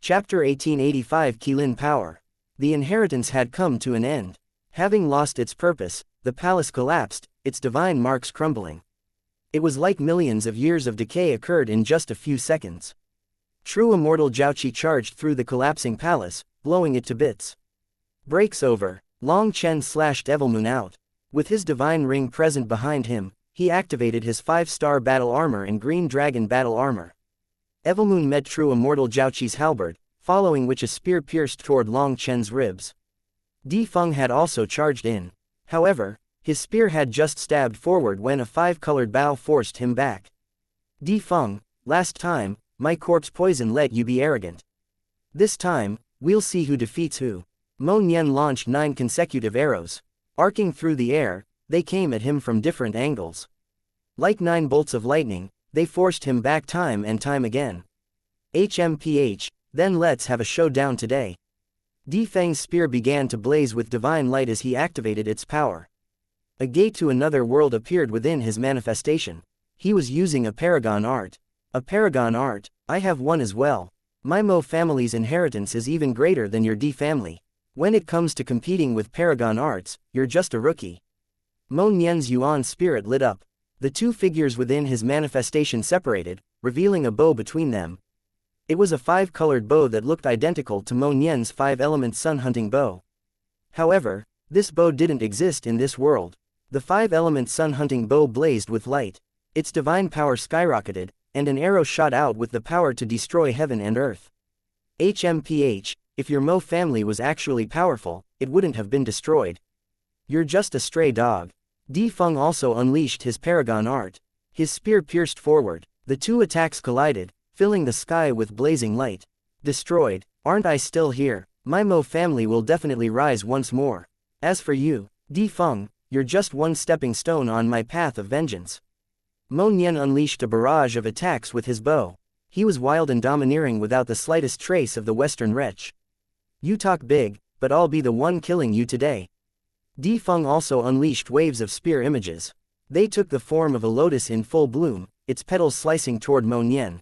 Chapter 1885 Qilin Power. The inheritance had come to an end. Having lost its purpose, the palace collapsed, its divine marks crumbling. It was like millions of years of decay occurred in just a few seconds. True immortal Xiaoqi charged through the collapsing palace, blowing it to bits. Breaks over. Long Chen slashed Evilmoon out. With his divine ring present behind him, he activated his 5-star battle armor and green dragon battle armor. Evilmoon met true immortal Xiaoqi's halberd, following which a spear pierced toward Long Chen's ribs. Di Feng had also charged in. However, his spear had just stabbed forward when a 5-colored bow forced him back. Di Feng, last time, my corpse poison let you be arrogant. This time, we'll see who defeats who. Mo Nian launched 9 consecutive arrows. Arcing through the air, they came at him from different angles. Like 9 bolts of lightning, they forced him back time and time again. HMPH, then let's have a showdown today. Di Feng's spear began to blaze with divine light as he activated its power. A gate to another world appeared within his manifestation. He was using a paragon art. A paragon art, I have one as well. My Mo family's inheritance is even greater than your Di family. When it comes to competing with paragon arts, you're just a rookie. Mo Nian's Yuan spirit lit up. The 2 figures within his manifestation separated, revealing a bow between them. It was a 5-colored bow that looked identical to Mo Nian's 5-element sun-hunting bow. However, this bow didn't exist in this world. The 5-element sun-hunting bow blazed with light. Its divine power skyrocketed, and an arrow shot out with the power to destroy heaven and earth. HMPH, if your Mo family was actually powerful, it wouldn't have been destroyed. You're just a stray dog. Di Feng also unleashed his paragon art. His spear pierced forward. The 2 attacks collided, filling the sky with blazing light. Destroyed. Aren't I still here? My Mo family will definitely rise once more. As for you, Di Feng, you're just one stepping stone on my path of vengeance. Mo Nian unleashed a barrage of attacks with his bow. He was wild and domineering without the slightest trace of the Western wretch. You talk big, but I'll be the one killing you today. Di Feng also unleashed waves of spear images. They took the form of a lotus in full bloom, its petals slicing toward Mo Nian.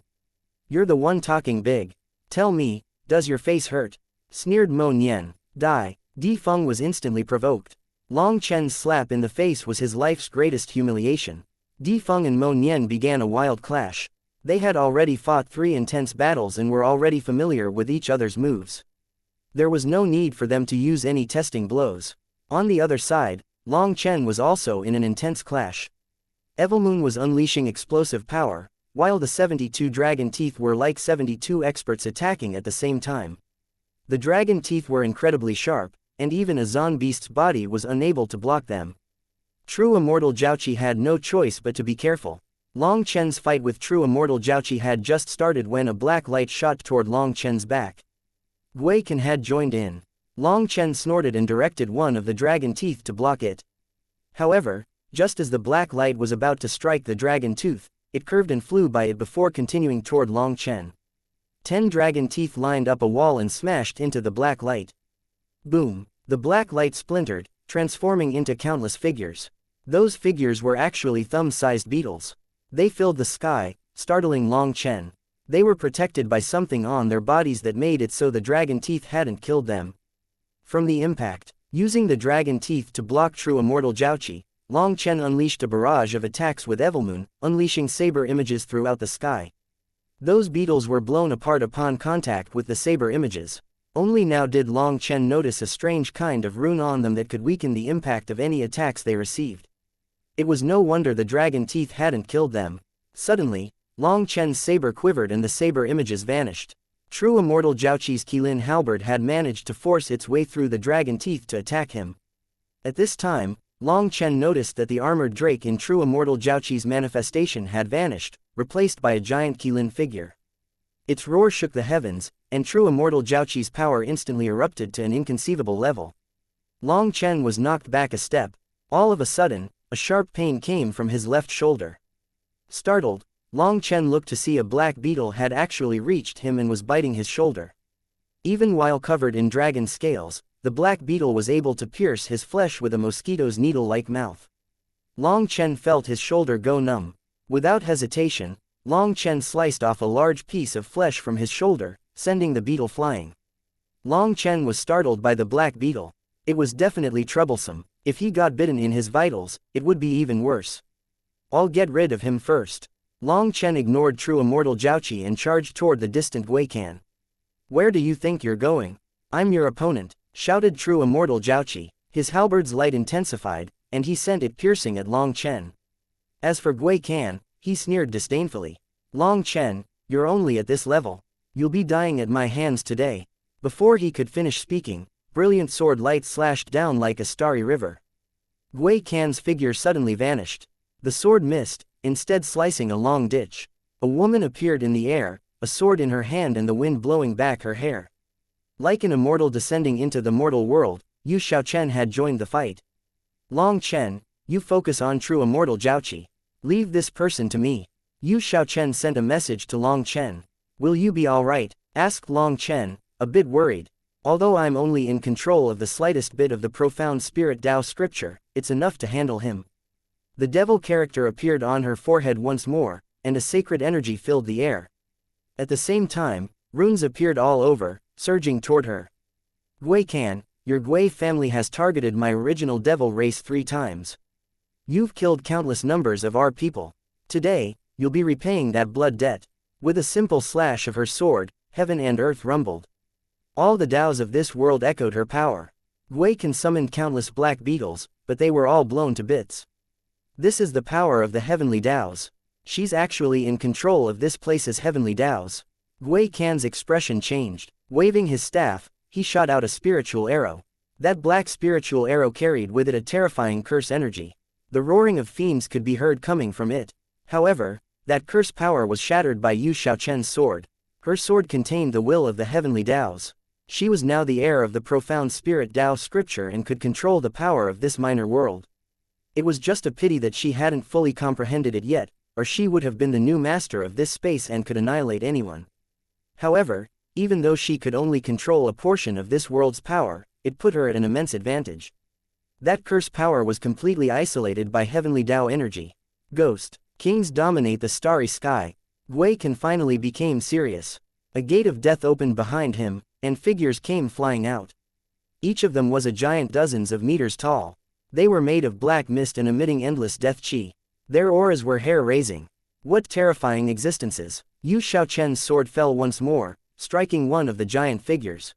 You're the one talking big. Tell me, does your face hurt? Sneered Mo Nian. Die. Di Feng was instantly provoked. Long Chen's slap in the face was his life's greatest humiliation. Di Feng and Mo Nian began a wild clash. They had already fought 3 intense battles and were already familiar with each other's moves. There was no need for them to use any testing blows. On the other side, Long Chen was also in an intense clash. Evilmoon was unleashing explosive power, while the 72 dragon teeth were like 72 experts attacking at the same time. The dragon teeth were incredibly sharp, and even a Zon beast's body was unable to block them. True immortal Xiaoqi had no choice but to be careful. Long Chen's fight with true immortal Xiaoqi had just started when a black light shot toward Long Chen's back. Gui Can had joined in. Long Chen snorted and directed one of the dragon teeth to block it. However, just as the black light was about to strike the dragon tooth, it curved and flew by it before continuing toward Long Chen. 10 dragon teeth lined up a wall and smashed into the black light. Boom! The black light splintered, transforming into countless figures. Those figures were actually thumb-sized beetles. They filled the sky, startling Long Chen. They were protected by something on their bodies that made it so the dragon teeth hadn't killed them. From the impact, using the dragon teeth to block true immortal Xiaoqi, Long Chen unleashed a barrage of attacks with Evilmoon, unleashing saber images throughout the sky. Those beetles were blown apart upon contact with the saber images. Only now did Long Chen notice a strange kind of rune on them that could weaken the impact of any attacks they received. It was no wonder the dragon teeth hadn't killed them. Suddenly, Long Chen's saber quivered and the saber images vanished. True immortal Xiaoqi's Qilin halberd had managed to force its way through the dragon teeth to attack him. At this time, Long Chen noticed that the armored drake in true immortal Xiaoqi's manifestation had vanished, replaced by a giant Qilin figure. Its roar shook the heavens, and true immortal Xiaoqi's power instantly erupted to an inconceivable level. Long Chen was knocked back a step. All of a sudden, a sharp pain came from his left shoulder. Startled, Long Chen looked to see a black beetle had actually reached him and was biting his shoulder. Even while covered in dragon scales, the black beetle was able to pierce his flesh with a mosquito's needle-like mouth. Long Chen felt his shoulder go numb. Without hesitation, Long Chen sliced off a large piece of flesh from his shoulder, sending the beetle flying. Long Chen was startled by the black beetle. It was definitely troublesome. If he got bitten in his vitals, it would be even worse. I'll get rid of him first. Long Chen ignored true immortal Jiaoqi and charged toward the distant Weikan. Where do you think you're going? I'm your opponent, shouted true immortal Jiaoqi. His halberd's light intensified, and he sent it piercing at Long Chen. As for Weikan, he sneered disdainfully. Long Chen, you're only at this level. You'll be dying at my hands today. Before he could finish speaking, brilliant sword light slashed down like a starry river. Weikan's figure suddenly vanished. The sword missed, instead slicing a long ditch. A woman appeared in the air, a sword in her hand and the wind blowing back her hair. Like an immortal descending into the mortal world, Yu Xiaochen had joined the fight. Long Chen, you focus on true immortal Jiaoqi. Leave this person to me. Yu Xiaochen sent a message to Long Chen. Will you be alright? Asked Long Chen, a bit worried. Although I'm only in control of the slightest bit of the profound spirit Tao scripture, it's enough to handle him. The devil character appeared on her forehead once more, and a sacred energy filled the air. At the same time, runes appeared all over, surging toward her. Weikan, your Gui family has targeted my original devil race 3 times. You've killed countless numbers of our people. Today, you'll be repaying that blood debt. With a simple slash of her sword, heaven and earth rumbled. All the Taos of this world echoed her power. Weikan summoned countless black beetles, but they were all blown to bits. This is the power of the heavenly Taos. She's actually in control of this place's heavenly Taos. Weikan's expression changed. Waving his staff, he shot out a spiritual arrow. That black spiritual arrow carried with it a terrifying curse energy. The roaring of fiends could be heard coming from it. However, that curse power was shattered by Yu Xiaochen's sword. Her sword contained the will of the heavenly Taos. She was now the heir of the profound spirit Tao scripture and could control the power of this minor world. It was just a pity that she hadn't fully comprehended it yet, or she would have been the new master of this space and could annihilate anyone. However, even though she could only control a portion of this world's power, it put her at an immense advantage. That curse power was completely isolated by heavenly Tao energy. Ghost kings dominate the starry sky. Weikan finally became serious. A gate of death opened behind him, and figures came flying out. Each of them was a giant dozens of meters tall. They were made of black mist and emitting endless death chi. Their auras were hair-raising. What terrifying existences! Yu Xiaochen's sword fell once more, striking one of the giant figures.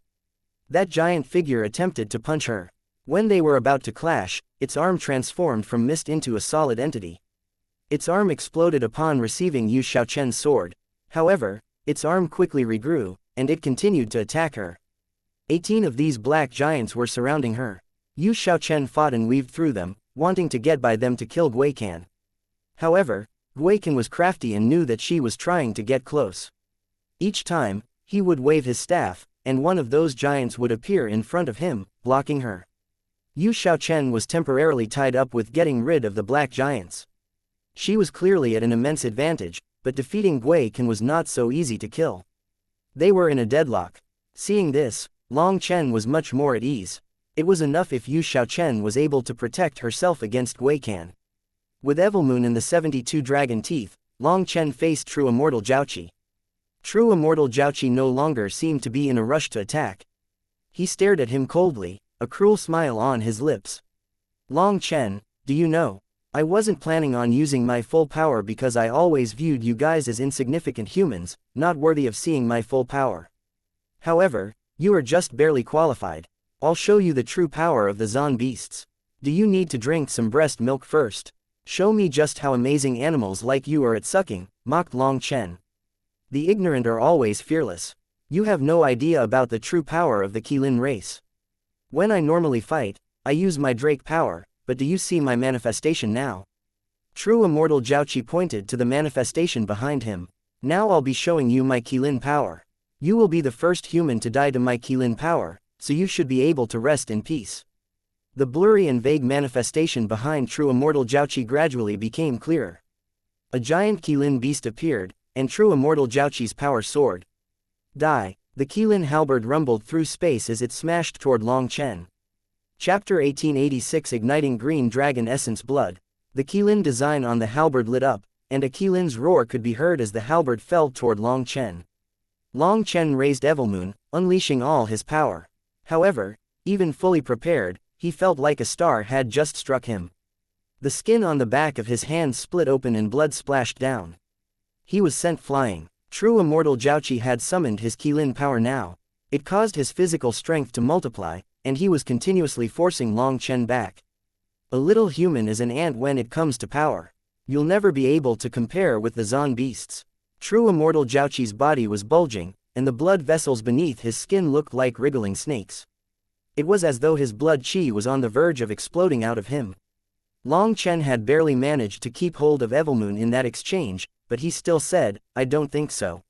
That giant figure attempted to punch her. When they were about to clash, its arm transformed from mist into a solid entity. Its arm exploded upon receiving Yu Xiaochen's sword. However, its arm quickly regrew, and it continued to attack her. 18 of these black giants were surrounding her. Yu Xiaochen fought and weaved through them, wanting to get by them to kill Weikan. However, Weikan was crafty and knew that she was trying to get close. Each time, he would wave his staff, and one of those giants would appear in front of him, blocking her. Yu Xiaochen was temporarily tied up with getting rid of the black giants. She was clearly at an immense advantage, but defeating Weikan was not so easy to kill. They were in a deadlock. Seeing this, Long Chen was much more at ease. It was enough if Yu Xiaochen was able to protect herself against Weikan. With Evilmoon and the 72 dragon teeth, Long Chen faced true immortal Jiaoqi. True immortal Jiaoqi no longer seemed to be in a rush to attack. He stared at him coldly, a cruel smile on his lips. Long Chen, do you know, I wasn't planning on using my full power because I always viewed you guys as insignificant humans, not worthy of seeing my full power. However, you are just barely qualified. I'll show you the true power of the Zon beasts. Do you need to drink some breast milk first? Show me just how amazing animals like you are at sucking, mocked Long Chen. The ignorant are always fearless. You have no idea about the true power of the Qilin race. When I normally fight, I use my Drake power, but do you see my manifestation now? True immortal Jiaoqi pointed to the manifestation behind him. Now I'll be showing you my Qilin power. You will be the first human to die to my Qilin power, so you should be able to rest in peace. The blurry and vague manifestation behind true immortal Jiaoqi gradually became clearer. A giant Qilin beast appeared, and true immortal Jiaoqi's power soared. Die! The Qilin halberd rumbled through space as it smashed toward Long Chen. Chapter 1886 Igniting Green Dragon Essence Blood. The Qilin design on the halberd lit up, and a Qilin's roar could be heard as the halberd fell toward Long Chen. Long Chen raised Evilmoon, unleashing all his power. However, even fully prepared, he felt like a star had just struck him. The skin on the back of his hands split open and blood splashed down. He was sent flying. True immortal Jiaoqi had summoned his Qilin power now. It caused his physical strength to multiply, and he was continuously forcing Long Chen back. A little human is an ant when it comes to power. You'll never be able to compare with the Zon beasts. True immortal Jiaoqi's body was bulging, and the blood vessels beneath his skin looked like wriggling snakes. It was as though his blood qi was on the verge of exploding out of him. Long Chen had barely managed to keep hold of Evilmoon in that exchange, but he still said, "I don't think so.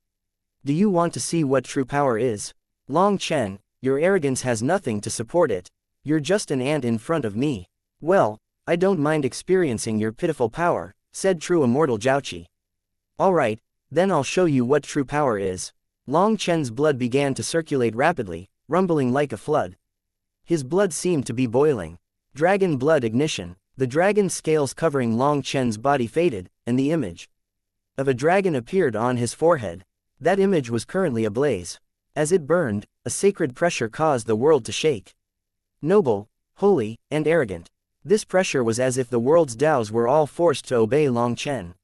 Do you want to see what true power is? Long Chen, your arrogance has nothing to support it. You're just an ant in front of me. Well, I don't mind experiencing your pitiful power," said true immortal Jiaoqi. "Alright, then I'll show you what true power is." Long Chen's blood began to circulate rapidly, rumbling like a flood. His blood seemed to be boiling. Dragon blood ignition. The dragon scales covering Long Chen's body faded, and the image of a dragon appeared on his forehead. That image was currently ablaze. As it burned, a sacred pressure caused the world to shake. Noble, holy, and arrogant. This pressure was as if the world's Daos were all forced to obey Long Chen.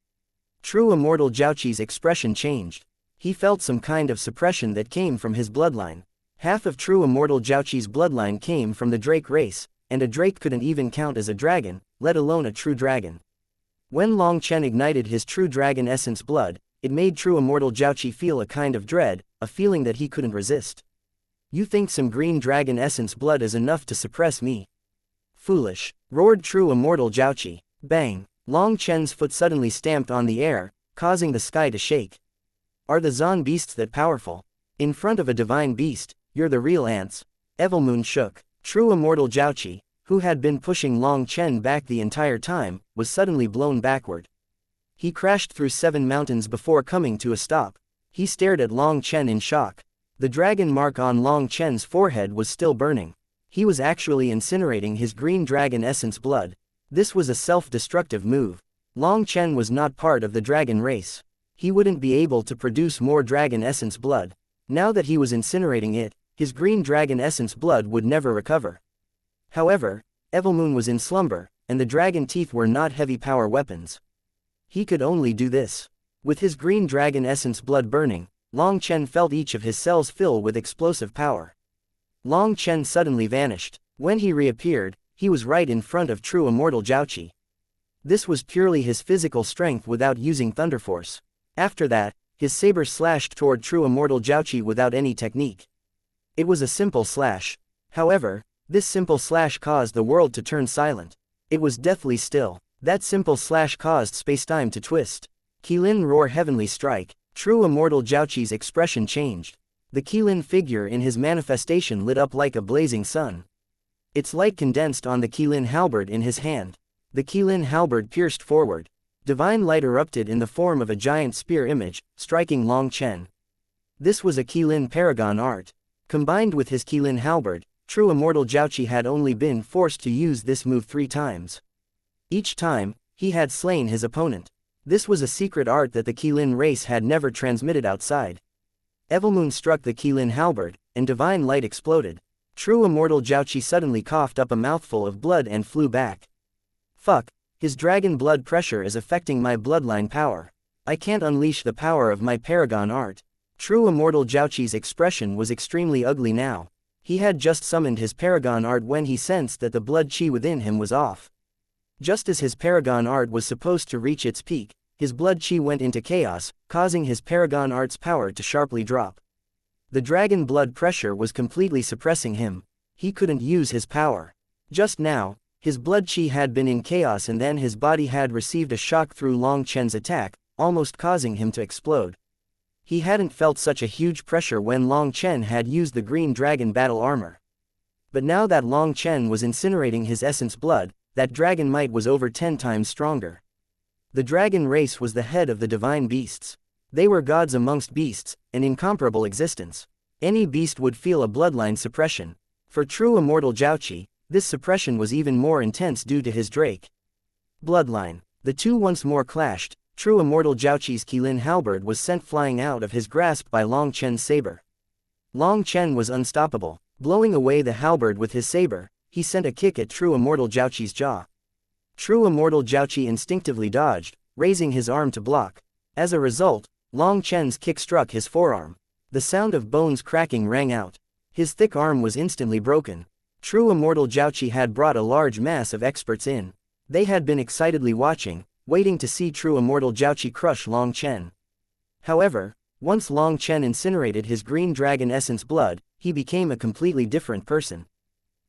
True immortal Jiaoqi's expression changed. He felt some kind of suppression that came from his bloodline. Half of true immortal Jiaoqi's bloodline came from the Drake race, and a Drake couldn't even count as a dragon, let alone a true dragon. When Long Chen ignited his true dragon essence blood, it made true immortal Jiaoqi feel a kind of dread, a feeling that he couldn't resist. "You think some green dragon essence blood is enough to suppress me? Foolish," roared true immortal Jiaoqi. Bang! Long Chen's foot suddenly stamped on the air, causing the sky to shake. "Are the Zon beasts that powerful? In front of a divine beast, you're the real ants." Evilmoon shook. True immortal Jiaoqi, who had been pushing Long Chen back the entire time, was suddenly blown backward. He crashed through 7 mountains before coming to a stop. He stared at Long Chen in shock. The dragon mark on Long Chen's forehead was still burning. He was actually incinerating his green dragon essence blood. This was a self-destructive move. Long Chen was not part of the dragon race. He wouldn't be able to produce more dragon essence blood. Now that he was incinerating it, his green dragon essence blood would never recover. However, Evilmoon was in slumber, and the dragon teeth were not heavy power weapons. He could only do this. With his green dragon essence blood burning, Long Chen felt each of his cells fill with explosive power. Long Chen suddenly vanished. When he reappeared, he was right in front of true immortal Jiaoqi. This was purely his physical strength without using thunder force. After that, his saber slashed toward true immortal Jiaoqi without any technique. It was a simple slash. However, this simple slash caused the world to turn silent. It was deathly still. That simple slash caused spacetime to twist. Qilin roar heavenly strike. True immortal Jiaoqi's expression changed. The Qilin figure in his manifestation lit up like a blazing sun. Its light condensed on the Qilin halberd in his hand. The Qilin halberd pierced forward. Divine light erupted in the form of a giant spear image, striking Long Chen. This was a Qilin paragon art. Combined with his Qilin halberd, true immortal Jiaoqi had only been forced to use this move 3 times. Each time, he had slain his opponent. This was a secret art that the Qilin race had never transmitted outside. Evilmoon struck the Qilin halberd, and divine light exploded. True immortal Jiaoqi suddenly coughed up a mouthful of blood and flew back. "Fuck, his dragon blood pressure is affecting my bloodline power. I can't unleash the power of my paragon art." True immortal Jiaoqi's expression was extremely ugly now. He had just summoned his paragon art when he sensed that the blood chi within him was off. Just as his paragon art was supposed to reach its peak, his blood chi went into chaos, causing his paragon art's power to sharply drop. The dragon blood pressure was completely suppressing him. He couldn't use his power. Just now, his blood chi had been in chaos and then his body had received a shock through Long Chen's attack, almost causing him to explode. He hadn't felt such a huge pressure when Long Chen had used the green dragon battle armor. But now that Long Chen was incinerating his essence blood, that dragon might was over 10 times stronger. The dragon race was the head of the divine beasts. They were gods amongst beasts, an incomparable existence. Any beast would feel a bloodline suppression. For true immortal Jiaoqi, this suppression was even more intense due to his Drake bloodline. The two once more clashed. True immortal Jiaoqi's Qilin halberd was sent flying out of his grasp by Long Chen's saber. Long Chen was unstoppable. Blowing away the halberd with his saber, he sent a kick at True immortal Jiaoqi's jaw. True immortal Jiaoqi instinctively dodged, raising his arm to block. As a result, Long Chen's kick struck his forearm. The sound of bones cracking rang out. His thick arm was instantly broken. True immortal Jiaoqi had brought a large mass of experts in. They had been excitedly watching, waiting to see True immortal Jiaoqi crush Long Chen. However, once Long Chen incinerated his green dragon essence blood, he became a completely different person.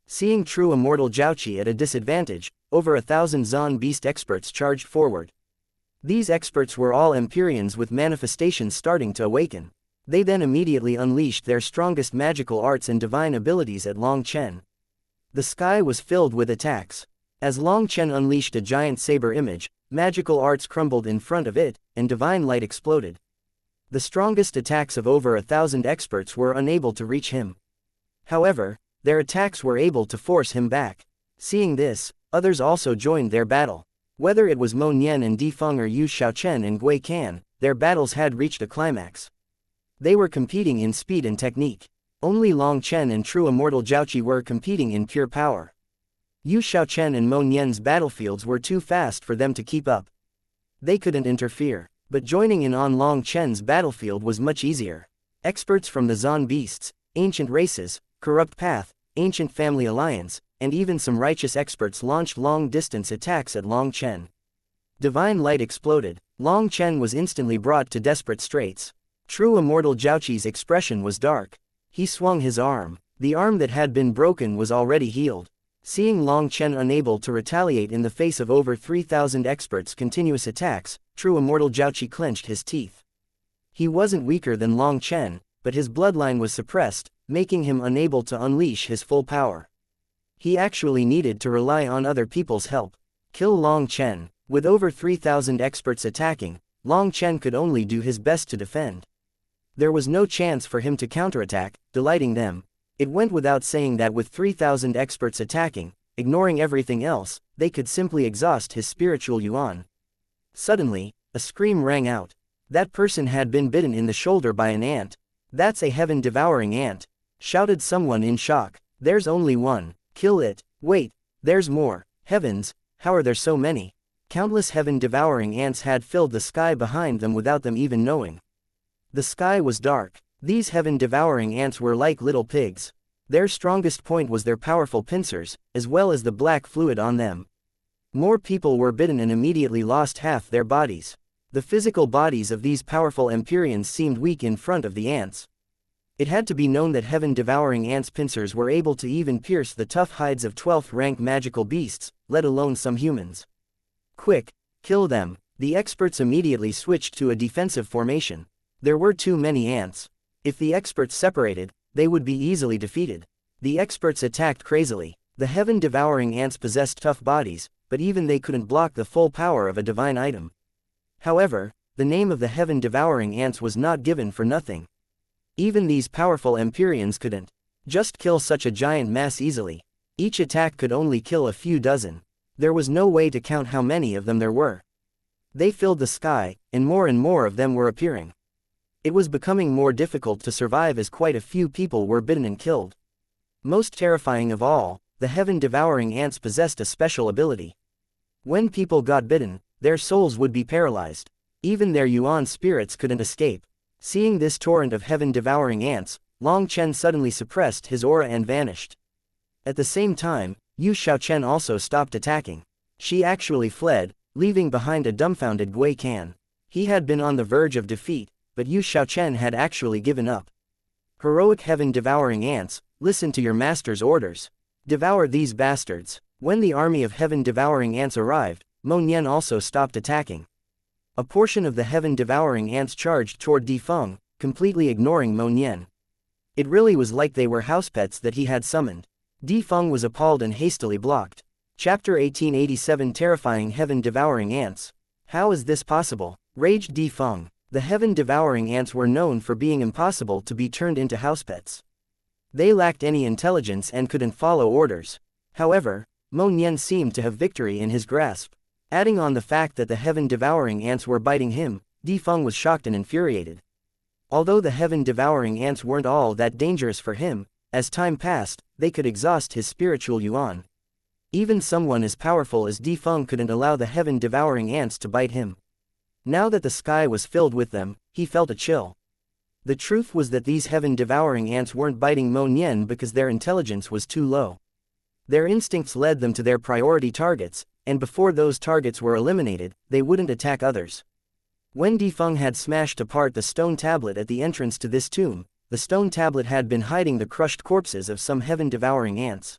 Seeing True immortal Jiaoqi at a disadvantage, over 1,000 Zon beast experts charged forward. These experts were all Empyreans with manifestations starting to awaken. They then immediately unleashed their strongest magical arts and divine abilities at Long Chen. The sky was filled with attacks. As Long Chen unleashed a giant saber image, magical arts crumbled in front of it, and divine light exploded. The strongest attacks of over 1,000 experts were unable to reach him. However, their attacks were able to force him back. Seeing this, others also joined their battle. Whether it was Mo Nian and Di Feng or Yu Xiaochen and Gui Can, their battles had reached a climax. They were competing in speed and technique. Only Long Chen and True immortal Jiaoqi were competing in pure power. Yu Xiaochen and Mo Nian's battlefields were too fast for them to keep up. They couldn't interfere, but joining in on Long Chen's battlefield was much easier. Experts from the Zon beasts, ancient races, corrupt path, ancient family alliance, and even some righteous experts launched long-distance attacks at Long Chen. Divine light exploded. Long Chen was instantly brought to desperate straits. True immortal Jiaoqi's expression was dark. He swung his arm. The arm that had been broken was already healed. Seeing Long Chen unable to retaliate in the face of over 3,000 experts' continuous attacks, True immortal Jiaoqi clenched his teeth. He wasn't weaker than Long Chen, but his bloodline was suppressed, making him unable to unleash his full power. He actually needed to rely on other people's help. Kill Long Chen. With over 3,000 experts attacking, Long Chen could only do his best to defend. There was no chance for him to counterattack, delighting them. It went without saying that with 3,000 experts attacking, ignoring everything else, they could simply exhaust his spiritual yuan. Suddenly, a scream rang out. That person had been bitten in the shoulder by an ant. "That's a heaven-devouring ant," shouted someone in shock. "There's only one. Kill it." "Wait, there's more. Heavens, how are there so many?" Countless heaven-devouring ants had filled the sky behind them without them even knowing. The sky was dark. These heaven-devouring ants were like little pigs. Their strongest point was their powerful pincers, as well as the black fluid on them. More people were bitten and immediately lost half their bodies. The physical bodies of these powerful Empyreans seemed weak in front of the ants. It had to be known that heaven-devouring ants' pincers were able to even pierce the tough hides of 12th-rank magical beasts, let alone some humans. "Quick, kill them." The experts immediately switched to a defensive formation. There were too many ants. If the experts separated, they would be easily defeated. The experts attacked crazily. The heaven-devouring ants possessed tough bodies, but even they couldn't block the full power of a divine item. However, the name of the heaven-devouring ants was not given for nothing. Even these powerful Empyreans couldn't just kill such a giant mass easily. Each attack could only kill a few dozen. There was no way to count how many of them there were. They filled the sky, and more of them were appearing. It was becoming more difficult to survive as quite a few people were bitten and killed. Most terrifying of all, the heaven-devouring ants possessed a special ability. When people got bitten, their souls would be paralyzed. Even their yuan spirits couldn't escape. Seeing this torrent of heaven-devouring ants, Long Chen suddenly suppressed his aura and vanished. At the same time, Yu Xiaochen also stopped attacking. She actually fled, leaving behind a dumbfounded Gui Can. He had been on the verge of defeat, but Yu Xiaochen had actually given up. "Heroic heaven-devouring ants, listen to your master's orders. Devour these bastards." When the army of heaven-devouring ants arrived, Mo Nian also stopped attacking. A portion of the heaven-devouring ants charged toward Di Feng, completely ignoring Mo Nian. It really was like they were house pets that he had summoned. Di Feng was appalled and hastily blocked. Chapter 1887 Terrifying Heaven-Devouring Ants. "How is this possible?" raged Di Feng. The heaven-devouring ants were known for being impossible to be turned into house pets. They lacked any intelligence and couldn't follow orders. However, Mo Nian seemed to have victory in his grasp. Adding on the fact that the heaven-devouring ants were biting him, Di Feng was shocked and infuriated. Although the heaven-devouring ants weren't all that dangerous for him, as time passed, they could exhaust his spiritual yuan. Even someone as powerful as Di Feng couldn't allow the heaven-devouring ants to bite him. Now that the sky was filled with them, he felt a chill. The truth was that these heaven-devouring ants weren't biting Mo Nian because their intelligence was too low. Their instincts led them to their priority targets, and before those targets were eliminated, they wouldn't attack others. When Di Feng had smashed apart the stone tablet at the entrance to this tomb, the stone tablet had been hiding the crushed corpses of some heaven-devouring ants.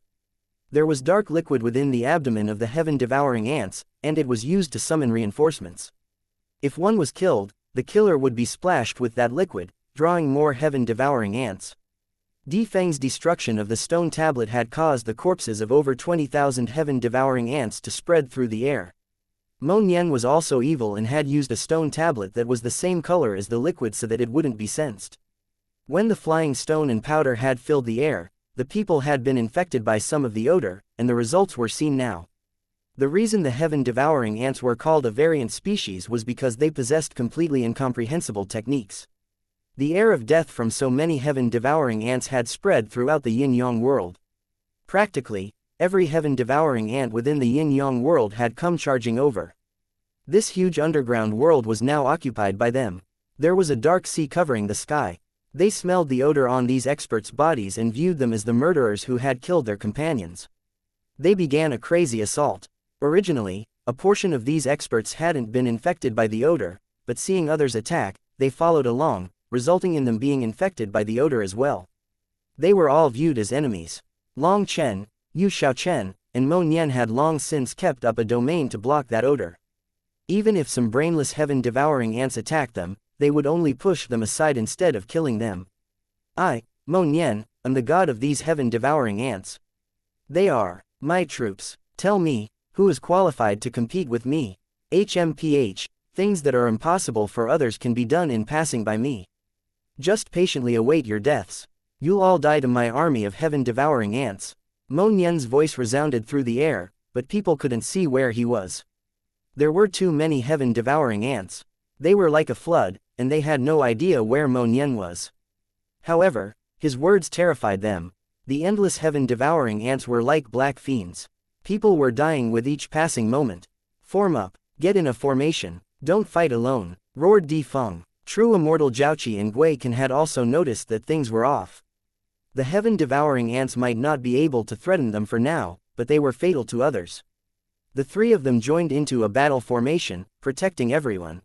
There was dark liquid within the abdomen of the heaven-devouring ants, and it was used to summon reinforcements. If one was killed, the killer would be splashed with that liquid, drawing more heaven-devouring ants. Di Feng's destruction of the stone tablet had caused the corpses of over 20,000 heaven-devouring ants to spread through the air. Mo Nian was also evil and had used a stone tablet that was the same color as the liquid so that it wouldn't be sensed. When the flying stone and powder had filled the air, the people had been infected by some of the odor, and the results were seen now. The reason the heaven-devouring ants were called a variant species was because they possessed completely incomprehensible techniques. The air of death from so many heaven-devouring ants had spread throughout the yin-yang world. Practically, every heaven-devouring ant within the yin-yang world had come charging over. This huge underground world was now occupied by them. There was a dark sea covering the sky. They smelled the odor on these experts' bodies and viewed them as the murderers who had killed their companions. They began a crazy assault. Originally, a portion of these experts hadn't been infected by the odor, but seeing others attack, they followed along, resulting in them being infected by the odor as well. They were all viewed as enemies. Long Chen, Yu Xiaochen, and Mo Nian had long since kept up a domain to block that odor. Even if some brainless heaven-devouring ants attacked them, they would only push them aside instead of killing them. I, Mo Nian, am the god of these heaven-devouring ants. They are my troops. Tell me, who is qualified to compete with me? HMPH, things that are impossible for others can be done in passing by me. Just patiently await your deaths. You'll all die to my army of heaven-devouring ants. Mo Nian's voice resounded through the air, but people couldn't see where he was. There were too many heaven-devouring ants. They were like a flood, and they had no idea where Mo Nian was. However, his words terrified them. The endless heaven-devouring ants were like black fiends. People were dying with each passing moment. Form up. Get in a formation. Don't fight alone, roared Di Feng. True immortal Zhaoqi and Gui Can had also noticed that things were off. The heaven-devouring ants might not be able to threaten them for now, but they were fatal to others. The three of them joined into a battle formation, protecting everyone.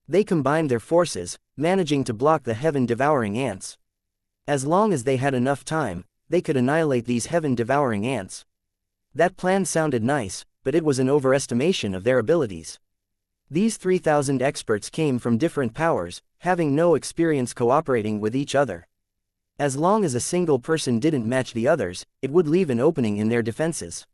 They combined their forces, managing to block the heaven-devouring ants. As long as they had enough time, they could annihilate these heaven-devouring ants. That plan sounded nice, but it was an overestimation of their abilities. These 3,000 experts came from different powers, having no experience cooperating with each other. As long as a single person didn't match the others, it would leave an opening in their defenses.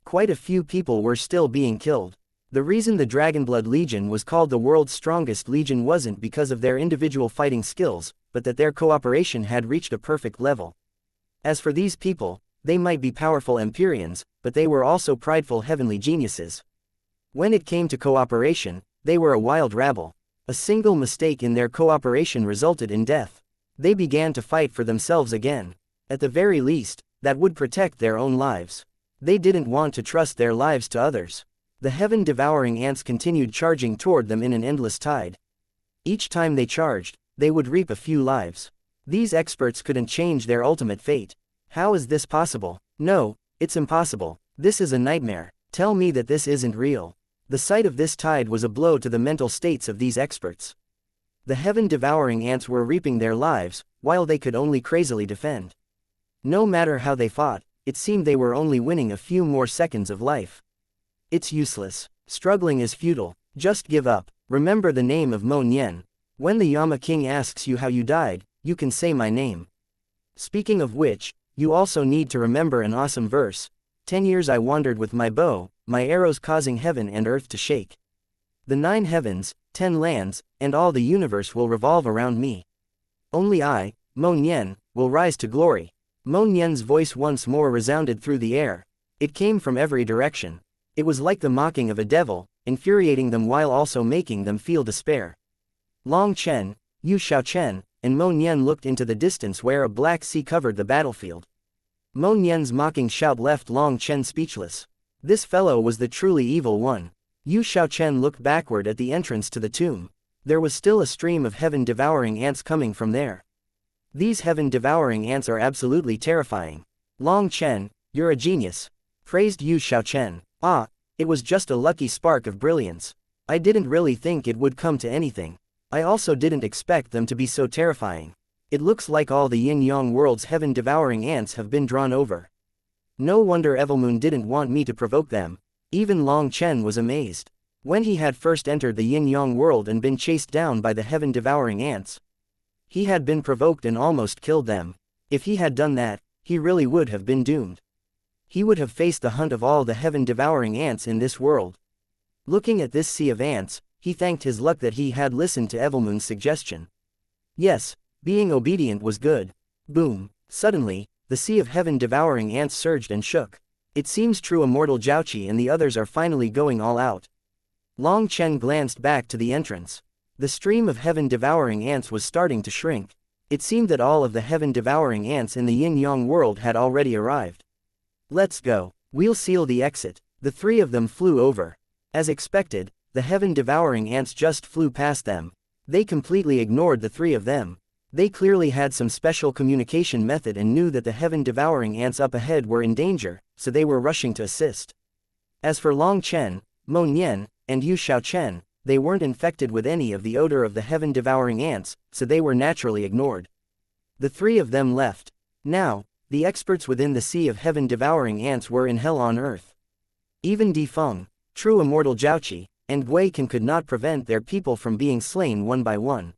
Quite a few people were still being killed. The reason the Dragonblood Legion was called the world's strongest legion wasn't because of their individual fighting skills, but that their cooperation had reached a perfect level. As for these people, they might be powerful Empyreans, but they were also prideful heavenly geniuses. When it came to cooperation, they were a wild rabble. A single mistake in their cooperation resulted in death. They began to fight for themselves again. At the very least, that would protect their own lives. They didn't want to trust their lives to others. The heaven-devouring ants continued charging toward them in an endless tide. Each time they charged, they would reap a few lives. These experts couldn't change their ultimate fate. How is this possible? No, it's impossible. This is a nightmare. Tell me that this isn't real. The sight of this tide was a blow to the mental states of these experts. The heaven-devouring ants were reaping their lives, while they could only crazily defend. No matter how they fought, it seemed they were only winning a few more seconds of life. It's useless. Struggling is futile. Just give up. Remember the name of Mo Nian. When the Yama King asks you how you died, you can say my name. Speaking of which, you also need to remember an awesome verse. 10 years I wandered with my bow, my arrows causing heaven and earth to shake. The 9 heavens, 10 lands, and all the universe will revolve around me. Only I, Mo Nian, will rise to glory. Mo Nian's voice once more resounded through the air. It came from every direction. It was like the mocking of a devil, infuriating them while also making them feel despair. Long Chen, Yu Xiaochen, and Mo Nian looked into the distance where a black sea covered the battlefield. Mo Nian's mocking shout left Long Chen speechless. This fellow was the truly evil one. Yu Xiaochen looked backward at the entrance to the tomb. There was still a stream of heaven-devouring ants coming from there. These heaven-devouring ants are absolutely terrifying. Long Chen, you're a genius, praised Yu Xiaochen. Ah, it was just a lucky spark of brilliance. I didn't really think it would come to anything. I also didn't expect them to be so terrifying. It looks like all the yin-yang world's heaven-devouring ants have been drawn over. No wonder Evilmoon didn't want me to provoke them. Even Long Chen was amazed. When he had first entered the yin-yang world and been chased down by the heaven-devouring ants, he had been provoked and almost killed them. If he had done that, he really would have been doomed. He would have faced the hunt of all the heaven-devouring ants in this world. Looking at this sea of ants, he thanked his luck that he had listened to Evilmoon's suggestion. Yes, being obedient was good. Boom! Suddenly, the sea of heaven-devouring ants surged and shook. It seems true immortal Zhaoqi and the others are finally going all out. Long Chen glanced back to the entrance. The stream of heaven-devouring ants was starting to shrink. It seemed that all of the heaven-devouring ants in the yin-yang world had already arrived. Let's go. We'll seal the exit. The three of them flew over. As expected, the heaven-devouring ants just flew past them. They completely ignored the three of them. They clearly had some special communication method and knew that the heaven-devouring ants up ahead were in danger, so they were rushing to assist. As for Long Chen, Mo Nian, and Yu Xiaochen, they weren't infected with any of the odor of the heaven-devouring ants, so they were naturally ignored. The three of them left. Now, the experts within the sea of heaven-devouring ants were in hell on earth. Even Difeng, true immortal Zhaoqi, and Guikan could not prevent their people from being slain one by one.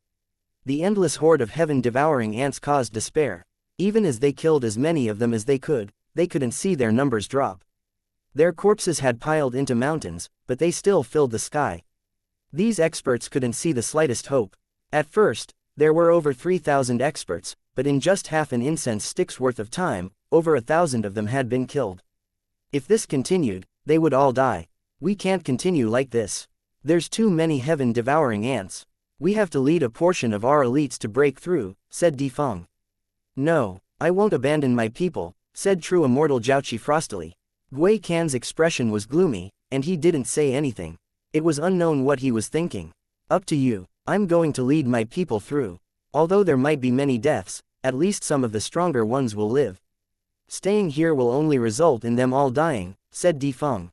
The endless horde of heaven-devouring ants caused despair. Even as they killed as many of them as they couldn't see their numbers drop. Their corpses had piled into mountains, but they still filled the sky. These experts couldn't see the slightest hope. At first, there were over 3,000 experts, but in just half an incense stick's worth of time, over 1,000 of them had been killed. If this continued, they would all die. We can't continue like this. There's too many heaven-devouring ants. We have to lead a portion of our elites to break through, said Difeng. No, I won't abandon my people, said true immortal Zhaoqi frostily. Gui Kan's expression was gloomy, and he didn't say anything. It was unknown what he was thinking. Up to you. I'm going to lead my people through. Although there might be many deaths, at least some of the stronger ones will live. Staying here will only result in them all dying, said Difeng.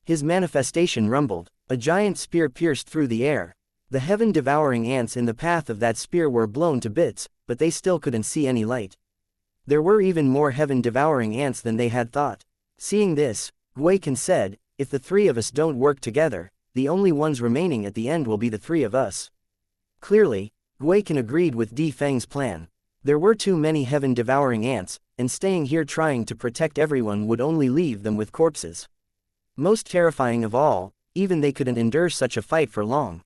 His manifestation rumbled. A giant spear pierced through the air. The heaven-devouring ants in the path of that spear were blown to bits, but they still couldn't see any light. There were even more heaven-devouring ants than they had thought. Seeing this, Guikan said, if the three of us don't work together, the only ones remaining at the end will be the three of us. Clearly, Guikan agreed with Difeng's plan. There were too many heaven-devouring ants, and staying here trying to protect everyone would only leave them with corpses. Most terrifying of all, even they couldn't endure such a fight for long.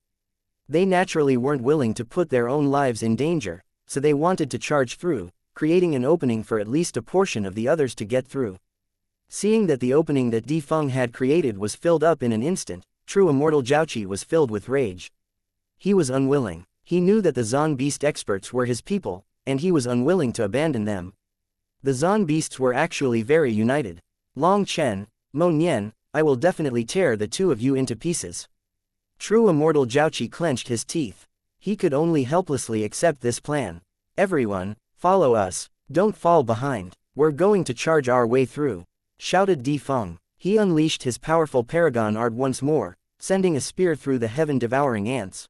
They naturally weren't willing to put their own lives in danger, so they wanted to charge through, creating an opening for at least a portion of the others to get through. Seeing that the opening that Difeng had created was filled up in an instant, true immortal Zhaoqi was filled with rage. He was unwilling. He knew that the Zon Beast experts were his people, and he was unwilling to abandon them. The Zon Beasts were actually very united. Long Chen, Mo Nian, I will definitely tear the two of you into pieces. True immortal Zhaoqi clenched his teeth. He could only helplessly accept this plan. Everyone, follow us, don't fall behind, we're going to charge our way through, shouted Difeng. He unleashed his powerful paragon art once more, sending a spear through the heaven-devouring ants.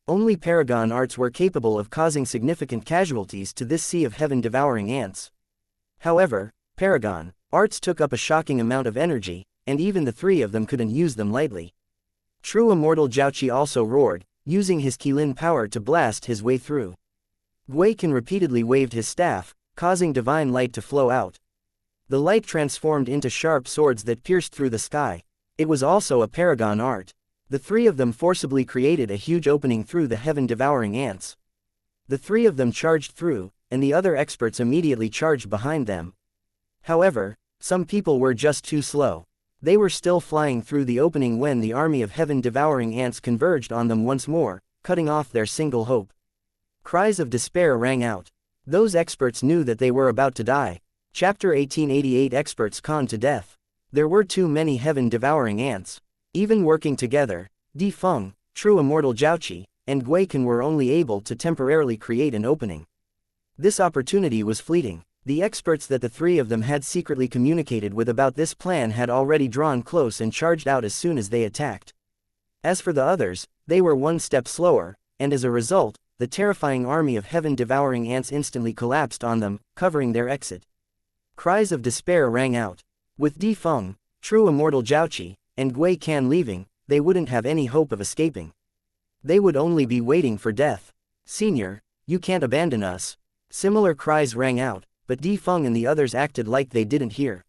Only paragon arts were capable of causing significant casualties to this sea of heaven-devouring ants. However, paragon arts took up a shocking amount of energy, and even the three of them couldn't use them lightly. True immortal Zhaoqi also roared, using his Qilin power to blast his way through. Guikan repeatedly waved his staff, causing divine light to flow out. The light transformed into sharp swords that pierced through the sky. It was also a paragon art. The three of them forcibly created a huge opening through the heaven-devouring ants. The three of them charged through, and the other experts immediately charged behind them. However, some people were just too slow. They were still flying through the opening when the army of heaven-devouring ants converged on them once more, cutting off their single hope. Cries of despair rang out. Those experts knew that they were about to die. Chapter 1888 Experts Conned to Death. There were too many heaven-devouring ants. Even working together, Di Feng, true immortal Jiaoqi, and Guiken were only able to temporarily create an opening. This opportunity was fleeting. The experts that the three of them had secretly communicated with about this plan had already drawn close and charged out as soon as they attacked. As for the others, they were one step slower, and as a result, the terrifying army of heaven-devouring ants instantly collapsed on them, covering their exit. Cries of despair rang out. With Di Feng, true immortal Jiaoqi, and Guiken leaving, they wouldn't have any hope of escaping. They would only be waiting for death. "Senior, you can't abandon us." Similar cries rang out, but Di Feng and the others acted like they didn't hear.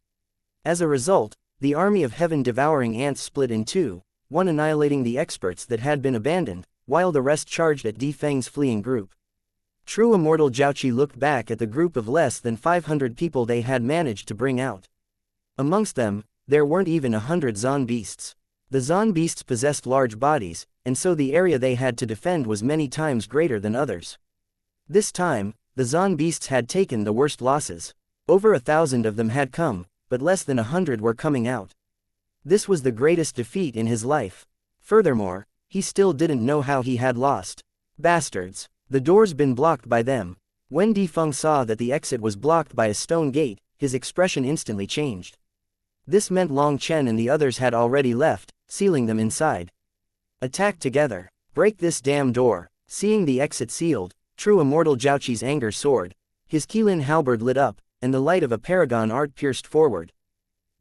As a result, the army of heaven-devouring ants split in two, one annihilating the experts that had been abandoned, while the rest charged at Di Feng's fleeing group. True immortal Jiaoqi looked back at the group of less than 500 people they had managed to bring out. Amongst them, there weren't even 100 Zon beasts. The Zon beasts possessed large bodies, and so the area they had to defend was many times greater than others. This time, the Zon beasts had taken the worst losses. Over 1,000 of them had come, but less than 100 were coming out. This was the greatest defeat in his life. Furthermore, he still didn't know how he had lost. Bastards. The door's been blocked by them. When Di Feng saw that the exit was blocked by a stone gate, his expression instantly changed. This meant Long Chen and the others had already left, sealing them inside. Attack together. Break this damn door. Seeing the exit sealed, true immortal Jiaoqi's anger soared. His Qilin halberd lit up, and the light of a paragon art pierced forward.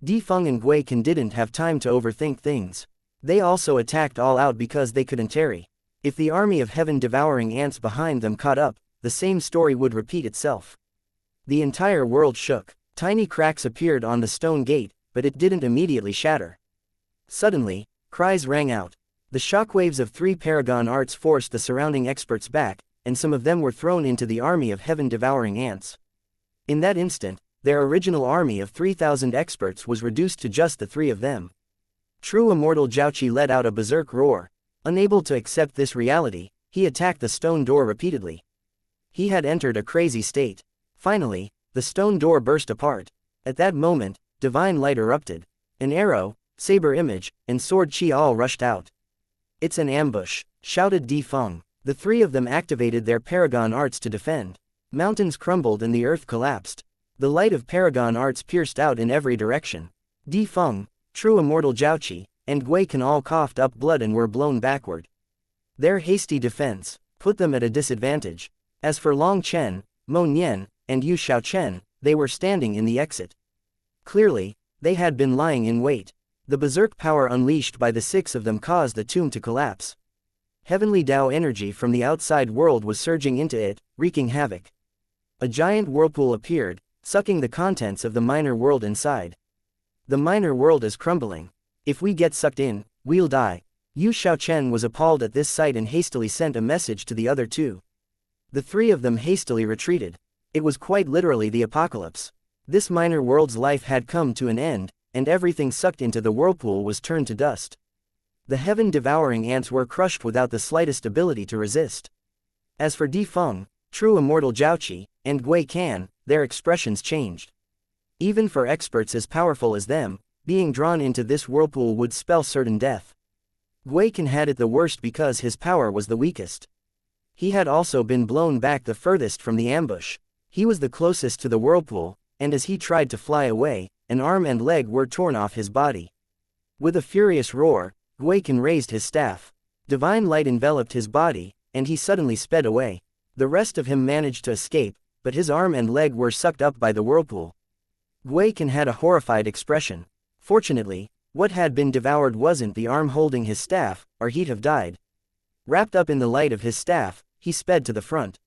Di Feng and Guiken didn't have time to overthink things. They also attacked all out because they couldn't tarry. If the army of heaven-devouring ants behind them caught up, the same story would repeat itself. The entire world shook. Tiny cracks appeared on the stone gate, but it didn't immediately shatter. Suddenly, cries rang out. The shockwaves of 3 paragon arts forced the surrounding experts back, and some of them were thrown into the army of heaven-devouring ants. In that instant, their original army of 3,000 experts was reduced to just the 3 of them. True immortal Jiaoqi let out a berserk roar. Unable to accept this reality, he attacked the stone door repeatedly. He had entered a crazy state. Finally, the stone door burst apart. At that moment, divine light erupted. An arrow, saber image, and sword chi all rushed out. "It's an ambush," shouted Di Feng. The 3 of them activated their paragon arts to defend. Mountains crumbled and the earth collapsed. The light of paragon arts pierced out in every direction. Di Feng, true immortal Jiaoqi, and Guiken all coughed up blood and were blown backward. Their hasty defense put them at a disadvantage. As for Long Chen, Mo Nian, and Yu Shaochen, they were standing in the exit. Clearly, they had been lying in wait. The berserk power unleashed by the 6 of them caused the tomb to collapse. Heavenly Tao energy from the outside world was surging into it, wreaking havoc. A giant whirlpool appeared, sucking the contents of the minor world inside. "The minor world is crumbling. If we get sucked in, we'll die." Yu Shaochen was appalled at this sight and hastily sent a message to the other 2. The 3 of them hastily retreated. It was quite literally the apocalypse. This minor world's life had come to an end, and everything sucked into the whirlpool was turned to dust. The heaven-devouring ants were crushed without the slightest ability to resist. As for Di Feng, true immortal Jiaoqi, and Guiken, their expressions changed. Even for experts as powerful as them, being drawn into this whirlpool would spell certain death. Guiken had it the worst because his power was the weakest. He had also been blown back the furthest from the ambush. He was the closest to the whirlpool, and as he tried to fly away, an arm and leg were torn off his body. With a furious roar, Guiken raised his staff. Divine light enveloped his body, and he suddenly sped away. The rest of him managed to escape, but his arm and leg were sucked up by the whirlpool. Guiken had a horrified expression. Fortunately, what had been devoured wasn't the arm holding his staff, or he'd have died. Wrapped up in the light of his staff, he sped to the front.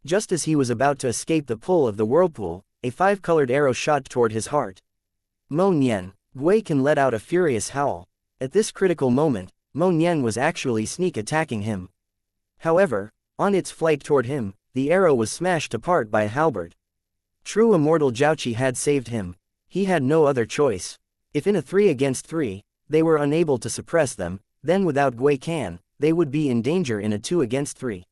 Just as he was about to escape the pull of the whirlpool, a 5-colored arrow shot toward his heart. Mo Nian, Guiken let out a furious howl. At this critical moment, Mo Nian was actually sneak attacking him. However, on its flight toward him, the arrow was smashed apart by a halberd. True immortal Jiaoqi had saved him. He had no other choice. If in a 3 against 3, they were unable to suppress them, then without Gui Can, they would be in danger in a 2 against 3.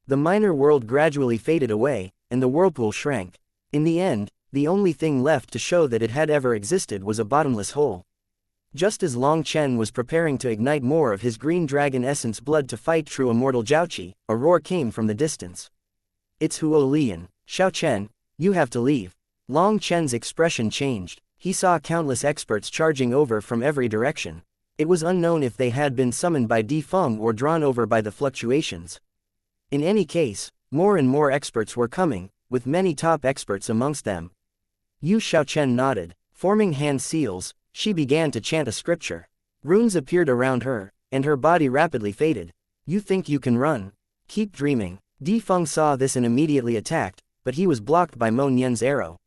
The minor world gradually faded away, and the whirlpool shrank. In the end, the only thing left to show that it had ever existed was a bottomless hole. Just as Long Chen was preparing to ignite more of his green dragon essence blood to fight true immortal Jiaoqi, a roar came from the distance. It's Huo Lian. Xiao Chen, you have to leave. Long Chen's expression changed. He saw countless experts charging over from every direction. It was unknown if they had been summoned by Di Feng or drawn over by the fluctuations. In any case, more and more experts were coming, with many top experts amongst them. Yu Xiaochen nodded. Forming hand seals, she began to chant a scripture. Runes appeared around her, and her body rapidly faded. You think you can run? Keep dreaming. Di Feng saw this and immediately attacked, but he was blocked by Mo Nian's arrow.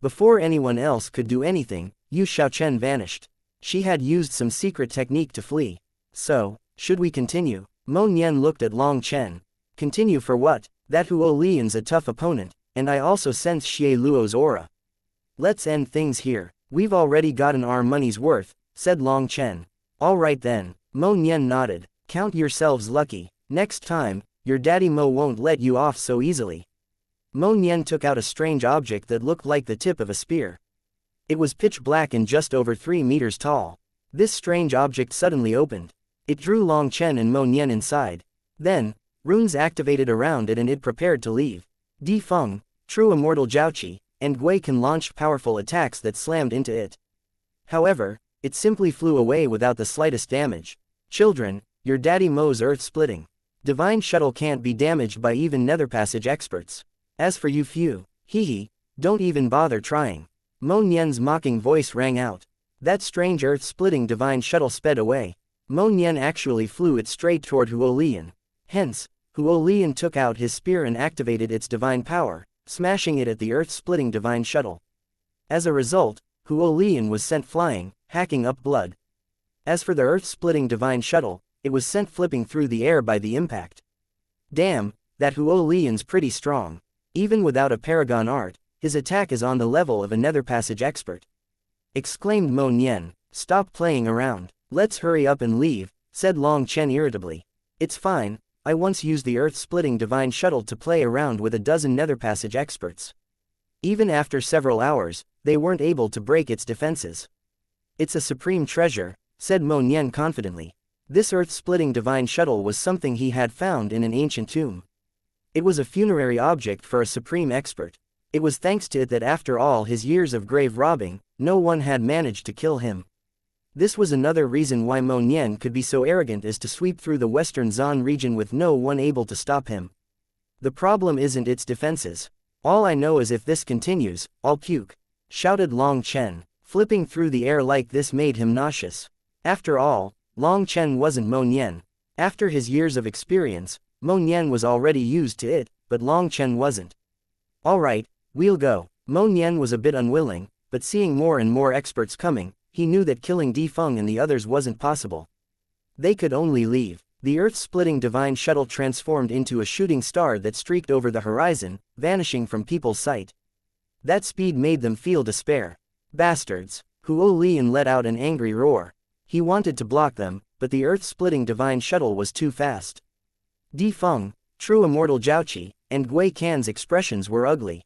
Before anyone else could do anything, Yu Xiaochen vanished. She had used some secret technique to flee. So, should we continue? Mo Nian looked at Long Chen. Continue for what? That Huo Lian's a tough opponent, and I also sense Xie Luo's aura. Let's end things here. We've already gotten our money's worth, said Long Chen. All right then. Mo Nian nodded. Count yourselves lucky. Next time, your daddy Mo won't let you off so easily. Mo Nian took out a strange object that looked like the tip of a spear. It was pitch black and just over 3 meters tall. This strange object suddenly opened. It drew Long Chen and Mo Nian inside. Then, runes activated around it and it prepared to leave. Di Feng, true immortal Jiaoqi, and Gui Can launched powerful attacks that slammed into it. However, it simply flew away without the slightest damage. Children, your daddy Mo's earth-splitting divine shuttle can't be damaged by even nether passage experts. As for you few, hee, don't even bother trying. Mo Nian's mocking voice rang out. That strange earth-splitting divine shuttle sped away. Mo Nian actually flew it straight toward Huo Lian. Hence, Huo Lian took out his spear and activated its divine power, smashing it at the earth-splitting divine shuttle. As a result, Huo Lian was sent flying, hacking up blood. As for the earth-splitting divine shuttle, it was sent flipping through the air by the impact. Damn, that Huo Lian's pretty strong. Even without a paragon art, his attack is on the level of a nether passage expert. Exclaimed Mo Nian. Stop playing around. Let's hurry up and leave, said Long Chen irritably. It's fine, I once used the earth-splitting divine shuttle to play around with a dozen nether passage experts. Even after several hours, they weren't able to break its defenses. It's a supreme treasure, said Mo Nian confidently. This earth-splitting divine shuttle was something he had found in an ancient tomb. It was a funerary object for a supreme expert. It was thanks to it that after all his years of grave robbing, no one had managed to kill him. This was another reason why Mo Nian could be so arrogant as to sweep through the western Zan region with no one able to stop him. The problem isn't its defenses. All I know is if this continues, I'll puke, shouted Long Chen. Flipping through the air like this made him nauseous. After all, Long Chen wasn't Mo Nian. After his years of experience, Mo Nian was already used to it, but Long Chen wasn't. Alright, we'll go. Mo Nian was a bit unwilling, but seeing more and more experts coming, he knew that killing Di Feng and the others wasn't possible. They could only leave. The earth-splitting divine shuttle transformed into a shooting star that streaked over the horizon, vanishing from people's sight. That speed made them feel despair. Bastards! Huo Lian let out an angry roar. He wanted to block them, but the earth-splitting divine shuttle was too fast. Di Feng, true immortal Jiaoqi, and Gui Can's expressions were ugly.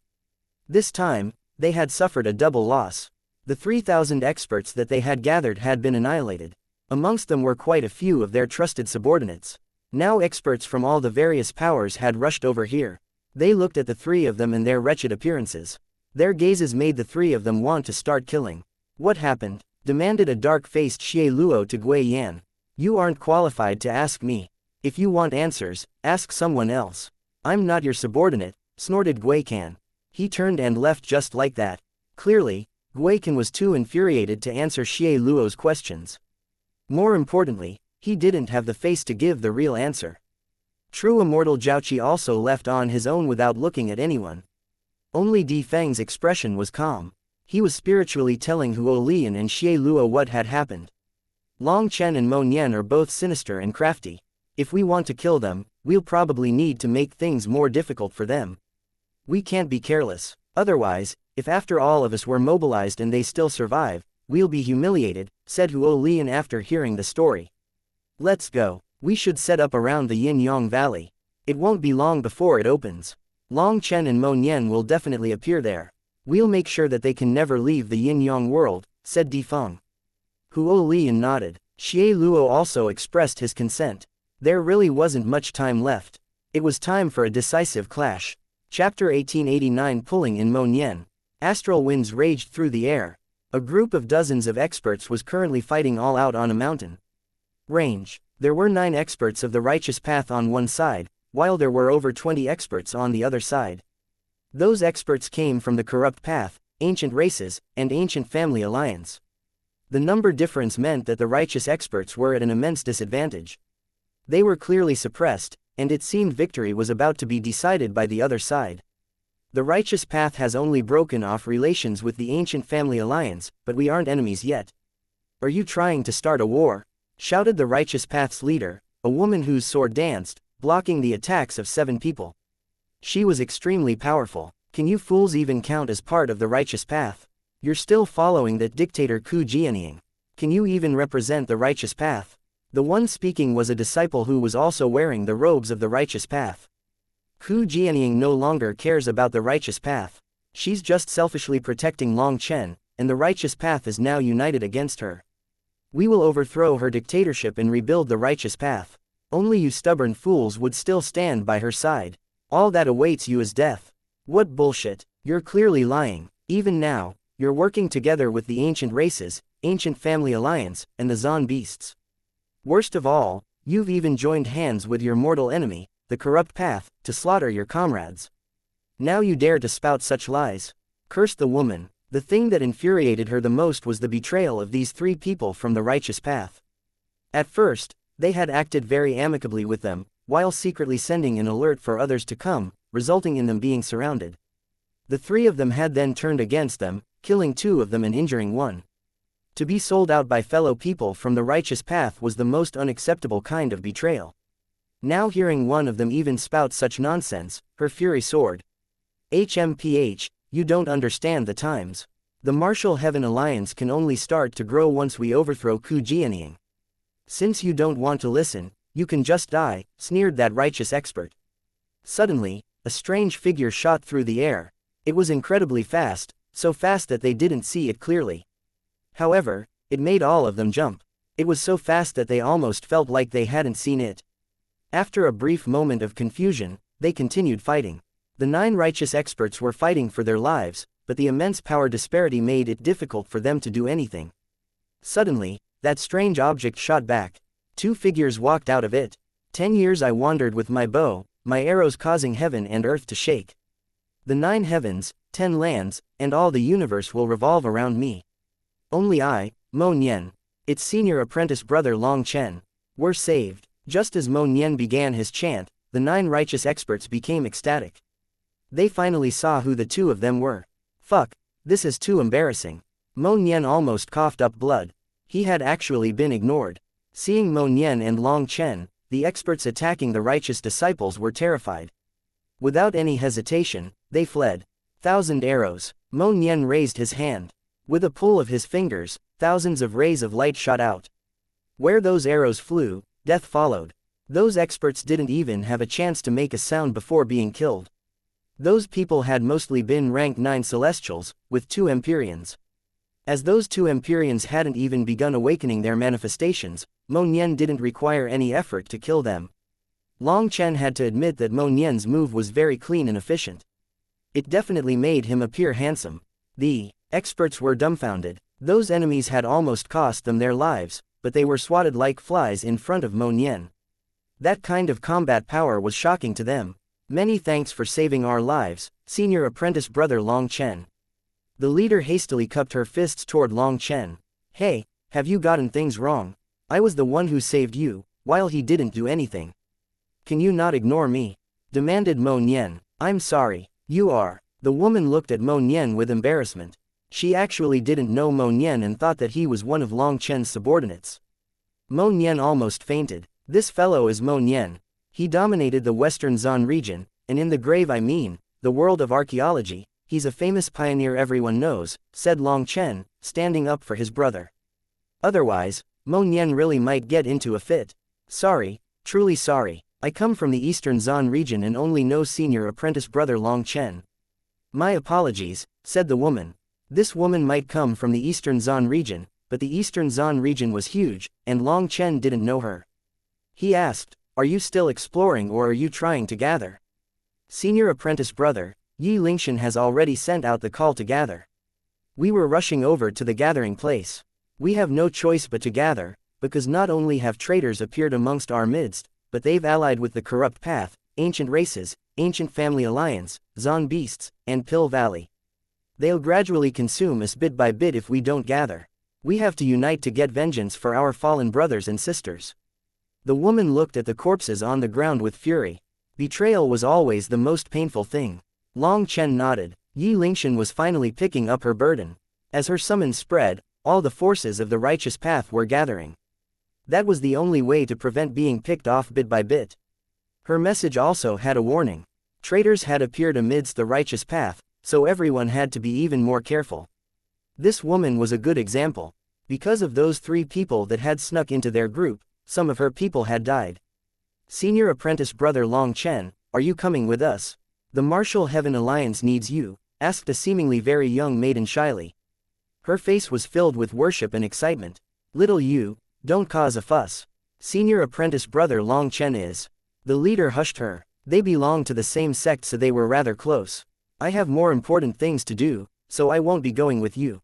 This time, they had suffered a double loss. The 3,000 experts that they had gathered had been annihilated. Amongst them were quite a few of their trusted subordinates. Now experts from all the various powers had rushed over here. They looked at the three of them and their wretched appearances. Their gazes made the three of them want to start killing. What happened? Demanded a dark-faced Xie Luo to Gui Yan. You aren't qualified to ask me. If you want answers, ask someone else. I'm not your subordinate, snorted Gui Can. He turned and left just like that. Clearly, Gui Can was too infuriated to answer Xie Luo's questions. More importantly, he didn't have the face to give the real answer. True immortal Jiaoqi also left on his own without looking at anyone. Only Di Feng's expression was calm. He was spiritually telling Huo Lian and Xie Luo what had happened. Long Chen and Mo Nian are both sinister and crafty. If we want to kill them, we'll probably need to make things more difficult for them. We can't be careless. Otherwise, if after all of us were mobilized and they still survive, "We'll be humiliated," said Huo Lian after hearing the story. "Let's go. We should set up around the Yin-Yang Valley. It won't be long before it opens. Long Chen and Mo Nian will definitely appear there. We'll make sure that they can never leave the Yin-Yang world," said Di Feng. Huo Lian nodded. Xie Luo also expressed his consent. There really wasn't much time left. It was time for a decisive clash. Chapter 1889. Pulling in Mo Nian. Astral winds raged through the air. A group of dozens of experts was currently fighting all out on a mountain range. There were 9 experts of the righteous path on one side, while there were over 20 experts on the other side. Those experts came from the corrupt path, ancient races, and ancient family alliance. The number difference meant that the righteous experts were at an immense disadvantage. They were clearly suppressed, and it seemed victory was about to be decided by the other side. The righteous path has only broken off relations with the ancient family alliance, but we aren't enemies yet. "Are you trying to start a war?" shouted the righteous path's leader, a woman whose sword danced, blocking the attacks of 7 people. She was extremely powerful. "Can you fools even count as part of the righteous path? You're still following that dictator Ku Jianying. Can you even represent the righteous path?" The one speaking was a disciple who was also wearing the robes of the righteous path. Ku Jianying no longer cares about the righteous path. She's just selfishly protecting Long Chen, and the righteous path is now united against her. "We will overthrow her dictatorship and rebuild the righteous path. Only you stubborn fools would still stand by her side. All that awaits you is death." "What bullshit. You're clearly lying. Even now, you're working together with the ancient races, ancient family alliance, and the Zon beasts. Worst of all, you've even joined hands with your mortal enemy, the corrupt path, to slaughter your comrades. Now you dare to spout such lies." Cursed the woman. The thing that infuriated her the most was the betrayal of these 3 people from the righteous path. At first, they had acted very amicably with them, while secretly sending an alert for others to come, resulting in them being surrounded. The 3 of them had then turned against them, killing 2 of them and injuring 1. To be sold out by fellow people from the righteous path was the most unacceptable kind of betrayal. Now hearing one of them even spout such nonsense, her fury soared. "HMPH, you don't understand the times. The Martial Heaven Alliance can only start to grow once we overthrow Ku Jianying. Since you don't want to listen, you can just die," sneered that righteous expert. Suddenly, a strange figure shot through the air. It was incredibly fast, so fast that they didn't see it clearly. However, it made all of them jump. It was so fast that they almost felt like they hadn't seen it. After a brief moment of confusion, they continued fighting. The 9 righteous experts were fighting for their lives, but the immense power disparity made it difficult for them to do anything. Suddenly, that strange object shot back. 2 figures walked out of it. 10 years I wandered with my bow, my arrows causing heaven and earth to shake. The 9 heavens, 10 lands, and all the universe will revolve around me. Only I, Mo Nian, its senior apprentice brother Long Chen, were saved." Just as Mo Nian began his chant, the 9 righteous experts became ecstatic. They finally saw who the 2 of them were. "Fuck, this is too embarrassing." Mo Nian almost coughed up blood. He had actually been ignored. Seeing Mo Nian and Long Chen, the experts attacking the righteous disciples were terrified. Without any hesitation, they fled. 1,000 arrows. Mo Nian raised his hand. With a pull of his fingers, thousands of rays of light shot out. Where those arrows flew, death followed. Those experts didn't even have a chance to make a sound before being killed. Those people had mostly been rank 9 celestials, with 2 Empyreans. As those 2 Empyreans hadn't even begun awakening their manifestations, Mo Nian didn't require any effort to kill them. Long Chen had to admit that Mo Nian's move was very clean and efficient. It definitely made him appear handsome. The experts were dumbfounded. Those enemies had almost cost them their lives, but they were swatted like flies in front of Mo Nian. That kind of combat power was shocking to them. "Many thanks for saving our lives, senior apprentice brother Long Chen." The leader hastily cupped her fists toward Long Chen. "Hey, have you gotten things wrong? I was the one who saved you, while he didn't do anything. Can you not ignore me?" demanded Mo Nian. "I'm sorry, you are." The woman looked at Mo Nian with embarrassment. She actually didn't know Mo Nian and thought that he was one of Long Chen's subordinates. Mo Nian almost fainted. "This fellow is Mo Nian. He dominated the Western Zon region, and in the grave the world of archaeology, he's a famous pioneer everyone knows, said Long Chen, standing up for his brother. Otherwise, Mo Nian really might get into a fit. Sorry, truly sorry. I come from the Eastern Zan region and only know senior apprentice brother Long Chen. My apologies, said the woman. This woman might come from the Eastern Zan region, but the Eastern Zan region was huge, and Long Chen didn't know her. He asked, are you still exploring or are you trying to gather? Senior apprentice brother, Yi Lingshan has already sent out the call to gather. We were rushing over to the gathering place. We have no choice but to gather, because not only have traitors appeared amongst our midst, but they've allied with the corrupt path, ancient races, ancient family alliance, Zan beasts, and Pill Valley. They'll gradually consume us bit by bit if we don't gather. We have to unite to get vengeance for our fallen brothers and sisters. The woman looked at the corpses on the ground with fury. Betrayal was always the most painful thing. Long Chen nodded. Yi Lingshan was finally picking up her burden. As her summons spread, all the forces of the righteous path were gathering. That was the only way to prevent being picked off bit by bit. Her message also had a warning. Traitors had appeared amidst the righteous path, so everyone had to be even more careful. This woman was a good example. Because of those 3 people that had snuck into their group, some of her people had died. Senior apprentice brother Long Chen, are you coming with us? The Martial Heaven Alliance needs you, asked a seemingly very young maiden shyly. Her face was filled with worship and excitement. Little you, don't cause a fuss. Senior apprentice brother Long Chen is. The leader hushed her. They belong to the same sect, so they were rather close. I have more important things to do, so I won't be going with you.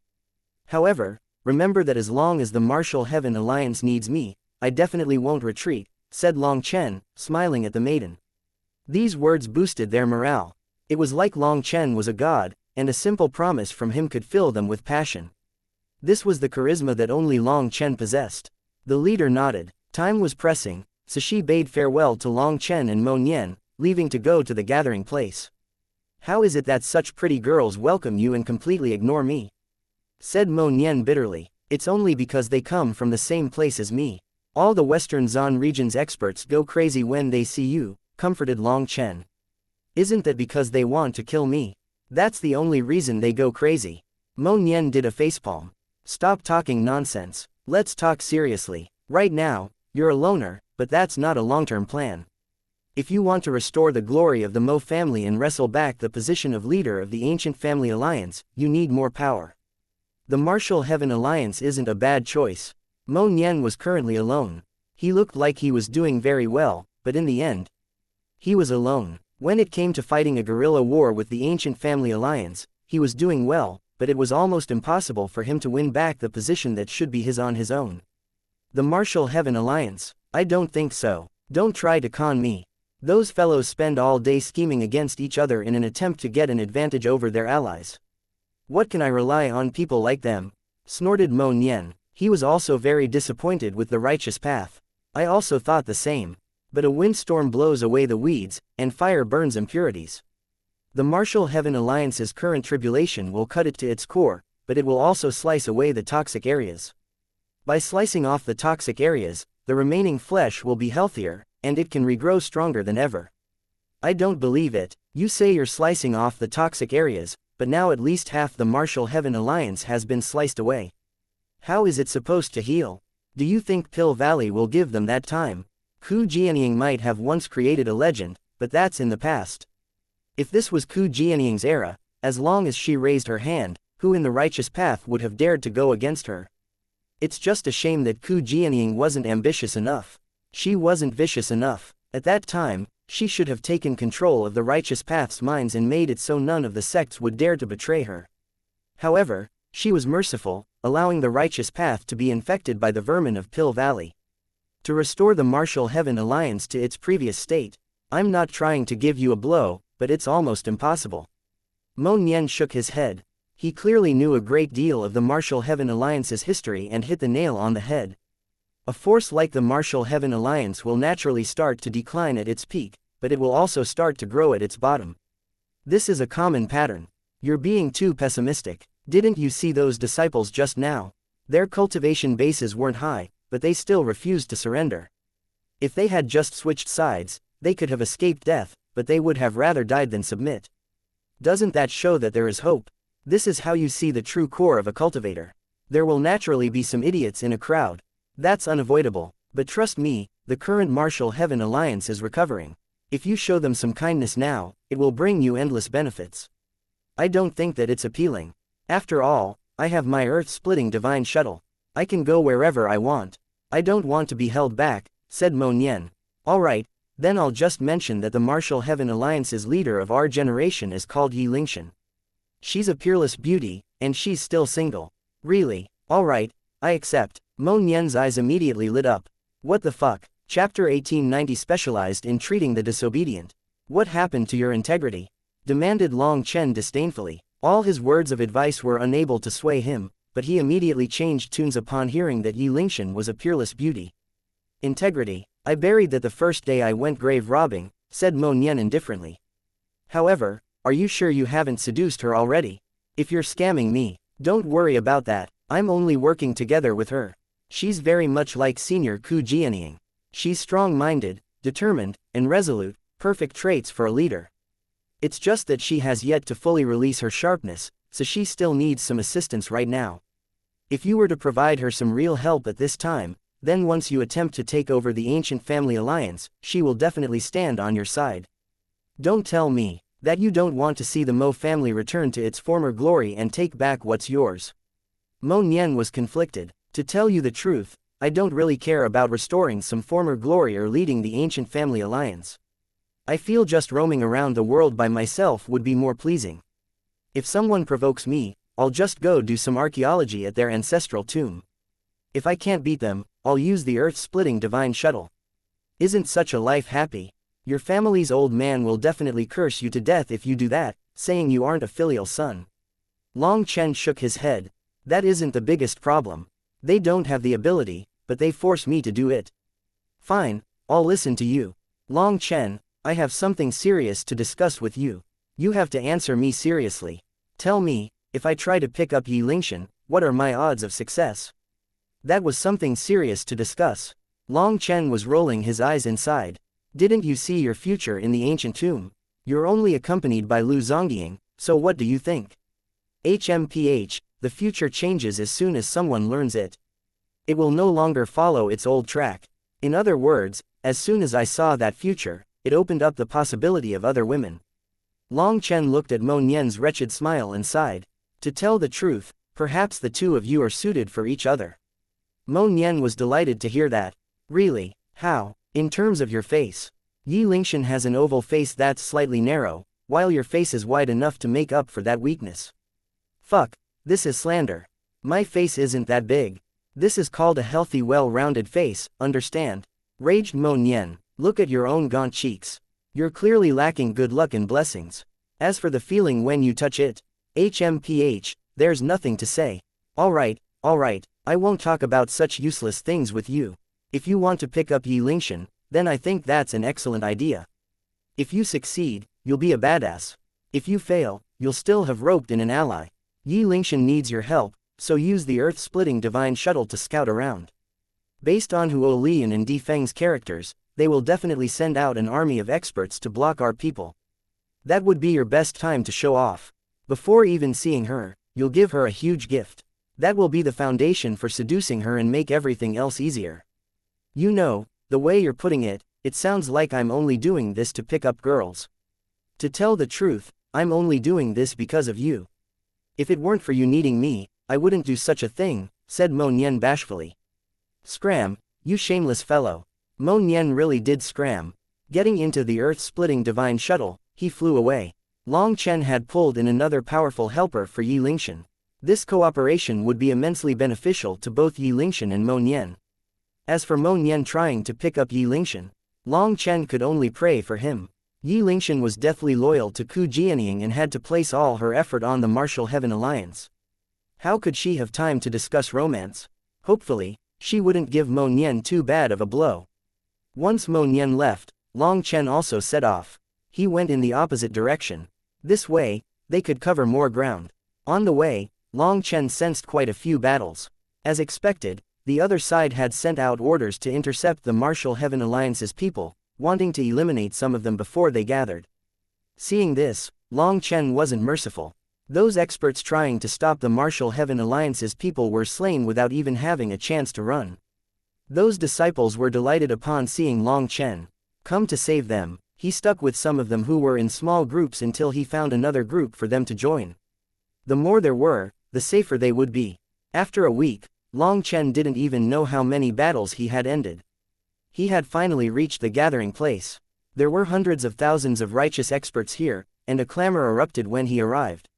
However, remember that as long as the Martial Heaven Alliance needs me, I definitely won't retreat, said Long Chen, smiling at the maiden. These words boosted their morale. It was like Long Chen was a god, and a simple promise from him could fill them with passion. This was the charisma that only Long Chen possessed. The leader nodded. Time was pressing, so she bade farewell to Long Chen and Mo Nian, leaving to go to the gathering place. How is it that such pretty girls welcome you and completely ignore me? Said Mo Nian bitterly. It's only because they come from the same place as me. All the Western Zan region's experts go crazy when they see you, comforted Long Chen. Isn't that because they want to kill me? That's the only reason they go crazy. Mo Nian did a facepalm. Stop talking nonsense. Let's talk seriously. Right now, you're a loner, but that's not a long-term plan. If you want to restore the glory of the Mo family and wrestle back the position of leader of the ancient family alliance, you need more power. The Martial Heaven Alliance isn't a bad choice. Mo Nian was currently alone. He looked like he was doing very well, but in the end, he was alone. When it came to fighting a guerrilla war with the ancient family alliance, he was doing well, but it was almost impossible for him to win back the position that should be his on his own. The Martial Heaven Alliance? I don't think so. Don't try to con me. Those fellows spend all day scheming against each other in an attempt to get an advantage over their allies. What can I rely on people like them? Snorted Mo Nian. He was also very disappointed with the righteous path. I also thought the same. But a windstorm blows away the weeds, and fire burns impurities. The Martial Heaven Alliance's current tribulation will cut it to its core, but it will also slice away the toxic areas. By slicing off the toxic areas, the remaining flesh will be healthier, and it can regrow stronger than ever. I don't believe it. You say you're slicing off the toxic areas, but now at least half the Martial Heaven Alliance has been sliced away. How is it supposed to heal? Do you think Pill Valley will give them that time? Ku Jianying might have once created a legend, but that's in the past. If this was Ku Jianying's era, as long as she raised her hand, who in the righteous path would have dared to go against her? It's just a shame that Ku Jianying wasn't ambitious enough. She wasn't vicious enough. At that time, she should have taken control of the righteous path's minds and made it so none of the sects would dare to betray her. However, she was merciful, allowing the righteous path to be infected by the vermin of Pill Valley. To restore the Martial Heaven Alliance to its previous state, I'm not trying to give you a blow, but it's almost impossible. Mo Nian shook his head. He clearly knew a great deal of the Martial Heaven Alliance's history and hit the nail on the head. A force like the Martial Heaven Alliance will naturally start to decline at its peak, but it will also start to grow at its bottom. This is a common pattern. You're being too pessimistic. Didn't you see those disciples just now? Their cultivation bases weren't high, but they still refused to surrender. If they had just switched sides, they could have escaped death, but they would have rather died than submit. Doesn't that show that there is hope? This is how you see the true core of a cultivator. There will naturally be some idiots in a crowd. That's unavoidable, but trust me, the current Martial Heaven Alliance is recovering. If you show them some kindness now, it will bring you endless benefits. I don't think that it's appealing. After all, I have my earth-splitting divine shuttle. I can go wherever I want. I don't want to be held back, said Mo Nian. Alright, then I'll just mention that the Martial Heaven Alliance's leader of our generation is called Xianxia. She's a peerless beauty, and she's still single. Really? Alright, I accept. Mo Nian's eyes immediately lit up. What the fuck? Chapter 1890 specialized in treating the disobedient. What happened to your integrity? Demanded Long Chen disdainfully. All his words of advice were unable to sway him, but he immediately changed tunes upon hearing that Xianxia was a peerless beauty. Integrity. I buried that the first day I went grave robbing, said Mo Nian indifferently. However, are you sure you haven't seduced her already? If you're scamming me, don't worry about that, I'm only working together with her. She's very much like Senior Ku Jianying. She's strong-minded, determined, and resolute, perfect traits for a leader. It's just that she has yet to fully release her sharpness, so she still needs some assistance right now. If you were to provide her some real help at this time, then once you attempt to take over the ancient family alliance, she will definitely stand on your side. Don't tell me that you don't want to see the Mo family return to its former glory and take back what's yours. Mo Nian was conflicted. To tell you the truth, I don't really care about restoring some former glory or leading the ancient family alliance. I feel just roaming around the world by myself would be more pleasing. If someone provokes me, I'll just go do some archaeology at their ancestral tomb. If I can't beat them, I'll use the earth-splitting divine shuttle. Isn't such a life happy? Your family's old man will definitely curse you to death if you do that, saying you aren't a filial son. Long Chen shook his head. That isn't the biggest problem. They don't have the ability, but they force me to do it. Fine, I'll listen to you. Long Chen, I have something serious to discuss with you. You have to answer me seriously. Tell me, if I try to pick up Xianxia, what are my odds of success? That was something serious to discuss. Long Chen was rolling his eyes inside. Didn't you see your future in the ancient tomb? You're only accompanied by Lu Zongying, so what do you think? HMPH, the future changes as soon as someone learns it. It will no longer follow its old track. In other words, as soon as I saw that future, it opened up the possibility of other women. Long Chen looked at Mo Nian's wretched smile and sighed. To tell the truth, perhaps the two of you are suited for each other. Mo Nian was delighted to hear that. Really? How? In terms of your face. Xianxia has an oval face that's slightly narrow, while your face is wide enough to make up for that weakness. Fuck, this is slander. My face isn't that big. This is called a healthy well-rounded face, understand? Raged Mo Nian. Look at your own gaunt cheeks. You're clearly lacking good luck and blessings. As for the feeling when you touch it, HMPH, there's nothing to say. Alright, I won't talk about such useless things with you. If you want to pick up Xianxia, then I think that's an excellent idea. If you succeed, you'll be a badass. If you fail, you'll still have roped in an ally. Xianxia needs your help, so use the earth-splitting divine shuttle to scout around. Based on Huo Lian and Di Feng's characters, they will definitely send out an army of experts to block our people. That would be your best time to show off. Before even seeing her, you'll give her a huge gift. That will be the foundation for seducing her and make everything else easier. You know, the way you're putting it, it sounds like I'm only doing this to pick up girls. To tell the truth, I'm only doing this because of you. If it weren't for you needing me, I wouldn't do such a thing, said Mo Nian bashfully. Scram, you shameless fellow. Mo Nian really did scram. Getting into the earth-splitting divine shuttle, he flew away. Long Chen had pulled in another powerful helper for Xianxia. This cooperation would be immensely beneficial to both Xianxia and Mo Nian. As for Mo Nian trying to pick up Xianxia, Long Chen could only pray for him. Xianxia was deathly loyal to Ku Jianying and had to place all her effort on the Martial Heaven Alliance. How could she have time to discuss romance? Hopefully, she wouldn't give Mo Nian too bad of a blow. Once Mo Nian left, Long Chen also set off. He went in the opposite direction. This way, they could cover more ground. On the way, Long Chen sensed quite a few battles. As expected, the other side had sent out orders to intercept the Martial Heaven Alliance's people, wanting to eliminate some of them before they gathered. Seeing this, Long Chen wasn't merciful. Those experts trying to stop the Martial Heaven Alliance's people were slain without even having a chance to run. Those disciples were delighted upon seeing Long Chen come to save them. He stuck with some of them who were in small groups until he found another group for them to join. The more there were, the safer they would be. After a week, Long Chen didn't even know how many battles he had ended. He had finally reached the gathering place. There were hundreds of thousands of righteous experts here, and a clamor erupted when he arrived.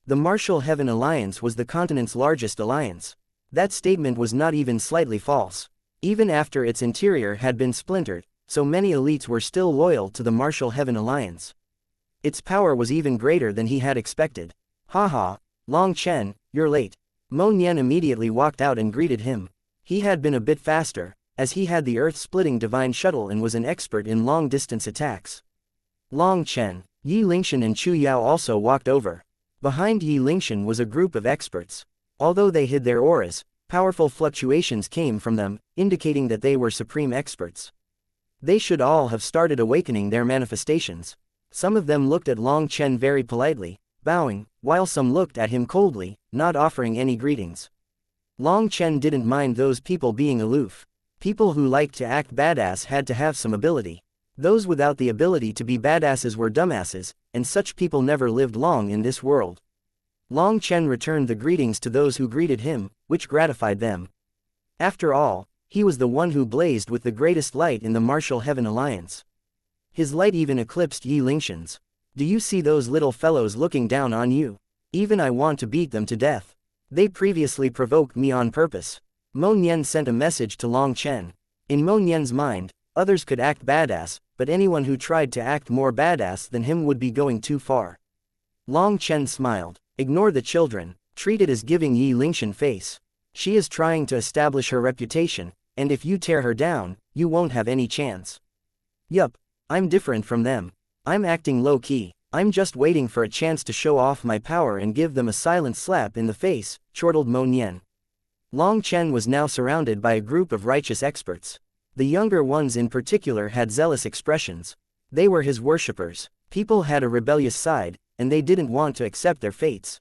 The Martial Heaven Alliance was the continent's largest alliance. That statement was not even slightly false. Even after its interior had been splintered, so many elites were still loyal to the Martial Heaven Alliance. Its power was even greater than he had expected. Haha, Long Chen, you're late. Mo Nian immediately walked out and greeted him. He had been a bit faster, as he had the earth-splitting divine shuttle and was an expert in long-distance attacks. Long Chen, Yi Lingshan and Chu Yao also walked over. Behind Yi Lingshan was a group of experts. Although they hid their auras, powerful fluctuations came from them, indicating that they were supreme experts. They should all have started awakening their manifestations. Some of them looked at Long Chen very politely, bowing, while some looked at him coldly, not offering any greetings. Long Chen didn't mind those people being aloof. People who liked to act badass had to have some ability. Those without the ability to be badasses were dumbasses, and such people never lived long in this world. Long Chen returned the greetings to those who greeted him, which gratified them. After all, he was the one who blazed with the greatest light in the Martial Heaven Alliance. His light even eclipsed Yi Lingshan's. Do you see those little fellows looking down on you? Even I want to beat them to death. They previously provoked me on purpose. Mo Nian sent a message to Long Chen. In Mo Nian's mind, others could act badass, but anyone who tried to act more badass than him would be going too far. Long Chen smiled. Ignore the children, treat it as giving Yi Lingshan face. She is trying to establish her reputation, and if you tear her down, you won't have any chance. Yup, I'm different from them. I'm acting low-key. I'm just waiting for a chance to show off my power and give them a silent slap in the face, chortled Mo Nian. Long Chen was now surrounded by a group of righteous experts. The younger ones in particular had zealous expressions. They were his worshippers. People had a rebellious side, and they didn't want to accept their fates.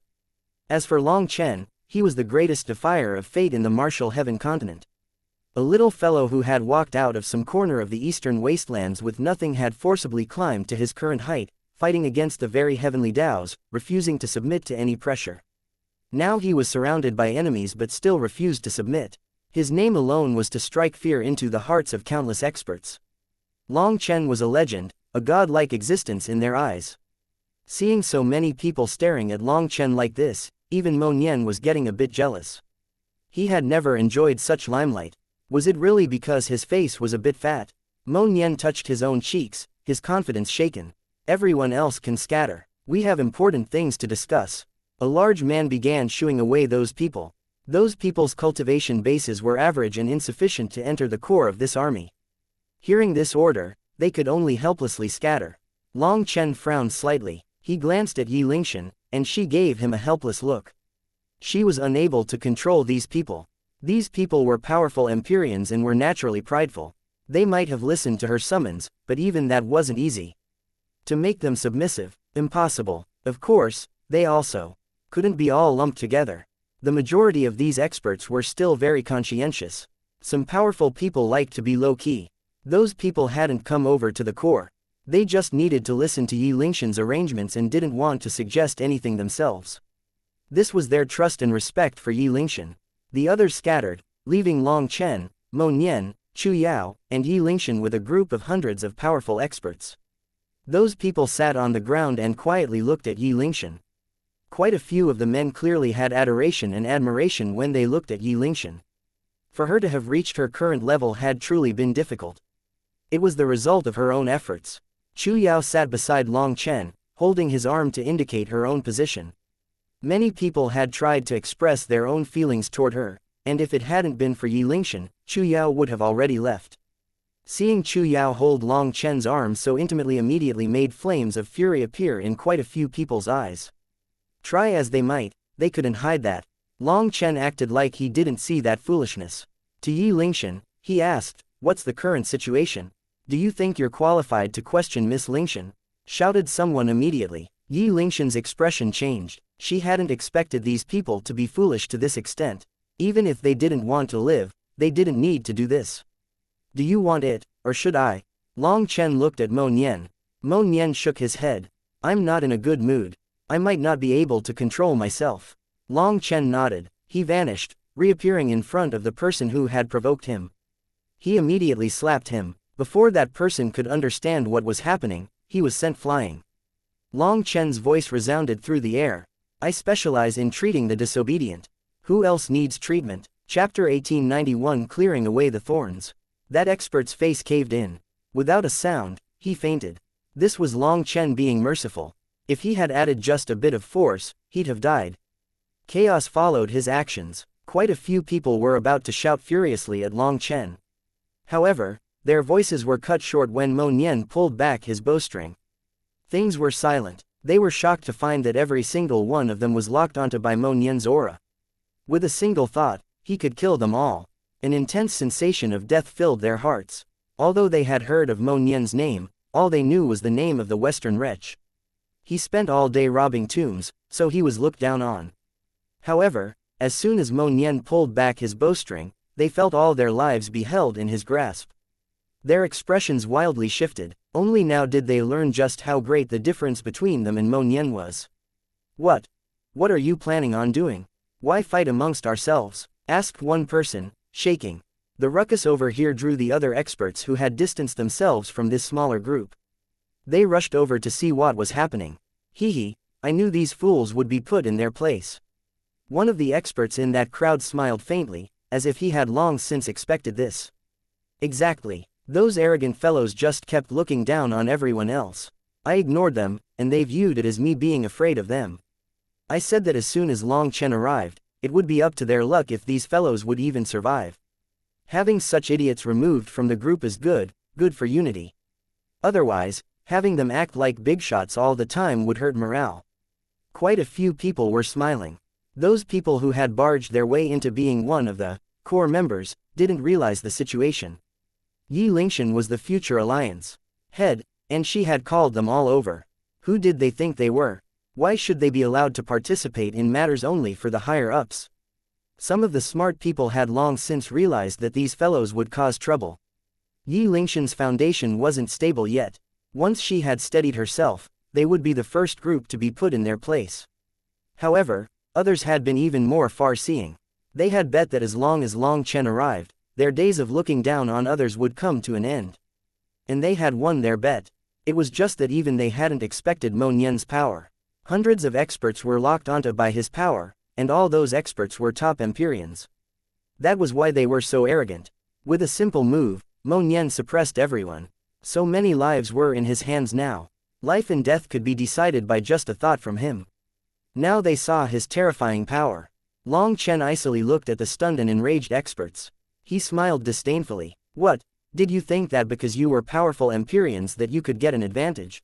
As for Long Chen, he was the greatest defier of fate in the Martial Heaven continent. A little fellow who had walked out of some corner of the eastern wastelands with nothing had forcibly climbed to his current height, fighting against the very heavenly Daos, refusing to submit to any pressure. Now he was surrounded by enemies but still refused to submit. His name alone was to strike fear into the hearts of countless experts. Long Chen was a legend, a godlike existence in their eyes. Seeing so many people staring at Long Chen like this, even Mo Nian was getting a bit jealous. He had never enjoyed such limelight. Was it really because his face was a bit fat? Mo Nian touched his own cheeks, his confidence shaken. Everyone else can scatter. We have important things to discuss. A large man began shooing away those people. Those people's cultivation bases were average and insufficient to enter the core of this army. Hearing this order, they could only helplessly scatter. Long Chen frowned slightly. He glanced at Yi Lingshan, and she gave him a helpless look. She was unable to control these people. These people were powerful Empyreans and were naturally prideful. They might have listened to her summons, but even that wasn't easy. To make them submissive, impossible. Of course, they also couldn't be all lumped together. The majority of these experts were still very conscientious. Some powerful people liked to be low-key. Those people hadn't come over to the core. They just needed to listen to Yi Lingshan's arrangements and didn't want to suggest anything themselves. This was their trust and respect for Yi Lingshan. The others scattered, leaving Long Chen, Mo Nian, Chu Yao, and Yi Lingshan with a group of hundreds of powerful experts. Those people sat on the ground and quietly looked at Yi Lingshan. Quite a few of the men clearly had adoration and admiration when they looked at Yi Lingshan. For her to have reached her current level had truly been difficult. It was the result of her own efforts. Chu Yao sat beside Long Chen, holding his arm to indicate her own position. Many people had tried to express their own feelings toward her, and if it hadn't been for Yi Lingshan, Chu Yao would have already left. Seeing Chu Yao hold Long Chen's arm so intimately immediately made flames of fury appear in quite a few people's eyes. Try as they might, they couldn't hide that. Long Chen acted like he didn't see that foolishness. To Yi Lingshan, he asked, "What's the current situation? Do you think you're qualified to question Miss Lingshan? shouted someone immediately. Yi Lingxian's expression changed. She hadn't expected these people to be foolish to this extent. Even if they didn't want to live, they didn't need to do this. Do you want it, or should I? Long Chen looked at Mo Nian. Mo Nian shook his head. I'm not in a good mood. I might not be able to control myself. Long Chen nodded. He vanished, reappearing in front of the person who had provoked him. He immediately slapped him. Before that person could understand what was happening, he was sent flying. Long Chen's voice resounded through the air. I specialize in treating the disobedient. Who else needs treatment? Chapter 1891 Clearing Away the Thorns. That expert's face caved in. Without a sound, he fainted. This was Long Chen being merciful. If he had added just a bit of force, he'd have died. Chaos followed his actions. Quite a few people were about to shout furiously at Long Chen. However, their voices were cut short when Mo Nian pulled back his bowstring. Things were silent. They were shocked to find that every single one of them was locked onto by Mo Nian's aura. With a single thought, he could kill them all. An intense sensation of death filled their hearts. Although they had heard of Mo Nian's name, all they knew was the name of the Western wretch. He spent all day robbing tombs, so he was looked down on. However, as soon as Mo Nian pulled back his bowstring, they felt all their lives be held in his grasp. Their expressions wildly shifted. Only now did they learn just how great the difference between them and Mo Nian was. What? What are you planning on doing? Why fight amongst ourselves? Asked one person, shaking. The ruckus over here drew the other experts who had distanced themselves from this smaller group. They rushed over to see what was happening. Hee, I knew these fools would be put in their place. One of the experts in that crowd smiled faintly, as if he had long since expected this. Exactly. Those arrogant fellows just kept looking down on everyone else. I ignored them, and they viewed it as me being afraid of them. I said that as soon as Long Chen arrived, it would be up to their luck if these fellows would even survive. Having such idiots removed from the group is good for unity. Otherwise, having them act like big shots all the time would hurt morale. Quite a few people were smiling. Those people who had barged their way into being one of the core members didn't realize the situation. Yi Lingxian was the future alliance head, and she had called them all over. Who did they think they were? Why should they be allowed to participate in matters only for the higher-ups? Some of the smart people had long since realized that these fellows would cause trouble. Yi Lingxian's foundation wasn't stable yet. Once she had steadied herself, they would be the first group to be put in their place. However, others had been even more far-seeing. They had bet that as long as Long Chen arrived, their days of looking down on others would come to an end. And they had won their bet. It was just that even they hadn't expected Mo Nian's power. Hundreds of experts were locked onto by his power, and all those experts were top Empyreans. That was why they were so arrogant. With a simple move, Mo Nian suppressed everyone. So many lives were in his hands now. Life and death could be decided by just a thought from him. Now they saw his terrifying power. Long Chen icily looked at the stunned and enraged experts. He smiled disdainfully. What? Did you think that because you were powerful Empyreans that you could get an advantage?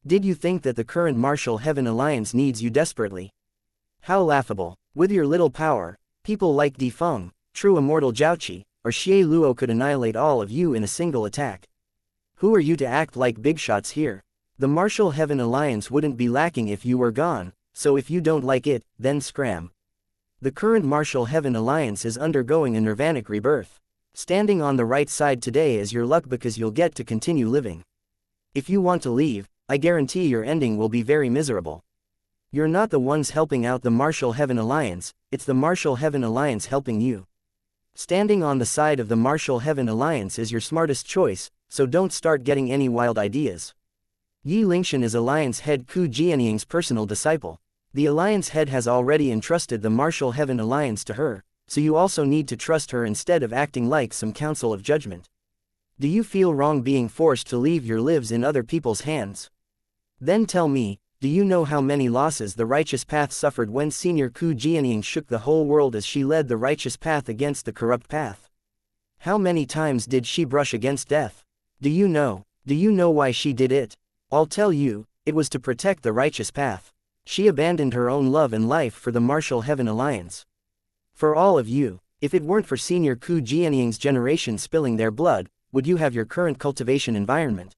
Did you think that the current Martial Heaven Alliance needs you desperately? How laughable. With your little power, people like Di Feng, true immortal Jiaoqi, or Xie Luo could annihilate all of you in a single attack. Who are you to act like big shots here? The Martial Heaven Alliance wouldn't be lacking if you were gone, so if you don't like it, then scram. The current Martial Heaven Alliance is undergoing a nirvanic rebirth. Standing on the right side today is your luck because you'll get to continue living. If you want to leave, I guarantee your ending will be very miserable. You're not the ones helping out the Martial Heaven Alliance, it's the Martial Heaven Alliance helping you. Standing on the side of the Martial Heaven Alliance is your smartest choice, so don't start getting any wild ideas. Yi Lingxian is Alliance head Ku Jianying's personal disciple. The Alliance head has already entrusted the Martial Heaven Alliance to her, so you also need to trust her instead of acting like some council of judgment. Do you feel wrong being forced to leave your lives in other people's hands? Then tell me, do you know how many losses the righteous path suffered when Senior Ku Jianying shook the whole world as she led the righteous path against the corrupt path? How many times did she brush against death? Do you know why she did it? I'll tell you, it was to protect the righteous path. She abandoned her own love and life for the Martial Heaven Alliance. For all of you, if it weren't for Senior Ku Jianying's generation spilling their blood, would you have your current cultivation environment?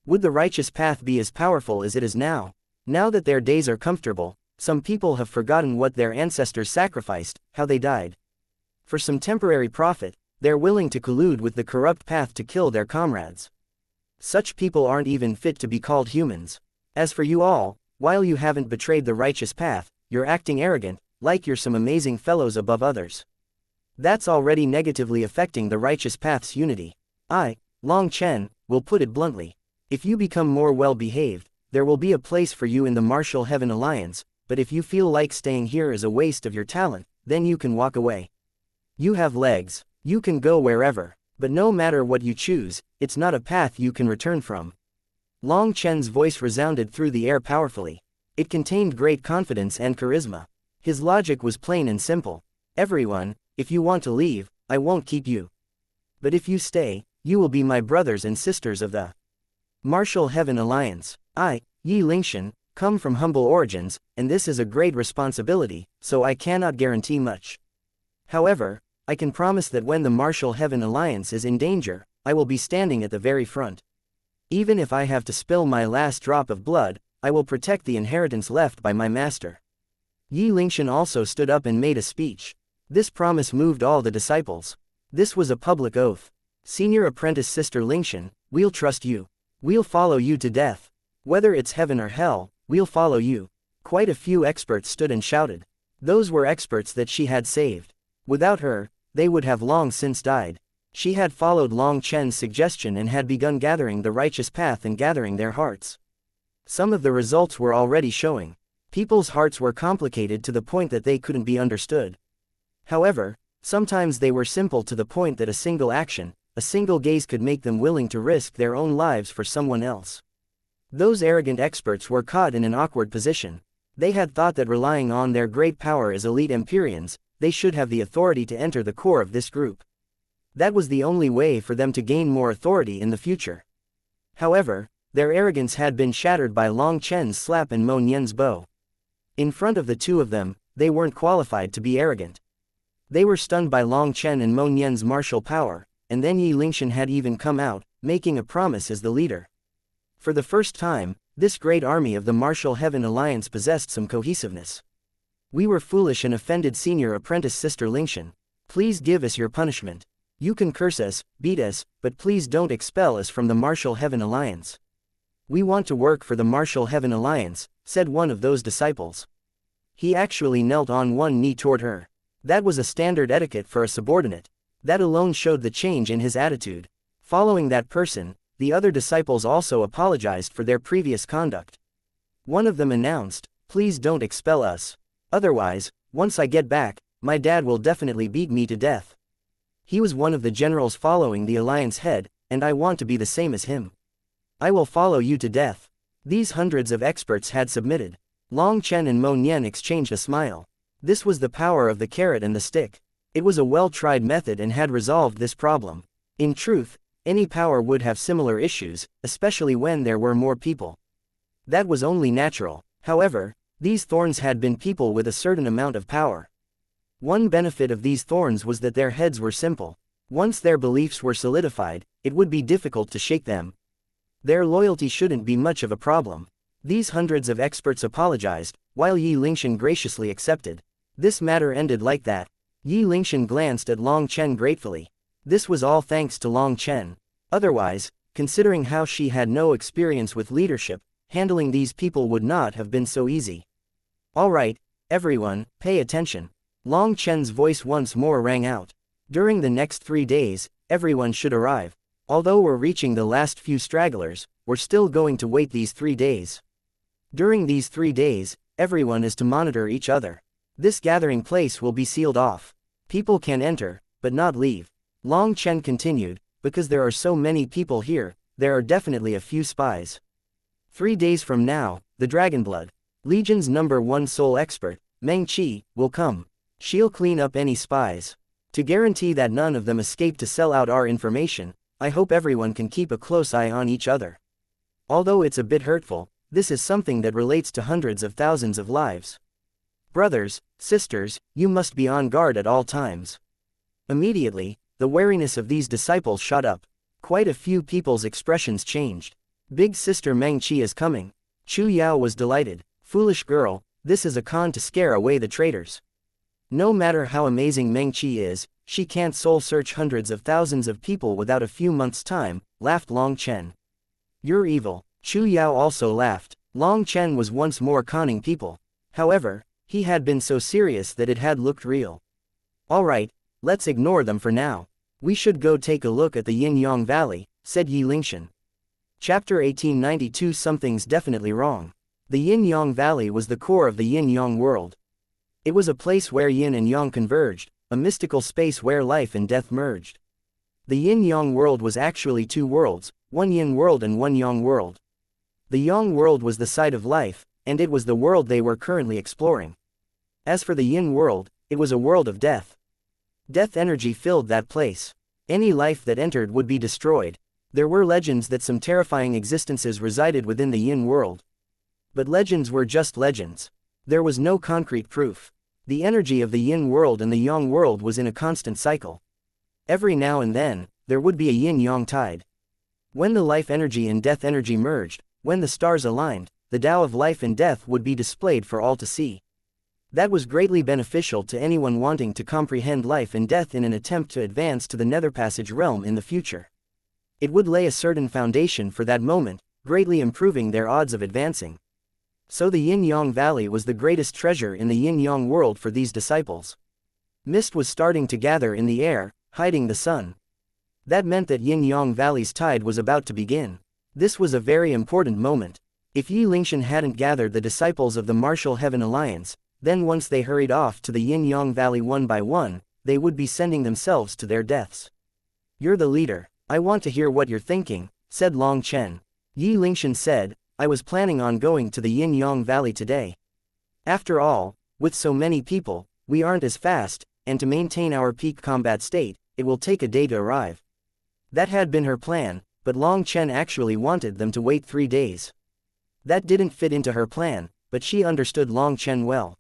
Would the righteous path be as powerful as it is now? Now that their days are comfortable, some people have forgotten what their ancestors sacrificed, how they died. For some temporary profit, they're willing to collude with the corrupt path to kill their comrades. Such people aren't even fit to be called humans. As for you all, while you haven't betrayed the righteous path, you're acting arrogant, like you're some amazing fellows above others. That's already negatively affecting the righteous path's unity. I, Long Chen, will put it bluntly. If you become more well-behaved, there will be a place for you in the Martial Heaven Alliance, but if you feel like staying here is a waste of your talent, then you can walk away. You have legs, you can go wherever, but no matter what you choose, it's not a path you can return from. Long Chen's voice resounded through the air powerfully. It contained great confidence and charisma. His logic was plain and simple. Everyone, if you want to leave, I won't keep you. But if you stay, you will be my brothers and sisters of the Martial Heaven Alliance. I, Yi Lingshan, come from humble origins, and this is a great responsibility, so I cannot guarantee much. However, I can promise that when the Martial Heaven Alliance is in danger, I will be standing at the very front. Even if I have to spill my last drop of blood, I will protect the inheritance left by my master. Yi Lingshan also stood up and made a speech. This promise moved all the disciples. This was a public oath. Senior apprentice Sister Lingshan, we'll trust you. We'll follow you to death. Whether it's heaven or hell, we'll follow you. Quite a few experts stood and shouted. Those were experts that she had saved. Without her, they would have long since died. She had followed Long Chen's suggestion and had begun gathering the righteous path and gathering their hearts. Some of the results were already showing. People's hearts were complicated to the point that they couldn't be understood. However, sometimes they were simple to the point that a single action, a single gaze could make them willing to risk their own lives for someone else. Those arrogant experts were caught in an awkward position. They had thought that relying on their great power as elite Empyreans, they should have the authority to enter the core of this group. That was the only way for them to gain more authority in the future. However, their arrogance had been shattered by Long Chen's slap and Mo Nian's bow. In front of the two of them, they weren't qualified to be arrogant. They were stunned by Long Chen and Mo Nian's martial power, and then Yi Lingshan had even come out, making a promise as the leader. For the first time, this great army of the Martial Heaven Alliance possessed some cohesiveness. We were foolish and offended Senior Apprentice Sister Lingshan. Please give us your punishment. You can curse us, beat us, but please don't expel us from the Martial Heaven Alliance. We want to work for the Martial Heaven Alliance, said one of those disciples. He actually knelt on one knee toward her. That was a standard etiquette for a subordinate. That alone showed the change in his attitude. Following that person, the other disciples also apologized for their previous conduct. One of them announced, "Please don't expel us. Otherwise, once I get back, my dad will definitely beat me to death." He was one of the generals following the alliance head, and I want to be the same as him. I will follow you to death. These hundreds of experts had submitted. Long Chen and Mo Nian exchanged a smile. This was the power of the carrot and the stick. It was a well-tried method and had resolved this problem. In truth, any power would have similar issues, especially when there were more people. That was only natural. However, these thorns had been people with a certain amount of power. One benefit of these thorns was that their heads were simple. Once their beliefs were solidified, it would be difficult to shake them. Their loyalty shouldn't be much of a problem. These hundreds of experts apologized, while Yi Lingshan graciously accepted. This matter ended like that. Yi Lingshan glanced at Long Chen gratefully. This was all thanks to Long Chen. Otherwise, considering how she had no experience with leadership, handling these people would not have been so easy. All right, everyone, pay attention. Long Chen's voice once more rang out. During the next 3 days, everyone should arrive. Although we're reaching the last few stragglers, we're still going to wait these 3 days. During these 3 days, everyone is to monitor each other. This gathering place will be sealed off. People can enter, but not leave. Long Chen continued, because there are so many people here, there are definitely a few spies. 3 days from now, the Dragonblood Legion's #1 soul expert, Meng Qi, will come. She'll clean up any spies. To guarantee that none of them escape to sell out our information, I hope everyone can keep a close eye on each other. Although it's a bit hurtful, this is something that relates to hundreds of thousands of lives. Brothers, sisters, you must be on guard at all times. Immediately, the wariness of these disciples shot up. Quite a few people's expressions changed. Big sister Meng Qi is coming. Chu Yao was delighted. Foolish girl, this is a con to scare away the traitors. No matter how amazing Meng Qi is, she can't soul search hundreds of thousands of people without a few months' time, laughed Long Chen. You're evil. Chu Yao also laughed. Long Chen was once more conning people. However, he had been so serious that it had looked real. Alright, let's ignore them for now. We should go take a look at the Yin-Yang Valley, said Yi Lingshan. Chapter 1892. Something's definitely wrong. The Yin-Yang Valley was the core of the Yin-Yang world. It was a place where yin and yang converged, a mystical space where life and death merged. The Yin-Yang world was actually two worlds, one yin world and one yang world. The yang world was the site of life, and it was the world they were currently exploring. As for the yin world, it was a world of death. Death energy filled that place. Any life that entered would be destroyed. There were legends that some terrifying existences resided within the yin world. But legends were just legends. There was no concrete proof. The energy of the yin world and the yang world was in a constant cycle. Every now and then, there would be a yin-yang tide. When the life energy and death energy merged, when the stars aligned, the Tao of life and death would be displayed for all to see. That was greatly beneficial to anyone wanting to comprehend life and death in an attempt to advance to the Nether Passage realm in the future. It would lay a certain foundation for that moment, greatly improving their odds of advancing. So the Yin-Yang Valley was the greatest treasure in the Yin-Yang world for these disciples. Mist was starting to gather in the air, hiding the sun. That meant that Yin-Yang Valley's tide was about to begin. This was a very important moment. If Yi Lingshan hadn't gathered the disciples of the Martial Heaven Alliance, then once they hurried off to the Yin-Yang Valley one by one, they would be sending themselves to their deaths. You're the leader. I want to hear what you're thinking, said Long Chen. Yi Lingshan said, I was planning on going to the Yin-Yang Valley today. After all, with so many people, we aren't as fast, and to maintain our peak combat state, it will take a day to arrive. That had been her plan, but Long Chen actually wanted them to wait 3 days. That didn't fit into her plan, but she understood Long Chen well.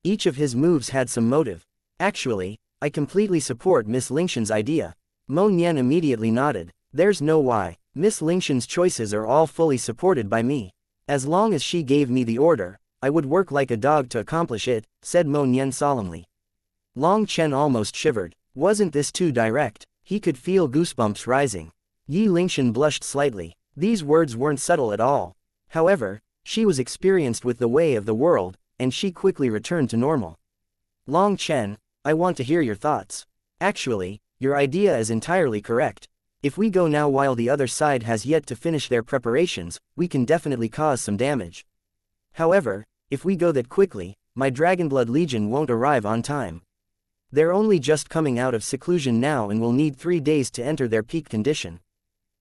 Each of his moves had some motive. Actually, I completely support Miss Lingshan's idea. Mo Nian immediately nodded. There's no why. Miss Lingshan's choices are all fully supported by me. As long as she gave me the order, I would work like a dog to accomplish it, said Mo Nian solemnly. Long Chen almost shivered. Wasn't this too direct? He could feel goosebumps rising. Yi Lingshan blushed slightly. These words weren't subtle at all. However, she was experienced with the way of the world, and she quickly returned to normal. Long Chen, I want to hear your thoughts. Actually, your idea is entirely correct. If we go now while the other side has yet to finish their preparations, we can definitely cause some damage. However, if we go that quickly, my Dragonblood Legion won't arrive on time. They're only just coming out of seclusion now and will need 3 days to enter their peak condition.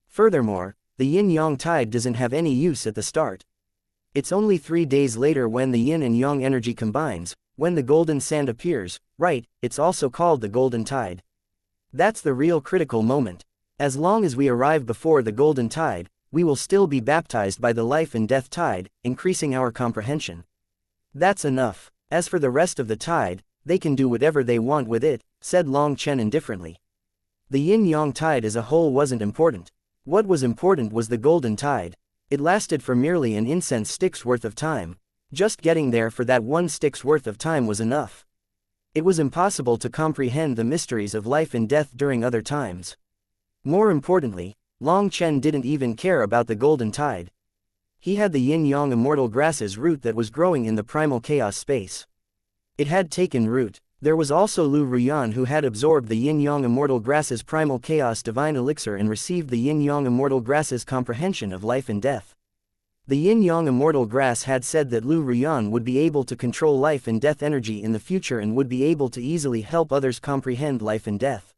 Furthermore, the yin-yang tide doesn't have any use at the start. It's only 3 days later when the yin and yang energy combines, when the golden sand appears, right, it's also called the golden tide. That's the real critical moment. As long as we arrive before the golden tide, we will still be baptized by the life and death tide, increasing our comprehension. That's enough. As for the rest of the tide, they can do whatever they want with it, said Long Chen indifferently. The yin-yang tide as a whole wasn't important. What was important was the golden tide. It lasted for merely an incense stick's worth of time. Just getting there for that one stick's worth of time was enough. It was impossible to comprehend the mysteries of life and death during other times. More importantly, Long Chen didn't even care about the golden tide. He had the yin-yang immortal grasses root that was growing in the primal chaos space. It had taken root. There was also Lu Ruyan who had absorbed the yin-yang immortal grasses primal chaos divine elixir and received the yin-yang immortal grasses comprehension of life and death. The yin-yang immortal grass had said that Lu Ruyan would be able to control life and death energy in the future and would be able to easily help others comprehend life and death.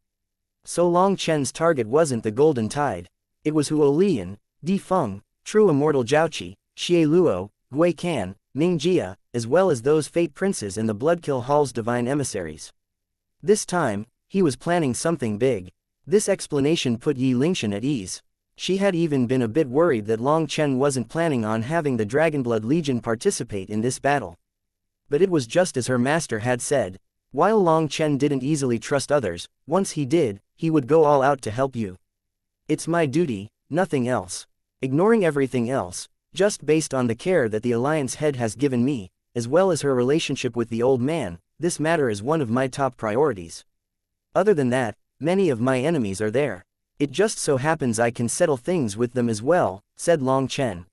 So Long Chen's target wasn't the golden tide. It was Huo Lian, Di Feng, True Immortal Jiaoqi, Xie Luo, Gui Can, Ming Jia, as well as those Fate Princes and the Bloodkill Hall's divine emissaries. This time, he was planning something big. This explanation put Yi Lingshan at ease. She had even been a bit worried that Long Chen wasn't planning on having the Dragonblood Legion participate in this battle. But it was just as her master had said. While Long Chen didn't easily trust others, once he did, he would go all out to help you. It's my duty, nothing else. Ignoring everything else, just based on the care that the Alliance head has given me, as well as her relationship with the old man, this matter is one of my top priorities. Other than that, many of my enemies are there. It just so happens I can settle things with them as well, said Long Chen.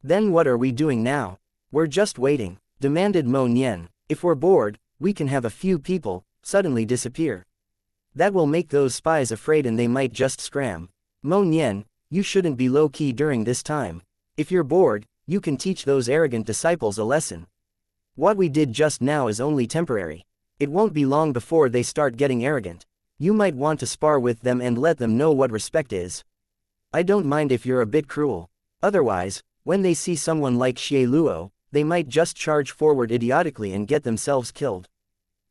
Then what are we doing now? We're just waiting, demanded Mo Nian. If we're bored, we can have a few people suddenly disappear. That will make those spies afraid and they might just scram. Mo Nian, you shouldn't be low-key during this time. If you're bored, you can teach those arrogant disciples a lesson. What we did just now is only temporary. It won't be long before they start getting arrogant. You might want to spar with them and let them know what respect is. I don't mind if you're a bit cruel. Otherwise, when they see someone like Xie Luo, they might just charge forward idiotically and get themselves killed.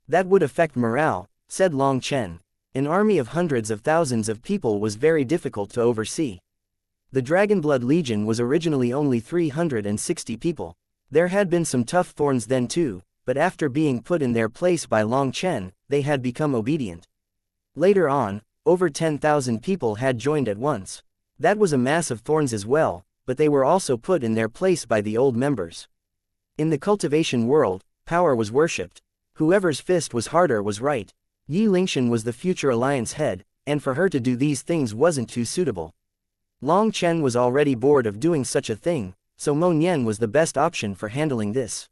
That would affect morale, said Long Chen. An army of hundreds of thousands of people was very difficult to oversee. The Dragonblood Legion was originally only 360 people. There had been some tough thorns then too, but after being put in their place by Long Chen, they had become obedient. Later on, over 10,000 people had joined at once. That was a mass of thorns as well, but they were also put in their place by the old members. In the cultivation world, power was worshipped. Whoever's fist was harder was right. Yi Lingshan was the future alliance head, and for her to do these things wasn't too suitable. Long Chen was already bored of doing such a thing, so Mo Nian was the best option for handling this.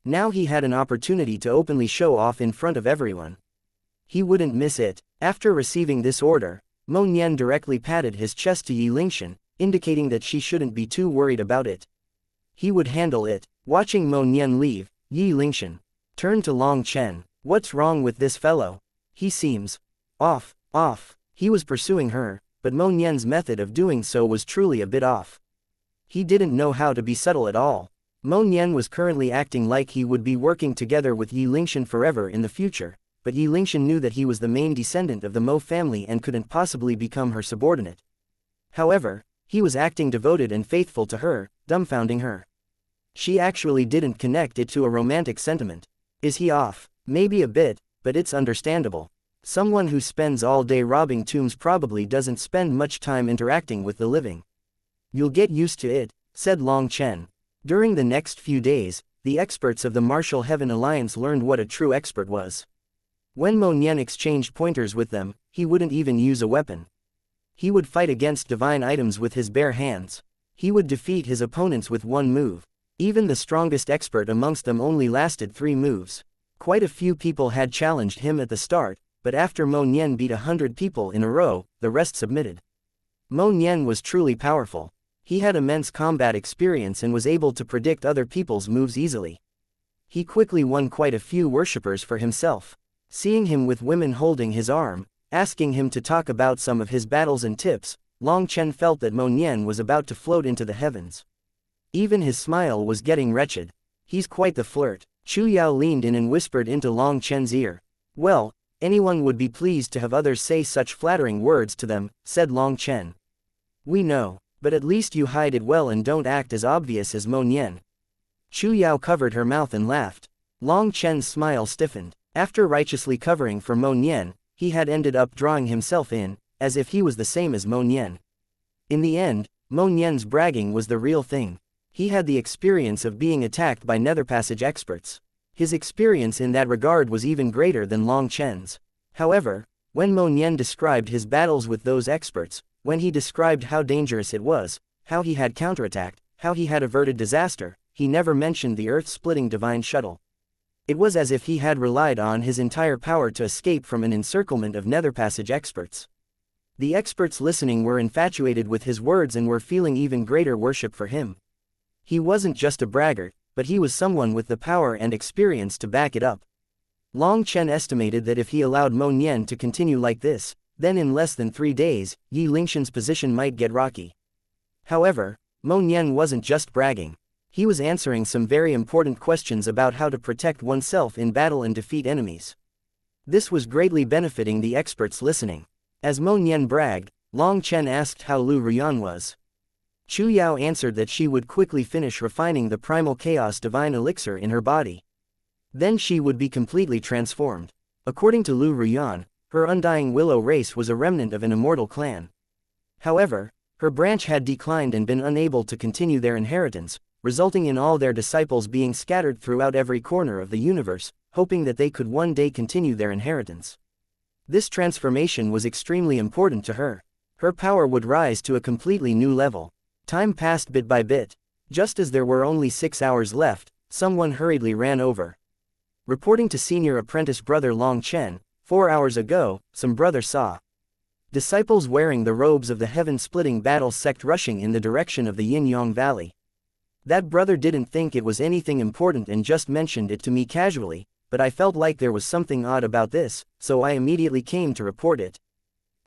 Now he had an opportunity to openly show off in front of everyone. He wouldn't miss it. After receiving this order, Mo Nian directly patted his chest to Yi Lingshan, indicating that she shouldn't be too worried about it. He would handle it. Watching Mo Nian leave, Yi Lingshan turned to Long Chen. What's wrong with this fellow? He seems off. He was pursuing her, but Mo Nian's method of doing so was truly a bit off. He didn't know how to be subtle at all. Mo Nian was currently acting like he would be working together with Yi Lingshan forever in the future, but Yi Lingshan knew that he was the main descendant of the Mo family and couldn't possibly become her subordinate. However, he was acting devoted and faithful to her, dumbfounding her. She actually didn't connect it to a romantic sentiment. Is he off? Maybe a bit, but it's understandable. Someone who spends all day robbing tombs probably doesn't spend much time interacting with the living. You'll get used to it, said Long Chen. During the next few days, the experts of the Martial Heaven Alliance learned what a true expert was. When Mo Nian exchanged pointers with them, he wouldn't even use a weapon. He would fight against divine items with his bare hands. He would defeat his opponents with one move. Even the strongest expert amongst them only lasted 3 moves. Quite a few people had challenged him at the start, but after Mo Nian beat 100 people in a row, the rest submitted. Mo Nian was truly powerful. He had immense combat experience and was able to predict other people's moves easily. He quickly won quite a few worshippers for himself. Seeing him with women holding his arm, asking him to talk about some of his battles and tips, Long Chen felt that Mo Nian was about to float into the heavens. Even his smile was getting wretched. He's quite the flirt. Chu Yao leaned in and whispered into Long Chen's ear. Well, anyone would be pleased to have others say such flattering words to them, said Long Chen. We know, but at least you hide it well and don't act as obvious as Mo Nian. Chu Yao covered her mouth and laughed. Long Chen's smile stiffened. After righteously covering for Mo Nian, he had ended up drawing himself in, as if he was the same as Mo Nian. In the end, Mo Nian's bragging was the real thing. He had the experience of being attacked by Netherpassage experts. His experience in that regard was even greater than Long Chen's. However, when Mo Nian described his battles with those experts, when he described how dangerous it was, how he had counterattacked, how he had averted disaster, he never mentioned the earth-splitting divine shuttle. It was as if he had relied on his entire power to escape from an encirclement of Netherpassage experts. The experts listening were infatuated with his words and were feeling even greater worship for him. He wasn't just a braggart, but he was someone with the power and experience to back it up. Long Chen estimated that if he allowed Mo Nian to continue like this, then in less than 3 days, Yi Lingshan's position might get rocky. However, Mo Nian wasn't just bragging. He was answering some very important questions about how to protect oneself in battle and defeat enemies. This was greatly benefiting the experts listening. As Mo Nian bragged, Long Chen asked how Lu Ruyan was. Chu Yao answered that she would quickly finish refining the primal chaos divine elixir in her body. Then she would be completely transformed. According to Lu Ruyan, her undying willow race was a remnant of an immortal clan. However, Her branch had declined and been unable to continue their inheritance, resulting in all their disciples being scattered throughout every corner of the universe, hoping that they could one day continue their inheritance. This transformation was extremely important to her. Her power would rise to a completely new level. Time passed bit by bit. Just as there were only 6 hours left, someone hurriedly ran over. Reporting to senior apprentice brother Long Chen, 4 hours ago, some brother saw disciples wearing the robes of the heaven-splitting battle sect rushing in the direction of the Yin-Yang Valley. That brother didn't think it was anything important and just mentioned it to me casually, but I felt like there was something odd about this, so I immediately came to report it.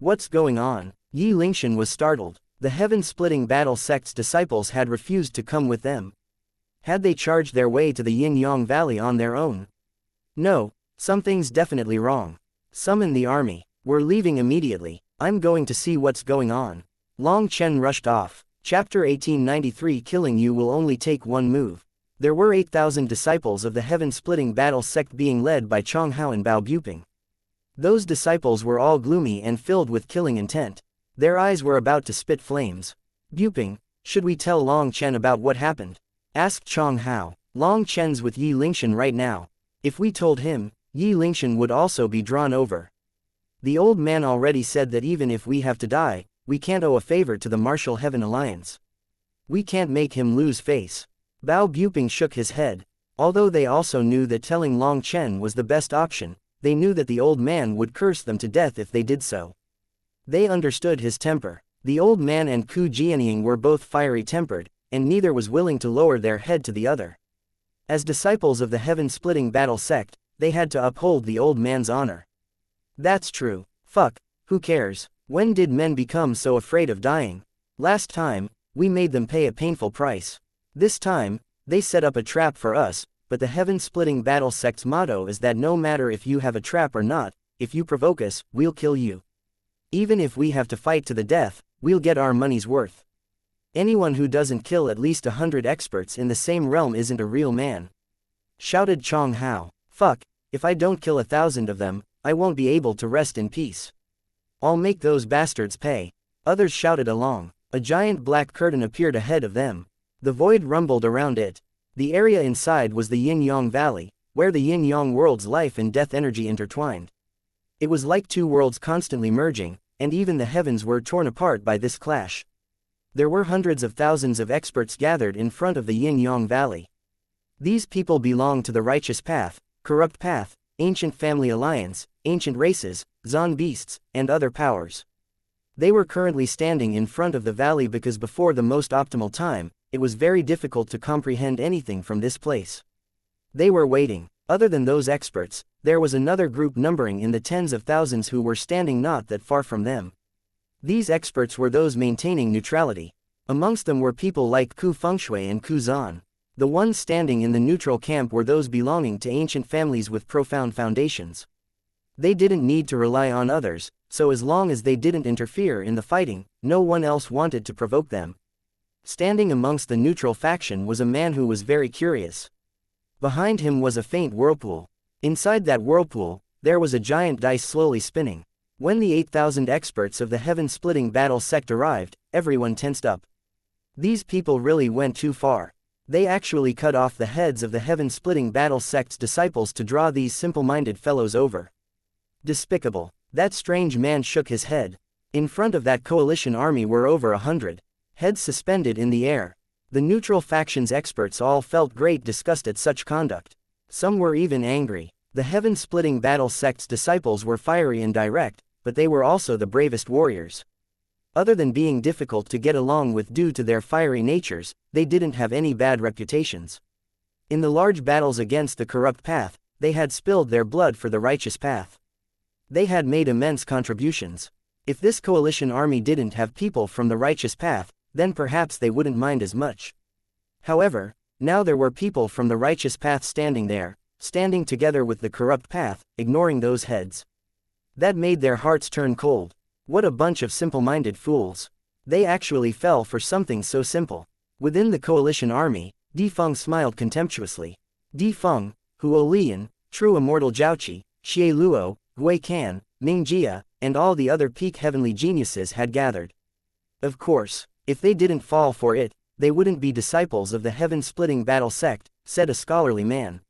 What's going on? Yi Lingshan was startled. The heaven-splitting battle sect's disciples had refused to come with them. Had they charged their way to the Yin-Yang Valley on their own? No, something's definitely wrong. Summon the army. We're leaving immediately. I'm going to see what's going on. Long Chen rushed off. Chapter 1893. Killing you will only take one move. There were 8,000 disciples of the heaven-splitting battle sect being led by Chong Hao and Bao Buping. Those disciples were all gloomy and filled with killing intent. Their eyes were about to spit flames. Buping, should we tell Long Chen about what happened? Asked Chong Hao. Long Chen's with Yi Lingshan right now. If we told him, Yi Lingshan would also be drawn over. The old man already said that even if we have to die, we can't owe a favor to the Martial Heaven Alliance. We can't make him lose face. Bao Buping shook his head. Although they also knew that telling Long Chen was the best option, they knew that the old man would curse them to death if they did so. They understood his temper. The old man and Ku Jianying were both fiery-tempered, and neither was willing to lower their head to the other. As disciples of the heaven-splitting battle sect, they had to uphold the old man's honor. That's true. Fuck, who cares? When did men become so afraid of dying? Last time, we made them pay a painful price. This time, they set up a trap for us, but the heaven-splitting battle sect's motto is that no matter if you have a trap or not, if you provoke us, we'll kill you. Even if we have to fight to the death, we'll get our money's worth. Anyone who doesn't kill at least 100 experts in the same realm isn't a real man. Shouted Chong Hao. Fuck, if I don't kill 1,000 of them, I won't be able to rest in peace. I'll make those bastards pay. Others shouted along. A giant black curtain appeared ahead of them. The void rumbled around it. The area inside was the Yin-Yang Valley, where the Yin-Yang world's life and death energy intertwined. It was like two worlds constantly merging, and even the heavens were torn apart by this clash. There were hundreds of thousands of experts gathered in front of the Yin-Yang Valley. These people belonged to the righteous path, corrupt path, ancient family alliance, ancient races, Zon beasts, and other powers. They were currently standing in front of the valley because before the most optimal time, it was very difficult to comprehend anything from this place. They were waiting. Other than those experts, there was another group numbering in the tens of thousands who were standing not that far from them. These experts were those maintaining neutrality. Amongst them were people like Ku Fengshui and Ku Zan. The ones standing in the neutral camp were those belonging to ancient families with profound foundations. They didn't need to rely on others, so as long as they didn't interfere in the fighting, no one else wanted to provoke them. Standing amongst the neutral faction was a man who was very curious. Behind him was a faint whirlpool. Inside that whirlpool, there was a giant dice slowly spinning. When the 8,000 experts of the heaven-splitting battle sect arrived, everyone tensed up. These people really went too far. They actually cut off the heads of the heaven-splitting battle sect's disciples to draw these simple-minded fellows over. Despicable. That strange man shook his head. In front of that coalition army were over 100 heads suspended in the air. The neutral faction's experts all felt great disgust at such conduct. Some were even angry. The heaven-splitting battle sect's disciples were fiery and direct, but they were also the bravest warriors. Other than being difficult to get along with due to their fiery natures, they didn't have any bad reputations. In the large battles against the corrupt path, they had spilled their blood for the righteous path. They had made immense contributions. If this coalition army didn't have people from the righteous path, then perhaps they wouldn't mind as much. However, now there were people from the righteous path standing there, standing together with the corrupt path, ignoring those heads. That made their hearts turn cold. What a bunch of simple-minded fools. They actually fell for something so simple. Within the coalition army, Di Feng smiled contemptuously. Di Feng, Huo Lian, True Immortal Jiaoqi, Xie Luo, Hui Can, Ming Jia, and all the other peak heavenly geniuses had gathered. Of course, if they didn't fall for it, they wouldn't be disciples of the heaven-splitting battle sect, said a scholarly man.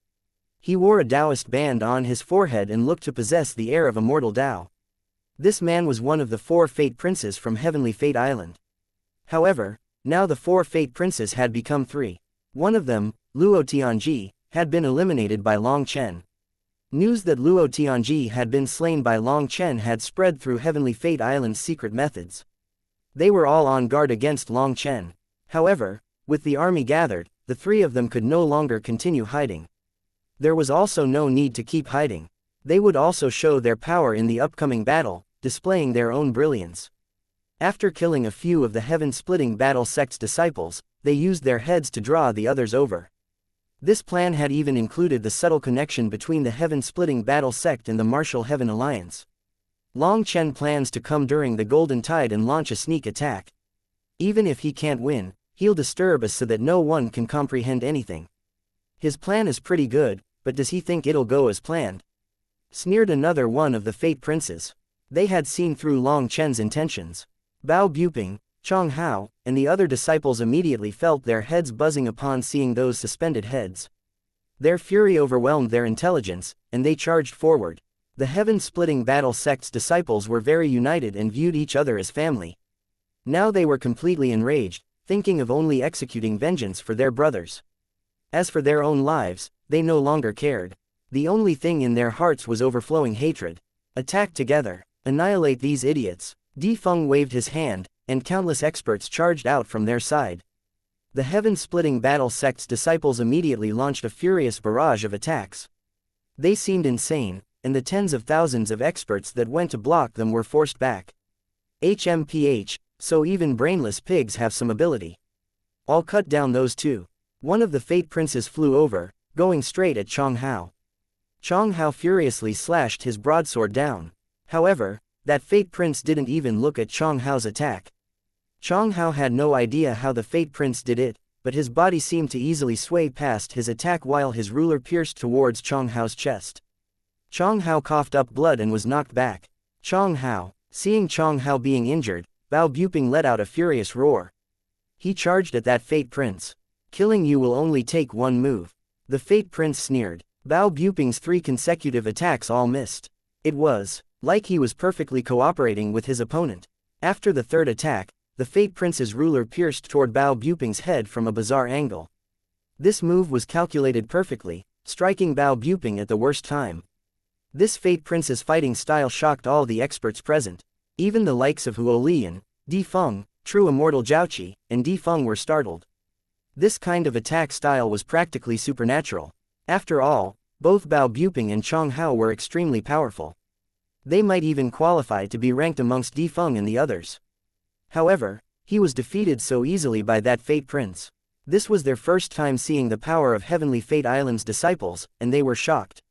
He wore a Taoist band on his forehead and looked to possess the air of a mortal Tao. This man was one of the 4 Fate Princes from Heavenly Fate Island. However, now the 4 Fate Princes had become 3. One of them, Luo Tianji, had been eliminated by Long Chen. News that Luo Tianji had been slain by Long Chen had spread through Heavenly Fate Island's secret methods. They were all on guard against Long Chen. However, with the army gathered, the 3 of them could no longer continue hiding. There was also no need to keep hiding. They would also show their power in the upcoming battle, displaying their own brilliance. After killing a few of the heaven-splitting battle sect's disciples, they used their heads to draw the others over. This plan had even included the subtle connection between the heaven-splitting battle sect and the Martial Heaven Alliance. Long Chen plans to come during the Golden Tide and launch a sneak attack. Even if he can't win, he'll disturb us so that no one can comprehend anything. His plan is pretty good, but does he think it'll go as planned? Sneered another one of the Fate Princes. They had seen through Long Chen's intentions. Bao Buping, Chong Hao, and the other disciples immediately felt their heads buzzing upon seeing those suspended heads. Their fury overwhelmed their intelligence, and they charged forward. The heaven-splitting battle sect's disciples were very united and viewed each other as family. Now they were completely enraged, thinking of only executing vengeance for their brothers. As for their own lives, they no longer cared. The only thing in their hearts was overflowing hatred. Attack together. Annihilate these idiots. Di Feng waved his hand, and countless experts charged out from their side. The heaven-splitting battle sect's disciples immediately launched a furious barrage of attacks. They seemed insane, and the tens of thousands of experts that went to block them were forced back. HMPH, so even brainless pigs have some ability. I'll cut down those 2. One of the Fate Princes flew over, going straight at Chong Hao. Chong Hao furiously slashed his broadsword down. However, that Fate Prince didn't even look at Chong Hao's attack. Chong Hao had no idea how the Fate Prince did it, but his body seemed to easily sway past his attack while his ruler pierced towards Chong Hao's chest. Chong Hao coughed up blood and was knocked back. Chong Hao, seeing Chong Hao being injured, Bao Buping let out a furious roar. He charged at that Fate Prince. Killing you will only take 1 move. The Fate Prince sneered. Bao Buping's 3 consecutive attacks all missed. It was like he was perfectly cooperating with his opponent. After the 3rd attack, the Fate Prince's ruler pierced toward Bao Buping's head from a bizarre angle. This move was calculated perfectly, striking Bao Buping at the worst time. This Fate Prince's fighting style shocked all the experts present. Even the likes of Huo Lian, Di Feng, True Immortal Jiaoqi, and Di Feng were startled. This kind of attack style was practically supernatural. After all, both Bao Buping and Chong Hao were extremely powerful. They might even qualify to be ranked amongst Di Feng and the others. However, he was defeated so easily by that Fate Prince. This was their first time seeing the power of Heavenly Fate Island's disciples, and they were shocked.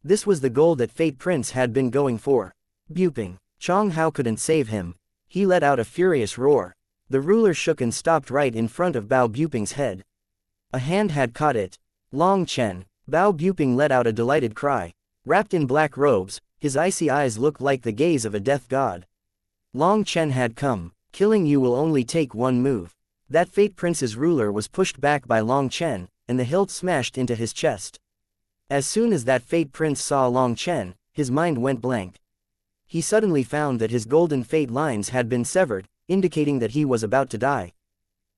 This was the goal that Fate Prince had been going for. Buping. Chong Hao couldn't save him. He let out a furious roar. The ruler shook and stopped right in front of Bao Buping's head. A hand had caught it. Long Chen. Bao Buping let out a delighted cry. Wrapped in black robes, his icy eyes looked like the gaze of a death god. Long Chen had come. Killing you will only take 1 move. That Fate Prince's ruler was pushed back by Long Chen, and the hilt smashed into his chest. As soon as that Fate Prince saw Long Chen, his mind went blank. He suddenly found that his golden fate lines had been severed, indicating that he was about to die.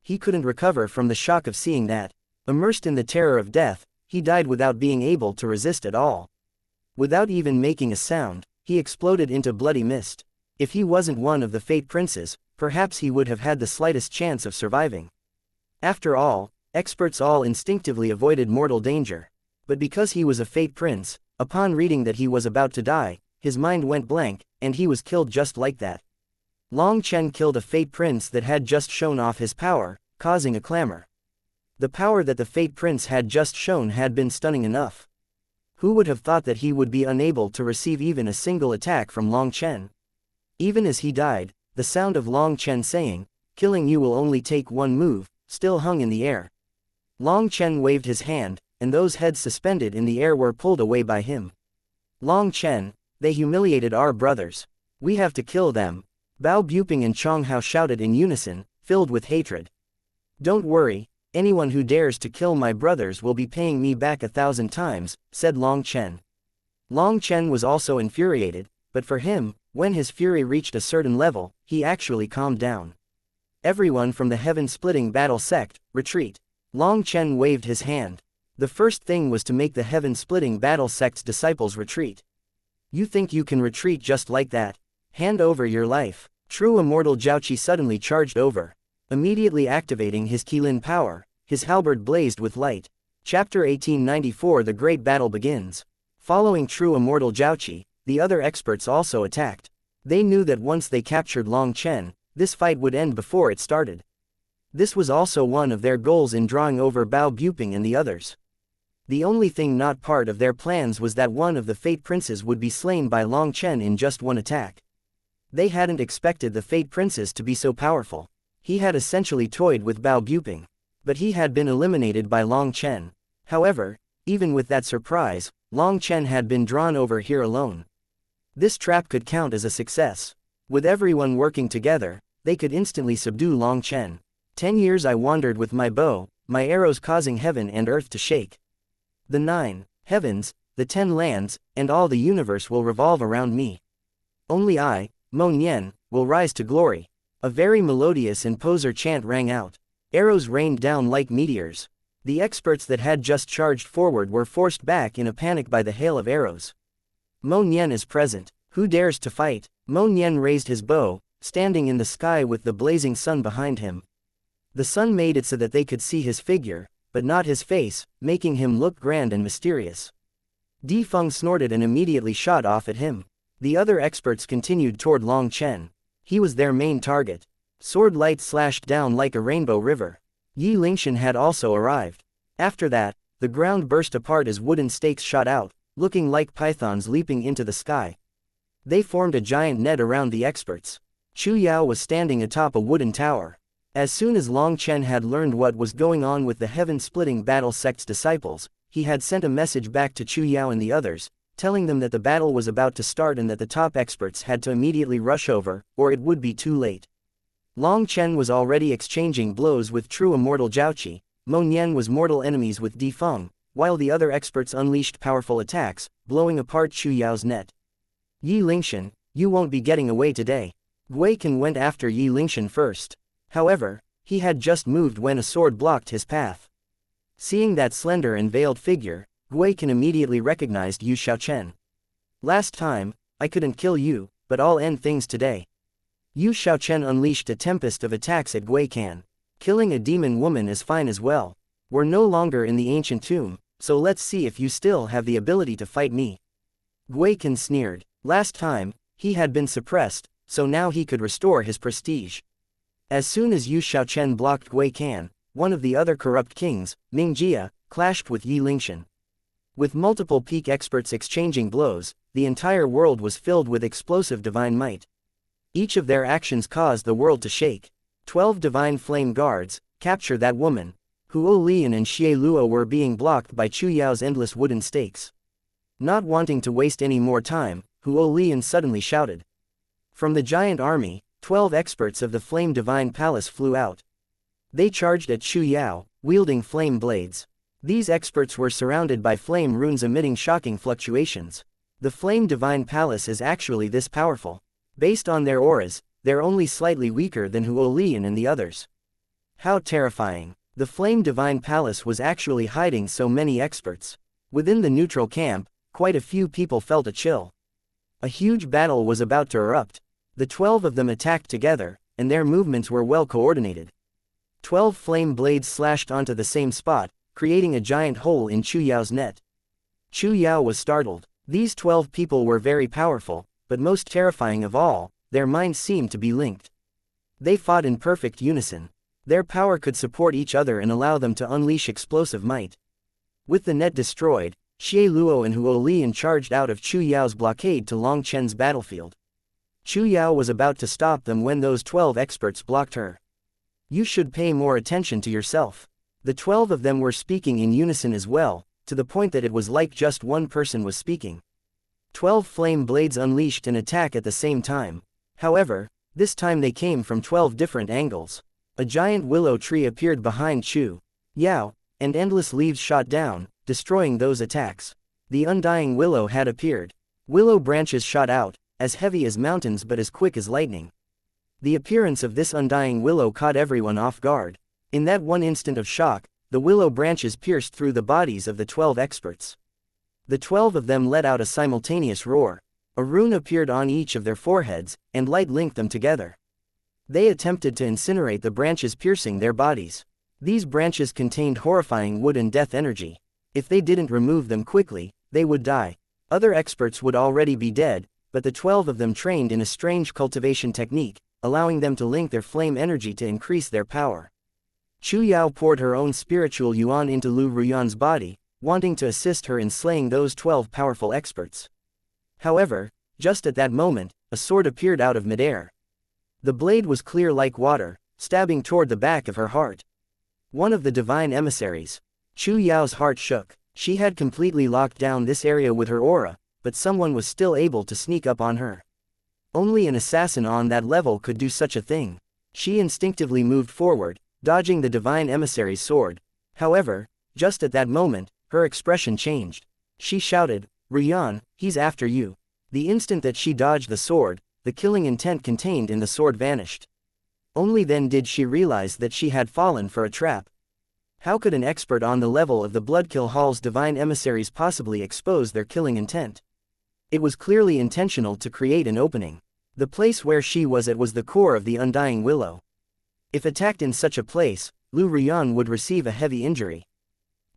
He couldn't recover from the shock of seeing that. Immersed in the terror of death, he died without being able to resist at all. Without even making a sound, he exploded into bloody mist. If he wasn't one of the Fate Princes, perhaps he would have had the slightest chance of surviving. After all, experts all instinctively avoided mortal danger. But because he was a Fate Prince, upon reading that he was about to die, his mind went blank, and he was killed just like that. Long Chen killed a Fate Prince that had just shown off his power, causing a clamor. The power that the Fate Prince had just shown had been stunning enough. Who would have thought that he would be unable to receive even a single attack from Long Chen? Even as he died, the sound of Long Chen saying, "Killing you will only take 1 move," still hung in the air. Long Chen waved his hand, and those heads suspended in the air were pulled away by him. Long Chen, they humiliated our brothers. We have to kill them. Bao Buping and Chong Hao shouted in unison, filled with hatred. Don't worry, anyone who dares to kill my brothers will be paying me back 1,000 times, said Long Chen. Long Chen was also infuriated, but for him, when his fury reached a certain level, he actually calmed down. Everyone from the heaven-splitting battle sect, retreat. Long Chen waved his hand. The first thing was to make the heaven-splitting battle sect's disciples retreat. You think you can retreat just like that? Hand over your life. True immortal Jiaoqi suddenly charged over. Immediately activating his Qilin power, his halberd blazed with light. Chapter 1894. The Great Battle begins. Following true immortal Jiaoqi, the other experts also attacked. They knew that once they captured Long Chen, this fight would end before it started. This was also one of their goals in drawing over Bao Buping and the others. The only thing not part of their plans was that one of the Fate Princes would be slain by Long Chen in just one attack. They hadn't expected the Fate Princes to be so powerful. He had essentially toyed with Bao Buping. But he had been eliminated by Long Chen. However, even with that surprise, Long Chen had been drawn over here alone. This trap could count as a success. With everyone working together, they could instantly subdue Long Chen. 10 years I wandered with my bow, my arrows causing heaven and earth to shake. The 9 heavens, the 10 lands, and all the universe will revolve around me. Only I, Mo Nian, will rise to glory. A very melodious and poser chant rang out. Arrows rained down like meteors. The experts that had just charged forward were forced back in a panic by the hail of arrows. Mo Nian is present. Who dares to fight? Mo Nian raised his bow, standing in the sky with the blazing sun behind him. The sun made it so that they could see his figure, but not his face, making him look grand and mysterious. Di Feng snorted and immediately shot off at him. The other experts continued toward Long Chen. He was their main target. Sword light slashed down like a rainbow river. Yi Lingshan had also arrived. After that, the ground burst apart as wooden stakes shot out, looking like pythons leaping into the sky. They formed a giant net around the experts. Chu Yao was standing atop a wooden tower. As soon as Long Chen had learned what was going on with the heaven-splitting battle sect's disciples, he had sent a message back to Chu Yao and the others, telling them that the battle was about to start and that the top experts had to immediately rush over, or it would be too late. Long Chen was already exchanging blows with true immortal Jiaoqi. Mo Nian was mortal enemies with Di Feng, while the other experts unleashed powerful attacks, blowing apart Chu Yao's net. Yi Lingshan, you won't be getting away today. Gui Can went after Yi Lingshan first. However, he had just moved when a sword blocked his path. Seeing that slender and veiled figure, Gui Can immediately recognized Yu Xiaochen. Last time, I couldn't kill you, but I'll end things today. Yu Xiaochen unleashed a tempest of attacks at Gui Can. Killing a demon woman is fine as well. We're no longer in the ancient tomb, so let's see if you still have the ability to fight me. Gui Can sneered. Last time, he had been suppressed, so now he could restore his prestige. As soon as Yu Xiaochen blocked Gui Can, one of the other corrupt kings, Mingjia, clashed with Yi Lingshan. With multiple peak experts exchanging blows, the entire world was filled with explosive divine might. Each of their actions caused the world to shake. 12 divine flame guards, capture that woman. Huo Lian and Xie Luo were being blocked by Chu Yao's endless wooden stakes. Not wanting to waste any more time, Huo Lian suddenly shouted. From the giant army, 12 experts of the Flame Divine Palace flew out. They charged at Chu Yao, wielding flame blades. These experts were surrounded by flame runes emitting shocking fluctuations. The Flame Divine Palace is actually this powerful. Based on their auras, they're only slightly weaker than Huo Lian and the others. How terrifying. The Flame Divine Palace was actually hiding so many experts. Within the neutral camp, quite a few people felt a chill. A huge battle was about to erupt. The 12 of them attacked together, and their movements were well coordinated. 12 flame blades slashed onto the same spot, creating a giant hole in Chu Yao's net. Chu Yao was startled. These 12 people were very powerful, but most terrifying of all, their minds seemed to be linked. They fought in perfect unison. Their power could support each other and allow them to unleash explosive might. With the net destroyed, Xie Luo and Huo Lian charged out of Chu Yao's blockade to Long Chen's battlefield. Chu Yao was about to stop them when those 12 experts blocked her. You should pay more attention to yourself. The 12 of them were speaking in unison as well, to the point that it was like just one person was speaking. 12 flame blades unleashed an attack at the same time. However, This time they came from 12 different angles. A giant willow tree appeared behind Chu Yao, and endless leaves shot down, destroying those attacks. The undying willow had appeared. Willow branches shot out, as heavy as mountains but as quick as lightning. The appearance of this undying willow caught everyone off guard. In that one instant of shock, the willow branches pierced through the bodies of the 12 experts. The 12 of them let out a simultaneous roar. A rune appeared on each of their foreheads, and light linked them together. They attempted to incinerate the branches piercing their bodies. These branches contained horrifying wood and death energy. If they didn't remove them quickly, they would die. Other experts would already be dead, but the 12 of them trained in a strange cultivation technique, allowing them to link their flame energy to increase their power. Chu Yao poured her own spiritual yuan into Lu Ruyan's body, wanting to assist her in slaying those 12 powerful experts. However, just at that moment, a sword appeared out of midair. The blade was clear like water, stabbing toward the back of her heart. One of the divine emissaries. Chu Yao's heart shook. She had completely locked down this area with her aura, but someone was still able to sneak up on her. Only an assassin on that level could do such a thing. She instinctively moved forward, dodging the divine emissary's sword. However, just at that moment, her expression changed. She shouted, "Ruyan, he's after you." The instant that she dodged the sword, the killing intent contained in the sword vanished. Only then did she realize that she had fallen for a trap. How could an expert on the level of the Bloodkill Hall's divine emissaries possibly expose their killing intent? It was clearly intentional to create an opening. The place where she was at was the core of the undying willow. If attacked in such a place, Lu Ruyan would receive a heavy injury.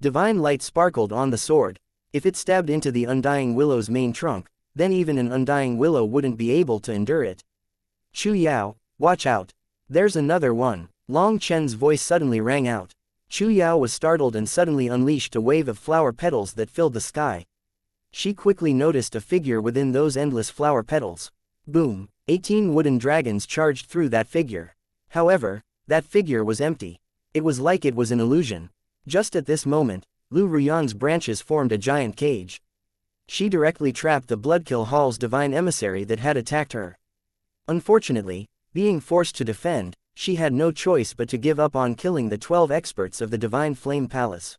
Divine light sparkled on the sword. If it stabbed into the undying willow's main trunk, then even an undying willow wouldn't be able to endure it. "Chu Yao, watch out. There's another one." Long Chen's voice suddenly rang out. Chu Yao was startled and suddenly unleashed a wave of flower petals that filled the sky. She quickly noticed a figure within those endless flower petals. Boom! 18 wooden dragons charged through that figure. However, that figure was empty. It was like it was an illusion. Just at this moment, Lu Ruyan's branches formed a giant cage. She directly trapped the Bloodkill Hall's divine emissary that had attacked her. Unfortunately, being forced to defend, she had no choice but to give up on killing the 12 experts of the Divine Flame Palace.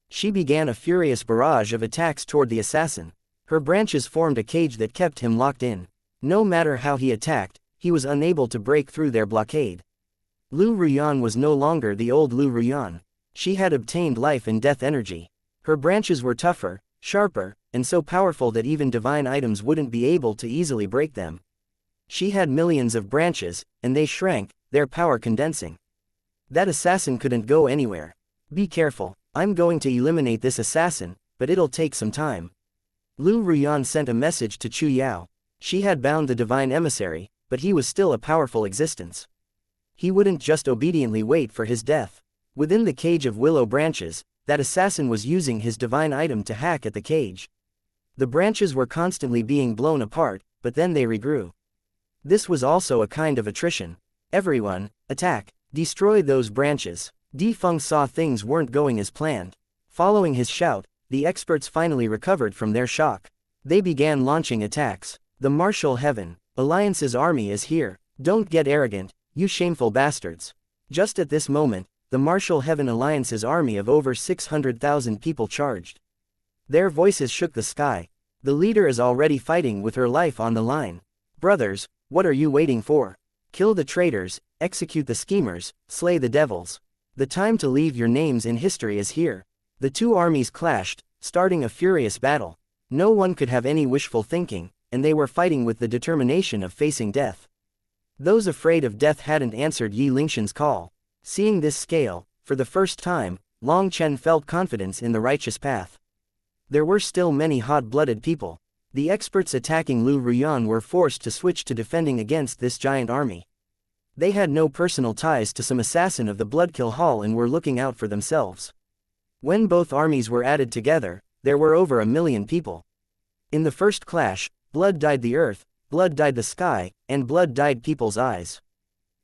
She began a furious barrage of attacks toward the assassin. Her branches formed a cage that kept him locked in. No matter how he attacked, he was unable to break through their blockade. Lu Ruyan was no longer the old Lu Ruyan. She had obtained life and death energy. Her branches were tougher, sharper, and so powerful that even divine items wouldn't be able to easily break them. She had millions of branches, and they shrank, their power condensing. That assassin couldn't go anywhere. "Be careful, I'm going to eliminate this assassin, but it'll take some time." Lu Ruyan sent a message to Chu Yao. She had bound the divine emissary, but he was still a powerful existence. He wouldn't just obediently wait for his death. Within the cage of willow branches, that assassin was using his divine item to hack at the cage. The branches were constantly being blown apart, but then they regrew. This was also a kind of attrition. "Everyone, attack, destroy those branches." Di Feng saw things weren't going as planned. Following his shout, the experts finally recovered from their shock. They began launching attacks. "The Martial Heaven Alliance's army is here. Don't get arrogant, you shameful bastards." Just at this moment, the Martial Heaven Alliance's army of over 600,000 people charged. Their voices shook the sky. The leader is already fighting with her life on the line. "Brothers, what are you waiting for? Kill the traitors, execute the schemers, slay the devils. The time to leave your names in history is here." The two armies clashed, starting a furious battle. No one could have any wishful thinking, and they were fighting with the determination of facing death. Those afraid of death hadn't answered Yi Lingshan's call. Seeing this scale, for the first time, Long Chen felt confidence in the righteous path. There were still many hot-blooded people. The experts attacking Lu Ruyan were forced to switch to defending against this giant army. They had no personal ties to some assassin of the Bloodkill Hall and were looking out for themselves. When both armies were added together, there were over 1 million people. In the first clash, blood dyed the earth, blood dyed the sky, and blood dyed people's eyes.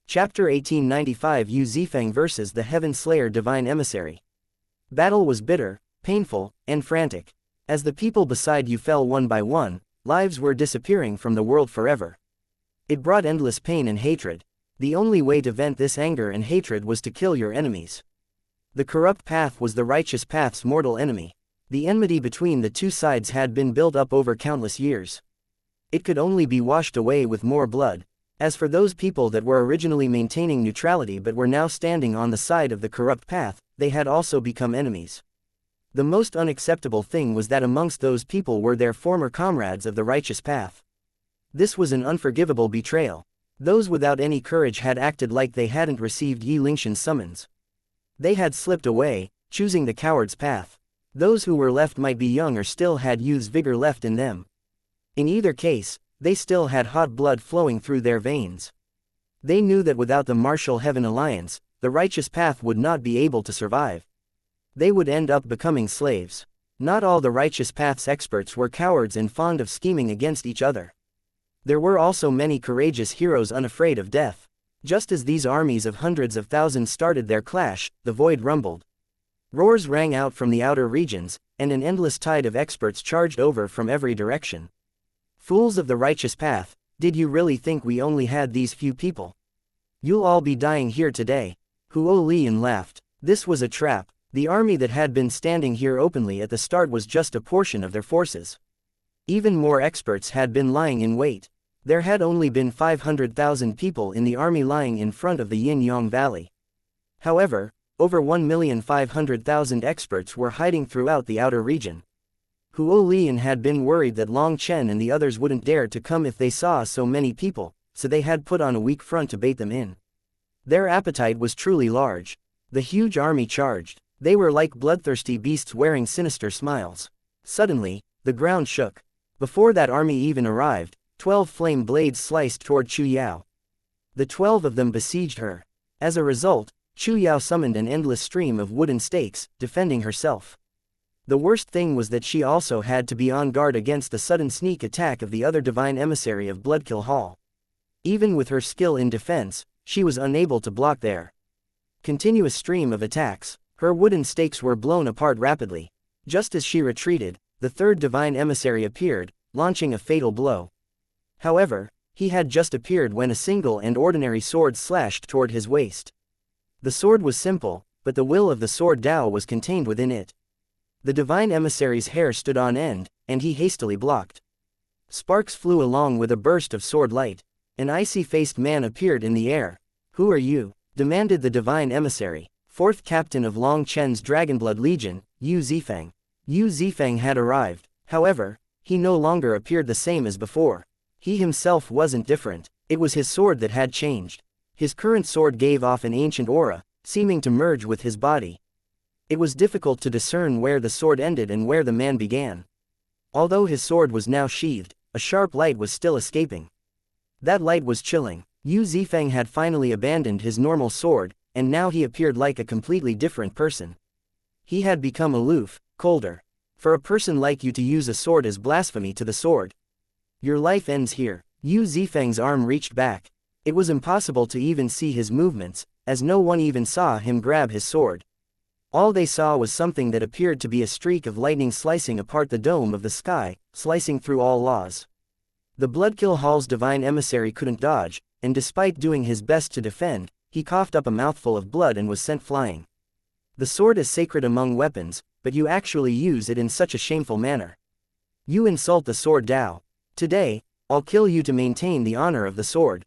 Chapter 1895 Yu Zifeng vs. the Heaven Slayer Divine Emissary. Battle was bitter, painful, and frantic. As the people beside you fell one by one, lives were disappearing from the world forever. It brought endless pain and hatred. The only way to vent this anger and hatred was to kill your enemies. The corrupt path was the righteous path's mortal enemy. The enmity between the two sides had been built up over countless years. It could only be washed away with more blood. As for those people that were originally maintaining neutrality but were now standing on the side of the corrupt path, they had also become enemies. The most unacceptable thing was that amongst those people were their former comrades of the righteous path. This was an unforgivable betrayal. Those without any courage had acted like they hadn't received Yi Lingshan's summons. They had slipped away, choosing the coward's path. Those who were left might be young or still had youth's vigor left in them. In either case, they still had hot blood flowing through their veins. They knew that without the martial heaven alliance, the righteous path would not be able to survive. They would end up becoming slaves. Not all the righteous path's experts were cowards and fond of scheming against each other. There were also many courageous heroes unafraid of death. Just as these armies of hundreds of thousands started their clash, the void rumbled. Roars rang out from the outer regions, and an endless tide of experts charged over from every direction. Fools of the righteous path, did you really think we only had these few people? You'll all be dying here today. Huo Lian laughed. This was a trap. The army that had been standing here openly at the start was just a portion of their forces. Even more experts had been lying in wait. There had only been 500,000 people in the army lying in front of the Yin-Yang Valley. However, over 1,500,000 experts were hiding throughout the outer region. Huo Lian had been worried that Long Chen and the others wouldn't dare to come if they saw so many people, so they had put on a weak front to bait them in. Their appetite was truly large. The huge army charged. They were like bloodthirsty beasts wearing sinister smiles. Suddenly, the ground shook. Before that army even arrived, 12 flame blades sliced toward Chu Yao. The 12 of them besieged her. As a result, Chu Yao summoned an endless stream of wooden stakes, defending herself. The worst thing was that she also had to be on guard against the sudden sneak attack of the other divine emissary of Bloodkill Hall. Even with her skill in defense, she was unable to block their continuous stream of attacks. Her wooden stakes were blown apart rapidly. Just as she retreated, the third divine emissary appeared, launching a fatal blow. However, he had just appeared when a single and ordinary sword slashed toward his waist. The sword was simple, but the will of the sword Dao was contained within it. The divine emissary's hair stood on end, and he hastily blocked. Sparks flew along with a burst of sword light. An icy-faced man appeared in the air. "Who are you?" demanded the divine emissary. Fourth captain of Long Chen's Dragonblood Legion, Yu Zifeng. Yu Zifeng had arrived. However, he no longer appeared the same as before. He himself wasn't different. It was his sword that had changed. His current sword gave off an ancient aura, seeming to merge with his body. It was difficult to discern where the sword ended and where the man began. Although his sword was now sheathed, a sharp light was still escaping. That light was chilling. Yu Zifeng had finally abandoned his normal sword, and now he appeared like a completely different person. He had become aloof, colder. For a person like you to use a sword is blasphemy to the sword. Your life ends here. Yu Zifeng's arm reached back. It was impossible to even see his movements, as no one even saw him grab his sword. All they saw was something that appeared to be a streak of lightning slicing apart the dome of the sky, slicing through all laws. The Bloodkill Hall's divine emissary couldn't dodge, and despite doing his best to defend, he coughed up a mouthful of blood and was sent flying. The sword is sacred among weapons, but you actually use it in such a shameful manner. You insult the sword Dao. Today, I'll kill you to maintain the honor of the sword.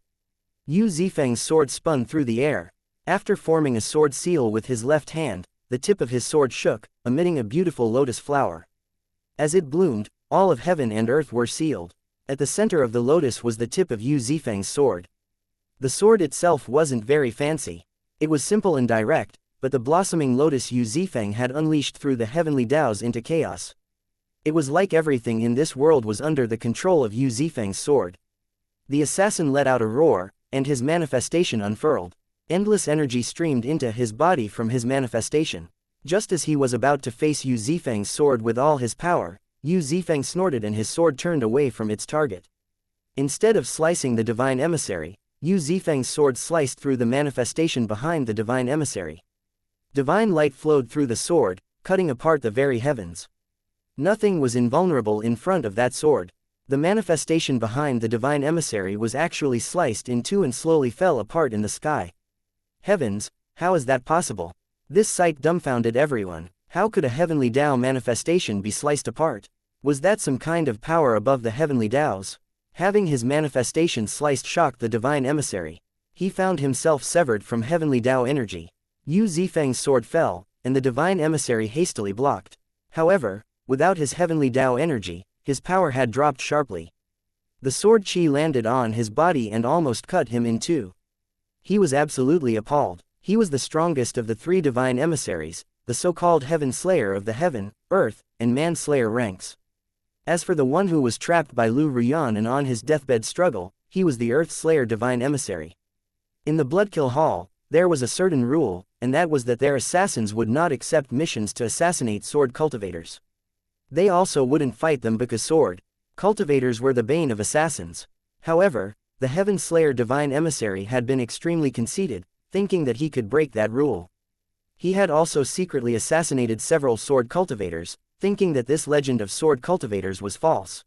Yu Zifeng's sword spun through the air. After forming a sword seal with his left hand, the tip of his sword shook, emitting a beautiful lotus flower. As it bloomed, all of heaven and earth were sealed. At the center of the lotus was the tip of Yu Zifeng's sword. The sword itself wasn't very fancy. It was simple and direct, but the blossoming lotus Yu Zifeng had unleashed through the heavenly Daos into chaos. It was like everything in this world was under the control of Yu Zifeng's sword. The assassin let out a roar, and his manifestation unfurled. Endless energy streamed into his body from his manifestation. Just as he was about to face Yu Zifeng's sword with all his power, Yu Zifeng snorted and his sword turned away from its target. Instead of slicing the divine emissary, Yu Zifeng's sword sliced through the manifestation behind the divine emissary. Divine light flowed through the sword, cutting apart the very heavens. Nothing was invulnerable in front of that sword. The manifestation behind the divine emissary was actually sliced in two and slowly fell apart in the sky. Heavens, how is that possible? This sight dumbfounded everyone. How could a heavenly Tao manifestation be sliced apart? Was that some kind of power above the heavenly Taos? Having his manifestation sliced shocked the divine emissary. He found himself severed from heavenly Tao energy. Yu Zifeng's sword fell, and the divine emissary hastily blocked. However, without his heavenly Tao energy, his power had dropped sharply. The sword chi landed on his body and almost cut him in two. He was absolutely appalled. He was the strongest of the three divine emissaries, the so-called Heaven Slayer of the Heaven, Earth, and Man Slayer ranks. As for the one who was trapped by Lu Ruyan and on his deathbed struggle, he was the Earth Slayer divine emissary. In the Bloodkill Hall, there was a certain rule, and that was that their assassins would not accept missions to assassinate sword cultivators. They also wouldn't fight them because sword cultivators were the bane of assassins. However, the Heaven Slayer divine emissary had been extremely conceited, thinking that he could break that rule. He had also secretly assassinated several sword cultivators, thinking that this legend of sword cultivators was false.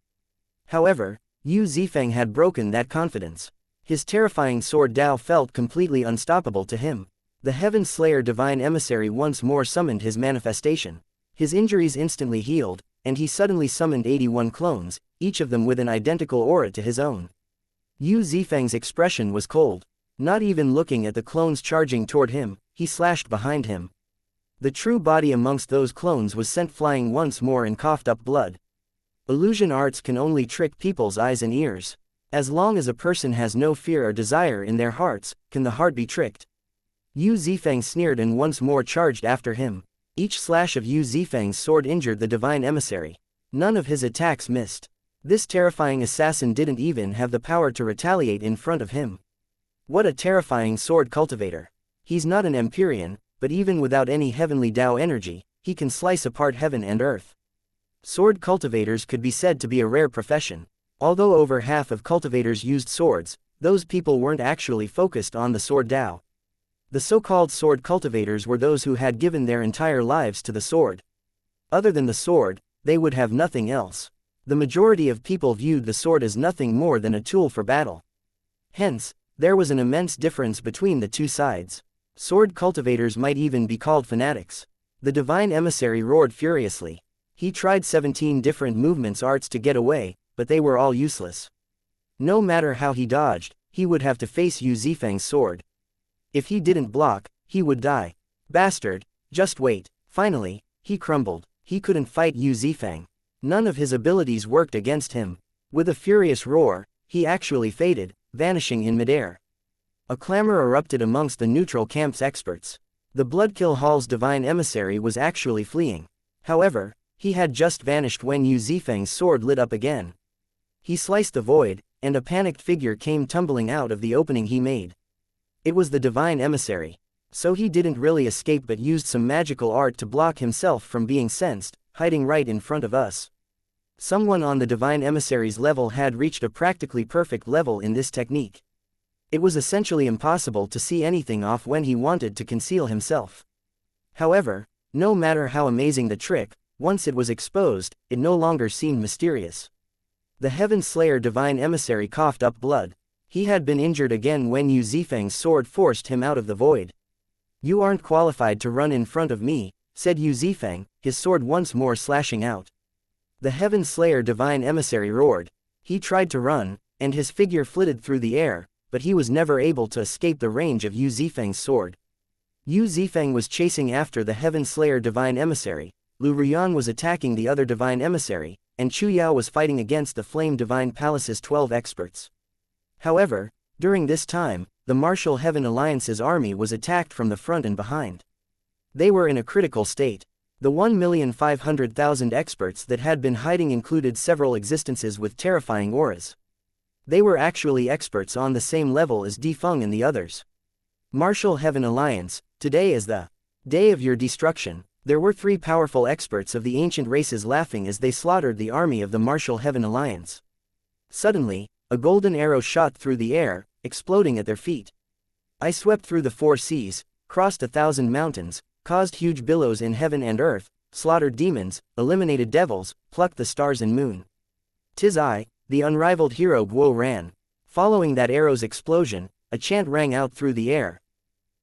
However, Yu Zifeng had broken that confidence. His terrifying sword Dao felt completely unstoppable to him. The Heaven Slayer divine emissary once more summoned his manifestation. His injuries instantly healed, and he suddenly summoned 81 clones, each of them with an identical aura to his own. Yu Zifeng's expression was cold. Not even looking at the clones charging toward him, he slashed behind him. The true body amongst those clones was sent flying once more and coughed up blood. Illusion arts can only trick people's eyes and ears. As long as a person has no fear or desire in their hearts, can the heart be tricked? Yu Zifeng sneered and once more charged after him. Each slash of Yu Zifeng's sword injured the divine emissary. None of his attacks missed. This terrifying assassin didn't even have the power to retaliate in front of him. What a terrifying sword cultivator. He's not an Empyrean, but even without any heavenly Tao energy, he can slice apart heaven and earth. Sword cultivators could be said to be a rare profession. Although over half of cultivators used swords, those people weren't actually focused on the sword Tao. The so-called sword cultivators were those who had given their entire lives to the sword. Other than the sword, they would have nothing else. The majority of people viewed the sword as nothing more than a tool for battle. Hence, there was an immense difference between the two sides. Sword cultivators might even be called fanatics. The divine emissary roared furiously. He tried 17 different movements arts to get away, but they were all useless. No matter how he dodged, he would have to face Yu Zifeng's sword. If he didn't block, he would die. Bastard, just wait. Finally, he crumbled. He couldn't fight Yu Zifeng. None of his abilities worked against him. With a furious roar, he actually faded, vanishing in midair. A clamor erupted amongst the neutral camp's experts. The Bloodkill Hall's divine emissary was actually fleeing. However, he had just vanished when Yu Zifeng's sword lit up again. He sliced the void, and a panicked figure came tumbling out of the opening he made. It was the divine emissary. So he didn't really escape but used some magical art to block himself from being sensed, hiding right in front of us. Someone on the divine emissary's level had reached a practically perfect level in this technique. It was essentially impossible to see anything off when he wanted to conceal himself. However, no matter how amazing the trick, once it was exposed, it no longer seemed mysterious. The Heaven Slayer divine emissary coughed up blood. He had been injured again when Yu Zifeng's sword forced him out of the void. "You aren't qualified to run in front of me," said Yu Zifeng, his sword once more slashing out. The Heaven Slayer divine emissary roared. He tried to run, and his figure flitted through the air, but he was never able to escape the range of Yu Zifeng's sword. Yu Zifeng was chasing after the Heaven Slayer divine emissary, Lu Ruyan was attacking the other divine emissary, and Chu Yao was fighting against the Flame Divine Palace's 12 experts. However, during this time, the Martial Heaven Alliance's army was attacked from the front and behind. They were in a critical state. The 1,500,000 experts that had been hiding included several existences with terrifying auras. They were actually experts on the same level as Di Feng and the others. Martial Heaven Alliance, today is the day of your destruction. There were 3 powerful experts of the ancient races laughing as they slaughtered the army of the Martial Heaven Alliance. Suddenly, a golden arrow shot through the air, exploding at their feet. I swept through the 4 seas, crossed 1,000 mountains, caused huge billows in heaven and earth, slaughtered demons, eliminated devils, plucked the stars and moon. 'Tis I, the unrivaled hero Guo ran. Following that arrow's explosion, a chant rang out through the air.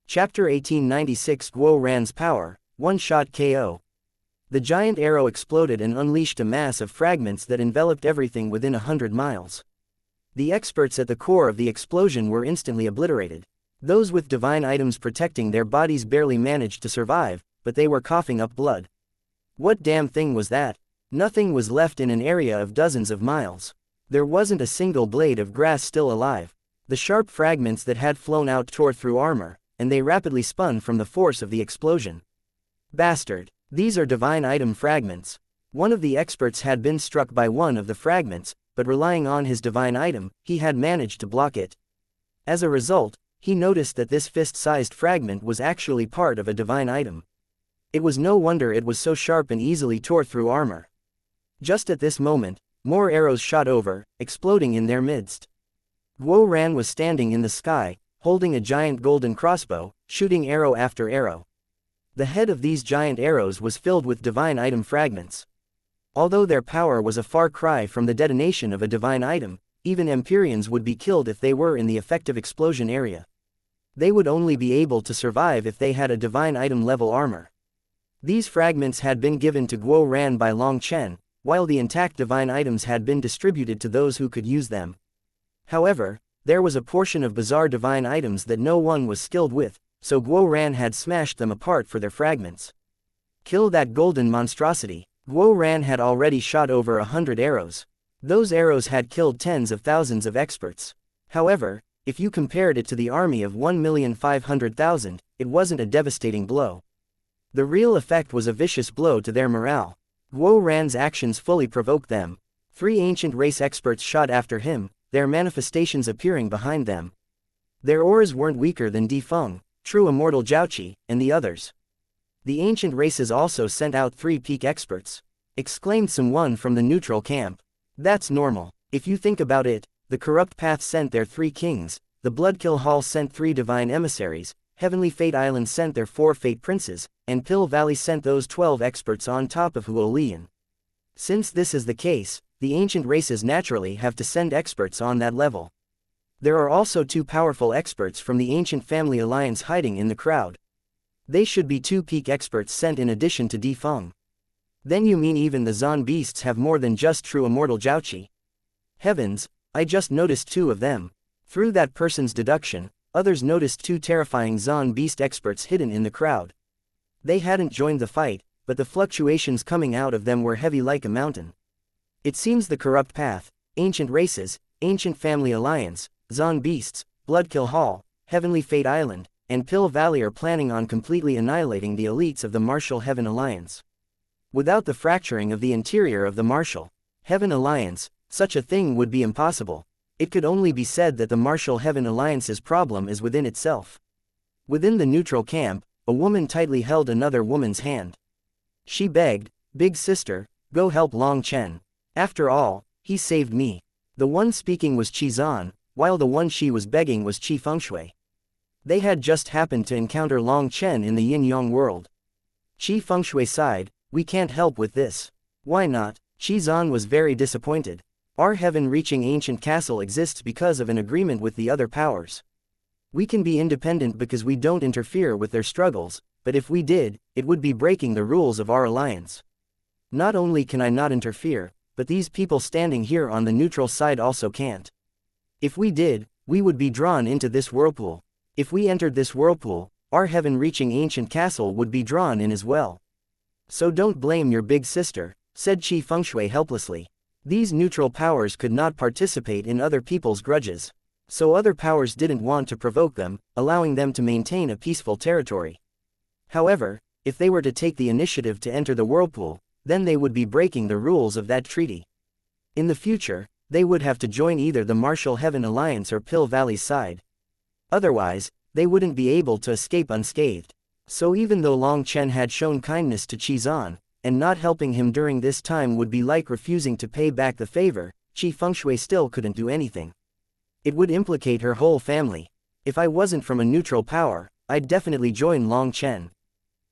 Chapter 1896 Guo Ran's Power, One-Shot KO. The giant arrow exploded and unleashed a mass of fragments that enveloped everything within 100 miles. The experts at the core of the explosion were instantly obliterated. Those with divine items protecting their bodies barely managed to survive, but they were coughing up blood. What damn thing was that? Nothing was left in an area of dozens of miles. There wasn't a single blade of grass still alive. The sharp fragments that had flown out tore through armor, and they rapidly spun from the force of the explosion. Bastard! These are divine item fragments. One of the experts had been struck by one of the fragments, but relying on his divine item, he had managed to block it. As a result, he noticed that this fist-sized fragment was actually part of a divine item. It was no wonder it was so sharp and easily tore through armor. Just at this moment, more arrows shot over, exploding in their midst. Guo Ran was standing in the sky, holding a giant golden crossbow, shooting arrow after arrow. The head of these giant arrows was filled with divine item fragments. Although their power was a far cry from the detonation of a divine item, even Empyreans would be killed if they were in the effective explosion area. They would only be able to survive if they had a divine item level armor. These fragments had been given to Guo Ran by Long Chen, while the intact divine items had been distributed to those who could use them. However, there was a portion of bizarre divine items that no one was skilled with, so Guo Ran had smashed them apart for their fragments. Kill that golden monstrosity. Guo Ran had already shot over 100 arrows. Those arrows had killed tens of thousands of experts. However, if you compared it to the army of 1,500,000, it wasn't a devastating blow. The real effect was a vicious blow to their morale. Guo Ran's actions fully provoked them. 3 ancient race experts shot after him, their manifestations appearing behind them. Their auras weren't weaker than Di Feng, true immortal Jiaoqi, and the others. The ancient races also sent out 3 peak experts. Exclaimed someone from the neutral camp. That's normal. If you think about it, the Corrupt Path sent their 3 kings, the Bloodkill Hall sent 3 divine emissaries, Heavenly Fate Island sent their 4 fate princes, and Pill Valley sent those 12 experts on top of Huolian. Since this is the case, the ancient races naturally have to send experts on that level. There are also 2 powerful experts from the Ancient Family Alliance hiding in the crowd. They should be 2 peak experts sent in addition to Di Feng. Then you mean even the Zon beasts have more than just true immortal Jiaoqi? Heavens, I just noticed 2 of them. Through that person's deduction, others noticed 2 terrifying Zon beast experts hidden in the crowd. They hadn't joined the fight, but the fluctuations coming out of them were heavy like a mountain. It seems the Corrupt Path, Ancient Races, Ancient Family Alliance, Zon Beasts, Bloodkill Hall, Heavenly Fate Island, and Pill Valley are planning on completely annihilating the elites of the Martial Heaven Alliance. Without the fracturing of the interior of the Martial Heaven Alliance, such a thing would be impossible. It could only be said that the Martial Heaven Alliance's problem is within itself. Within the neutral camp, a woman tightly held another woman's hand. She begged, "Big sister, go help Long Chen. After all, he saved me." The one speaking was Qizan, while the one she was begging was Qi Fengshui. They had just happened to encounter Long Chen in the Yin-Yang world. Qi Fengshui sighed, "We can't help with this." "Why not?" Qizan was very disappointed. "Our heaven-reaching ancient castle exists because of an agreement with the other powers. We can be independent because we don't interfere with their struggles, but if we did, it would be breaking the rules of our alliance. Not only can I not interfere, but these people standing here on the neutral side also can't. If we did, we would be drawn into this whirlpool. If we entered this whirlpool, our heaven-reaching ancient castle would be drawn in as well. So don't blame your big sister," said Qi Fengshui helplessly. These neutral powers could not participate in other people's grudges. So other powers didn't want to provoke them, allowing them to maintain a peaceful territory. However, if they were to take the initiative to enter the whirlpool, then they would be breaking the rules of that treaty. In the future, they would have to join either the Martial Heaven Alliance or Pill Valley's side. Otherwise, they wouldn't be able to escape unscathed. So even though Long Chen had shown kindness to Qizan, and not helping him during this time would be like refusing to pay back the favor, Qi Fengshui still couldn't do anything. It would implicate her whole family. If I wasn't from a neutral power, I'd definitely join Long Chen.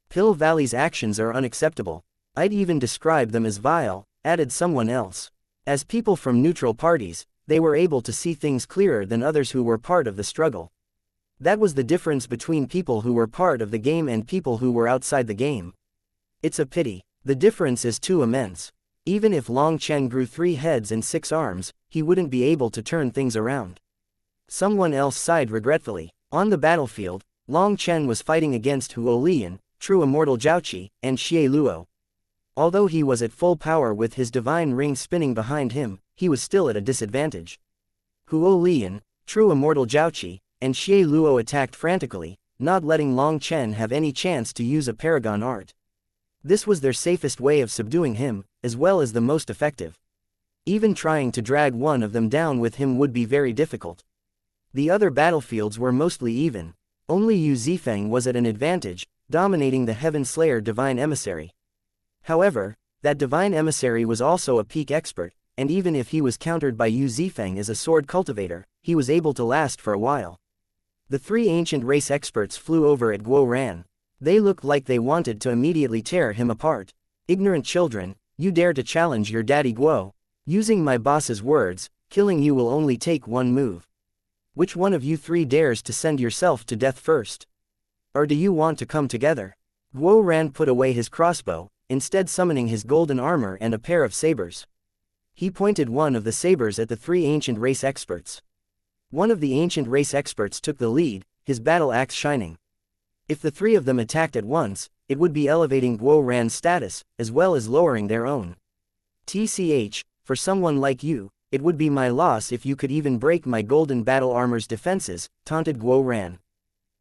Pill Valley's actions are unacceptable. I'd even describe them as vile, added someone else. As people from neutral parties, they were able to see things clearer than others who were part of the struggle. That was the difference between people who were part of the game and people who were outside the game. It's a pity. The difference is too immense. Even if Long Chen grew 3 heads and 6 arms, he wouldn't be able to turn things around. Someone else sighed regretfully. On the battlefield, Long Chen was fighting against Huo Lian, true immortal Zhaoqi, and Xie Luo. Although he was at full power with his divine ring spinning behind him, he was still at a disadvantage. Huo Lian, true immortal Zhaoqi, and Xie Luo attacked frantically, not letting Long Chen have any chance to use a paragon art. This was their safest way of subduing him, as well as the most effective. Even trying to drag one of them down with him would be very difficult. The other battlefields were mostly even. Only Yu Zifeng was at an advantage, dominating the Heaven Slayer Divine Emissary. However, that Divine Emissary was also a peak expert, and even if he was countered by Yu Zifeng as a sword cultivator, he was able to last for a while. The 3 ancient race experts flew over at Guo Ran. They looked like they wanted to immediately tear him apart. Ignorant children, you dare to challenge your daddy Guo. Using my boss's words, killing you will only take one move. Which one of you 3 dares to send yourself to death first? Or do you want to come together? Guo Ran put away his crossbow, instead summoning his golden armor and a pair of sabers. He pointed one of the sabers at the 3 ancient race experts. One of the ancient race experts took the lead, his battle axe shining. If the 3 of them attacked at once, it would be elevating Guo Ran's status, as well as lowering their own. TCH, for someone like you, it would be my loss if you could even break my golden battle armor's defenses, taunted Guo Ran.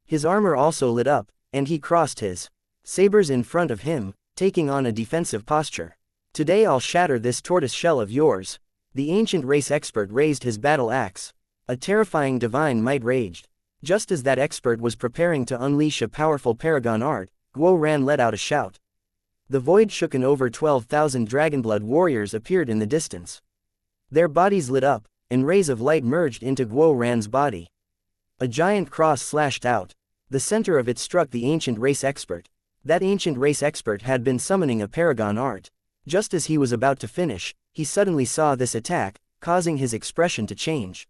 His armor also lit up, and he crossed his sabers in front of him, taking on a defensive posture. Today I'll shatter this tortoise shell of yours. The ancient race expert raised his battle axe. A terrifying divine might raged. Just as that expert was preparing to unleash a powerful paragon art, Guo Ran let out a shout. The void shook and over 12,000 dragonblood warriors appeared in the distance. Their bodies lit up, and rays of light merged into Guo Ran's body. A giant cross slashed out. The center of it struck the ancient race expert. That ancient race expert had been summoning a paragon art. Just as he was about to finish, he suddenly saw this attack, causing his expression to change.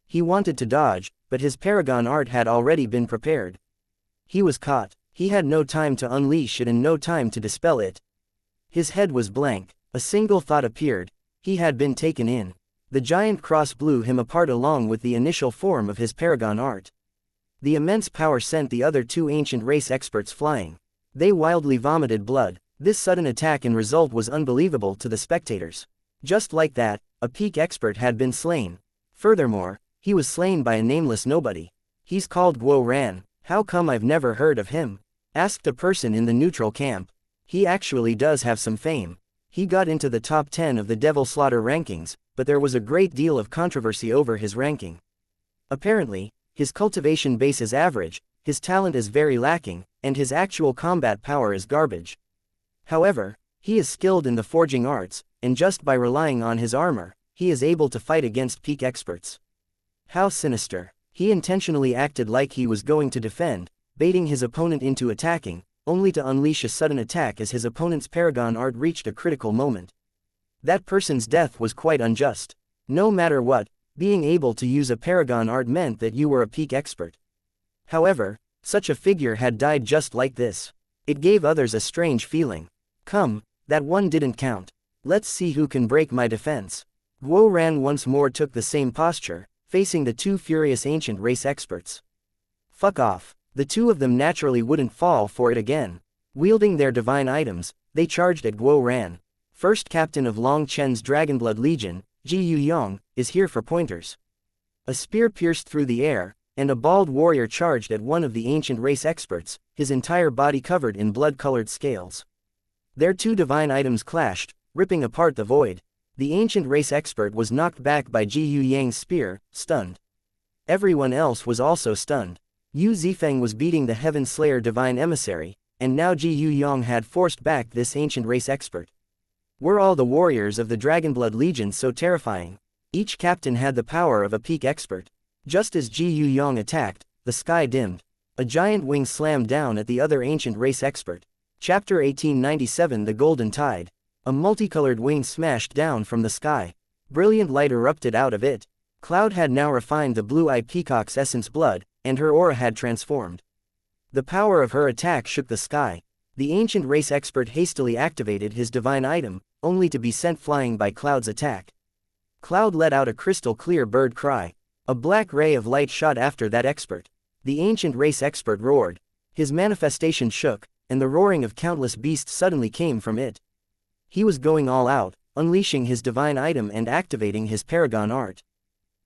He wanted to dodge, but his paragon art had already been prepared. He was caught. He had no time to unleash it and no time to dispel it. His head was blank. A single thought appeared. He had been taken in. The giant cross blew him apart along with the initial form of his paragon art. The immense power sent the other 2 ancient race experts flying. They wildly vomited blood. This sudden attack and result was unbelievable to the spectators. Just like that, a peak expert had been slain. Furthermore, he was slain by a nameless nobody. He's called Guo Ran. How come I've never heard of him? Asked a person in the neutral camp. He actually does have some fame. He got into the top 10 of the Devil Slaughter rankings, but there was a great deal of controversy over his ranking. Apparently, his cultivation base is average, his talent is very lacking, and his actual combat power is garbage. However, he is skilled in the forging arts, and just by relying on his armor, he is able to fight against peak experts. How sinister. He intentionally acted like he was going to defend, baiting his opponent into attacking, only to unleash a sudden attack as his opponent's paragon art reached a critical moment. That person's death was quite unjust. No matter what, being able to use a paragon art meant that you were a peak expert. However, such a figure had died just like this. It gave others a strange feeling. Come, that one didn't count. Let's see who can break my defense. Guo Ran once more took the same posture, facing the 2 furious ancient race experts. Fuck off. The 2 of them naturally wouldn't fall for it again. Wielding their divine items, they charged at Guo Ran. First captain of Long Chen's Dragonblood Legion, Ji Yuyong, is here for pointers. A spear pierced through the air, and a bald warrior charged at one of the ancient race experts, his entire body covered in blood-colored scales. Their 2 divine items clashed, ripping apart the void. The ancient race expert was knocked back by Ji Yuyang's spear, stunned. Everyone else was also stunned. Yu Zifeng was beating the Heaven Slayer Divine Emissary, and now Ji Yuyong had forced back this ancient race expert. Were all the warriors of the Dragonblood Legion so terrifying? Each captain had the power of a peak expert. Just as Ji Yuyong attacked, the sky dimmed. A giant wing slammed down at the other ancient race expert. Chapter 1897 The Golden Tide. A multicolored wing smashed down from the sky. Brilliant light erupted out of it. Cloud had now refined the blue-eye peacock's essence blood, and her aura had transformed. The power of her attack shook the sky. The ancient race expert hastily activated his divine item, only to be sent flying by Cloud's attack. Cloud let out a crystal-clear bird cry. A black ray of light shot after that expert. The ancient race expert roared. His manifestation shook, and the roaring of countless beasts suddenly came from it. He was going all out, unleashing his divine item and activating his paragon art.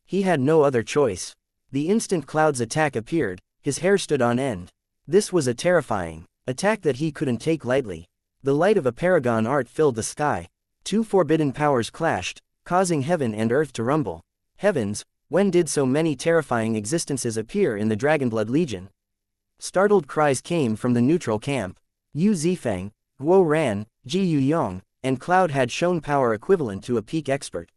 He had no other choice. The instant Cloud's attack appeared, his hair stood on end. This was a terrifying attack that he couldn't take lightly. The light of a paragon art filled the sky. Two forbidden powers clashed, causing heaven and earth to rumble. Heavens, when did so many terrifying existences appear in the Dragonblood Legion? Startled cries came from the neutral camp. Yu Zifeng, Guo Ran, Ji Yuyong, and Cloud had shown power equivalent to a peak expert.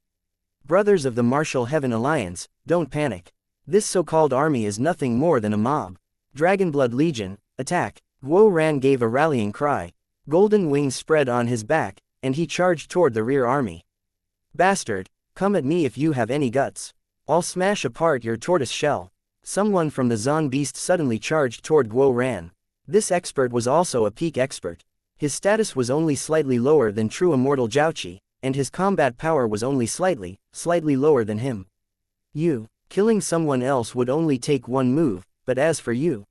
Brothers of the Martial Heaven Alliance, don't panic. This so-called army is nothing more than a mob. Dragonblood Legion, attack! Guo Ran gave a rallying cry. Golden wings spread on his back, and he charged toward the rear army. Bastard, come at me if you have any guts. I'll smash apart your tortoise shell. Someone from the Zon Beast suddenly charged toward Guo Ran. This expert was also a peak expert. His status was only slightly lower than true immortal Jiaoqi, and his combat power was only slightly lower than him. Killing someone else would only take one move, but as for you,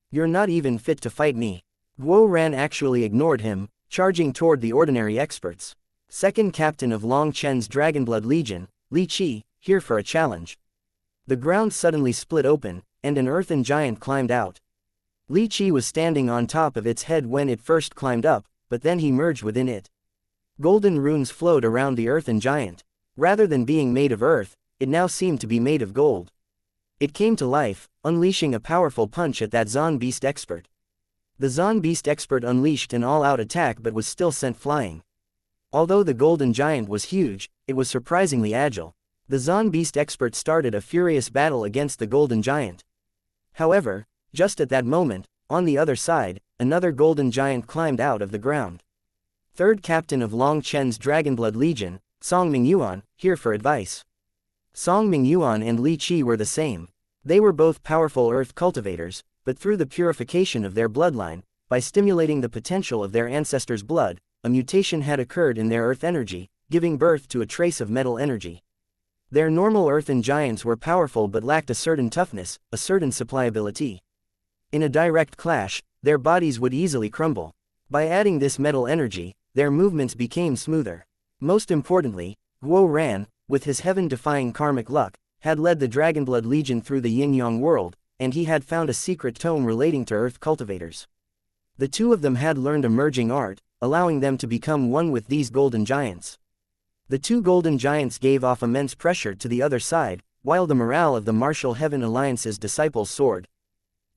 you're not even fit to fight me. Guo Ran actually ignored him, charging toward the ordinary experts. Second captain of Long Chen's Dragonblood Legion, Li Qi, here for a challenge. The ground suddenly split open, and an earthen giant climbed out. Li Qi was standing on top of its head when it first climbed up, but then he merged within it. Golden runes flowed around the earthen giant. Rather than being made of earth, it now seemed to be made of gold. It came to life, unleashing a powerful punch at that Zon Beast expert. The Zon Beast expert unleashed an all-out attack but was still sent flying. Although the golden giant was huge, it was surprisingly agile. The Zon Beast expert started a furious battle against the golden giant. However, just at that moment, on the other side, another golden giant climbed out of the ground. Third captain of Long Chen's Dragonblood Legion, Song Mingyuan, here for advice. Song Mingyuan and Li Qi were the same. They were both powerful earth cultivators, but through the purification of their bloodline, by stimulating the potential of their ancestors' blood, a mutation had occurred in their earth energy, giving birth to a trace of metal energy. Their normal earthen giants were powerful but lacked a certain toughness, a certain supplyability. In a direct clash, their bodies would easily crumble. By adding this metal energy, their movements became smoother. Most importantly, Guo Ran, with his heaven-defying karmic luck, had led the Dragonblood Legion through the yin-yang world, and he had found a secret tome relating to earth cultivators. The two of them had learned a merging art, allowing them to become one with these golden giants. The two golden giants gave off immense pressure to the other side, while the morale of the Martial Heaven Alliance's disciples soared.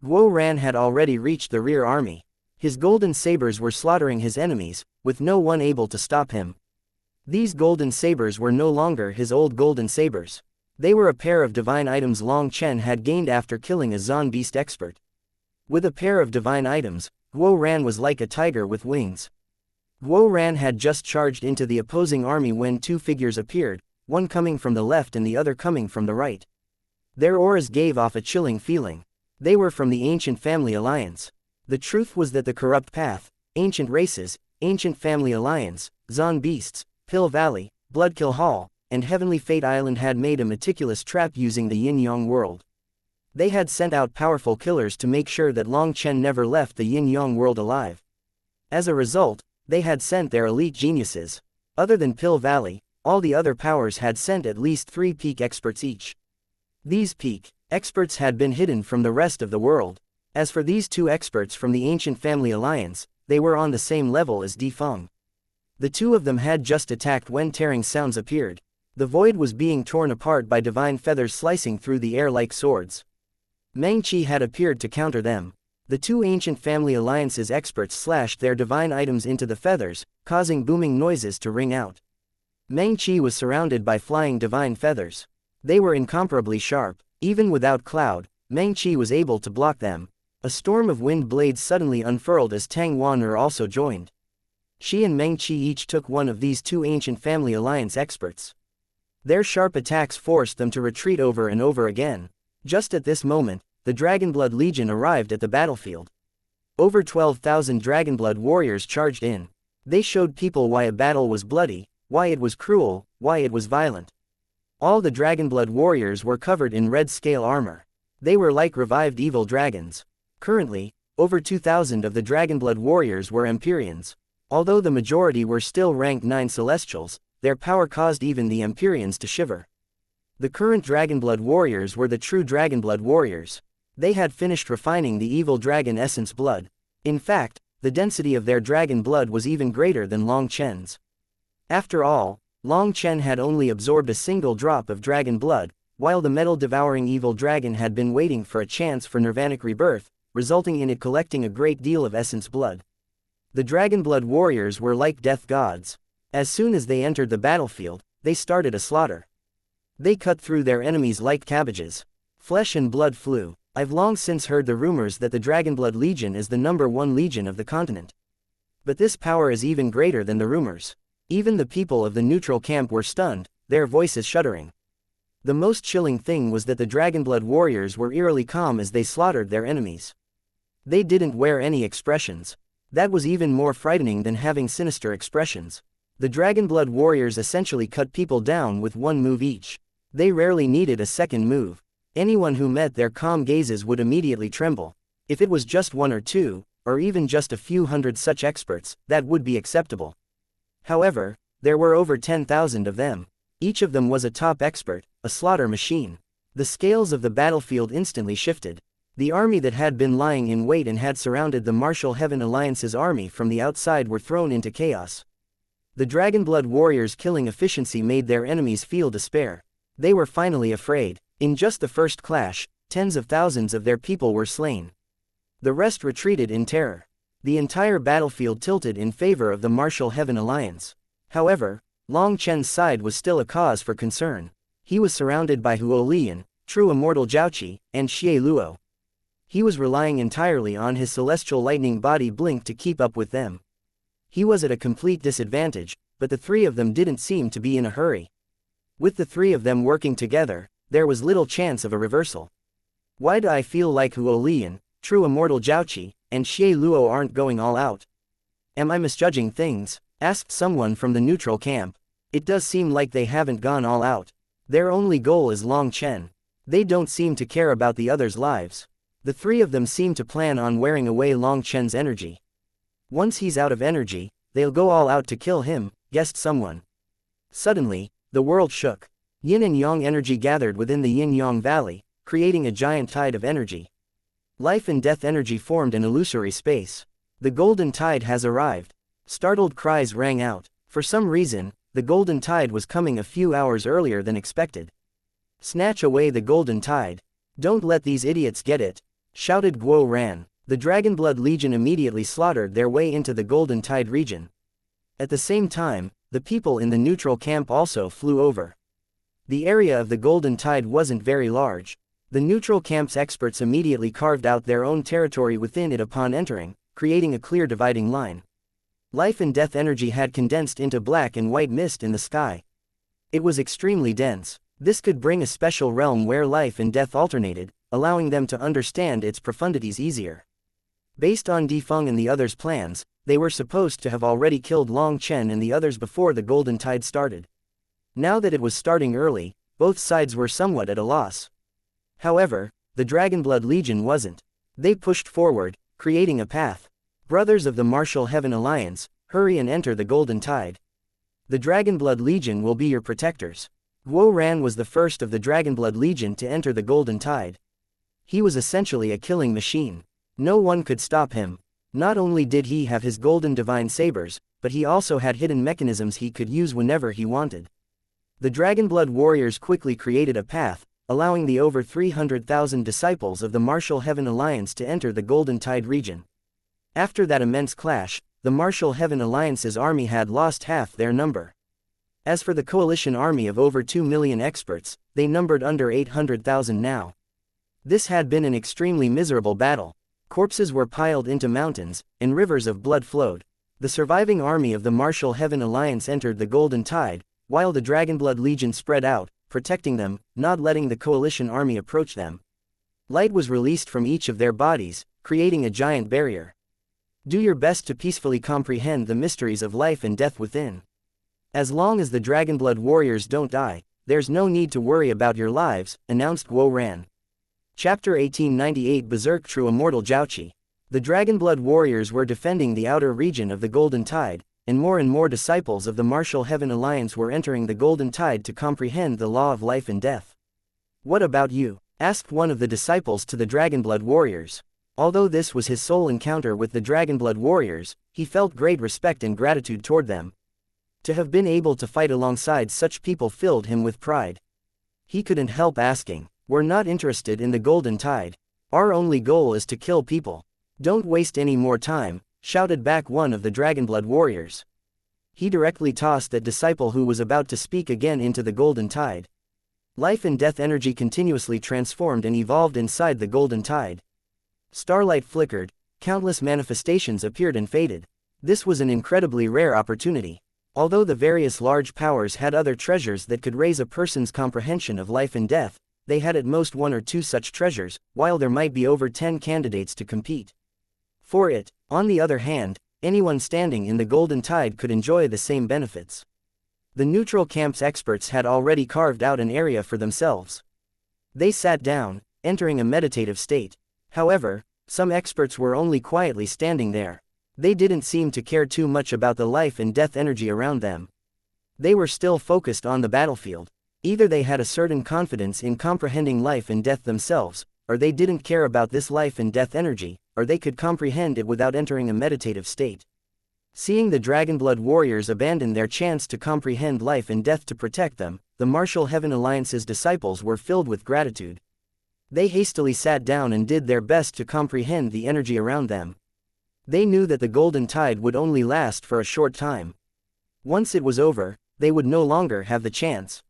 Guo Ran had already reached the rear army. His golden sabers were slaughtering his enemies, with no one able to stop him. These golden sabers were no longer his old golden sabers. They were a pair of divine items Long Chen had gained after killing a Zon Beast expert. With a pair of divine items, Guo Ran was like a tiger with wings. Guo Ran had just charged into the opposing army when two figures appeared, one coming from the left and the other coming from the right. Their auras gave off a chilling feeling. They were from the Ancient Family Alliance. The truth was that the Corrupt Path, Ancient Races, Ancient Family Alliance, Zon Beasts, Pill Valley, Bloodkill Hall, and Heavenly Fate Island had made a meticulous trap using the Yin-Yang world. They had sent out powerful killers to make sure that Long Chen never left the Yin-Yang world alive. As a result, they had sent their elite geniuses. Other than Pill Valley, all the other powers had sent at least 3 peak experts each. These peak experts had been hidden from the rest of the world. As for these 2 experts from the Ancient Family Alliance, they were on the same level as Di Feng. The 2 of them had just attacked when tearing sounds appeared. The void was being torn apart by divine feathers slicing through the air like swords. Meng Qi had appeared to counter them. The 2 Ancient Family Alliance's experts slashed their divine items into the feathers, causing booming noises to ring out. Meng Qi was surrounded by flying divine feathers. They were incomparably sharp. Even without Cloud, Meng Qi was able to block them. A storm of wind blades suddenly unfurled as Tang Wan'er also joined. She and Meng Qi each took one of these 2 Ancient Family Alliance experts. Their sharp attacks forced them to retreat over and over again. Just at this moment, the Dragonblood Legion arrived at the battlefield. Over 12,000 Dragonblood warriors charged in. They showed people why a battle was bloody, why it was cruel, why it was violent. All the Dragonblood warriors were covered in red scale armor. They were like revived evil dragons. Currently, over 2,000 of the Dragonblood warriors were Empyreans. Although the majority were still rank 9 Celestials, their power caused even the Empyreans to shiver. The current Dragonblood warriors were the true Dragonblood warriors. They had finished refining the evil dragon essence blood. In fact, the density of their dragon blood was even greater than Long Chen's. After all, Long Chen had only absorbed a single drop of dragon blood, while the metal-devouring evil dragon had been waiting for a chance for nirvanic rebirth, resulting in it collecting a great deal of essence blood. The Dragonblood warriors were like death gods. As soon as they entered the battlefield, they started a slaughter. They cut through their enemies like cabbages. Flesh and blood flew. I've long since heard the rumors that the Dragonblood Legion is the #1 legion of the continent. But this power is even greater than the rumors. Even the people of the neutral camp were stunned, their voices shuddering. The most chilling thing was that the Dragonblood warriors were eerily calm as they slaughtered their enemies. They didn't wear any expressions. That was even more frightening than having sinister expressions. The Dragonblood warriors essentially cut people down with one move each. They rarely needed a second move. Anyone who met their calm gazes would immediately tremble. If it was just one or two, or even just a few hundred such experts, that would be acceptable. However, there were over 10,000 of them. Each of them was a top expert, a slaughter machine. The scales of the battlefield instantly shifted. The army that had been lying in wait and had surrounded the Martial Heaven Alliance's army from the outside were thrown into chaos. The Dragonblood warriors' killing efficiency made their enemies feel despair. They were finally afraid. In just the first clash, tens of thousands of their people were slain. The rest retreated in terror. The entire battlefield tilted in favor of the Martial Heaven Alliance. However, Long Chen's side was still a cause for concern. He was surrounded by Huo Lian, true immortal Jiaoqi, and Xie Luo. He was relying entirely on his celestial lightning body blink to keep up with them. He was at a complete disadvantage, but the three of them didn't seem to be in a hurry. With the three of them working together, there was little chance of a reversal. Why do I feel like Huo Lian, true immortal Jiaoqi, and Xie Luo aren't going all out? Am I misjudging things? Asked someone from the neutral camp. It does seem like they haven't gone all out. Their only goal is Long Chen. They don't seem to care about the others' lives. The three of them seem to plan on wearing away Long Chen's energy. Once he's out of energy, they'll go all out to kill him, guessed someone. Suddenly, the world shook. Yin and Yang energy gathered within the Yin-Yang Valley, creating a giant tide of energy. Life and death energy formed an illusory space. The golden tide has arrived. Startled cries rang out. For some reason, the golden tide was coming a few hours earlier than expected. Snatch away the golden tide. Don't let these idiots get it, shouted Guo Ran. The Dragonblood Legion immediately slaughtered their way into the golden tide region. At the same time, the people in the neutral camp also flew over. The area of the golden tide wasn't very large. The neutral camp's experts immediately carved out their own territory within it upon entering, creating a clear dividing line. Life and death energy had condensed into black and white mist in the sky. It was extremely dense. This could bring a special realm where life and death alternated, allowing them to understand its profundities easier. Based on Defeng and the others' plans, they were supposed to have already killed Long Chen and the others before the golden tide started. Now that it was starting early, both sides were somewhat at a loss. However, the Dragonblood Legion wasn't. They pushed forward, creating a path. Brothers of the Martial Heaven Alliance, hurry and enter the golden tide. The Dragonblood Legion will be your protectors. Guo Ran was the first of the Dragonblood Legion to enter the golden tide. He was essentially a killing machine. No one could stop him. Not only did he have his golden divine sabers, but he also had hidden mechanisms he could use whenever he wanted. The Dragonblood warriors quickly created a path, allowing the over 300,000 disciples of the Martial Heaven Alliance to enter the Golden Tide region. After that immense clash, the Martial Heaven Alliance's army had lost half their number. As for the coalition army of over 2 million experts, they numbered under 800,000 now. This had been an extremely miserable battle. Corpses were piled into mountains, and rivers of blood flowed. The surviving army of the Martial Heaven Alliance entered the Golden Tide, while the Dragonblood Legion spread out, protecting them, not letting the coalition army approach them. Light was released from each of their bodies, creating a giant barrier. Do your best to peacefully comprehend the mysteries of life and death within. As long as the Dragonblood warriors don't die, there's no need to worry about your lives, announced Guo Ran. Chapter 1898 Berserk True Immortal Jiaoqi. The Dragonblood warriors were defending the outer region of the Golden Tide, and more disciples of the Martial Heaven Alliance were entering the Golden Tide to comprehend the law of life and death. What about you? Asked one of the disciples to the Dragonblood warriors. Although this was his sole encounter with the Dragonblood warriors, he felt great respect and gratitude toward them. To have been able to fight alongside such people filled him with pride. He couldn't help asking, "We're not interested in the Golden Tide. Our only goal is to kill people." "Don't waste any more time," shouted back one of the Dragonblood warriors. He directly tossed that disciple who was about to speak again into the Golden Tide. Life and death energy continuously transformed and evolved inside the Golden Tide. Starlight flickered, countless manifestations appeared and faded. This was an incredibly rare opportunity. Although the various large powers had other treasures that could raise a person's comprehension of life and death, they had at most 1 or 2 such treasures, while there might be over 10 candidates to compete for it. On the other hand, anyone standing in the Golden Tide could enjoy the same benefits. The neutral camp's experts had already carved out an area for themselves. They sat down, entering a meditative state. However, some experts were only quietly standing there. They didn't seem to care too much about the life and death energy around them. They were still focused on the battlefield. Either they had a certain confidence in comprehending life and death themselves, or they didn't care about this life and death energy, or they could comprehend it without entering a meditative state. Seeing the Dragonblood warriors abandon their chance to comprehend life and death to protect them, the Martial Heaven Alliance's disciples were filled with gratitude. They hastily sat down and did their best to comprehend the energy around them. They knew that the Golden Tide would only last for a short time. Once it was over, they would no longer have the chance.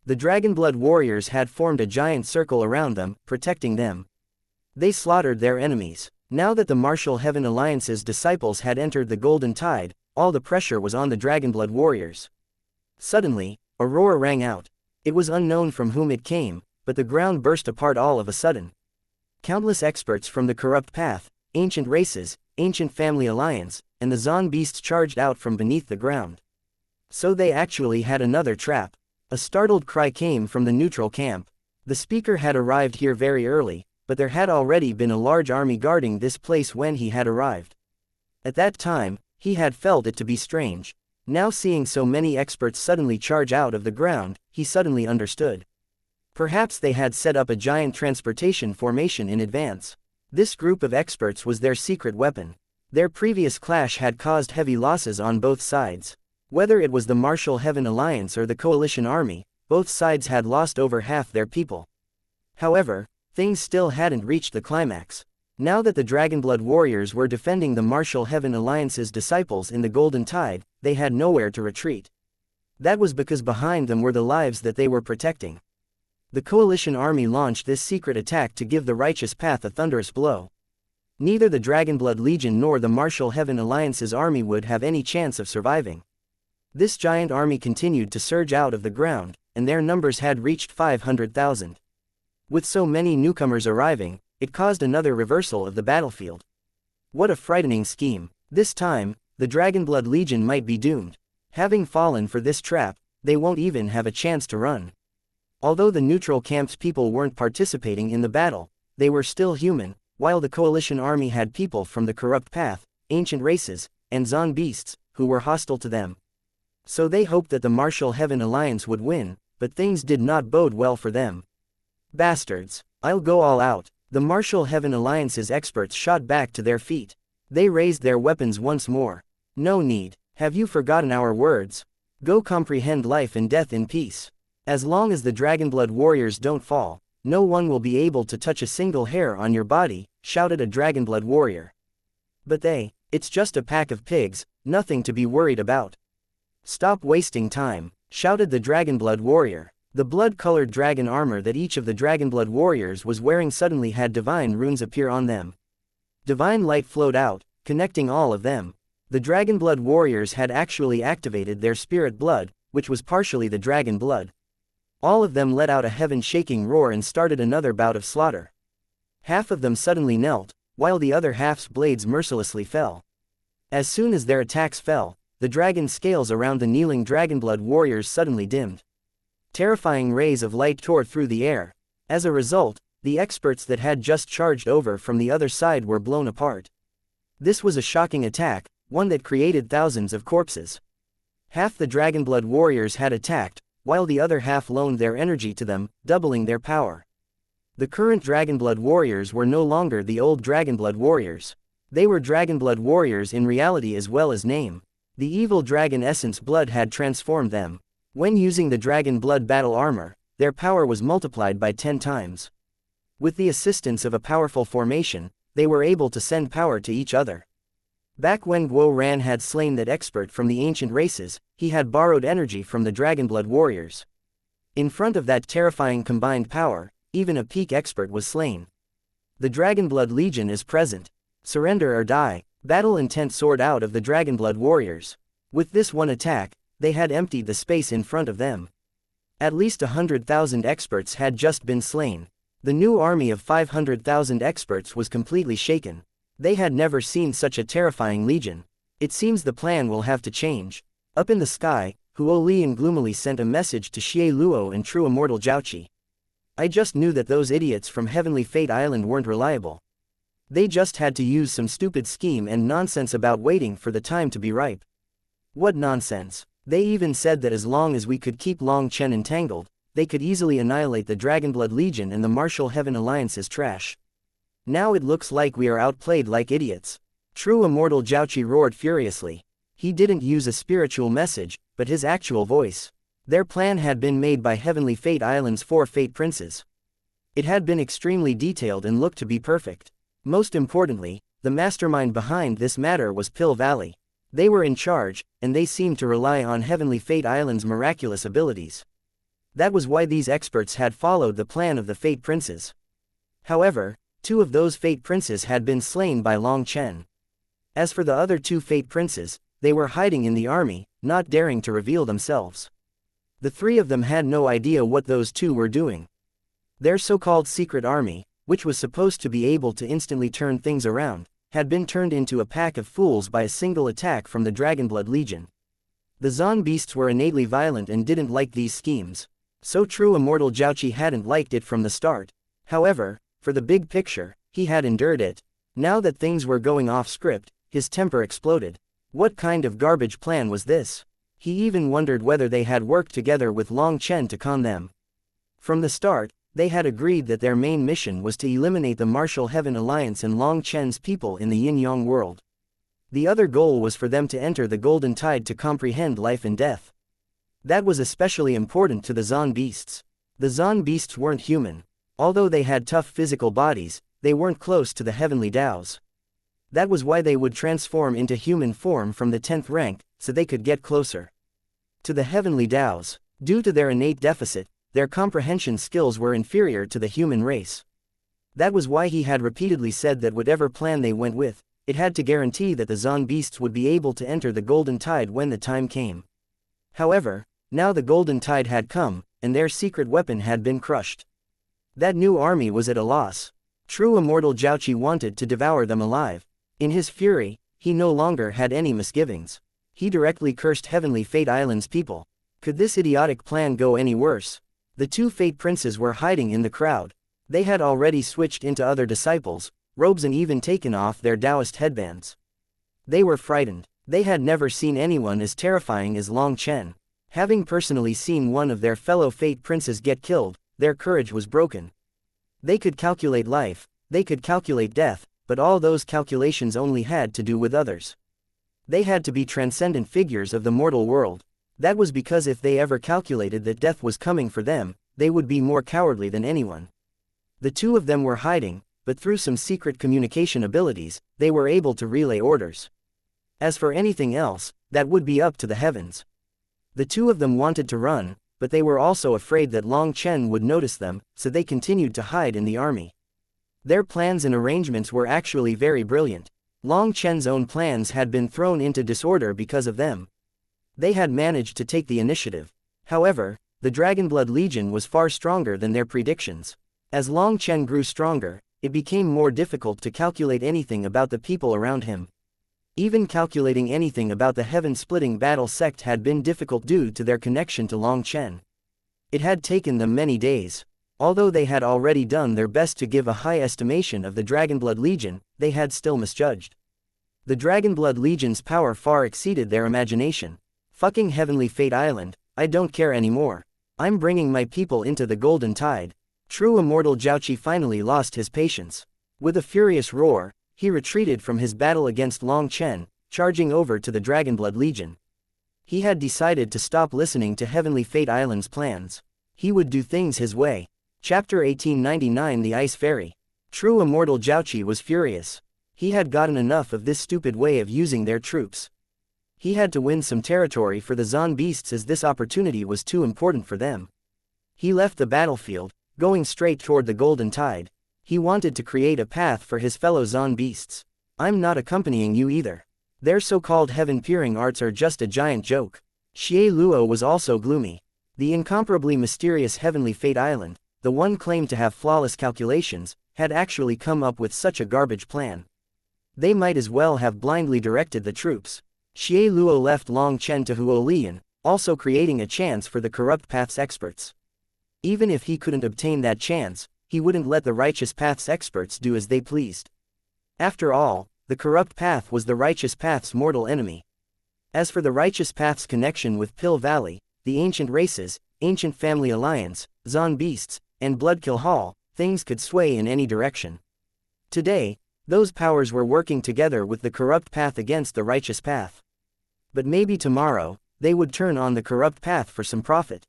The Dragonblood warriors had formed a giant circle around them, protecting them. They slaughtered their enemies. Now that the Martial Heaven Alliance's disciples had entered the Golden Tide, all the pressure was on the Dragonblood warriors. Suddenly, a roar rang out. It was unknown from whom it came, but the ground burst apart all of a sudden. Countless experts from the Corrupt Path, ancient races, ancient family alliance, and the Zon beasts charged out from beneath the ground. So they actually had another trap. A startled cry came from the neutral camp. The speaker had arrived here very early, but there had already been a large army guarding this place when he had arrived. At that time, he had felt it to be strange. Now seeing so many experts suddenly charge out of the ground, he suddenly understood. Perhaps they had set up a giant transportation formation in advance. This group of experts was their secret weapon. Their previous clash had caused heavy losses on both sides. Whether it was the Martial Heaven Alliance or the Coalition Army, both sides had lost over half their people. However, things still hadn't reached the climax. Now that the Dragonblood warriors were defending the Martial Heaven Alliance's disciples in the Golden Tide, they had nowhere to retreat. That was because behind them were the lives that they were protecting. The Coalition Army launched this secret attack to give the Righteous Path a thunderous blow. Neither the Dragonblood Legion nor the Martial Heaven Alliance's army would have any chance of surviving. This giant army continued to surge out of the ground, and their numbers had reached 500,000. With so many newcomers arriving, it caused another reversal of the battlefield. What a frightening scheme. This time, the Dragonblood Legion might be doomed. Having fallen for this trap, they won't even have a chance to run. Although the neutral camp's people weren't participating in the battle, they were still human, while the Coalition Army had people from the Corrupt Path, ancient races, and Zon beasts, who were hostile to them. So they hoped that the Martial Heaven Alliance would win, but things did not bode well for them. Bastards! I'll go all out. The Martial Heaven Alliance's experts shot back to their feet. They raised their weapons once more. No need. Have you forgotten our words? Go comprehend life and death in peace. As long as the Dragonblood warriors don't fall, no one will be able to touch a single hair on your body, shouted a Dragonblood warrior. But it's just a pack of pigs, nothing to be worried about. Stop wasting time, shouted the Dragonblood warrior. The blood-colored dragon armor that each of the Dragonblood warriors was wearing suddenly had divine runes appear on them. Divine light flowed out, connecting all of them. The Dragonblood warriors had actually activated their spirit blood, which was partially the dragon blood. All of them let out a heaven-shaking roar and started another bout of slaughter. Half of them suddenly knelt, while the other half's blades mercilessly fell. As soon as their attacks fell, the dragon scales around the kneeling dragonblood warriors suddenly dimmed. Terrifying rays of light tore through the air. As a result, the experts that had just charged over from the other side were blown apart. This was a shocking attack, one that created thousands of corpses. Half the dragonblood warriors had attacked, while the other half loaned their energy to them, doubling their power. The current dragonblood warriors were no longer the old dragonblood warriors. They were dragonblood warriors in reality as well as name. The evil dragon essence blood had transformed them. When using the dragon blood battle armor, their power was multiplied by 10 times. With the assistance of a powerful formation, they were able to send power to each other. Back when Guo Ran had slain that expert from the ancient races, he had borrowed energy from the dragonblood warriors. In front of that terrifying combined power, even a peak expert was slain. The Dragonblood Legion is present. Surrender or die. Battle intent soared out of the Dragonblood warriors. With this one attack, they had emptied the space in front of them. At least 100,000 experts had just been slain. The new army of 500,000 experts was completely shaken. They had never seen such a terrifying legion. It seems the plan will have to change. Up in the sky, Huo Lian gloomily sent a message to Xie Luo and true immortal Zhaoqi. I just knew that those idiots from Heavenly Fate Island weren't reliable. They just had to use some stupid scheme and nonsense about waiting for the time to be ripe. What nonsense. They even said that as long as we could keep Long Chen entangled, they could easily annihilate the Dragonblood Legion and the Martial Heaven Alliance's trash. Now it looks like we are outplayed like idiots. True immortal Zhaoqi roared furiously. He didn't use a spiritual message, but his actual voice. Their plan had been made by Heavenly Fate Island's 4 Fate Princes. It had been extremely detailed and looked to be perfect. Most importantly, the mastermind behind this matter was Pill Valley. They were in charge, and they seemed to rely on Heavenly Fate Island's miraculous abilities. That was why these experts had followed the plan of the Fate Princes. However, 2 of those Fate Princes had been slain by Long Chen. As for the other 2 Fate Princes, they were hiding in the army, not daring to reveal themselves. The 3 of them had no idea what those 2 were doing. Their so-called secret army, which was supposed to be able to instantly turn things around, had been turned into a pack of fools by a single attack from the Dragonblood Legion. The Zon beasts were innately violent and didn't like these schemes. So true immortal Zhaoqi hadn't liked it from the start. However, for the big picture, he had endured it. Now that things were going off script, his temper exploded. What kind of garbage plan was this? He even wondered whether they had worked together with Long Chen to con them. From the start, they had agreed that their main mission was to eliminate the Martial Heaven Alliance and Long Chen's people in the Yin-Yang world. The other goal was for them to enter the Golden Tide to comprehend life and death. That was especially important to the Zon beasts. The Zon beasts weren't human. Although they had tough physical bodies, they weren't close to the heavenly Daos. That was why they would transform into human form from the 10th rank, so they could get closer to the heavenly Daos. Due to their innate deficit, their comprehension skills were inferior to the human race. That was why he had repeatedly said that whatever plan they went with, it had to guarantee that the Zon beasts would be able to enter the Golden Tide when the time came. However, now the Golden Tide had come, and their secret weapon had been crushed. That new army was at a loss. True immortal Zhaoqi wanted to devour them alive. In his fury, he no longer had any misgivings. He directly cursed Heavenly Fate Island's people. Could this idiotic plan go any worse? The 2 Fate Princes were hiding in the crowd. They had already switched into other disciples, robes and even taken off their Taoist headbands. They were frightened. They had never seen anyone as terrifying as Long Chen. Having personally seen one of their fellow Fate Princes get killed, their courage was broken. They could calculate life, they could calculate death, but all those calculations only had to do with others. They had to be transcendent figures of the mortal world. That was because if they ever calculated that death was coming for them, they would be more cowardly than anyone. The 2 of them were hiding, but through some secret communication abilities, they were able to relay orders. As for anything else, that would be up to the heavens. The 2 of them wanted to run, but they were also afraid that Long Chen would notice them, so they continued to hide in the army. Their plans and arrangements were actually very brilliant. Long Chen's own plans had been thrown into disorder because of them. They had managed to take the initiative. However, the Dragonblood Legion was far stronger than their predictions. As Long Chen grew stronger, it became more difficult to calculate anything about the people around him. Even calculating anything about the heaven-splitting battle sect had been difficult due to their connection to Long Chen. It had taken them many days. Although they had already done their best to give a high estimation of the Dragonblood Legion, they had still misjudged. The Dragonblood Legion's power far exceeded their imagination. Fucking Heavenly Fate Island, I don't care anymore. I'm bringing my people into the Golden Tide. True Immortal Jiaoqi finally lost his patience. With a furious roar, he retreated from his battle against Long Chen, charging over to the Dragonblood Legion. He had decided to stop listening to Heavenly Fate Island's plans. He would do things his way. Chapter 1899 The Ice Fairy. True Immortal Jiaoqi was furious. He had gotten enough of this stupid way of using their troops. He had to win some territory for the Zon beasts as this opportunity was too important for them. He left the battlefield, going straight toward the Golden Tide. He wanted to create a path for his fellow Zon beasts. I'm not accompanying you either. Their so-called heaven-peering arts are just a giant joke. Xie Luo was also gloomy. The incomparably mysterious Heavenly Fate Island, the one claimed to have flawless calculations, had actually come up with such a garbage plan. They might as well have blindly directed the troops. Xie Luo left Long Chen to Huo Lian, also creating a chance for the Corrupt Path's experts. Even if he couldn't obtain that chance, he wouldn't let the Righteous Path's experts do as they pleased. After all, the Corrupt Path was the Righteous Path's mortal enemy. As for the Righteous Path's connection with Pill Valley, the Ancient Races, Ancient Family Alliance, Zon Beasts, and Bloodkill Hall, things could sway in any direction. Today, those powers were working together with the Corrupt Path against the Righteous Path. But maybe tomorrow, they would turn on the Corrupt Path for some profit.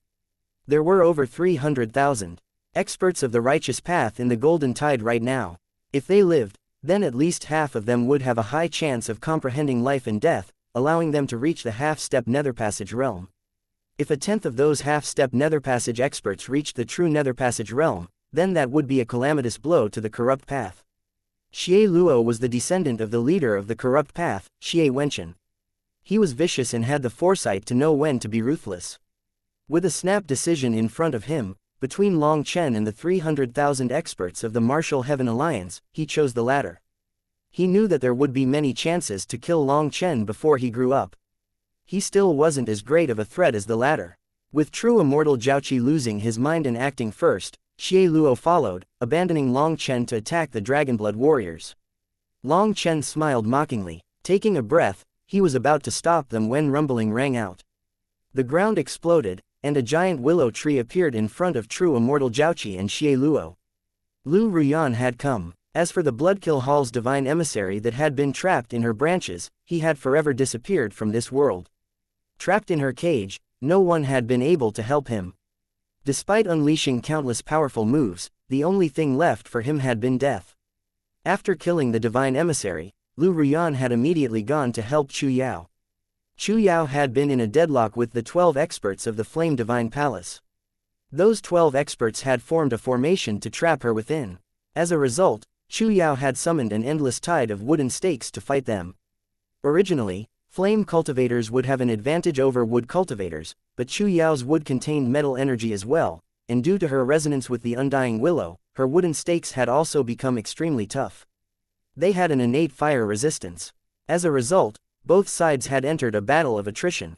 There were over 300,000 experts of the Righteous Path in the Golden Tide right now. If they lived, then at least half of them would have a high chance of comprehending life and death, allowing them to reach the half-step Netherpassage realm. If a tenth of those half-step Netherpassage experts reached the true Netherpassage realm, then that would be a calamitous blow to the Corrupt Path. Xie Luo was the descendant of the leader of the Corrupt Path, Xie Wenchen. He was vicious and had the foresight to know when to be ruthless. With a snap decision in front of him, between Long Chen and the 300,000 experts of the Martial Heaven Alliance, he chose the latter. He knew that there would be many chances to kill Long Chen before he grew up. He still wasn't as great of a threat as the latter. With True Immortal Jiaoqi losing his mind and acting first, Xie Luo followed, abandoning Long Chen to attack the Dragonblood warriors. Long Chen smiled mockingly. Taking a breath, he was about to stop them when rumbling rang out. The ground exploded, and a giant willow tree appeared in front of True Immortal Jiaoqi and Xie Luo. Lu Ruyan had come. As for the Bloodkill Hall's divine emissary that had been trapped in her branches, he had forever disappeared from this world. Trapped in her cage, no one had been able to help him. Despite unleashing countless powerful moves, the only thing left for him had been death. After killing the divine emissary, Lu Ruyan had immediately gone to help Chu Yao. Chu Yao had been in a deadlock with the 12 experts of the Flame Divine Palace. Those 12 experts had formed a formation to trap her within. As a result, Chu Yao had summoned an endless tide of wooden stakes to fight them. Originally, flame cultivators would have an advantage over wood cultivators, but Chu Yao's wood contained metal energy as well, and due to her resonance with the undying willow, her wooden stakes had also become extremely tough. They had an innate fire resistance. As a result, both sides had entered a battle of attrition.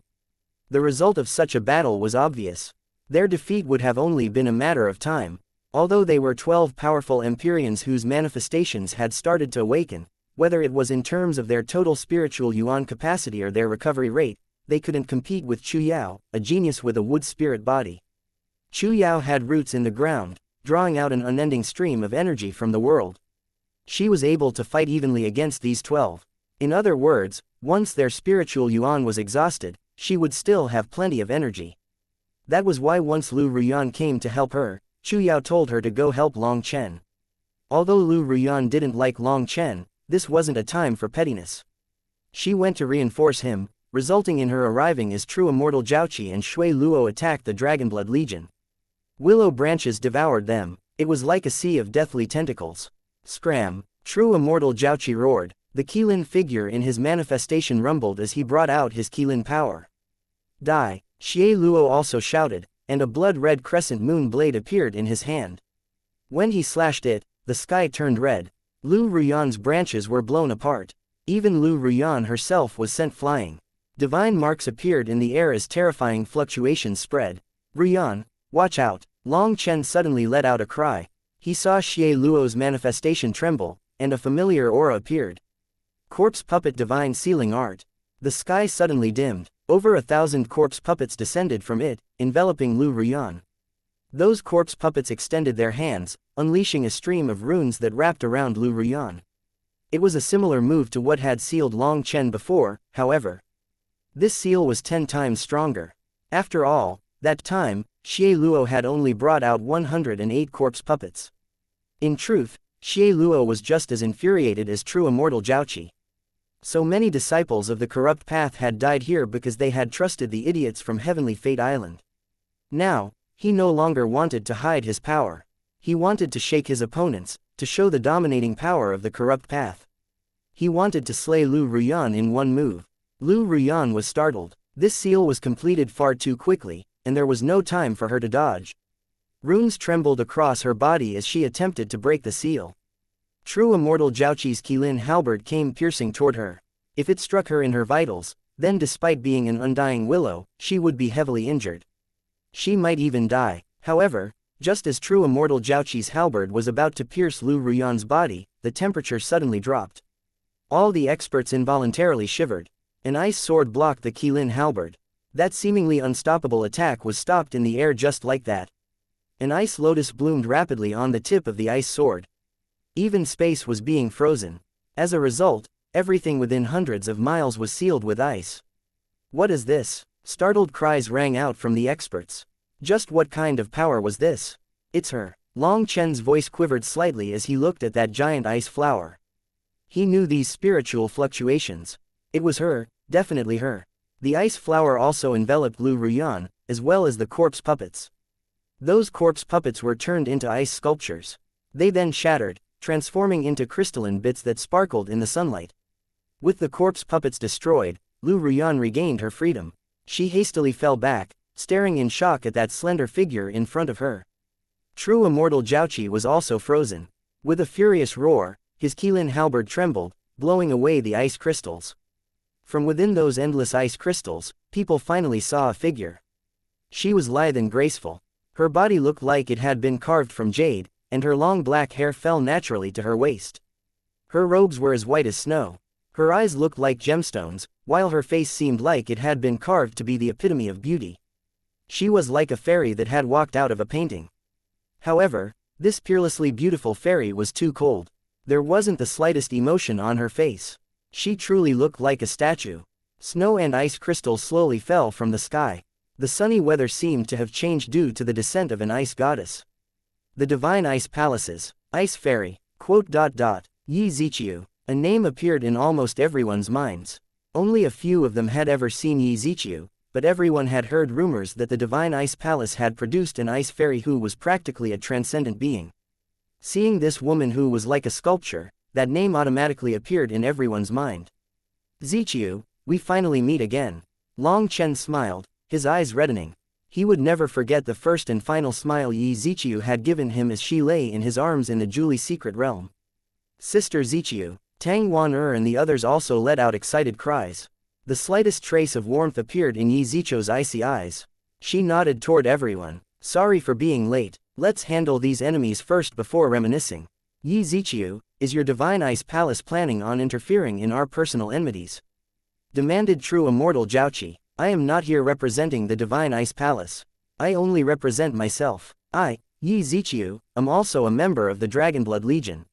The result of such a battle was obvious. Their defeat would have only been a matter of time. Although they were 12 powerful Empyreans whose manifestations had started to awaken, whether it was in terms of their total spiritual yuan capacity or their recovery rate, they couldn't compete with Chu Yao, a genius with a wood spirit body. Chu Yao had roots in the ground, drawing out an unending stream of energy from the world. She was able to fight evenly against these 12. In other words, once their spiritual yuan was exhausted, she would still have plenty of energy. That was why once Lu Ruyan came to help her, Chu Yao told her to go help Long Chen. Although Lu Ruyan didn't like Long Chen, this wasn't a time for pettiness. She went to reinforce him, resulting in her arriving as True Immortal Jiaoqi and Xie Luo attacked the Dragonblood Legion. Willow branches devoured them. It was like a sea of deathly tentacles. Scram! True Immortal Jiaoqi roared. The Qilin figure in his manifestation rumbled as he brought out his Qilin power. Die! Xie Luo also shouted, and a blood-red crescent moon blade appeared in his hand. When he slashed it, the sky turned red. Lu Ruyan's branches were blown apart. Even Lu Ruyan herself was sent flying. Divine marks appeared in the air as terrifying fluctuations spread. Ruyan, watch out! Long Chen suddenly let out a cry. He saw Xie Luo's manifestation tremble, and a familiar aura appeared. Corpse puppet divine sealing art. The sky suddenly dimmed. Over 1,000 corpse puppets descended from it, enveloping Lu Ruyan. Those corpse puppets extended their hands, unleashing a stream of runes that wrapped around Lu Ruyan. It was a similar move to what had sealed Long Chen before, however. This seal was 10 times stronger. After all, that time, Xie Luo had only brought out 108 corpse puppets. In truth, Xie Luo was just as infuriated as true immortal Zhaoqi. So many disciples of the corrupt path had died here because they had trusted the idiots from Heavenly Fate Island. Now, he no longer wanted to hide his power. He wanted to shake his opponents, to show the dominating power of the corrupt path. He wanted to slay Lu Ruyan in one move. Lu Ruyan was startled. This seal was completed far too quickly, and there was no time for her to dodge. Runes trembled across her body as she attempted to break the seal. True immortal Zhaoqi's Qilin halberd came piercing toward her. If it struck her in her vitals, then despite being an undying willow, she would be heavily injured. She might even die. However, just as true immortal Zhaoqi's halberd was about to pierce Lu Ruyan's body, the temperature suddenly dropped. All the experts involuntarily shivered. An ice sword blocked the Qilin halberd. That seemingly unstoppable attack was stopped in the air just like that. An ice lotus bloomed rapidly on the tip of the ice sword. Even space was being frozen. As a result, everything within hundreds of miles was sealed with ice. What is this? Startled cries rang out from the experts. Just what kind of power was this? It's her. Long Chen's voice quivered slightly as he looked at that giant ice flower. He knew these spiritual fluctuations. It was her, definitely her. The ice flower also enveloped Lu Ruyan, as well as the corpse puppets. Those corpse puppets were turned into ice sculptures. They then shattered, transforming into crystalline bits that sparkled in the sunlight. With the corpse puppets destroyed, Lu Ruyan regained her freedom. She hastily fell back, staring in shock at that slender figure in front of her. True immortal Zhaoqi was also frozen. With a furious roar, his Qilin halberd trembled, blowing away the ice crystals. From within those endless ice crystals, people finally saw a figure. She was lithe and graceful. Her body looked like it had been carved from jade, and her long black hair fell naturally to her waist. Her robes were as white as snow. Her eyes looked like gemstones, while her face seemed like it had been carved to be the epitome of beauty. She was like a fairy that had walked out of a painting. However, this peerlessly beautiful fairy was too cold. There wasn't the slightest emotion on her face. She truly looked like a statue. Snow and ice crystals slowly fell from the sky. The sunny weather seemed to have changed due to the descent of an ice goddess. The divine ice palaces. Ice fairy. Yi Ziqiu. A name appeared in almost everyone's minds. Only a few of them had ever seen Yi Ziqiu, but everyone had heard rumors that the divine ice palace had produced an ice fairy who was practically a transcendent being. Seeing this woman who was like a sculpture, that name automatically appeared in everyone's mind. Ziqiu, we finally meet again. Long Chen smiled, his eyes reddening. He would never forget the first and final smile Yi Ziqiu had given him as she lay in his arms in the Julie secret realm. Sister Ziqiu, Tang Wan and the others also let out excited cries. The slightest trace of warmth appeared in Yi Ziqiu's icy eyes. She nodded toward everyone. Sorry for being late. Let's handle these enemies first before reminiscing. Yi Ziqiu, is your divine ice palace planning on interfering in our personal enmities? Demanded true immortal Zhaoqi. I am not here representing the divine ice palace. I only represent myself. I, Yi Ziqiu, am also a member of the Dragonblood Legion.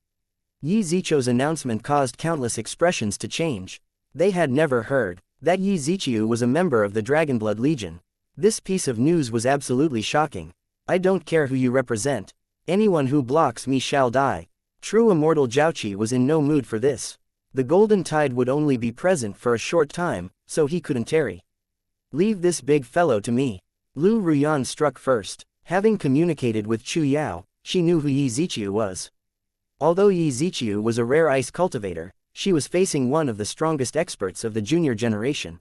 Yi Ziqiu's announcement caused countless expressions to change. They had never heard that Yi Ziqiu was a member of the Dragonblood Legion. This piece of news was absolutely shocking. I don't care who you represent. Anyone who blocks me shall die. True immortal Zhaoqi was in no mood for this. The golden tide would only be present for a short time, so he couldn't tarry. Leave this big fellow to me. Lu Ruyan struck first. Having communicated with Chu Yao, she knew who Yi Ziqiu was. Although Yi Ziqiu was a rare ice cultivator, she was facing one of the strongest experts of the junior generation.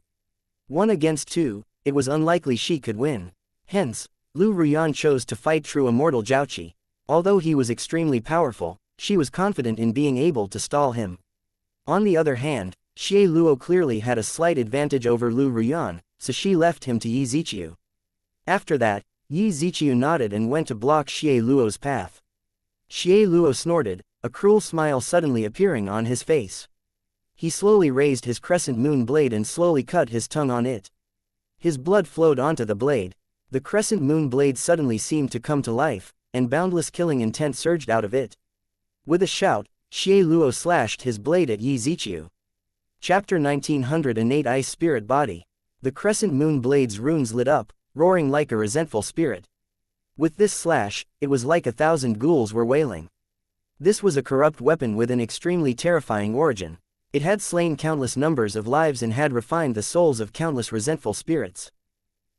1 against 2, it was unlikely she could win. Hence, Lu Ruyan chose to fight true immortal Jiaoqi. Although he was extremely powerful, she was confident in being able to stall him. On the other hand, Xie Luo clearly had a slight advantage over Lu Ruyan, so she left him to Yi Ziqiu. After that, Yi Ziqiu nodded and went to block Xie Luo's path. Xie Luo snorted, a cruel smile suddenly appearing on his face. He slowly raised his crescent moon blade and slowly cut his tongue on it. His blood flowed onto the blade. The crescent moon blade suddenly seemed to come to life, and boundless killing intent surged out of it. With a shout, Xie Luo slashed his blade at Yi Ziqiu. Chapter 1908 Ice Spirit Body. The crescent moon blade's runes lit up, roaring like a resentful spirit. With this slash, it was like 1,000 ghouls were wailing. This was a corrupt weapon with an extremely terrifying origin. It had slain countless numbers of lives and had refined the souls of countless resentful spirits.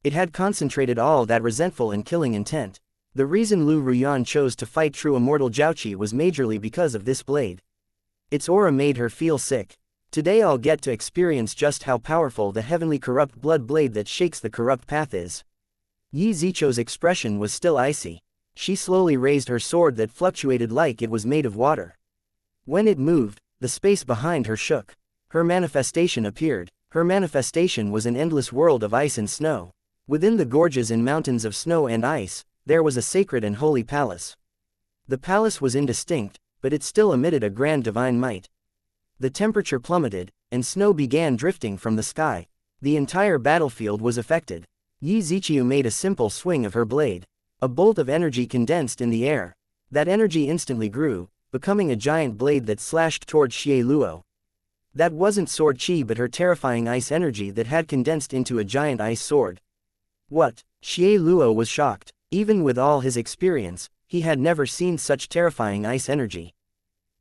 It had concentrated all that resentful and killing intent. The reason Lu Ruyan chose to fight true immortal Jiaoqi was majorly because of this blade. Its aura made her feel sick. Today I'll get to experience just how powerful the heavenly corrupt blood blade that shakes the corrupt path is. Yi Ziqiu's expression was still icy. She slowly raised her sword that fluctuated like it was made of water. When it moved, the space behind her shook. Her manifestation appeared. Her manifestation was an endless world of ice and snow. Within the gorges and mountains of snow and ice, there was a sacred and holy palace. The palace was indistinct, but it still emitted a grand divine might. The temperature plummeted, and snow began drifting from the sky. The entire battlefield was affected. Yi Ziqiu made a simple swing of her blade. A bolt of energy condensed in the air. That energy instantly grew, becoming a giant blade that slashed toward Xie Luo. That wasn't sword chi but her terrifying ice energy that had condensed into a giant ice sword. What? Xie Luo was shocked. Even with all his experience, he had never seen such terrifying ice energy.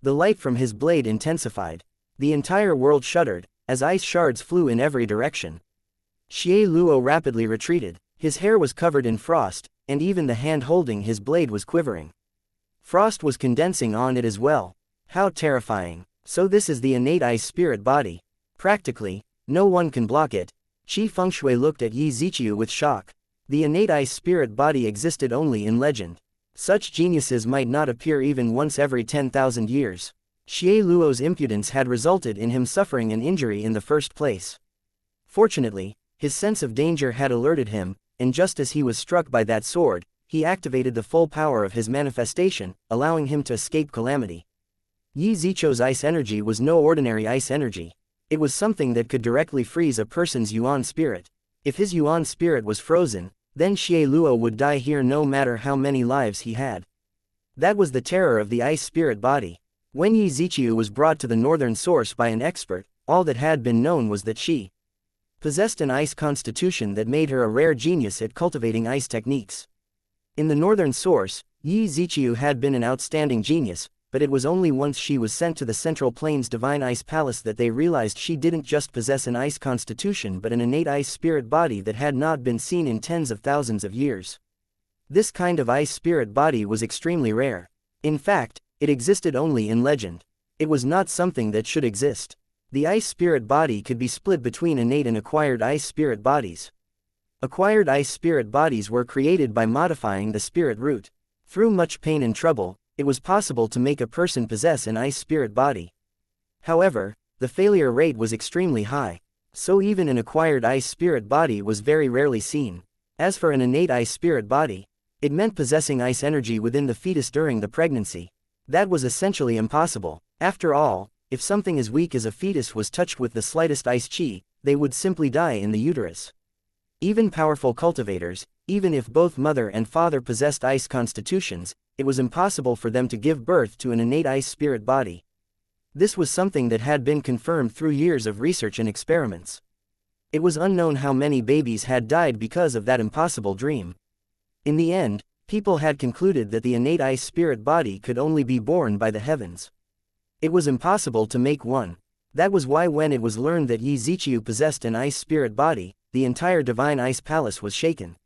The light from his blade intensified. The entire world shuddered, as ice shards flew in every direction. Xie Luo rapidly retreated. His hair was covered in frost, and even the hand holding his blade was quivering. Frost was condensing on it as well. How terrifying. So this is the innate ice spirit body. Practically, no one can block it. Qi Fengshui looked at Yi Ziqiu with shock. The innate ice spirit body existed only in legend. Such geniuses might not appear even once every 10,000 years. Xie Luo's impudence had resulted in him suffering an injury in the first place. Fortunately, his sense of danger had alerted him, and just as he was struck by that sword, he activated the full power of his manifestation, allowing him to escape calamity. Yi Ziqiu's ice energy was no ordinary ice energy. It was something that could directly freeze a person's yuan spirit. If his yuan spirit was frozen, then Xie Luo would die here no matter how many lives he had. That was the terror of the ice spirit body. When Yi Ziqiu was brought to the northern source by an expert, all that had been known was that she possessed an ice constitution that made her a rare genius at cultivating ice techniques. In the northern source, Yi Ziqiu had been an outstanding genius, but it was only once she was sent to the Central Plains Divine Ice Palace that they realized she didn't just possess an ice constitution but an innate ice spirit body that had not been seen in tens of thousands of years. This kind of ice spirit body was extremely rare. In fact, it existed only in legend. It was not something that should exist. The ice spirit body could be split between innate and acquired ice spirit bodies. Acquired ice spirit bodies were created by modifying the spirit root. Through much pain and trouble, it was possible to make a person possess an ice spirit body. However, the failure rate was extremely high, so even an acquired ice spirit body was very rarely seen. As for an innate ice spirit body, it meant possessing ice energy within the fetus during the pregnancy. That was essentially impossible. After all, if something as weak as a fetus was touched with the slightest ice chi, they would simply die in the uterus. Even powerful cultivators, even if both mother and father possessed ice constitutions, it was impossible for them to give birth to an innate ice spirit body. This was something that had been confirmed through years of research and experiments. It was unknown how many babies had died because of that impossible dream. In the end, people had concluded that the innate ice spirit body could only be born by the heavens. It was impossible to make one. That was why when it was learned that Yi Ziqiu possessed an ice spirit body, the entire Divine Ice Palace was shaken.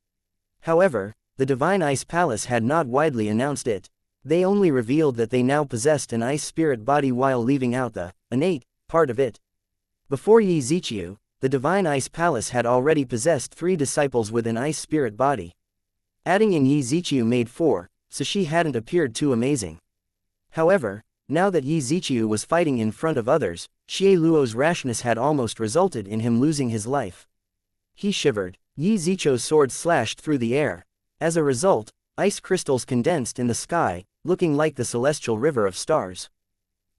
However, the Divine Ice Palace had not widely announced it. They only revealed that they now possessed an ice spirit body while leaving out the innate part of it. Before Yi Ziqiu, the Divine Ice Palace had already possessed 3 disciples with an ice spirit body. Adding in Yi Ziqiu made 4, so she hadn't appeared too amazing. However, now that Yi Ziqiu was fighting in front of others, Xie Luo's rashness had almost resulted in him losing his life. He shivered. Yi Ziqiu's sword slashed through the air. As a result, ice crystals condensed in the sky, looking like the celestial river of stars.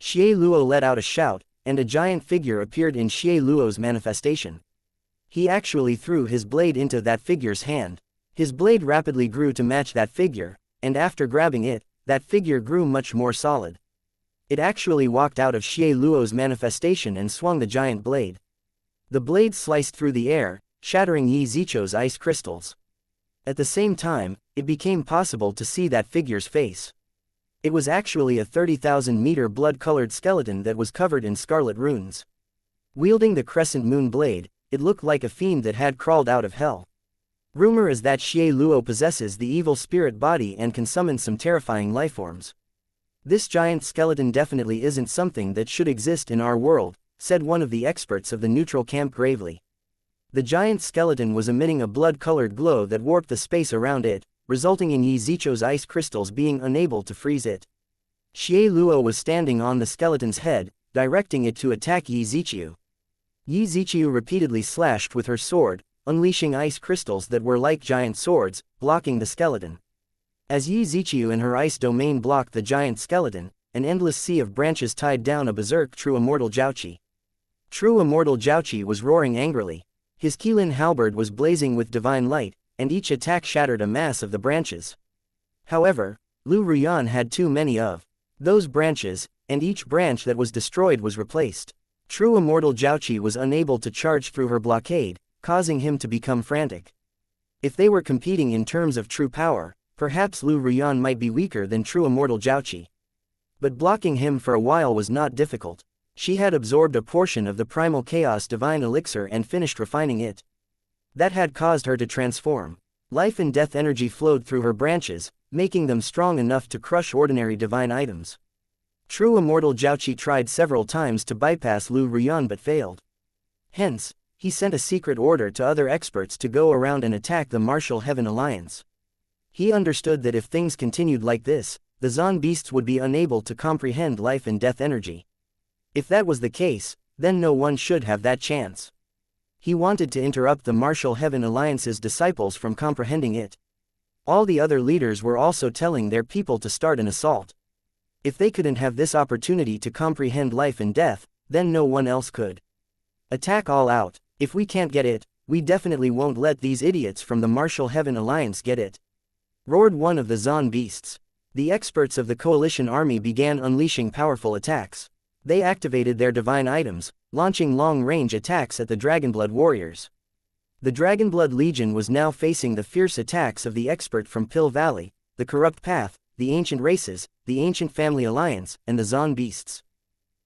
Xie Luo let out a shout, and a giant figure appeared in Xie Luo's manifestation. He actually threw his blade into that figure's hand. His blade rapidly grew to match that figure, and after grabbing it, that figure grew much more solid. It actually walked out of Xie Luo's manifestation and swung the giant blade. The blade sliced through the air, shattering Yi Ziqiu's ice crystals. At the same time, it became possible to see that figure's face. It was actually a 30,000-meter blood-colored skeleton that was covered in scarlet runes. Wielding the crescent moon blade, it looked like a fiend that had crawled out of hell. Rumor is that Xie Luo possesses the evil spirit body and can summon some terrifying lifeforms. This giant skeleton definitely isn't something that should exist in our world, said one of the experts of the neutral camp gravely. The giant skeleton was emitting a blood-colored glow that warped the space around it, resulting in Yi Ziqiu's ice crystals being unable to freeze it. Xie Luo was standing on the skeleton's head, directing it to attack Yi Ziqiu. Yi Ziqiu repeatedly slashed with her sword, unleashing ice crystals that were like giant swords, blocking the skeleton. As Yi Ziqiu and her ice domain blocked the giant skeleton, an endless sea of branches tied down a berserk true immortal Jiaoqi. True immortal Jiaoqi was roaring angrily. His Qilin halberd was blazing with divine light, and each attack shattered a mass of the branches. However, Lu Ruyan had too many of those branches, and each branch that was destroyed was replaced. True immortal Jiaoqi was unable to charge through her blockade, causing him to become frantic. If they were competing in terms of true power, perhaps Lu Ruyan might be weaker than true immortal Jiaoqi. But blocking him for a while was not difficult. She had absorbed a portion of the primal chaos divine elixir and finished refining it. That had caused her to transform. Life and death energy flowed through her branches, making them strong enough to crush ordinary divine items. True immortal Jiaoqi tried several times to bypass Lu Ruyan but failed. Hence, he sent a secret order to other experts to go around and attack the Martial Heaven Alliance. He understood that if things continued like this, the Zon beasts would be unable to comprehend life and death energy. If that was the case, then no one should have that chance. He wanted to interrupt the Martial Heaven Alliance's disciples from comprehending it. All the other leaders were also telling their people to start an assault. If they couldn't have this opportunity to comprehend life and death, then no one else could. Attack all out. If we can't get it, we definitely won't let these idiots from the Martial Heaven Alliance get it. Roared one of the Zon beasts. The experts of the coalition army began unleashing powerful attacks. They activated their divine items, launching long-range attacks at the Dragonblood warriors. The Dragonblood Legion was now facing the fierce attacks of the expert from Pill Valley, the Corrupt Path, the Ancient Races, the Ancient Family Alliance, and the Zon Beasts.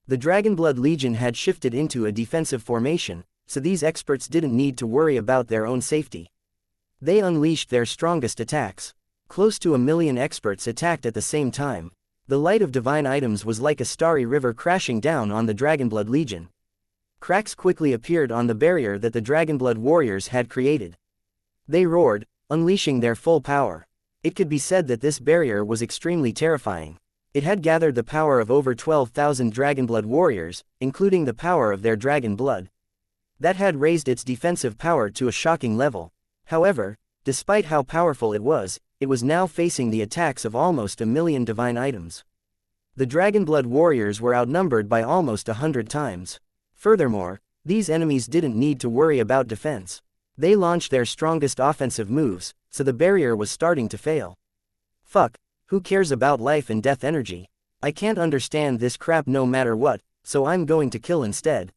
The Dragonblood Legion had shifted into a defensive formation, so these experts didn't need to worry about their own safety. They unleashed their strongest attacks. Close to 1 million experts attacked at the same time. The light of divine items was like a starry river crashing down on the Dragonblood Legion. Cracks quickly appeared on the barrier that the Dragonblood warriors had created. They roared, unleashing their full power. It could be said that this barrier was extremely terrifying. It had gathered the power of over 12,000 Dragonblood warriors, including the power of their dragon blood. That had raised its defensive power to a shocking level. However, despite how powerful it was now facing the attacks of almost 1 million divine items. The Dragonblood warriors were outnumbered by almost 100 times. Furthermore, these enemies didn't need to worry about defense. They launched their strongest offensive moves, so the barrier was starting to fail. Fuck, who cares about life and death energy? I can't understand this crap no matter what, so I'm going to kill instead.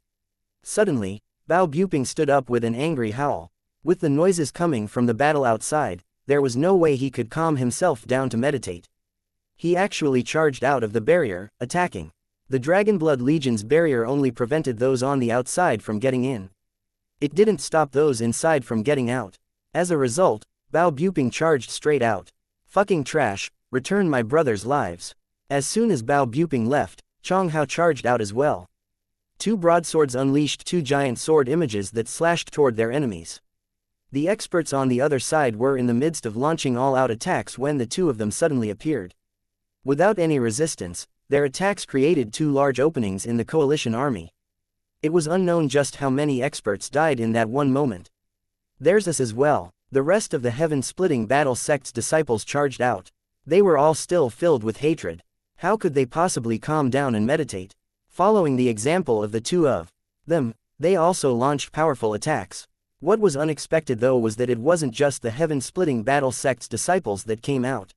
Suddenly, Bao Buping stood up with an angry howl. With the noises coming from the battle outside, there was no way he could calm himself down to meditate. He actually charged out of the barrier, attacking. The Dragonblood Legion's barrier only prevented those on the outside from getting in. It didn't stop those inside from getting out. As a result, Bao Buping charged straight out. Fucking trash, return my brother's lives. As soon as Bao Buping left, Chong Hao charged out as well. Two broadswords unleashed two giant sword images that slashed toward their enemies. The experts on the other side were in the midst of launching all-out attacks when the two of them suddenly appeared. Without any resistance, their attacks created two large openings in the coalition army. It was unknown just how many experts died in that one moment. There's us as well. The rest of the heaven-splitting battle sect's disciples charged out. They were all still filled with hatred. How could they possibly calm down and meditate? Following the example of the two of them, they also launched powerful attacks. What was unexpected though was that it wasn't just the heaven-splitting battle sect's disciples that came out.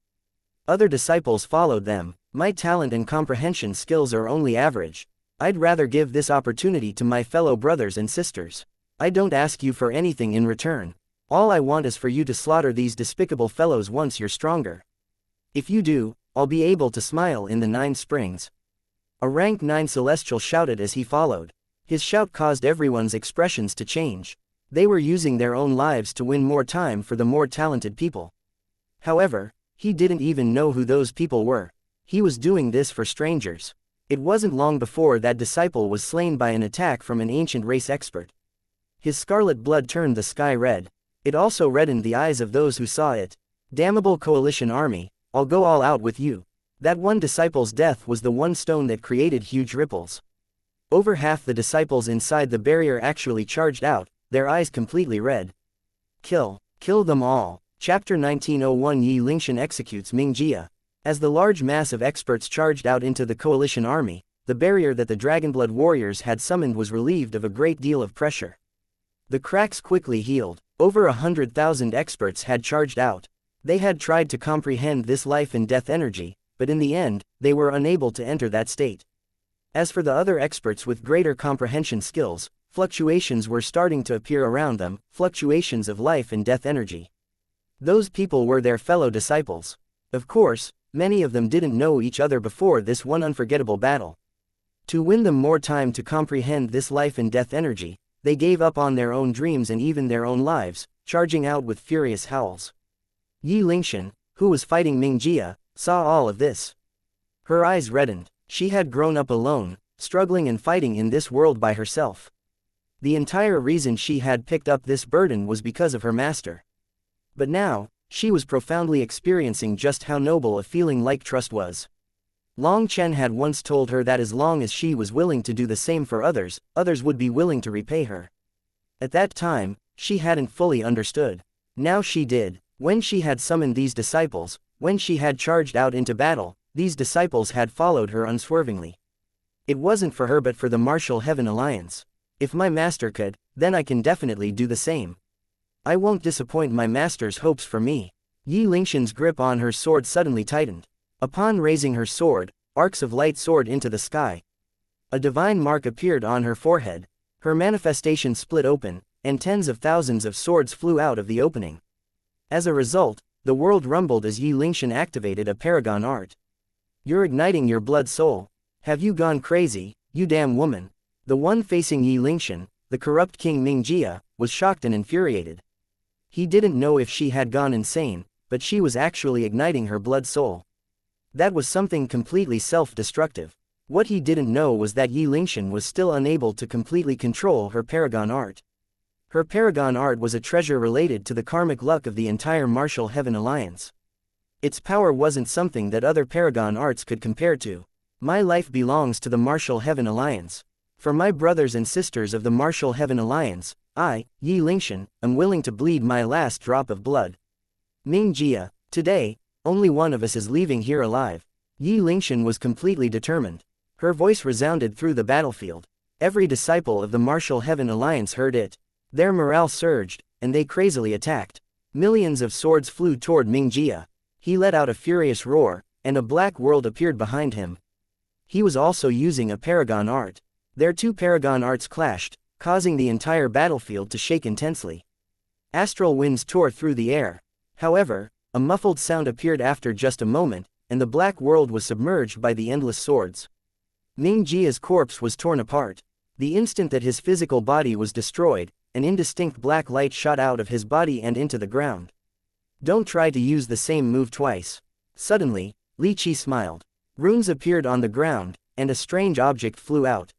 Other disciples followed them. My talent and comprehension skills are only average. I'd rather give this opportunity to my fellow brothers and sisters. I don't ask you for anything in return. All I want is for you to slaughter these despicable fellows once you're stronger. If you do, I'll be able to smile in the 9 springs. A rank 9 celestial shouted as he followed. His shout caused everyone's expressions to change. They were using their own lives to win more time for the more talented people. However, he didn't even know who those people were. He was doing this for strangers. It wasn't long before that disciple was slain by an attack from an ancient race expert. His scarlet blood turned the sky red. It also reddened the eyes of those who saw it. Damnable coalition army, I'll go all out with you. That one disciple's death was the one stone that created huge ripples. Over half the disciples inside the barrier actually charged out, their eyes completely red. Kill them all. Chapter 1901 Yi Lingxian executes Ming Jia. As the large mass of experts charged out into the coalition army, the barrier that the Dragonblood warriors had summoned was relieved of a great deal of pressure. The cracks quickly healed. Over 100,000 experts had charged out. They had tried to comprehend this life and death energy, but in the end, they were unable to enter that state. As for the other experts with greater comprehension skills, fluctuations were starting to appear around them, fluctuations of life and death energy. Those people were their fellow disciples. Of course, many of them didn't know each other before this one unforgettable battle. To win them more time to comprehend this life and death energy, they gave up on their own dreams and even their own lives, charging out with furious howls. Yi Lingxian, who was fighting Ming Jia, saw all of this. Her eyes reddened. She had grown up alone, struggling and fighting in this world by herself. The entire reason she had picked up this burden was because of her master. But now, she was profoundly experiencing just how noble a feeling like trust was. Long Chen had once told her that as long as she was willing to do the same for others, others would be willing to repay her. At that time, she hadn't fully understood. Now she did. When she had summoned these disciples, when she had charged out into battle, these disciples had followed her unswervingly. It wasn't for her but for the Martial Heaven Alliance. If my master could, then I can definitely do the same. I won't disappoint my master's hopes for me. Yi Lingxian's grip on her sword suddenly tightened. Upon raising her sword, arcs of light soared into the sky. A divine mark appeared on her forehead. Her manifestation split open, and tens of thousands of swords flew out of the opening. As a result, the world rumbled as Yi Lingxian activated a paragon art. You're igniting your blood soul. Have you gone crazy, you damn woman? The one facing Yi Lingxian, the corrupt King Ming Jia, was shocked and infuriated. He didn't know if she had gone insane, but she was actually igniting her blood soul. That was something completely self-destructive. What he didn't know was that Yi Lingxian was still unable to completely control her paragon art. Her paragon art was a treasure related to the karmic luck of the entire Martial Heaven Alliance. Its power wasn't something that other paragon arts could compare to. My life belongs to the Martial Heaven Alliance. For my brothers and sisters of the Martial Heaven Alliance, I, Yi Lingxian, am willing to bleed my last drop of blood. Ming Jia, today, only one of us is leaving here alive. Yi Lingxian was completely determined. Her voice resounded through the battlefield. Every disciple of the Martial Heaven Alliance heard it. Their morale surged, and they crazily attacked. Millions of swords flew toward Ming Jia. He let out a furious roar, and a black world appeared behind him. He was also using a paragon art. Their two paragon arts clashed, causing the entire battlefield to shake intensely. Astral winds tore through the air. However, a muffled sound appeared after just a moment, and the black world was submerged by the endless swords. Ming Jia's corpse was torn apart. The instant that his physical body was destroyed, an indistinct black light shot out of his body and into the ground. Don't try to use the same move twice. Suddenly, Li Qi smiled. Runes appeared on the ground, and a strange object flew out.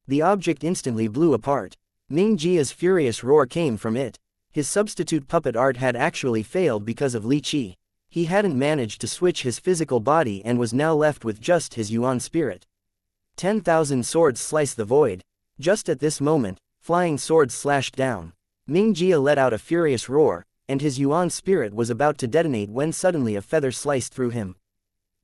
The object instantly blew apart. Ming Jia's furious roar came from it. His substitute puppet art had actually failed because of Li Qi. He hadn't managed to switch his physical body and was now left with just his yuan spirit. 10,000 swords sliced the void. Just at this moment, flying swords slashed down. Ming Jia let out a furious roar, and his yuan spirit was about to detonate when suddenly a feather sliced through him.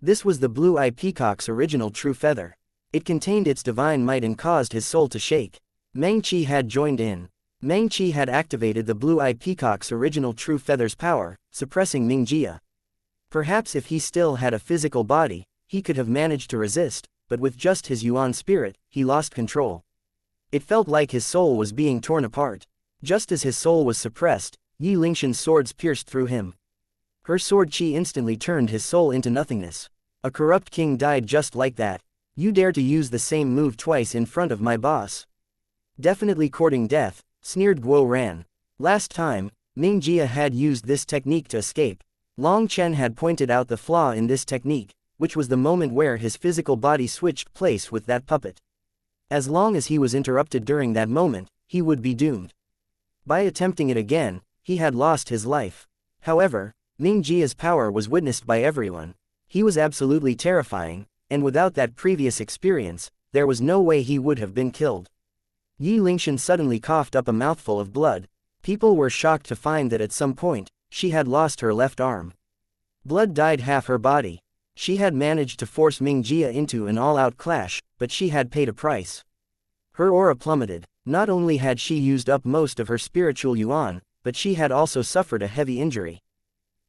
This was the blue-eye peacock's original true feather. It contained its divine might and caused his soul to shake. Meng Qi had joined in. Meng Qi had activated the blue-eye peacock's original true feather's power, suppressing Ming Jia. Perhaps if he still had a physical body, he could have managed to resist, but with just his yuan spirit, he lost control. It felt like his soul was being torn apart. Just as his soul was suppressed, Yi Lingshan's swords pierced through him. Her sword qi instantly turned his soul into nothingness. A corrupt king died just like that. You dare to use the same move twice in front of my boss. Definitely courting death, sneered Guo Ran. Last time, Ming Jia had used this technique to escape. Long Chen had pointed out the flaw in this technique, which was the moment where his physical body switched place with that puppet. As long as he was interrupted during that moment, he would be doomed. By attempting it again, he had lost his life. However, Ming Jia's power was witnessed by everyone. He was absolutely terrifying, and without that previous experience, there was no way he would have been killed. Yi Lingshan suddenly coughed up a mouthful of blood. People were shocked to find that at some point, she had lost her left arm. Blood dyed half her body. She had managed to force Ming Jia into an all-out clash, but she had paid a price. Her aura plummeted. Not only had she used up most of her spiritual yuan, but she had also suffered a heavy injury.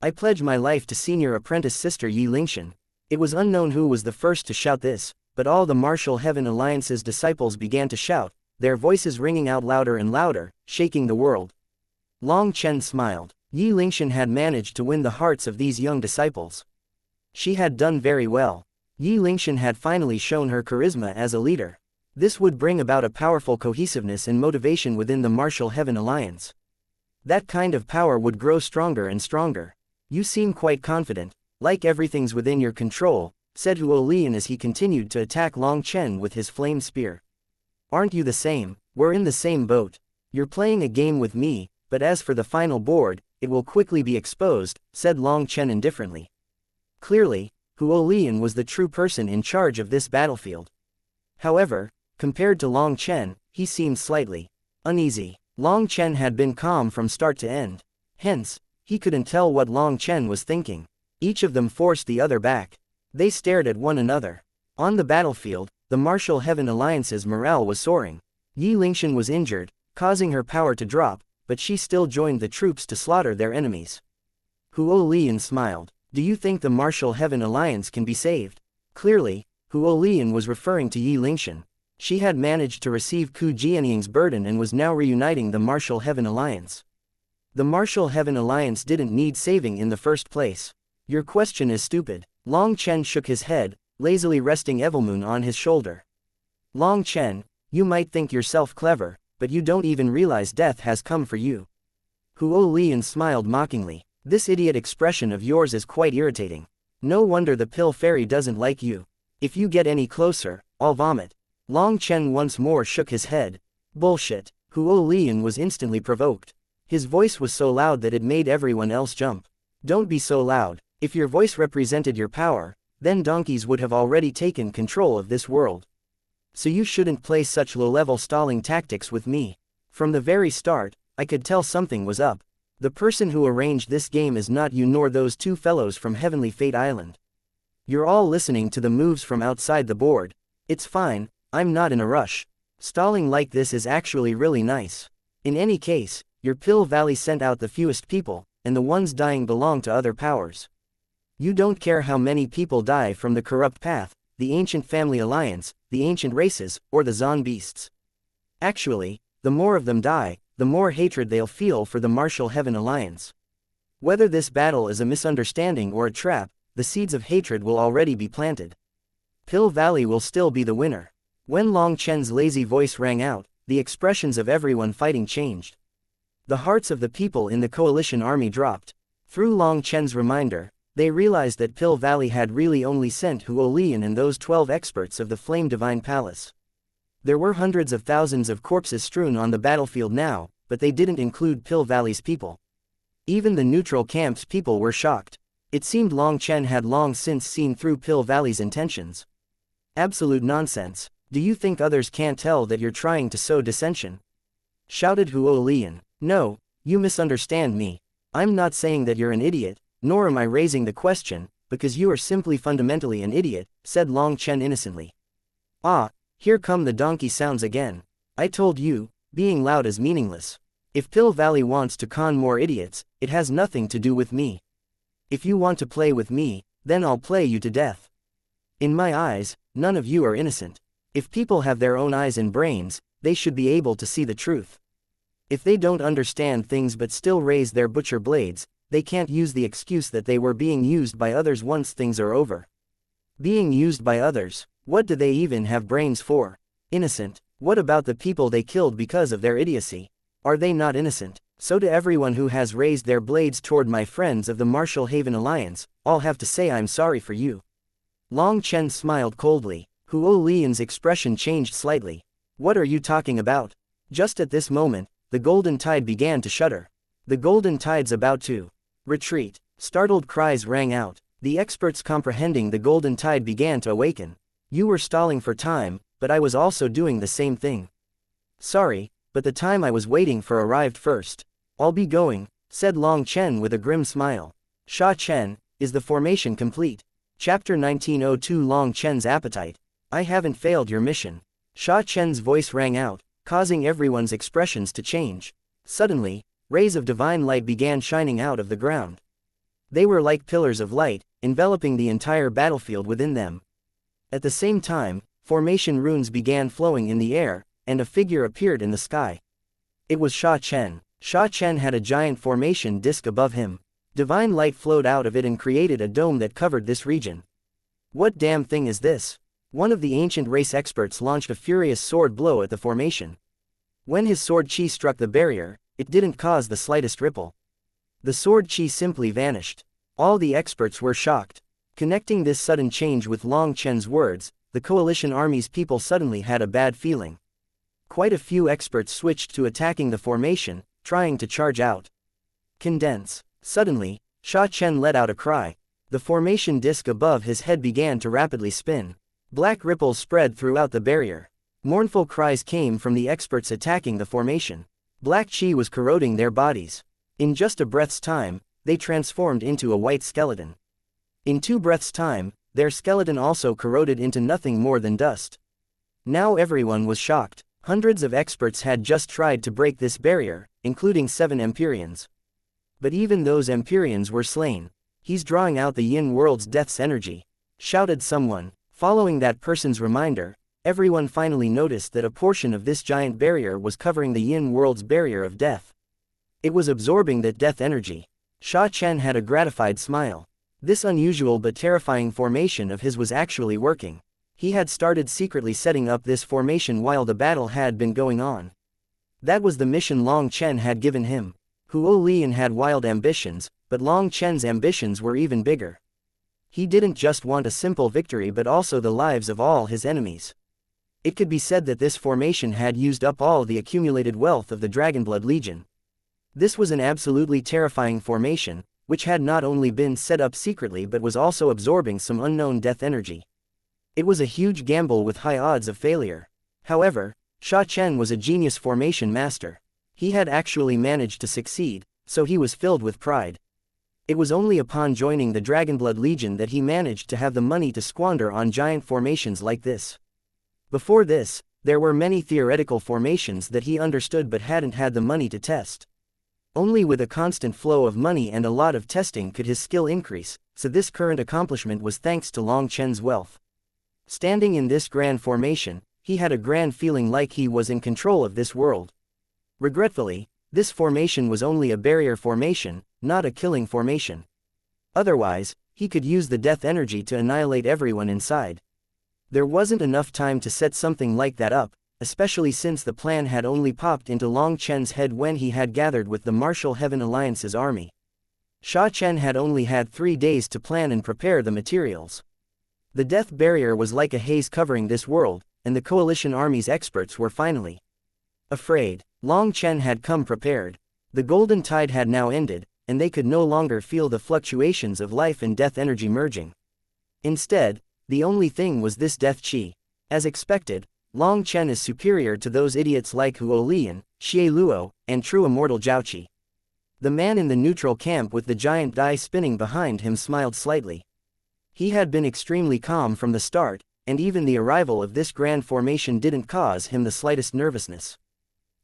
I pledge my life to senior apprentice sister Yi Lingshan. It was unknown who was the first to shout this, but all the Martial Heaven Alliance's disciples began to shout, their voices ringing out louder and louder, shaking the world. Long Chen smiled. Yi Lingshan had managed to win the hearts of these young disciples. She had done very well. Yi Lingshan had finally shown her charisma as a leader. This would bring about a powerful cohesiveness and motivation within the Martial Heaven Alliance. That kind of power would grow stronger and stronger. You seem quite confident, like everything's within your control, said Huo Lian as he continued to attack Long Chen with his flame spear. Aren't you the same? We're in the same boat. You're playing a game with me, but as for the final board, it will quickly be exposed, said Long Chen indifferently. Clearly, Huo Lian was the true person in charge of this battlefield. However, compared to Long Chen, he seemed slightly uneasy. Long Chen had been calm from start to end. Hence, he couldn't tell what Long Chen was thinking. Each of them forced the other back. They stared at one another. On the battlefield, the Martial Heaven Alliance's morale was soaring. Yi Lingshan was injured, causing her power to drop, but she still joined the troops to slaughter their enemies. Huo Lian smiled. Do you think the Martial Heaven Alliance can be saved? Clearly, Huo Lian was referring to Yi Lingshan. She had managed to receive Ku Jianying's burden and was now reuniting the Martial Heaven Alliance. The Martial Heaven Alliance didn't need saving in the first place. Your question is stupid. Long Chen shook his head, lazily resting Evilmoon on his shoulder. Long Chen, you might think yourself clever, but you don't even realize death has come for you. Huo Lian smiled mockingly. This idiot expression of yours is quite irritating. No wonder the pill fairy doesn't like you. If you get any closer, I'll vomit. Long Chen once more shook his head. Bullshit. Huo Lian was instantly provoked. His voice was so loud that it made everyone else jump. Don't be so loud. If your voice represented your power, then donkeys would have already taken control of this world. So you shouldn't play such low-level stalling tactics with me. From the very start, I could tell something was up. The person who arranged this game is not you nor those two fellows from Heavenly Fate Island. You're all listening to the moves from outside the board. It's fine, I'm not in a rush. Stalling like this is actually really nice. In any case, your Pill Valley sent out the fewest people, and the ones dying belong to other powers. You don't care how many people die from the corrupt path, the Ancient Family Alliance, the Ancient Races, or the Zon Beasts. Actually, the more of them die, the more hatred they'll feel for the Martial Heaven Alliance. Whether this battle is a misunderstanding or a trap, the seeds of hatred will already be planted. Pill Valley will still be the winner. When Long Chen's lazy voice rang out, the expressions of everyone fighting changed. The hearts of the people in the coalition army dropped. Through Long Chen's reminder, they realized that Pill Valley had really only sent Huo Lian and those 12 experts of the Flame Divine Palace. There were hundreds of thousands of corpses strewn on the battlefield now, but they didn't include Pill Valley's people. Even the neutral camp's people were shocked. It seemed Long Chen had long since seen through Pill Valley's intentions. Absolute nonsense. Do you think others can't tell that you're trying to sow dissension? Shouted Huo Lian. No, you misunderstand me. I'm not saying that you're an idiot, nor am I raising the question, because you are simply fundamentally an idiot, said Long Chen innocently. Ah, here come the donkey sounds again. I told you, being loud is meaningless. If Pill Valley wants to con more idiots, it has nothing to do with me. If you want to play with me, then I'll play you to death. In my eyes, none of you are innocent. If people have their own eyes and brains, they should be able to see the truth. If they don't understand things but still raise their butcher blades, they can't use the excuse that they were being used by others once things are over. Being used by others, what do they even have brains for? Innocent. What about the people they killed because of their idiocy? Are they not innocent? So to everyone who has raised their blades toward my friends of the Marshall Haven Alliance, I'll have to say I'm sorry for you. Long Chen smiled coldly. Huo Lian's expression changed slightly. What are you talking about? Just at this moment, the Golden Tide began to shudder. The Golden Tide's about to retreat. Startled cries rang out. The experts comprehending the Golden Tide began to awaken. You were stalling for time, but I was also doing the same thing. Sorry, but the time I was waiting for arrived first. I'll be going, said Long Chen with a grim smile. Sha Chen, is the formation complete? Chapter 1902 Long Chen's appetite. I haven't failed your mission. Sha Chen's voice rang out, causing everyone's expressions to change. Suddenly, rays of divine light began shining out of the ground. They were like pillars of light, enveloping the entire battlefield within them. At the same time, formation runes began flowing in the air, and a figure appeared in the sky. It was Sha Chen. Sha Chen had a giant formation disk above him. Divine light flowed out of it and created a dome that covered this region. What damn thing is this? One of the ancient race experts launched a furious sword blow at the formation. When his sword chi struck the barrier, it didn't cause the slightest ripple. The sword chi simply vanished. All the experts were shocked. Connecting this sudden change with Long Chen's words, the coalition army's people suddenly had a bad feeling. Quite a few experts switched to attacking the formation, trying to charge out. Condense. Suddenly, Sha Chen let out a cry. The formation disk above his head began to rapidly spin. Black ripples spread throughout the barrier. Mournful cries came from the experts attacking the formation. Black chi was corroding their bodies. In just a breath's time, they transformed into a white skeleton. In 2 breaths' time, their skeleton also corroded into nothing more than dust. Now everyone was shocked. Hundreds of experts had just tried to break this barrier, including 7 Empyreans. But even those Empyreans were slain. He's drawing out the Yin world's death's energy, shouted someone. Following that person's reminder, everyone finally noticed that a portion of this giant barrier was covering the Yin world's barrier of death. It was absorbing that death energy. Sha Chen had a gratified smile. This unusual but terrifying formation of his was actually working. He had started secretly setting up this formation while the battle had been going on. That was the mission Long Chen had given him. Huo Lian had wild ambitions, but Long Chen's ambitions were even bigger. He didn't just want a simple victory but also the lives of all his enemies. It could be said that this formation had used up all the accumulated wealth of the Dragonblood Legion. This was an absolutely terrifying formation, which had not only been set up secretly but was also absorbing some unknown death energy. It was a huge gamble with high odds of failure. However, Sha Chen was a genius formation master. He had actually managed to succeed, so he was filled with pride. It was only upon joining the Dragonblood Legion that he managed to have the money to squander on giant formations like this. Before this, there were many theoretical formations that he understood but hadn't had the money to test. Only with a constant flow of money and a lot of testing could his skill increase, so this current accomplishment was thanks to Long Chen's wealth. Standing in this grand formation, he had a grand feeling like he was in control of this world. Regretfully, this formation was only a barrier formation, not a killing formation. Otherwise, he could use the death energy to annihilate everyone inside. There wasn't enough time to set something like that up, especially since the plan had only popped into Long Chen's head when he had gathered with the Marshall Heaven Alliance's army. Sha Chen had only had 3 days to plan and prepare the materials. The death barrier was like a haze covering this world, and the coalition army's experts were finally afraid. Long Chen had come prepared. The golden tide had now ended, and they could no longer feel the fluctuations of life and death energy merging. Instead, the only thing was this death qi. As expected, Long Chen is superior to those idiots like Huo Lian, Xie Luo, and true immortal Zhaoqi. The man in the neutral camp with the giant die spinning behind him smiled slightly. He had been extremely calm from the start, and even the arrival of this grand formation didn't cause him the slightest nervousness.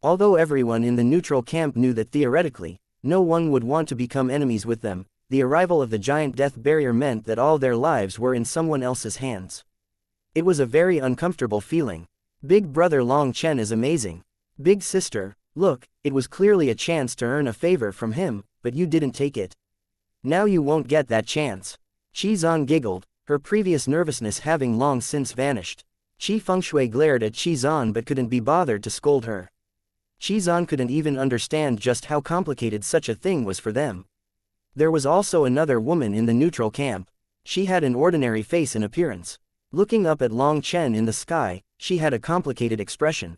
Although everyone in the neutral camp knew that theoretically, no one would want to become enemies with them, the arrival of the giant death barrier meant that all their lives were in someone else's hands. It was a very uncomfortable feeling. Big brother Long Chen is amazing. Big sister, look, it was clearly a chance to earn a favor from him, but you didn't take it. Now you won't get that chance. Qi Zan giggled, her previous nervousness having long since vanished. Qi Fengshui glared at Qi Zan but couldn't be bothered to scold her. Qi Zan couldn't even understand just how complicated such a thing was for them. There was also another woman in the neutral camp. She had an ordinary face and appearance. Looking up at Long Chen in the sky, she had a complicated expression.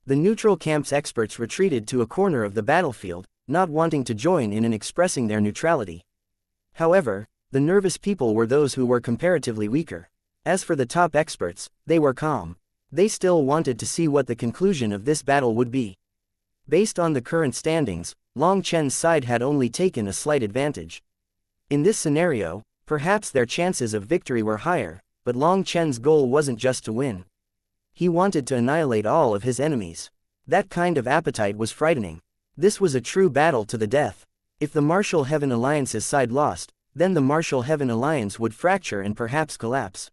The neutral camp's experts retreated to a corner of the battlefield, not wanting to join in and expressing their neutrality. However, the nervous people were those who were comparatively weaker. As for the top experts, they were calm. They still wanted to see what the conclusion of this battle would be. Based on the current standings, Long Chen's side had only taken a slight advantage. In this scenario, perhaps their chances of victory were higher, but Long Chen's goal wasn't just to win. He wanted to annihilate all of his enemies. That kind of appetite was frightening. This was a true battle to the death. If the Martial Heaven Alliance's side lost, then the Martial Heaven Alliance would fracture and perhaps collapse.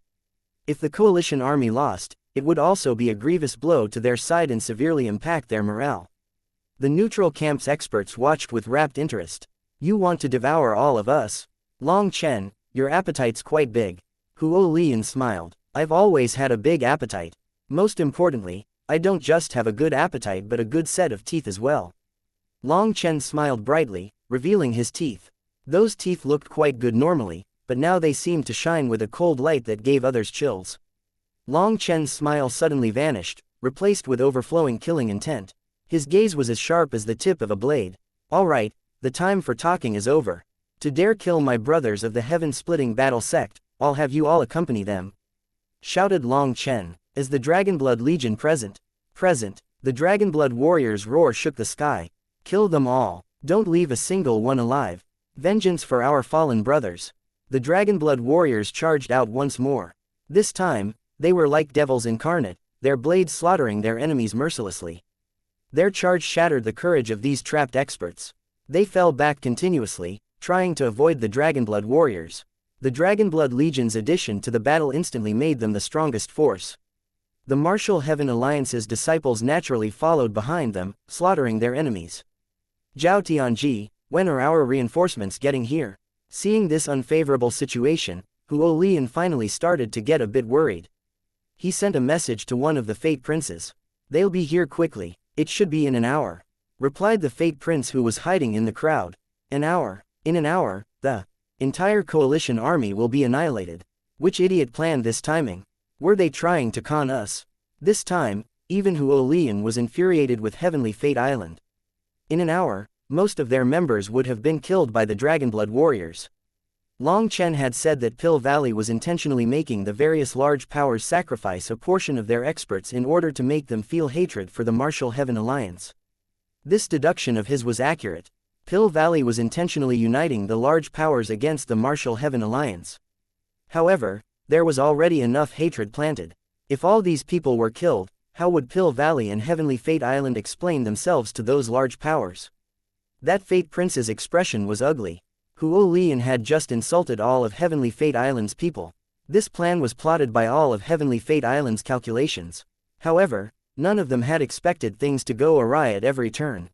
If the coalition army lost, it would also be a grievous blow to their side and severely impact their morale. The neutral camp's experts watched with rapt interest. You want to devour all of us? Long Chen, your appetite's quite big. Huo Lian smiled. I've always had a big appetite. Most importantly, I don't just have a good appetite but a good set of teeth as well. Long Chen smiled brightly, revealing his teeth. Those teeth looked quite good normally, but now they seemed to shine with a cold light that gave others chills. Long Chen's smile suddenly vanished, replaced with overflowing killing intent. His gaze was as sharp as the tip of a blade. All right, the time for talking is over. To dare kill my brothers of the heaven-splitting battle sect, I'll have you all accompany them. Shouted Long Chen. Is the Dragonblood Legion present? Present. The Dragonblood warriors' roar shook the sky. Kill them all. Don't leave a single one alive. Vengeance for our fallen brothers. The Dragonblood warriors charged out once more. This time, they were like devils incarnate, their blades slaughtering their enemies mercilessly. Their charge shattered the courage of these trapped experts. They fell back continuously, trying to avoid the Dragonblood warriors. The Dragonblood Legion's addition to the battle instantly made them the strongest force. The Martial Heaven Alliance's disciples naturally followed behind them, slaughtering their enemies. Zhao Tianji, when are our reinforcements getting here? Seeing this unfavorable situation, Huo Lian finally started to get a bit worried. He sent a message to one of the Fate Princes. They'll be here quickly. It should be in an hour. Replied the Fate Prince who was hiding in the crowd. An hour. In an hour, the entire coalition army will be annihilated. Which idiot planned this timing? Were they trying to con us? This time, even Huo Lian was infuriated with Heavenly Fate Island. In an hour, most of their members would have been killed by the Dragonblood warriors. Long Chen had said that Pill Valley was intentionally making the various large powers sacrifice a portion of their experts in order to make them feel hatred for the Martial Heaven Alliance. This deduction of his was accurate. Pill Valley was intentionally uniting the large powers against the Martial Heaven Alliance. However, there was already enough hatred planted. If all these people were killed, how would Pill Valley and Heavenly Fate Island explain themselves to those large powers? That Fate Prince's expression was ugly. Huo Lian had just insulted all of Heavenly Fate Island's people. This plan was plotted by all of Heavenly Fate Island's calculations. However, none of them had expected things to go awry at every turn.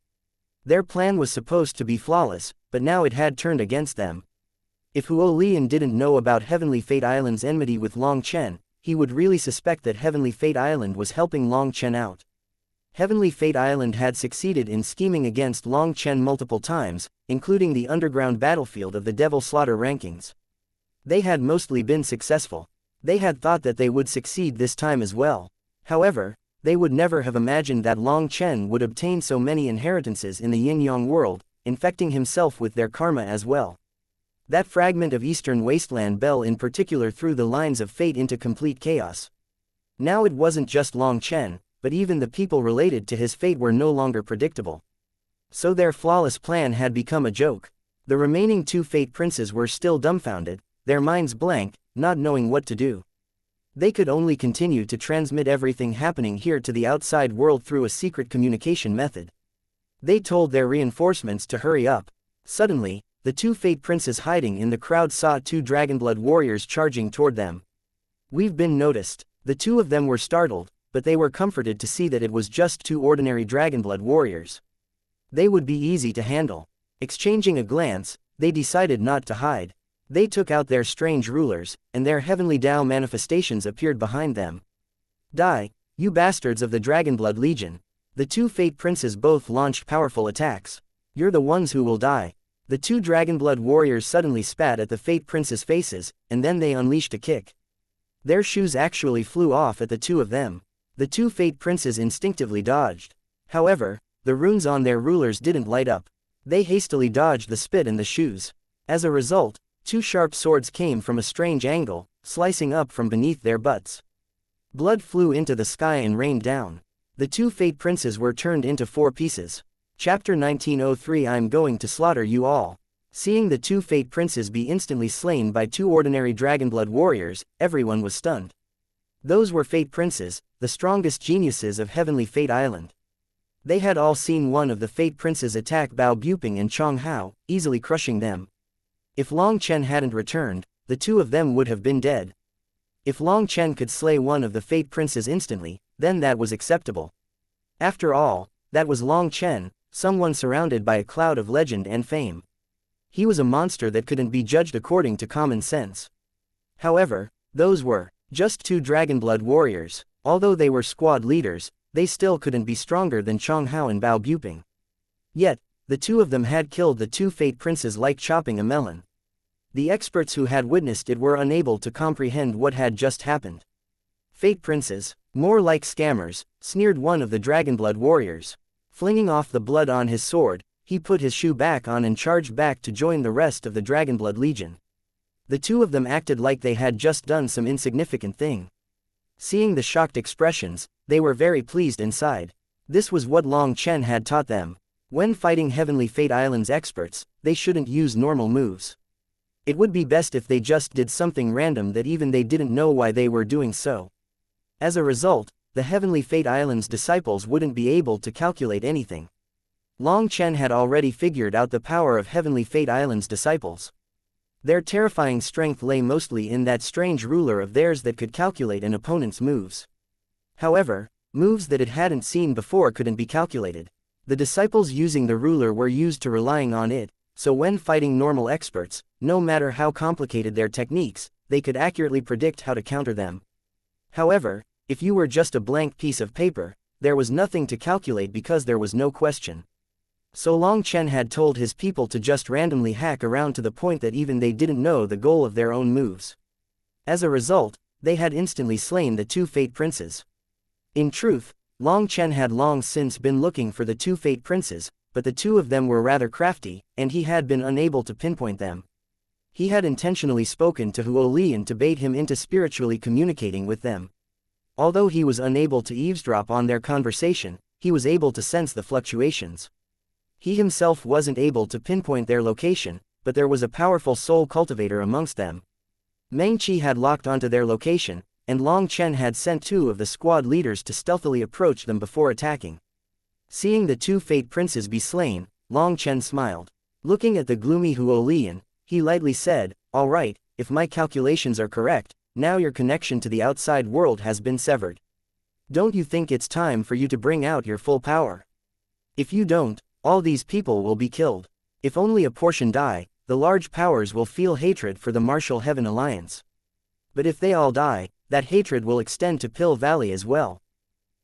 Their plan was supposed to be flawless, but now it had turned against them. If Huo Lian didn't know about Heavenly Fate Island's enmity with Long Chen, he would really suspect that Heavenly Fate Island was helping Long Chen out. Heavenly Fate Island had succeeded in scheming against Long Chen multiple times, including the underground battlefield of the Devil Slaughter rankings. They had mostly been successful. They had thought that they would succeed this time as well. However, they would never have imagined that Long Chen would obtain so many inheritances in the yin-yang world, infecting himself with their karma as well. That fragment of Eastern Wasteland Bell in particular threw the lines of fate into complete chaos. Now it wasn't just Long Chen, but even the people related to his fate were no longer predictable. So their flawless plan had become a joke. The remaining two Fate Princes were still dumbfounded, their minds blank, not knowing what to do. They could only continue to transmit everything happening here to the outside world through a secret communication method. They told their reinforcements to hurry up. Suddenly, the two Fate Princes hiding in the crowd saw two Dragonblood warriors charging toward them. "We've been noticed." The two of them were startled, but they were comforted to see that it was just two ordinary Dragonblood warriors. They would be easy to handle. Exchanging a glance, they decided not to hide. They took out their strange rulers, and their heavenly Tao manifestations appeared behind them. "Die, you bastards of the Dragonblood Legion." The two Fate Princes both launched powerful attacks. "You're the ones who will die." The two Dragonblood warriors suddenly spat at the Fate Princes' faces, and then they unleashed a kick. Their shoes actually flew off at the two of them. The two Fate Princes instinctively dodged. However, the runes on their rulers didn't light up. They hastily dodged the spit and the shoes. As a result, two sharp swords came from a strange angle, slicing up from beneath their butts. Blood flew into the sky and rained down. The two Fate Princes were turned into 4 pieces. Chapter 1903 I'm going to slaughter you all. Seeing the two Fate Princes be instantly slain by two ordinary Dragonblood warriors, everyone was stunned. Those were Fate Princes, the strongest geniuses of Heavenly Fate Island. They had all seen one of the Fate Princes attack Bao Buping and Chong Hao, easily crushing them. If Long Chen hadn't returned, the two of them would have been dead. If Long Chen could slay one of the Fate Princes instantly, then that was acceptable. After all, that was Long Chen, someone surrounded by a cloud of legend and fame. He was a monster that couldn't be judged according to common sense. However, those were just two Dragonblood warriors. Although they were squad leaders, they still couldn't be stronger than Chong Hao and Bao Buping. Yet, the two of them had killed the two Fate Princes like chopping a melon. The experts who had witnessed it were unable to comprehend what had just happened. "Fate Princes, more like scammers," sneered one of the Dragonblood warriors. Flinging off the blood on his sword, he put his shoe back on and charged back to join the rest of the Dragonblood Legion. The two of them acted like they had just done some insignificant thing. Seeing the shocked expressions, they were very pleased inside. This was what Long Chen had taught them. When fighting Heavenly Fate Island's experts, they shouldn't use normal moves. It would be best if they just did something random that even they didn't know why they were doing so. As a result, the Heavenly Fate Island's disciples wouldn't be able to calculate anything. Long Chen had already figured out the power of Heavenly Fate Island's disciples. Their terrifying strength lay mostly in that strange ruler of theirs that could calculate an opponent's moves. However, moves that it hadn't seen before couldn't be calculated. The disciples using the ruler were used to relying on it, so when fighting normal experts, no matter how complicated their techniques, they could accurately predict how to counter them. However, if you were just a blank piece of paper, there was nothing to calculate because there was no question. So Long Chen had told his people to just randomly hack around to the point that even they didn't know the goal of their own moves. As a result, they had instantly slain the two Fate Princes. In truth, Long Chen had long since been looking for the two Fate Princes, but the two of them were rather crafty, and he had been unable to pinpoint them. He had intentionally spoken to Huo Lian to bait him into spiritually communicating with them. Although he was unable to eavesdrop on their conversation, he was able to sense the fluctuations. He himself wasn't able to pinpoint their location, but there was a powerful soul cultivator amongst them. Meng Qi had locked onto their location, and Long Chen had sent two of the squad leaders to stealthily approach them before attacking. Seeing the two Fate Princes be slain, Long Chen smiled. Looking at the gloomy Huo Lian, he lightly said, "All right, if my calculations are correct, now your connection to the outside world has been severed. Don't you think it's time for you to bring out your full power? If you don't, all these people will be killed. If only a portion die, the large powers will feel hatred for the Martial Heaven Alliance. But if they all die, that hatred will extend to Pill Valley as well."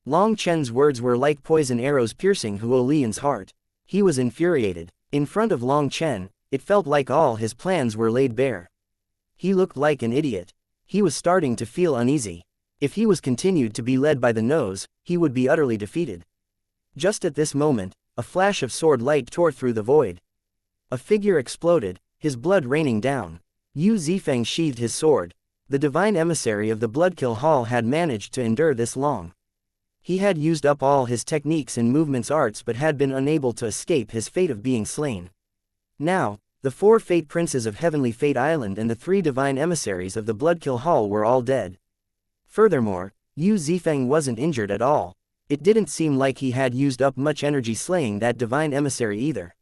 Long Chen's words were like poison arrows piercing Huo Lian's heart. He was infuriated. In front of Long Chen, it felt like all his plans were laid bare. He looked like an idiot. He was starting to feel uneasy. If he was continued to be led by the nose, he would be utterly defeated. Just at this moment, a flash of sword light tore through the void. A figure exploded, his blood raining down. Yu Zifeng sheathed his sword. The divine emissary of the Bloodkill Hall had managed to endure this long. He had used up all his techniques and movements arts but had been unable to escape his fate of being slain. Now, the 4 Fate Princes of Heavenly Fate Island and the 3 divine emissaries of the Bloodkill Hall were all dead. Furthermore, Yu Zifeng wasn't injured at all. It didn't seem like he had used up much energy slaying that divine emissary either.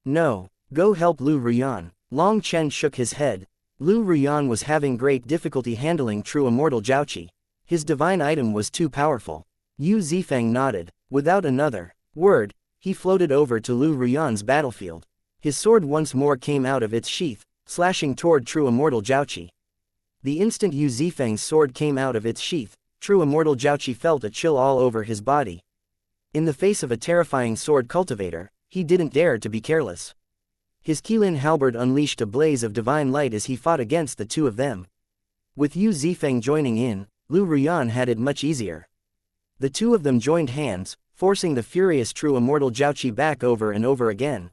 No, go help Lu Ruyan. Long Chen shook his head. Lu Ruyan was having great difficulty handling true immortal Jiaoqi. His divine item was too powerful. Yu Zifeng nodded. Without another word, he floated over to Lu Ruyan's battlefield. His sword once more came out of its sheath, slashing toward true immortal Jiaoqi. The instant Yu Zifeng's sword came out of its sheath, true immortal Jiaoqi felt a chill all over his body. In the face of a terrifying sword cultivator, he didn't dare to be careless. His Qilin halberd unleashed a blaze of divine light as he fought against the 2 of them. With Yu Zifeng joining in, Lu Ruyan had it much easier. The 2 of them joined hands, forcing the furious true immortal Jiaoqi back over and over again.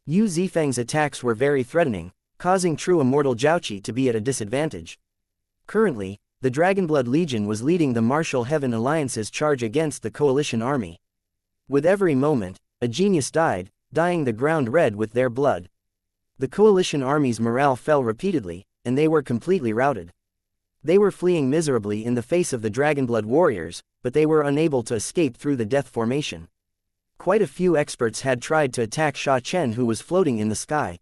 Yu Zifeng's attacks were very threatening, causing true immortal Jiaoqi to be at a disadvantage. Currently, the Dragonblood Legion was leading the Martial Heaven Alliance's charge against the coalition army. With every moment, a genius died, dyeing the ground red with their blood. The coalition army's morale fell repeatedly, and they were completely routed. They were fleeing miserably in the face of the Dragonblood warriors, but they were unable to escape through the death formation. Quite a few experts had tried to attack Sha Chen, who was floating in the sky.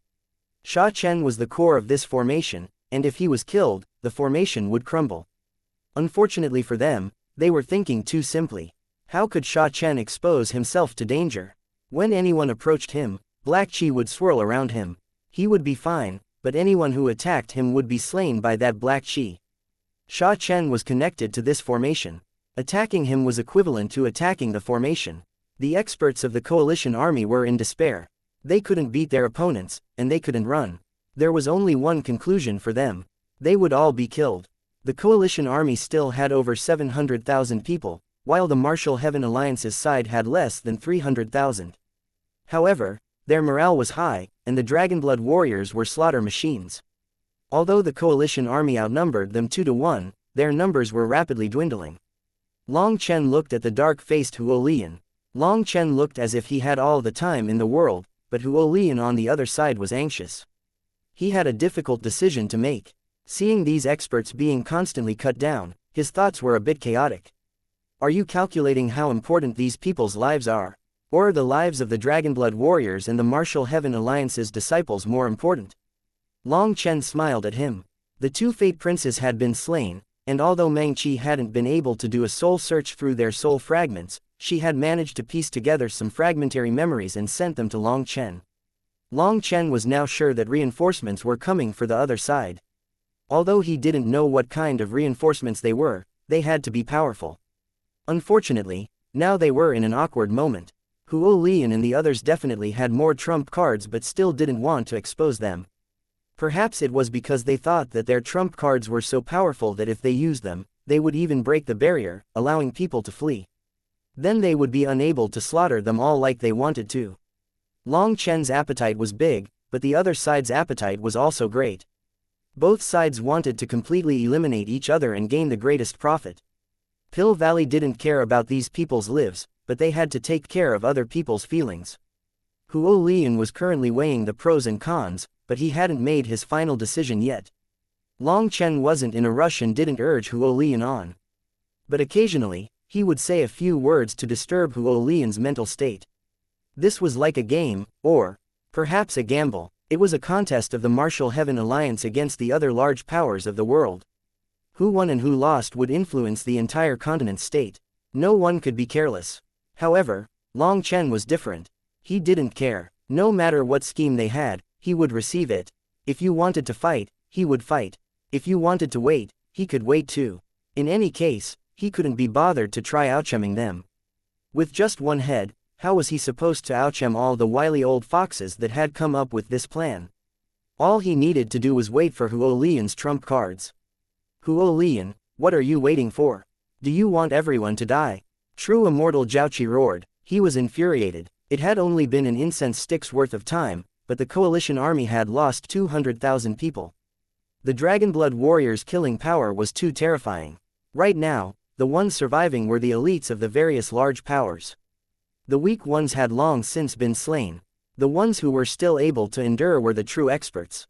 Sha Chen was the core of this formation, and if he was killed, the formation would crumble. Unfortunately for them, they were thinking too simply. How could Sha Chen expose himself to danger? When anyone approached him, black qi would swirl around him. He would be fine, but anyone who attacked him would be slain by that black qi. Sha Chen was connected to this formation. Attacking him was equivalent to attacking the formation. The experts of the coalition army were in despair. They couldn't beat their opponents, and they couldn't run. There was only one conclusion for them. They would all be killed. The coalition army still had over 700,000 people, while the Martial Heaven Alliance's side had less than 300,000. However, their morale was high, and the Dragonblood warriors were slaughter machines. Although the coalition army outnumbered them 2-1, their numbers were rapidly dwindling. Long Chen looked at the dark-faced Huo Lian. Long Chen looked as if he had all the time in the world, but Huo Lian on the other side was anxious. He had a difficult decision to make. Seeing these experts being constantly cut down, his thoughts were a bit chaotic. Are you calculating how important these people's lives are? Or are the lives of the Dragonblood warriors and the Martial Heaven Alliance's disciples more important? Long Chen smiled at him. The 2 Fate Princes had been slain, and although Meng Qi hadn't been able to do a soul search through their soul fragments, she had managed to piece together some fragmentary memories and sent them to Long Chen. Long Chen was now sure that reinforcements were coming for the other side. Although he didn't know what kind of reinforcements they were, they had to be powerful. Unfortunately, now they were in an awkward moment. Huo Lian and the others definitely had more trump cards but still didn't want to expose them. Perhaps it was because they thought that their trump cards were so powerful that if they used them, they would even break the barrier, allowing people to flee. Then they would be unable to slaughter them all like they wanted to. Long Chen's appetite was big, but the other side's appetite was also great. Both sides wanted to completely eliminate each other and gain the greatest profit. Pill Valley didn't care about these people's lives, but they had to take care of other people's feelings. Huo Lian was currently weighing the pros and cons, but he hadn't made his final decision yet. Long Chen wasn't in a rush and didn't urge Huo Lian on. But occasionally, he would say a few words to disturb Huo Lian's mental state. This was like a game, or perhaps a gamble. It was a contest of the Martial Heaven Alliance against the other large powers of the world. Who won and who lost would influence the entire continent's state. No one could be careless. However, Long Chen was different. He didn't care. No matter what scheme they had, he would receive it. If you wanted to fight, he would fight. If you wanted to wait, he could wait too. In any case, he couldn't be bothered to try outchemming them. With just one head, how was he supposed to outchem all the wily old foxes that had come up with this plan? All he needed to do was wait for Huo Lian's trump cards. Huo Lian, What are you waiting for? Do you want everyone to die? True immortal Jiaoqi roared. He was infuriated. It had only been an incense stick's worth of time, but the coalition army had lost 200,000 people. The Dragonblood warriors' killing power was too terrifying. Right now, the ones surviving were the elites of the various large powers. The weak ones had long since been slain. The ones who were still able to endure were the true experts.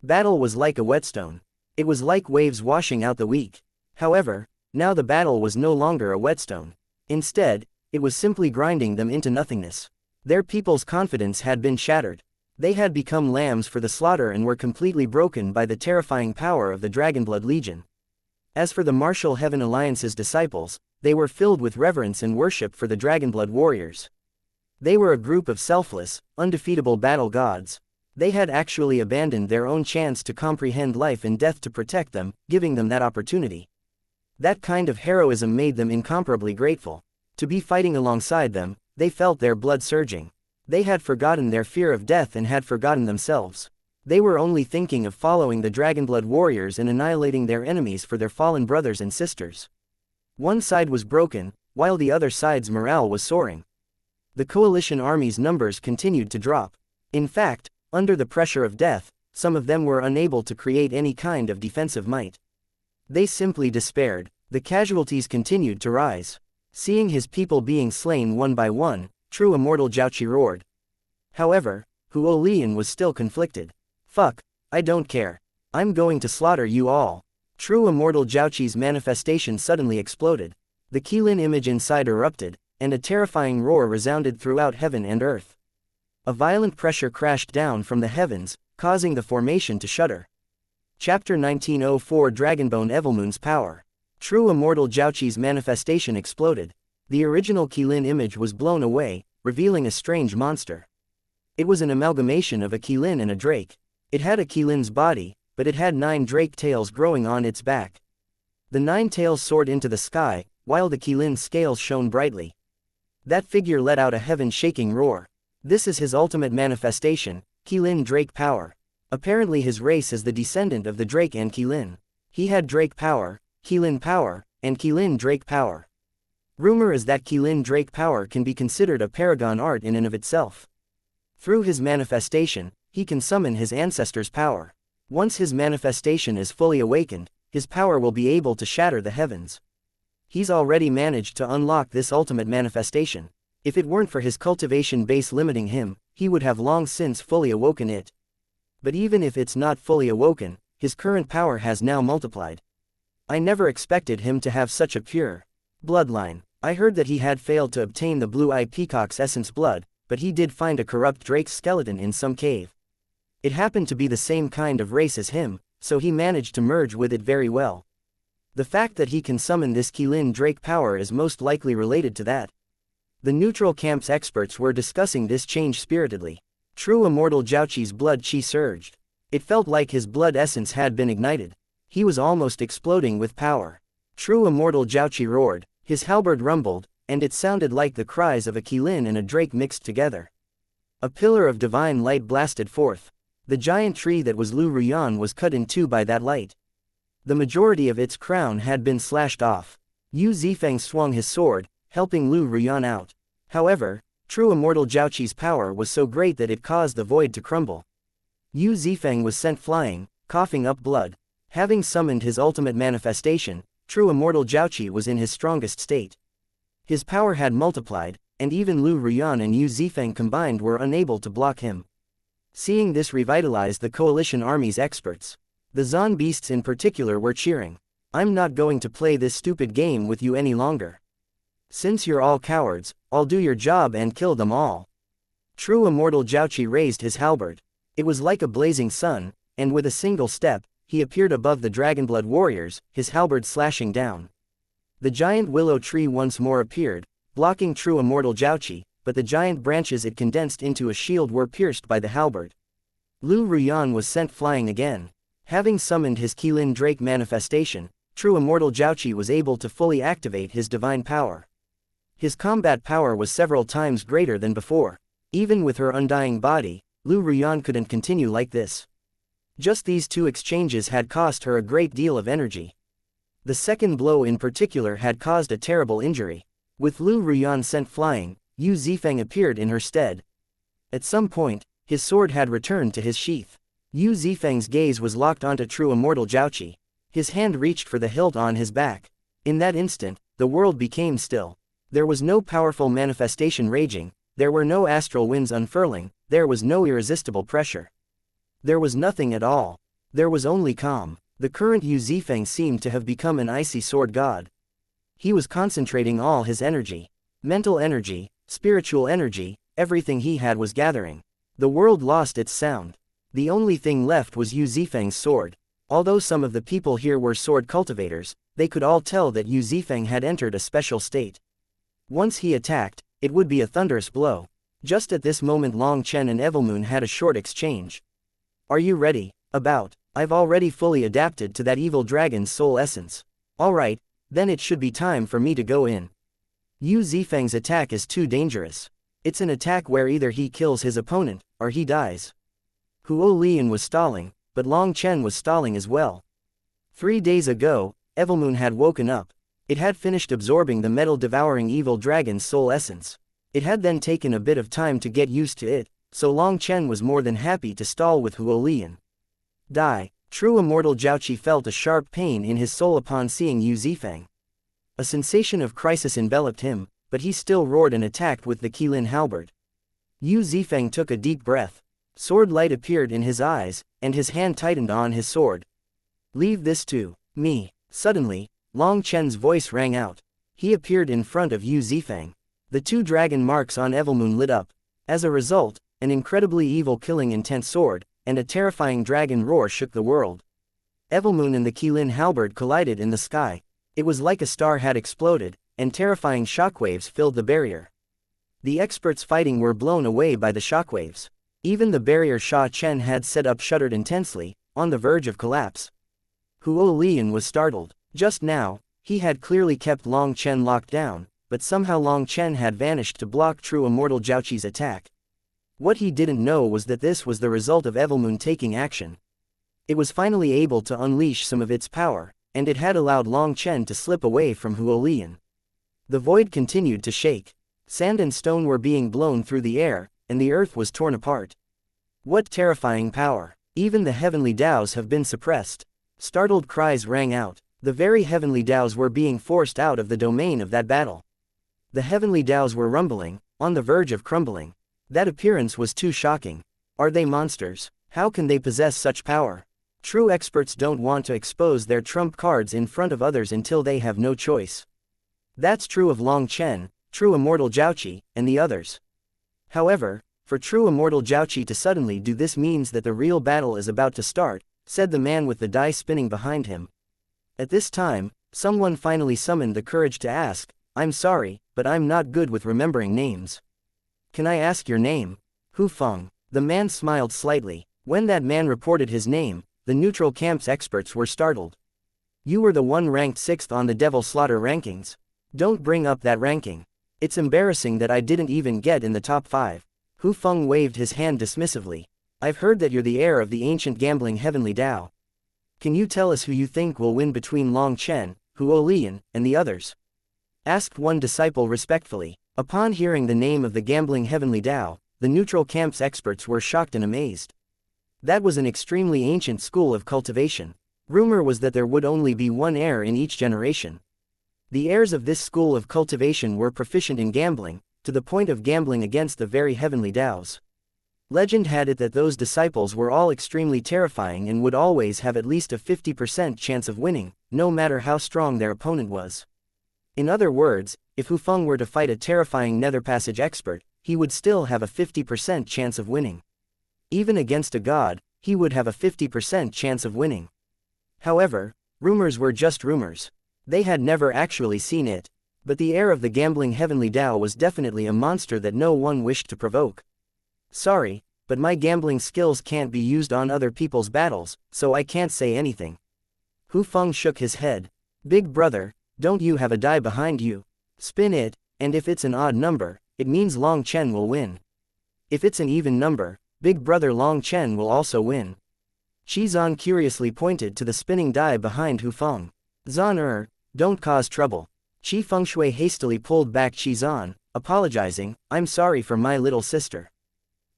Battle was like a whetstone. It was like waves washing out the weak. However, now the battle was no longer a whetstone. Instead, it was simply grinding them into nothingness. Their people's confidence had been shattered. They had become lambs for the slaughter and were completely broken by the terrifying power of the Dragonblood Legion. As for the Martial Heaven Alliance's disciples, they were filled with reverence and worship for the Dragonblood warriors. They were a group of selfless, undefeatable battle gods. They had actually abandoned their own chance to comprehend life and death to protect them, giving them that opportunity. That kind of heroism made them incomparably grateful. To be fighting alongside them, they felt their blood surging. They had forgotten their fear of death and had forgotten themselves. They were only thinking of following the Dragonblood warriors and annihilating their enemies for their fallen brothers and sisters. One side was broken, while the other side's morale was soaring. The coalition army's numbers continued to drop. In fact, under the pressure of death, some of them were unable to create any kind of defensive might. They simply despaired. The casualties continued to rise. Seeing his people being slain one by one, true immortal Jiaoqi roared. However, Huo Lian was still conflicted. Fuck, I don't care. I'm going to slaughter you all. True immortal Jiaoqi's manifestation suddenly exploded. The Qilin image inside erupted, and a terrifying roar resounded throughout heaven and earth. A violent pressure crashed down from the heavens, causing the formation to shudder. Chapter 1904 Dragonbone Evilmoon's Power. True immortal Jiaoqi's manifestation exploded. The original Qilin image was blown away, revealing a strange monster. It was an amalgamation of a Qilin and a drake. It had a Qilin's body, but it had 9 drake tails growing on its back. The 9 tails soared into the sky, while the Qilin's scales shone brightly. That figure let out a heaven-shaking roar. This is his ultimate manifestation, Qilin Drake Power. Apparently his race is the descendant of the Drake and Qilin. He had Drake Power, Qilin Power, and Qilin Drake Power. Rumor is that Qilin Drake Power can be considered a paragon art in and of itself. Through his manifestation, he can summon his ancestors' power. Once his manifestation is fully awakened, his power will be able to shatter the heavens. He's already managed to unlock this ultimate manifestation. If it weren't for his cultivation base limiting him, he would have long since fully awoken it. But even if it's not fully awoken, his current power has now multiplied. I never expected him to have such a pure bloodline. I heard that he had failed to obtain the blue-eye peacock's essence blood, but he did find a corrupt drake's skeleton in some cave. It happened to be the same kind of race as him, so he managed to merge with it very well. The fact that he can summon this Qilin Drake power is most likely related to that. The neutral camp's experts were discussing this change spiritedly. True immortal Jiaoqi's blood qi surged. It felt like his blood essence had been ignited. He was almost exploding with power. True immortal Jiaoqi roared, his halberd rumbled, and it sounded like the cries of a Qilin and a drake mixed together. A pillar of divine light blasted forth. The giant tree that was Lu Ruyan was cut in two by that light. The majority of its crown had been slashed off. Yu Zifeng swung his sword, helping Lu Ruyan out. However, true immortal Jiaoqi's power was so great that it caused the void to crumble. Yu Zifeng was sent flying, coughing up blood. Having summoned his ultimate manifestation, true immortal Jiaoqi was in his strongest state. His power had multiplied, and even Lu Ruyan and Yu Zifeng combined were unable to block him. Seeing this revitalized the coalition army's experts. The Zan beasts in particular were cheering. I'm not going to play this stupid game with you any longer. Since you're all cowards, I'll do your job and kill them all. True immortal Jiaoqi raised his halberd. It was like a blazing sun, and with a single step, he appeared above the Dragonblood warriors, his halberd slashing down. The giant willow tree once more appeared, blocking true immortal Jiaoqi, but the giant branches it condensed into a shield were pierced by the halberd. Lu Ruyan was sent flying again. Having summoned his Qilin Drake manifestation, true immortal Jiaoqi was able to fully activate his divine power. His combat power was several times greater than before. Even with her undying body, Lu Ruyan couldn't continue like this. Just these two exchanges had cost her a great deal of energy. The second blow in particular had caused a terrible injury. With Lu Ruyan sent flying, Yu Zifeng appeared in her stead. At some point, his sword had returned to his sheath. Yu Zifeng's gaze was locked onto true immortal Jiaoqi. His hand reached for the hilt on his back. In that instant, the world became still. There was no powerful manifestation raging, there were no astral winds unfurling, there was no irresistible pressure. There was nothing at all. There was only calm. The current Yu Zifeng seemed to have become an icy sword god. He was concentrating all his energy. Mental energy, spiritual energy, everything he had was gathering. The world lost its sound. The only thing left was Yu Zifeng's sword. Although some of the people here were sword cultivators, they could all tell that Yu Zifeng had entered a special state. Once he attacked, it would be a thunderous blow. Just at this moment Long Chen and Evilmoon had a short exchange. "Are you ready?" "About. I've already fully adapted to that evil dragon's soul essence." "Alright, then it should be time for me to go in." Yu Zifeng's attack is too dangerous. It's an attack where either he kills his opponent, or he dies. Huo Lian was stalling, but Long Chen was stalling as well. 3 days ago, Evilmoon had woken up. It had finished absorbing the metal-devouring evil dragon's soul essence. It had then taken a bit of time to get used to it, so Long Chen was more than happy to stall with Huo Lian. Die. True immortal Jiaoqi felt a sharp pain in his soul upon seeing Yu Zifeng. A sensation of crisis enveloped him, but he still roared and attacked with the Qilin halberd. Yu Zifeng took a deep breath. Sword light appeared in his eyes, and his hand tightened on his sword. "Leave this to me." Suddenly, Long Chen's voice rang out. He appeared in front of Yu Zifeng. The 2 dragon marks on Evilmoon lit up. As a result, an incredibly evil killing intense sword, and a terrifying dragon roar shook the world. Evilmoon and the Qilin halberd collided in the sky. It was like a star had exploded, and terrifying shockwaves filled the barrier. The experts fighting were blown away by the shockwaves. Even the barrier Sha Chen had set up shuddered intensely, on the verge of collapse. Huo Lian was startled. Just now, he had clearly kept Long Chen locked down, but somehow Long Chen had vanished to block true immortal Jiaoqi's attack. What he didn't know was that this was the result of Evilmoon taking action. It was finally able to unleash some of its power, and it had allowed Long Chen to slip away from Huo Lian. The void continued to shake. Sand and stone were being blown through the air, and the earth was torn apart. What terrifying power! Even the heavenly Daos have been suppressed. Startled cries rang out. The very heavenly Daos were being forced out of the domain of that battle. The heavenly Daos were rumbling, on the verge of crumbling. That appearance was too shocking. Are they monsters? How can they possess such power? True experts don't want to expose their trump cards in front of others until they have no choice. That's true of Long Chen, true immortal Jiaoqi, and the others. However, for true immortal Jiaoqi to suddenly do this means that the real battle is about to start, said the man with the die spinning behind him. At this time, someone finally summoned the courage to ask, "I'm sorry, but I'm not good with remembering names. Can I ask your name?" "Hu Feng." The man smiled slightly. When that man reported his name, the neutral camp's experts were startled. "You were the one ranked 6th on the Devil Slaughter rankings. Don't bring up that ranking. It's embarrassing that I didn't even get in the top 5. Hu Feng waved his hand dismissively. "I've heard that you're the heir of the ancient gambling heavenly Dao. Can you tell us who you think will win between Long Chen, Huo Lian, and the others?" asked one disciple respectfully. Upon hearing the name of the gambling heavenly Dao, the neutral camp's experts were shocked and amazed. That was an extremely ancient school of cultivation. Rumor was that there would only be one heir in each generation. The heirs of this school of cultivation were proficient in gambling, to the point of gambling against the very heavenly Daos. Legend had it that those disciples were all extremely terrifying and would always have at least a 50% chance of winning, no matter how strong their opponent was. In other words, if Hu Feng were to fight a terrifying Nether Passage expert, he would still have a 50% chance of winning. Even against a god, he would have a 50% chance of winning. However, rumors were just rumors. They had never actually seen it. But the heir of the gambling heavenly Dao was definitely a monster that no one wished to provoke. "Sorry, but my gambling skills can't be used on other people's battles, so I can't say anything." Hu Feng shook his head. "Big brother, don't you have a die behind you? Spin it, and if it's an odd number, it means Long Chen will win. If it's an even number, big brother Long Chen will also win." Qizan curiously pointed to the spinning die behind Hu Feng. Zan don't cause trouble. Qi Fengshui hastily pulled back Qi Zan, apologizing, I'm sorry for my little sister.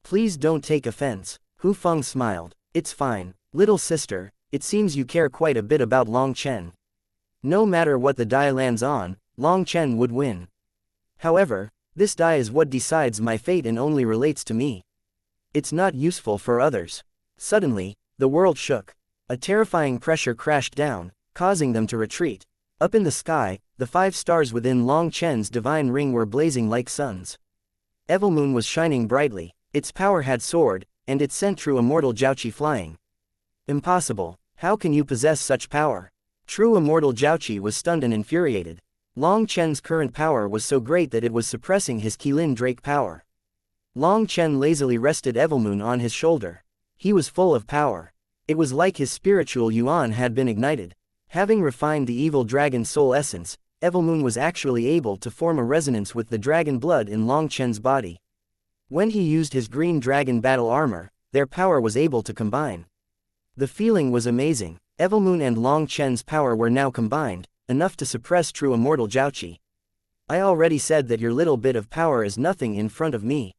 Please don't take offense. Hu Feng smiled. It's fine, little sister, it seems you care quite a bit about Long Chen. No matter what the die lands on, Long Chen would win. However, this die is what decides my fate and only relates to me. It's not useful for others. Suddenly, the world shook. A terrifying pressure crashed down, causing them to retreat. Up in the sky, the 5 stars within Long Chen's divine ring were blazing like suns. Evilmoon was shining brightly, its power had soared, and it sent true immortal Jiaoqi flying. Impossible, how can you possess such power? True immortal Jiaoqi was stunned and infuriated. Long Chen's current power was so great that it was suppressing his Qilin Drake power. Long Chen lazily rested Evilmoon on his shoulder. He was full of power. It was like his spiritual yuan had been ignited. Having refined the evil dragon's soul essence, Evilmoon was actually able to form a resonance with the dragon blood in Long Chen's body. When he used his green dragon battle armor, their power was able to combine. The feeling was amazing. Evilmoon and Long Chen's power were now combined, enough to suppress true immortal Jiaoqi. I already said that your little bit of power is nothing in front of me.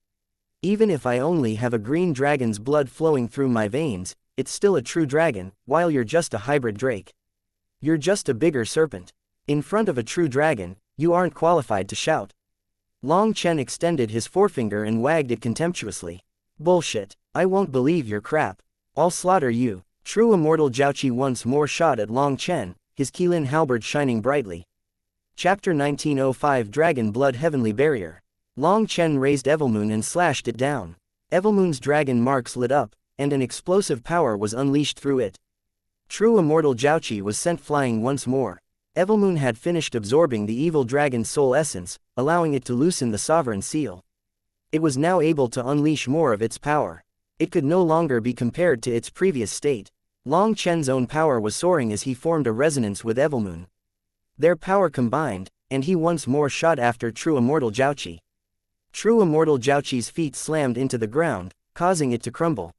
Even if I only have a green dragon's blood flowing through my veins, it's still a true dragon, while you're just a hybrid drake. You're just a bigger serpent. In front of a true dragon, you aren't qualified to shout. Long Chen extended his forefinger and wagged it contemptuously. Bullshit, I won't believe your crap. I'll slaughter you. True immortal Jiaoqi once more shot at Long Chen, his Qilin halberd shining brightly. Chapter 1905 Dragon Blood Heavenly Barrier. Long Chen raised Evilmoon and slashed it down. Evilmoon's dragon marks lit up, and an explosive power was unleashed through it. True immortal Jiaoqi was sent flying once more. Evilmoon had finished absorbing the evil dragon's soul essence, allowing it to loosen the sovereign seal. It was now able to unleash more of its power. It could no longer be compared to its previous state. Long Chen's own power was soaring as he formed a resonance with Evilmoon. Their power combined, and he once more shot after True Immortal Jiaoqi. True Immortal Jiaoqi's feet slammed into the ground, causing it to crumble.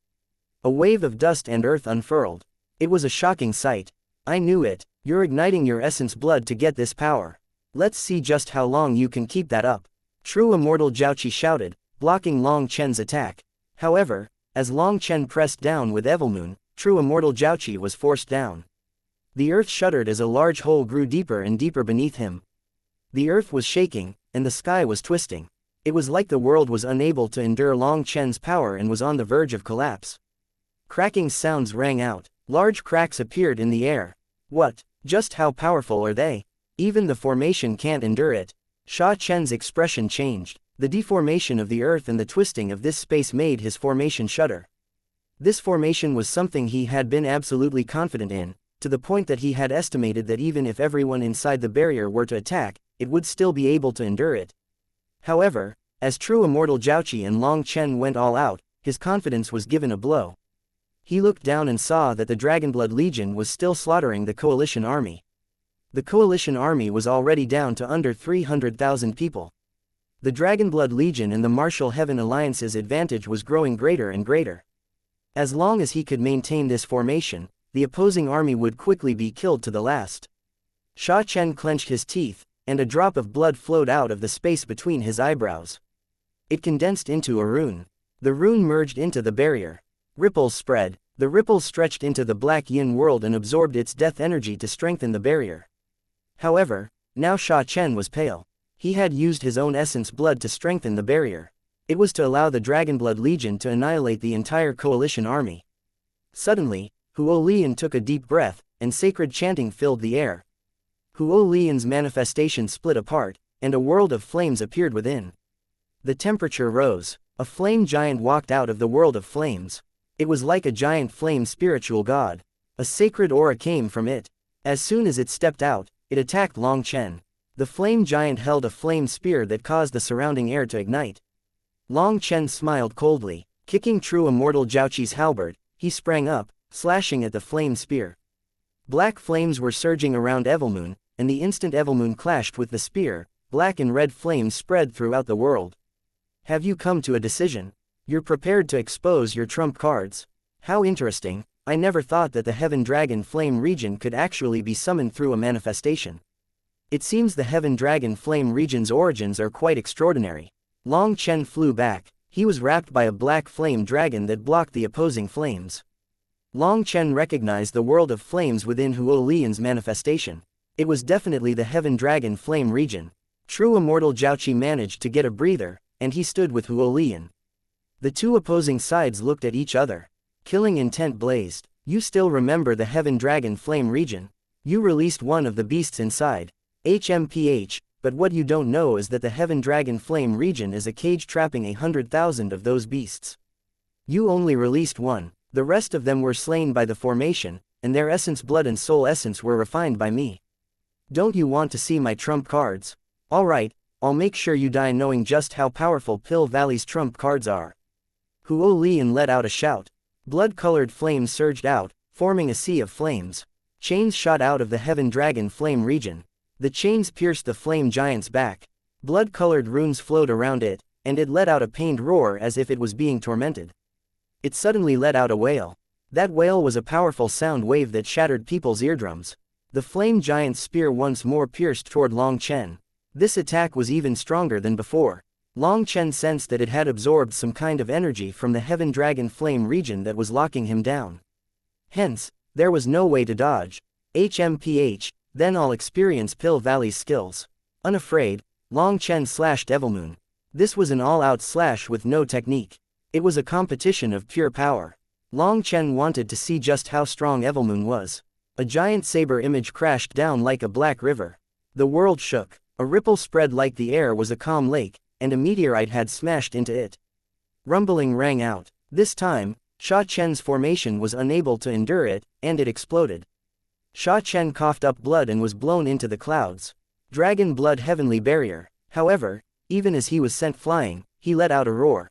A wave of dust and earth unfurled. It was a shocking sight. I knew it, you're igniting your essence blood to get this power. Let's see just how long you can keep that up. True Immortal Jiaoqi shouted, blocking Long Chen's attack. However, as Long Chen pressed down with Evilmoon, True Immortal Jiaoqi was forced down. The earth shuddered as a large hole grew deeper and deeper beneath him. The earth was shaking, and the sky was twisting. It was like the world was unable to endure Long Chen's power and was on the verge of collapse. Cracking sounds rang out. Large cracks appeared in the air. What? Just how powerful are they? Even the formation can't endure it. Sha Chen's expression changed. The deformation of the earth and the twisting of this space made his formation shudder. This formation was something he had been absolutely confident in, to the point that he had estimated that even if everyone inside the barrier were to attack, it would still be able to endure it. However, as True Immortal Jiaoqi and Long Chen went all out, his confidence was given a blow. He looked down and saw that the Dragonblood Legion was still slaughtering the coalition army. The coalition army was already down to under 300,000 people. The Dragonblood Legion and the Martial Heaven Alliance's advantage was growing greater and greater. As long as he could maintain this formation, the opposing army would quickly be killed to the last. Sha Chen clenched his teeth, and a drop of blood flowed out of the space between his eyebrows. It condensed into a rune. The rune merged into the barrier. Ripples spread. The ripples stretched into the black yin world and absorbed its death energy to strengthen the barrier. However, now Sha Chen was pale. He had used his own essence blood to strengthen the barrier. It was to allow the Dragonblood Legion to annihilate the entire coalition army. Suddenly, Huo Lian took a deep breath, and sacred chanting filled the air. Huo Lian's manifestation split apart, and a world of flames appeared within. The temperature rose. A flame giant walked out of the world of flames. It was like a giant flame spiritual god. A sacred aura came from it. As soon as it stepped out, it attacked Long Chen. The flame giant held a flame spear that caused the surrounding air to ignite. Long Chen smiled coldly. Kicking True Immortal Jiaoqi's halberd, he sprang up, slashing at the flame spear. Black flames were surging around Evilmoon, and the instant Evilmoon clashed with the spear, black and red flames spread throughout the world. Have you come to a decision? You're prepared to expose your trump cards? How interesting. I never thought that the Heaven Dragon Flame region could actually be summoned through a manifestation. It seems the Heaven Dragon Flame region's origins are quite extraordinary. Long Chen flew back. He was wrapped by a black flame dragon that blocked the opposing flames. Long Chen recognized the world of flames within Huo Lian's manifestation. It was definitely the Heaven Dragon Flame region. True immortal Zhaoqi managed to get a breather, and he stood with Huo Lian. The two opposing sides looked at each other. Killing intent blazed. You still remember the Heaven Dragon Flame region? You released one of the beasts inside. HMPH, but what you don't know is that the Heaven Dragon Flame region is a cage trapping 100,000 of those beasts. You only released one. The rest of them were slain by the formation, and their essence, blood and soul essence were refined by me. Don't you want to see my trump cards? Alright, I'll make sure you die knowing just how powerful Pill Valley's trump cards are. Huo Lian let out a shout. Blood-colored flames surged out, forming a sea of flames. Chains shot out of the Heaven Dragon Flame region. The chains pierced the flame giant's back. Blood-colored runes flowed around it, and it let out a pained roar as if it was being tormented. It suddenly let out a wail. That wail was a powerful sound wave that shattered people's eardrums. The flame giant's spear once more pierced toward Long Chen. This attack was even stronger than before. Long Chen sensed that it had absorbed some kind of energy from the Heaven Dragon Flame region that was locking him down. Hence, there was no way to dodge. HMPH, then I'll experience Pill Valley's skills. Unafraid, Long Chen slashed Evilmoon. This was an all-out slash with no technique. It was a competition of pure power. Long Chen wanted to see just how strong Evilmoon was. A giant saber image crashed down like a black river. The world shook. A ripple spread like the air was a calm lake, and a meteorite had smashed into it. Rumbling rang out. This time, Sha Chen's formation was unable to endure it, and it exploded. Sha Chen coughed up blood and was blown into the clouds. Dragon blood heavenly barrier. However, even as he was sent flying, he let out a roar.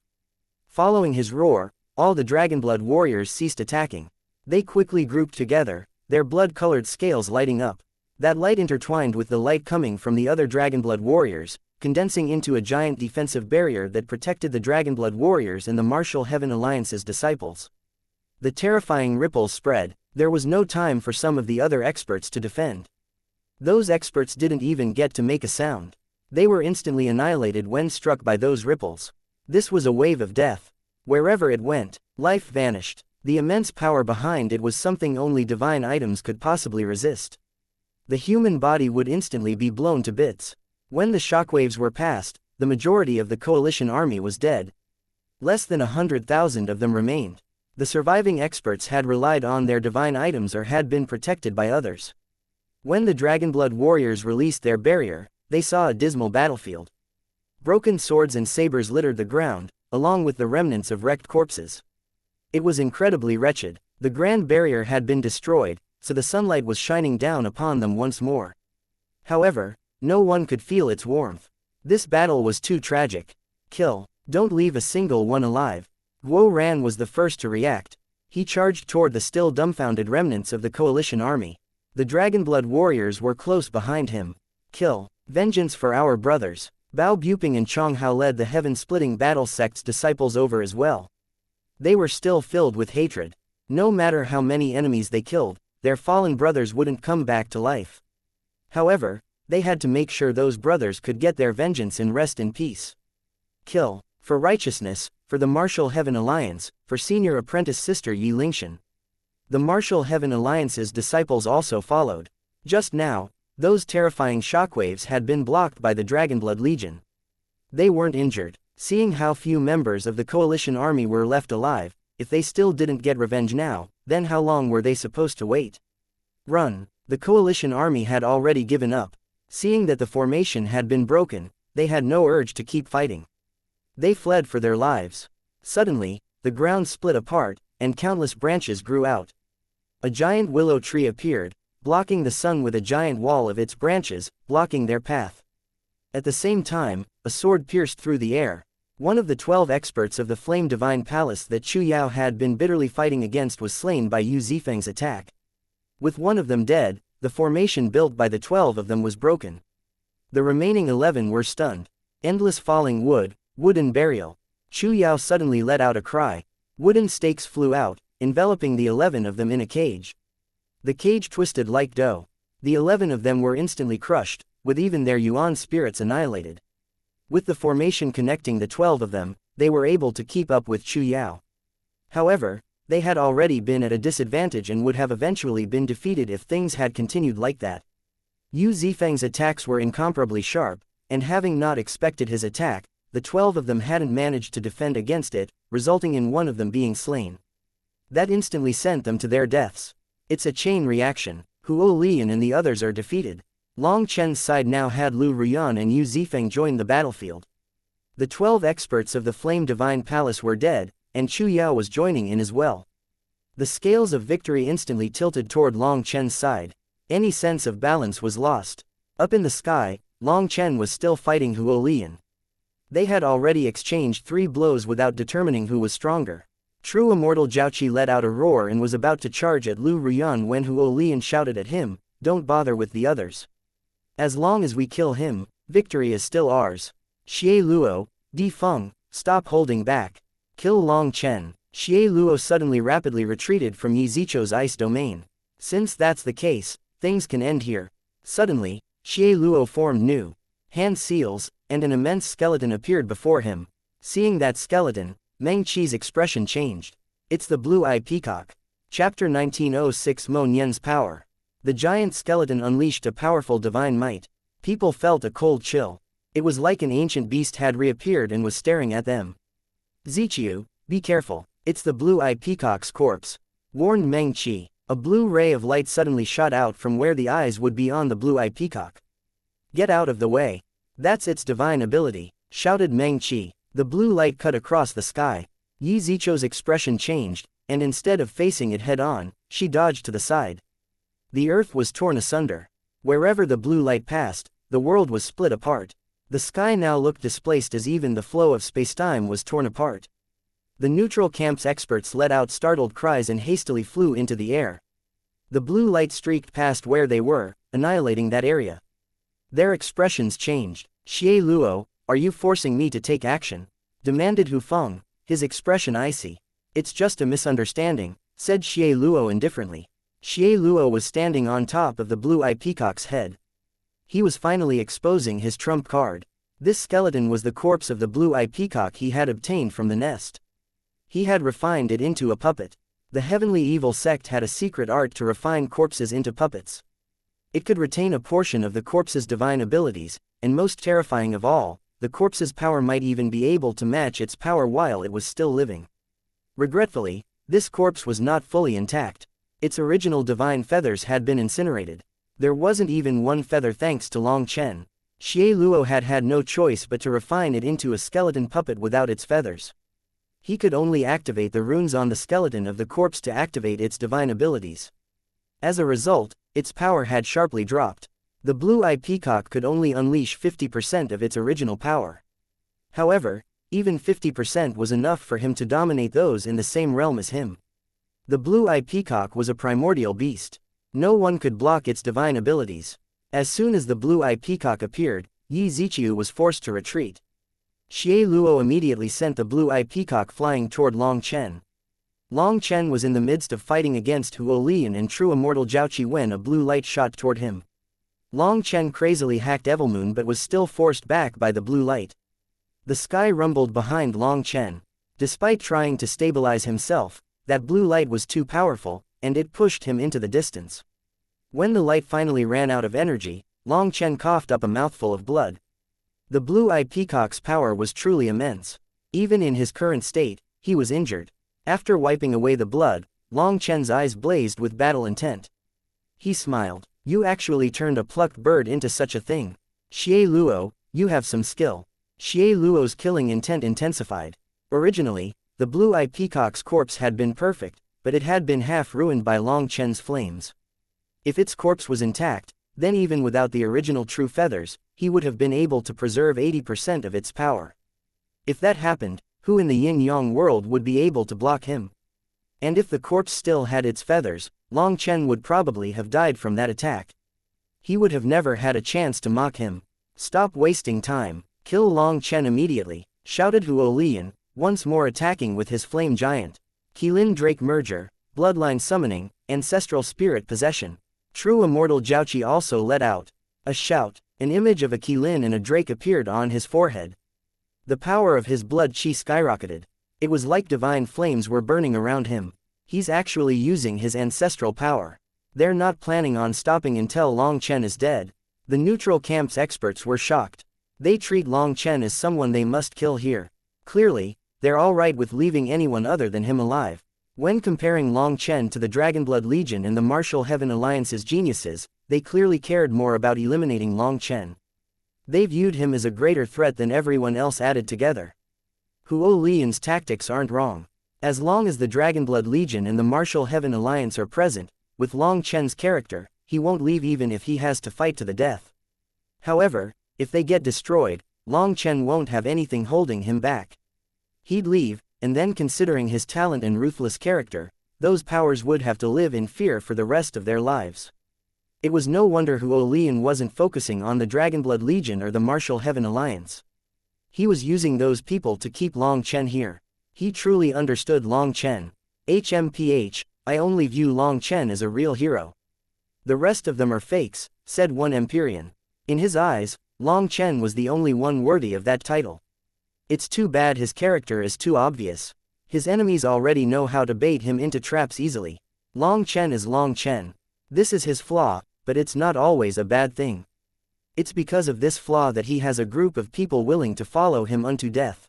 Following his roar, all the Dragonblood warriors ceased attacking. They quickly grouped together, their blood-colored scales lighting up. That light intertwined with the light coming from the other Dragonblood warriors, condensing into a giant defensive barrier that protected the Dragonblood warriors and the Martial Heaven Alliance's disciples. The terrifying ripples spread. There was no time for some of the other experts to defend. Those experts didn't even get to make a sound. They were instantly annihilated when struck by those ripples. This was a wave of death. Wherever it went, life vanished. The immense power behind it was something only divine items could possibly resist. The human body would instantly be blown to bits. When the shockwaves were past, the majority of the coalition army was dead. Less than 100,000 of them remained. The surviving experts had relied on their divine items or had been protected by others. When the Dragonblood warriors released their barrier, they saw a dismal battlefield. Broken swords and sabers littered the ground, along with the remnants of wrecked corpses. It was incredibly wretched. The grand barrier had been destroyed, so the sunlight was shining down upon them once more. However, no one could feel its warmth. This battle was too tragic. Kill. Don't leave a single one alive. Guo Ran was the first to react. He charged toward the still dumbfounded remnants of the coalition army. The Dragonblood warriors were close behind him. Kill. Vengeance for our brothers. Bao Buping and Chong Hao led the heaven-splitting battle sect's disciples over as well. They were still filled with hatred. No matter how many enemies they killed, their fallen brothers wouldn't come back to life. However, they had to make sure those brothers could get their vengeance and rest in peace. Kill. For righteousness, for the Martial Heaven Alliance, for senior apprentice sister Yi Lingshan. The Martial Heaven Alliance's disciples also followed. Just now, those terrifying shockwaves had been blocked by the Dragonblood Legion. They weren't injured. Seeing how few members of the coalition army were left alive, if they still didn't get revenge now, then how long were they supposed to wait? Run. The coalition army had already given up. Seeing that the formation had been broken, they had no urge to keep fighting. They fled for their lives. Suddenly, the ground split apart, and countless branches grew out. A giant willow tree appeared, blocking the sun with a giant wall of its branches, blocking their path. At the same time, a sword pierced through the air. One of the 12 experts of the Flame Divine Palace that Chu Yao had been bitterly fighting against was slain by Yu Zifeng's attack. With one of them dead, the formation built by the 12 of them was broken. The remaining 11 were stunned. Endless falling wood, wooden burial. Chu Yao suddenly let out a cry. Wooden stakes flew out, enveloping the 11 of them in a cage. The cage twisted like dough. The 11 of them were instantly crushed, with even their yuan spirits annihilated. With the formation connecting the 12 of them, they were able to keep up with Chu Yao. However, they had already been at a disadvantage and would have eventually been defeated if things had continued like that. Yu Zifeng's attacks were incomparably sharp, and having not expected his attack, the 12 of them hadn't managed to defend against it, resulting in one of them being slain. That instantly sent them to their deaths. It's a chain reaction. Huo Lian and the others are defeated. Long Chen's side now had Lu Ruyan and Yu Zifeng join the battlefield. The 12 experts of the Flame Divine Palace were dead, and Chu Yao was joining in as well. The scales of victory instantly tilted toward Long Chen's side. Any sense of balance was lost. Up in the sky, Long Chen was still fighting Huo Lian. They had already exchanged 3 blows without determining who was stronger. True Immortal Jiaoqi let out a roar and was about to charge at Lu Ruyan when Huo Lian shouted at him, "Don't bother with the others. As long as we kill him, victory is still ours. Xie Luo, Di Feng, stop holding back. Kill Long Chen." Xie Luo suddenly rapidly retreated from Yi Zichou's ice domain. Since that's the case, things can end here. Suddenly, Xie Luo formed new hand seals, and an immense skeleton appeared before him. Seeing that skeleton, Meng Qi's expression changed. It's the Blue-Eye Peacock. Chapter 1906 Mo Nian's Power. The giant skeleton unleashed a powerful divine might. People felt a cold chill. It was like an ancient beast had reappeared and was staring at them. "Ziqiu, be careful, it's the Blue-Eye Peacock's corpse," warned Meng Qi. A blue ray of light suddenly shot out from where the eyes would be on the Blue-Eye Peacock. "Get out of the way. That's its divine ability," shouted Meng Qi. The blue light cut across the sky. Yi Zichou's expression changed, and instead of facing it head-on, she dodged to the side. The earth was torn asunder. Wherever the blue light passed, the world was split apart. The sky now looked displaced as even the flow of spacetime was torn apart. The neutral camp's experts let out startled cries and hastily flew into the air. The blue light streaked past where they were, annihilating that area. Their expressions changed. "Xie Luo, are you forcing me to take action?" demanded Hu Feng, his expression icy. "It's just a misunderstanding," said Xie Luo indifferently. Xie Luo was standing on top of the Blue-Eye Peacock's head. He was finally exposing his trump card. This skeleton was the corpse of the Blue-Eye Peacock he had obtained from the nest. He had refined it into a puppet. The Heavenly Evil sect had a secret art to refine corpses into puppets. It could retain a portion of the corpse's divine abilities, and most terrifying of all, the corpse's power might even be able to match its power while it was still living. Regretfully, this corpse was not fully intact. Its original divine feathers had been incinerated. There wasn't even one feather thanks to Long Chen. Xie Luo had had no choice but to refine it into a skeleton puppet without its feathers. He could only activate the runes on the skeleton of the corpse to activate its divine abilities. As a result, its power had sharply dropped. The Blue-Eye Peacock could only unleash 50% of its original power. However, even 50% was enough for him to dominate those in the same realm as him. The Blue-Eye Peacock was a primordial beast. No one could block its divine abilities. As soon as the Blue-Eye Peacock appeared, Yi Ziqiu was forced to retreat. Xie Luo immediately sent the Blue-Eye Peacock flying toward Long Chen. Long Chen was in the midst of fighting against Huo Lian and True Immortal Jiaoqi when a blue light shot toward him. Long Chen crazily hacked Evilmoon but was still forced back by the blue light. The sky rumbled behind Long Chen. Despite trying to stabilize himself, that blue light was too powerful, and it pushed him into the distance. When the light finally ran out of energy, Long Chen coughed up a mouthful of blood. The Blue-Eye Peacock's power was truly immense. Even in his current state, he was injured. After wiping away the blood, Long Chen's eyes blazed with battle intent. He smiled. "You actually turned a plucked bird into such a thing. Xie Luo, you have some skill." Xie Luo's killing intent intensified. Originally, the Blue-Eye Peacock's corpse had been perfect, but it had been half ruined by Long Chen's flames. If its corpse was intact, then even without the original true feathers, he would have been able to preserve 80% of its power. If that happened, who in the yin-yang world would be able to block him? And if the corpse still had its feathers, Long Chen would probably have died from that attack. He would have never had a chance to mock him. "Stop wasting time, kill Long Chen immediately," shouted Huo Lian, once more attacking with his flame giant. Qilin Drake merger, bloodline summoning, ancestral spirit possession. True immortal Jiaoqi also let out a shout. An image of a Qilin and a drake appeared on his forehead. The power of his blood qi skyrocketed. It was like divine flames were burning around him. He's actually using his ancestral power. They're not planning on stopping until Long Chen is dead. The neutral camp's experts were shocked. They treat Long Chen as someone they must kill here. Clearly, they're alright with leaving anyone other than him alive. When comparing Long Chen to the Dragonblood Legion and the Martial Heaven Alliance's geniuses, they clearly cared more about eliminating Long Chen. They viewed him as a greater threat than everyone else added together. Huo Lian's tactics aren't wrong. As long as the Dragonblood Legion and the Martial Heaven Alliance are present, with Long Chen's character, he won't leave even if he has to fight to the death. However, if they get destroyed, Long Chen won't have anything holding him back. He'd leave, and then considering his talent and ruthless character, those powers would have to live in fear for the rest of their lives. It was no wonder Huo Lian wasn't focusing on the Dragonblood Legion or the Martial Heaven Alliance. He was using those people to keep Long Chen here. He truly understood Long Chen. HMPH, I only view Long Chen as a real hero. The rest of them are fakes, said one Empyrean. In his eyes, Long Chen was the only one worthy of that title. It's too bad his character is too obvious. His enemies already know how to bait him into traps easily. Long Chen is Long Chen. This is his flaw, but it's not always a bad thing. It's because of this flaw that he has a group of people willing to follow him unto death.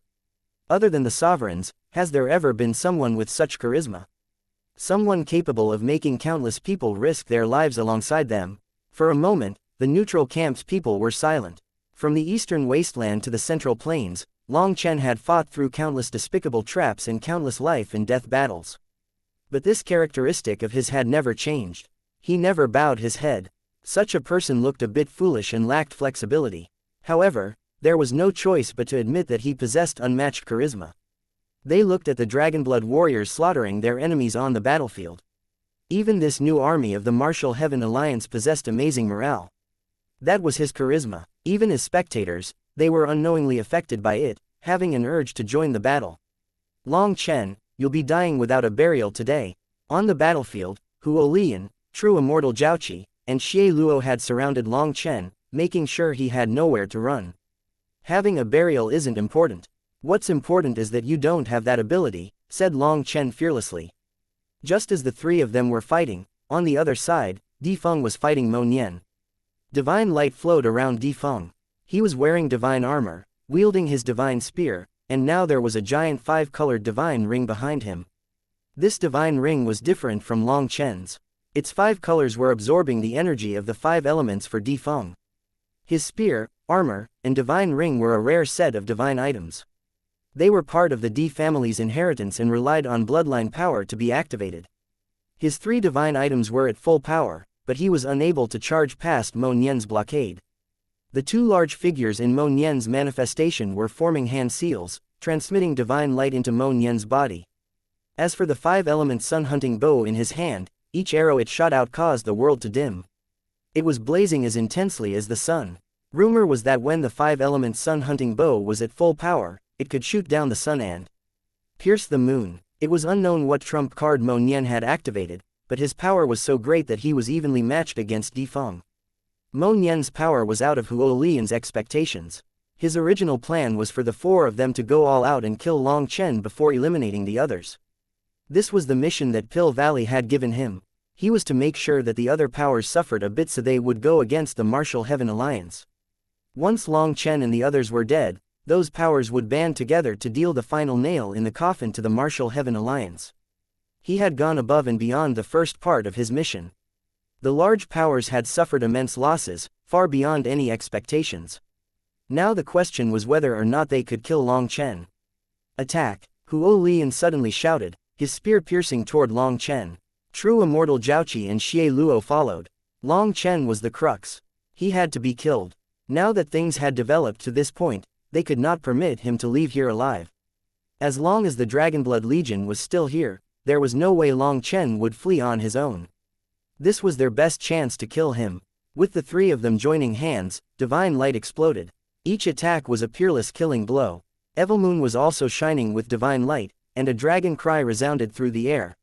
Other than the sovereigns, has there ever been someone with such charisma? Someone capable of making countless people risk their lives alongside them? For a moment, the neutral camp's people were silent. From the eastern wasteland to the central plains, Long Chen had fought through countless despicable traps and countless life and death battles. But this characteristic of his had never changed. He never bowed his head. Such a person looked a bit foolish and lacked flexibility. However, there was no choice but to admit that he possessed unmatched charisma. They looked at the Dragonblood warriors slaughtering their enemies on the battlefield. Even this new army of the Martial Heaven Alliance possessed amazing morale. That was his charisma. Even as spectators, they were unknowingly affected by it, having an urge to join the battle. Long Chen, you'll be dying without a burial today. On the battlefield, Huo Lian, true immortal Jiaoqi, and Xie Luo had surrounded Long Chen, making sure he had nowhere to run. Having a burial isn't important. What's important is that you don't have that ability, said Long Chen fearlessly. Just as the three of them were fighting, on the other side, Di Feng was fighting Mo Nian. Divine light flowed around Di Feng. He was wearing divine armor, wielding his divine spear, and now there was a giant five-colored divine ring behind him. This divine ring was different from Long Chen's. Its 5 colors were absorbing the energy of the 5 elements for Di Feng. His spear, armor, and divine ring were a rare set of divine items. They were part of the Di family's inheritance and relied on bloodline power to be activated. His 3 divine items were at full power, but he was unable to charge past Mo Nian's blockade. The 2 large figures in Mo Nian's manifestation were forming hand seals, transmitting divine light into Mo Nian's body. As for the 5-element sun-hunting bow in his hand, each arrow it shot out caused the world to dim. It was blazing as intensely as the sun. Rumor was that when the 5-element sun-hunting bow was at full power, it could shoot down the sun and pierce the moon. It was unknown what trump card Mo Nian had activated, but his power was so great that he was evenly matched against Di Feng. Mo Nian's power was out of Huo Lian's expectations. His original plan was for the 4 of them to go all out and kill Long Chen before eliminating the others. This was the mission that Pill Valley had given him. He was to make sure that the other powers suffered a bit so they would go against the Martial Heaven Alliance. Once Long Chen and the others were dead, those powers would band together to deal the final nail in the coffin to the Martial Heaven Alliance. He had gone above and beyond the first part of his mission. The large powers had suffered immense losses, far beyond any expectations. Now the question was whether or not they could kill Long Chen. Attack! Huo Lian suddenly shouted, his spear piercing toward Long Chen. True immortal Jiaoqi and Xie Luo followed. Long Chen was the crux. He had to be killed. Now that things had developed to this point, they could not permit him to leave here alive. As long as the Dragonblood Legion was still here, there was no way Long Chen would flee on his own. This was their best chance to kill him. With the 3 of them joining hands, divine light exploded. Each attack was a peerless killing blow. Evilmoon was also shining with divine light, and a dragon cry resounded through the air.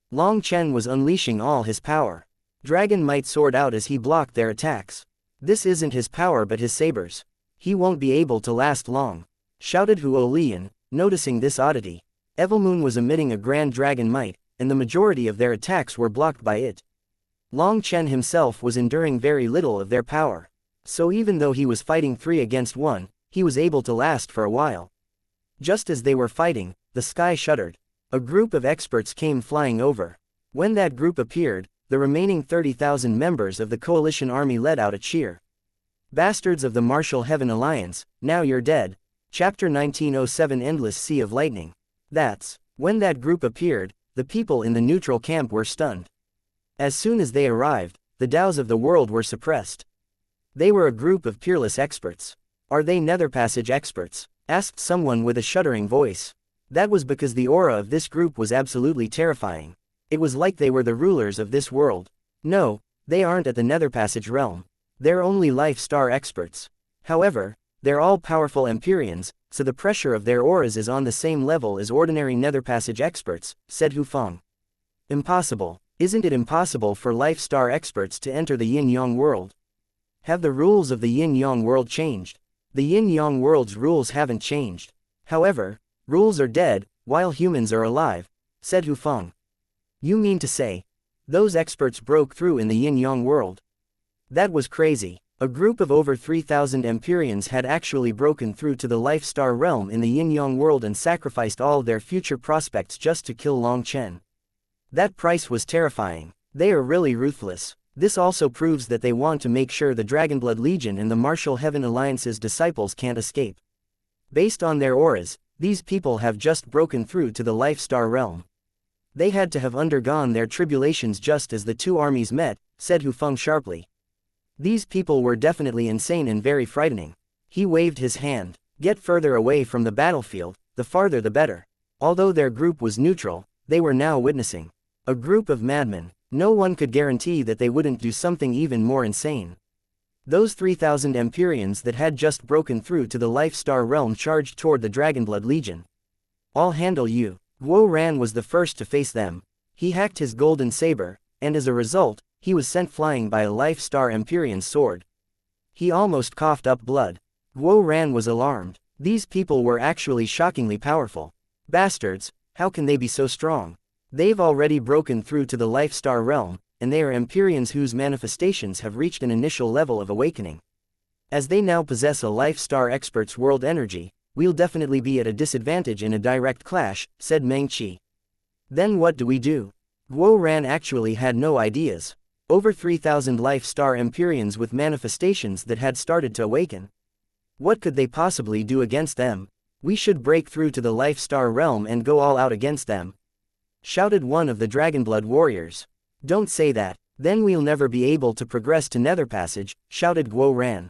Long Chen was unleashing all his power. Dragon might soared out as he blocked their attacks. This isn't his power but his sabers. He won't be able to last long, shouted Huo Lian, noticing this oddity. Evilmoon was emitting a grand dragon might, and the majority of their attacks were blocked by it. Long Chen himself was enduring very little of their power. So even though he was fighting 3 against 1, he was able to last for a while. Just as they were fighting, the sky shuddered. A group of experts came flying over. When that group appeared, the remaining 30,000 members of the coalition army let out a cheer. Bastards of the Martial Heaven Alliance, now you're dead. Chapter 1907 Endless Sea of Lightning. When that group appeared, the people in the neutral camp were stunned. As soon as they arrived, the Taos of the world were suppressed. They were a group of peerless experts. Are they Nether Passage experts? Asked someone with a shuddering voice. That was because the aura of this group was absolutely terrifying. It was like they were the rulers of this world. No, they aren't at the Nether Passage realm. They're only life star experts. However, they're all powerful Empyreans, so the pressure of their auras is on the same level as ordinary Nether Passage experts, said Hu Feng. Impossible. Isn't it impossible for life star experts to enter the Yin-Yang world? Have the rules of the Yin-Yang world changed? The Yin-Yang world's rules haven't changed. However, rules are dead, while humans are alive, said Hu Feng. You mean to say, those experts broke through in the Yin-Yang world? That was crazy. A group of over 3,000 Empyreans had actually broken through to the Life Star realm in the Yin-Yang world and sacrificed all their future prospects just to kill Long Chen. That price was terrifying. They are really ruthless. This also proves that they want to make sure the Dragonblood Legion and the Martial Heaven Alliance's disciples can't escape. Based on their auras, these people have just broken through to the Life Star realm. They had to have undergone their tribulations just as the two armies met, said Hu Feng sharply. These people were definitely insane and very frightening. He waved his hand. Get further away from the battlefield, the farther the better. Although their group was neutral, they were now witnessing a group of madmen. No one could guarantee that they wouldn't do something even more insane. Those 3,000 Empyreans that had just broken through to the Life Star realm charged toward the Dragonblood Legion. I'll handle you. Guo Ran was the first to face them. He hacked his golden saber, and as a result, he was sent flying by a Life Star Empyrean's sword. He almost coughed up blood. Guo Ran was alarmed. These people were actually shockingly powerful. Bastards, how can they be so strong? They've already broken through to the Life Star realm, and they are Empyreans whose manifestations have reached an initial level of awakening. As they now possess a Life Star expert's world energy, we'll definitely be at a disadvantage in a direct clash, said Meng Qi. Then what do we do? Guo Ran actually had no ideas. Over 3,000 Life Star Empyreans with manifestations that had started to awaken. What could they possibly do against them? We should break through to the Life Star realm and go all out against them, shouted one of the Dragonblood warriors. Don't say that, then we'll never be able to progress to Nether Passage, shouted Guo Ran.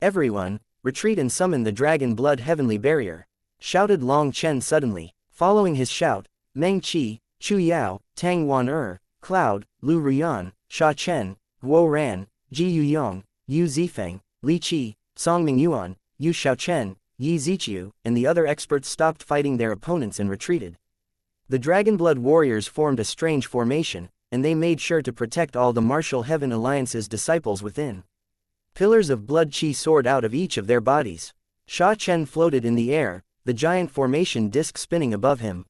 Everyone, retreat and summon the Dragonblood Heavenly Barrier, shouted Long Chen suddenly. Following his shout, Meng Qi, Chu Yao, Tang Wan Cloud, Lu Ruyan, Sha Chen, Guo Ran, Ji Yuyong, Yu Zifeng, Li Qi, Songming Yuan, Yu Xiaochen, Yi Ziqiu, and the other experts stopped fighting their opponents and retreated. The Dragonblood warriors formed a strange formation, and they made sure to protect all the Martial Heaven Alliance's disciples within. Pillars of blood qi soared out of each of their bodies. Sha Chen floated in the air, the giant formation disk spinning above him.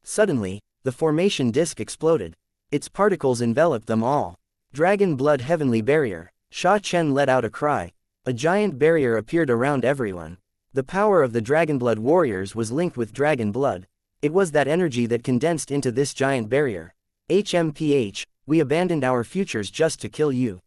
Suddenly, the formation disk exploded. Its particles enveloped them all. Dragonblood Heavenly Barrier. Sha Chen let out a cry. A giant barrier appeared around everyone. The power of the Dragonblood warriors was linked with dragon blood. It was that energy that condensed into this giant barrier. HMPH, we abandoned our futures just to kill you.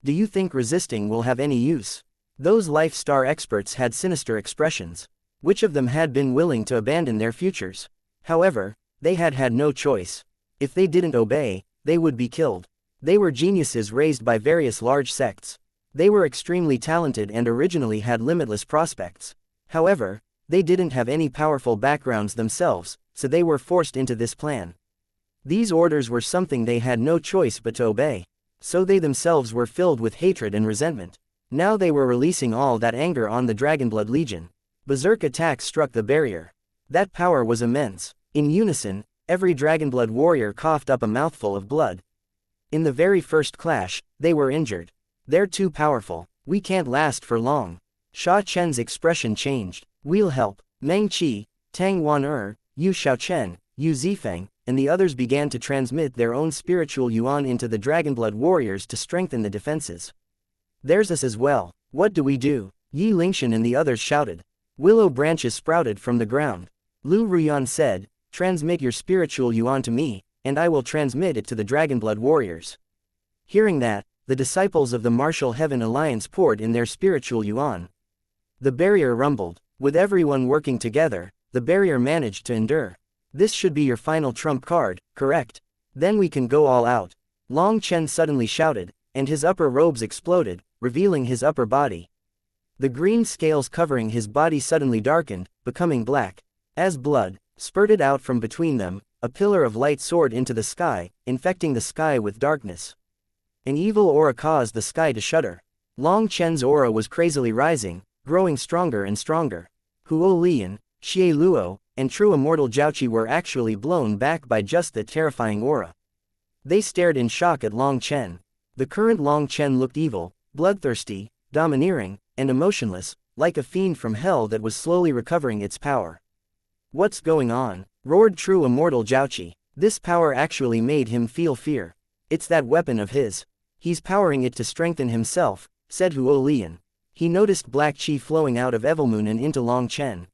Do you think resisting will have any use? Those Life Star experts had sinister expressions. Which of them had been willing to abandon their futures? However, they had no choice. If they didn't obey, they would be killed. They were geniuses raised by various large sects. They were extremely talented and originally had limitless prospects. However, they didn't have any powerful backgrounds themselves, so they were forced into this plan. These orders were something they had no choice but to obey. So they themselves were filled with hatred and resentment. Now they were releasing all that anger on the Dragonblood Legion. Berserk attacks struck the barrier. That power was immense. In unison, every dragonblood warrior coughed up a mouthful of blood. In the very first clash, they were injured. They're too powerful. We can't last for long. Sha Chen's expression changed. We'll help. Meng Qi, Tang Wan Yu Xiaochen, Yu Zifeng, and the others began to transmit their own spiritual yuan into the dragonblood warriors to strengthen the defenses. There's us as well. What do we do? Yi Lingshan and the others shouted. Willow branches sprouted from the ground. Lu Ruyan said, transmit your spiritual yuan to me, and I will transmit it to the dragonblood warriors. Hearing that, the disciples of the Martial Heaven Alliance poured in their spiritual yuan. The barrier rumbled. With everyone working together, the barrier managed to endure. This should be your final trump card, correct? Then we can go all out. Long Chen suddenly shouted, and his upper robes exploded, revealing his upper body. The green scales covering his body suddenly darkened, becoming black. As blood spurted out from between them, a pillar of light soared into the sky, infecting the sky with darkness. An evil aura caused the sky to shudder. Long Chen's aura was crazily rising, growing stronger and stronger. Huo Lian, Xie Luo, and true immortal Jiaoqi were actually blown back by just that terrifying aura. They stared in shock at Long Chen. The current Long Chen looked evil, bloodthirsty, domineering, and emotionless, like a fiend from hell that was slowly recovering its power. What's going on? Roared true immortal Jiaoqi. This power actually made him feel fear. It's that weapon of his. He's powering it to strengthen himself, said Huo Lian. He noticed black qi flowing out of Evilmoon and into Long Chen.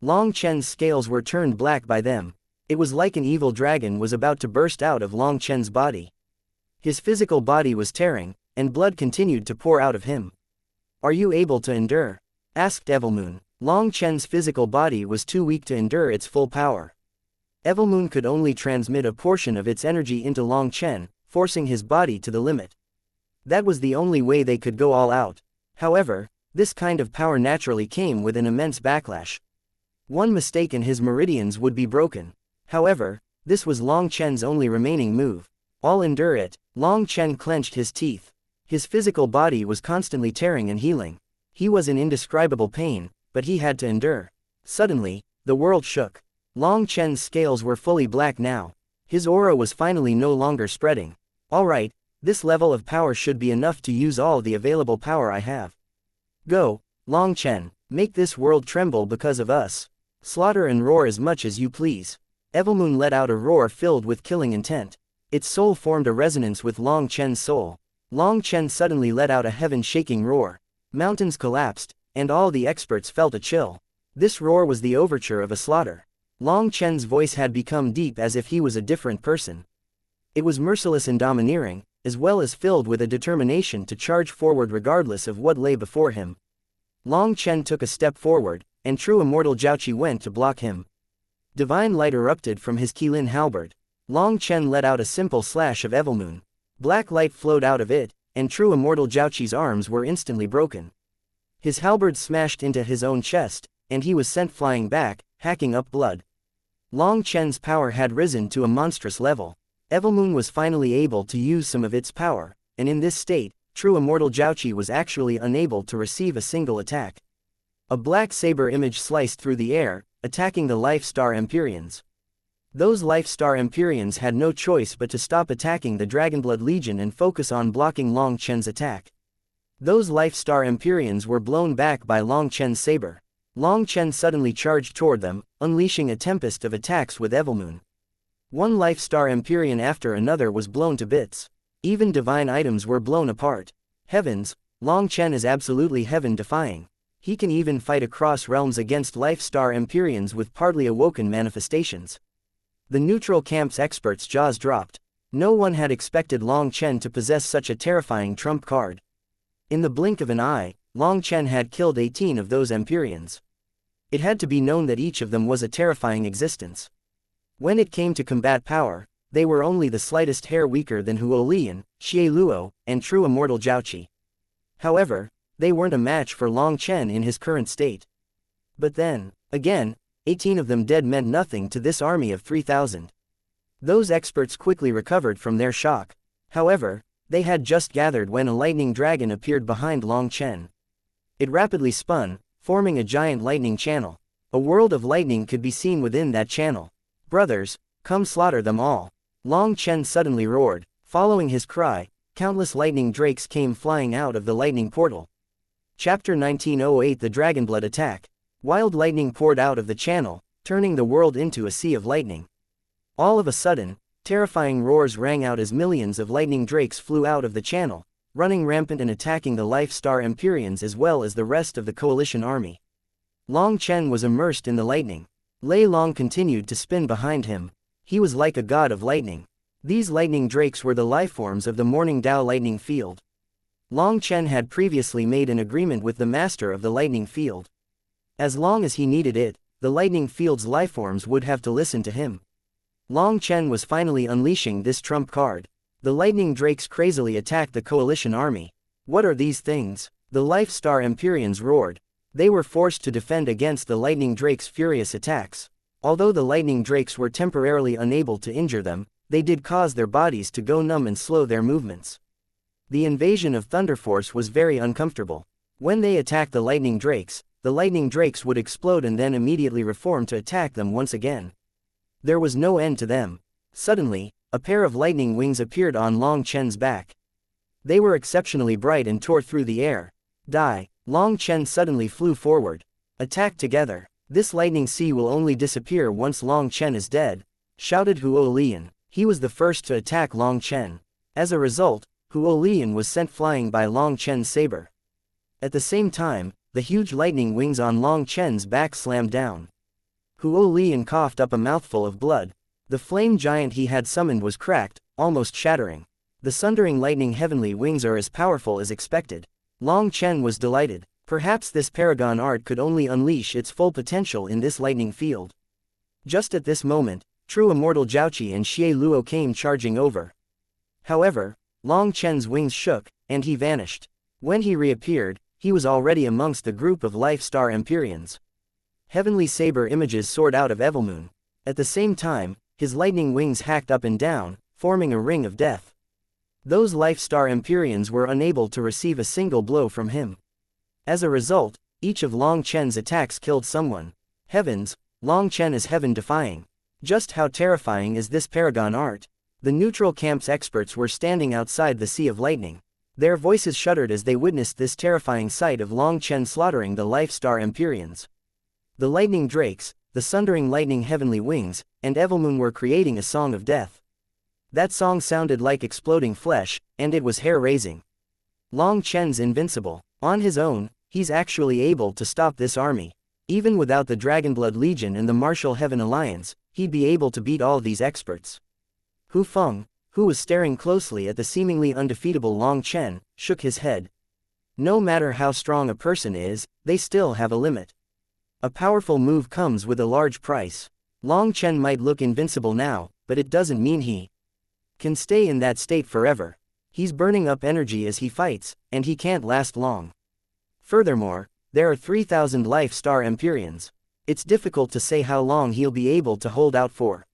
Long Chen's scales were turned black by them. It was like an evil dragon was about to burst out of Long Chen's body. His physical body was tearing, and blood continued to pour out of him. Are you able to endure? Asked Evilmoon. Long Chen's physical body was too weak to endure its full power. Evilmoon could only transmit a portion of its energy into Long Chen, forcing his body to the limit. That was the only way they could go all out. However, this kind of power naturally came with an immense backlash. One mistake and his meridians would be broken. However, this was Long Chen's only remaining move. I'll endure it. Long Chen clenched his teeth. His physical body was constantly tearing and healing. He was in indescribable pain, but he had to endure. Suddenly, the world shook. Long Chen's scales were fully black now. His aura was finally no longer spreading. Alright, this level of power should be enough to use all the available power I have. Go, Long Chen, make this world tremble because of us. Slaughter and roar as much as you please. Evilmoon let out a roar filled with killing intent. Its soul formed a resonance with Long Chen's soul. Long Chen suddenly let out a heaven-shaking roar. Mountains collapsed, and all the experts felt a chill. This roar was the overture of a slaughter. Long Chen's voice had become deep as if he was a different person. It was merciless and domineering, as well as filled with a determination to charge forward regardless of what lay before him. Long Chen took a step forward, and true immortal Jiaoqi went to block him. Divine light erupted from his Qilin halberd. Long Chen let out a simple slash of Evilmoon. Black light flowed out of it, and true immortal Jiaoqi's arms were instantly broken. His halberd smashed into his own chest, and he was sent flying back, hacking up blood. Long Chen's power had risen to a monstrous level. Evilmoon was finally able to use some of its power, and in this state, true immortal Jiaoqi was actually unable to receive a single attack. A black saber image sliced through the air, attacking the Life Star Empyreans. Those Life Star Empyreans had no choice but to stop attacking the Dragonblood Legion and focus on blocking Long Chen's attack. Those Life Star Empyreans were blown back by Long Chen's saber. Long Chen suddenly charged toward them, unleashing a tempest of attacks with Evilmoon. One Life Star Empyrean after another was blown to bits. Even divine items were blown apart. Heavens, Long Chen is absolutely heaven-defying. He can even fight across realms against Life Star Empyreans with partly awoken manifestations. The neutral camp's experts' jaws dropped. No one had expected Long Chen to possess such a terrifying trump card. In the blink of an eye, Long Chen had killed 18 of those Empyreans. It had to be known that each of them was a terrifying existence. When it came to combat power, they were only the slightest hair weaker than Huo Lian, Xie Luo, and true immortal Jiaoqi. However, they weren't a match for Long Chen in his current state. But then, again, 18 of them dead meant nothing to this army of 3,000. Those experts quickly recovered from their shock. However, they had just gathered when a lightning dragon appeared behind Long Chen. It rapidly spun, forming a giant lightning channel. A world of lightning could be seen within that channel. "Brothers, come slaughter them all." Long Chen suddenly roared. Following his cry, countless lightning drakes came flying out of the lightning portal. Chapter 1908 The Dragonblood Attack. Wild lightning poured out of the channel, turning the world into a sea of lightning. All of a sudden, terrifying roars rang out as millions of lightning drakes flew out of the channel, running rampant and attacking the Life Star Empyreans as well as the rest of the coalition army. Long Chen was immersed in the lightning. Lei Long continued to spin behind him. He was like a god of lightning. These lightning drakes were the lifeforms of the Morning Dao lightning field. Long Chen had previously made an agreement with the master of the lightning field. As long as he needed it, the lightning field's lifeforms would have to listen to him. Long Chen was finally unleashing this trump card. The lightning drakes crazily attacked the coalition army. "What are these things?" the Life Star Empyreans roared. They were forced to defend against the lightning drakes' furious attacks. Although the lightning drakes were temporarily unable to injure them, they did cause their bodies to go numb and slow their movements. The invasion of Thunder Force was very uncomfortable. When they attacked the lightning drakes would explode and then immediately reform to attack them once again. There was no end to them. Suddenly, a pair of lightning wings appeared on Long Chen's back. They were exceptionally bright and tore through the air. Die! Long Chen suddenly flew forward. "Attack together! This lightning sea will only disappear once Long Chen is dead," shouted Huo Lian. He was the first to attack Long Chen. As a result, Huo Lian was sent flying by Long Chen's saber. At the same time, the huge lightning wings on Long Chen's back slammed down. Huo Lian coughed up a mouthful of blood. The flame giant he had summoned was cracked, almost shattering. The sundering lightning heavenly wings are as powerful as expected. Long Chen was delighted. Perhaps this paragon art could only unleash its full potential in this lightning field. Just at this moment, true immortal Zhaoqi and Xie Luo came charging over. However, Long Chen's wings shook, and he vanished. When he reappeared, he was already amongst the group of Life Star Empyreans. Heavenly saber images soared out of Evilmoon. At the same time, his lightning wings hacked up and down, forming a ring of death. Those Life Star Empyreans were unable to receive a single blow from him. As a result, each of Long Chen's attacks killed someone. Heavens, Long Chen is heaven-defying. Just how terrifying is this paragon art? The neutral camp's experts were standing outside the Sea of Lightning. Their voices shuddered as they witnessed this terrifying sight of Long Chen slaughtering the Life Star Empyreans. The lightning drakes, the sundering lightning heavenly wings, and Evilmoon were creating a song of death. That song sounded like exploding flesh, and it was hair-raising. Long Chen's invincible. On his own, he's actually able to stop this army. Even without the Dragonblood Legion and the Martial Heaven Alliance, he'd be able to beat all these experts. Hu Feng, who was staring closely at the seemingly undefeatable Long Chen, shook his head. No matter how strong a person is, they still have a limit. A powerful move comes with a large price. Long Chen might look invincible now, but it doesn't mean he can stay in that state forever. He's burning up energy as he fights, and he can't last long. Furthermore, there are 3,000 Life Star Empyreans. It's difficult to say how long he'll be able to hold out for.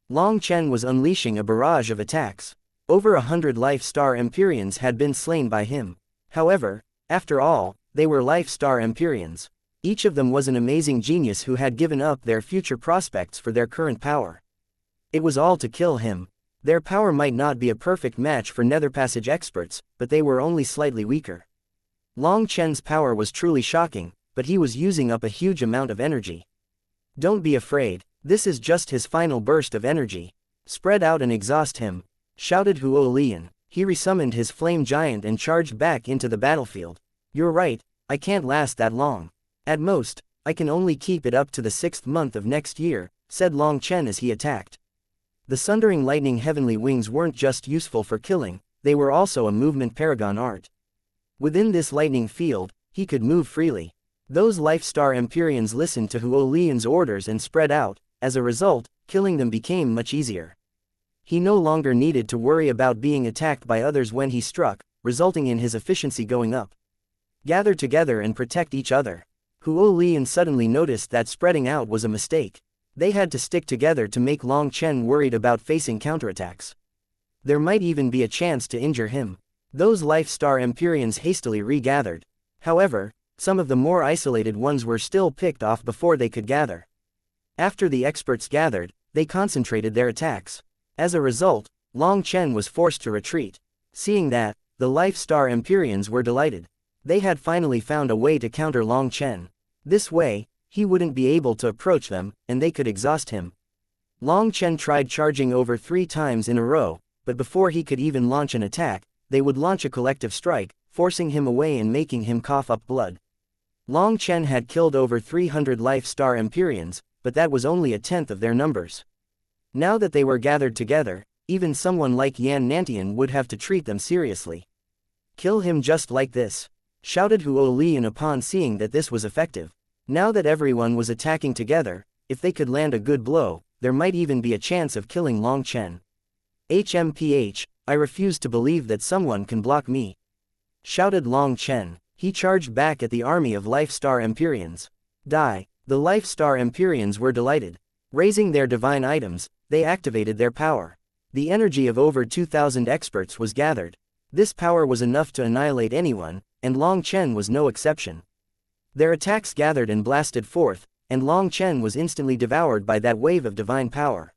Long Chen was unleashing a barrage of attacks. Over 100 Life Star Empyreans had been slain by him. However, after all, they were Life Star Empyreans. Each of them was an amazing genius who had given up their future prospects for their current power. It was all to kill him. Their power might not be a perfect match for Nether Passage experts, but they were only slightly weaker. Long Chen's power was truly shocking, but he was using up a huge amount of energy. Don't be afraid, this is just his final burst of energy. Spread out and exhaust him, shouted Huo Lian. He resummoned his flame giant and charged back into the battlefield. You're right, I can't last that long. At most, I can only keep it up to the 6th month of next year, said Long Chen as he attacked. The sundering lightning heavenly wings weren't just useful for killing, they were also a movement paragon art. Within this lightning field, he could move freely. Those Life Star Empyreans listened to Huo Lian's orders and spread out. As a result, killing them became much easier. He no longer needed to worry about being attacked by others when he struck, resulting in his efficiency going up. Gather together and protect each other. Huo Lian suddenly noticed that spreading out was a mistake. They had to stick together to make Long Chen worried about facing counterattacks. There might even be a chance to injure him. Those Life Star Empyreans hastily regathered. However, some of the more isolated ones were still picked off before they could gather. After the experts gathered, they concentrated their attacks. As a result, Long Chen was forced to retreat. Seeing that, the Life Star Empyreans were delighted. They had finally found a way to counter Long Chen. This way, he wouldn't be able to approach them, and they could exhaust him. Long Chen tried charging over 3 times in a row, but before he could even launch an attack, they would launch a collective strike, forcing him away and making him cough up blood. Long Chen had killed over 300 Life Star Empyreans, but that was only a tenth of their numbers. Now that they were gathered together, even someone like Yan Nantian would have to treat them seriously. "Kill him just like this," shouted Huo Lian upon seeing that this was effective. Now that everyone was attacking together, if they could land a good blow, there might even be a chance of killing Long Chen. "HMPH, I refuse to believe that someone can block me," shouted Long Chen. He charged back at the army of Life Star Empyreans. Die! The Life Star Empyreans were delighted. Raising their divine items, they activated their power. The energy of over 2,000 experts was gathered. This power was enough to annihilate anyone, and Long Chen was no exception. Their attacks gathered and blasted forth, and Long Chen was instantly devoured by that wave of divine power.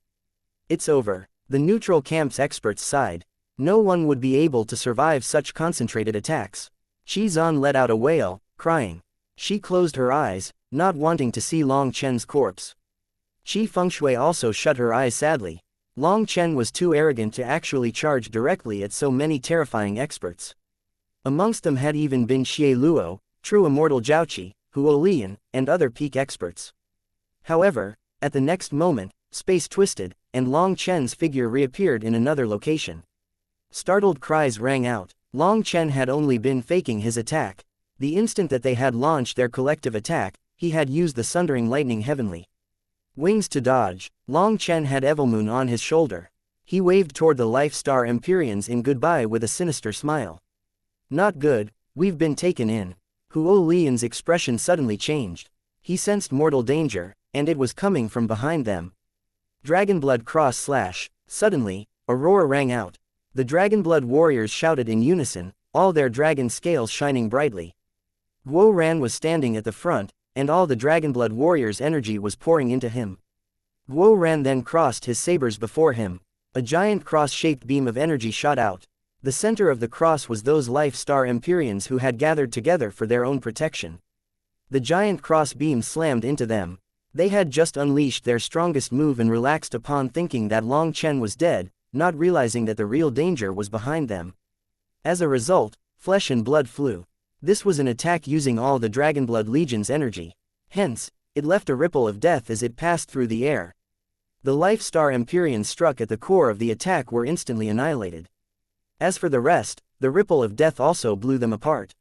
"It's over," the neutral camp's experts sighed. No one would be able to survive such concentrated attacks. Qi Zan let out a wail, crying. She closed her eyes, not wanting to see Long Chen's corpse. Qi Fengshui also shut her eyes sadly. Long Chen was too arrogant to actually charge directly at so many terrifying experts. Amongst them had even been Xie Luo, true immortal Zhaoqi, Huo Lian, and other peak experts. However, at the next moment, space twisted, and Long Chen's figure reappeared in another location. Startled cries rang out. Long Chen had only been faking his attack. The instant that they had launched their collective attack, he had used the Sundering Lightning Heavenly Wings to dodge. Long Chen had Evilmoon on his shoulder. He waved toward the Life Star Empyreans in goodbye with a sinister smile. "Not good, we've been taken in." Huo Lian's expression suddenly changed. He sensed mortal danger, and it was coming from behind them. Dragonblood cross / Suddenly, a roar rang out. The Dragonblood warriors shouted in unison, all their dragon scales shining brightly. Guo Ran was standing at the front, and all the Dragonblood warriors' energy was pouring into him. Guo Ran then crossed his sabers before him. A giant cross-shaped beam of energy shot out. The center of the cross was those Life Star Empyreans who had gathered together for their own protection. The giant cross beam slammed into them. They had just unleashed their strongest move and relaxed upon thinking that Long Chen was dead, not realizing that the real danger was behind them. As a result, flesh and blood flew. This was an attack using all the Dragonblood Legion's energy. Hence, it left a ripple of death as it passed through the air. The Life Star Empyreans struck at the core of the attack were instantly annihilated. As for the rest, the ripple of death also blew them apart.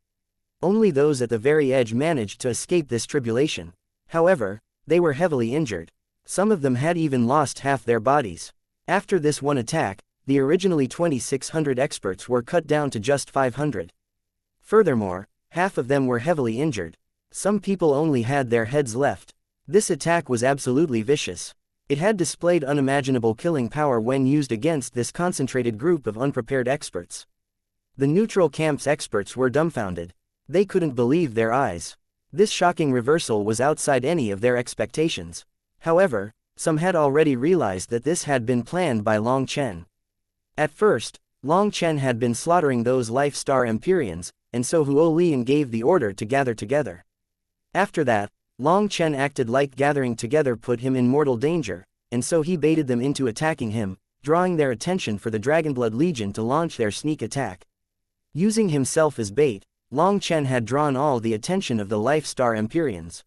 Only those at the very edge managed to escape this tribulation. However, they were heavily injured. Some of them had even lost half their bodies. After this one attack, the originally 2,600 experts were cut down to just 500. Furthermore, half of them were heavily injured. Some people only had their heads left. This attack was absolutely vicious. It had displayed unimaginable killing power when used against this concentrated group of unprepared experts. The neutral camp's experts were dumbfounded. They couldn't believe their eyes. This shocking reversal was outside any of their expectations. However, some had already realized that this had been planned by Long Chen. At first, Long Chen had been slaughtering those Life Star Empyreans, and so Huo Lian gave the order to gather together. After that, Long Chen acted like gathering together put him in mortal danger, and so he baited them into attacking him, drawing their attention for the Dragonblood Legion to launch their sneak attack. Using himself as bait, Long Chen had drawn all the attention of the Life Star Empyreans.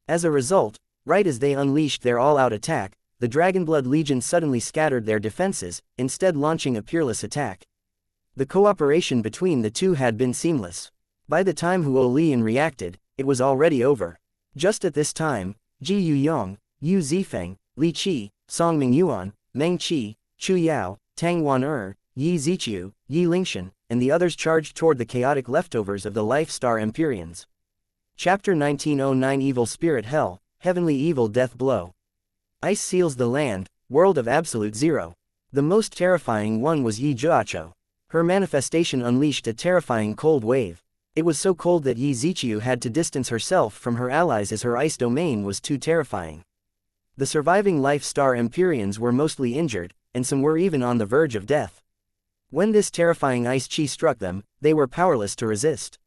As a result, right as they unleashed their all-out attack, the Dragonblood Legion suddenly scattered their defenses, instead launching a peerless attack. The cooperation between the two had been seamless. By the time Huo Lian reacted, it was already over. Just at this time, Ji Yuyong, Yu Zifeng, Li Qi, Song Mingyuan, Meng Qi, Chu Yao, Tang Wan Yi Ziqiu, Yi Lingshan, and the others charged toward the chaotic leftovers of the Life Star Empyreans. Chapter 1909 Evil Spirit Hell, Heavenly Evil Death Blow. Ice seals the land, world of absolute zero. The most terrifying one was Yi Zhuacho. Her manifestation unleashed a terrifying cold wave. It was so cold that Yi Ziqiu had to distance herself from her allies as her ice domain was too terrifying. The surviving Life Star Empyreans were mostly injured, and some were even on the verge of death. When this terrifying ice chi struck them, they were powerless to resist.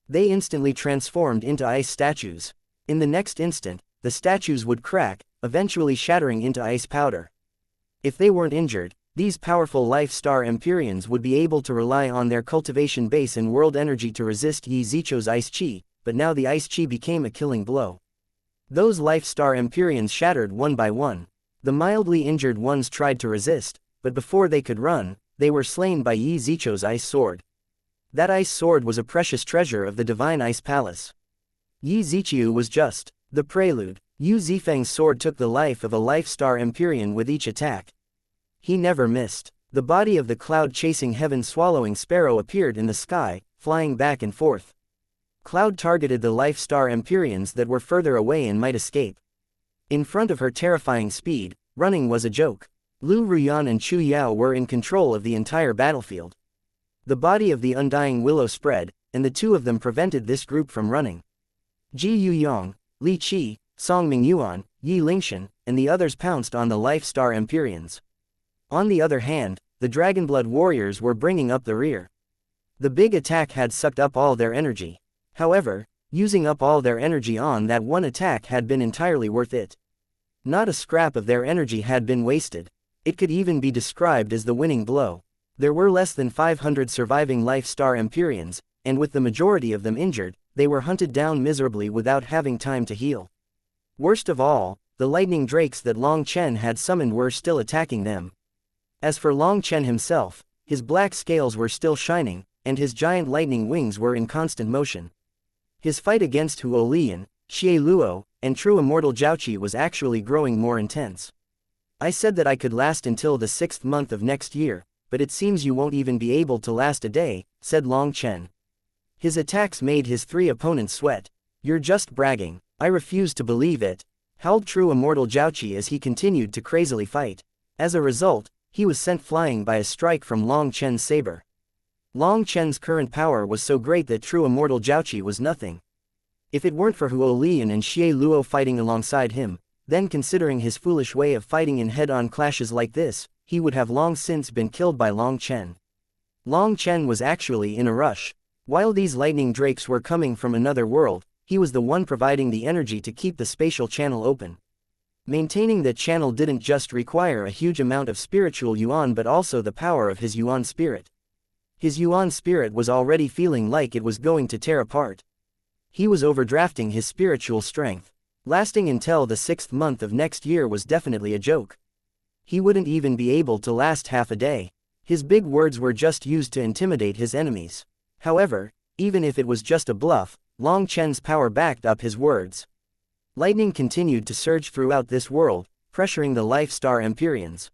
They instantly transformed into ice statues. In the next instant, the statues would crack, eventually shattering into ice powder. If they weren't injured, these powerful Life Star Empyreans would be able to rely on their cultivation base and world energy to resist Yi Zicho's ice chi, but now the ice chi became a killing blow. Those Life Star Empyreans shattered one by one. The mildly injured ones tried to resist, but before they could run, they were slain by Yi Zicho's ice sword. That ice sword was a precious treasure of the Divine Ice Palace. Yi Zichu was just the prelude. Yu Zifeng's sword took the life of a Life Star Empyrean with each attack. He never missed. The body of the cloud-chasing heaven-swallowing sparrow appeared in the sky, flying back and forth. Cloud targeted the Life Star Empyreans that were further away and might escape. In front of her terrifying speed, running was a joke. Lu Ruyan and Chu Yao were in control of the entire battlefield. The body of the undying willow spread, and the two of them prevented this group from running. Ji Yuyong, Li Qi, Song Mingyuan, Yi Lingshan, and the others pounced on the Life Star Empyreans. On the other hand, the Dragonblood warriors were bringing up the rear. The big attack had sucked up all their energy. However, using up all their energy on that one attack had been entirely worth it. Not a scrap of their energy had been wasted. It could even be described as the winning blow. There were less than 500 surviving Life Star Empyreans, and with the majority of them injured, they were hunted down miserably without having time to heal. Worst of all, the lightning drakes that Long Chen had summoned were still attacking them. As for Long Chen himself, his black scales were still shining, and his giant lightning wings were in constant motion. His fight against Huo Lian, Xie Luo, and true immortal Jiaoqi was actually growing more intense. I said that I could last until the 6th month of next year, but it seems you won't even be able to last a day, said Long Chen. His attacks made his three opponents sweat. You're just bragging. I refuse to believe it, howled true immortal Jiaoqi as he continued to crazily fight. As a result, he was sent flying by a strike from Long Chen's saber. Long Chen's current power was so great that true immortal Jiaoqi was nothing. If it weren't for Huo Lian and Xie Luo fighting alongside him, then considering his foolish way of fighting in head-on clashes like this, he would have long since been killed by Long Chen. Long Chen was actually in a rush. While these lightning drakes were coming from another world, he was the one providing the energy to keep the spatial channel open. Maintaining that channel didn't just require a huge amount of spiritual yuan but also the power of his yuan spirit. His yuan spirit was already feeling like it was going to tear apart. He was overdrafting his spiritual strength. Lasting until the 6th month of next year was definitely a joke. He wouldn't even be able to last half a day. His big words were just used to intimidate his enemies. However, even if it was just a bluff, Long Chen's power backed up his words. Lightning continued to surge throughout this world, pressuring the Life Star Empyreans.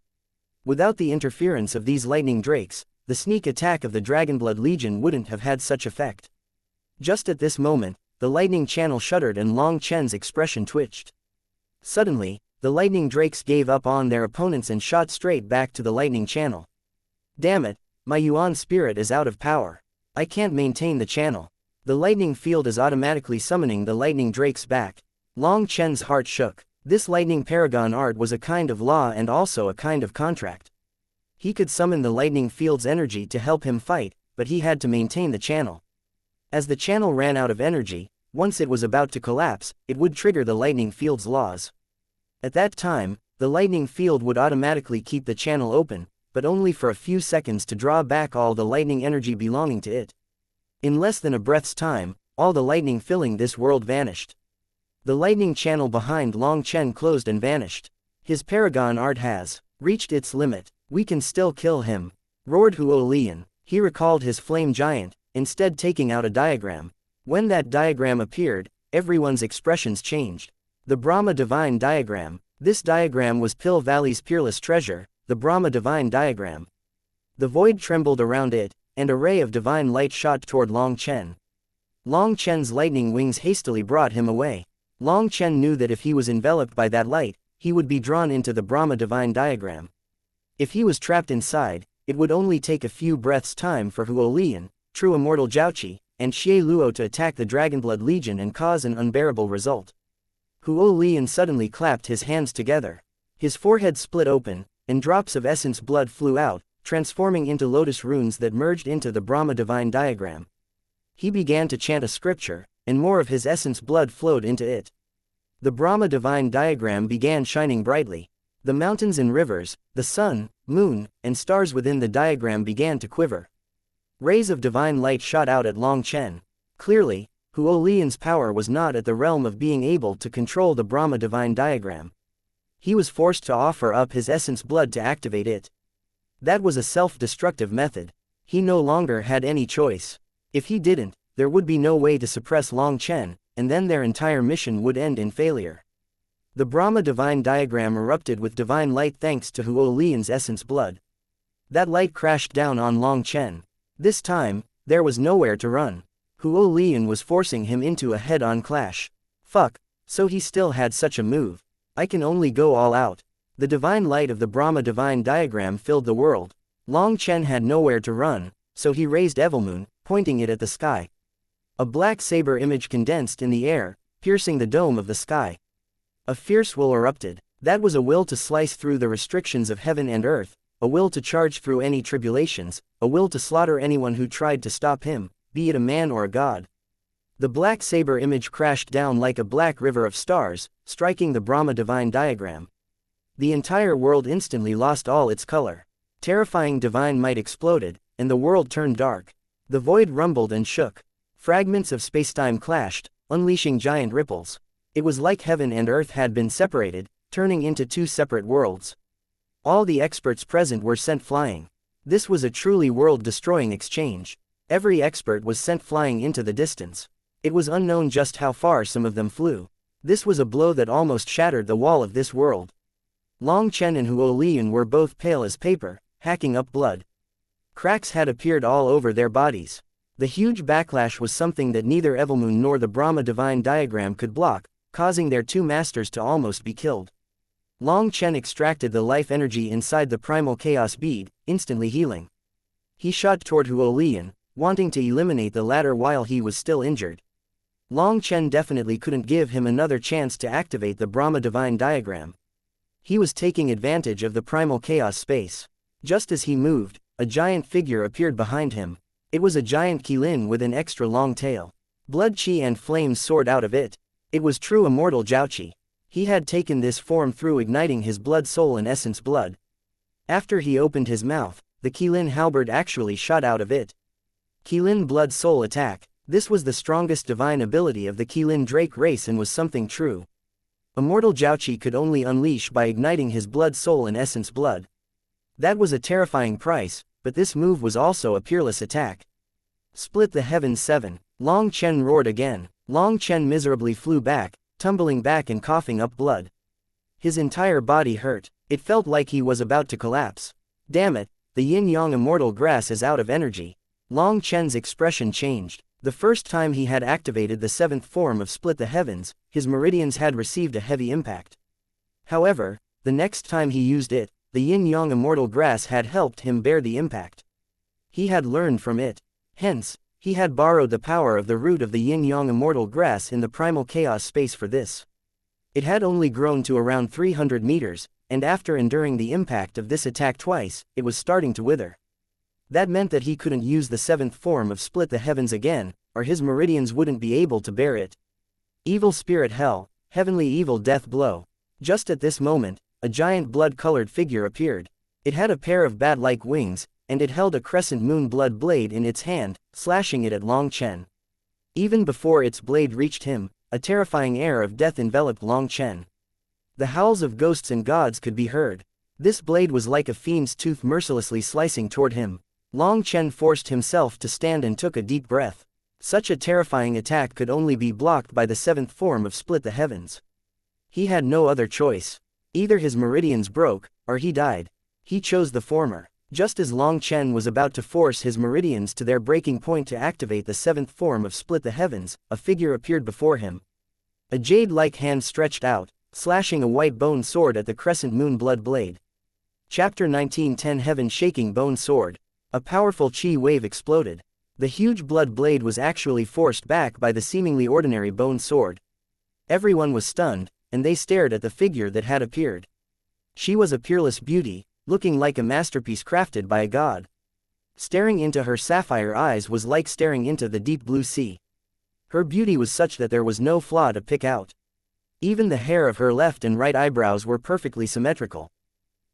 Without the interference of these lightning drakes, the sneak attack of the Dragonblood Legion wouldn't have had such effect. Just at this moment, the lightning channel shuddered and Long Chen's expression twitched. Suddenly, the lightning drakes gave up on their opponents and shot straight back to the lightning channel. Damn it, my yuan spirit is out of power. I can't maintain the channel. The lightning field is automatically summoning the lightning drakes back. Long Chen's heart shook. This lightning paragon art was a kind of law and also a kind of contract. He could summon the lightning field's energy to help him fight, but he had to maintain the channel. As the channel ran out of energy, once it was about to collapse, it would trigger the lightning field's laws. At that time, the lightning field would automatically keep the channel open, but only for a few seconds to draw back all the lightning energy belonging to it. In less than a breath's time, all the lightning filling this world vanished. The lightning channel behind Long Chen closed and vanished. His paragon art has reached its limit. We can still kill him, roared Huo Lian. He recalled his flame giant, instead taking out a diagram. When that diagram appeared, everyone's expressions changed. The Brahma Divine Diagram. This diagram was Pill Valley's peerless treasure, the Brahma Divine Diagram. The void trembled around it, and a ray of divine light shot toward Long Chen. Long Chen's lightning wings hastily brought him away. Long Chen knew that if he was enveloped by that light, he would be drawn into the Brahma Divine Diagram. If he was trapped inside, it would only take a few breaths' time for Huo Lian, true immortal Jiaoqi, and Xie Luo to attack the Dragonblood Legion and cause an unbearable result. Huo Lian suddenly clapped his hands together. His forehead split open, and drops of essence blood flew out, transforming into lotus runes that merged into the Brahma divine diagram. He began to chant a scripture, and more of his essence blood flowed into it. The Brahma divine diagram began shining brightly. The mountains and rivers, the sun, moon, and stars within the diagram began to quiver. Rays of divine light shot out at Long Chen. Clearly, Huo Lian's power was not at the realm of being able to control the Brahma divine diagram. He was forced to offer up his essence blood to activate it. That was a self-destructive method. He no longer had any choice. If he didn't, there would be no way to suppress Long Chen, and then their entire mission would end in failure. The Brahma divine diagram erupted with divine light thanks to Huo Lian's essence blood. That light crashed down on Long Chen. This time, there was nowhere to run. Huo Lian was forcing him into a head-on clash. Fuck, so he still had such a move. I can only go all out. The divine light of the Brahma divine diagram filled the world. Long Chen had nowhere to run, so he raised Evilmoon, pointing it at the sky. A black saber image condensed in the air, piercing the dome of the sky. A fierce will erupted. That was a will to slice through the restrictions of heaven and earth, a will to charge through any tribulations, a will to slaughter anyone who tried to stop him, be it a man or a god. The black saber image crashed down like a black river of stars, striking the Brahma divine diagram. The entire world instantly lost all its color. Terrifying divine might exploded, and the world turned dark. The void rumbled and shook. Fragments of spacetime clashed, unleashing giant ripples. It was like heaven and earth had been separated, turning into two separate worlds. All the experts present were sent flying. This was a truly world-destroying exchange. Every expert was sent flying into the distance. It was unknown just how far some of them flew. This was a blow that almost shattered the wall of this world. Long Chen and Huo Lian were both pale as paper, hacking up blood. Cracks had appeared all over their bodies. The huge backlash was something that neither Evilmoon nor the Brahma divine diagram could block, causing their two masters to almost be killed. Long Chen extracted the life energy inside the primal chaos bead, instantly healing. He shot toward Huo Lian, wanting to eliminate the latter while he was still injured. Long Chen definitely couldn't give him another chance to activate the Brahma divine diagram. He was taking advantage of the primal chaos space. Just as he moved, a giant figure appeared behind him. It was a giant Qilin with an extra long tail. Blood chi and flames soared out of it. It was true immortal Jiaoqi. He had taken this form through igniting his blood soul and essence blood. After he opened his mouth, the Qilin halberd actually shot out of it. Qilin blood soul attack. This was the strongest divine ability of the Qilin Drake race and was something true. Immortal Jiaoqi could only unleash by igniting his blood soul and essence blood. That was a terrifying price, but this move was also a peerless attack. Split the heavens 7. Long Chen roared again. Long Chen miserably flew back, tumbling back and coughing up blood. His entire body hurt. It felt like he was about to collapse. Damn it, the yin-yang immortal grass is out of energy. Long Chen's expression changed. The first time he had activated the seventh form of Split the Heavens, his meridians had received a heavy impact. However, the next time he used it, the yin-yang immortal grass had helped him bear the impact. He had learned from it. Hence, he had borrowed the power of the root of the yin-yang immortal grass in the primal chaos space for this. It had only grown to around 300 meters, and after enduring the impact of this attack twice, it was starting to wither. That meant that he couldn't use the seventh form of Split the Heavens again, or his meridians wouldn't be able to bear it. Evil spirit hell, heavenly evil death blow. Just at this moment, a giant blood-colored figure appeared. It had a pair of bat-like wings, and it held a crescent moon blood blade in its hand, slashing it at Long Chen. Even before its blade reached him, a terrifying air of death enveloped Long Chen. The howls of ghosts and gods could be heard. This blade was like a fiend's tooth mercilessly slicing toward him. Long Chen forced himself to stand and took a deep breath. Such a terrifying attack could only be blocked by the seventh form of Split the Heavens. He had no other choice. Either his meridians broke, or he died. He chose the former. Just as Long Chen was about to force his meridians to their breaking point to activate the seventh form of Split the Heavens, a figure appeared before him. A jade-like hand stretched out, slashing a white bone sword at the crescent moon blood blade. Chapter 19:10 Heaven-shaking bone sword. A powerful chi wave exploded. The huge blood blade was actually forced back by the seemingly ordinary bone sword. Everyone was stunned, and they stared at the figure that had appeared. She was a peerless beauty, looking like a masterpiece crafted by a god. Staring into her sapphire eyes was like staring into the deep blue sea. Her beauty was such that there was no flaw to pick out. Even the hair of her left and right eyebrows were perfectly symmetrical.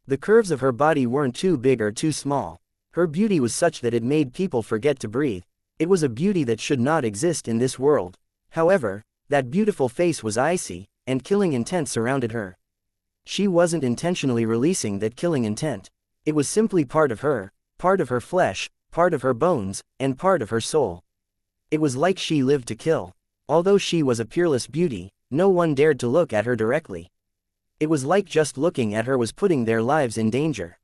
The curves of her body weren't too big or too small. Her beauty was such that it made people forget to breathe. It was a beauty that should not exist in this world. However, that beautiful face was icy, and killing intent surrounded her. She wasn't intentionally releasing that killing intent. It was simply part of her flesh, part of her bones, and part of her soul. It was like she lived to kill. Although she was a peerless beauty, no one dared to look at her directly. It was like just looking at her was putting their lives in danger.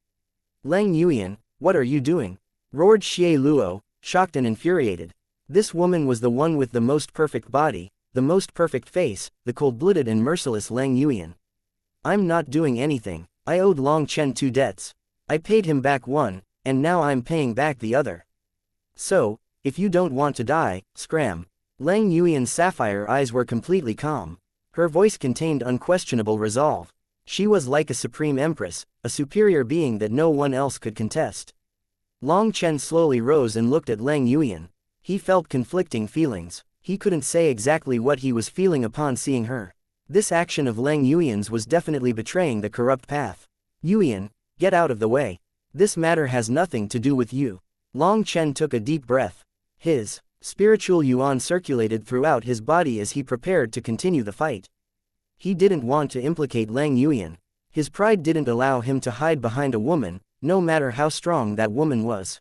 "Lang Yuan, what are you doing?" roared Xie Luo, shocked and infuriated. This woman was the one with the most perfect body, the most perfect face, the cold-blooded and merciless Lang Yuan. "I'm not doing anything. I owed Long Chen 2 debts. I paid him back one, and now I'm paying back the other. So, if you don't want to die, scram." Lang Yuan's sapphire eyes were completely calm. Her voice contained unquestionable resolve. She was like a supreme empress, a superior being that no one else could contest. Long Chen slowly rose and looked at Lang Yuan. He felt conflicting feelings. He couldn't say exactly what he was feeling upon seeing her. This action of Lang Yuan's was definitely betraying the corrupt path. "Yuan, get out of the way. This matter has nothing to do with you." Long Chen took a deep breath. His spiritual yuan circulated throughout his body as he prepared to continue the fight. He didn't want to implicate Lang Yuan. His pride didn't allow him to hide behind a woman, no matter how strong that woman was.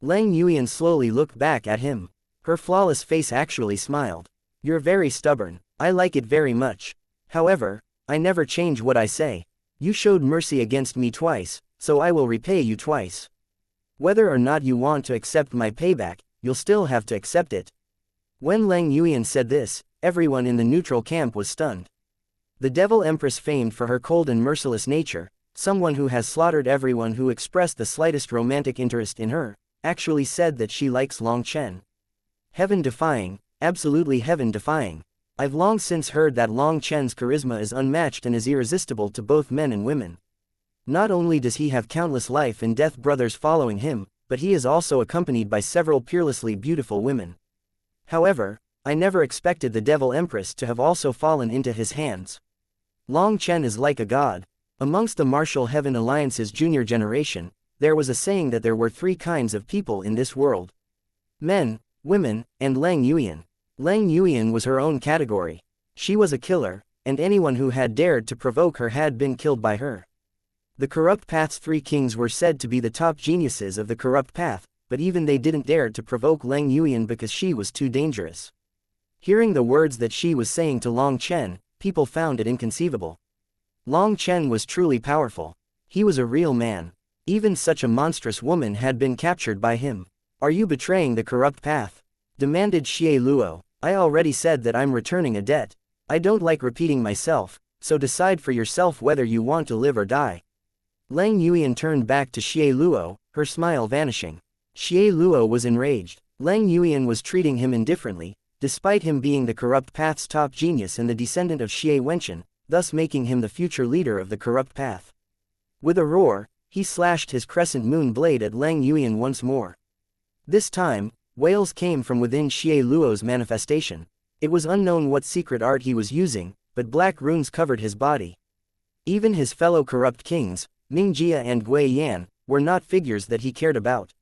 Lang Yuan slowly looked back at him. Her flawless face actually smiled. "You're very stubborn. I like it very much. However, I never change what I say. You showed mercy against me twice, so I will repay you twice. Whether or not you want to accept my payback, you'll still have to accept it." When Lang Yuan said this, everyone in the neutral camp was stunned. The Devil Empress, famed for her cold and merciless nature, someone who has slaughtered everyone who expressed the slightest romantic interest in her, actually said that she likes Long Chen. Heaven-defying, absolutely heaven-defying. I've long since heard that Long Chen's charisma is unmatched and is irresistible to both men and women. Not only does he have countless life and death brothers following him, but he is also accompanied by several peerlessly beautiful women. However, I never expected the Devil Empress to have also fallen into his hands. Long Chen is like a god. Amongst the Martial Heaven Alliance's junior generation, there was a saying that there were 3 kinds of people in this world: men, women, and Lang Yuan. Lang Yuan was her own category. She was a killer, and anyone who had dared to provoke her had been killed by her. The Corrupt Path's 3 kings were said to be the top geniuses of the Corrupt Path, but even they didn't dare to provoke Lang Yuan because she was too dangerous. Hearing the words that she was saying to Long Chen, people found it inconceivable. Long Chen was truly powerful. He was a real man. Even such a monstrous woman had been captured by him. "Are you betraying the Corrupt Path?" demanded Xie Luo. "I already said that I'm returning a debt. I don't like repeating myself, so decide for yourself whether you want to live or die." Lang Yuan turned back to Xie Luo, her smile vanishing. Xie Luo was enraged. Lang Yuan was treating him indifferently, despite him being the Corrupt Path's top genius and the descendant of Xie Wenchen, thus making him the future leader of the Corrupt Path. With a roar, he slashed his crescent moon blade at Lang Yuan once more. This time, wails came from within Xie Luo's manifestation. It was unknown what secret art he was using, but black runes covered his body. Even his fellow corrupt kings, Mingjia and Gui Yan, were not figures that he cared about.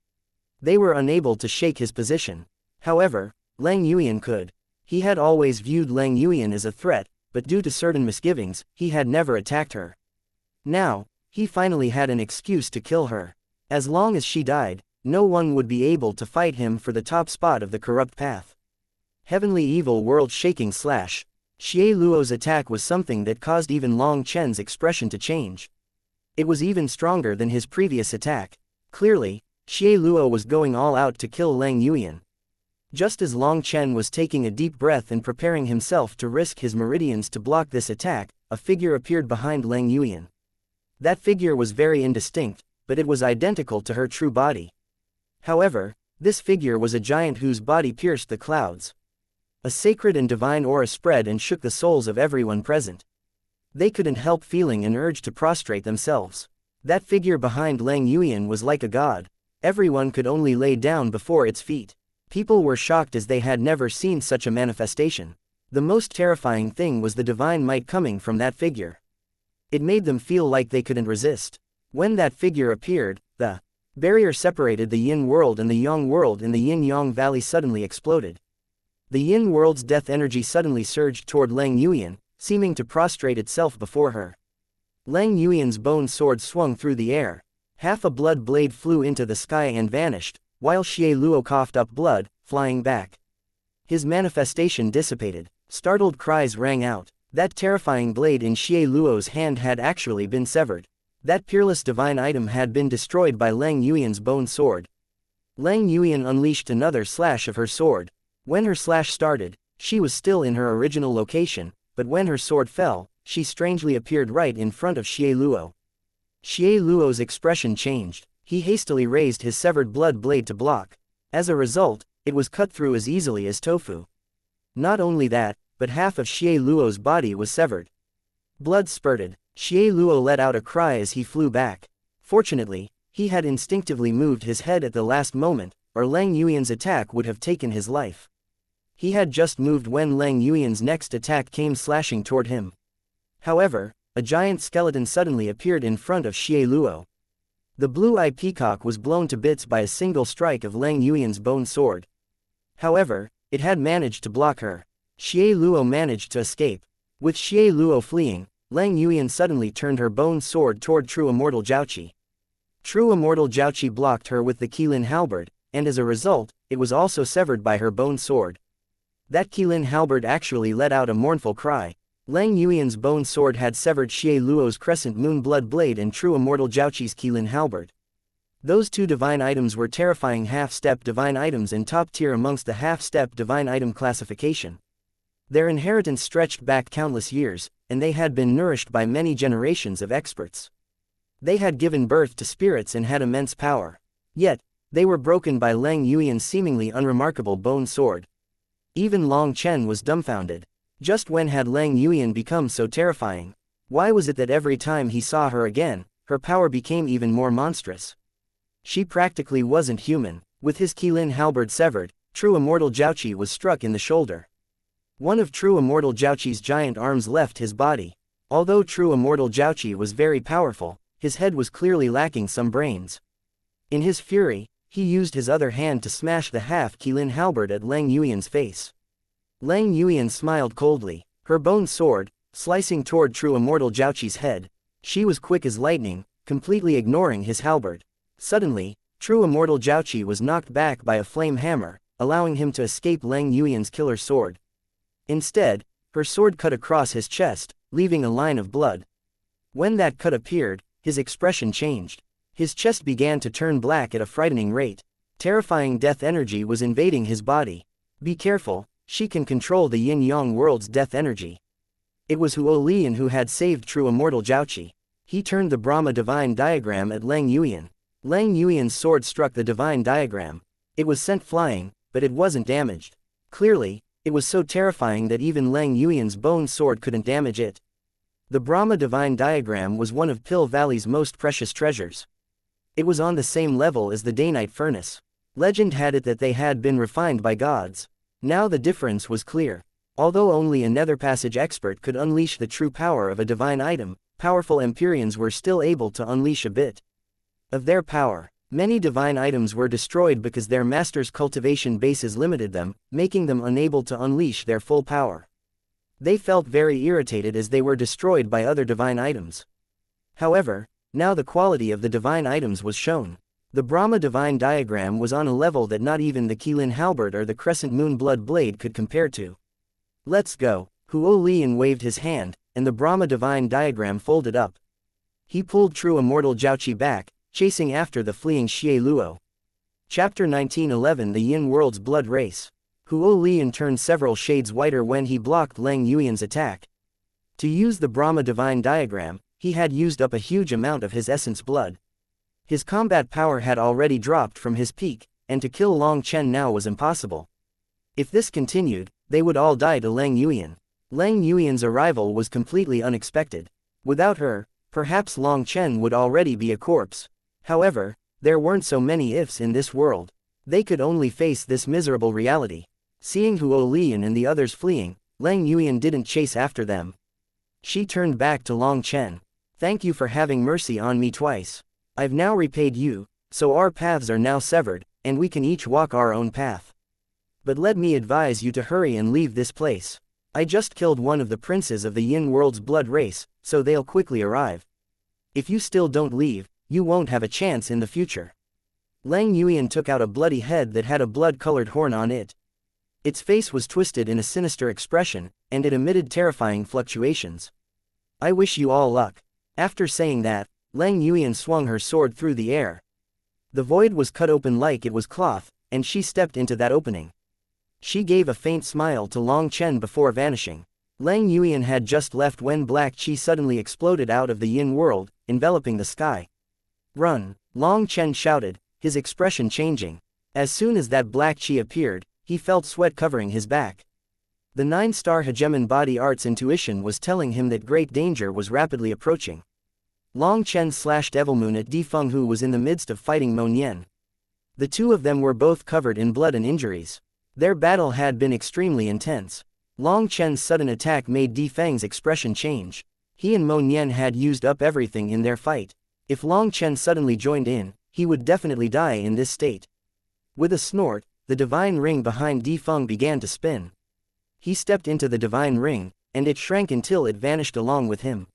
They were unable to shake his position. However, Lang Yuan could. He had always viewed Lang Yuan as a threat, but due to certain misgivings, he had never attacked her. Now, he finally had an excuse to kill her. As long as she died, no one would be able to fight him for the top spot of the Corrupt Path. Heavenly Evil World-shaking slash. Xie Luo's attack was something that caused even Long Chen's expression to change. It was even stronger than his previous attack. Clearly, Xie Luo was going all out to kill Lang Yuan. Just as Long Chen was taking a deep breath and preparing himself to risk his meridians to block this attack, a figure appeared behind Lang Yuan. That figure was very indistinct, but it was identical to her true body. However, this figure was a giant whose body pierced the clouds. A sacred and divine aura spread and shook the souls of everyone present. They couldn't help feeling an urge to prostrate themselves. That figure behind Lang Yuyan was like a god. Everyone could only lay down before its feet. People were shocked as they had never seen such a manifestation. The most terrifying thing was the divine might coming from that figure. It made them feel like they couldn't resist. When that figure appeared, the barrier separated the yin world and the yang world in the yin-yang valley suddenly exploded. The yin world's death energy suddenly surged toward Lang Yuyan, seeming to prostrate itself before her. Lang Yuyan's bone sword swung through the air. Half a blood blade flew into the sky and vanished, while Xie Luo coughed up blood, flying back. His manifestation dissipated. Startled cries rang out. That terrifying blade in Xie Luo's hand had actually been severed. That peerless divine item had been destroyed by Lang Yuyan's bone sword. Lang Yuyan unleashed another slash of her sword. When her slash started, she was still in her original location, but when her sword fell, she strangely appeared right in front of Xie Luo. Xie Luo's expression changed. He hastily raised his severed blood blade to block. As a result, it was cut through as easily as tofu. Not only that, but half of Xie Luo's body was severed. Blood spurted. Xie Luo let out a cry as he flew back. Fortunately, he had instinctively moved his head at the last moment, or Lang Yuyan's attack would have taken his life. He had just moved when Lang Yuyan's next attack came slashing toward him. However, a giant skeleton suddenly appeared in front of Xie Luo. The blue-eye peacock was blown to bits by a single strike of Lang Yuyan's bone sword. However, it had managed to block her. Xie Luo managed to escape. With Xie Luo fleeing, Lang Yuyan suddenly turned her bone sword toward True Immortal Jiaoqi. True Immortal Jiaoqi blocked her with the Qilin halberd, and as a result, it was also severed by her bone sword. That Qilin halberd actually let out a mournful cry. Lang Yuyan's bone sword had severed Xie Luo's crescent moon blood blade and True Immortal Jiaoqi's Qilin halberd. Those two divine items were terrifying half-step divine items and top tier amongst the half-step divine item classification. Their inheritance stretched back countless years, and they had been nourished by many generations of experts. They had given birth to spirits and had immense power. Yet, they were broken by Lang Yuyan's seemingly unremarkable bone sword. Even Long Chen was dumbfounded. Just when had Lang Yuyan become so terrifying? Why was it that every time he saw her again, her power became even more monstrous? She practically wasn't human. With his Qilin halberd severed, True Immortal Jiaoqi was struck in the shoulder. One of True Immortal Jiaoqi's giant arms left his body. Although True Immortal Jiaoqi was very powerful, his head was clearly lacking some brains. In his fury, he used his other hand to smash the half Qilin halberd at Lang Yuyan's face. Lang Yuyan smiled coldly. Her bone sword, slicing toward True Immortal Jiaoqi's head. She was quick as lightning, completely ignoring his halberd. Suddenly, True Immortal Jiaoqi was knocked back by a flame hammer, allowing him to escape Lang Yuyan's killer sword. Instead, her sword cut across his chest, leaving a line of blood. When that cut appeared, his expression changed. His chest began to turn black at a frightening rate. Terrifying death energy was invading his body. Be careful, she can control the yin-yang world's death energy. It was Huo Lian who had saved True Immortal Jiaoqi. He turned the Brahma Divine Diagram at Lang Yuyan. Lang Yuyan's sword struck the Divine Diagram. It was sent flying, but it wasn't damaged. Clearly, it was so terrifying that even Lang Yuyan's bone sword couldn't damage it. The Brahma Divine Diagram was one of Pill Valley's most precious treasures. It was on the same level as the Daynite Furnace. Legend had it that they had been refined by gods. Now the difference was clear. Although only a Nether Passage expert could unleash the true power of a divine item, powerful Empyreans were still able to unleash a bit of their power. Many divine items were destroyed because their master's cultivation bases limited them, making them unable to unleash their full power. They felt very irritated as they were destroyed by other divine items. However, now the quality of the divine items was shown. The Brahma Divine Diagram was on a level that not even the Qilin halberd or the Crescent Moon Blood Blade could compare to. Let's go. Huo Lian waved his hand, and the Brahma Divine Diagram folded up. He pulled True Immortal Jiaoqi back, chasing after the fleeing Xie Luo. Chapter 1911 The Yin World's Blood Race. Huo Lian turned several shades whiter when he blocked Lang Yuyan's attack. To use the Brahma Divine Diagram, he had used up a huge amount of his essence blood. His combat power had already dropped from his peak, and to kill Long Chen now was impossible. If this continued, they would all die to Lang Yuyan. Lang Yuyan's arrival was completely unexpected. Without her, perhaps Long Chen would already be a corpse. However, there weren't so many ifs in this world. They could only face this miserable reality. Seeing Huo Lian and the others fleeing, Lang Yuyan didn't chase after them. She turned back to Long Chen. Thank you for having mercy on me twice. I've now repaid you, so our paths are now severed, and we can each walk our own path. But let me advise you to hurry and leave this place. I just killed one of the princes of the Yin world's blood race, so they'll quickly arrive. If you still don't leave, you won't have a chance in the future. Lang Yuyan took out a bloody head that had a blood-colored horn on it. Its face was twisted in a sinister expression, and it emitted terrifying fluctuations. I wish you all luck. After saying that, Lang Yuyan swung her sword through the air. The void was cut open like it was cloth, and she stepped into that opening. She gave a faint smile to Long Chen before vanishing. Lang Yuyan had just left when black chi suddenly exploded out of the Yin world, enveloping the sky. Run! Long Chen shouted, his expression changing. As soon as that black chi appeared, he felt sweat covering his back. The 9-star hegemon body arts intuition was telling him that great danger was rapidly approaching. Long Chen slashed Evilmoon at Di Feng, who was in the midst of fighting Mo Nian. The two of them were both covered in blood and injuries. Their battle had been extremely intense. Long Chen's sudden attack made Di Feng's expression change. He and Mo Nian had used up everything in their fight. If Long Chen suddenly joined in, he would definitely die in this state. With a snort, the divine ring behind Di Feng began to spin. He stepped into the divine ring, and it shrank until it vanished along with him.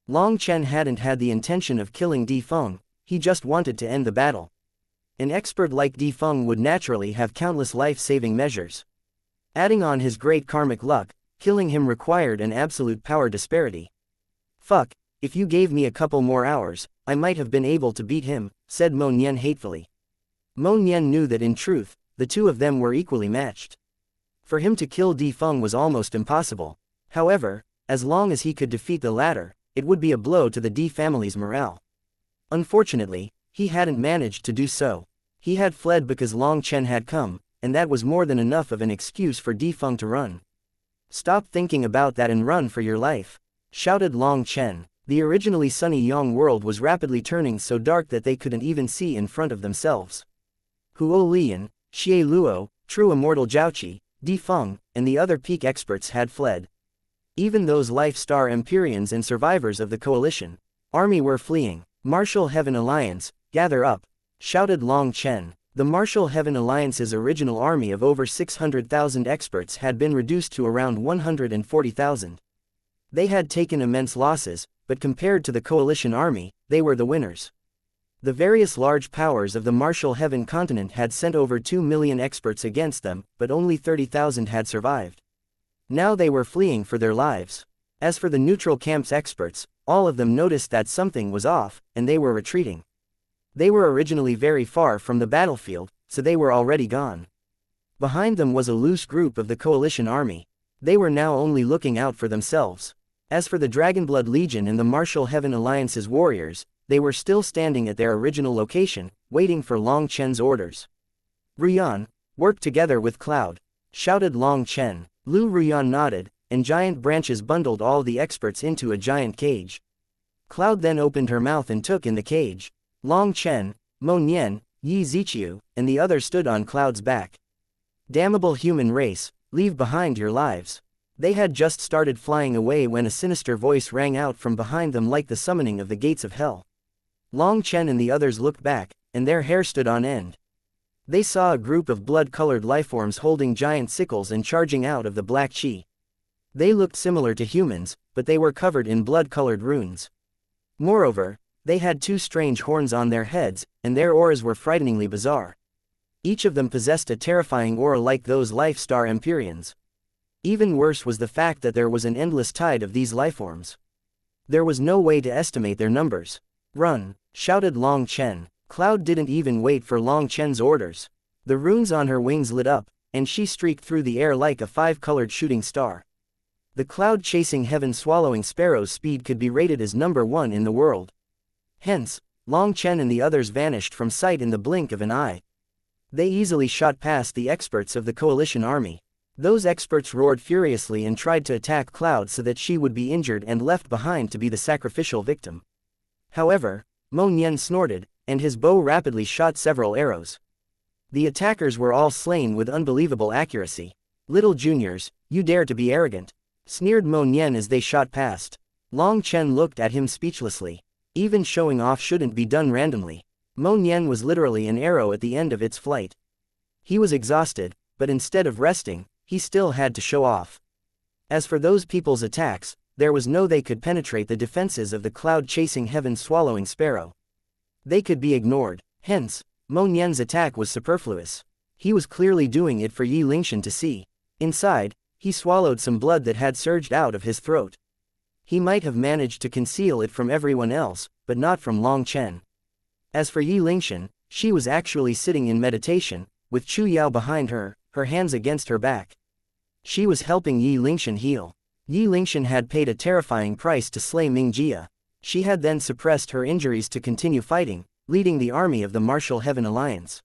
Long Chen hadn't had the intention of killing Di Feng, he just wanted to end the battle. An expert like Di Feng would naturally have countless life-saving measures. Adding on his great karmic luck, killing him required an absolute power disparity. Fuck, if you gave me a couple more hours, I might have been able to beat him, said Mo Nian hatefully. Mo Nian knew that in truth, the two of them were equally matched. For him to kill Di Feng was almost impossible. However, as long as he could defeat the latter, it would be a blow to the Di family's morale. Unfortunately, he hadn't managed to do so. He had fled because Long Chen had come, and that was more than enough of an excuse for Di Feng to run. Stop thinking about that and run for your life, shouted Long Chen. The originally sunny Yang world was rapidly turning so dark that they couldn't even see in front of themselves. Huo Lian, Xie Luo, True Immortal Zhaoqi, Di Feng, and the other peak experts had fled. Even those Life-Star Empyreans and survivors of the coalition army were fleeing. Martial Heaven Alliance, gather up, shouted Long Chen. The Martial Heaven Alliance's original army of over 600,000 experts had been reduced to around 140,000. They had taken immense losses, but compared to the coalition army, they were the winners. The various large powers of the Martial Heaven continent had sent over 2 million experts against them, but only 30,000 had survived. Now they were fleeing for their lives. As for the neutral camp's experts, all of them noticed that something was off, and they were retreating. They were originally very far from the battlefield, so they were already gone. Behind them was a loose group of the coalition army. They were now only looking out for themselves. As for the Dragonblood Legion and the Martial Heaven Alliance's warriors, they were still standing at their original location, waiting for Long Chen's orders. Ruyan, work together with Cloud, shouted Long Chen. Lu Ruyan nodded, and giant branches bundled all the experts into a giant cage. Cloud then opened her mouth and took in the cage. Long Chen, Mo Nian, Yi Ziqiu, and the others stood on Cloud's back. Damnable human race, leave behind your lives. They had just started flying away when a sinister voice rang out from behind them like the summoning of the gates of hell. Long Chen and the others looked back, and their hair stood on end. They saw a group of blood-colored lifeforms holding giant sickles and charging out of the black chi. They looked similar to humans, but they were covered in blood-colored runes. Moreover, they had 2 strange horns on their heads, and their auras were frighteningly bizarre. Each of them possessed a terrifying aura like those Life-Star Empyreans. Even worse was the fact that there was an endless tide of these lifeforms. There was no way to estimate their numbers. Run, shouted Long Chen. Cloud didn't even wait for Long Chen's orders. The runes on her wings lit up, and she streaked through the air like a 5-colored shooting star. The cloud-chasing heaven-swallowing sparrow's speed could be rated as number 1 in the world. Hence, Long Chen and the others vanished from sight in the blink of an eye. They easily shot past the experts of the coalition army. Those experts roared furiously and tried to attack Cloud so that she would be injured and left behind to be the sacrificial victim. However, Mo Nian snorted, and his bow rapidly shot several arrows. The attackers were all slain with unbelievable accuracy. "Little juniors, you dare to be arrogant," sneered Mo Nian as they shot past. Long Chen looked at him speechlessly. Even showing off shouldn't be done randomly. Mo Nian was literally an arrow at the end of its flight. He was exhausted, but instead of resting, he still had to show off. As for those people's attacks, there was no they could penetrate the defenses of the cloud-chasing heaven-swallowing sparrow. They could be ignored. Hence, Mo Nian's attack was superfluous. He was clearly doing it for Yi Lingshan to see. Inside, he swallowed some blood that had surged out of his throat. He might have managed to conceal it from everyone else, but not from Long Chen. As for Yi Lingshan, she was actually sitting in meditation, with Chu Yao behind her, her hands against her back. She was helping Yi Lingshan heal. Yi Lingshan had paid a terrifying price to slay Ming Jia. She had then suppressed her injuries to continue fighting, leading the army of the Martial Heaven Alliance.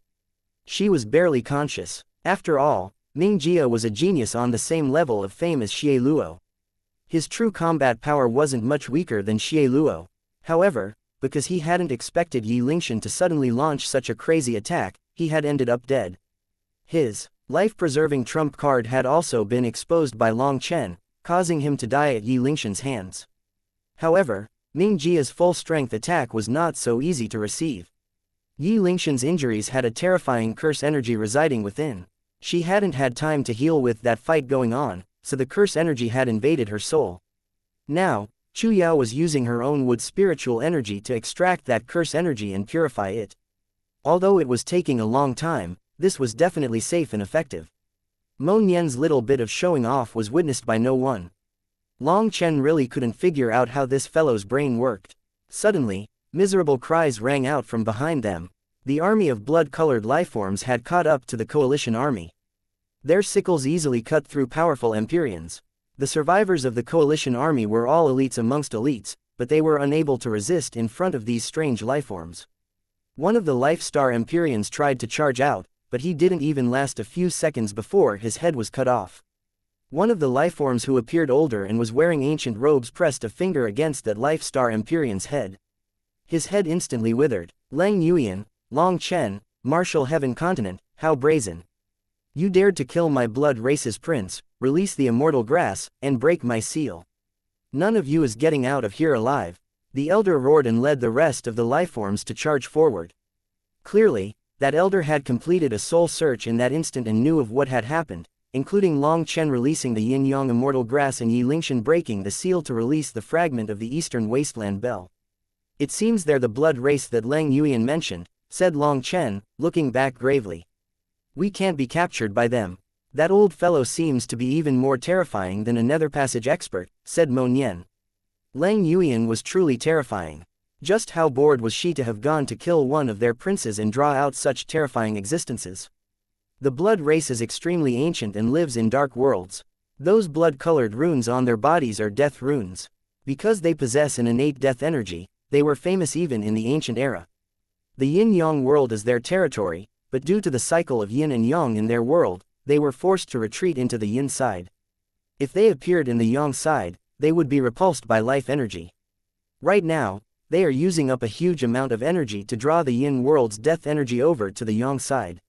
She was barely conscious. After all, Ming Jia was a genius on the same level of fame as Xie Luo. His true combat power wasn't much weaker than Xie Luo. However, because he hadn't expected Yi Lingshan to suddenly launch such a crazy attack, he had ended up dead. His life-preserving trump card had also been exposed by Long Chen, causing him to die at Yi Lingshan's hands. However, Ming Jia's full-strength attack was not so easy to receive. Yi Lingshan's injuries had a terrifying curse energy residing within. She hadn't had time to heal with that fight going on, so the curse energy had invaded her soul. Now, Chu Yao was using her own wood spiritual energy to extract that curse energy and purify it. Although it was taking a long time, this was definitely safe and effective. Mo Nian's little bit of showing off was witnessed by no one. Long Chen really couldn't figure out how this fellow's brain worked. Suddenly, miserable cries rang out from behind them. The army of blood-colored lifeforms had caught up to the coalition army. Their sickles easily cut through powerful Empyreans. The survivors of the coalition army were all elites amongst elites, but they were unable to resist in front of these strange lifeforms. One of the Life Star Empyreans tried to charge out, but he didn't even last a few seconds before his head was cut off. One of the lifeforms who appeared older and was wearing ancient robes pressed a finger against that Life Star Empyrean's head. His head instantly withered. Lang Yuyan, Long Chen, Martial Heaven Continent, how brazen. You dared to kill my blood race's prince, release the immortal grass, and break my seal. None of you is getting out of here alive. The elder roared and led the rest of the lifeforms to charge forward. Clearly, that elder had completed a soul search in that instant and knew of what had happened, including Long Chen releasing the yin-yang immortal grass and Yi Lingshan breaking the seal to release the fragment of the eastern wasteland bell. It seems they're the blood race that Lang Yuyan mentioned, said Long Chen, looking back gravely. We can't be captured by them. That old fellow seems to be even more terrifying than a nether passage expert, said Mo Nian. Lang Yuyan was truly terrifying. Just how bored was she to have gone to kill one of their princes and draw out such terrifying existences? The blood race is extremely ancient and lives in dark worlds. Those blood-colored runes on their bodies are death runes. Because they possess an innate death energy, they were famous even in the ancient era. The yin-yang world is their territory, but due to the cycle of yin and yang in their world, they were forced to retreat into the yin side. If they appeared in the yang side, they would be repulsed by life energy. Right now, they are using up a huge amount of energy to draw the yin world's death energy over to the yang side.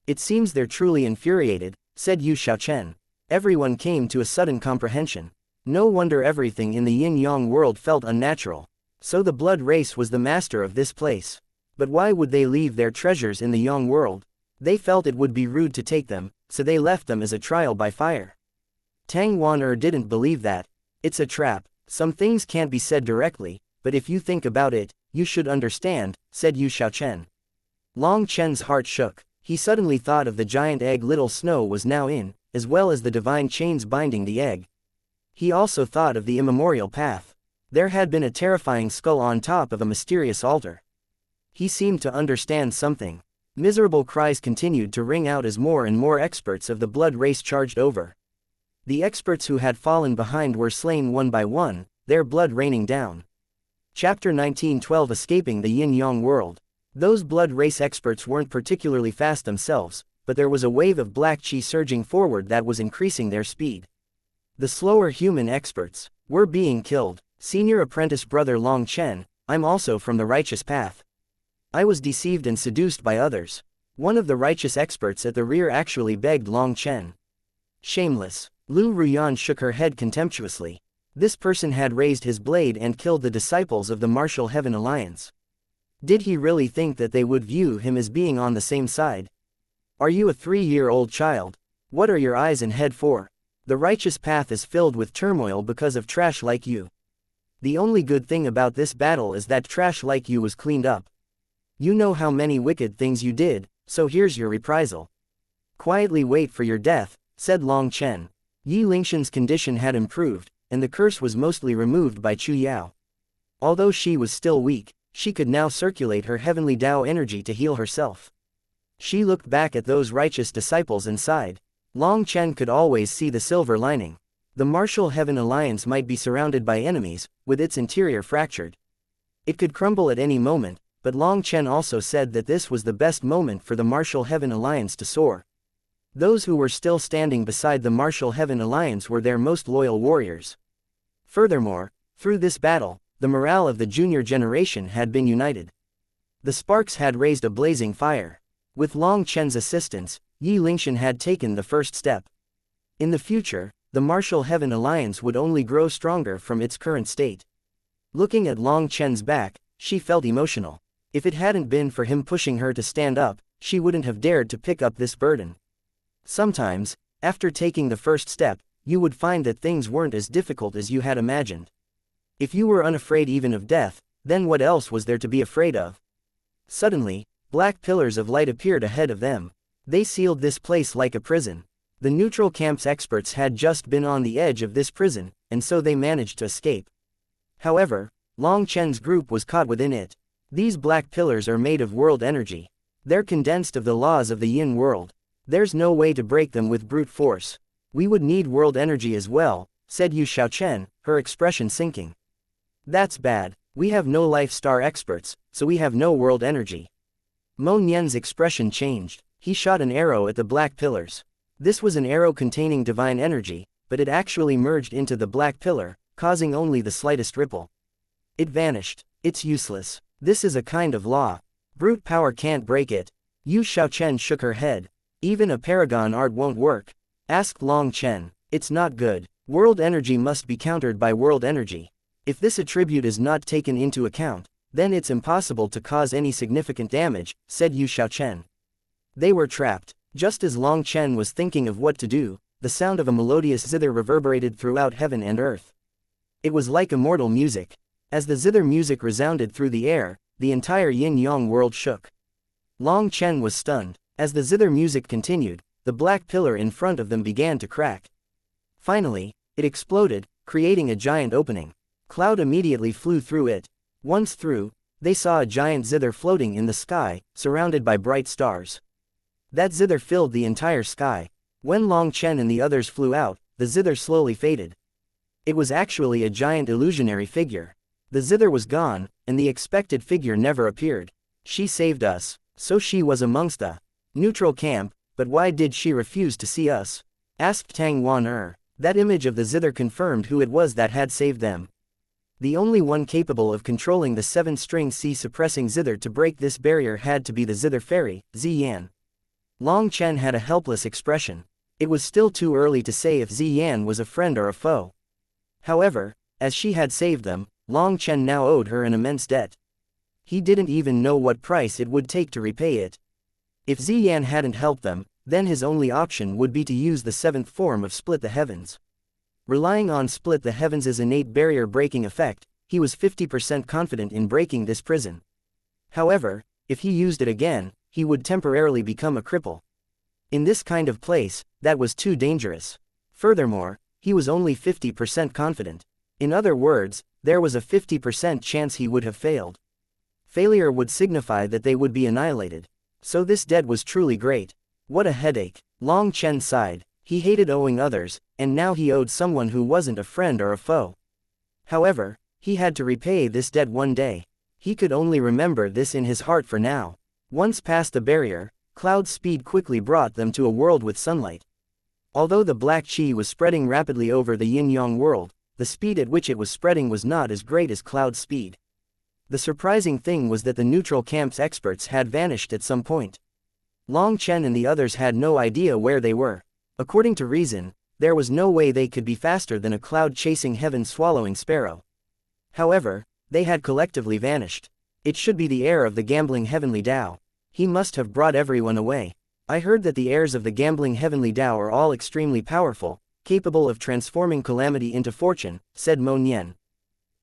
It seems they're truly infuriated, said Yu Xiaochen. Everyone came to a sudden comprehension. No wonder everything in the yin-yang world felt unnatural. So the blood race was the master of this place. But why would they leave their treasures in the yang world? They felt it would be rude to take them, so they left them as a trial by fire. Tang Wan didn't believe that. It's a trap. Some things can't be said directly, but if you think about it, you should understand, said Yu Xiaochen. Long Chen's heart shook. He suddenly thought of the giant egg Little Snow was now in, as well as the divine chains binding the egg. He also thought of the immemorial path. There had been a terrifying skull on top of a mysterious altar. He seemed to understand something. Miserable cries continued to ring out as more and more experts of the blood race charged over. The experts who had fallen behind were slain one by one, their blood raining down. Chapter 1912 Escaping the Yin-Yang World. Those blood race experts weren't particularly fast themselves, but there was a wave of black chi surging forward that was increasing their speed. The slower human experts were being killed. Senior apprentice brother Long Chen, I'm also from the righteous path. I was deceived and seduced by others. One of the righteous experts at the rear actually begged Long Chen. Shameless. Lu Ruyan shook her head contemptuously. This person had raised his blade and killed the disciples of the Martial Heaven Alliance. Did he really think that they would view him as being on the same side? Are you a 3-year-old child? What are your eyes and head for? The righteous path is filled with turmoil because of trash like you. The only good thing about this battle is that trash like you was cleaned up. You know how many wicked things you did, so here's your reprisal. Quietly wait for your death, said Long Chen. Yi Lingshan's condition had improved, and the curse was mostly removed by Chu Yao. Although she was still weak, she could now circulate her heavenly Tao energy to heal herself. She looked back at those righteous disciples and sighed. Long Chen could always see the silver lining. The Martial Heaven Alliance might be surrounded by enemies, with its interior fractured. It could crumble at any moment, but Long Chen also said that this was the best moment for the Martial Heaven Alliance to soar. Those who were still standing beside the Martial Heaven Alliance were their most loyal warriors. Furthermore, through this battle, the morale of the junior generation had been united. The sparks had raised a blazing fire. With Long Chen's assistance, Yi Lingshan had taken the first step. In the future, the Martial Heaven Alliance would only grow stronger from its current state. Looking at Long Chen's back, she felt emotional. If it hadn't been for him pushing her to stand up, she wouldn't have dared to pick up this burden. Sometimes, after taking the first step, you would find that things weren't as difficult as you had imagined. If you were unafraid even of death, then what else was there to be afraid of? Suddenly, black pillars of light appeared ahead of them. They sealed this place like a prison. The neutral camp's experts had just been on the edge of this prison, and so they managed to escape. However, Long Chen's group was caught within it. These black pillars are made of world energy. They're condensed of the laws of the yin world. There's no way to break them with brute force. We would need world energy as well, said Yu Xiaochen, her expression sinking. That's bad. We have no life star experts, so we have no world energy. Mo Nian's expression changed. He shot an arrow at the black pillars. This was an arrow containing divine energy, but it actually merged into the black pillar, causing only the slightest ripple. It vanished. It's useless. This is a kind of law. Brute power can't break it. Yu Xiaochen shook her head. Even a paragon art won't work. Asked Long Chen. It's not good. World energy must be countered by world energy. If this attribute is not taken into account, then it's impossible to cause any significant damage, said Yu Xiaochen. They were trapped. Just as Long Chen was thinking of what to do, the sound of a melodious zither reverberated throughout heaven and earth. It was like immortal music. As the zither music resounded through the air, the entire yin-yang world shook. Long Chen was stunned. As the zither music continued, the black pillar in front of them began to crack. Finally, it exploded, creating a giant opening. Cloud immediately flew through it. Once through, they saw a giant zither floating in the sky, surrounded by bright stars. That zither filled the entire sky. When Long Chen and the others flew out, the zither slowly faded. It was actually a giant illusionary figure. The zither was gone, and the expected figure never appeared. She saved us, so she was amongst the neutral camp, but why did she refuse to see us? Asked Tang Wan. That image of the zither confirmed who it was that had saved them. The only one capable of controlling the 7-string C suppressing zither to break this barrier had to be the zither fairy, Ziyan. Long Chen had a helpless expression. It was still too early to say if Ziyan was a friend or a foe. However, as she had saved them, Long Chen now owed her an immense debt. He didn't even know what price it would take to repay it. If Ziyan hadn't helped them, then his only option would be to use the 7th form of Split the Heavens. Relying on Split the Heavens' innate barrier-breaking effect, he was 50% confident in breaking this prison. However, if he used it again, he would temporarily become a cripple. In this kind of place, that was too dangerous. Furthermore, he was only 50% confident. In other words, there was a 50% chance he would have failed. Failure would signify that they would be annihilated. So this debt was truly great. What a headache. Long Chen sighed. He hated owing others, and now he owed someone who wasn't a friend or a foe. However, he had to repay this debt one day. He could only remember this in his heart for now. Once past the barrier, Cloud's speed quickly brought them to a world with sunlight. Although the black chi was spreading rapidly over the yin-yang world, the speed at which it was spreading was not as great as Cloud's speed. The surprising thing was that the neutral camp's experts had vanished at some point. Long Chen and the others had no idea where they were. According to reason, there was no way they could be faster than a cloud-chasing heaven-swallowing sparrow. However, they had collectively vanished. It should be the heir of the gambling heavenly Tao. He must have brought everyone away. I heard that the heirs of the gambling heavenly Tao are all extremely powerful, capable of transforming calamity into fortune, said Mo Nian.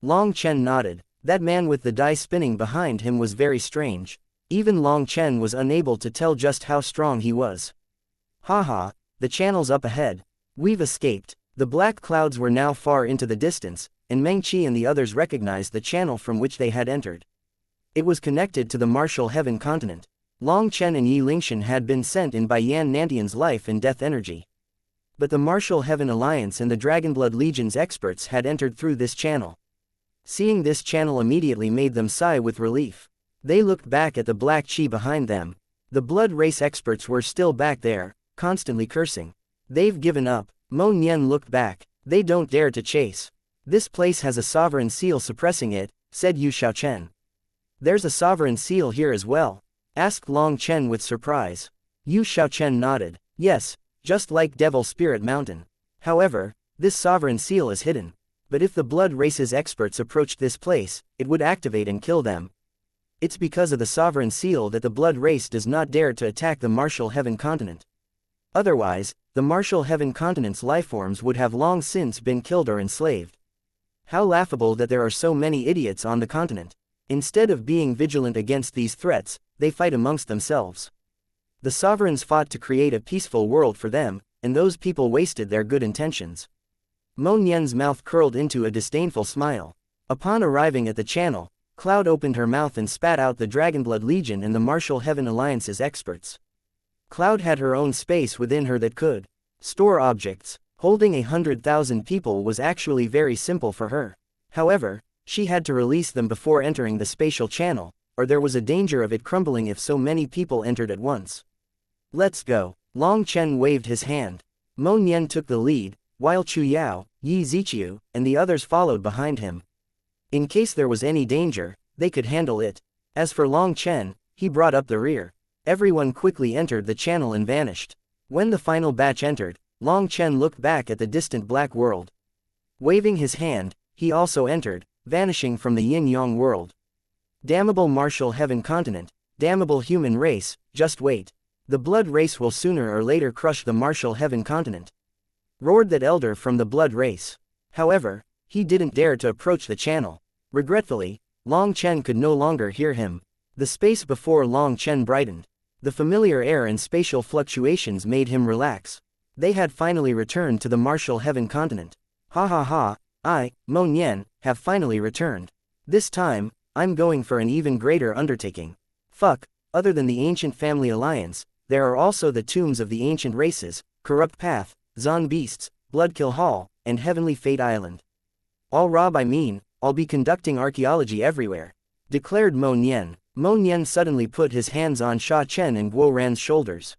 Long Chen nodded. That man with the die spinning behind him was very strange. Even Long Chen was unable to tell just how strong he was. Haha, the channel's up ahead. We've escaped. The black clouds were now far into the distance, and Meng Qi and the others recognized the channel from which they had entered. It was connected to the martial heaven continent. Long Chen and Yi Lingshan had been sent in by Yan Nantian's life and death energy. But the Martial Heaven Alliance and the Dragonblood Legion's experts had entered through this channel. Seeing this channel immediately made them sigh with relief. They looked back at the black chi behind them. The blood race experts were still back there, constantly cursing. They've given up. Mo Nian looked back. They don't dare to chase. This place has a sovereign seal suppressing it, said Yu Xiaochen. There's a sovereign seal here as well? Asked Long Chen with surprise. Yu Xiaochen nodded. Yes, just like Devil Spirit Mountain. However, this sovereign seal is hidden. But if the blood race's experts approached this place, it would activate and kill them. It's because of the sovereign seal that the blood race does not dare to attack the Martial Heaven continent. Otherwise, the Martial Heaven continent's lifeforms would have long since been killed or enslaved. How laughable that there are so many idiots on the continent. Instead of being vigilant against these threats, they fight amongst themselves. The sovereigns fought to create a peaceful world for them, and those people wasted their good intentions. Mo Nian's mouth curled into a disdainful smile. Upon arriving at the channel, Cloud opened her mouth and spat out the Dragonblood Legion and the Martial Heaven Alliance's experts. Cloud had her own space within her that could store objects. Holding 100,000 people was actually very simple for her. However, she had to release them before entering the spatial channel, or there was a danger of it crumbling if so many people entered at once. Let's go. Long Chen waved his hand. Mo Nian took the lead, while Chu Yao, Yi Ziqiu, and the others followed behind him. In case there was any danger, they could handle it. As for Long Chen, he brought up the rear. Everyone quickly entered the channel and vanished. When the final batch entered, Long Chen looked back at the distant black world. Waving his hand, he also entered, vanishing from the yin-yang world. Damnable Martial Heaven continent, damnable human race, just wait. The blood race will sooner or later crush the Martial Heaven continent. Roared that elder from the blood race. However, he didn't dare to approach the channel. Regretfully, Long Chen could no longer hear him. The space before Long Chen brightened. The familiar air and spatial fluctuations made him relax. They had finally returned to the Martial Heaven continent. Ha ha ha, I, Mo Nian, have finally returned. This time, I'm going for an even greater undertaking. Fuck, other than the Ancient Family Alliance, there are also the tombs of the ancient races, Corrupt Path, Zon Beasts, Bloodkill Hall, and Heavenly Fate Island. I'll be conducting archaeology everywhere, declared Mo Nian. Mo Nian suddenly put his hands on Sha Chen and Guo Ran's shoulders.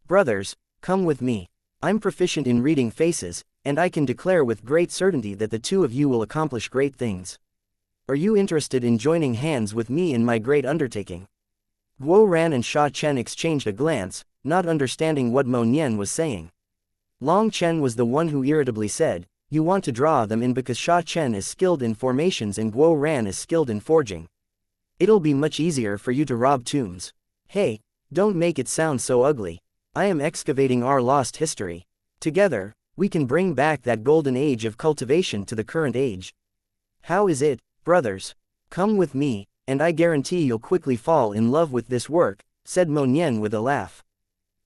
Brothers, come with me. I'm proficient in reading faces, and I can declare with great certainty that the two of you will accomplish great things. Are you interested in joining hands with me in my great undertaking? Guo Ran and Sha Chen exchanged a glance, not understanding what Mo Nian was saying. Long Chen was the one who irritably said, "You want to draw them in because Sha Chen is skilled in formations and Guo Ran is skilled in forging. It'll be much easier for you to rob tombs. Hey, don't make it sound so ugly. I am excavating our lost history. Together, we can bring back that golden age of cultivation to the current age. How is it, brothers? Come with me, and I guarantee you'll quickly fall in love with this work," said Mo Nian with a laugh.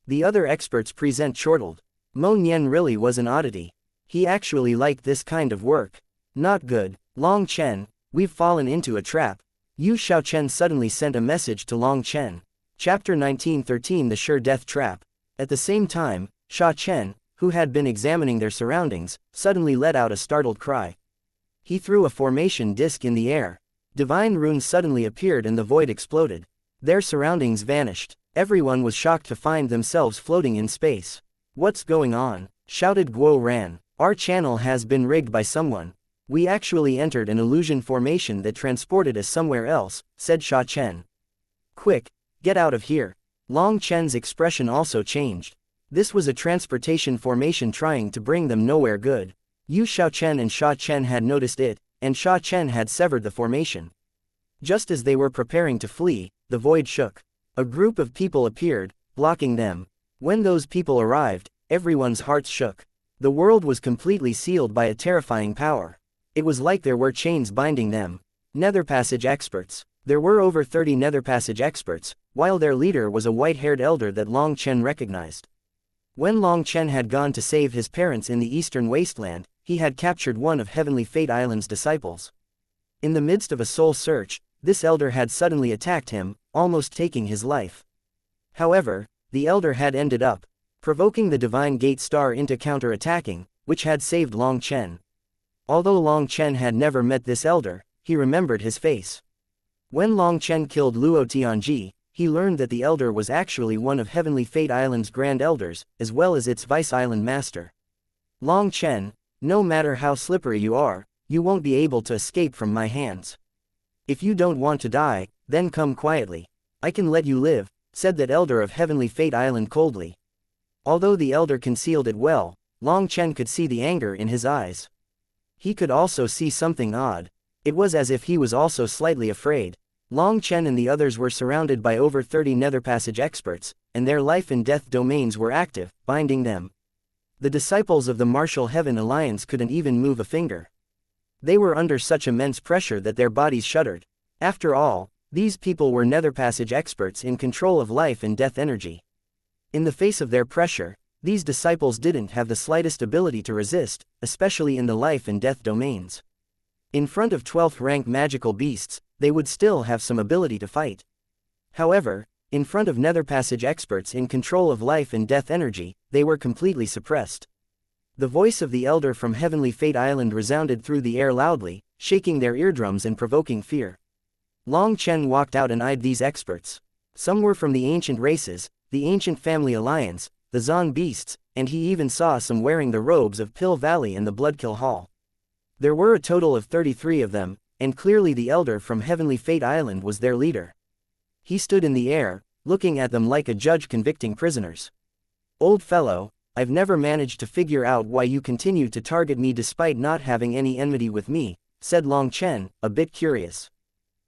The other experts present chortled. Mo Nian really was an oddity. He actually liked this kind of work. Not good, Long Chen, we've fallen into a trap. Yu Xiaochen suddenly sent a message to Long Chen. Chapter 1913 The Sure Death Trap. At the same time, Sha Chen, who had been examining their surroundings, suddenly let out a startled cry. He threw a formation disc in the air. Divine runes suddenly appeared and the void exploded. Their surroundings vanished. Everyone was shocked to find themselves floating in space. "What's going on?" shouted Guo Ran. "Our channel has been rigged by someone. We actually entered an illusion formation that transported us somewhere else," said Sha Chen. "Quick, get out of here." Long Chen's expression also changed. This was a transportation formation trying to bring them nowhere good. Yu Xiaochen and Sha Chen had noticed it, and Sha Chen had severed the formation. Just as they were preparing to flee, the void shook. A group of people appeared, blocking them. When those people arrived, everyone's hearts shook. The world was completely sealed by a terrifying power. It was like there were chains binding them. Netherpassage experts. There were over 30 Netherpassage experts, while their leader was a white-haired elder that Long Chen recognized. When Long Chen had gone to save his parents in the eastern wasteland, he had captured one of Heavenly Fate Island's disciples. In the midst of a soul search, this elder had suddenly attacked him, almost taking his life. However, the elder had ended up provoking the Divine Gate Star into counter-attacking, which had saved Long Chen. Although Long Chen had never met this elder, he remembered his face. When Long Chen killed Luo Tianji, he learned that the elder was actually one of Heavenly Fate Island's Grand Elders, as well as its Vice Island Master. "Long Chen, no matter how slippery you are, you won't be able to escape from my hands. If you don't want to die, then come quietly. I can let you live," said that elder of Heavenly Fate Island coldly. Although the elder concealed it well, Long Chen could see the anger in his eyes. He could also see something odd. It was as if he was also slightly afraid. Long Chen and the others were surrounded by over 30 Netherpassage experts, and their life and death domains were active, binding them. The disciples of the Martial Heaven Alliance couldn't even move a finger. They were under such immense pressure that their bodies shuddered. After all, these people were Netherpassage experts in control of life and death energy. In the face of their pressure, these disciples didn't have the slightest ability to resist, especially in the life and death domains. In front of 12th rank magical beasts, they would still have some ability to fight. However, in front of Netherpassage experts in control of life and death energy, they were completely suppressed. The voice of the elder from Heavenly Fate Island resounded through the air loudly, shaking their eardrums and provoking fear. Long Chen walked out and eyed these experts. Some were from the ancient races, the Ancient Family Alliance, the Zon Beasts, and he even saw some wearing the robes of Pill Valley and the Bloodkill Hall. There were a total of 33 of them, and clearly the elder from Heavenly Fate Island was their leader. He stood in the air, looking at them like a judge convicting prisoners. "Old fellow, I've never managed to figure out why you continue to target me despite not having any enmity with me," said Long Chen, a bit curious.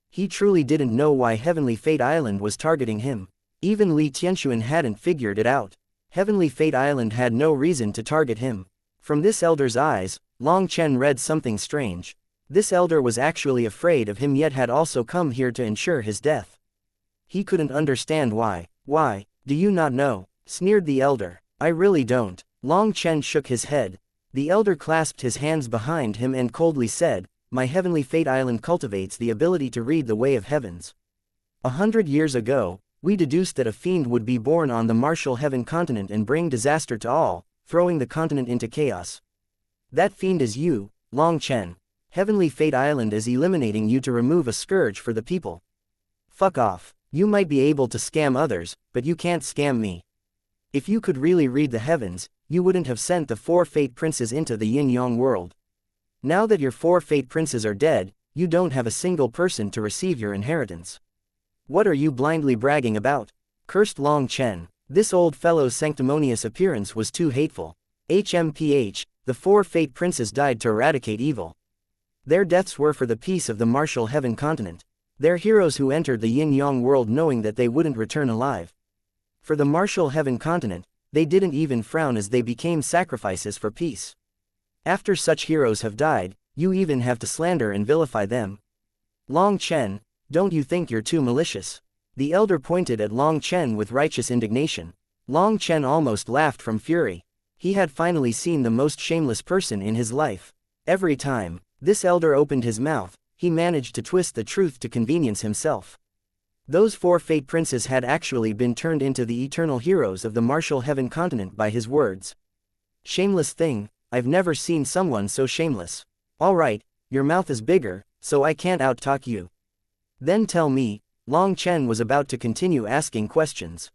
He truly didn't know why Heavenly Fate Island was targeting him. Even Li Tianxuan hadn't figured it out. Heavenly Fate Island had no reason to target him. From this elder's eyes, Long Chen read something strange. This elder was actually afraid of him yet had also come here to ensure his death. He couldn't understand why. "Why, do you not know?" sneered the elder. "I really don't." Long Chen shook his head. The elder clasped his hands behind him and coldly said, "My Heavenly Fate Island cultivates the ability to read the way of heavens. 100 years ago, we deduced that a fiend would be born on the Martial Heaven continent and bring disaster to all, throwing the continent into chaos. That fiend is you, Long Chen. Heavenly Fate Island is eliminating you to remove a scourge for the people. Fuck off. You might be able to scam others, but you can't scam me. If you could really read the heavens, you wouldn't have sent the 4 Fate Princes into the Yin-Yang world. Now that your 4 Fate Princes are dead, you don't have a single person to receive your inheritance. What are you blindly bragging about?" cursed Long Chen. This old fellow's sanctimonious appearance was too hateful. HMPH, the 4 Fate Princes died to eradicate evil. Their deaths were for the peace of the Martial Heaven continent. They're heroes who entered the Yin-Yang world knowing that they wouldn't return alive. For the Martial Heaven continent, they didn't even frown as they became sacrifices for peace. After such heroes have died, you even have to slander and vilify them. Long Chen, don't you think you're too malicious? The elder pointed at Long Chen with righteous indignation. Long Chen almost laughed from fury. He had finally seen the most shameless person in his life. Every time this elder opened his mouth, he managed to twist the truth to convenience himself. Those 4 Fate Princes had actually been turned into the eternal heroes of the Martial Heaven continent by his words. Shameless thing, I've never seen someone so shameless. Alright, your mouth is bigger, so I can't out-talk you. Then tell me, Long Chen was about to continue asking questions.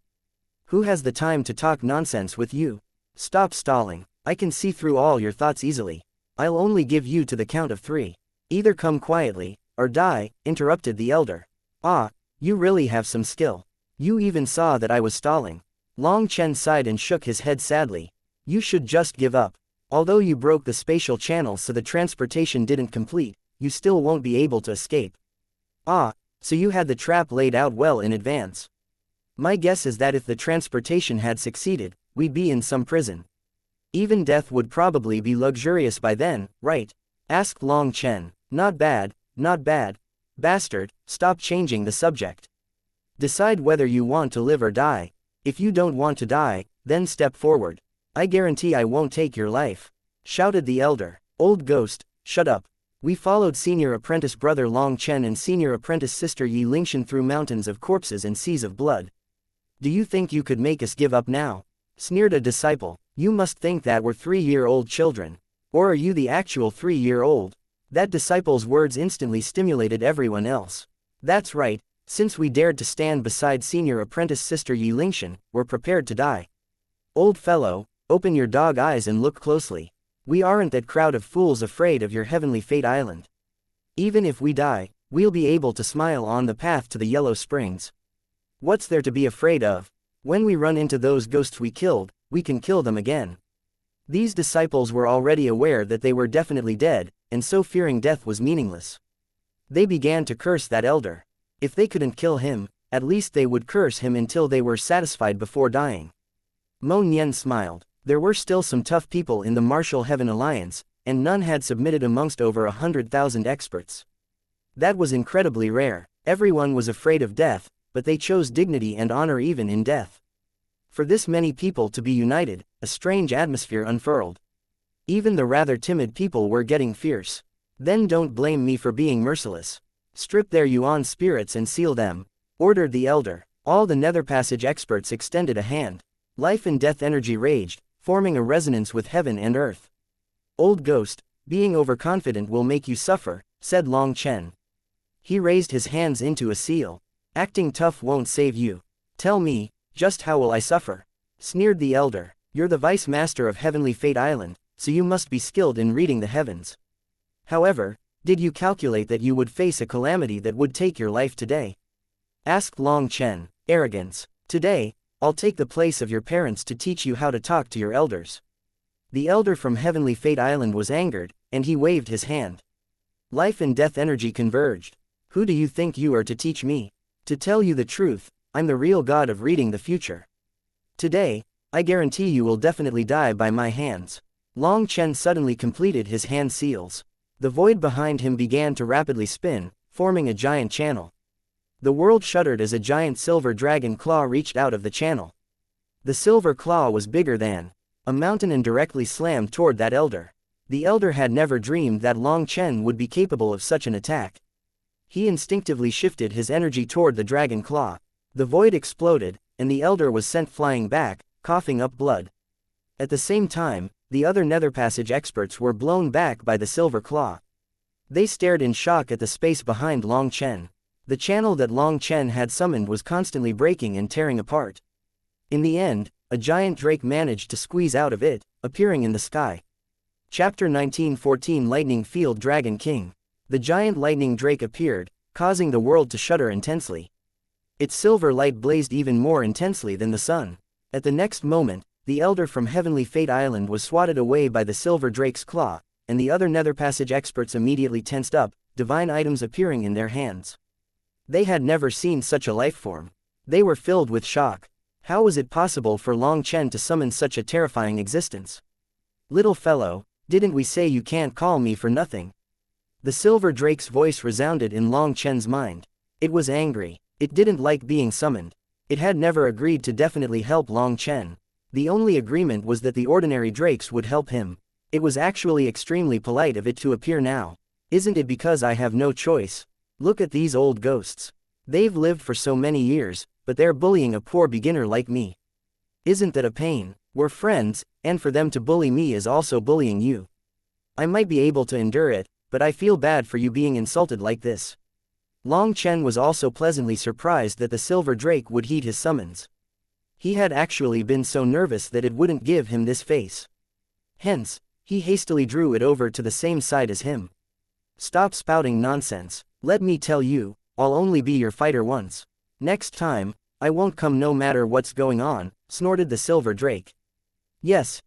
Who has the time to talk nonsense with you? Stop stalling. I can see through all your thoughts easily. I'll only give you to the count of 3. Either come quietly, or die, interrupted the elder. Ah, you really have some skill. You even saw that I was stalling. Long Chen sighed and shook his head sadly. You should just give up. Although you broke the spatial channel so the transportation didn't complete, you still won't be able to escape. Ah, so you had the trap laid out well in advance. My guess is that if the transportation had succeeded, we'd be in some prison. Even death would probably be luxurious by then, right? Asked Long Chen. Not bad, not bad. Bastard, stop changing the subject. Decide whether you want to live or die. If you don't want to die, then step forward. I guarantee I won't take your life. Shouted the elder. Old ghost, shut up. We followed senior apprentice brother Long Chen and senior apprentice sister Yi Lingshan through mountains of corpses and seas of blood. Do you think you could make us give up now? Sneered a disciple. You must think that we're 3-year-old children. Or are you the actual 3-year-old? That disciple's words instantly stimulated everyone else. That's right, since we dared to stand beside senior apprentice sister Yi Lingshan, we're prepared to die. Old fellow, open your dog eyes and look closely. We aren't that crowd of fools afraid of your heavenly fate island. Even if we die, we'll be able to smile on the path to the Yellow Springs. What's there to be afraid of? When we run into those ghosts we killed, we can kill them again. These disciples were already aware that they were definitely dead, and so fearing death was meaningless. They began to curse that elder. If they couldn't kill him, at least they would curse him until they were satisfied before dying. Mo Nian smiled. There were still some tough people in the Martial Heaven Alliance, and none had submitted amongst over 100,000 experts. That was incredibly rare. Everyone was afraid of death, but they chose dignity and honor even in death. For this many people to be united, a strange atmosphere unfurled. Even the rather timid people were getting fierce. Then don't blame me for being merciless. Strip their Yuan spirits and seal them, ordered the elder. All the Nether Passage experts extended a hand. Life and death energy raged, forming a resonance with heaven and earth. Old ghost, being overconfident will make you suffer, said Long Chen. He raised his hands into a seal. Acting tough won't save you. Tell me, just how will I suffer? Sneered the elder. You're the vice master of Heavenly Fate Island, so you must be skilled in reading the heavens. However, did you calculate that you would face a calamity that would take your life today? Asked Long Chen. Arrogance. Today, I'll take the place of your parents to teach you how to talk to your elders. The elder from Heavenly Fate Island was angered, and he waved his hand. Life and death energy converged. Who do you think you are to teach me? To tell you the truth, I'm the real god of reading the future. Today, I guarantee you will definitely die by my hands. Long Chen suddenly completed his hand seals. The void behind him began to rapidly spin, forming a giant channel. The world shuddered as a giant silver dragon claw reached out of the channel. The silver claw was bigger than a mountain and directly slammed toward that elder. The elder had never dreamed that Long Chen would be capable of such an attack. He instinctively shifted his energy toward the dragon claw. The void exploded, and the elder was sent flying back, coughing up blood. At the same time, the other Nether Passage experts were blown back by the silver claw. They stared in shock at the space behind Long Chen. The channel that Long Chen had summoned was constantly breaking and tearing apart. In the end, a giant drake managed to squeeze out of it, appearing in the sky. Chapter 1914 Lightning Field Dragon King. The giant lightning drake appeared, causing the world to shudder intensely. Its silver light blazed even more intensely than the sun. At the next moment, the elder from Heavenly Fate Island was swatted away by the silver drake's claw, and the other Nether Passage experts immediately tensed up, divine items appearing in their hands. They had never seen such a life form. They were filled with shock. How was it possible for Long Chen to summon such a terrifying existence? Little fellow, didn't we say you can't call me for nothing? The silver drake's voice resounded in Long Chen's mind. It was angry. It didn't like being summoned. It had never agreed to definitely help Long Chen. The only agreement was that the ordinary drakes would help him. It was actually extremely polite of it to appear now. Isn't it because I have no choice? Look at these old ghosts. They've lived for so many years, but they're bullying a poor beginner like me. Isn't that a pain? We're friends, and for them to bully me is also bullying you. I might be able to endure it, but I feel bad for you being insulted like this. Long Chen was also pleasantly surprised that the silver drake would heed his summons. He had actually been so nervous that it wouldn't give him this face. Hence, he hastily drew it over to the same side as him. Stop spouting nonsense. Let me tell you, I'll only be your fighter once. Next time, I won't come no matter what's going on, snorted the silver drake. Yes,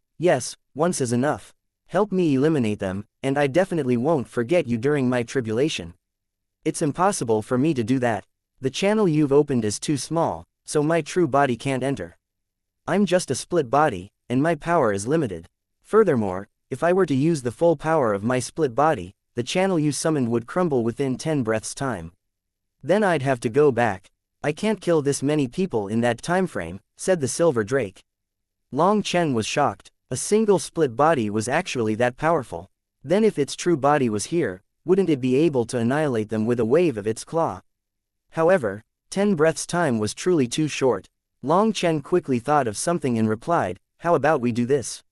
once is enough. Help me eliminate them, and I definitely won't forget you during my tribulation. It's impossible for me to do that. The channel you've opened is too small, so my true body can't enter. I'm just a split body, and my power is limited. Furthermore, if I were to use the full power of my split body, the channel you summoned would crumble within 10 breaths' time. Then I'd have to go back. I can't kill this many people in that time frame, said the silver drake. Long Chen was shocked. A single split body was actually that powerful. Then if its true body was here, wouldn't it be able to annihilate them with a wave of its claw? However, 10 breaths' time was truly too short. Long Chen quickly thought of something and replied, how about we do this?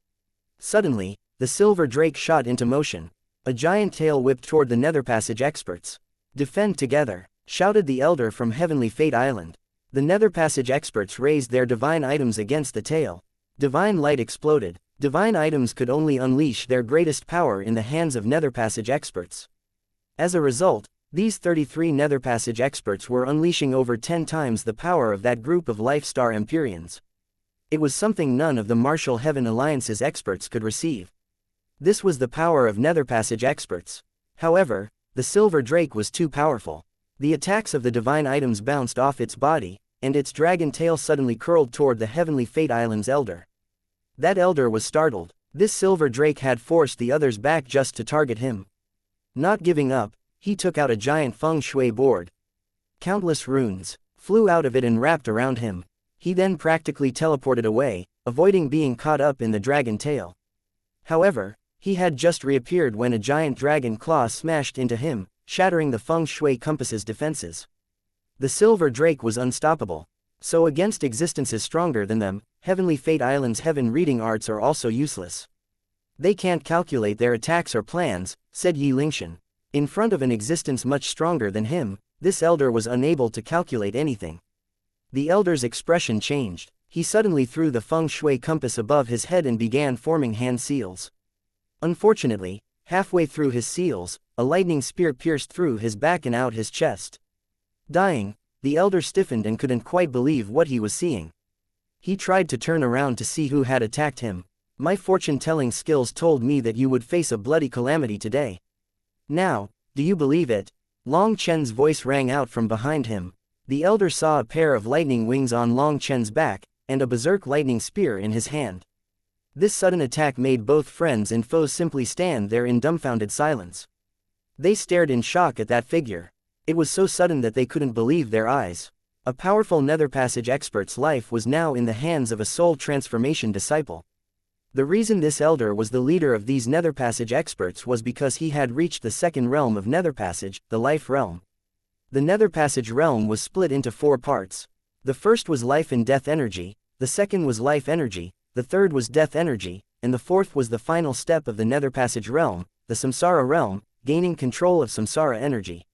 Suddenly, the silver drake shot into motion. A giant tail whipped toward the nether passage experts. Defend together, shouted the elder from Heavenly Fate Island. The nether passage experts raised their divine items against the tail. Divine light exploded. Divine items could only unleash their greatest power in the hands of nether passage experts. As a result, these 33 nether passage experts were unleashing over 10 times the power of that group of Life Star Empyreans. It was something none of the Martial Heaven Alliance's experts could receive. This was the power of nether passage experts. However, the silver drake was too powerful. The attacks of the divine items bounced off its body, and its dragon tail suddenly curled toward the Heavenly Fate Island's elder. That elder was startled. This silver drake had forced the others back just to target him. Not giving up, he took out a giant feng shui board. Countless runes flew out of it and wrapped around him. He then practically teleported away, avoiding being caught up in the dragon tail. However, he had just reappeared when a giant dragon claw smashed into him, shattering the feng shui compass's defenses. The silver drake was unstoppable. So against existences stronger than them, Heavenly Fate Island's heaven reading arts are also useless. They can't calculate their attacks or plans, said Yi Lingshan. In front of an existence much stronger than him, this elder was unable to calculate anything. The elder's expression changed. He suddenly threw the feng shui compass above his head and began forming hand seals. Unfortunately, halfway through his seals, a lightning spear pierced through his back and out his chest. Dying, the elder stiffened and couldn't quite believe what he was seeing. He tried to turn around to see who had attacked him. My fortune-telling skills told me that you would face a bloody calamity today. Now, do you believe it? Long Chen's voice rang out from behind him. The elder saw a pair of lightning wings on Long Chen's back, and a berserk lightning spear in his hand. This sudden attack made both friends and foes simply stand there in dumbfounded silence. They stared in shock at that figure. It was so sudden that they couldn't believe their eyes. A powerful nether passage expert's life was now in the hands of a soul transformation disciple. The reason this elder was the leader of these nether passage experts was because he had reached the second realm of nether passage, the life realm. The nether passage realm was split into 4 parts. The first was life and death energy, the second was life energy, the third was death energy, and the fourth was the final step of the nether passage realm, the samsara realm, gaining control of samsara energy.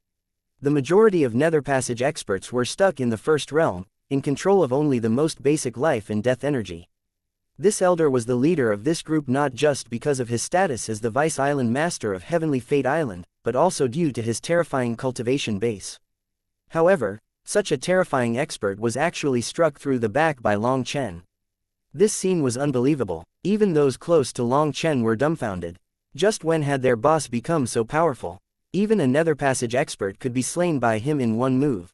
The majority of nether passage experts were stuck in the first realm, in control of only the most basic life and death energy. This elder was the leader of this group not just because of his status as the Vice Island Master of Heavenly Fate Island, but also due to his terrifying cultivation base. However, such a terrifying expert was actually struck through the back by Long Chen. This scene was unbelievable. Even those close to Long Chen were dumbfounded. Just when had their boss become so powerful? Even a nether passage expert could be slain by him in one move.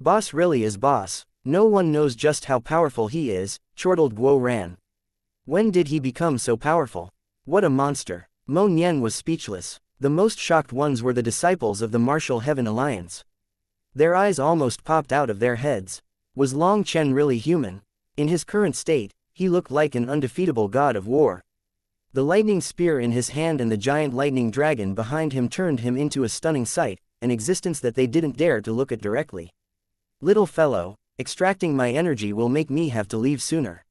Boss really is boss. No one knows just how powerful he is, chortled Guo Ran. When did he become so powerful? What a monster. Mo Nian was speechless. The most shocked ones were the disciples of the Martial Heaven Alliance. Their eyes almost popped out of their heads. Was Long Chen really human? In his current state, he looked like an undefeatable god of war. The lightning spear in his hand and the giant lightning dragon behind him turned him into a stunning sight, an existence that they didn't dare to look at directly. Little fellow, extracting my energy will make me have to leave sooner.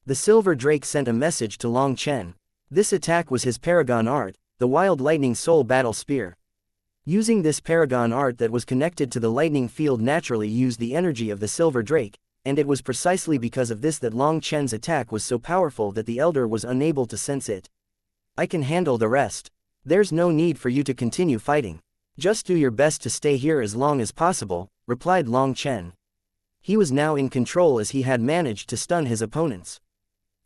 The silver drake sent a message to Long Chen. This attack was his paragon art, the wild lightning soul battle spear. Using this paragon art that was connected to the lightning field naturally used the energy of the silver drake, and it was precisely because of this that Long Chen's attack was so powerful that the elder was unable to sense it. I can handle the rest. There's no need for you to continue fighting. Just do your best to stay here as long as possible, replied Long Chen. He was now in control as he had managed to stun his opponents.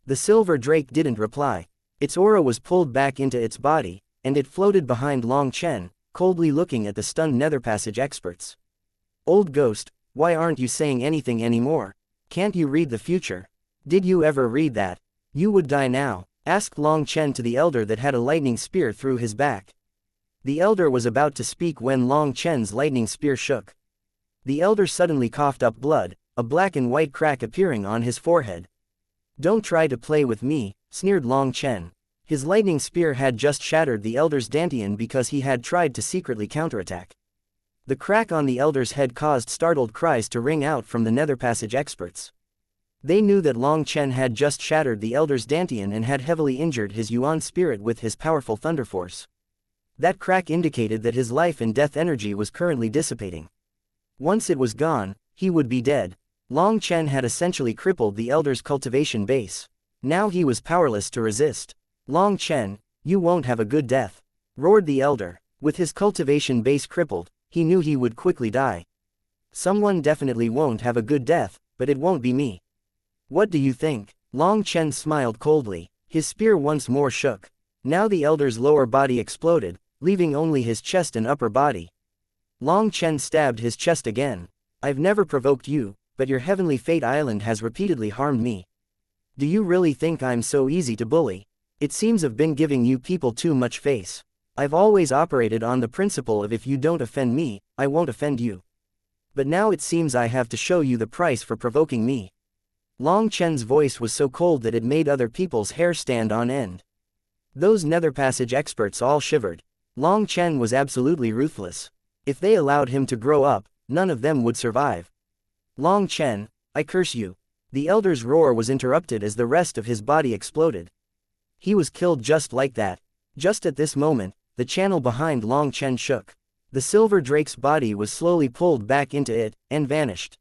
The silver drake didn't reply. Its aura was pulled back into its body, and it floated behind Long Chen, coldly looking at the stunned nether passage experts. Old ghost, why aren't you saying anything anymore? Can't you read the future? Did you ever read that? You would die now, asked Long Chen to the elder that had a lightning spear through his back. The elder was about to speak when Long Chen's lightning spear shook. The elder suddenly coughed up blood, a black and white crack appearing on his forehead. Don't try to play with me, sneered Long Chen. His lightning spear had just shattered the elder's dantian because he had tried to secretly counterattack. The crack on the elder's head caused startled cries to ring out from the nether passage experts. They knew that Long Chen had just shattered the elder's dantian and had heavily injured his yuan spirit with his powerful thunder force. That crack indicated that his life and death energy was currently dissipating. Once it was gone, he would be dead. Long Chen had essentially crippled the elder's cultivation base. Now he was powerless to resist. Long Chen, you won't have a good death, roared the elder. With his cultivation base crippled, he knew he would quickly die. Someone definitely won't have a good death, but it won't be me. What do you think? Long Chen smiled coldly. His spear once more shook. Now the elder's lower body exploded, leaving only his chest and upper body. Long Chen stabbed his chest again. I've never provoked you, but your heavenly fate island has repeatedly harmed me. Do you really think I'm so easy to bully? It seems I've been giving you people too much face. I've always operated on the principle of if you don't offend me, I won't offend you. But now it seems I have to show you the price for provoking me. Long Chen's voice was so cold that it made other people's hair stand on end. Those nether passage experts all shivered. Long Chen was absolutely ruthless. If they allowed him to grow up, none of them would survive. Long Chen, I curse you. The elder's roar was interrupted as the rest of his body exploded. He was killed just like that. Just at this moment, the channel behind Long Chen shook. The silver drake's body was slowly pulled back into it, and vanished.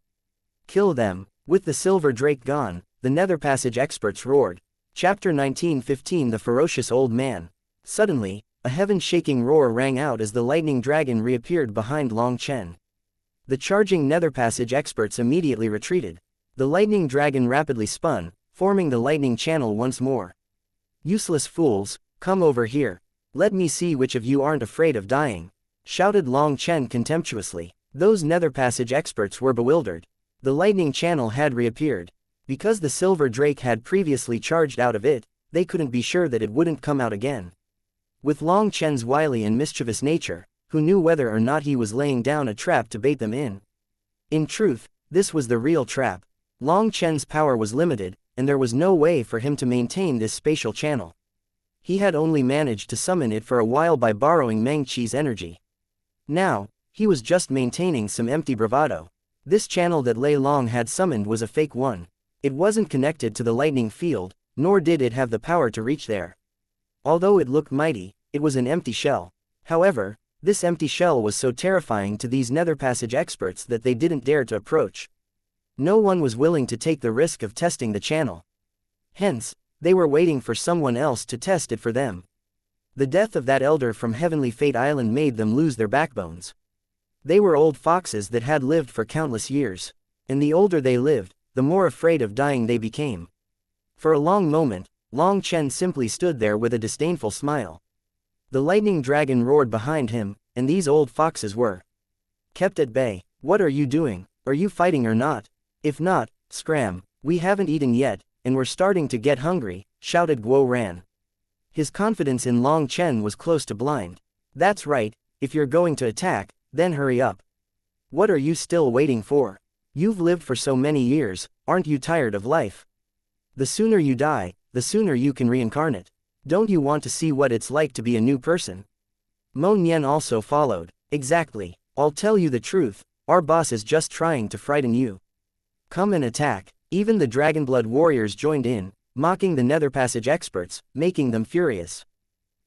Kill them. With the silver drake gone, the nether passage experts roared. Chapter 19:15 The Ferocious Old Man. Suddenly, a heaven-shaking roar rang out as the lightning dragon reappeared behind Long Chen. The charging nether passage experts immediately retreated. The lightning dragon rapidly spun, forming the lightning channel once more. Useless fools, come over here. Let me see which of you aren't afraid of dying, shouted Long Chen contemptuously. Those nether passage experts were bewildered. The lightning channel had reappeared. Because the silver drake had previously charged out of it, they couldn't be sure that it wouldn't come out again. With Long Chen's wily and mischievous nature, who knew whether or not he was laying down a trap to bait them in? In truth, this was the real trap. Long Chen's power was limited, and there was no way for him to maintain this spatial channel. He had only managed to summon it for a while by borrowing Meng Qi's energy. Now, he was just maintaining some empty bravado. This channel that Lei Long had summoned was a fake one. It wasn't connected to the lightning field, nor did it have the power to reach there. Although it looked mighty, it was an empty shell. However, this empty shell was so terrifying to these nether passage experts that they didn't dare to approach. No one was willing to take the risk of testing the channel. Hence, they were waiting for someone else to test it for them. The death of that elder from Heavenly Fate Island made them lose their backbones. They were old foxes that had lived for countless years, and the older they lived, the more afraid of dying they became. For a long moment, Long Chen simply stood there with a disdainful smile. The lightning dragon roared behind him, and these old foxes were kept at bay. What are you doing? Are you fighting or not? If not, scram. We haven't eaten yet, and we're starting to get hungry, shouted Guo Ran. His confidence in Long Chen was close to blind. That's right, if you're going to attack, then hurry up. What are you still waiting for? You've lived for so many years, aren't you tired of life? The sooner you die, the sooner you can reincarnate. Don't you want to see what it's like to be a new person? Mo Nian also followed. Exactly. I'll tell you the truth, our boss is just trying to frighten you. Come and attack. Even the Dragonblood warriors joined in, mocking the nether passage experts, making them furious.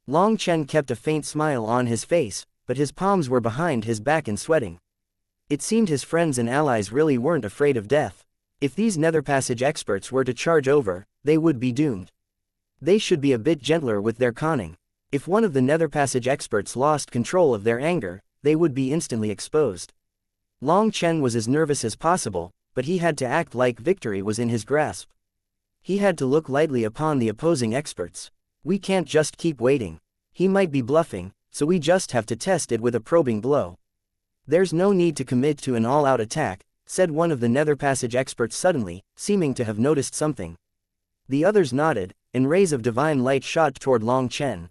Long Chen kept a faint smile on his face, but his palms were behind his back and sweating. It seemed his friends and allies really weren't afraid of death. If these nether passage experts were to charge over, they would be doomed. They should be a bit gentler with their conning. If one of the nether passage experts lost control of their anger, they would be instantly exposed. Long Chen was as nervous as possible, but he had to act like victory was in his grasp. He had to look lightly upon the opposing experts. We can't just keep waiting. He might be bluffing, so we just have to test it with a probing blow. There's no need to commit to an all-out attack, said one of the nether passage experts suddenly, seeming to have noticed something. The others nodded, and rays of divine light shot toward Long Chen.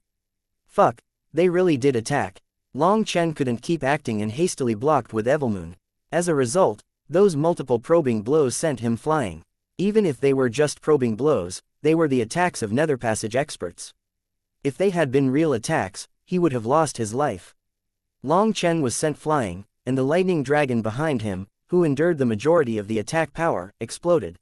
Fuck, they really did attack. Long Chen couldn't keep acting and hastily blocked with Evilmoon. As a result, those multiple probing blows sent him flying. Even if they were just probing blows, they were the attacks of nether passage experts. If they had been real attacks, he would have lost his life. Long Chen was sent flying, and the lightning dragon behind him, who endured the majority of the attack power, exploded.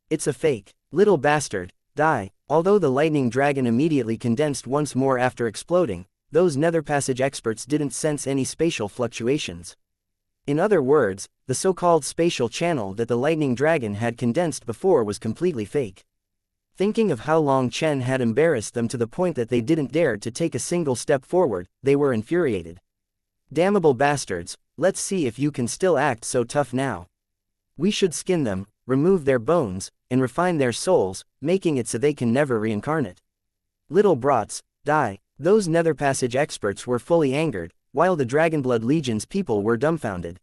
It's a fake. Little bastard, die. Although the lightning dragon immediately condensed once more after exploding, those nether passage experts didn't sense any spatial fluctuations. In other words, the so-called spatial channel that the lightning dragon had condensed before was completely fake. Thinking of how Long Chen had embarrassed them to the point that they didn't dare to take a single step forward, they were infuriated. Damnable bastards, let's see if you can still act so tough now. We should skin them, remove their bones, and refine their souls, making it so they can never reincarnate. Little brats, die. Those nether passage experts were fully angered, while the Dragonblood Legion's people were dumbfounded.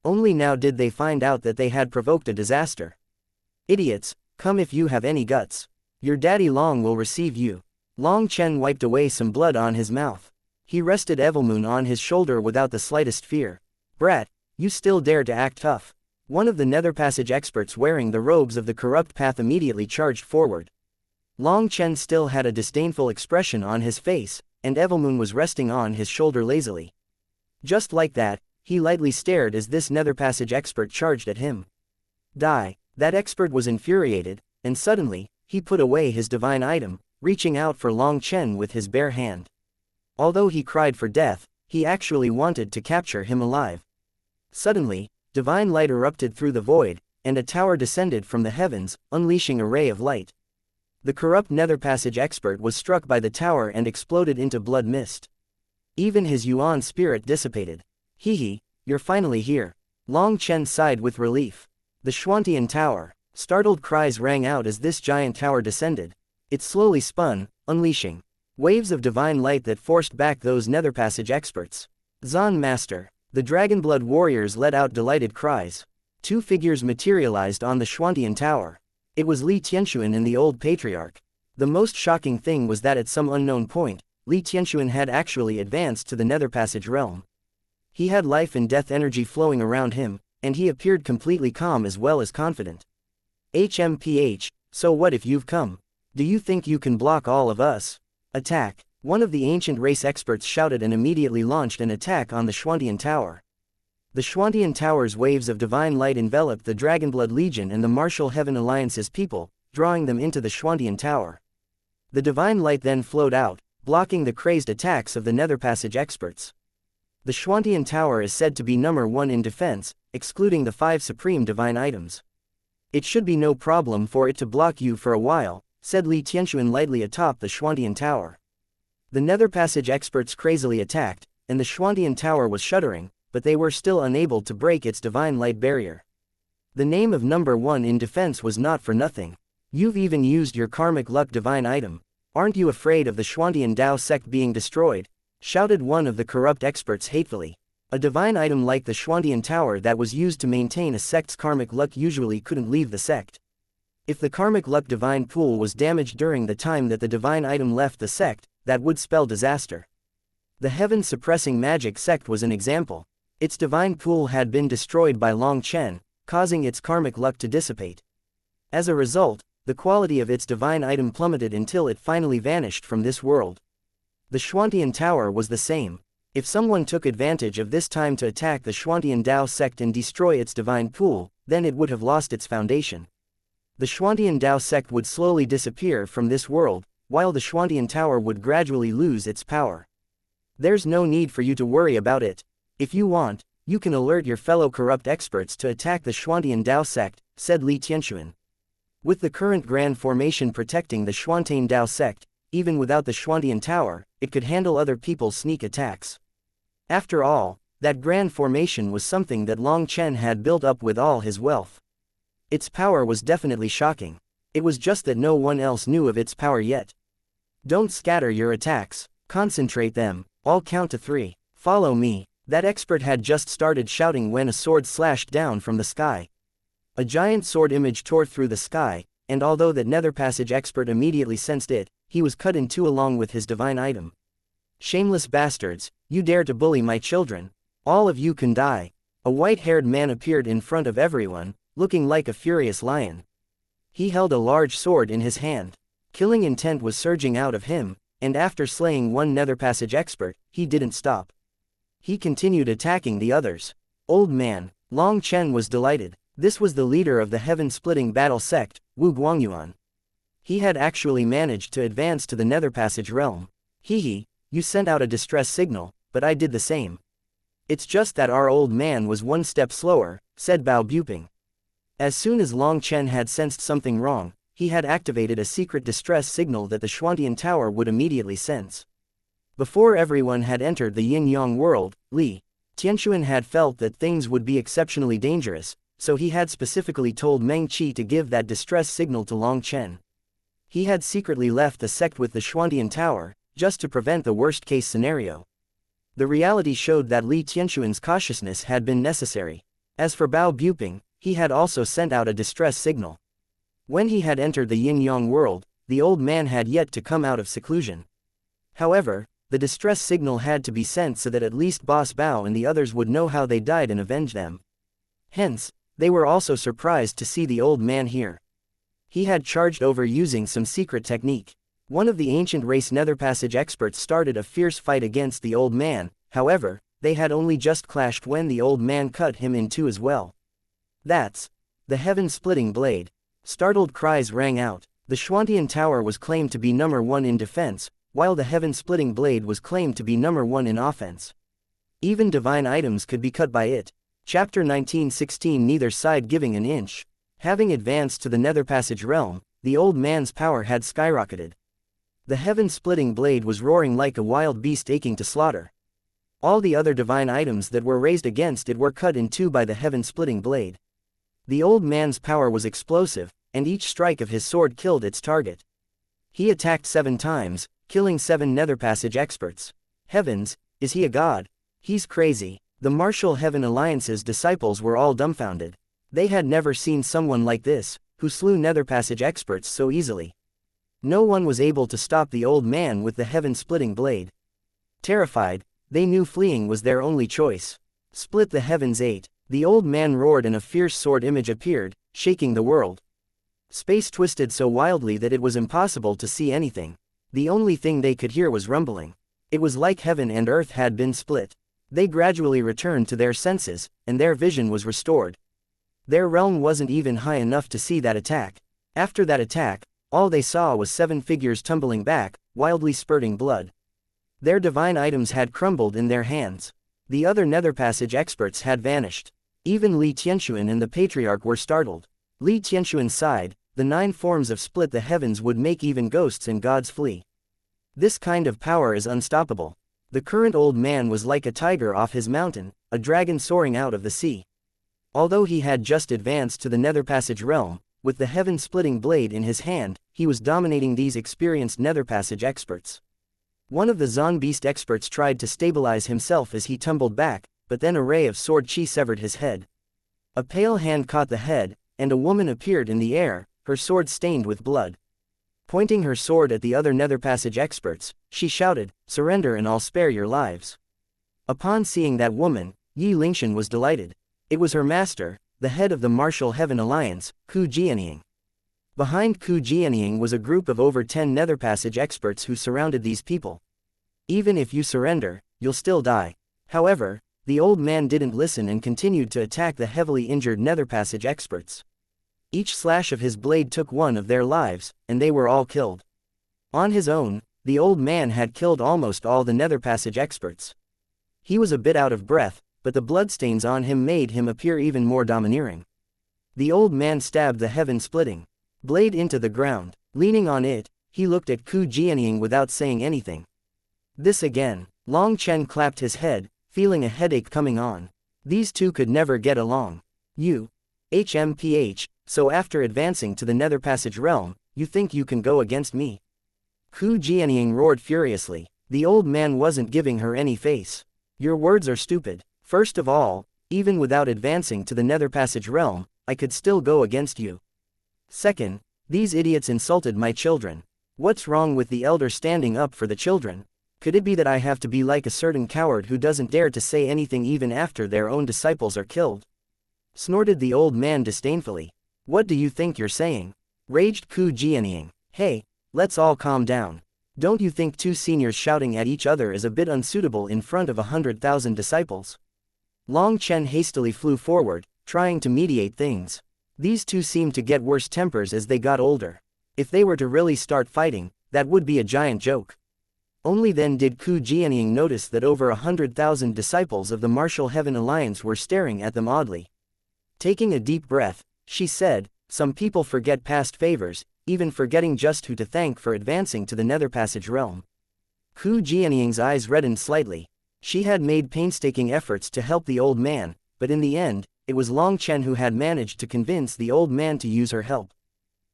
Only now did they find out that they had provoked a disaster. Idiots, come if you have any guts. Your daddy Long will receive you. Long Chen wiped away some blood on his mouth. He rested Evilmoon on his shoulder without the slightest fear. Brat, you still dare to act tough. One of the nether passage experts wearing the robes of the corrupt path immediately charged forward. Long Chen still had a disdainful expression on his face, and Evilmoon was resting on his shoulder lazily. Just like that, he lightly stared as this nether passage expert charged at him. Die. That expert was infuriated, and suddenly, he put away his divine item, reaching out for Long Chen with his bare hand. Although he cried for death, he actually wanted to capture him alive. Suddenly, divine light erupted through the void, and a tower descended from the heavens, unleashing a ray of light. The corrupt nether passage expert was struck by the tower and exploded into blood mist. Even his Yuan spirit dissipated. Hee, you're finally here. Long Chen sighed with relief. The Xuantian Tower. Startled cries rang out as this giant tower descended. It slowly spun, unleashing waves of divine light that forced back those nether passage experts. Zan Master. The Dragonblood warriors let out delighted cries. Two figures materialized on the Xuantian Tower. It was Li Tianxuan and the old patriarch. The most shocking thing was that at some unknown point, Li Tianxuan had actually advanced to the nether passage realm. He had life and death energy flowing around him, and he appeared completely calm as well as confident. HMPH, so what if you've come? Do you think you can block all of us? Attack. One of the ancient race experts shouted and immediately launched an attack on the Xuantian Tower. The Xuantian Tower's waves of divine light enveloped the Dragonblood Legion and the Martial Heaven Alliance's people, drawing them into the Xuantian Tower. The divine light then flowed out, blocking the crazed attacks of the nether passage experts. The Xuantian Tower is said to be number 1 in defense, excluding the 5 supreme divine items. It should be no problem for it to block you for a while, said Li Tianxuan lightly atop the Xuantian Tower. The nether passage experts crazily attacked, and the Xuantian Tower was shuddering, but they were still unable to break its divine light barrier. The name of number 1 in defense was not for nothing. You've even used your karmic luck divine item. Aren't you afraid of the Xuantian Dao sect being destroyed? Shouted one of the corrupt experts hatefully. A divine item like the Xuantian Tower that was used to maintain a sect's karmic luck usually couldn't leave the sect. If the karmic luck divine pool was damaged during the time that the divine item left the sect, that would spell disaster. The heaven-suppressing magic sect was an example. Its divine pool had been destroyed by Long Chen, causing its karmic luck to dissipate. As a result, the quality of its divine item plummeted until it finally vanished from this world. The Xuantian Tower was the same. If someone took advantage of this time to attack the Xuantian Dao sect and destroy its divine pool, then it would have lost its foundation. The Xuantian Dao sect would slowly disappear from this world, while the Xuantian Tower would gradually lose its power. There's no need for you to worry about it. If you want, you can alert your fellow corrupt experts to attack the Xuantian Dao sect, said Li Tianxuan. With the current Grand Formation protecting the Xuantian Dao sect, even without the Xuantian Tower, it could handle other people's sneak attacks. After all, that Grand Formation was something that Long Chen had built up with all his wealth. Its power was definitely shocking. It was just that no one else knew of its power yet. Don't scatter your attacks, concentrate them. I'll count to 3. Follow me. That expert had just started shouting when a sword slashed down from the sky. A giant sword image tore through the sky, and although that nether passage expert immediately sensed it, he was cut in two along with his divine item. Shameless bastards, you dare to bully my children. All of you can die. A white-haired man appeared in front of everyone, looking like a furious lion. He held a large sword in his hand. Killing intent was surging out of him, and after slaying one nether passage expert, he didn't stop. He continued attacking the others. Old man, Long Chen was delighted. This was the leader of the heaven-splitting battle sect, Wu Guangyuan. He had actually managed to advance to the nether passage realm. Hehe, you sent out a distress signal, but I did the same. It's just that our old man was one step slower, said Bao Buping. As soon as Long Chen had sensed something wrong, he had activated a secret distress signal that the Xuantian Tower would immediately sense. Before everyone had entered the yin-yang world, Li Tianxuan had felt that things would be exceptionally dangerous, so he had specifically told Meng Qi to give that distress signal to Long Chen. He had secretly left the sect with the Xuantian Tower, just to prevent the worst-case scenario. The reality showed that Li Tianxuan's cautiousness had been necessary. As for Bao Buping, he had also sent out a distress signal. When he had entered the yin-yang world, the old man had yet to come out of seclusion. However, the distress signal had to be sent so that at least Boss Bao and the others would know how they died and avenge them. Hence, they were also surprised to see the old man here. He had charged over using some secret technique. One of the ancient race nether passage experts started a fierce fight against the old man, however, they had only just clashed when the old man cut him in two as well. That's the heaven-splitting blade. Startled cries rang out. The Xuantian Tower was claimed to be number 1 in defense, while the heaven-splitting blade was claimed to be number 1 in offense. Even divine items could be cut by it. Chapter 1916. Neither side giving an inch. Having advanced to the nether passage realm, the old man's power had skyrocketed. The heaven-splitting blade was roaring like a wild beast aching to slaughter. All the other divine items that were raised against it were cut in two by the heaven-splitting blade. The old man's power was explosive, and each strike of his sword killed its target. He attacked 7 times, killing 7 nether passage experts. Heavens, is he a god? He's crazy. The Martial Heaven Alliance's disciples were all dumbfounded. They had never seen someone like this, who slew nether passage experts so easily. No one was able to stop the old man with the heaven-splitting blade. Terrified, they knew fleeing was their only choice. Split the heavens 8. The old man roared and a fierce sword image appeared, shaking the world. Space twisted so wildly that it was impossible to see anything. The only thing they could hear was rumbling. It was like heaven and earth had been split. They gradually returned to their senses, and their vision was restored. Their realm wasn't even high enough to see that attack. After that attack, all they saw was 7 figures tumbling back, wildly spurting blood. Their divine items had crumbled in their hands. The other nether passage experts had vanished. Even Li Tianxuan and the Patriarch were startled. Li Tianxuan sighed, the 9 forms of split the heavens would make even ghosts and gods flee. This kind of power is unstoppable. The current old man was like a tiger off his mountain, a dragon soaring out of the sea. Although he had just advanced to the nether passage realm, with the heaven-splitting blade in his hand, he was dominating these experienced nether passage experts. One of the Zon Beast experts tried to stabilize himself as he tumbled back, but then a ray of sword chi severed his head. A pale hand caught the head, and a woman appeared in the air, her sword stained with blood. Pointing her sword at the other nether passage experts, she shouted, "Surrender and I'll spare your lives." Upon seeing that woman, Yi Lingshan was delighted. It was her master, the head of the Martial Heaven Alliance, Ku Jianying. Behind Ku Jianying was a group of over 10 nether passage experts who surrounded these people. Even if you surrender, you'll still die. However, the old man didn't listen and continued to attack the heavily injured nether passage experts. Each slash of his blade took one of their lives, and they were all killed. On his own, the old man had killed almost all the Nether Passage experts. He was a bit out of breath, but the bloodstains on him made him appear even more domineering. The old man stabbed the heaven-splitting blade into the ground. Leaning on it, he looked at Ku Jianying without saying anything. This again. Long Chen clapped his head, feeling a headache coming on. These two could never get along. You. HMPH, so after advancing to the Nether Passage realm, you think you can go against me? Ku Jianying roared furiously. The old man wasn't giving her any face. Your words are stupid. First of all, even without advancing to the Nether Passage realm, I could still go against you. Second, these idiots insulted my children. What's wrong with the elder standing up for the children? Could it be that I have to be like a certain coward who doesn't dare to say anything even after their own disciples are killed? Snorted the old man disdainfully. What do you think you're saying? Raged Ku Jianying. Hey, let's all calm down. Don't you think two seniors shouting at each other is a bit unsuitable in front of 100,000 disciples? Long Chen hastily flew forward, trying to mediate things. These two seemed to get worse tempers as they got older. If they were to really start fighting, that would be a giant joke. Only then did Ku Jianying notice that over 100,000 disciples of the Martial Heaven Alliance were staring at them oddly. Taking a deep breath, she said, some people forget past favors, even forgetting just who to thank for advancing to the Nether Passage realm. Ku Jianying's eyes reddened slightly. She had made painstaking efforts to help the old man, but in the end, it was Long Chen who had managed to convince the old man to use her help.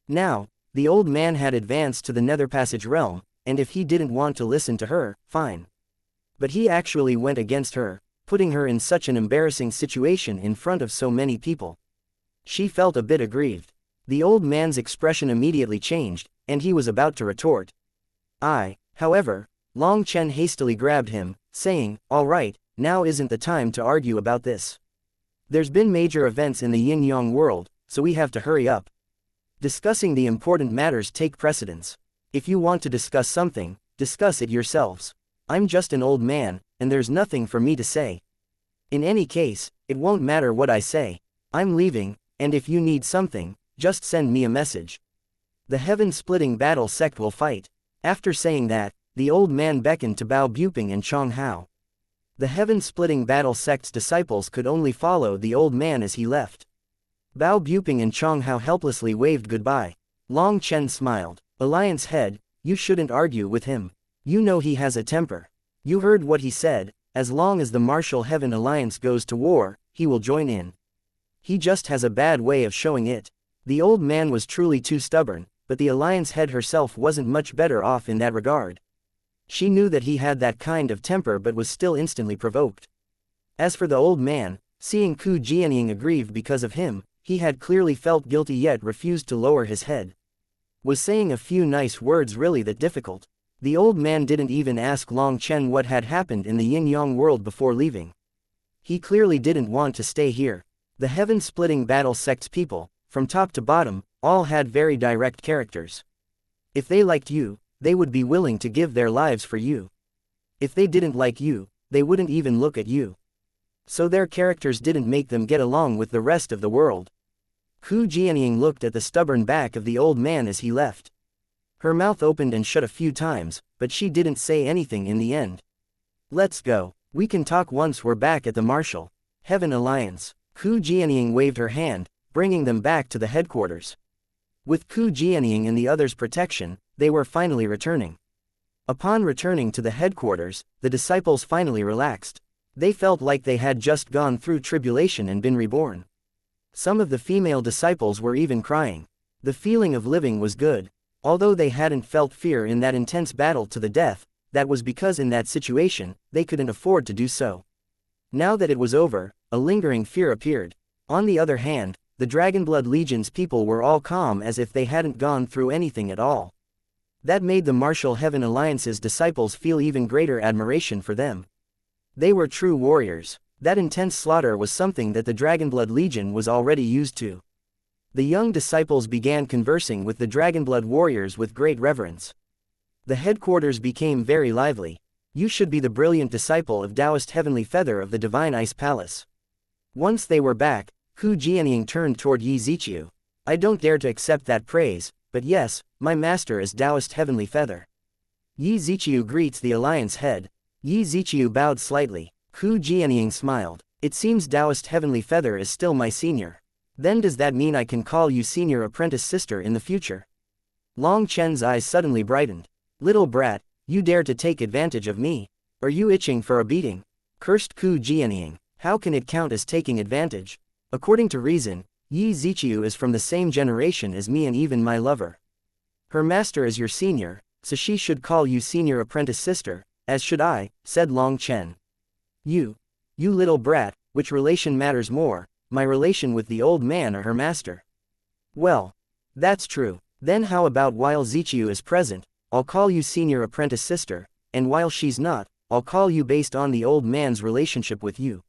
Now, the old man had advanced to the Nether Passage realm, and if he didn't want to listen to her, fine. But he actually went against her, putting her in such an embarrassing situation in front of so many people. She felt a bit aggrieved. The old man's expression immediately changed, and he was about to retort. However, Long Chen hastily grabbed him, saying, all right, now isn't the time to argue about this. There's been major events in the yin-yang world, so we have to hurry up. Discussing the important matters take precedence. If you want to discuss something, discuss it yourselves. I'm just an old man, and there's nothing for me to say. In any case, it won't matter what I say. I'm leaving, and if you need something, just send me a message. The heaven-splitting battle sect will fight. After saying that, the old man beckoned to Bao Buping and Chong Hao. The heaven-splitting battle sect's disciples could only follow the old man as he left. Bao Buping and Chong Hao helplessly waved goodbye. Long Chen smiled. Alliance head, you shouldn't argue with him. You know he has a temper. You heard what he said, as long as the Martial Heaven Alliance goes to war, he will join in. He just has a bad way of showing it. The old man was truly too stubborn, but the Alliance head herself wasn't much better off in that regard. She knew that he had that kind of temper but was still instantly provoked. As for the old man, seeing Ku Jianying aggrieved because of him, he had clearly felt guilty yet refused to lower his head. Was saying a few nice words really that difficult? The old man didn't even ask Long Chen what had happened in the yin-yang world before leaving. He clearly didn't want to stay here. The heaven-splitting battle sect's people, from top to bottom, all had very direct characters. If they liked you, they would be willing to give their lives for you. If they didn't like you, they wouldn't even look at you. So their characters didn't make them get along with the rest of the world. Ku Jianying looked at the stubborn back of the old man as he left. Her mouth opened and shut a few times, but she didn't say anything in the end. Let's go. We can talk once we're back at the Martial Heaven Alliance. Ku Jianying waved her hand, bringing them back to the headquarters. With Ku Jianying and the others' protection, they were finally returning. Upon returning to the headquarters, the disciples finally relaxed. They felt like they had just gone through tribulation and been reborn. Some of the female disciples were even crying. The feeling of living was good. Although they hadn't felt fear in that intense battle to the death, that was because in that situation, they couldn't afford to do so. Now that it was over, a lingering fear appeared. On the other hand, the Dragonblood Legion's people were all calm as if they hadn't gone through anything at all. That made the Martial Heaven Alliance's disciples feel even greater admiration for them. They were true warriors. That intense slaughter was something that the Dragonblood Legion was already used to. The young disciples began conversing with the Dragonblood warriors with great reverence. The headquarters became very lively. You should be the brilliant disciple of Taoist Heavenly Feather of the Divine Ice Palace. Once they were back, Ku Jianying turned toward Yi Ziqiu. I don't dare to accept that praise, but yes, my master is Taoist Heavenly Feather. Yi Ziqiu greets the alliance head. Yi Ziqiu bowed slightly. Ku Jianying smiled. It seems Taoist Heavenly Feather is still my senior. Then does that mean I can call you senior apprentice sister in the future? Long Chen's eyes suddenly brightened. Little brat, you dare to take advantage of me? Are you itching for a beating? Cursed Ku Jianying. How can it count as taking advantage? According to reason, Yi Ziqiu is from the same generation as me and even my lover. Her master is your senior, so she should call you senior apprentice sister, as should I, said Long Chen. You little brat, which relation matters more, my relation with the old man or her master? Well, that's true. Then how about while Ziqiu is present, I'll call you senior apprentice sister, and while she's not, I'll call you based on the old man's relationship with you.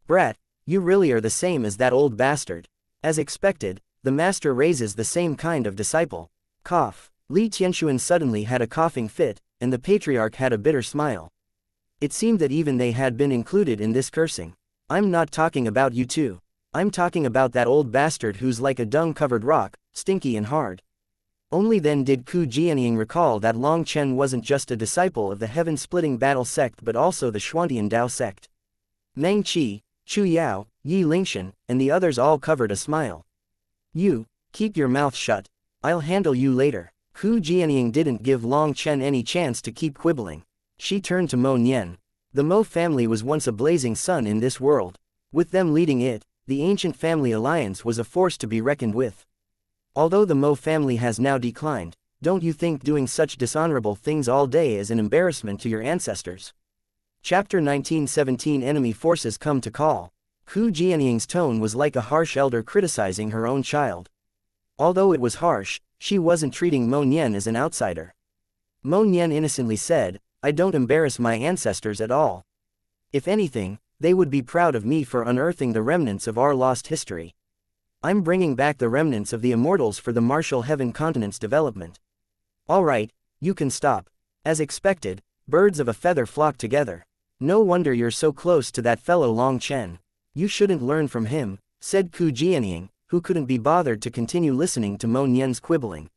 Brat, you really are the same as that old bastard. As expected, the master raises the same kind of disciple. Cough. Li Tianxuan suddenly had a coughing fit, and the patriarch had a bitter smile. It seemed that even they had been included in this cursing. I'm not talking about you two. I'm talking about that old bastard who's like a dung-covered rock, stinky and hard. Only then did Ku Jianying recall that Long Chen wasn't just a disciple of the heaven-splitting battle sect but also the Xuantian Dao sect. Meng Qi, Chu Yao, Yi Lingshan, and the others all covered a smile. You, keep your mouth shut. I'll handle you later. Ku Jianying didn't give Long Chen any chance to keep quibbling. She turned to Mo Nian. The Mo family was once a blazing sun in this world. With them leading it, the ancient family alliance was a force to be reckoned with. Although the Mo family has now declined, don't you think doing such dishonorable things all day is an embarrassment to your ancestors? Chapter 1917 Enemy Forces Come to Call. Ku Jianying's tone was like a harsh elder criticizing her own child. Although it was harsh, she wasn't treating Mo Nian as an outsider. Mo Nian innocently said, I don't embarrass my ancestors at all. If anything, they would be proud of me for unearthing the remnants of our lost history. I'm bringing back the remnants of the immortals for the martial heaven continent's development. Alright, you can stop. As expected, birds of a feather flock together. No wonder you're so close to that fellow Long Chen. You shouldn't learn from him, said Ku Jianying, who couldn't be bothered to continue listening to Mo Nian's quibbling.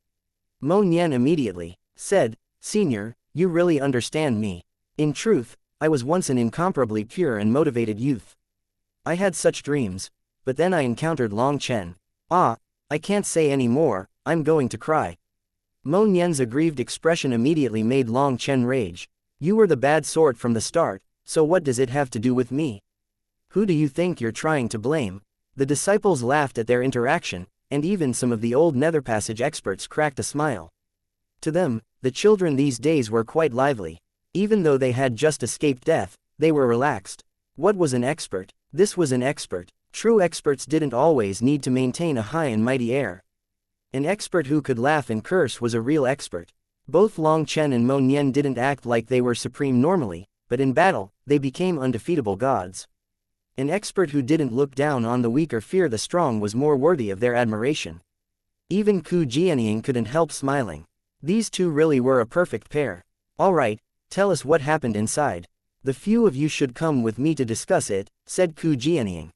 Mo Nian immediately said, Senior, you really understand me. In truth, I was once an incomparably pure and motivated youth. I had such dreams, but then I encountered Long Chen. I can't say any more, I'm going to cry. Mo Nian's aggrieved expression immediately made Long Chen rage. You were the bad sort from the start, so what does it have to do with me? Who do you think you're trying to blame? The disciples laughed at their interaction, and even some of the old Nether Passage experts cracked a smile. To them, the children these days were quite lively. Even though they had just escaped death, they were relaxed. What was an expert? This was an expert. True experts didn't always need to maintain a high and mighty air. An expert who could laugh and curse was a real expert. Both Long Chen and Mo Nian didn't act like they were supreme normally, but in battle, they became undefeatable gods. An expert who didn't look down on the weak or fear the strong was more worthy of their admiration. Even Ku Jianying couldn't help smiling. These two really were a perfect pair. Alright, tell us what happened inside. The few of you should come with me to discuss it, said Ku Jianying.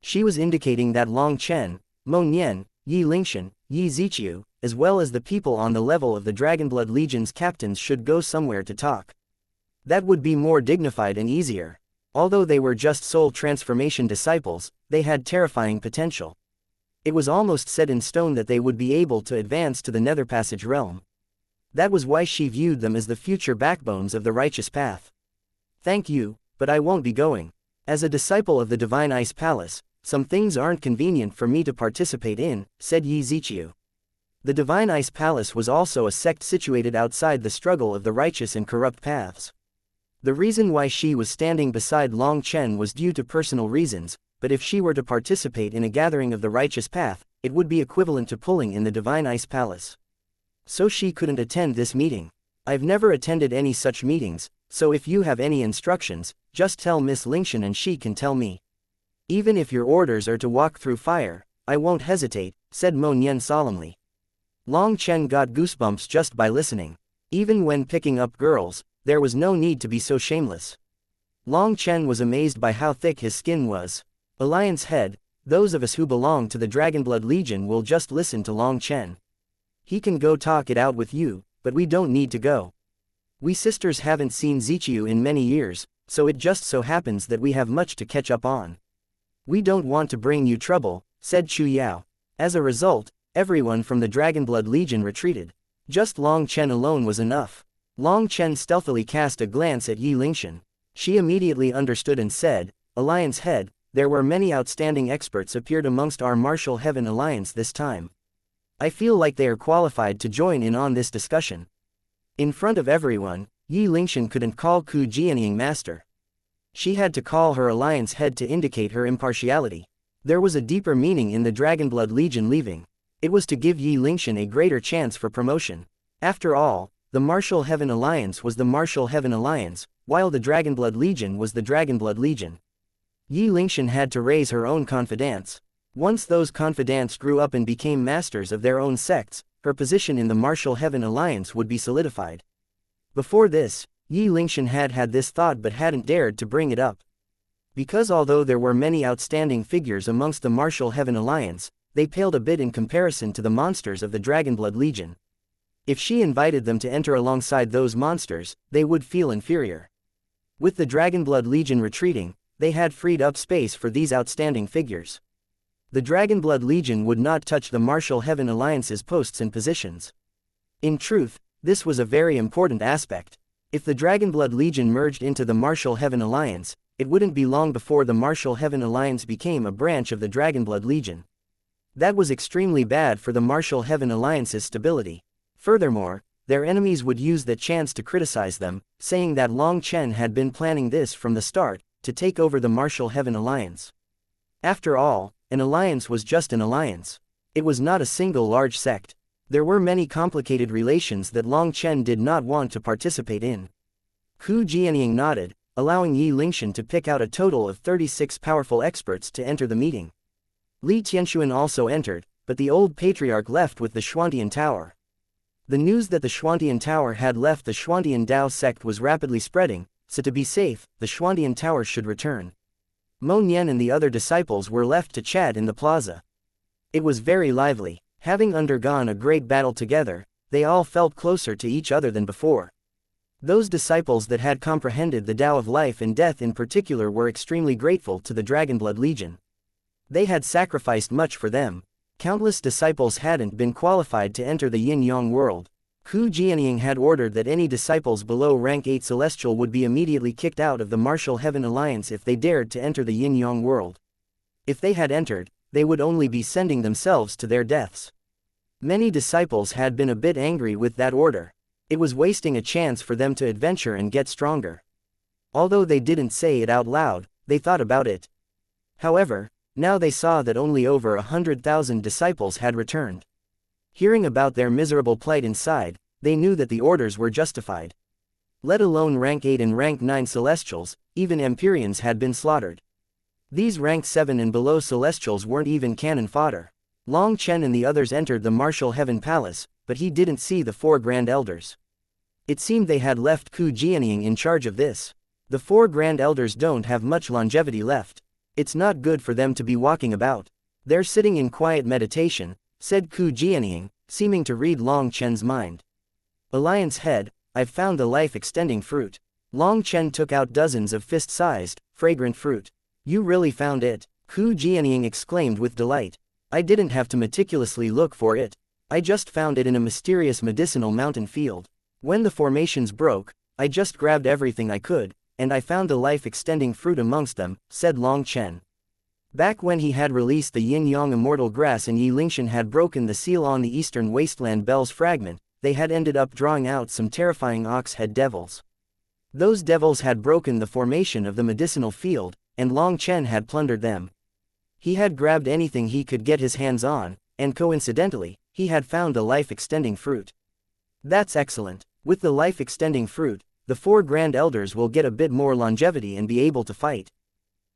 She was indicating that Long Chen, Mo Nian, Yi Lingshan, Yi Ziqiu, as well as the people on the level of the Dragonblood Legion's captains should go somewhere to talk. That would be more dignified and easier. Although they were just soul transformation disciples, they had terrifying potential. It was almost set in stone that they would be able to advance to the Nether Passage realm. That was why she viewed them as the future backbones of the righteous path. Thank you, but I won't be going. As a disciple of the Divine Ice Palace, some things aren't convenient for me to participate in, said Yi Ziqiu. The Divine Ice Palace was also a sect situated outside the struggle of the righteous and corrupt paths. The reason why she was standing beside Long Chen was due to personal reasons, but if she were to participate in a gathering of the righteous path, it would be equivalent to pulling in the Divine Ice Palace. So she couldn't attend this meeting. I've never attended any such meetings, so if you have any instructions, just tell Miss Lingshan and she can tell me. Even if your orders are to walk through fire, I won't hesitate, said Mo Nian solemnly. Long Chen got goosebumps just by listening. Even when picking up girls, there was no need to be so shameless. Long Chen was amazed by how thick his skin was. Alliance head, those of us who belong to the Dragonblood Legion will just listen to Long Chen. He can go talk it out with you, but we don't need to go. We sisters haven't seen Zichiu in many years, so it just so happens that we have much to catch up on. We don't want to bring you trouble, said Chu Yao. As a result, everyone from the Dragonblood Legion retreated. Just Long Chen alone was enough. Long Chen stealthily cast a glance at Yi Lingshan. She immediately understood and said, Alliance head, there were many outstanding experts appeared amongst our Martial Heaven Alliance this time. I feel like they are qualified to join in on this discussion. In front of everyone, Yi Lingshan couldn't call Ku Jianying master. She had to call her alliance head to indicate her impartiality. There was a deeper meaning in the Dragonblood Legion leaving. It was to give Yi Lingshan a greater chance for promotion. After all, the Martial Heaven Alliance was the Martial Heaven Alliance, while the Dragonblood Legion was the Dragonblood Legion. Yi Lingshan had to raise her own confidants. Once those confidants grew up and became masters of their own sects, her position in the Martial Heaven Alliance would be solidified. Before this, Yi Lingshan had this thought but hadn't dared to bring it up. Because although there were many outstanding figures amongst the Martial Heaven Alliance, they paled a bit in comparison to the monsters of the Dragonblood Legion. If she invited them to enter alongside those monsters, they would feel inferior. With the Dragonblood Legion retreating, they had freed up space for these outstanding figures. The Dragonblood Legion would not touch the Martial Heaven Alliance's posts and positions. In truth, this was a very important aspect. If the Dragonblood Legion merged into the Martial Heaven Alliance, it wouldn't be long before the Martial Heaven Alliance became a branch of the Dragonblood Legion. That was extremely bad for the Martial Heaven Alliance's stability. Furthermore, their enemies would use that chance to criticize them, saying that Long Chen had been planning this from the start, to take over the Martial Heaven Alliance. After all, an alliance was just an alliance. It was not a single large sect. There were many complicated relations that Long Chen did not want to participate in. Ku Jianying nodded, allowing Yi Lingshan to pick out a total of 36 powerful experts to enter the meeting. Li Tianxuan also entered, but the old patriarch left with the Xuantian Tower. The news that the Xuantian Tower had left the Xuantian Dao sect was rapidly spreading, so to be safe, the Xuantian Tower should return. Mo Nian and the other disciples were left to chat in the plaza. It was very lively. Having undergone a great battle together, they all felt closer to each other than before. Those disciples that had comprehended the Tao of life and death in particular were extremely grateful to the Dragonblood Legion. They had sacrificed much for them. Countless disciples hadn't been qualified to enter the Yin-Yang world. Ku Jianying had ordered that any disciples below rank 8 Celestial would be immediately kicked out of the Martial Heaven Alliance if they dared to enter the Yin-Yang world. If they had entered, they would only be sending themselves to their deaths. Many disciples had been a bit angry with that order. It was wasting a chance for them to adventure and get stronger. Although they didn't say it out loud, they thought about it. However, now they saw that only over 100,000 disciples had returned. Hearing about their miserable plight inside, they knew that the orders were justified. Let alone rank 8 and rank 9 Celestials, even Empyreans had been slaughtered. These rank 7 and below Celestials weren't even cannon fodder. Long Chen and the others entered the Martial Heaven Palace, but he didn't see the 4 Grand Elders. It seemed they had left Ku Jianying in charge of this. The 4 Grand Elders don't have much longevity left. It's not good for them to be walking about. They're sitting in quiet meditation, said Ku Jianying, seeming to read Long Chen's mind. Alliance head, I've found the life-extending fruit. Long Chen took out dozens of fist-sized, fragrant fruit. You really found it? Ku Jianying exclaimed with delight. I didn't have to meticulously look for it. I just found it in a mysterious medicinal mountain field. When the formations broke, I just grabbed everything I could, and I found the life-extending fruit amongst them, said Long Chen. Back when he had released the yin-yang immortal grass and Yi Lingshan had broken the seal on the eastern wasteland bell's fragment, they had ended up drawing out some terrifying ox-head devils. Those devils had broken the formation of the medicinal field, and Long Chen had plundered them. He had grabbed anything he could get his hands on, and coincidentally, he had found the life-extending fruit. That's excellent. With the life-extending fruit, the 4 Grand Elders will get a bit more longevity and be able to fight.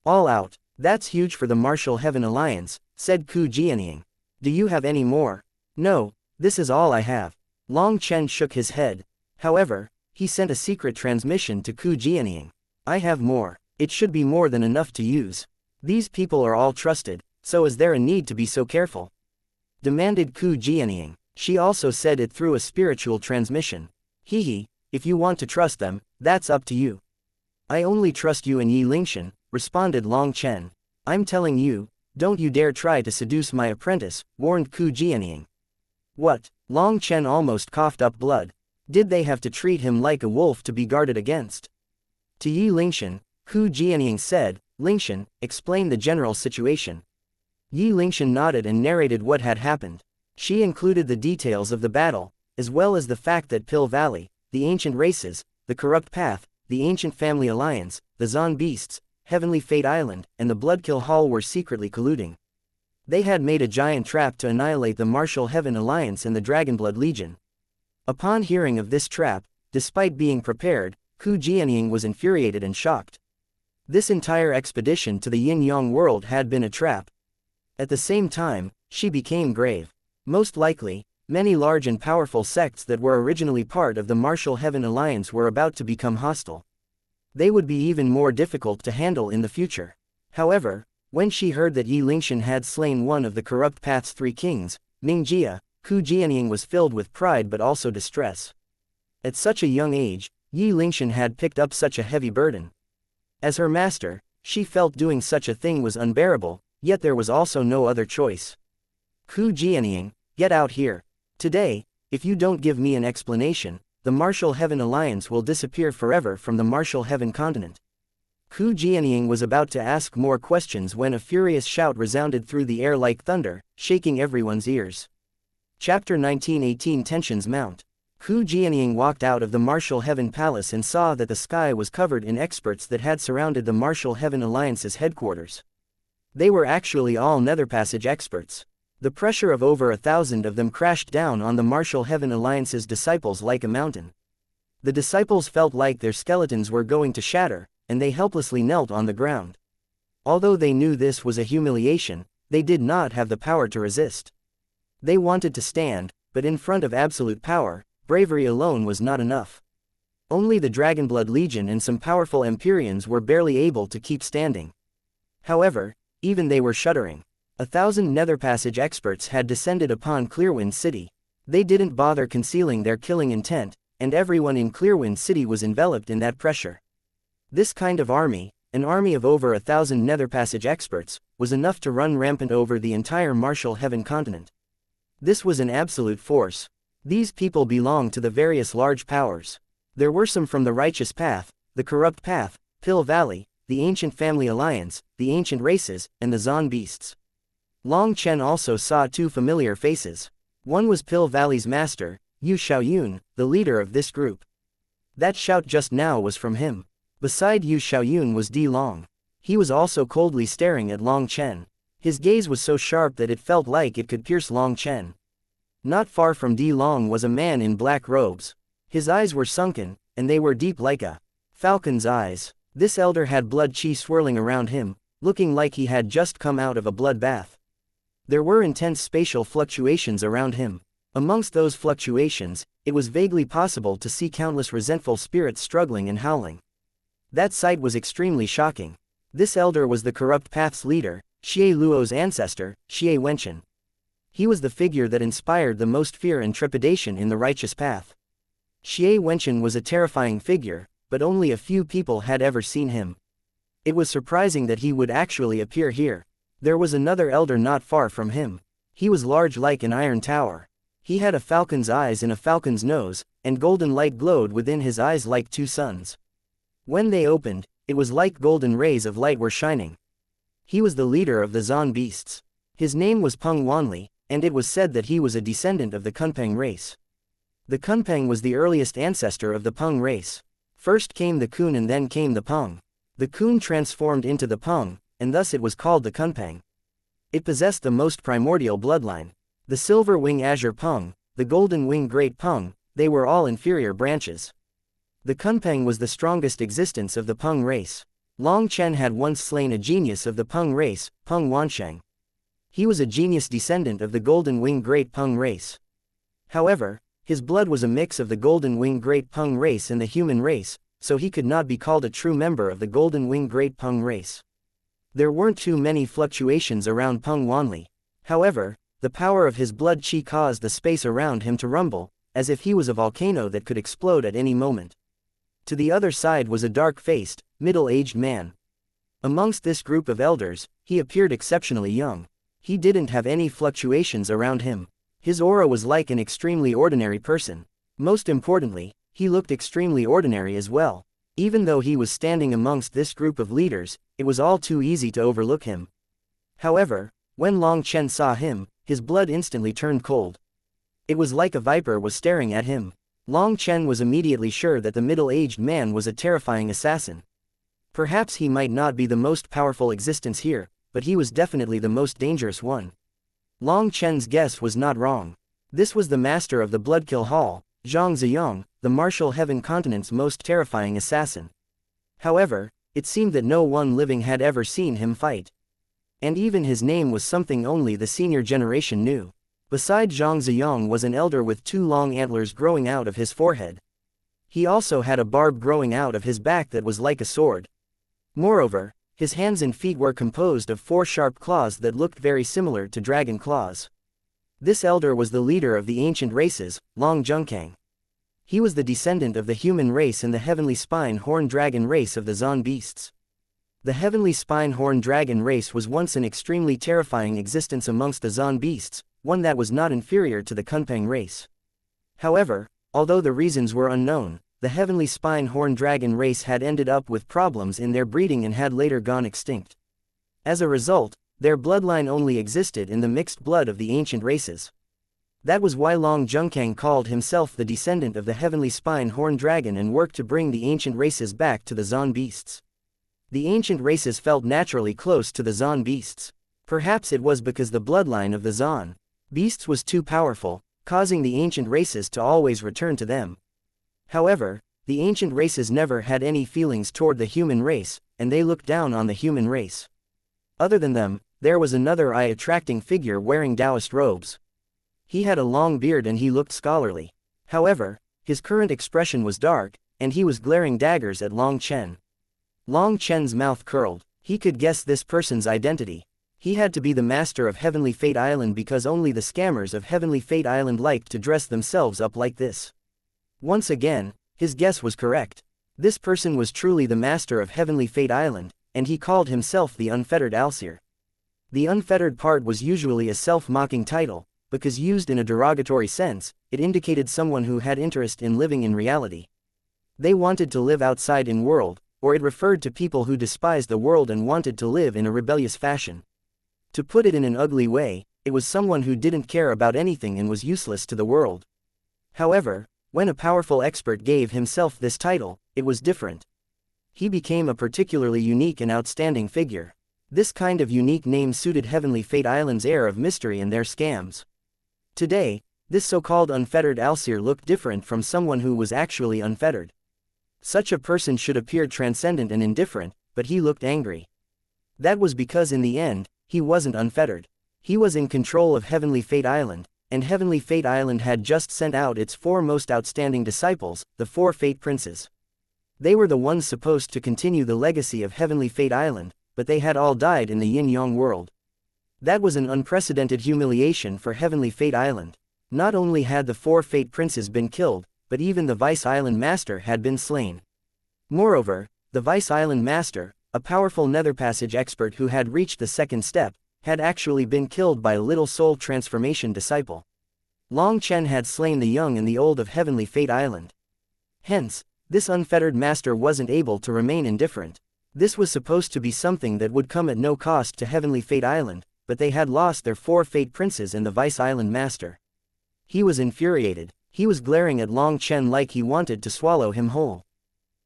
All out. That's huge for the Martial Heaven Alliance, said Ku Jianying. Do you have any more? No, this is all I have. Long Chen shook his head. However, he sent a secret transmission to Ku Jianying. I have more. It should be more than enough to use. These people are all trusted, so is there a need to be so careful? Demanded Ku Jianying. She also said it through a spiritual transmission. Hee, if you want to trust them, that's up to you. I only trust you and Yi Lingshan, responded Long Chen. I'm telling you, don't you dare try to seduce my apprentice, warned Ku Jianying. What? Long Chen almost coughed up blood. Did they have to treat him like a wolf to be guarded against? To Yi Lingshan, Ku Jianying said, Lingshan, explain the general situation. Yi Lingshan nodded and narrated what had happened. She included the details of the battle, as well as the fact that Pill Valley, the ancient races, the corrupt path, the ancient family alliance, the Zon beasts, Heavenly Fate Island, and the Bloodkill Hall were secretly colluding. They had made a giant trap to annihilate the Martial Heaven Alliance and the Dragonblood Legion. Upon hearing of this trap, despite being prepared, Ku Jianying was infuriated and shocked. This entire expedition to the Yin-Yang world had been a trap. At the same time, she became grave. Most likely, many large and powerful sects that were originally part of the Martial Heaven Alliance were about to become hostile. They would be even more difficult to handle in the future. However, when she heard that Yi Lingshan had slain one of the corrupt path's 3 kings, Mingjia, Ku Jianying was filled with pride but also distress. At such a young age, Yi Lingshan had picked up such a heavy burden. As her master, she felt doing such a thing was unbearable, yet there was also no other choice. Ku Jianying, get out here. Today, if you don't give me an explanation, the Martial Heaven Alliance will disappear forever from the Martial Heaven continent. Ku Jianying was about to ask more questions when a furious shout resounded through the air like thunder, shaking everyone's ears. Chapter 1918 Tensions Mount. Ku Jianying walked out of the Martial Heaven Palace and saw that the sky was covered in experts that had surrounded the Martial Heaven Alliance's headquarters. They were actually all Netherpassage experts. The pressure of over 1,000 of them crashed down on the Martial Heaven Alliance's disciples like a mountain. The disciples felt like their skeletons were going to shatter, and they helplessly knelt on the ground. Although they knew this was a humiliation, they did not have the power to resist. They wanted to stand, but in front of absolute power, bravery alone was not enough. Only the Dragonblood Legion and some powerful Empyreans were barely able to keep standing. However, even they were shuddering. 1,000 Netherpassage experts had descended upon Clearwind City. They didn't bother concealing their killing intent, and everyone in Clearwind City was enveloped in that pressure. This kind of army, an army of over 1,000 Netherpassage experts, was enough to run rampant over the entire Martial Heaven continent. This was an absolute force. These people belonged to the various large powers. There were some from the Righteous Path, the Corrupt Path, Pill Valley, the Ancient Family Alliance, the Ancient Races, and the Zon Beasts. Long Chen also saw 2 familiar faces. One was Pill Valley's master, Yu Xiaoyun, the leader of this group. That shout just now was from him. Beside Yu Xiaoyun was Di Long. He was also coldly staring at Long Chen. His gaze was so sharp that it felt like it could pierce Long Chen. Not far from Di Long was a man in black robes. His eyes were sunken, and they were deep like a falcon's eyes. This elder had blood chi swirling around him, looking like he had just come out of a bloodbath. There were intense spatial fluctuations around him. Amongst those fluctuations, it was vaguely possible to see countless resentful spirits struggling and howling. That sight was extremely shocking. This elder was the Corrupt Path's leader, Xie Luo's ancestor, Xie Wenchen. He was the figure that inspired the most fear and trepidation in the Righteous Path. Xie Wenchen was a terrifying figure, but only a few people had ever seen him. It was surprising that he would actually appear here. There was another elder not far from him. He was large like an iron tower. He had a falcon's eyes and a falcon's nose, and golden light glowed within his eyes like 2 suns. When they opened, it was like golden rays of light were shining. He was the leader of the Zon beasts. His name was Peng Wanli, and it was said that he was a descendant of the Kunpeng race. The Kunpeng was the earliest ancestor of the Peng race. First came the Kun and then came the Peng. The Kun transformed into the Peng, and thus it was called the Kunpeng. It possessed the most primordial bloodline. The Silver Wing Azure Peng, the Golden Wing Great Peng, they were all inferior branches. The Kunpeng was the strongest existence of the Peng race. Long Chen had once slain a genius of the Peng race, Peng Wansheng. He was a genius descendant of the Golden Wing Great Peng race. However, his blood was a mix of the Golden Wing Great Peng race and the human race, so he could not be called a true member of the Golden Wing Great Peng race. There weren't too many fluctuations around Peng Wanli. However, the power of his blood chi caused the space around him to rumble, as if he was a volcano that could explode at any moment. To the other side was a dark-faced, middle-aged man. Amongst this group of elders, he appeared exceptionally young. He didn't have any fluctuations around him. His aura was like an extremely ordinary person. Most importantly, he looked extremely ordinary as well. Even though he was standing amongst this group of leaders, it was all too easy to overlook him. However, when Long Chen saw him, his blood instantly turned cold. It was like a viper was staring at him. Long Chen was immediately sure that the middle-aged man was a terrifying assassin. Perhaps he might not be the most powerful existence here, but he was definitely the most dangerous one. Long Chen's guess was not wrong. This was the master of the Bloodkill Hall, xianxia, the martial heaven continent's most terrifying assassin. However, it seemed that no one living had ever seen him fight. And even his name was something only the senior generation knew. Beside xianxia was an elder with 2 long antlers growing out of his forehead. He also had a barb growing out of his back that was like a sword. Moreover, his hands and feet were composed of 4 sharp claws that looked very similar to dragon claws. This elder was the leader of the ancient races, Long Zhongkang. He was the descendant of the human race and the heavenly spine-horn dragon race of the Zon beasts. The heavenly spine-horn dragon race was once an extremely terrifying existence amongst the Zon beasts, one that was not inferior to the Kunpeng race. However, although the reasons were unknown, the heavenly spine-horn dragon race had ended up with problems in their breeding and had later gone extinct. As a result, their bloodline only existed in the mixed blood of the ancient races. That was why Long Zhongkang called himself the descendant of the heavenly spine-horn dragon and worked to bring the ancient races back to the Zon beasts. The ancient races felt naturally close to the Zon beasts. Perhaps it was because the bloodline of the Zon beasts was too powerful, causing the ancient races to always return to them. However, the ancient races never had any feelings toward the human race, and they looked down on the human race. Other than them, there was another eye-attracting figure wearing Taoist robes. He had a long beard and he looked scholarly. However, his current expression was dark, and he was glaring daggers at Long Chen. Long Chen's mouth curled. He could guess this person's identity. He had to be the master of Heavenly Fate Island because only the scammers of Heavenly Fate Island liked to dress themselves up like this. Once again, his guess was correct. This person was truly the master of Heavenly Fate Island, and he called himself the Unfettered Alseer. The unfettered part was usually a self-mocking title, because used in a derogatory sense, it indicated someone who had interest in living in reality. They wanted to live outside in world, or it referred to people who despised the world and wanted to live in a rebellious fashion. To put it in an ugly way, it was someone who didn't care about anything and was useless to the world. However, when a powerful expert gave himself this title, it was different. He became a particularly unique and outstanding figure. This kind of unique name suited Heavenly Fate Island's air of mystery and their scams. Today, this so-called unfettered Alseer looked different from someone who was actually unfettered. Such a person should appear transcendent and indifferent, but he looked angry. That was because in the end, he wasn't unfettered. He was in control of Heavenly Fate Island, and Heavenly Fate Island had just sent out its 4 most outstanding disciples, the 4 Fate Princes. They were the ones supposed to continue the legacy of Heavenly Fate Island, but they had all died in the Yin-Yang world. That was an unprecedented humiliation for Heavenly Fate Island. Not only had the 4 Fate Princes been killed, but even the Vice Island Master had been slain. Moreover, the Vice Island Master, a powerful nether passage expert who had reached the 2nd step, had actually been killed by a little soul transformation disciple. Long Chen had slain the young and the old of Heavenly Fate Island. Hence, this unfettered master wasn't able to remain indifferent. This was supposed to be something that would come at no cost to Heavenly Fate Island, but they had lost their 4 Fate Princes and the Vice Island Master. He was infuriated. He was glaring at Long Chen like he wanted to swallow him whole.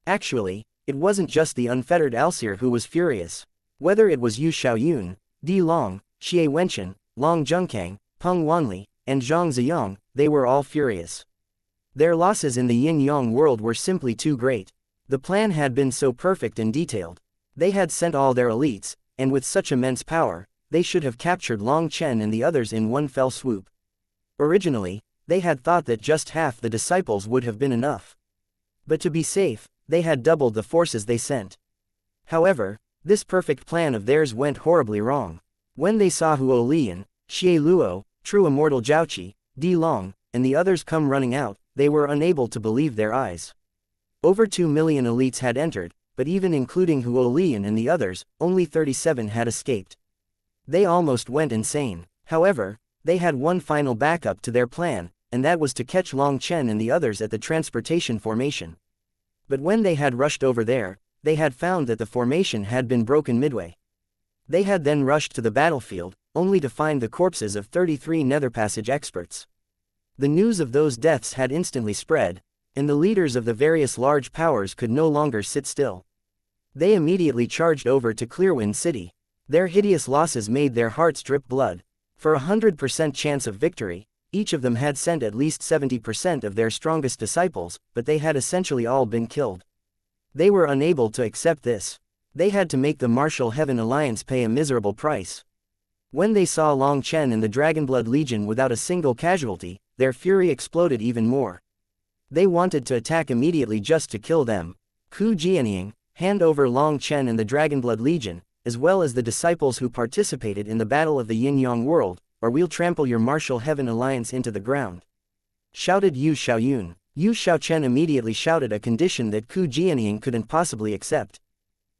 Actually, it wasn't just the unfettered Alseer who was furious. Whether it was Yu Xiaoyun, Di Long, Xie Wenchen, Long Zhongkang, Peng Wanli, and Zhang Ziyang, they were all furious. Their losses in the Yin-Yang world were simply too great. The plan had been so perfect and detailed. They had sent all their elites, and with such immense power, they should have captured Long Chen and the others in one fell swoop. Originally, they had thought that just half the disciples would have been enough. But to be safe, they had doubled the forces they sent. However, this perfect plan of theirs went horribly wrong. When they saw Huo Lian, Xie Luo, True Immortal Zhaoqi, Di Long, and the others come running out, they were unable to believe their eyes. Over 2 million elites had entered, but even including Huo Lian and the others, only 37 had escaped. They almost went insane. However, they had one final backup to their plan, and that was to catch Long Chen and the others at the transportation formation. But when they had rushed over there, they had found that the formation had been broken midway. They had then rushed to the battlefield, only to find the corpses of 33 Nether Passage experts. The news of those deaths had instantly spread, and the leaders of the various large powers could no longer sit still. They immediately charged over to Clearwind City. Their hideous losses made their hearts drip blood. For 100% chance of victory, each of them had sent at least 70% of their strongest disciples, but they had essentially all been killed. They were unable to accept this. They had to make the Martial Heaven Alliance pay a miserable price. When they saw Long Chen and the Dragonblood Legion without a single casualty, their fury exploded even more. They wanted to attack immediately just to kill them. Ku Jianying, hand over Long Chen and the Dragonblood Legion, as well as the disciples who participated in the Battle of the Yin-Yang World, or we'll trample your Martial Heaven Alliance into the ground, shouted Yu Xiaoyun. Yu Xiaochen immediately shouted a condition that Ku Jianying couldn't possibly accept.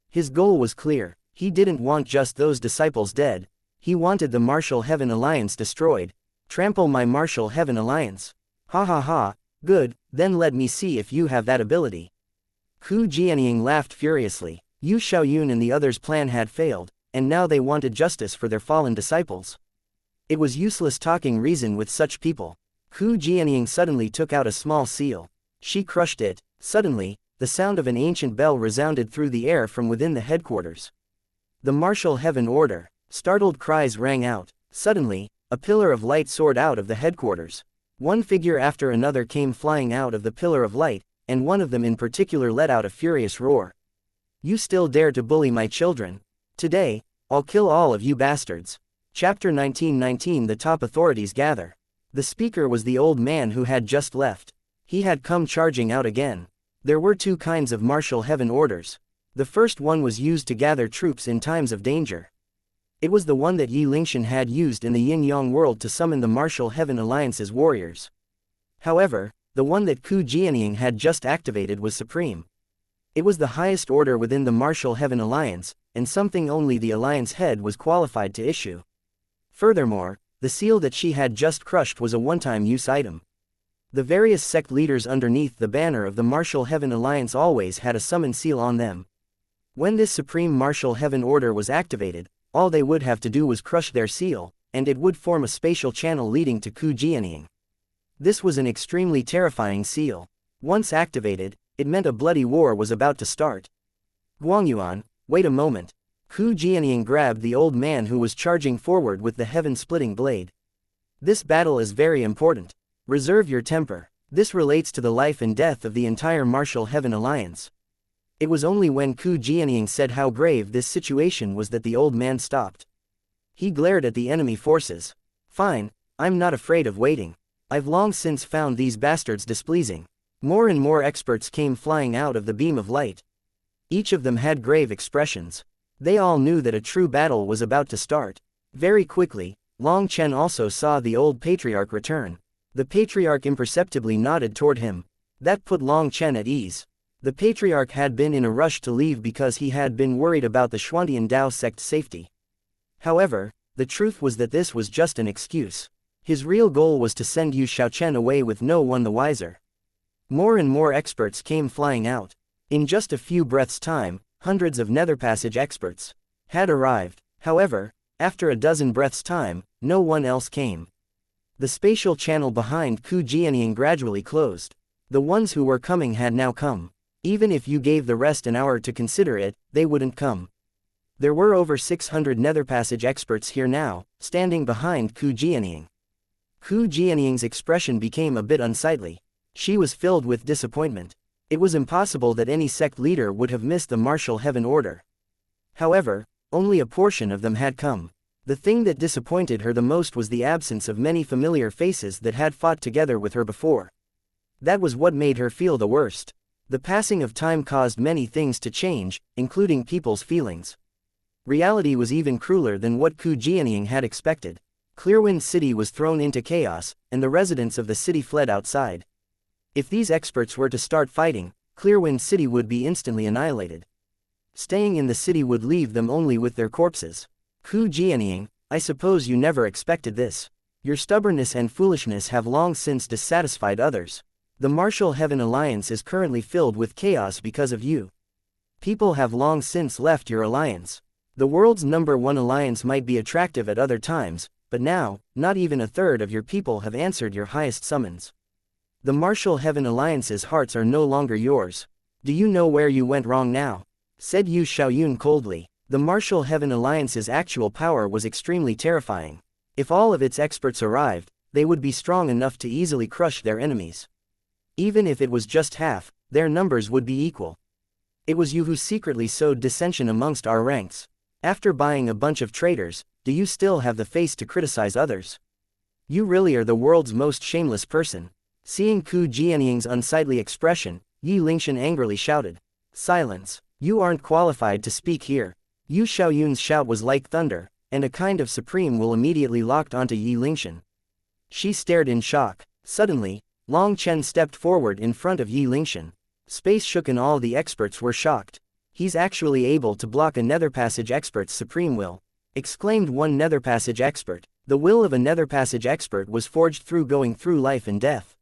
His goal was clear. He didn't want just those disciples dead. He wanted the Martial Heaven Alliance destroyed. Trample my Martial Heaven Alliance. Ha ha ha, good, then let me see if you have that ability. Ku Jianying laughed furiously. Yu Xiaoyun and the others' plan had failed, and now they wanted justice for their fallen disciples. It was useless talking reason with such people. Ku Jianying suddenly took out a small seal. She crushed it. Suddenly, the sound of an ancient bell resounded through the air from within the headquarters. The Martial Heaven Order. Startled cries rang out. Suddenly, a pillar of light soared out of the headquarters. One figure after another came flying out of the pillar of light, and one of them in particular let out a furious roar. You still dare to bully my children? Today, I'll kill all of you bastards. Chapter 1919. The top authorities gather. The speaker was the old man who had just left. He had come charging out again. There were two kinds of Martial Heaven orders. The first one was used to gather troops in times of danger. It was the one that Yi Lingshan had used in the Yin-Yang world to summon the Martial Heaven Alliance's warriors. However, the one that Ku Jianying had just activated was supreme. It was the highest order within the Martial Heaven Alliance, and something only the Alliance head was qualified to issue. Furthermore, the seal that she had just crushed was a one-time use item. The various sect leaders underneath the banner of the Martial Heaven Alliance always had a summon seal on them. When this Supreme Martial Heaven Order was activated, all they would have to do was crush their seal, and it would form a spatial channel leading to Ku Jianying. This was an extremely terrifying seal. Once activated, it meant a bloody war was about to start. Guangyuan, wait a moment. Ku Jianying grabbed the old man who was charging forward with the heaven-splitting blade. This battle is very important. Reserve your temper. This relates to the life and death of the entire Martial Heaven Alliance. It was only when Ku Jianying said how grave this situation was that the old man stopped. He glared at the enemy forces. Fine, I'm not afraid of waiting. I've long since found these bastards displeasing. More and more experts came flying out of the beam of light. Each of them had grave expressions. They all knew that a true battle was about to start. Very quickly, Long Chen also saw the old patriarch return. The patriarch imperceptibly nodded toward him. That put Long Chen at ease. The patriarch had been in a rush to leave because he had been worried about the Xuantian Dao sect's safety. However, the truth was that this was just an excuse. His real goal was to send Yu Xiaochen away with no one the wiser. More and more experts came flying out. In just a few breaths' time, hundreds of Nether Passage experts had arrived. However, after a dozen breaths' time, no one else came. The spatial channel behind Ku Jianying gradually closed. The ones who were coming had now come. Even if you gave the rest an hour to consider it, they wouldn't come. There were over 600 Nether Passage experts here now, standing behind Ku Jianying. Ku Jianying's expression became a bit unsightly. She was filled with disappointment. It was impossible that any sect leader would have missed the Martial Heaven Order. However, only a portion of them had come. The thing that disappointed her the most was the absence of many familiar faces that had fought together with her before. That was what made her feel the worst. The passing of time caused many things to change, including people's feelings. Reality was even crueler than what Ku Jianying had expected. Clearwind City was thrown into chaos, and the residents of the city fled outside. If these experts were to start fighting, Clearwind City would be instantly annihilated. Staying in the city would leave them only with their corpses. Ku Jianying, I suppose you never expected this. Your stubbornness and foolishness have long since dissatisfied others. The Martial Heaven Alliance is currently filled with chaos because of you. People have long since left your alliance. The world's #1 alliance might be attractive at other times, but now, not even a third of your people have answered your highest summons. The Martial Heaven Alliance's hearts are no longer yours. Do you know where you went wrong now? Said Yu Xiaoyun coldly. The Martial Heaven Alliance's actual power was extremely terrifying. If all of its experts arrived, they would be strong enough to easily crush their enemies. Even if it was just half, their numbers would be equal. It was you who secretly sowed dissension amongst our ranks. After buying a bunch of traitors, do you still have the face to criticize others? You really are the world's most shameless person. Seeing Ku Jianying's unsightly expression, Yi Lingshan angrily shouted. Silence. You aren't qualified to speak here. Yu Xiaoyun's shout was like thunder, and a kind of supreme will immediately locked onto Yi Lingshan. She stared in shock. Suddenly, Long Chen stepped forward in front of Yi Lingshan. Space shook and all the experts were shocked. He's actually able to block a Netherpassage expert's supreme will, exclaimed one Netherpassage expert. The will of a Netherpassage expert was forged through going through life and death.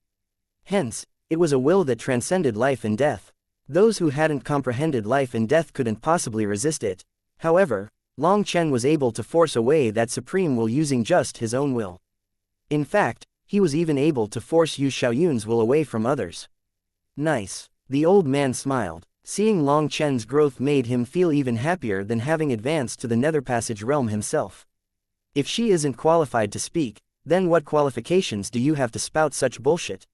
Hence, it was a will that transcended life and death. Those who hadn't comprehended life and death couldn't possibly resist it. However, Long Chen was able to force away that supreme will using just his own will. In fact, he was even able to force Yu Xiaoyun's will away from others. Nice. The old man smiled. Seeing Long Chen's growth made him feel even happier than having advanced to the Netherpassage realm himself. If she isn't qualified to speak, then what qualifications do you have to spout such bullshit?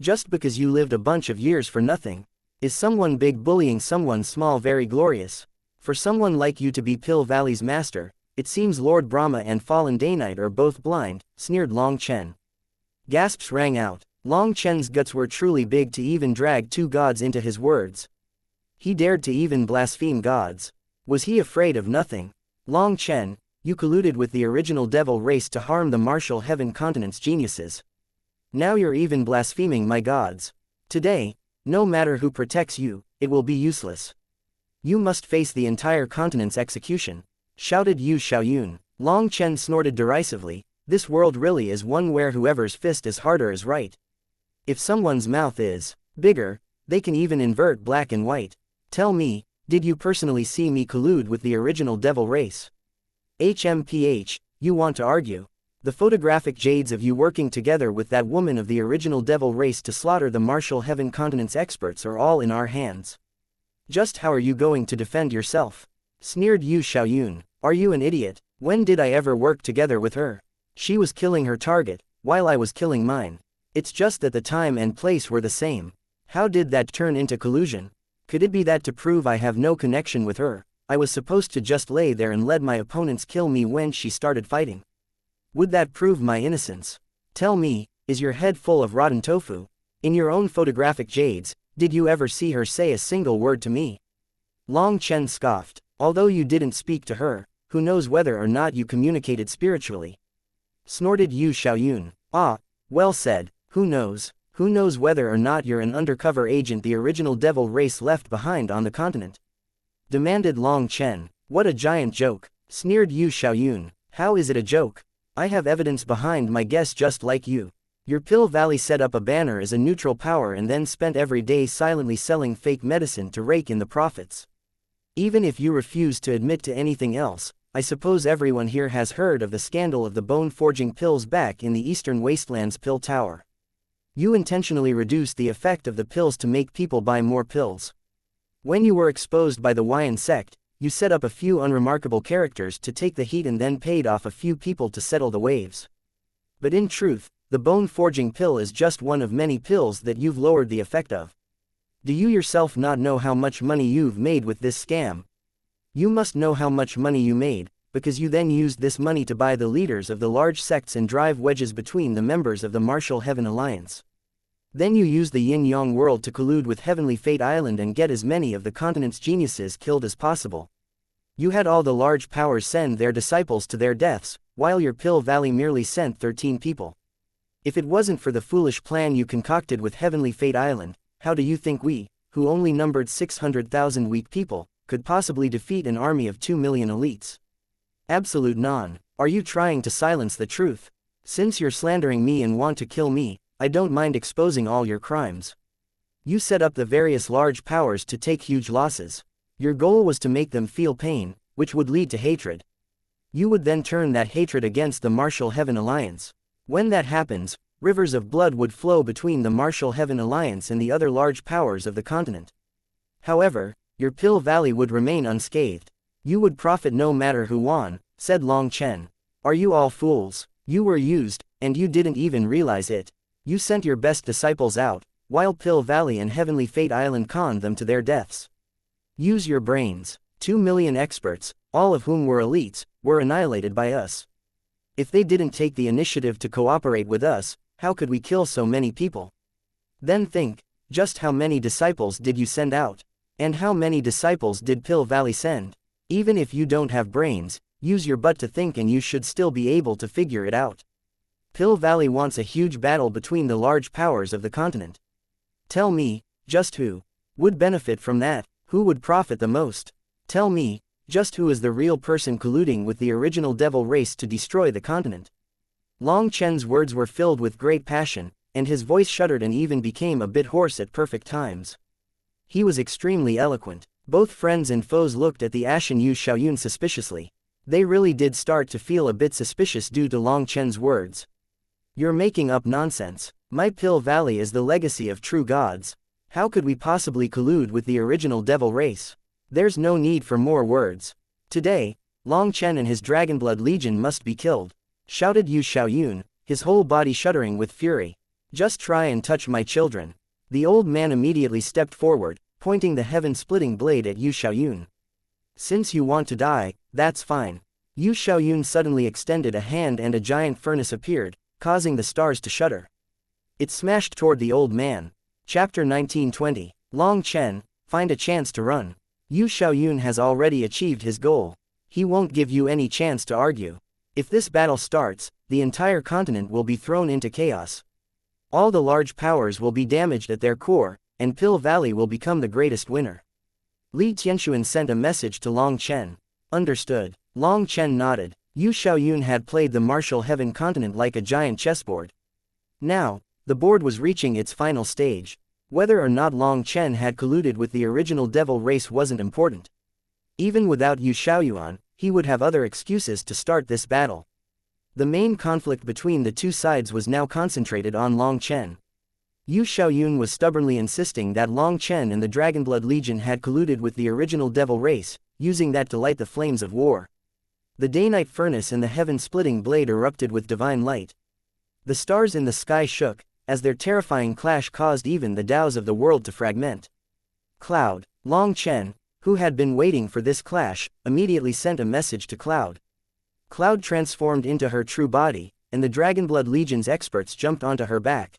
Just because you lived a bunch of years for nothing. Is someone big bullying someone small very glorious? For someone like you to be Pill Valley's master, it seems Lord Brahma and Fallen Daynite are both blind, sneered Long Chen. Gasps rang out. Long Chen's guts were truly big to even drag two gods into his words. He dared to even blaspheme gods. Was he afraid of nothing? Long Chen, you colluded with the original devil race to harm the Martial Heaven continent's geniuses. Now you're even blaspheming my gods. Today, no matter who protects you, it will be useless. You must face the entire continent's execution, shouted Yu Xiaoyun. Long Chen snorted derisively. This world really is one where whoever's fist is harder is right. If someone's mouth is bigger, they can even invert black and white. Tell me, did you personally see me collude with the original devil race? HMPH, you want to argue? The photographic jades of you working together with that woman of the original devil race to slaughter the Martial Heaven continent's experts are all in our hands. Just how are you going to defend yourself? Sneered Yu Xiaoyun. Are you an idiot? When did I ever work together with her? She was killing her target, while I was killing mine. It's just that the time and place were the same. How did that turn into collusion? Could it be that to prove I have no connection with her, I was supposed to just lay there and let my opponents kill me when she started fighting? Would that prove my innocence? Tell me, is your head full of rotten tofu? In your own photographic jades, did you ever see her say a single word to me? Long Chen scoffed. Although you didn't speak to her, who knows whether or not you communicated spiritually? Snorted Yu Xiaoyun. Ah, well said. Who knows? Who knows whether or not you're an undercover agent the original devil race left behind on the continent? Demanded Long Chen. What a giant joke. Sneered Yu Xiaoyun. How is it a joke? I have evidence behind my guess just like you. Your Pill Valley set up a banner as a neutral power and then spent every day silently selling fake medicine to rake in the profits. Even if you refuse to admit to anything else, I suppose everyone here has heard of the scandal of the bone-forging pills back in the Eastern Wastelands Pill Tower. You intentionally reduced the effect of the pills to make people buy more pills. When you were exposed by the Wyan sect, you set up a few unremarkable characters to take the heat and then paid off a few people to settle the waves. But in truth, the bone-forging pill is just one of many pills that you've lowered the effect of. Do you yourself not know how much money you've made with this scam? You must know how much money you made, because you then used this money to buy the leaders of the large sects and drive wedges between the members of the Martial Heaven Alliance. Then you used the Yin-Yang world to collude with Heavenly Fate Island and get as many of the continent's geniuses killed as possible. You had all the large powers send their disciples to their deaths, while your Pill Valley merely sent 13 people. If it wasn't for the foolish plan you concocted with Heavenly Fate Island, how do you think we, who only numbered 600,000 weak people, could possibly defeat an army of 2 million elites? Absolute none. Are you trying to silence the truth? Since you're slandering me and want to kill me, I don't mind exposing all your crimes. You set up the various large powers to take huge losses. Your goal was to make them feel pain, which would lead to hatred. You would then turn that hatred against the Martial Heaven Alliance. When that happens, rivers of blood would flow between the Martial Heaven Alliance and the other large powers of the continent. However, your Pill Valley would remain unscathed. You would profit no matter who won, said Long Chen. Are you all fools? You were used, and you didn't even realize it. You sent your best disciples out, while Pill Valley and Heavenly Fate Island conned them to their deaths. Use your brains. 2 million experts, all of whom were elites, were annihilated by us. If they didn't take the initiative to cooperate with us, how could we kill so many people? Then think, just how many disciples did you send out? And how many disciples did Pill Valley send? Even if you don't have brains, use your butt to think and you should still be able to figure it out. Pill Valley wants a huge battle between the large powers of the continent. Tell me, just who would benefit from that? Who would profit the most? Tell me, just who is the real person colluding with the original devil race to destroy the continent? Long Chen's words were filled with great passion, and his voice shuddered and even became a bit hoarse at perfect times. He was extremely eloquent. Both friends and foes looked at the ashen Yu Xiaoyun suspiciously. They really did start to feel a bit suspicious due to Long Chen's words. You're making up nonsense. My Pill Valley is the legacy of true gods. How could we possibly collude with the original devil race? There's no need for more words. Today, Long Chen and his Dragonblood Legion must be killed, shouted Yu Xiaoyun, his whole body shuddering with fury. Just try and touch my children. The old man immediately stepped forward, pointing the heaven-splitting blade at Yu Xiaoyun. Since you want to die, that's fine. Yu Xiaoyun suddenly extended a hand and a giant furnace appeared, causing the stars to shudder. It smashed toward the old man. Chapter 1920. Long Chen, find a chance to run. Yu Xiaoyun has already achieved his goal. He won't give you any chance to argue. If this battle starts, the entire continent will be thrown into chaos. All the large powers will be damaged at their core, and Pill Valley will become the greatest winner. Li Tianxuan sent a message to Long Chen. Understood. Long Chen nodded. Yu Xiaoyun had played the Martial Heaven continent like a giant chessboard. Now, the board was reaching its final stage. Whether or not Long Chen had colluded with the original devil race wasn't important. Even without Yu Xiaoyuan, he would have other excuses to start this battle. The main conflict between the two sides was now concentrated on Long Chen. Yu Xiaoyun was stubbornly insisting that Long Chen and the Dragonblood Legion had colluded with the original devil race, using that to light the flames of war. The day-night furnace and the heaven-splitting blade erupted with divine light. The stars in the sky shook, as their terrifying clash caused even the Taos of the world to fragment. Cloud. Long Chen, who had been waiting for this clash, immediately sent a message to Cloud. Cloud transformed into her true body, and the Dragonblood Legion's experts jumped onto her back.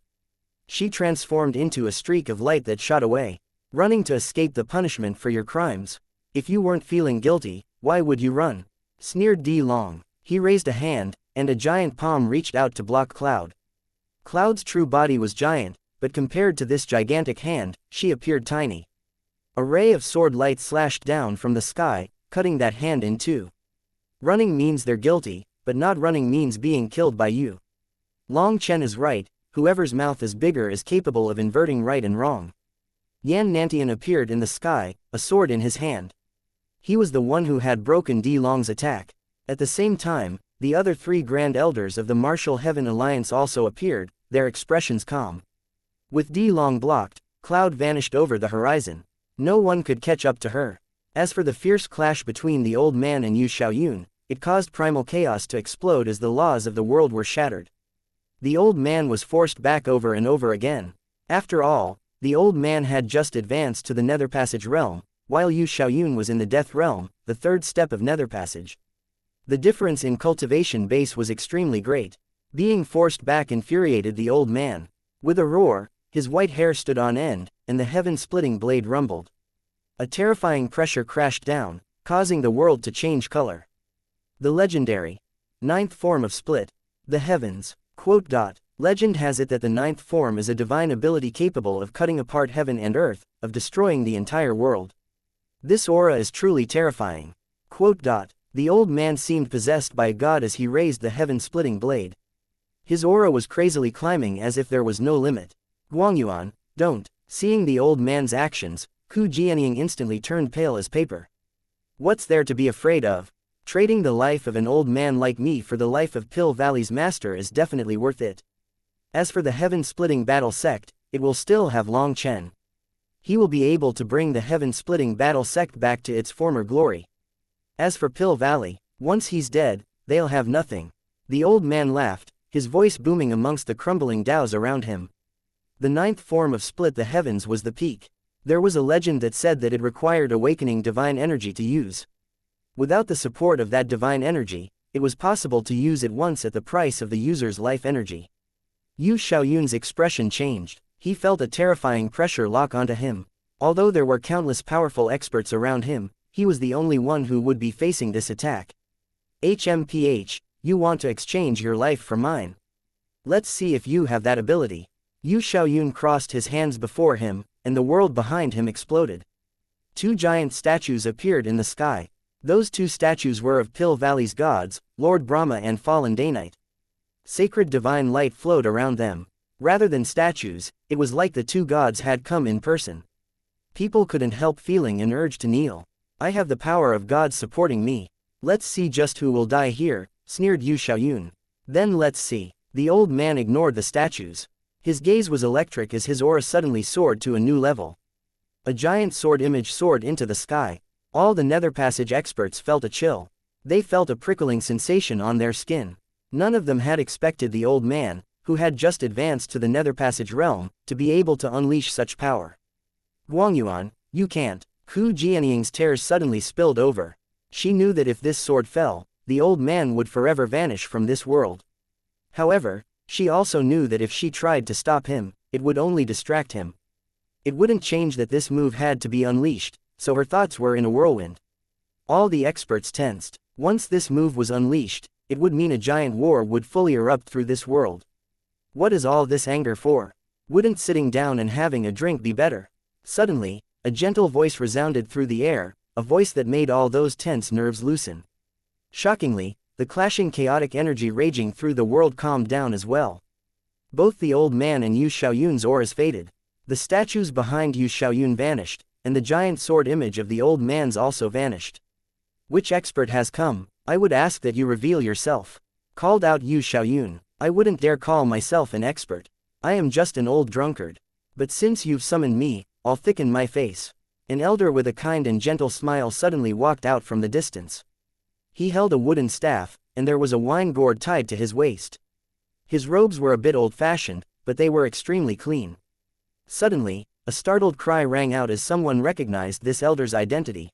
She transformed into a streak of light that shot away, running to escape the punishment for your crimes. If you weren't feeling guilty, why would you run? Sneered Di Long. He raised a hand, and a giant palm reached out to block Cloud. Cloud's true body was giant, but compared to this gigantic hand, she appeared tiny. A ray of sword light slashed down from the sky, cutting that hand in two. Running means they're guilty, but not running means being killed by you. Long Chen is right, whoever's mouth is bigger is capable of inverting right and wrong. Yan Nantian appeared in the sky, a sword in his hand. He was the one who had broken Di Long's attack. At the same time, the other three Grand Elders of the Martial Heaven Alliance also appeared, their expressions calm. With Di Long blocked, Cloud vanished over the horizon. No one could catch up to her. As for the fierce clash between the old man and Yu Xiaoyun, it caused primal chaos to explode as the laws of the world were shattered. The old man was forced back over and over again. After all, the old man had just advanced to the Nether Passage realm, while Yu Xiaoyun was in the Death realm, the third step of Nether Passage. The difference in cultivation base was extremely great. Being forced back infuriated the old man. With a roar, his white hair stood on end, and the heaven-splitting blade rumbled. A terrifying pressure crashed down, causing the world to change color. The legendary ninth form of split. The heavens. Legend has it that the ninth form is a divine ability capable of cutting apart heaven and earth, of destroying the entire world. This aura is truly terrifying. Quote. The old man seemed possessed by a god as he raised the heaven-splitting blade. His aura was crazily climbing as if there was no limit. Guangyuan, don't. Seeing the old man's actions, Ku Jianying instantly turned pale as paper. What's there to be afraid of? Trading the life of an old man like me for the life of Pill Valley's master is definitely worth it. As for the heaven-splitting battle sect, it will still have Long Chen. He will be able to bring the heaven-splitting battle sect back to its former glory. As for Pill Valley, once he's dead, they'll have nothing. The old man laughed, his voice booming amongst the crumbling dows around him. The ninth form of Split the Heavens was the peak. There was a legend that said that it required awakening divine energy to use. Without the support of that divine energy, it was possible to use it once at the price of the user's life energy. Yu Xiaoyun's expression changed. He felt a terrifying pressure lock onto him. Although there were countless powerful experts around him, he was the only one who would be facing this attack. HMPH, you want to exchange your life for mine? Let's see if you have that ability. Yu Xiaoyun crossed his hands before him, and the world behind him exploded. Two giant statues appeared in the sky. Those two statues were of Pill Valley's gods, Lord Brahma and Fallen Daynite. Sacred divine light flowed around them. Rather than statues, it was like the two gods had come in person. People couldn't help feeling an urge to kneel. I have the power of gods supporting me. Let's see just who will die here, sneered Yu Xiaoyun. Then let's see. The old man ignored the statues. His gaze was electric as his aura suddenly soared to a new level. A giant sword image soared into the sky. All the Nether Passage experts felt a chill. They felt a prickling sensation on their skin. None of them had expected the old man, who had just advanced to the Nether Passage realm, to be able to unleash such power. Guangyuan, you can't. Ku Jianying's tears suddenly spilled over. She knew that if this sword fell, the old man would forever vanish from this world. However, she also knew that if she tried to stop him, it would only distract him. It wouldn't change that this move had to be unleashed, so her thoughts were in a whirlwind. All the experts tensed. Once this move was unleashed, it would mean a giant war would fully erupt through this world. What is all this anger for? Wouldn't sitting down and having a drink be better? Suddenly, a gentle voice resounded through the air, a voice that made all those tense nerves loosen. Shockingly, the clashing chaotic energy raging through the world calmed down as well. Both the old man and Yu Xiaoyun's auras faded. The statues behind Yu Xiaoyun vanished, and the giant sword image of the old man's also vanished. Which expert has come? I would ask that you reveal yourself. Called out Yu Xiaoyun. I wouldn't dare call myself an expert. I am just an old drunkard. But since you've summoned me, I'll thicken my face. An elder with a kind and gentle smile suddenly walked out from the distance. He held a wooden staff, and there was a wine gourd tied to his waist. His robes were a bit old-fashioned, but they were extremely clean. Suddenly, a startled cry rang out as someone recognized this elder's identity.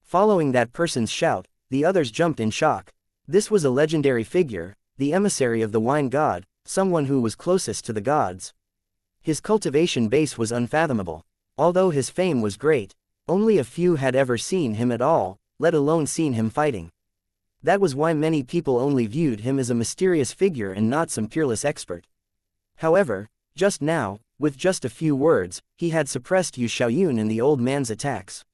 Following that person's shout, the others jumped in shock. This was a legendary figure, the emissary of the wine god, someone who was closest to the gods. His cultivation base was unfathomable. Although his fame was great, only a few had ever seen him at all, let alone seen him fighting. That was why many people only viewed him as a mysterious figure and not some peerless expert. However, just now, with just a few words, he had suppressed Yu Xiaoyun and the old man's attacks.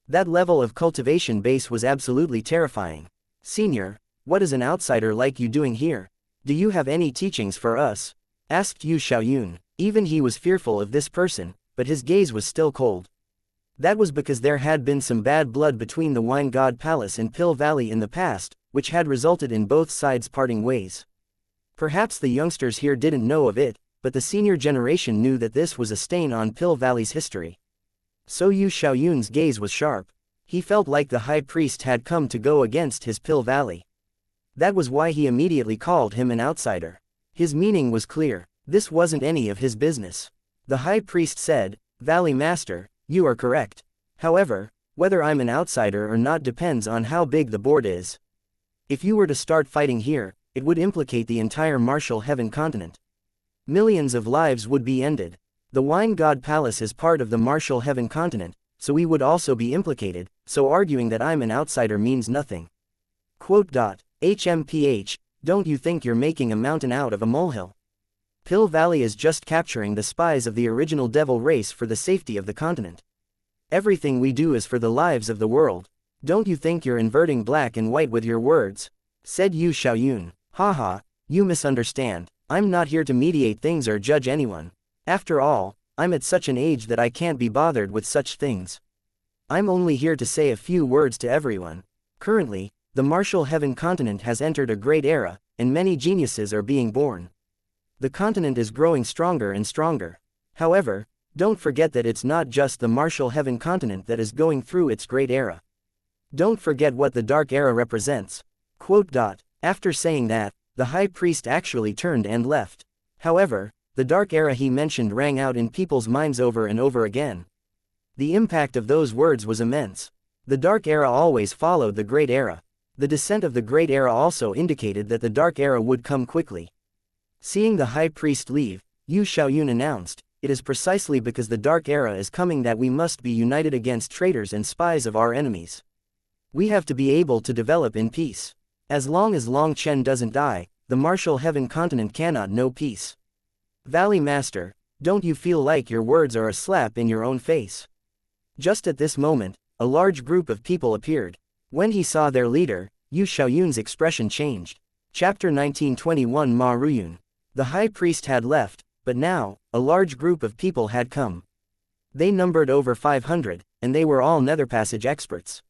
That level of cultivation base was absolutely terrifying. Senior, what is an outsider like you doing here? Do you have any teachings for us? Asked Yu Xiaoyun. Even he was fearful of this person, but his gaze was still cold. That was because there had been some bad blood between the Wine God Palace and Pill Valley in the past, which had resulted in both sides parting ways. Perhaps the youngsters here didn't know of it, but the senior generation knew that this was a stain on Pill Valley's history. So Yu Xiaoyun's gaze was sharp. He felt like the high priest had come to go against his Pill Valley. That was why he immediately called him an outsider. His meaning was clear. This wasn't any of his business. The high priest said, "Valley Master, you are correct. However, whether I'm an outsider or not depends on how big the board is. If you were to start fighting here, it would implicate the entire martial heaven continent. Millions of lives would be ended. The Wine God Palace is part of the martial heaven continent, so we would also be implicated, so arguing that I'm an outsider means nothing." Quote. HMPH, don't you think you're making a mountain out of a molehill? Pill Valley is just capturing the spies of the original devil race for the safety of the continent. Everything we do is for the lives of the world. Don't you think you're inverting black and white with your words? Said Yu Xiaoyun. Haha, you misunderstand. I'm not here to mediate things or judge anyone. After all, I'm at such an age that I can't be bothered with such things. I'm only here to say a few words to everyone. Currently, the martial heaven continent has entered a great era, and many geniuses are being born. The continent is growing stronger and stronger. However, don't forget that it's not just the martial heaven continent that is going through its great era. Don't forget what the dark era represents. Quote. After saying that, the high priest actually turned and left. However, the dark era he mentioned rang out in people's minds over and over again. The impact of those words was immense. The dark era always followed the great era. The descent of the great era also indicated that the dark era would come quickly. Seeing the high priest leave, Yu Xiaoyun announced, "It is precisely because the dark era is coming that we must be united against traitors and spies of our enemies. We have to be able to develop in peace. As long as Long Chen doesn't die, the martial heaven continent cannot know peace." Valley Master, don't you feel like your words are a slap in your own face? Just at this moment, a large group of people appeared. When he saw their leader, Yu Xiaoyun's expression changed. Chapter 1921 Ma Ruyun. The high priest had left, but now, a large group of people had come. They numbered over 500, and they were all nether passage experts.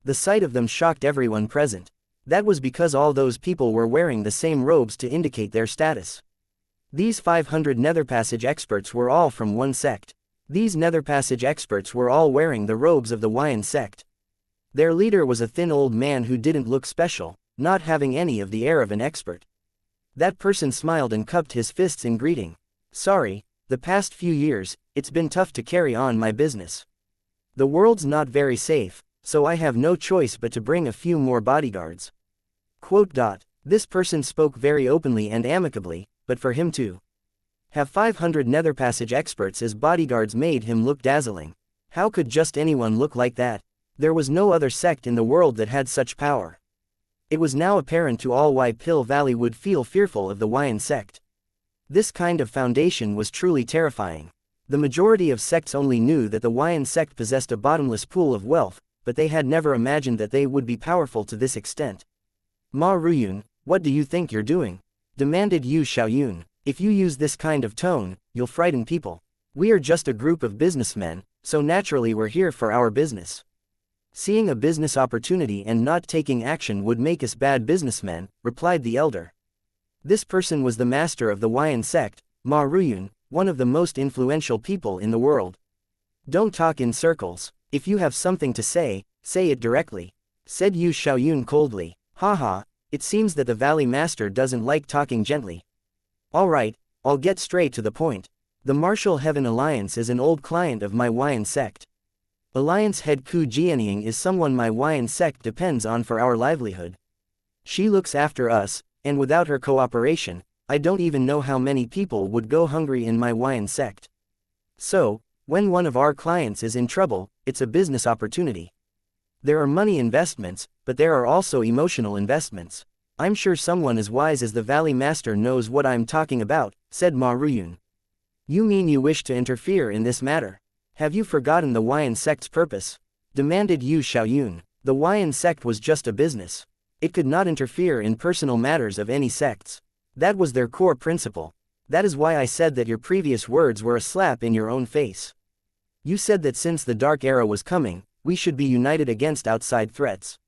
The sight of them shocked everyone present. That was because all those people were wearing the same robes to indicate their status. These 500 nether passage experts were all from one sect. These nether passage experts were all wearing the robes of the Wuxian sect. Their leader was a thin old man who didn't look special, not having any of the air of an expert. That person smiled and cupped his fists in greeting. "Sorry, the past few years, it's been tough to carry on my business. The world's not very safe, so I have no choice but to bring a few more bodyguards." Quote. This person spoke very openly and amicably, but for him to have 500 nether passage experts as bodyguards made him look dazzling. How could just anyone look like that? There was no other sect in the world that had such power. It was now apparent to all why Pill Valley would feel fearful of the Wuxian sect. This kind of foundation was truly terrifying. The majority of sects only knew that the Wuxian sect possessed a bottomless pool of wealth, but they had never imagined that they would be powerful to this extent. "Ma Ruyun, what do you think you're doing?" demanded Yu Xiaoyun. "If you use this kind of tone, you'll frighten people. We are just a group of businessmen, so naturally we're here for our business. Seeing a business opportunity and not taking action would make us bad businessmen," replied the elder. This person was the master of the Wuxian sect, Ma Ruyun, one of the most influential people in the world. "Don't talk in circles. If you have something to say it directly," said Yu Xiaoyun coldly. "Haha, it seems that the Valley Master doesn't like talking gently. Alright, I'll get straight to the point. The Martial Heaven Alliance is an old client of my Wuxian sect. Alliance head Ku Jianying is someone my Wuxian sect depends on for our livelihood. She looks after us, and without her cooperation, I don't even know how many people would go hungry in my Wuxian sect. So, when one of our clients is in trouble, it's a business opportunity. There are money investments, but there are also emotional investments. I'm sure someone as wise as the Valley Master knows what I'm talking about," said Ma Ruyun. "You mean you wish to interfere in this matter? Have you forgotten the Wuxian sect's purpose?" demanded Yu Xiaoyun. The Wuxian sect was just a business. It could not interfere in personal matters of any sects. That was their core principle. That is why I said that your previous words were a slap in your own face. You said that since the Dark Era was coming, we should be united against outside threats.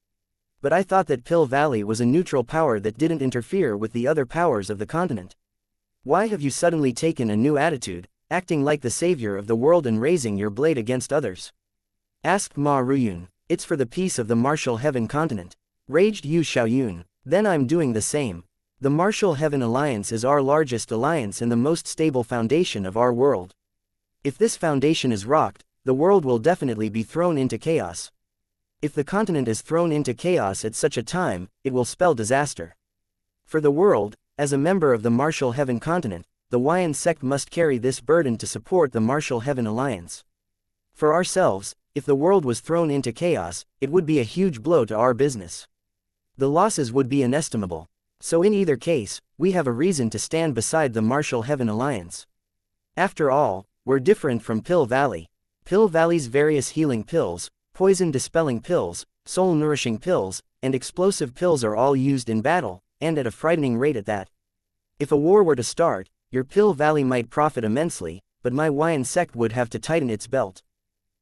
But I thought that Pill Valley was a neutral power that didn't interfere with the other powers of the continent. Why have you suddenly taken a new attitude, acting like the savior of the world and raising your blade against others?" asked Ma Ruyun. "It's for the peace of the Martial Heaven continent," raged Yu Xiaoyun. "Then I'm doing the same. The Martial Heaven Alliance is our largest alliance and the most stable foundation of our world. If this foundation is rocked, the world will definitely be thrown into chaos. If the continent is thrown into chaos at such a time, it will spell disaster. For the world, as a member of the Martial Heaven continent, the Wuxian sect must carry this burden to support the Martial Heaven Alliance. For ourselves, if the world was thrown into chaos, it would be a huge blow to our business. The losses would be inestimable. So in either case, we have a reason to stand beside the Martial Heaven Alliance. After all, we're different from Pill Valley. Pill Valley's various healing pills, poison-dispelling pills, soul-nourishing pills, and explosive pills are all used in battle, and at a frightening rate at that. If a war were to start, your Pill Valley might profit immensely, but my Wyan sect would have to tighten its belt.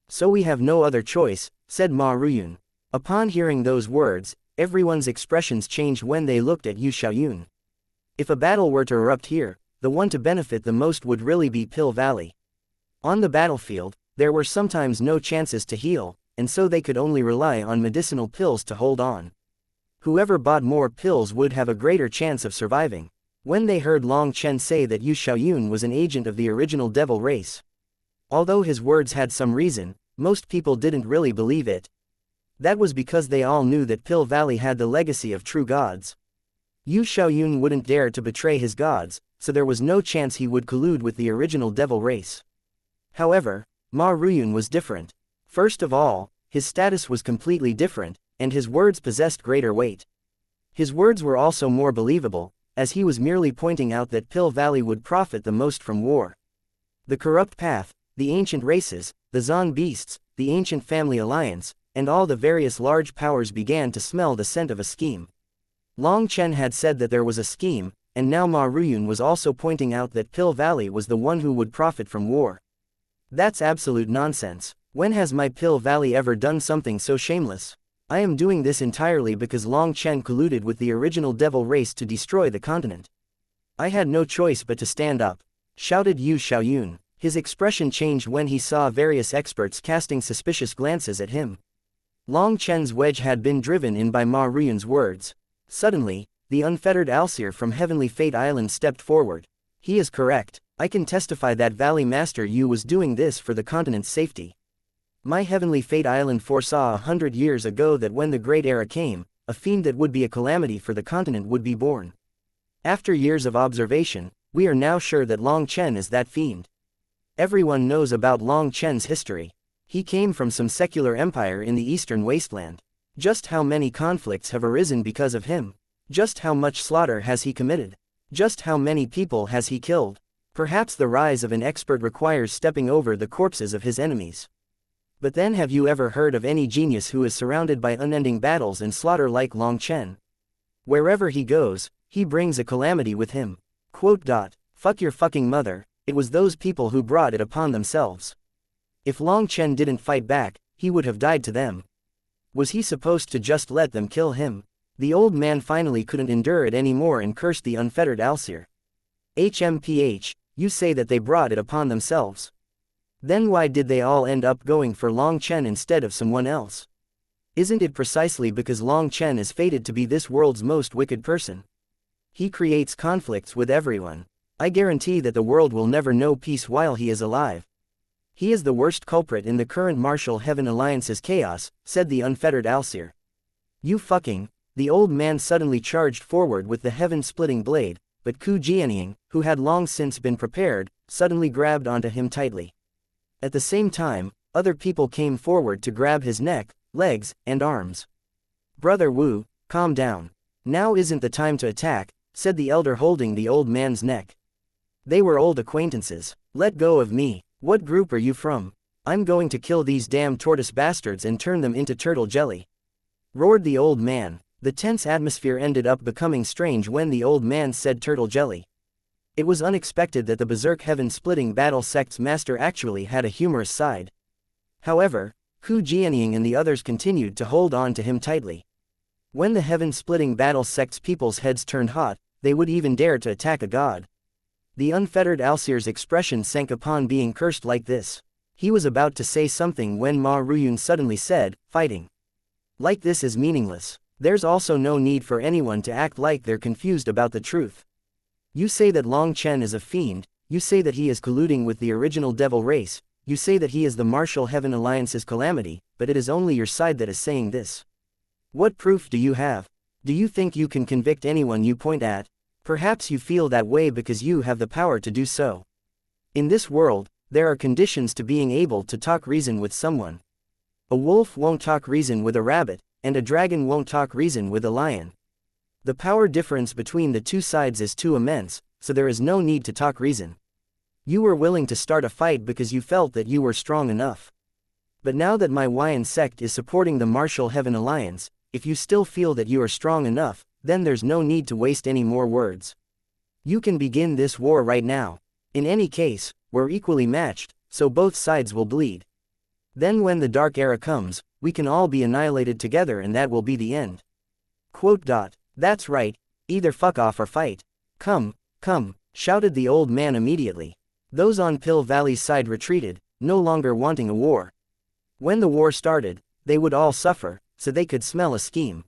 So we have no other choice, said Ma Ruyun. Upon hearing those words, everyone's expressions changed when they looked at Yu Xiaoyun. If a battle were to erupt here, the one to benefit the most would really be Pill Valley. On the battlefield, there were sometimes no chances to heal, and so they could only rely on medicinal pills to hold on. Whoever bought more pills would have a greater chance of surviving. When they heard Long Chen say that Yu Xiaoyun was an agent of the original devil race. Although his words had some reason, most people didn't really believe it. That was because they all knew that Pill Valley had the legacy of true gods. Yu Xiaoyun wouldn't dare to betray his gods, so there was no chance he would collude with the original devil race. However, Ma Ruyun was different. First of all, his status was completely different, and his words possessed greater weight. His words were also more believable, as he was merely pointing out that Pill Valley would profit the most from war. The corrupt path, the ancient races, the Zon beasts, the ancient family alliance, and all the various large powers began to smell the scent of a scheme. Long Chen had said that there was a scheme, and now Ma Ruyun was also pointing out that Pill Valley was the one who would profit from war. That's absolute nonsense. When has my Pill Valley ever done something so shameless? I am doing this entirely because Long Chen colluded with the original devil race to destroy the continent. I had no choice but to stand up, shouted Yu Xiaoyun. His expression changed when he saw various experts casting suspicious glances at him. Long Chen's wedge had been driven in by Ma Ruyun's words. Suddenly, the unfettered Alseer from Heavenly Fate Island stepped forward. He is correct. I can testify that Valley Master Yu was doing this for the continent's safety. My Heavenly Fate Island foresaw 100 years ago that when the Great Era came, a fiend that would be a calamity for the continent would be born. After years of observation, we are now sure that Long Chen is that fiend. Everyone knows about Long Chen's history. He came from some secular empire in the eastern wasteland. Just how many conflicts have arisen because of him? Just how much slaughter has he committed? Just how many people has he killed? Perhaps the rise of an expert requires stepping over the corpses of his enemies. But then have you ever heard of any genius who is surrounded by unending battles and slaughter like Long Chen? Wherever he goes, he brings a calamity with him. Fuck your fucking mother, it was those people who brought it upon themselves. If Long Chen didn't fight back, he would have died to them. Was he supposed to just let them kill him? The old man finally couldn't endure it anymore and cursed the unfettered Alseer. HMPH, you say that they brought it upon themselves. Then why did they all end up going for Long Chen instead of someone else? Isn't it precisely because Long Chen is fated to be this world's most wicked person? He creates conflicts with everyone. I guarantee that the world will never know peace while he is alive. He is the worst culprit in the current Martial Heaven Alliance's chaos, said the unfettered Alseer. You fucking... The old man suddenly charged forward with the heaven-splitting blade, but Ku Jianying, who had long since been prepared, suddenly grabbed onto him tightly. At the same time, other people came forward to grab his neck, legs, and arms. Brother Wu, calm down. Now isn't the time to attack, said the elder holding the old man's neck. They were old acquaintances. Let go of me. What group are you from? I'm going to kill these damn tortoise bastards and turn them into turtle jelly. Roared the old man. The tense atmosphere ended up becoming strange when the old man said turtle jelly. It was unexpected that the Berserk Heaven-splitting battle sect's master actually had a humorous side. However, Ku Jianying and the others continued to hold on to him tightly. When the Heaven-splitting battle sect's people's heads turned hot, they would even dare to attack a god. The unfettered Alseer's expression sank upon being cursed like this. He was about to say something when Ma Ruyun suddenly said, fighting like this is meaningless. There's also no need for anyone to act like they're confused about the truth. You say that Long Chen is a fiend, you say that he is colluding with the original devil race, you say that he is the Martial Heaven Alliance's calamity, but it is only your side that is saying this. What proof do you have? Do you think you can convict anyone you point at? Perhaps you feel that way because you have the power to do so. In this world, there are conditions to being able to talk reason with someone. A wolf won't talk reason with a rabbit, and a dragon won't talk reason with a lion. The power difference between the two sides is too immense, so there is no need to talk reason. You were willing to start a fight because you felt that you were strong enough. But now that my Hawaiian sect is supporting the Martial Heaven Alliance, if you still feel that you are strong enough, then there's no need to waste any more words. You can begin this war right now. In any case, we're equally matched, so both sides will bleed. Then when the Dark Era comes, we can all be annihilated together and that will be the end. Quote. That's right, either fuck off or fight. Come, shouted the old man immediately. Those on Pill Valley's side retreated, no longer wanting a war. When the war started, they would all suffer, so they could smell a scheme.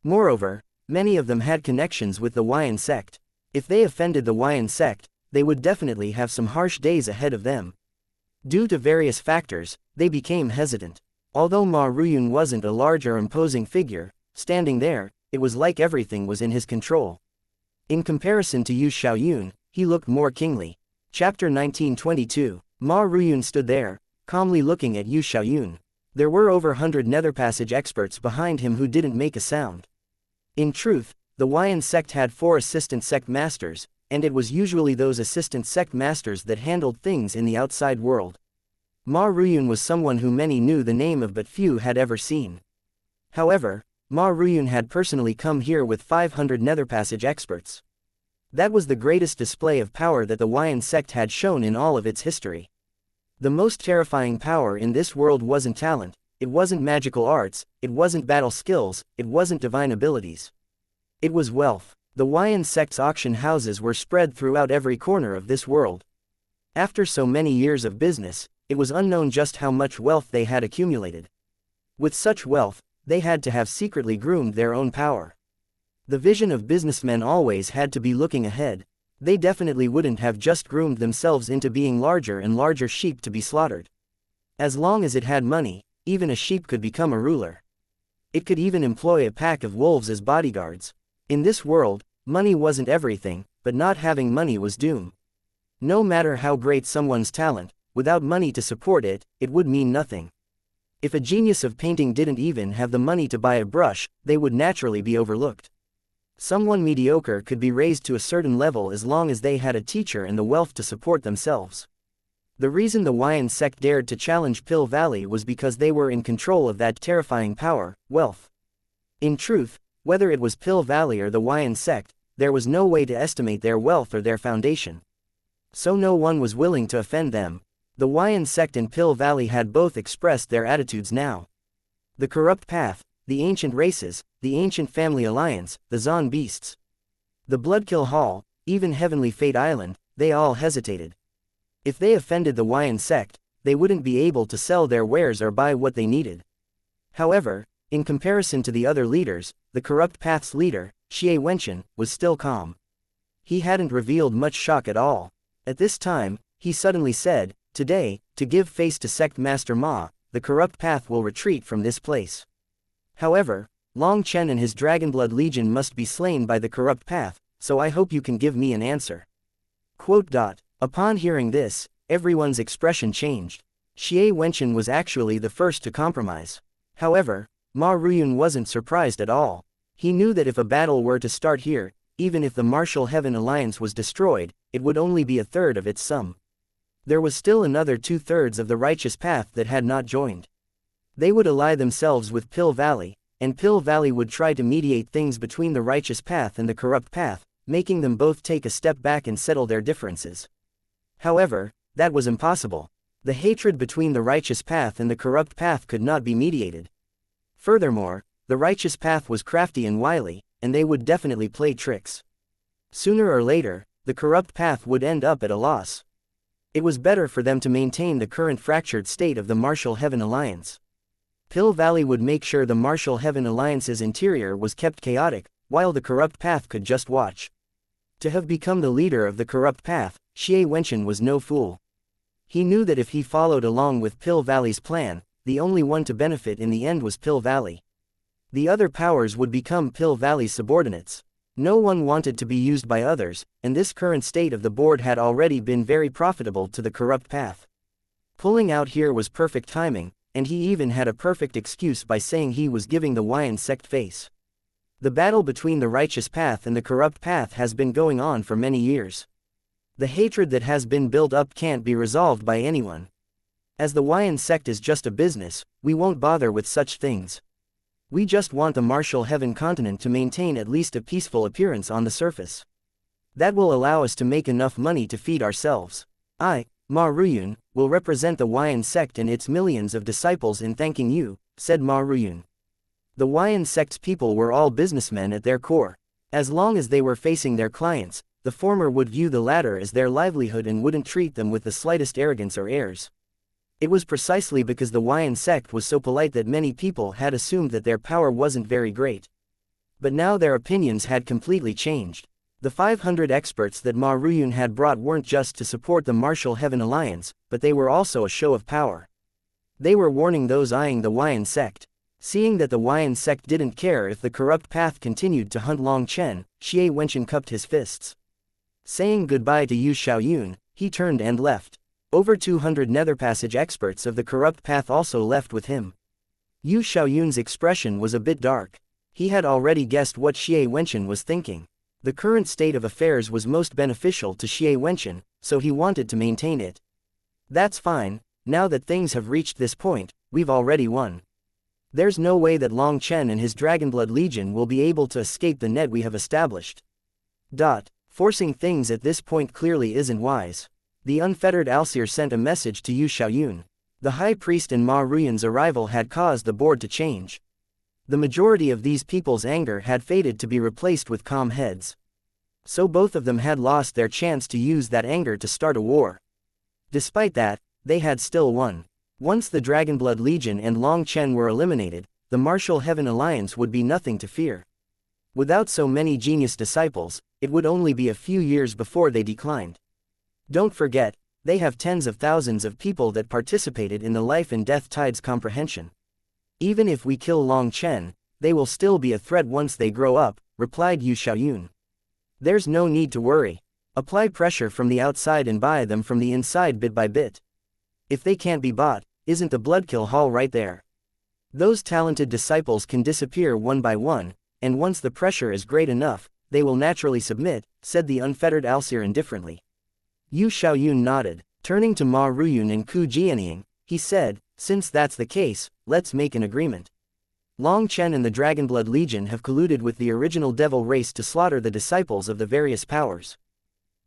Moreover, many of them had connections with the Hawaiian sect. If they offended the Hawaiian sect, they would definitely have some harsh days ahead of them. Due to various factors, they became hesitant. Although Ma Ruyun wasn't a large or imposing figure, standing there, it was like everything was in his control. In comparison to Yu Xiaoyun, he looked more kingly. Chapter 1922. Ma Ruyun stood there, calmly looking at Yu Xiaoyun. There were over 100 Nether Passage experts behind him who didn't make a sound. In truth, the Hawaiian sect had 4 assistant sect masters, and it was usually those assistant sect masters that handled things in the outside world. Ma Ruyun was someone who many knew the name of but few had ever seen. However, Ma Ruyun had personally come here with 500 Nether Passage experts. That was the greatest display of power that the Hawaiian sect had shown in all of its history. The most terrifying power in this world wasn't talent, it wasn't magical arts, it wasn't battle skills, it wasn't divine abilities. It was wealth. The Hawaiian sect's auction houses were spread throughout every corner of this world. After so many years of business, it was unknown just how much wealth they had accumulated. With such wealth, they had to have secretly groomed their own power. The vision of businessmen always had to be looking ahead. They definitely wouldn't have just groomed themselves into being larger and larger sheep to be slaughtered. As long as it had money, even a sheep could become a ruler. It could even employ a pack of wolves as bodyguards. In this world, money wasn't everything, but not having money was doom. No matter how great someone's talent, without money to support it, it would mean nothing. If a genius of painting didn't even have the money to buy a brush, they would naturally be overlooked. Someone mediocre could be raised to a certain level as long as they had a teacher and the wealth to support themselves. The reason the Hawaiian sect dared to challenge Pill Valley was because they were in control of that terrifying power, wealth. In truth, whether it was Pill Valley or the Hawaiian sect, there was no way to estimate their wealth or their foundation. So no one was willing to offend them. The Hawaiian sect and Pill Valley had both expressed their attitudes now. The corrupt path, the ancient races, the ancient family alliance, the Zon beasts. The Bloodkill Hall, even Heavenly Fate Island, they all hesitated. If they offended the Hawaiian sect, they wouldn't be able to sell their wares or buy what they needed. However, in comparison to the other leaders, the corrupt path's leader, Xianxia, was still calm. He hadn't revealed much shock at all. At this time, he suddenly said, "Today, to give face to Sect Master Ma, the corrupt path will retreat from this place. However, Long Chen and his Dragonblood Legion must be slain by the corrupt path, so I hope you can give me an answer." Quote. Upon hearing this, everyone's expression changed. Xianxia was actually the first to compromise. However, Ma Ruyun wasn't surprised at all. He knew that if a battle were to start here, even if the Martial Heaven Alliance was destroyed, it would only be a third of its sum. There was still another 2/3 of the righteous path that had not joined. They would ally themselves with Pill Valley, and Pill Valley would try to mediate things between the righteous path and the corrupt path, making them both take a step back and settle their differences. However, that was impossible. The hatred between the righteous path and the corrupt path could not be mediated. Furthermore, the righteous path was crafty and wily, and they would definitely play tricks. Sooner or later, the corrupt path would end up at a loss. It was better for them to maintain the current fractured state of the Martial Heaven Alliance. Pill Valley would make sure the Martial Heaven Alliance's interior was kept chaotic, while the corrupt path could just watch. To have become the leader of the corrupt path, Xianxia was no fool. He knew that if he followed along with Pill Valley's plan, the only one to benefit in the end was Pill Valley. The other powers would become Pill Valley's subordinates. No one wanted to be used by others, and this current state of the board had already been very profitable to the corrupt path. Pulling out here was perfect timing, and he even had a perfect excuse by saying he was giving the Hawaiian sect face. The battle between the righteous path and the corrupt path has been going on for many years. The hatred that has been built up can't be resolved by anyone. As the Xian sect is just a business, we won't bother with such things. We just want the martial heaven continent to maintain at least a peaceful appearance on the surface. That will allow us to make enough money to feed ourselves. I, Ma Ruyun, will represent the Xian sect and its millions of disciples in thanking you, said Ma Ruyun. The Xian sect's people were all businessmen at their core. As long as they were facing their clients, the former would view the latter as their livelihood and wouldn't treat them with the slightest arrogance or airs. It was precisely because the Xian sect was so polite that many people had assumed that their power wasn't very great. But now their opinions had completely changed. The 500 experts that Ma Ruyun had brought weren't just to support the Martial Heaven Alliance, but they were also a show of power. They were warning those eyeing the Xian sect. Seeing that the Xian sect didn't care if the corrupt path continued to hunt Long Chen, Xie Wenchen cupped his fists. Saying goodbye to Yu Xiaoyun, he turned and left. Over 200 Netherpassage experts of the corrupt path also left with him. Yu Xiaoyun's expression was a bit dark. He had already guessed what Xie Wenchen was thinking. The current state of affairs was most beneficial to Xie Wenchen, so he wanted to maintain it. That's fine, now that things have reached this point, we've already won. There's no way that Long Chen and his Dragonblood Legion will be able to escape the net we have established. Forcing things at this point clearly isn't wise. The unfettered Alseer sent a message to Yu Xiaoyun. The High Priest and Ma Ruyun's arrival had caused the board to change. The majority of these people's anger had faded to be replaced with calm heads. So both of them had lost their chance to use that anger to start a war. Despite that, they had still won. Once the Dragonblood Legion and Long Chen were eliminated, the Martial Heaven Alliance would be nothing to fear. Without so many genius disciples, it would only be a few years before they declined. Don't forget, they have tens of thousands of people that participated in the life and death tides comprehension. Even if we kill Long Chen, they will still be a threat once they grow up, replied Yu Xiaoyun. There's no need to worry. Apply pressure from the outside and buy them from the inside bit by bit. If they can't be bought, isn't the Bloodkill Hall right there? Those talented disciples can disappear one by one, and once the pressure is great enough, they will naturally submit, said the unfettered Alseer indifferently. Yu Xiaoyun nodded. Turning to Ma Ruyun and Ku Jianying, he said, since that's the case, let's make an agreement. Long Chen and the Dragonblood Legion have colluded with the original devil race to slaughter the disciples of the various powers.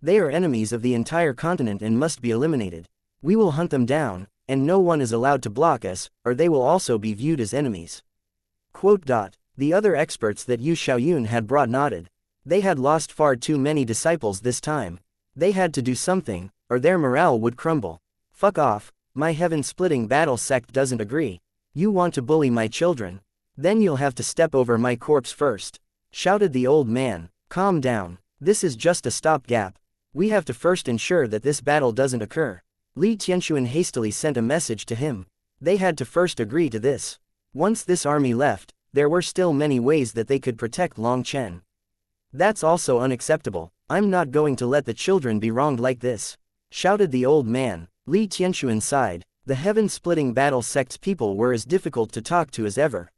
They are enemies of the entire continent and must be eliminated. We will hunt them down, and no one is allowed to block us, or they will also be viewed as enemies. The other experts that Yu Xiaoyun had brought nodded. They had lost far too many disciples this time. They had to do something, or their morale would crumble. Fuck off, my heaven-splitting battle sect doesn't agree. You want to bully my children? Then you'll have to step over my corpse first, shouted the old man. Calm down, this is just a stopgap. We have to first ensure that this battle doesn't occur. Li Tianxuan hastily sent a message to him. They had to first agree to this. Once this army left, there were still many ways that they could protect Long Chen. That's also unacceptable. I'm not going to let the children be wronged like this, shouted the old man. Li Tianxuan sighed. The heaven-splitting battle sect's people were as difficult to talk to as ever.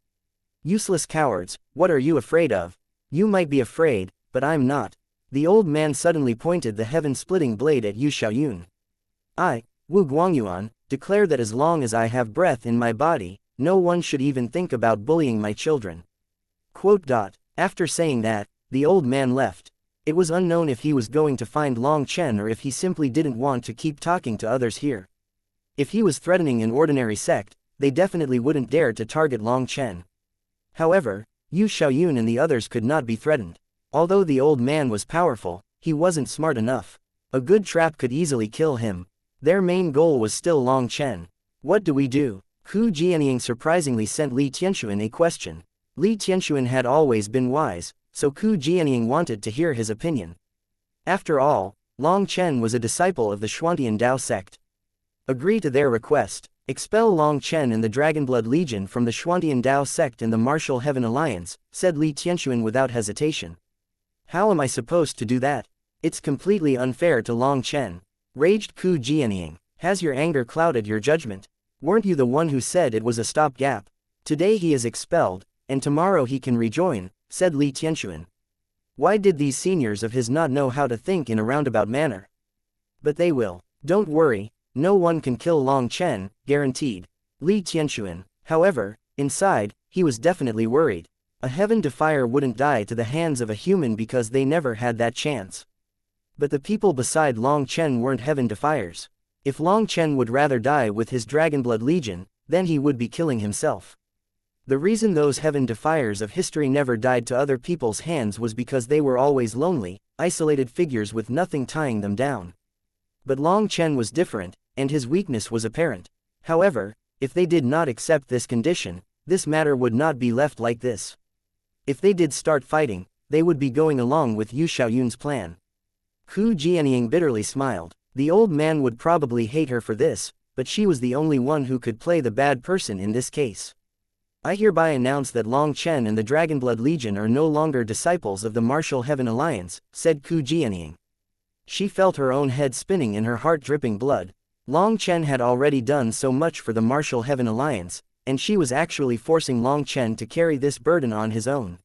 Useless cowards, what are you afraid of? You might be afraid, but I'm not. The old man suddenly pointed the heaven-splitting blade at Yu Xiaoyun. I, Wu Guangyuan, declare that as long as I have breath in my body, no one should even think about bullying my children. After saying that, the old man left. It was unknown if he was going to find Long Chen or if he simply didn't want to keep talking to others here. If he was threatening an ordinary sect, they definitely wouldn't dare to target Long Chen. However, Yu Xiaoyun and the others could not be threatened. Although the old man was powerful, he wasn't smart enough. A good trap could easily kill him. Their main goal was still Long Chen. What do we do? Ku Jianying surprisingly sent Li Tianxuan a question. Li Tianxuan had always been wise, so Ku Jianying wanted to hear his opinion. After all, Long Chen was a disciple of the Xuantian Dao sect. Agree to their request. Expel Long Chen and the Dragonblood Legion from the Xuantian Dao sect and the Martial Heaven Alliance, said Li Tianxuan without hesitation. How am I supposed to do that? It's completely unfair to Long Chen, raged Ku Jianying. Has your anger clouded your judgment? Weren't you the one who said it was a stopgap? Today he is expelled, and tomorrow he can rejoin, said Li Tianxuan. Why did these seniors of his not know how to think in a roundabout manner? But they will. Don't worry, no one can kill Long Chen, guaranteed. Li Tianxuan. However, inside, he was definitely worried. A heaven defier wouldn't die to the hands of a human because they never had that chance. But the people beside Long Chen weren't heaven defiers. If Long Chen would rather die with his Dragonblood Legion, then he would be killing himself. The reason those heaven defiers of history never died to other people's hands was because they were always lonely, isolated figures with nothing tying them down. But Long Chen was different, and his weakness was apparent. However, if they did not accept this condition, this matter would not be left like this. If they did start fighting, they would be going along with Yu Xiaoyun's plan. Hu Jianying bitterly smiled. The old man would probably hate her for this, but she was the only one who could play the bad person in this case. I hereby announce that Long Chen and the Dragonblood Legion are no longer disciples of the Martial Heaven Alliance, said Hu Jianying. She felt her own head spinning and her heart dripping blood. Long Chen had already done so much for the Martial Heaven Alliance, and she was actually forcing Long Chen to carry this burden on his own.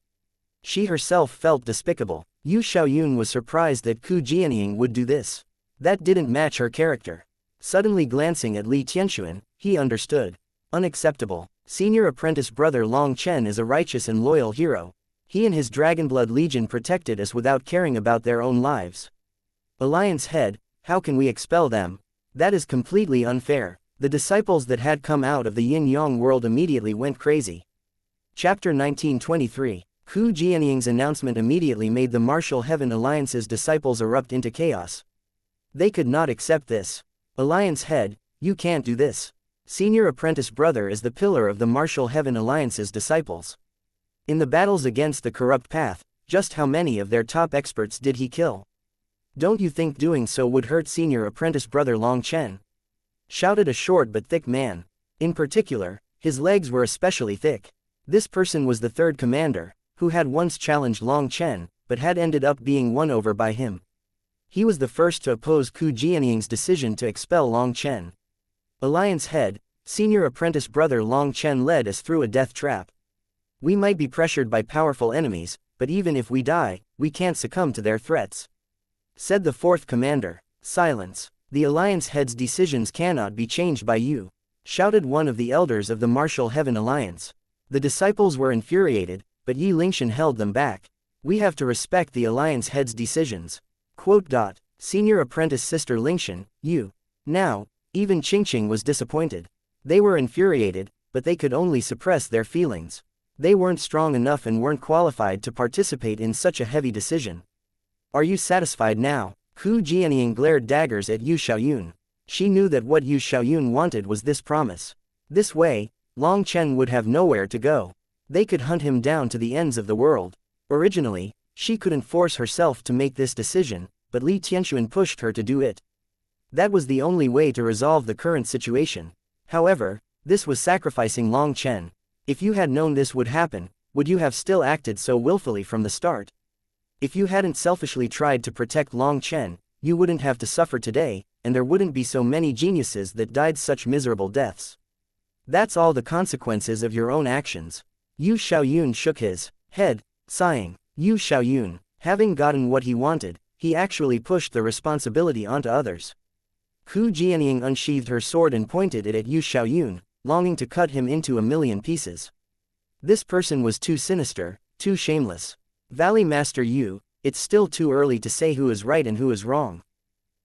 She herself felt despicable. Yu Xiaoyun was surprised that Hu Jianying would do this. That didn't match her character. Suddenly glancing at Li Tianxuan, he understood. Unacceptable. Senior apprentice brother Long Chen is a righteous and loyal hero. He and his Dragonblood Legion protected us without caring about their own lives. Alliance head, how can we expel them? That is completely unfair. The disciples that had come out of the yin-yang world immediately went crazy. Chapter 1923. Hu Jianying's announcement immediately made the Martial Heaven Alliance's disciples erupt into chaos. They could not accept this. Alliance head, you can't do this. Senior apprentice brother is the pillar of the Martial Heaven Alliance's disciples. In the battles against the corrupt path, just how many of their top experts did he kill? Don't you think doing so would hurt senior apprentice brother Long Chen? Shouted a short but thick man. In particular, his legs were especially thick. This person was the third commander, who had once challenged Long Chen, but had ended up being won over by him. He was the first to oppose Hu Jianying's decision to expel Long Chen. Alliance head, senior apprentice brother Long Chen led us through a death trap. We might be pressured by powerful enemies, but even if we die, we can't succumb to their threats. Said the fourth commander. Silence. The Alliance head's decisions cannot be changed by you. Shouted one of the elders of the Martial Heaven Alliance. The disciples were infuriated, but Yi Lingshan held them back. We have to respect the Alliance head's decisions. Senior apprentice sister Lingshan, you. Now, even Qingqing was disappointed. They were infuriated, but they could only suppress their feelings. They weren't strong enough and weren't qualified to participate in such a heavy decision. Are you satisfied now? Hu Jianying glared daggers at Yu Xiaoyun. She knew that what Yu Xiaoyun wanted was this promise. This way, Long Chen would have nowhere to go. They could hunt him down to the ends of the world. Originally, she couldn't force herself to make this decision, but Li Tianxuan pushed her to do it. That was the only way to resolve the current situation. However, this was sacrificing Long Chen. If you had known this would happen, would you have still acted so willfully from the start? If you hadn't selfishly tried to protect Long Chen, you wouldn't have to suffer today, and there wouldn't be so many geniuses that died such miserable deaths. That's all the consequences of your own actions. Yu Xiaoyun shook his head, sighing. Yu Xiaoyun, having gotten what he wanted, he actually pushed the responsibility onto others. Hu Jianying unsheathed her sword and pointed it at Yu Xiaoyun, longing to cut him into a million pieces. This person was too sinister, too shameless. Valley Master Yu, it's still too early to say who is right and who is wrong.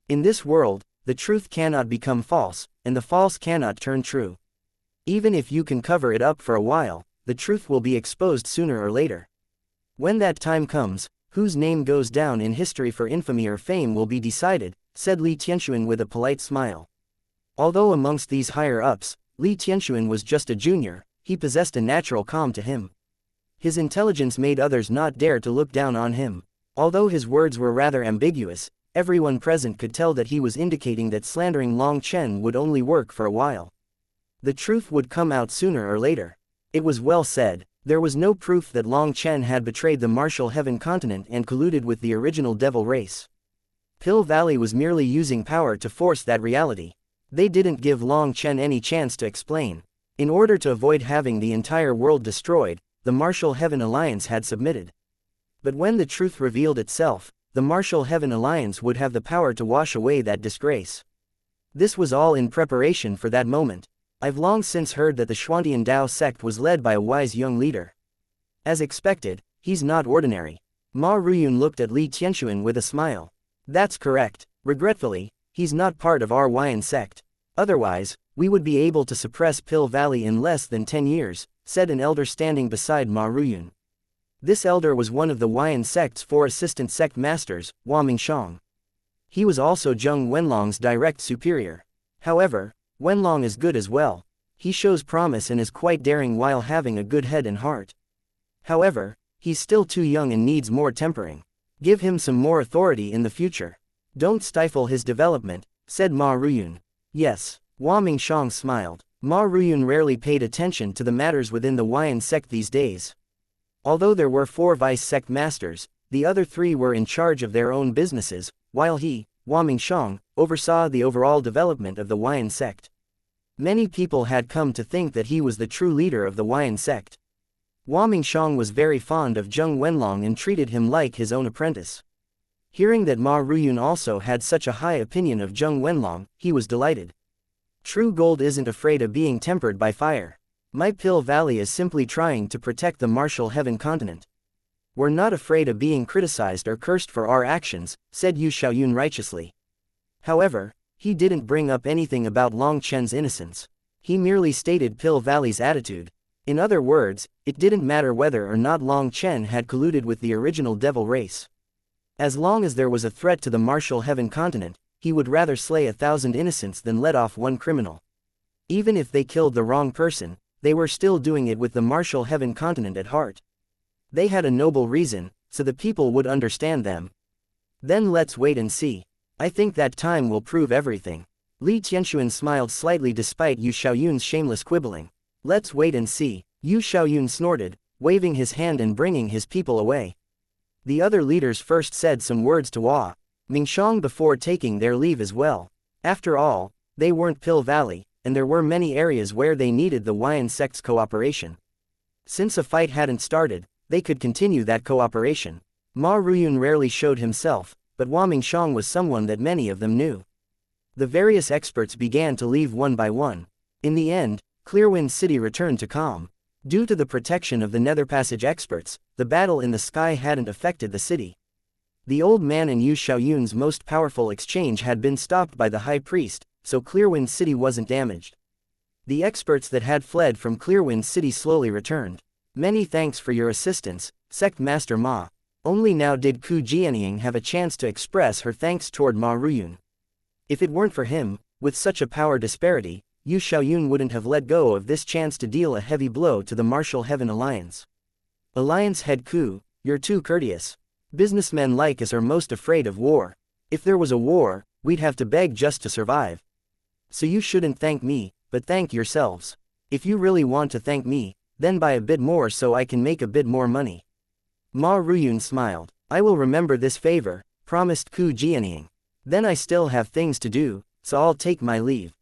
In this world, the truth cannot become false, and the false cannot turn true. Even if you can cover it up for a while, the truth will be exposed sooner or later. When that time comes, whose name goes down in history for infamy or fame will be decided, said Li Tianxuan with a polite smile. Although amongst these higher-ups, Li Tianxuan was just a junior, he possessed a natural calm to him. His intelligence made others not dare to look down on him. Although his words were rather ambiguous, everyone present could tell that he was indicating that slandering Long Chen would only work for a while. The truth would come out sooner or later. It was well said. There was no proof that Long Chen had betrayed the Martial Heaven continent and colluded with the original devil race. Pill Valley was merely using power to force that reality. They didn't give Long Chen any chance to explain. In order to avoid having the entire world destroyed, the Martial Heaven Alliance had submitted. But when the truth revealed itself, the Martial Heaven Alliance would have the power to wash away that disgrace. This was all in preparation for that moment. I've long since heard that the Xuantian Dao sect was led by a wise young leader. As expected, he's not ordinary. Ma Ruyun looked at Li Tianxuan with a smile. That's correct. Regretfully, he's not part of our Huayan sect. Otherwise, we would be able to suppress Pill Valley in less than 10 years, said an elder standing beside Ma Ruyun. This elder was one of the Huayan sect's 4 assistant sect masters, Hua Mingshang. He was also Zheng Wenlong's direct superior. However, Wenlong is good as well. He shows promise and is quite daring while having a good head and heart. However, he's still too young and needs more tempering. Give him some more authority in the future. Don't stifle his development, said Ma Ruyun. Yes, Hua Mingshang smiled. Ma Ruyun rarely paid attention to the matters within the Huayan sect these days. Although there were 4 vice sect masters, the other 3 were in charge of their own businesses, while he, Hua Mingshang, oversaw the overall development of the Huayan sect. Many people had come to think that he was the true leader of the Huayan sect. Hua Mingshang was very fond of Zheng Wenlong and treated him like his own apprentice. Hearing that Ma Ruyun also had such a high opinion of Zheng Wenlong, he was delighted. True gold isn't afraid of being tempered by fire. My Pill Valley is simply trying to protect the Martial Heaven continent. We're not afraid of being criticized or cursed for our actions, said Yu Xiaoyun righteously. However, he didn't bring up anything about Long Chen's innocence. He merely stated Pill Valley's attitude. In other words, it didn't matter whether or not Long Chen had colluded with the original devil race. As long as there was a threat to the Martial Heaven continent, he would rather slay 1,000 innocents than let off one criminal. Even if they killed the wrong person, they were still doing it with the Martial Heaven continent at heart. They had a noble reason, so the people would understand them. Then let's wait and see. I think that time will prove everything. Li Tianxuan smiled slightly despite Yu Xiaoyun's shameless quibbling. Let's wait and see, Yu Xiaoyun snorted, waving his hand and bringing his people away. The other leaders first said some words to Hua Mingshang before taking their leave as well. After all, they weren't Pill Valley, and there were many areas where they needed the Huayan sect's cooperation. Since a fight hadn't started, they could continue that cooperation. Ma Ruyun rarely showed himself, but Hua Mingshang was someone that many of them knew. The various experts began to leave one by one. In the end, Clearwind City returned to calm. Due to the protection of the Nether Passage experts, the battle in the sky hadn't affected the city. The old man and Yu Xiaoyun's most powerful exchange had been stopped by the High Priest, so Clearwind City wasn't damaged. The experts that had fled from Clearwind City slowly returned. Many thanks for your assistance, Sect Master Ma. Only now did Ku Jianying have a chance to express her thanks toward Ma Ruyun. If it weren't for him, with such a power disparity, Yu Xiaoyun wouldn't have let go of this chance to deal a heavy blow to the Martial Heaven Alliance. Alliance head Ku, you're too courteous. Businessmen like us are most afraid of war. If there was a war, we'd have to beg just to survive. So you shouldn't thank me, but thank yourselves. If you really want to thank me, then buy a bit more so I can make a bit more money. Ma Ruyun smiled. I will remember this favor, promised Ku Jianying. Then I still have things to do, so I'll take my leave.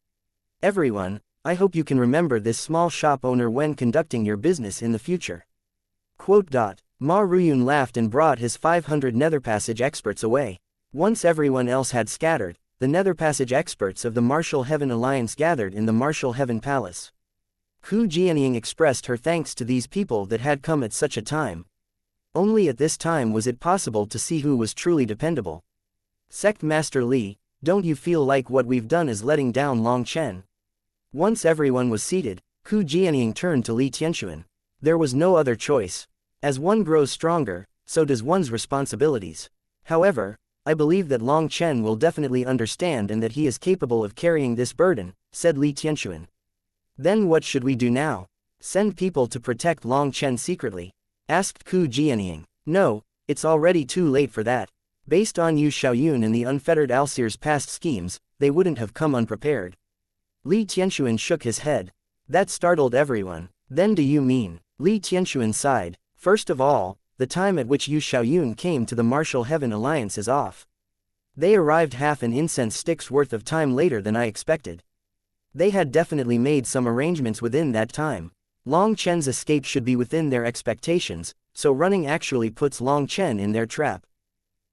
Everyone, I hope you can remember this small shop owner when conducting your business in the future. Ma Ruyun laughed and brought his 500 Nether Passage experts away. Once everyone else had scattered, the Nether Passage experts of the Martial Heaven Alliance gathered in the Martial Heaven Palace. Ku Jianying expressed her thanks to these people that had come at such a time. Only at this time was it possible to see who was truly dependable. Sect Master Li, don't you feel like what we've done is letting down Long Chen? Once everyone was seated, Ku Jianying turned to Li Tianxuan. There was no other choice. As one grows stronger, so does one's responsibilities. However, I believe that Long Chen will definitely understand and that he is capable of carrying this burden, said Li Tianxuan. Then what should we do now? Send people to protect Long Chen secretly? Asked Ku Jianying. No, it's already too late for that. Based on Yu Xiaoyun and the unfettered Alseer's past schemes, they wouldn't have come unprepared. Li Tianxuan shook his head. That startled everyone. Then do you mean? Li Tianxuan sighed. First of all, the time at which Yu Xiaoyun came to the Martial Heaven Alliance is off. They arrived half an incense stick's worth of time later than I expected. They had definitely made some arrangements within that time. Long Chen's escape should be within their expectations, so running actually puts Long Chen in their trap.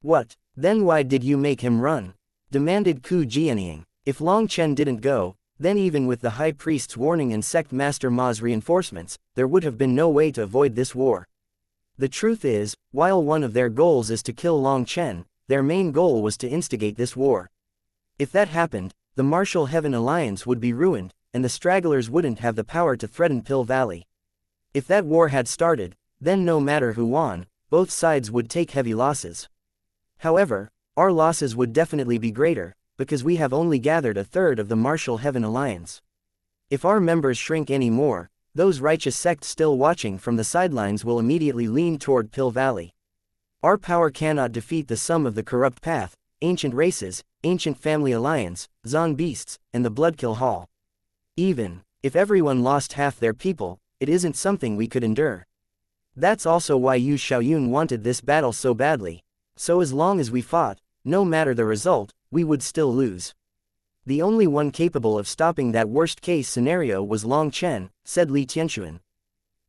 What? Then why did you make him run? Demanded Ku Jianying. If Long Chen didn't go, then even with the High Priest's warning and Sect Master Ma's reinforcements, there would have been no way to avoid this war. The truth is, while one of their goals is to kill Long Chen, their main goal was to instigate this war. If that happened, the Martial Heaven Alliance would be ruined, and the stragglers wouldn't have the power to threaten Pill Valley. If that war had started, then no matter who won, both sides would take heavy losses. However, our losses would definitely be greater, because we have only gathered a third of the Martial Heaven Alliance. If our members shrink any more, those righteous sects still watching from the sidelines will immediately lean toward Pill Valley. Our power cannot defeat the sum of the corrupt path, ancient races, ancient family alliance, Zon beasts, and the Bloodkill Hall. Even if everyone lost half their people, it isn't something we could endure. That's also why Yu Xiaoyun wanted this battle so badly. So as long as we fought, no matter the result, we would still lose. The only one capable of stopping that worst-case scenario was Long Chen, said Li Tianxuan.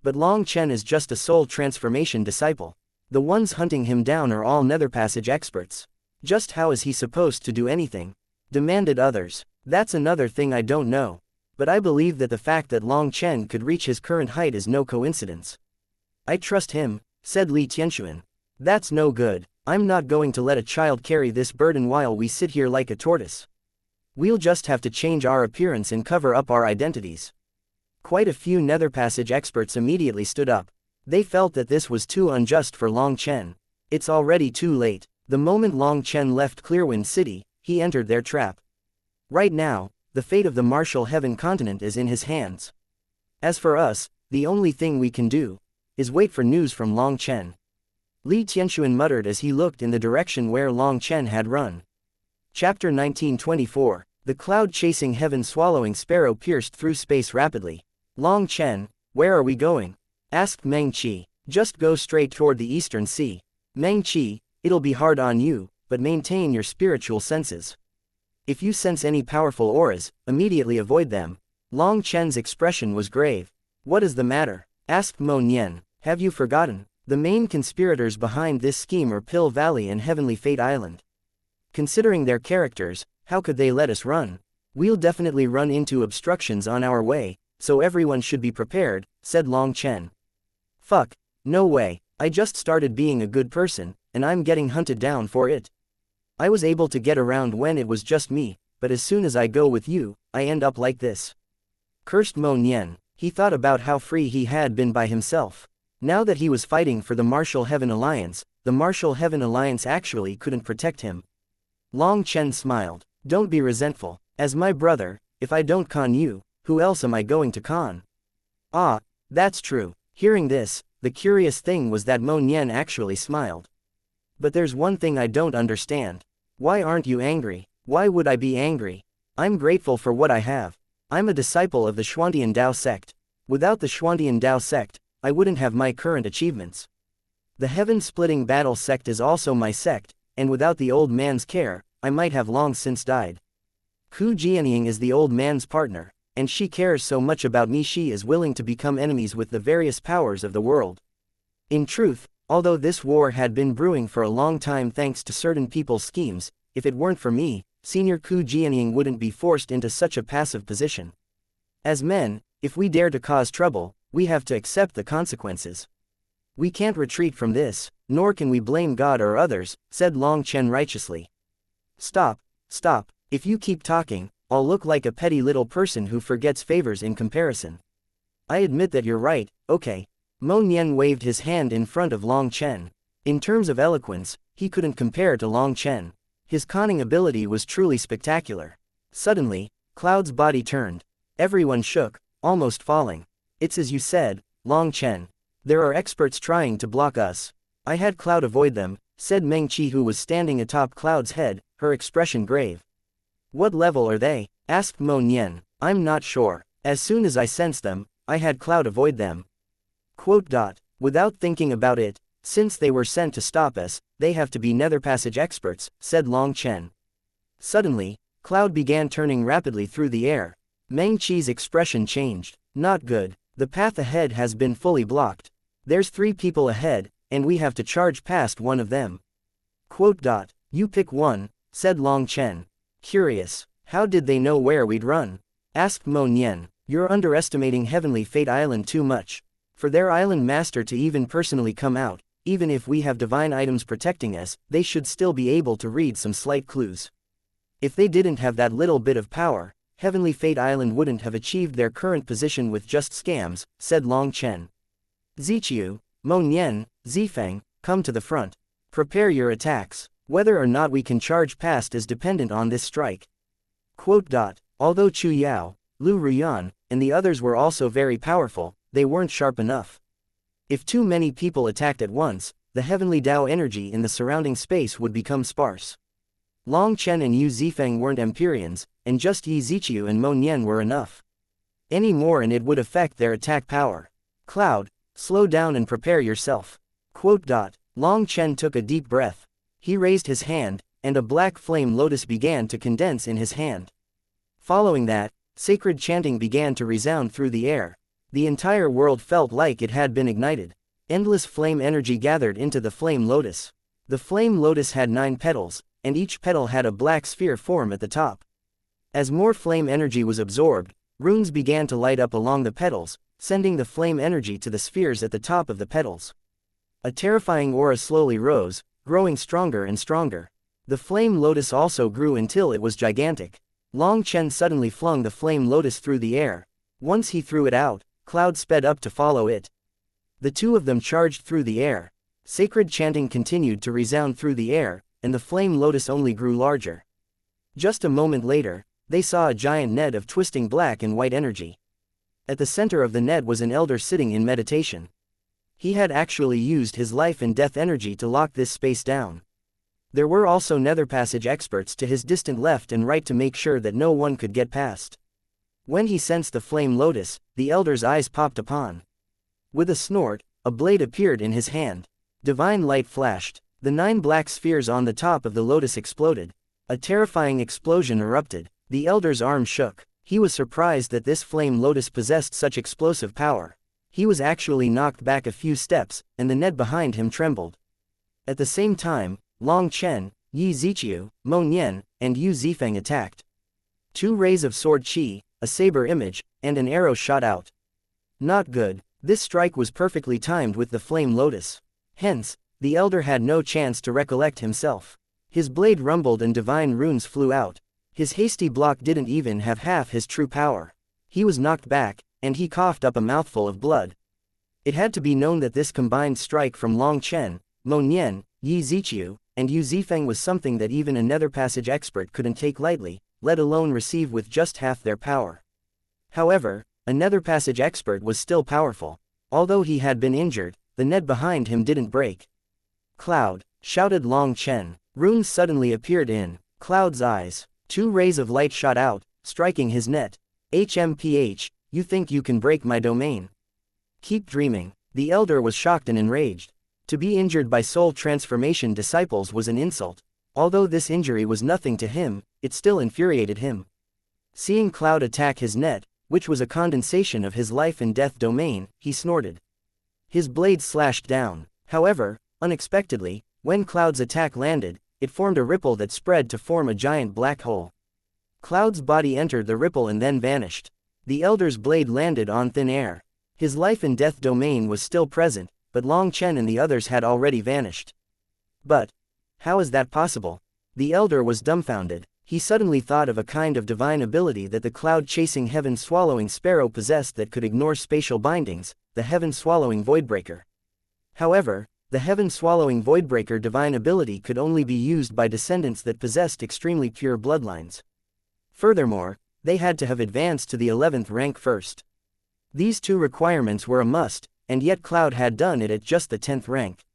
But Long Chen is just a soul transformation disciple. The ones hunting him down are all Nether Passage experts. Just how is he supposed to do anything? Demanded others. That's another thing I don't know. But I believe that the fact that Long Chen could reach his current height is no coincidence. I trust him, said Li Tianxuan. That's no good. I'm not going to let a child carry this burden while we sit here like a tortoise. We'll just have to change our appearance and cover up our identities. Quite a few Nether Passage experts immediately stood up. They felt that this was too unjust for Long Chen. It's already too late. The moment Long Chen left Clearwind City, he entered their trap. Right now, the fate of the Martial Heaven continent is in his hands. As for us, the only thing we can do is wait for news from Long Chen. Li Tianxuan muttered as he looked in the direction where Long Chen had run. Chapter 1924. The cloud-chasing heaven-swallowing sparrow pierced through space rapidly. Long Chen, where are we going? Asked Meng Qi. Just go straight toward the Eastern Sea. Meng Qi, it'll be hard on you, but maintain your spiritual senses. If you sense any powerful auras, immediately avoid them. Long Chen's expression was grave. What is the matter? Asked Mo Nian. Have you forgotten? The main conspirators behind this scheme are Pill Valley and Heavenly Fate Island. Considering their characters, how could they let us run? We'll definitely run into obstructions on our way, so everyone should be prepared, said Long Chen. Fuck, no way, I just started being a good person, and I'm getting hunted down for it. I was able to get around when it was just me, but as soon as I go with you, I end up like this. Cursed Mo Nian. He thought about how free he had been by himself. Now that he was fighting for the Martial Heaven Alliance, the Martial Heaven Alliance actually couldn't protect him. Long Chen smiled. Don't be resentful. As my brother, if I don't con you, who else am I going to con? Ah, that's true. Hearing this, the curious thing was that Mo Nian actually smiled. But there's one thing I don't understand. Why aren't you angry? Why would I be angry? I'm grateful for what I have. I'm a disciple of the Xuantian Dao sect. Without the Xuantian Dao sect, I wouldn't have my current achievements. The Heaven-Splitting Battle sect is also my sect, and without the old man's care, I might have long since died. Ku Jianying is the old man's partner, and she cares so much about me she is willing to become enemies with the various powers of the world. In truth, although this war had been brewing for a long time thanks to certain people's schemes, if it weren't for me, Senior Ku Jianying wouldn't be forced into such a passive position. As men, if we dare to cause trouble, we have to accept the consequences. We can't retreat from this, nor can we blame God or others, said Long Chen righteously. Stop, stop, if you keep talking, I'll look like a petty little person who forgets favors in comparison. I admit that you're right, okay. Mo Nian waved his hand in front of Long Chen. In terms of eloquence, he couldn't compare to Long Chen. His conning ability was truly spectacular. Suddenly, Cloud's body turned. Everyone shook, almost falling. It's as you said, Long Chen. There are experts trying to block us. I had Cloud avoid them, said Meng Qi who was standing atop Cloud's head, her expression grave. What level are they? Asked Mo Nian. I'm not sure. As soon as I sensed them, I had Cloud avoid them. Without thinking about it, since they were sent to stop us, they have to be Nether Passage experts, said Long Chen. Suddenly, Cloud began turning rapidly through the air. Meng Qi's expression changed. Not good. The path ahead has been fully blocked. There's 3 people ahead, and we have to charge past one of them. Quote. You pick one, said Long Chen. Curious, how did they know where we'd run? Asked Mo Nian. You're underestimating Heavenly Fate Island too much. For their island master to even personally come out, even if we have divine items protecting us, they should still be able to read some slight clues. If they didn't have that little bit of power, Heavenly Fate Island wouldn't have achieved their current position with just scams, said Long Chen. Ziqiu, Mo Nian, Zifeng, come to the front. Prepare your attacks. Whether or not we can charge past is dependent on this strike. Quote. Although Chu Yao, Lu Ruyan, and the others were also very powerful, they weren't sharp enough. If too many people attacked at once, the heavenly Dao energy in the surrounding space would become sparse. Long Chen and Yu Zifeng weren't Empyreans, and just Yi Ziqiu and Mo Nian were enough. Any more and it would affect their attack power. Cloud, slow down and prepare yourself. Quote. Long Chen took a deep breath. He raised his hand, and a black flame lotus began to condense in his hand. Following that, sacred chanting began to resound through the air. The entire world felt like it had been ignited. Endless flame energy gathered into the flame lotus. The flame lotus had 9 petals, and each petal had a black sphere form at the top. As more flame energy was absorbed, runes began to light up along the petals, sending the flame energy to the spheres at the top of the petals. A terrifying aura slowly rose, growing stronger and stronger. The flame lotus also grew until it was gigantic. Long Chen suddenly flung the flame lotus through the air. Once he threw it out, Cloud sped up to follow it. The two of them charged through the air. Sacred chanting continued to resound through the air, and the flame lotus only grew larger. Just a moment later, they saw a giant net of twisting black and white energy. At the center of the net was an elder sitting in meditation. He had actually used his life and death energy to lock this space down. There were also nether passage experts to his distant left and right to make sure that no one could get past. When he sensed the flame lotus, the elder's eyes popped upon. With a snort, a blade appeared in his hand. Divine light flashed. The 9 black spheres on the top of the lotus exploded. A terrifying explosion erupted. The elder's arm shook. He was surprised that this flame lotus possessed such explosive power. He was actually knocked back a few steps, and the net behind him trembled. At the same time, Long Chen, Yi Ziqiu, Mo Nian, and Yu Zifeng attacked. 2 rays of sword qi, a saber image, and an arrow shot out. Not good. This strike was perfectly timed with the flame lotus. Hence, the elder had no chance to recollect himself. His blade rumbled and divine runes flew out. His hasty block didn't even have half his true power. He was knocked back, and he coughed up a mouthful of blood. It had to be known that this combined strike from Long Chen, Mo Nian, Yi Ziqiu, and Yu Zifeng was something that even a nether passage expert couldn't take lightly, let alone receive with just half their power. However, a nether passage expert was still powerful. Although he had been injured, the net behind him didn't break. Cloud, shouted Long Chen. Runes suddenly appeared in Cloud's eyes. 2 rays of light shot out, striking his net. HMPH, you think you can break my domain? Keep dreaming. The elder was shocked and enraged. To be injured by soul transformation disciples was an insult. Although this injury was nothing to him, it still infuriated him. Seeing Cloud attack his net, which was a condensation of his life and death domain, he snorted. His blade slashed down. However, unexpectedly, when Cloud's attack landed, it formed a ripple that spread to form a giant black hole. Cloud's body entered the ripple and then vanished. The elder's blade landed on thin air. His life and death domain was still present, but Long Chen and the others had already vanished. But how is that possible? The elder was dumbfounded. He suddenly thought of a kind of divine ability that the cloud-chasing heaven-swallowing sparrow possessed that could ignore spatial bindings, the heaven-swallowing voidbreaker. However, the heaven-swallowing voidbreaker divine ability could only be used by descendants that possessed extremely pure bloodlines. Furthermore, they had to have advanced to the 11th rank first. These 2 requirements were a must, and yet Cloud had done it at just the 10th rank.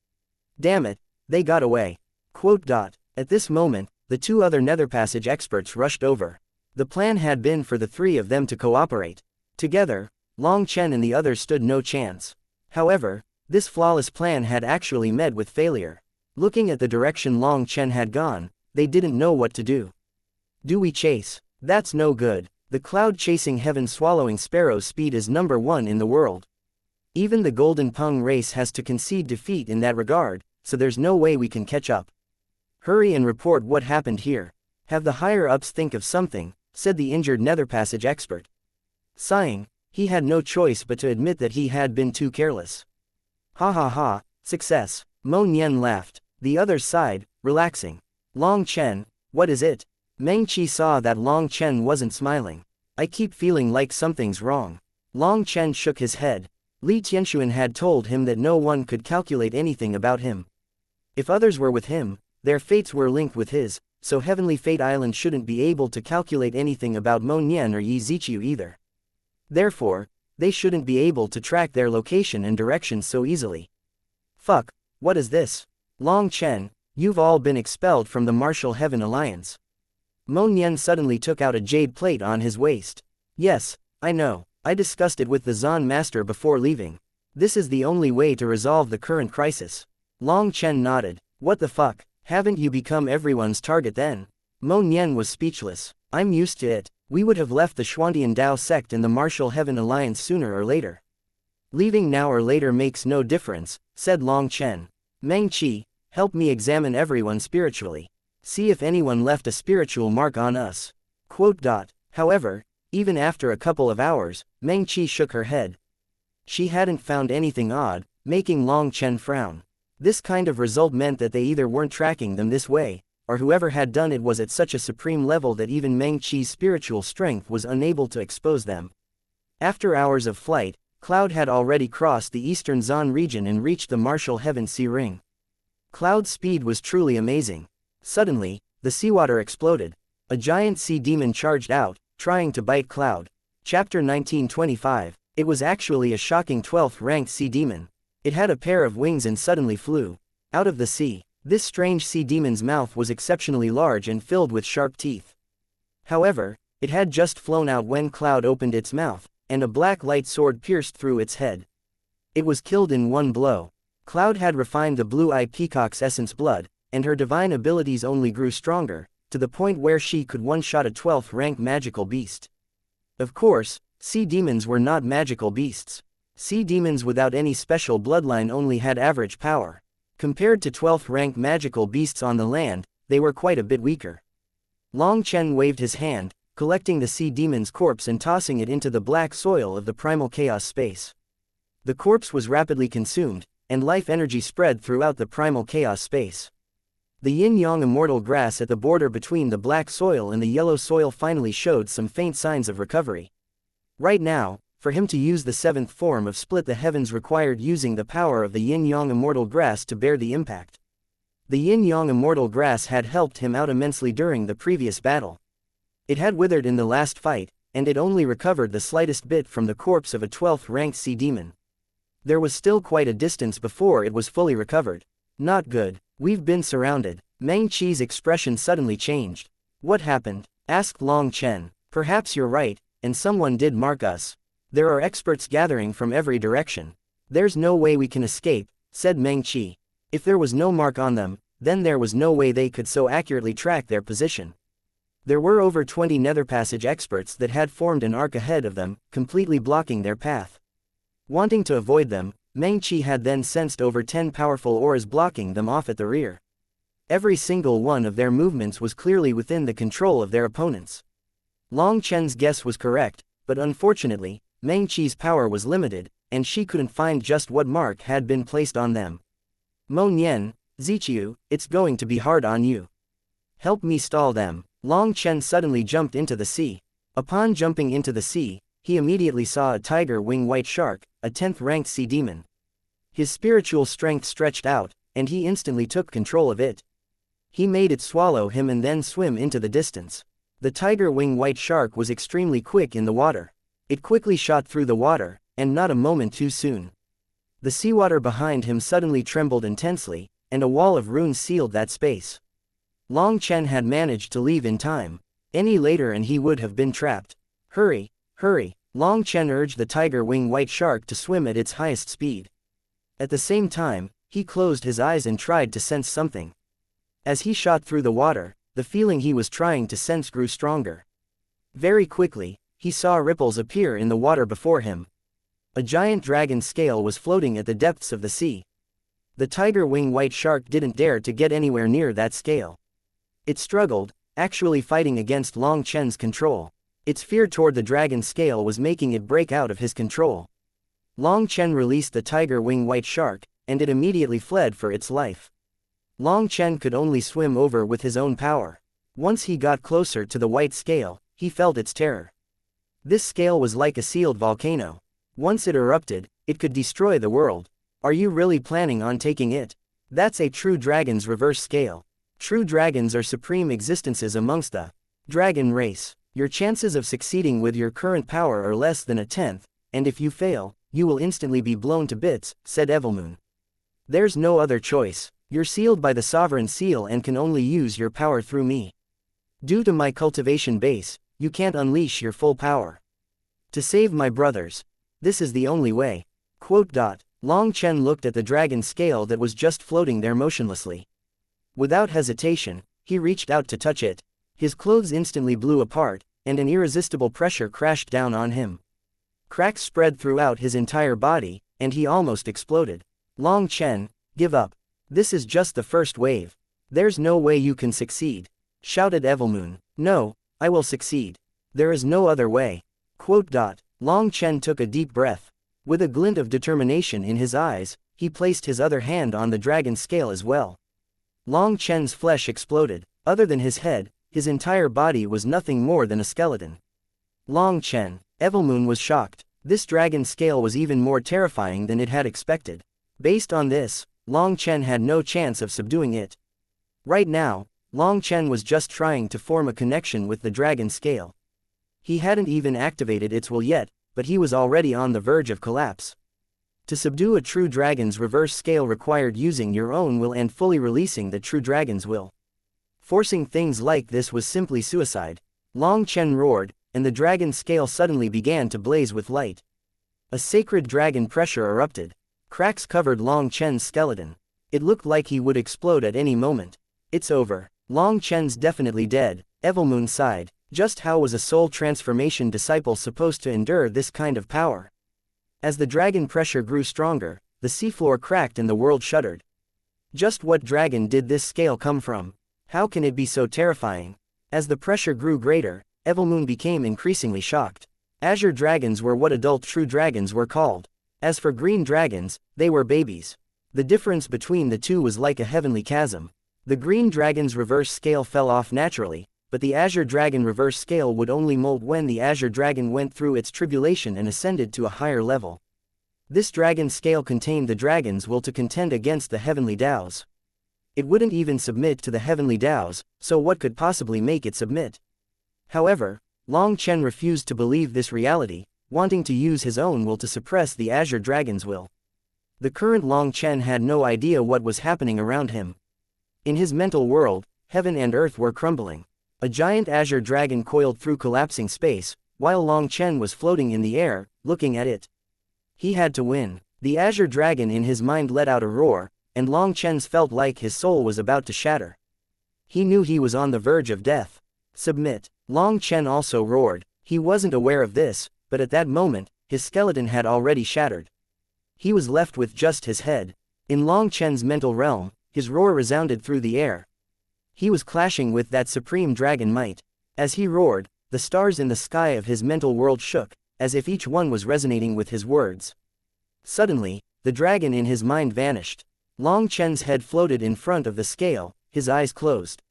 Damn it, they got away. Quote. At this moment, the 2 other nether passage experts rushed over. The plan had been for the 3 of them to cooperate. Together, Long Chen and the others stood no chance. However, this flawless plan had actually met with failure. Looking at the direction Long Chen had gone, they didn't know what to do. Do we chase? That's no good. The cloud-chasing heaven-swallowing sparrow's speed is #1 in the world. Even the Golden Pung race has to concede defeat in that regard, so there's no way we can catch up. Hurry and report what happened here. Have the higher-ups think of something, said the injured Nether Passage expert. Sighing, he had no choice but to admit that he had been too careless. Ha ha ha, success. Mo Nian laughed. The others sighed, relaxing. Long Chen, what is it? Meng Qi saw that Long Chen wasn't smiling. I keep feeling like something's wrong. Long Chen shook his head. Li Tianxuan had told him that no one could calculate anything about him. If others were with him, their fates were linked with his, so Heavenly Fate Island shouldn't be able to calculate anything about Mo Nian or Yi Ziqiu either. Therefore, they shouldn't be able to track their location and direction so easily. Fuck, what is this? Long Chen, you've all been expelled from the Martial Heaven Alliance. Mo Nian suddenly took out a jade plate on his waist. Yes, I know, I discussed it with the Zan Master before leaving. This is the only way to resolve the current crisis. Long Chen nodded. What the fuck, haven't you become everyone's target then? Mo Nian was speechless. I'm used to it. We would have left the Xuantian Dao sect and the Martial Heaven Alliance sooner or later. Leaving now or later makes no difference, said Long Chen. Meng Qi, help me examine everyone spiritually. See if anyone left a spiritual mark on us. However, even after a couple of hours, Meng Qi shook her head. She hadn't found anything odd, making Long Chen frown. This kind of result meant that they either weren't tracking them this way, or whoever had done it was at such a supreme level that even Meng Qi's spiritual strength was unable to expose them. After hours of flight, Cloud had already crossed the eastern Zan region and reached the Martial Heaven Sea Ring. Cloud's speed was truly amazing. Suddenly, the seawater exploded. A giant sea demon charged out, trying to bite Cloud. Chapter 1925. It was actually a shocking 12th-ranked sea demon. It had a pair of wings and suddenly flew out of the sea. This strange sea demon's mouth was exceptionally large and filled with sharp teeth. However, it had just flown out when Cloud opened its mouth, and a black light sword pierced through its head. It was killed in one blow. Cloud had refined the blue-eye peacock's essence blood, and her divine abilities only grew stronger, to the point where she could one-shot a 12th-rank magical beast. Of course, sea demons were not magical beasts. Sea demons without any special bloodline only had average power. Compared to 12th-rank magical beasts on the land, they were quite a bit weaker. Long Chen waved his hand, collecting the sea demon's corpse and tossing it into the black soil of the primal chaos space. The corpse was rapidly consumed, and life energy spread throughout the primal chaos space. The yin-yang immortal grass at the border between the black soil and the yellow soil finally showed some faint signs of recovery. Right now, for him to use the 7th form of Split the Heavens required using the power of the yin-yang immortal grass to bear the impact. The yin-yang immortal grass had helped him out immensely during the previous battle. It had withered in the last fight, and it only recovered the slightest bit from the corpse of a 12th-ranked sea demon. There was still quite a distance before it was fully recovered. Not good, we've been surrounded. Meng Qi's expression suddenly changed. What happened? Asked Long Chen. Perhaps you're right, and someone did mark us. There are experts gathering from every direction. There's no way we can escape, said Meng Qi. If there was no mark on them, then there was no way they could so accurately track their position. There were over 20 Nether Passage experts that had formed an arc ahead of them, completely blocking their path. Wanting to avoid them, Meng Qi had then sensed over 10 powerful auras blocking them off at the rear. Every single one of their movements was clearly within the control of their opponents. Long Chen's guess was correct, but unfortunately, Meng Qi's power was limited, and she couldn't find just what mark had been placed on them. Mo Nian, Ziqiu, it's going to be hard on you. Help me stall them. Long Chen suddenly jumped into the sea. Upon jumping into the sea, he immediately saw a tiger wing white shark, a 10th-ranked sea demon. His spiritual strength stretched out, and he instantly took control of it. He made it swallow him and then swim into the distance. The tiger wing white shark was extremely quick in the water. It quickly shot through the water, and not a moment too soon. The seawater behind him suddenly trembled intensely, and a wall of runes sealed that space. Long Chen had managed to leave in time. Any later and he would have been trapped. Hurry, hurry, Long Chen urged the tiger wing white shark to swim at its highest speed. At the same time, he closed his eyes and tried to sense something. As he shot through the water, the feeling he was trying to sense grew stronger. Very quickly, he saw ripples appear in the water before him. A giant dragon scale was floating at the depths of the sea. The tiger wing white shark didn't dare to get anywhere near that scale. It struggled, actually fighting against Long Chen's control. Its fear toward the dragon scale was making it break out of his control. Long Chen released the tiger wing white shark, and it immediately fled for its life. Long Chen could only swim over with his own power. Once he got closer to the white scale, he felt its terror. This scale was like a sealed volcano. Once it erupted, it could destroy the world. Are you really planning on taking it? That's a true dragon's reverse scale. True dragons are supreme existences amongst the dragon race. Your chances of succeeding with your current power are less than a tenth, and if you fail, you will instantly be blown to bits, said Evilmoon. There's no other choice. You're sealed by the sovereign seal and can only use your power through me. Due to my cultivation base, you can't unleash your full power. To save my brothers, this is the only way. Long Chen looked at the dragon scale that was just floating there motionlessly. Without hesitation, he reached out to touch it. His clothes instantly blew apart, and an irresistible pressure crashed down on him. Cracks spread throughout his entire body, and he almost exploded. Long Chen, give up. This is just the first wave. There's no way you can succeed, shouted Evilmoon. No, I will succeed. There is no other way. Long Chen took a deep breath. With a glint of determination in his eyes, he placed his other hand on the dragon scale as well. Long Chen's flesh exploded. Other than his head, his entire body was nothing more than a skeleton. Long Chen, Evilmoon was shocked. This dragon scale was even more terrifying than it had expected. Based on this, Long Chen had no chance of subduing it. Right now, Long Chen was just trying to form a connection with the dragon scale. He hadn't even activated its will yet, but he was already on the verge of collapse. To subdue a true dragon's reverse scale required using your own will and fully releasing the true dragon's will. Forcing things like this was simply suicide. Long Chen roared, and the dragon scale suddenly began to blaze with light. A sacred dragon pressure erupted. Cracks covered Long Chen's skeleton. It looked like he would explode at any moment. It's over. Long Chen's definitely dead, Evilmoon sighed. Just how was a soul transformation disciple supposed to endure this kind of power? As the dragon pressure grew stronger, the seafloor cracked and the world shuddered. Just what dragon did this scale come from? How can it be so terrifying? As the pressure grew greater, Evilmoon became increasingly shocked. Azure dragons were what adult true dragons were called. As for green dragons, they were babies. The difference between the two was like a heavenly chasm. The green dragon's reverse scale fell off naturally, but the Azure Dragon reverse scale would only molt when the Azure Dragon went through its tribulation and ascended to a higher level. This dragon scale contained the dragon's will to contend against the heavenly Taos. It wouldn't even submit to the heavenly Taos, so what could possibly make it submit? However, Long Chen refused to believe this reality, wanting to use his own will to suppress the Azure Dragon's will. The current Long Chen had no idea what was happening around him. In his mental world, heaven and earth were crumbling. A giant azure dragon coiled through collapsing space, while Long Chen was floating in the air, looking at it. He had to win. The azure dragon in his mind let out a roar, and Long Chen's felt like his soul was about to shatter. He knew he was on the verge of death. Submit. Long Chen also roared. He wasn't aware of this, but at that moment, his skeleton had already shattered. He was left with just his head. In Long Chen's mental realm, his roar resounded through the air. He was clashing with that supreme dragon might. As he roared, the stars in the sky of his mental world shook, as if each one was resonating with his words. Suddenly, the dragon in his mind vanished. Long Chen's head floated in front of the scale, his eyes closed.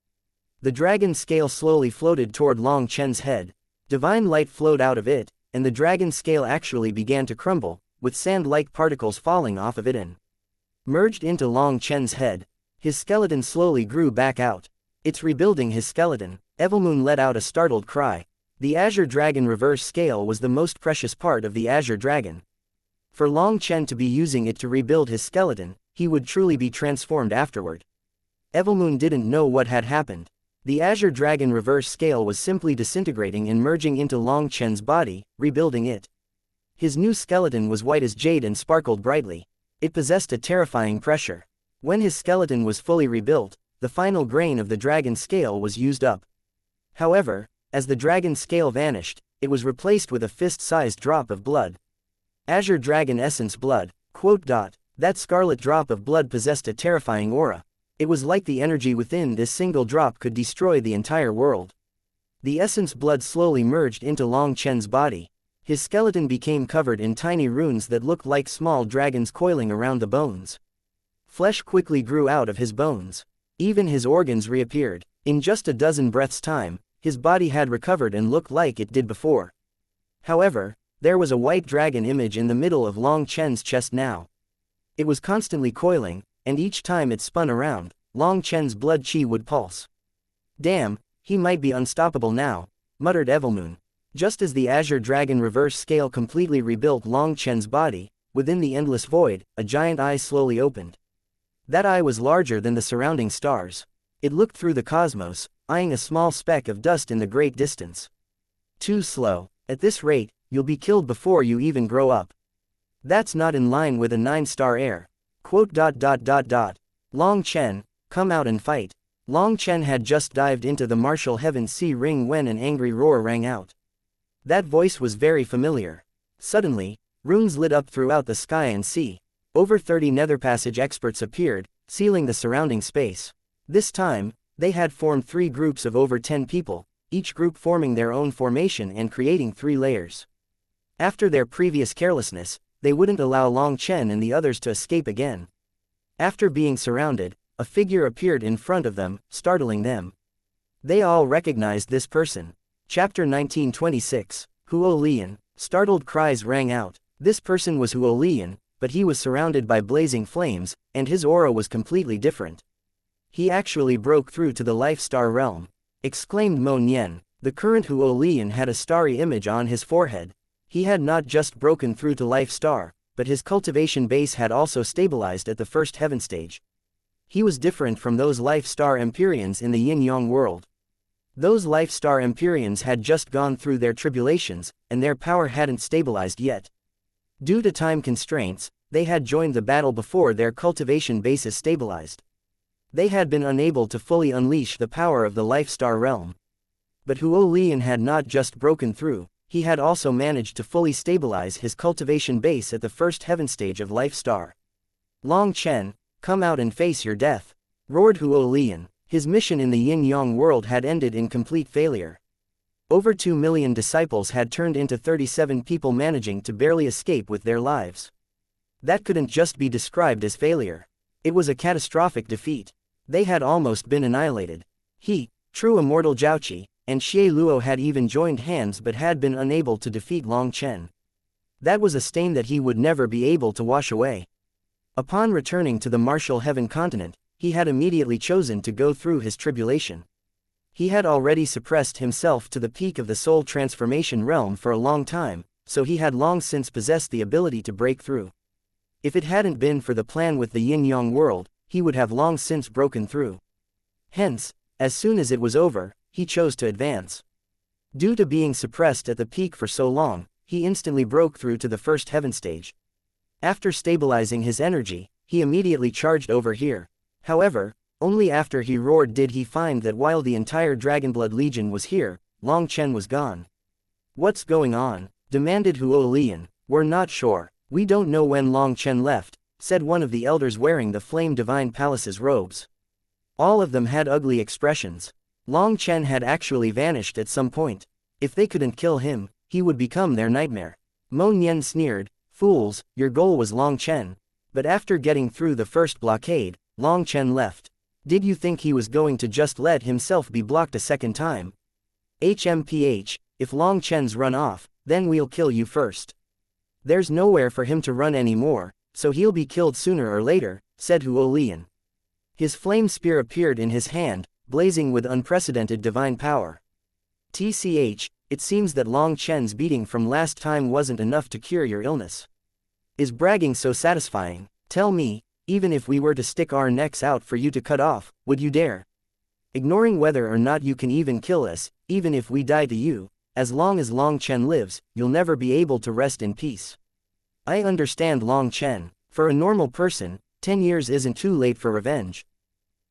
The dragon scale slowly floated toward Long Chen's head. Divine light flowed out of it, and the dragon scale actually began to crumble, with sand-like particles falling off of it and merged into Long Chen's head. His skeleton slowly grew back out. It's rebuilding his skeleton. Evilmoon let out a startled cry. The Azure Dragon reverse scale was the most precious part of the Azure Dragon. For Long Chen to be using it to rebuild his skeleton, he would truly be transformed afterward. Evilmoon didn't know what had happened. The Azure Dragon reverse scale was simply disintegrating and merging into Long Chen's body, rebuilding it. His new skeleton was white as jade and sparkled brightly. It possessed a terrifying pressure. When his skeleton was fully rebuilt, the final grain of the dragon scale was used up. However, As the dragon's scale vanished, it was replaced with a fist-sized drop of blood. Azure Dragon Essence Blood. That scarlet drop of blood possessed a terrifying aura. It was like the energy within this single drop could destroy the entire world. The essence blood slowly merged into Long Chen's body. His skeleton became covered in tiny runes that looked like small dragons coiling around the bones. Flesh quickly grew out of his bones. Even his organs reappeared. In just a dozen breaths' time, his body had recovered and looked like it did before. However, there was a white dragon image in the middle of Long Chen's chest now. It was constantly coiling, and each time it spun around, Long Chen's blood chi would pulse. Damn, he might be unstoppable now, muttered Evilmoon. Just as the Azure Dragon reverse scale completely rebuilt Long Chen's body, within the endless void, a giant eye slowly opened. That eye was larger than the surrounding stars. It looked through the cosmos, eyeing a small speck of dust in the great distance. Too slow. At this rate, you'll be killed before you even grow up. That's not in line with a 9-star heir. Long Chen, come out and fight. Long Chen had just dived into the martial heaven sea ring when an angry roar rang out. That voice was very familiar. Suddenly, runes lit up throughout the sky and sea. Over 30 nether passage experts appeared, sealing the surrounding space. This time, they had formed 3 groups of over 10 people, each group forming their own formation and creating 3 layers. After their previous carelessness, they wouldn't allow Long Chen and the others to escape again. After being surrounded, a figure appeared in front of them, startling them. They all recognized this person. Chapter 1926. Huo Lian. Startled cries rang out. This person was Huo Lian, but he was surrounded by blazing flames, and his aura was completely different. He actually broke through to the Life Star realm, exclaimed Mo Nian. The current Huo Lian had a starry image on his forehead. He had not just broken through to Life Star, but his cultivation base had also stabilized at the first heaven stage. He was different from those Life Star Empyreans in the Yin-Yang world. Those Life Star Empyreans had just gone through their tribulations, and their power hadn't stabilized yet. Due to time constraints, they had joined the battle before their cultivation bases stabilized. They had been unable to fully unleash the power of the Life Star realm. But Huo Lian had not just broken through, he had also managed to fully stabilize his cultivation base at the first heaven stage of Life Star. Long Chen, come out and face your death, roared Huo Lian. His mission in the Yin-Yang world had ended in complete failure. Over 2 million disciples had turned into 37 people managing to barely escape with their lives. That couldn't just be described as failure. It was a catastrophic defeat. They had almost been annihilated. He, true immortal Zhaoqi, and Xie Luo had even joined hands but had been unable to defeat Long Chen. That was a stain that he would never be able to wash away. Upon returning to the martial heaven continent, he had immediately chosen to go through his tribulation. He had already suppressed himself to the peak of the soul transformation realm for a long time, so he had long since possessed the ability to break through. If it hadn't been for the plan with the Yin-Yang world, he would have long since broken through. Hence, as soon as it was over, he chose to advance. Due to being suppressed at the peak for so long, he instantly broke through to the first heaven stage. After stabilizing his energy, he immediately charged over here. However, only after he roared did he find that while the entire Dragonblood Legion was here, Long Chen was gone. What's going on? Demanded Huo Lian. We're not sure. We don't know when Long Chen left, said one of the elders wearing the Flame Divine Palace's robes. All of them had ugly expressions. Long Chen had actually vanished at some point. If they couldn't kill him, he would become their nightmare. Mo Nian sneered. Fools, your goal was Long Chen. But after getting through the first blockade, Long Chen left. Did you think he was going to just let himself be blocked a second time? HMPH, if Long Chen's run off, then we'll kill you first. There's nowhere for him to run anymore, so he'll be killed sooner or later, said Huo Lian. His flame spear appeared in his hand, blazing with unprecedented divine power. TCH, it seems that Long Chen's beating from last time wasn't enough to cure your illness. Is bragging so satisfying? Tell me, even if we were to stick our necks out for you to cut off, would you dare? Ignoring whether or not you can even kill us, even if we die to you, as long as Long Chen lives, you'll never be able to rest in peace. I understand Long Chen. For a normal person, 10 years isn't too late for revenge.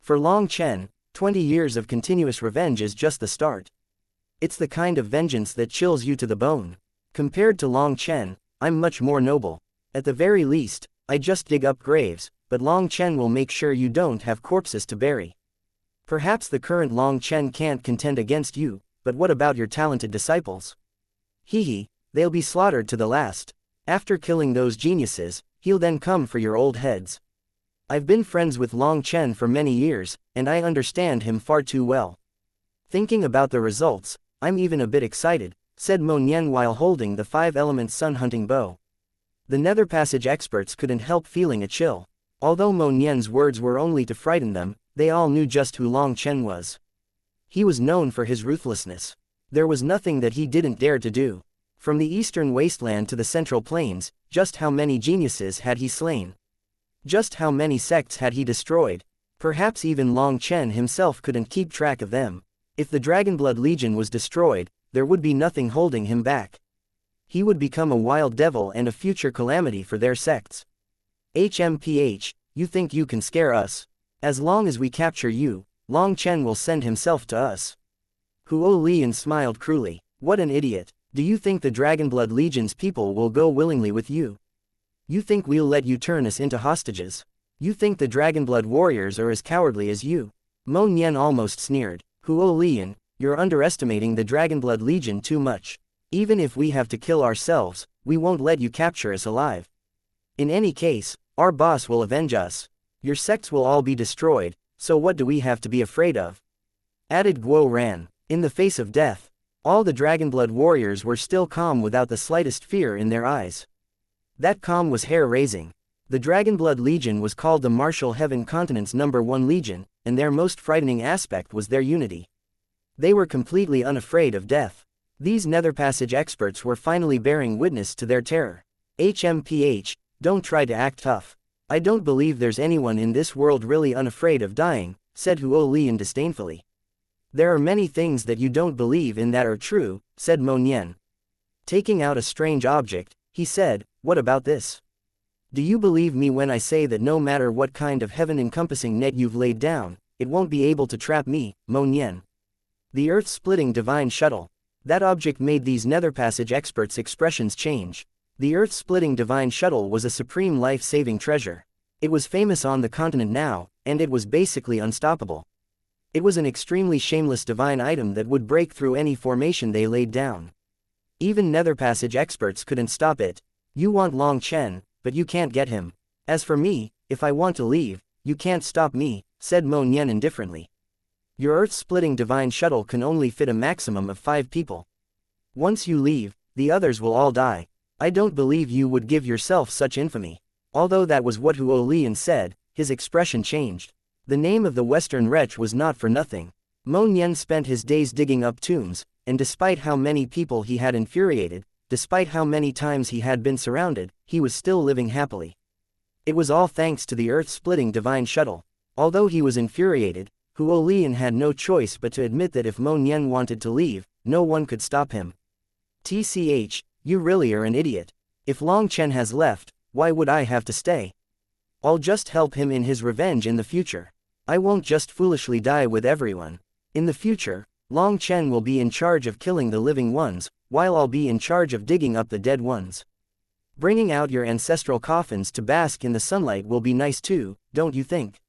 For Long Chen, 20 years of continuous revenge is just the start. It's the kind of vengeance that chills you to the bone. Compared to Long Chen, I'm much more noble. At the very least, I just dig up graves, but Long Chen will make sure you don't have corpses to bury. Perhaps the current Long Chen can't contend against you, but what about your talented disciples? Hee, they'll be slaughtered to the last. After killing those geniuses, he'll then come for your old heads. I've been friends with Long Chen for many years, and I understand him far too well. Thinking about the results, I'm even a bit excited, said Mo Nian while holding the 5-element sun-hunting bow. The Nether Passage experts couldn't help feeling a chill. Although Mo Nian's words were only to frighten them, they all knew just who Long Chen was. He was known for his ruthlessness. There was nothing that he didn't dare to do. From the eastern wasteland to the central plains, just how many geniuses had he slain? Just how many sects had he destroyed? Perhaps even Long Chen himself couldn't keep track of them. If the Dragonblood Legion was destroyed, there would be nothing holding him back. He would become a wild devil and a future calamity for their sects. HMPH, you think you can scare us? As long as we capture you, Long Chen will send himself to us. Huo Lian smiled cruelly. What an idiot. Do you think the Dragonblood Legion's people will go willingly with you? You think we'll let you turn us into hostages? You think the Dragonblood warriors are as cowardly as you? Mo Nian almost sneered. Huo Lian, you're underestimating the Dragonblood Legion too much. Even if we have to kill ourselves, we won't let you capture us alive. In any case, our boss will avenge us. Your sects will all be destroyed, so what do we have to be afraid of? Added Guo Ran. In the face of death, all the Dragonblood warriors were still calm without the slightest fear in their eyes. That calm was hair-raising. The Dragonblood Legion was called the Martial Heaven Continent's #1 legion, and their most frightening aspect was their unity. They were completely unafraid of death. These Nether Passage experts were finally bearing witness to their terror. HMPH, don't try to act tough. I don't believe there's anyone in this world really unafraid of dying, said Huo Lian disdainfully. There are many things that you don't believe in that are true, said Mo Nian. Taking out a strange object, he said, what about this? Do you believe me when I say that no matter what kind of heaven-encompassing net you've laid down, it won't be able to trap me, Mo Nian? The earth-splitting divine shuttle. That object made these Nether Passage experts' expressions change. The earth-splitting divine shuttle was a supreme life-saving treasure. It was famous on the continent now, and it was basically unstoppable. It was an extremely shameless divine item that would break through any formation they laid down. Even Nether Passage experts couldn't stop it. You want Long Chen, but you can't get him. As for me, if I want to leave, you can't stop me, said Mo Nian indifferently. Your earth-splitting divine shuttle can only fit a maximum of 5 people. Once you leave, the others will all die. I don't believe you would give yourself such infamy. Although that was what Huo Lian said, his expression changed. The name of the Western wretch was not for nothing. Mo Nian spent his days digging up tombs, and despite how many people he had infuriated, despite how many times he had been surrounded, he was still living happily. It was all thanks to the earth-splitting divine shuttle. Although he was infuriated, Huo Lian had no choice but to admit that if Mo Nian wanted to leave, no one could stop him. TCH, you really are an idiot. If Long Chen has left, why would I have to stay? I'll just help him in his revenge in the future. I won't just foolishly die with everyone. In the future, Long Chen will be in charge of killing the living ones, while I'll be in charge of digging up the dead ones. Bringing out your ancestral coffins to bask in the sunlight will be nice too, don't you think?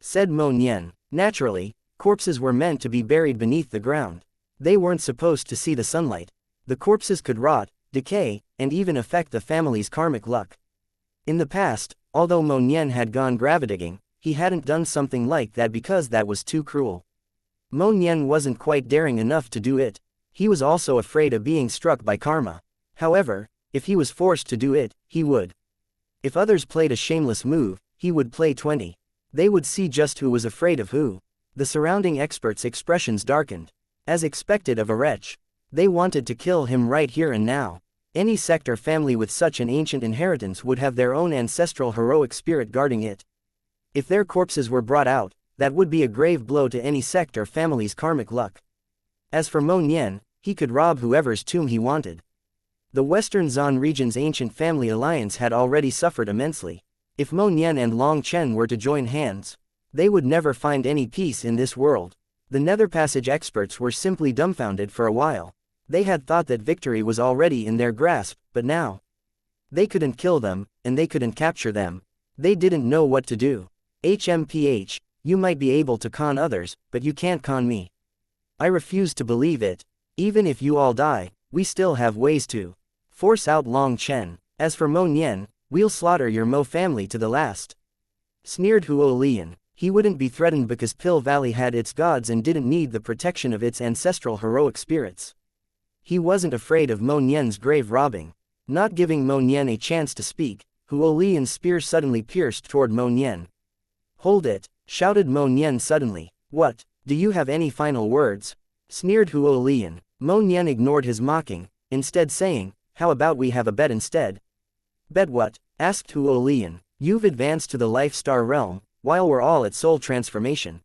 Said Mo Nian. Naturally, corpses were meant to be buried beneath the ground. They weren't supposed to see the sunlight. The corpses could rot, decay, and even affect the family's karmic luck. In the past, although Mo Nian had gone gravedigging, he hadn't done something like that because that was too cruel. Mo Nian wasn't quite daring enough to do it. He was also afraid of being struck by karma. However, if he was forced to do it, he would. If others played a shameless move, he would play 20. They would see just who was afraid of who. The surrounding experts' expressions darkened. As expected of a wretch. They wanted to kill him right here and now. Any sect or family with such an ancient inheritance would have their own ancestral heroic spirit guarding it. If their corpses were brought out, that would be a grave blow to any sect or family's karmic luck. As for Mo Nian, he could rob whoever's tomb he wanted. The Western Zan region's ancient family alliance had already suffered immensely. If Mo Nian and Long Chen were to join hands, they would never find any peace in this world. The Nether Passage experts were simply dumbfounded for a while. They had thought that victory was already in their grasp, but now they couldn't kill them, and they couldn't capture them. They didn't know what to do. HMPH, you might be able to con others, but you can't con me. I refuse to believe it. Even if you all die, we still have ways to force out Long Chen. As for Mo Nian, we'll slaughter your Mo family to the last. Sneered Huo Lian. He wouldn't be threatened because Pill Valley had its gods and didn't need the protection of its ancestral heroic spirits. He wasn't afraid of Mo Nian's grave robbing. Not giving Mo Nian a chance to speak, Huo Lian's spear suddenly pierced toward Mo Nian. Hold it, shouted Mo Nian suddenly. What, do you have any final words? Sneered Huo Lian. Mo Nian ignored his mocking, instead saying, how about we have a bet instead? Bet what? Asked Huo Lian. You've advanced to the Life Star realm, while we're all at soul transformation.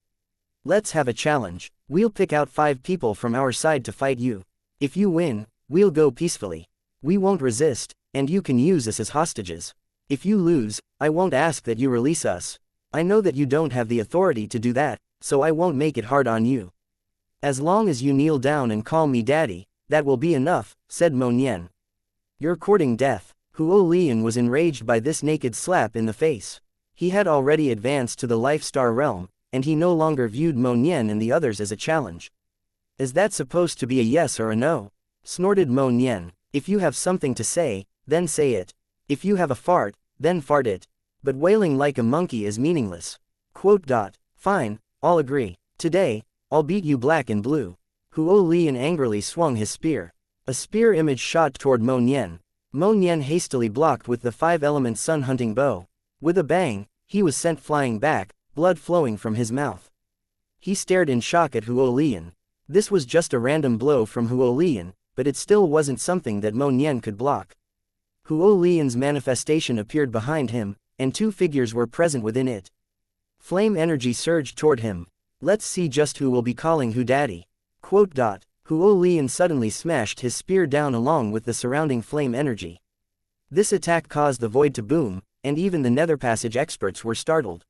Let's have a challenge. We'll pick out 5 people from our side to fight you. If you win, we'll go peacefully. We won't resist, and you can use us as hostages. If you lose, I won't ask that you release us. I know that you don't have the authority to do that, so I won't make it hard on you. As long as you kneel down and call me daddy, that will be enough, said Mo Nian. You're courting death. Huo Lian was enraged by this naked slap in the face. He had already advanced to the Life Star realm, and he no longer viewed Mo Nian and the others as a challenge. Is that supposed to be a yes or a no? Snorted Mo Nian. If you have something to say, then say it. If you have a fart, then fart it. But wailing like a monkey is meaningless. Fine, I'll agree. Today, I'll beat you black and blue. Huo Lian angrily swung his spear. A spear image shot toward Mo Nian. Mo Nian hastily blocked with the 5-element sun-hunting bow. With a bang, he was sent flying back, blood flowing from his mouth. He stared in shock at Huo Lian. This was just a random blow from Huo Lian, but it still wasn't something that Mo Nian could block. Huo Lian's manifestation appeared behind him, and 2 figures were present within it. Flame energy surged toward him. Let's see just who will be calling who daddy. Huo Lian suddenly smashed his spear down along with the surrounding flame energy. This attack caused the void to boom, and even the Nether Passage experts were startled.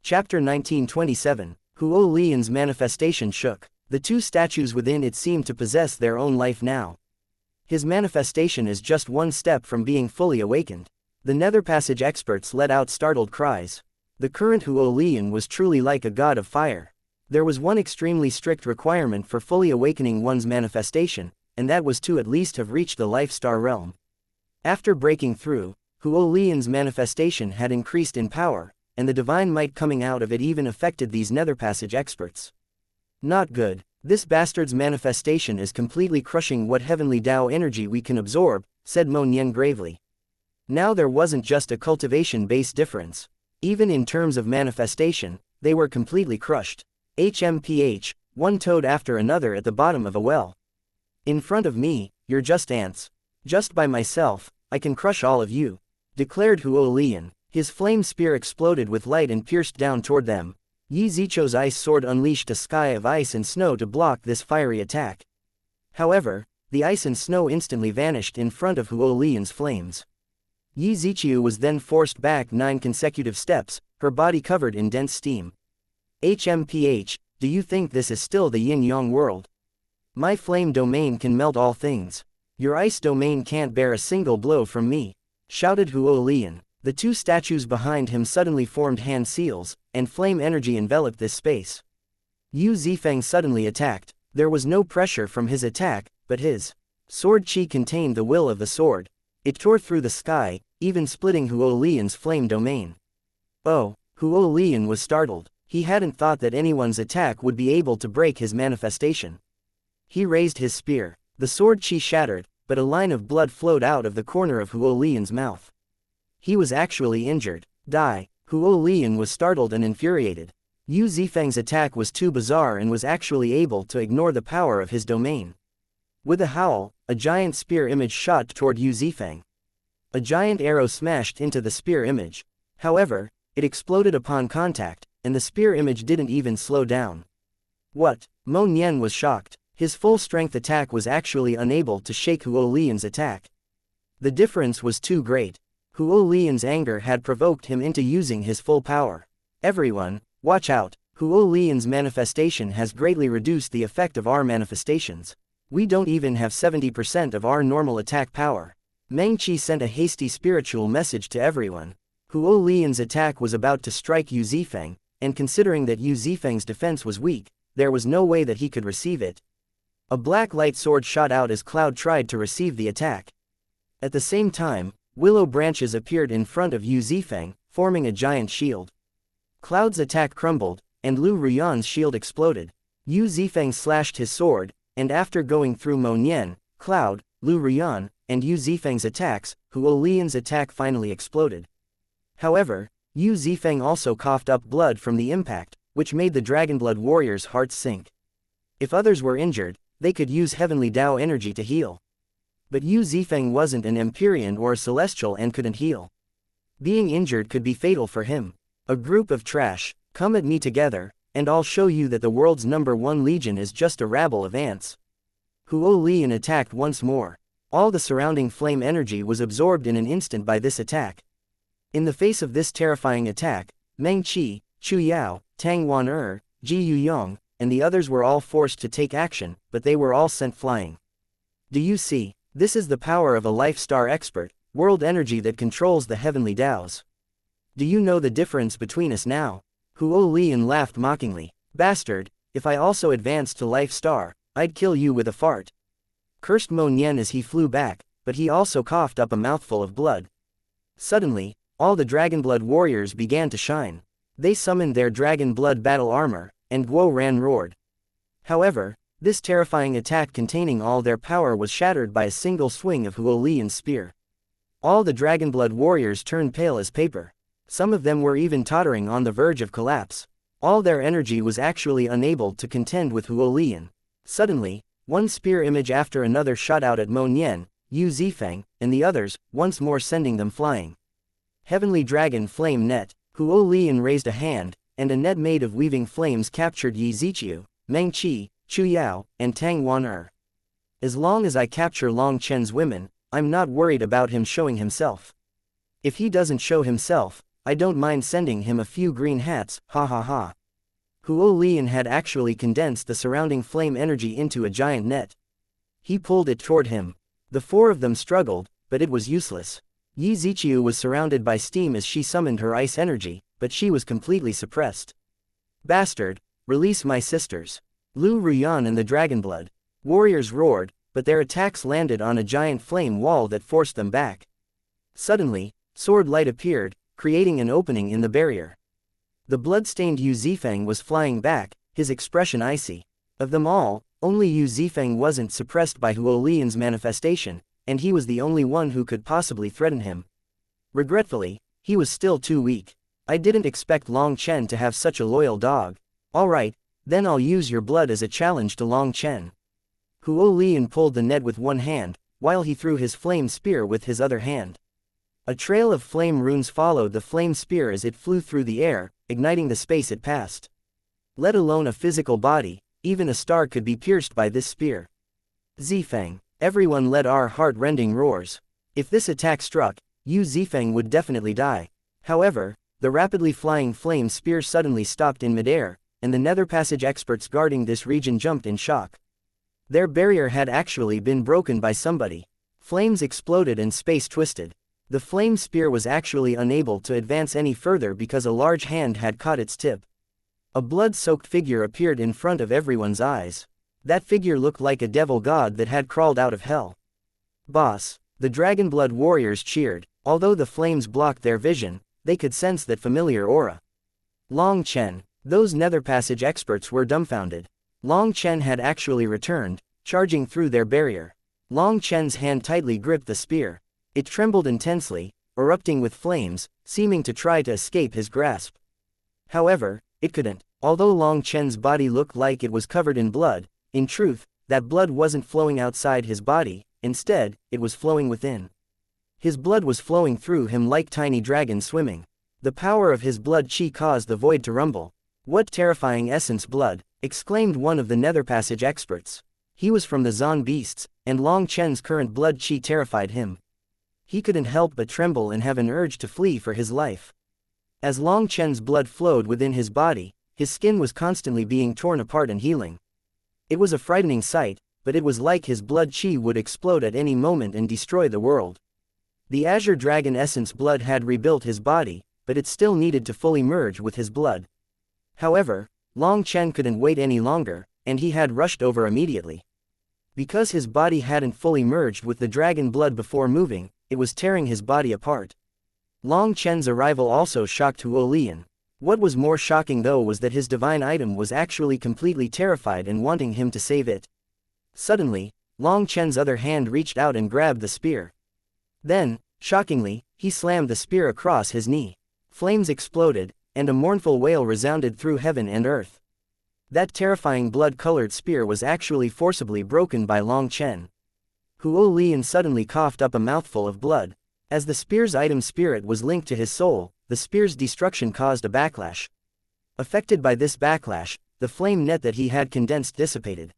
Chapter 1927. Huo Lian's manifestation shook. The 2 statues within it seemed to possess their own life now. His manifestation is just one step from being fully awakened. The Nether Passage experts let out startled cries. The current Huo Lian was truly like a god of fire. There was one extremely strict requirement for fully awakening one's manifestation, and that was to at least have reached the Life Star realm. After breaking through, Huo Lian's manifestation had increased in power, and the divine might coming out of it even affected these Nether Passage experts. Not good. This bastard's manifestation is completely crushing what heavenly Tao energy we can absorb, said Mo Nian gravely. Now there wasn't just a cultivation-based difference. Even in terms of manifestation, they were completely crushed. HMPH, one toad after another at the bottom of a well. In front of me, you're just ants. Just by myself, I can crush all of you, declared Huo Lian. His flame spear exploded with light and pierced down toward them. Yi Zicho's ice sword unleashed a sky of ice and snow to block this fiery attack. However, the ice and snow instantly vanished in front of Huo Lian's flames. Yi Zichu was then forced back 9 consecutive steps, her body covered in dense steam. HMPH, do you think this is still the yin-yang world? My flame domain can melt all things. Your ice domain can't bear a single blow from me, shouted Huo Lian. The 2 statues behind him suddenly formed hand seals, and flame energy enveloped this space. Yu Zifeng suddenly attacked. There was no pressure from his attack, but his sword chi contained the will of the sword. It tore through the sky, even splitting Huo Lian's flame domain. Oh, Huo Lian was startled. He hadn't thought that anyone's attack would be able to break his manifestation. He raised his spear. The sword chi shattered, but a line of blood flowed out of the corner of Huo Lian's mouth. He was actually injured. Die. Huo Lian was startled and infuriated. Yu Zifeng's attack was too bizarre and was actually able to ignore the power of his domain. With a howl, a giant spear image shot toward Yu Zifeng. A giant arrow smashed into the spear image. However, it exploded upon contact, and the spear image didn't even slow down. What? Mo Nian was shocked. His full-strength attack was actually unable to shake Huo Lian's attack. The difference was too great. Huo Lian's anger had provoked him into using his full power. Everyone, watch out, Huo Lian's manifestation has greatly reduced the effect of our manifestations. We don't even have 70% of our normal attack power. Meng Qi sent a hasty spiritual message to everyone. Huo Lian's attack was about to strike Yu Zifeng, and considering that Yu Zifeng's defense was weak, there was no way that he could receive it. A black light sword shot out as Cloud tried to receive the attack. At the same time, willow branches appeared in front of Yu Zifeng, forming a giant shield. Cloud's attack crumbled, and Lu Ruyan's shield exploded. Yu Zifeng slashed his sword, and after going through Mo Nian, Cloud, Lu Ruyan, and Yu Zifeng's attacks, Huo Lian's attack finally exploded. However, Yu Zifeng also coughed up blood from the impact, which made the Dragonblood warriors' hearts sink. If others were injured, they could use Heavenly Dao energy to heal. But Yu Zifeng wasn't an Empyrean or a Celestial and couldn't heal. Being injured could be fatal for him. A group of trash, come at me together, and I'll show you that the world's #1 legion is just a rabble of ants. Huo Lian attacked once more. All the surrounding flame energy was absorbed in an instant by this attack. In the face of this terrifying attack, Meng Qi, Chu Yao, Tang Wan Ji Yuyong, and the others were all forced to take action, but they were all sent flying. Do you see? This is the power of a life star expert, world energy that controls the heavenly Daos. Do you know the difference between us now? Huo Lian laughed mockingly. Bastard, if I also advanced to life star, I'd kill you with a fart. Cursed Mo Nian as he flew back, but he also coughed up a mouthful of blood. Suddenly, all the Dragonblood warriors began to shine. They summoned their Dragonblood battle armor, and Guo Ran roared. However, this terrifying attack containing all their power was shattered by a single swing of Huo Lian's spear. All the Dragonblood warriors turned pale as paper. Some of them were even tottering on the verge of collapse. All their energy was actually unable to contend with Huo Lian. Suddenly, one spear image after another shot out at Mo Nian, Yu Zifeng, and the others, once more sending them flying. Heavenly Dragon Flame Net. Huo Lian raised a hand, and a net made of weaving flames captured Yi Ziqiu, Meng Qi, Chu Yao, and Tang Wan. As long as I capture Long Chen's women, I'm not worried about him showing himself. If he doesn't show himself, I don't mind sending him a few green hats, ha ha ha. Huo Lian had actually condensed the surrounding flame energy into a giant net. He pulled it toward him. The four of them struggled, but it was useless. Yi Ziqiu was surrounded by steam as she summoned her ice energy, but she was completely suppressed. Bastard, release my sisters. Lu Ruyan and the Dragonblood warriors roared, but their attacks landed on a giant flame wall that forced them back. Suddenly, sword light appeared, creating an opening in the barrier. The blood-stained Yu Zifeng was flying back, his expression icy. Of them all, only Yu Zifeng wasn't suppressed by Huo Lian's manifestation, and he was the only one who could possibly threaten him. Regretfully, he was still too weak. I didn't expect Long Chen to have such a loyal dog. Alright, then I'll use your blood as a challenge to Long Chen. Huo Lian pulled the net with one hand, while he threw his flame spear with his other hand. A trail of flame runes followed the flame spear as it flew through the air, igniting the space it passed. Let alone a physical body, even a star could be pierced by this spear. Zifeng, everyone let our heart-rending roars. If this attack struck, Yu Zifeng would definitely die. However, the rapidly flying flame spear suddenly stopped in midair, and the Nether Passage experts guarding this region jumped in shock. Their barrier had actually been broken by somebody. Flames exploded and space twisted. The flame spear was actually unable to advance any further because a large hand had caught its tip. A blood-soaked figure appeared in front of everyone's eyes. That figure looked like a devil god that had crawled out of hell. Boss, the Dragonblood warriors cheered. Although the flames blocked their vision, they could sense that familiar aura. Long Chen, those Nether Passage experts were dumbfounded. Long Chen had actually returned, charging through their barrier. Long Chen's hand tightly gripped the spear. It trembled intensely, erupting with flames, seeming to try to escape his grasp. However, it couldn't. Although Long Chen's body looked like it was covered in blood, in truth, that blood wasn't flowing outside his body, instead, it was flowing within. His blood was flowing through him like tiny dragons swimming. The power of his blood chi caused the void to rumble. What terrifying essence blood, exclaimed one of the Nether Passage experts. He was from the Zon beasts, and Long Chen's current blood chi terrified him. He couldn't help but tremble and have an urge to flee for his life. As Long Chen's blood flowed within his body, his skin was constantly being torn apart and healing. It was a frightening sight, but it was like his blood chi would explode at any moment and destroy the world. The Azure Dragon Essence blood had rebuilt his body, but it still needed to fully merge with his blood. However, Long Chen couldn't wait any longer, and he had rushed over immediately. Because his body hadn't fully merged with the dragon blood before moving, it was tearing his body apart. Long Chen's arrival also shocked Huo Lian. What was more shocking though was that his divine item was actually completely terrified and wanting him to save it. Suddenly, Long Chen's other hand reached out and grabbed the spear. Then, shockingly, he slammed the spear across his knee. Flames exploded, and a mournful wail resounded through heaven and earth. That terrifying blood-colored spear was actually forcibly broken by Long Chen. Huo Lian suddenly coughed up a mouthful of blood. As the spear's item spirit was linked to his soul, the spear's destruction caused a backlash. Affected by this backlash, the flame net that he had condensed dissipated.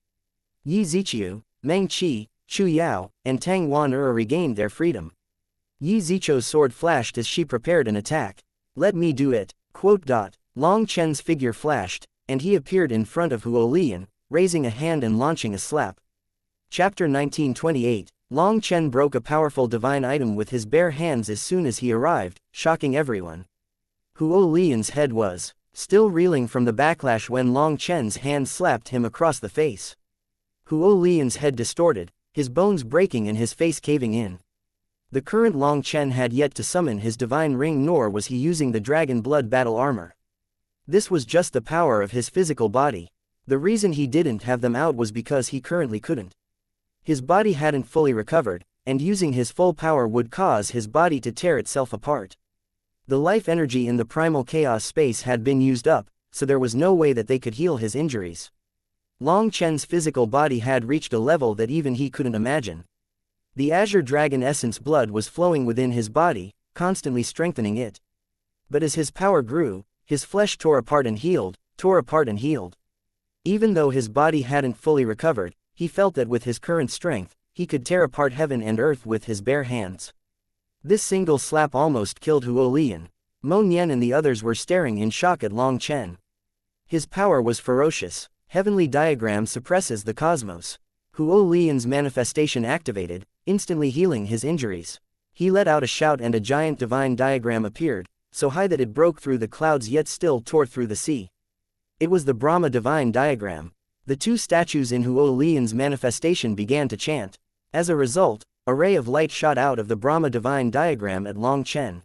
Yi Ziqiu, Meng Qi, Chu Yao, and Tang Wan regained their freedom. Yi Ziqiu's sword flashed as she prepared an attack. "Let me do it." Long Chen's figure flashed, and he appeared in front of Huo Lian, raising a hand and launching a slap. Chapter 1928. Long Chen broke a powerful divine item with his bare hands as soon as he arrived, shocking everyone. Huo Lian's head was still reeling from the backlash when Long Chen's hand slapped him across the face. Huo Lian's head distorted, his bones breaking and his face caving in. The current Long Chen had yet to summon his divine ring, nor was he using the dragon blood battle armor. This was just the power of his physical body. The reason he didn't have them out was because he currently couldn't. His body hadn't fully recovered, and using his full power would cause his body to tear itself apart. The life energy in the primal chaos space had been used up, so there was no way that they could heal his injuries. Long Chen's physical body had reached a level that even he couldn't imagine. The Azure Dragon Essence blood was flowing within his body, constantly strengthening it. But as his power grew, his flesh tore apart and healed. Even though his body hadn't fully recovered, he felt that with his current strength, he could tear apart heaven and earth with his bare hands. This single slap almost killed Huo Lian. Mo Nian and the others were staring in shock at Long Chen. His power was ferocious. Heavenly diagram suppresses the cosmos. Huo Lian's manifestation activated, instantly healing his injuries. He let out a shout and a giant divine diagram appeared, so high that it broke through the clouds yet still tore through the sea. It was the Brahma divine diagram. The two statues in Huo Lian's manifestation began to chant. As a result, a ray of light shot out of the Brahma divine diagram at Long Chen.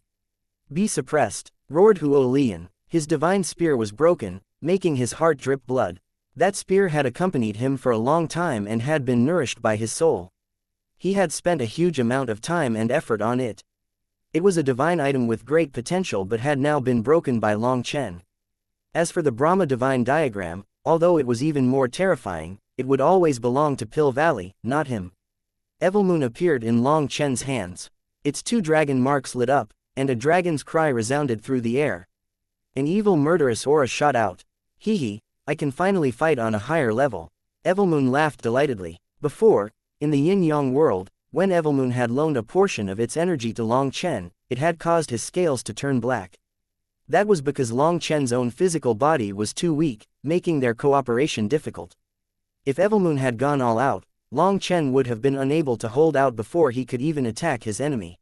"Be suppressed," roared Huo Lian. His divine spear was broken, making his heart drip blood. That spear had accompanied him for a long time and had been nourished by his soul. He had spent a huge amount of time and effort on it. It was a divine item with great potential but had now been broken by Long Chen. As for the Brahma divine diagram, although it was even more terrifying, it would always belong to Pill Valley, not him. Evilmoon appeared in Long Chen's hands. Its two dragon marks lit up, and a dragon's cry resounded through the air. An evil murderous aura shot out. "Hee, I can finally fight on a higher level." Evilmoon laughed delightedly. Before, in the yin-yang world, when Evilmoon had loaned a portion of its energy to Long Chen, it had caused his scales to turn black. That was because Long Chen's own physical body was too weak, making their cooperation difficult. If Evilmoon had gone all out, Long Chen would have been unable to hold out before he could even attack his enemy.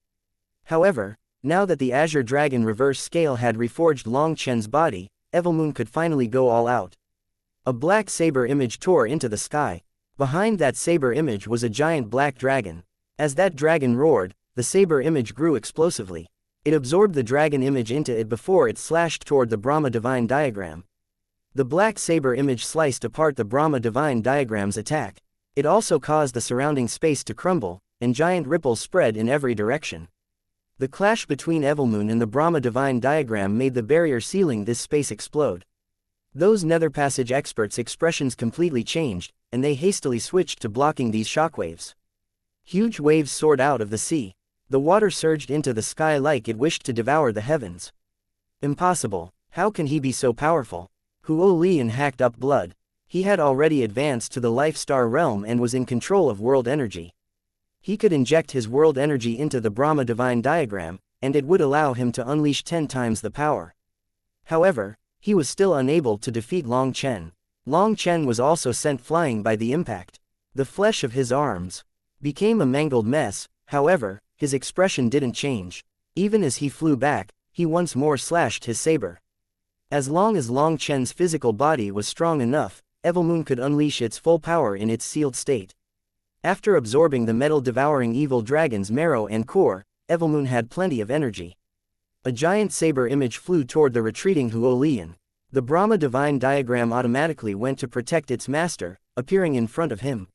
However, now that the Azure Dragon reverse scale had reforged Long Chen's body, Evilmoon could finally go all out. A black saber image tore into the sky. Behind that saber image was a giant black dragon. As that dragon roared, the saber image grew explosively. It absorbed the dragon image into it before it slashed toward the Brahma divine diagram. The black saber image sliced apart the Brahma divine diagram's attack. It also caused the surrounding space to crumble, and giant ripples spread in every direction. The clash between Evilmoon and the Brahma divine diagram made the barrier sealing this space explode. Those Nether Passage experts' expressions completely changed, and they hastily switched to blocking these shockwaves. Huge waves soared out of the sea. The water surged into the sky like it wished to devour the heavens. Impossible. How can he be so powerful? Huo Lian hacked up blood. He had already advanced to the Life Star realm and was in control of world energy. He could inject his world energy into the Brahma divine diagram, and it would allow him to unleash 10 times the power. However, he was still unable to defeat Long Chen. Long Chen was also sent flying by the impact. The flesh of his arms became a mangled mess, however, his expression didn't change. Even as he flew back, he once more slashed his saber. As long as Long Chen's physical body was strong enough, Evilmoon could unleash its full power in its sealed state. After absorbing the metal-devouring evil dragon's marrow and core, Evilmoon had plenty of energy. A giant saber image flew toward the retreating Huolian. The Brahma divine diagram automatically went to protect its master, appearing in front of him.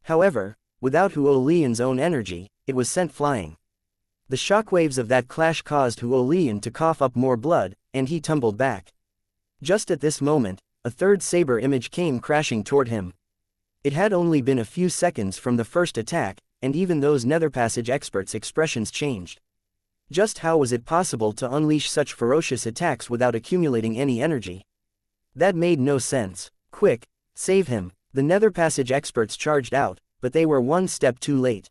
However, without Huolian's own energy, it was sent flying. The shockwaves of that clash caused Huolian to cough up more blood, and he tumbled back. Just at this moment, a third saber image came crashing toward him. It had only been a few seconds from the first attack, and even those Nether Passage experts' expressions changed. Just how was it possible to unleash such ferocious attacks without accumulating any energy? That made no sense. Quick, save him! The Nether Passage experts charged out, but they were one step too late.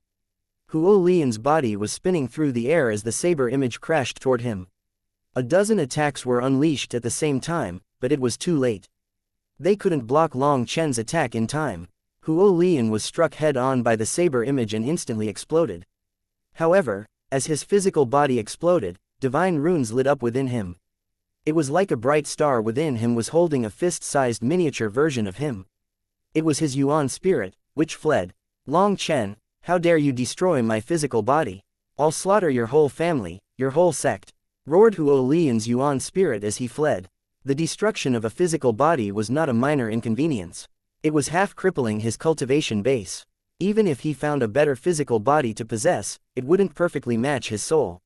Huolian's body was spinning through the air as the saber image crashed toward him. A dozen attacks were unleashed at the same time, but it was too late. They couldn't block Long Chen's attack in time. Huolian was struck head-on by the saber image and instantly exploded. However, as his physical body exploded, divine runes lit up within him. It was like a bright star within him was holding a fist-sized miniature version of him. It was his Yuan spirit, which fled. Long Chen, how dare you destroy my physical body? I'll slaughter your whole family, your whole sect, roared Huolian's Yuan spirit as he fled. The destruction of a physical body was not a minor inconvenience. It was half crippling his cultivation base. Even if he found a better physical body to possess, it wouldn't perfectly match his soul.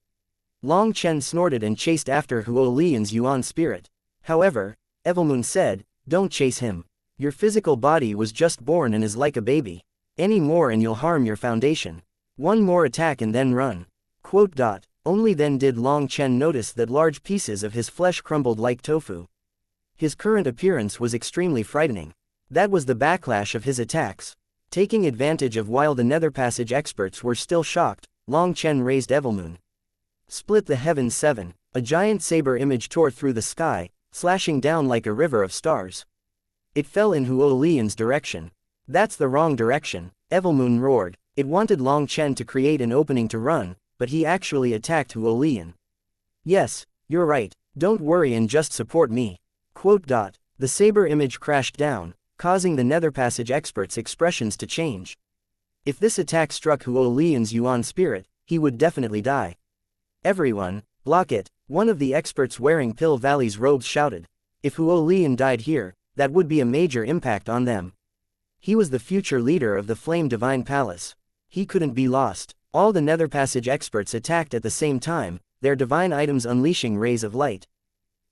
Long Chen snorted and chased after Huolian's Yuan spirit. However, Evilmoon said, "Don't chase him. Your physical body was just born and is like a baby. Any more and you'll harm your foundation. One more attack and then run." Only then did Long Chen notice that large pieces of his flesh crumbled like tofu. His current appearance was extremely frightening. That was the backlash of his attacks. Taking advantage of while the Nether Passage experts were still shocked, Long Chen raised Evilmoon. Split the heavens 7. A giant saber image tore through the sky, slashing down like a river of stars. It fell in Huolian's direction. That's the wrong direction, Evilmoon roared. It wanted Long Chen to create an opening to run, but he actually attacked Huolian. Yes, you're right, don't worry and just support me. The saber image crashed down, causing the Nether Passage experts' expressions to change. If this attack struck Huolian's Yuan spirit, he would definitely die. Everyone, block it, one of the experts wearing Pill Valley's robes shouted. If Huolian died here, that would be a major impact on them. He was the future leader of the Flame Divine Palace. He couldn't be lost. All the Nether Passage experts attacked at the same time, their divine items unleashing rays of light.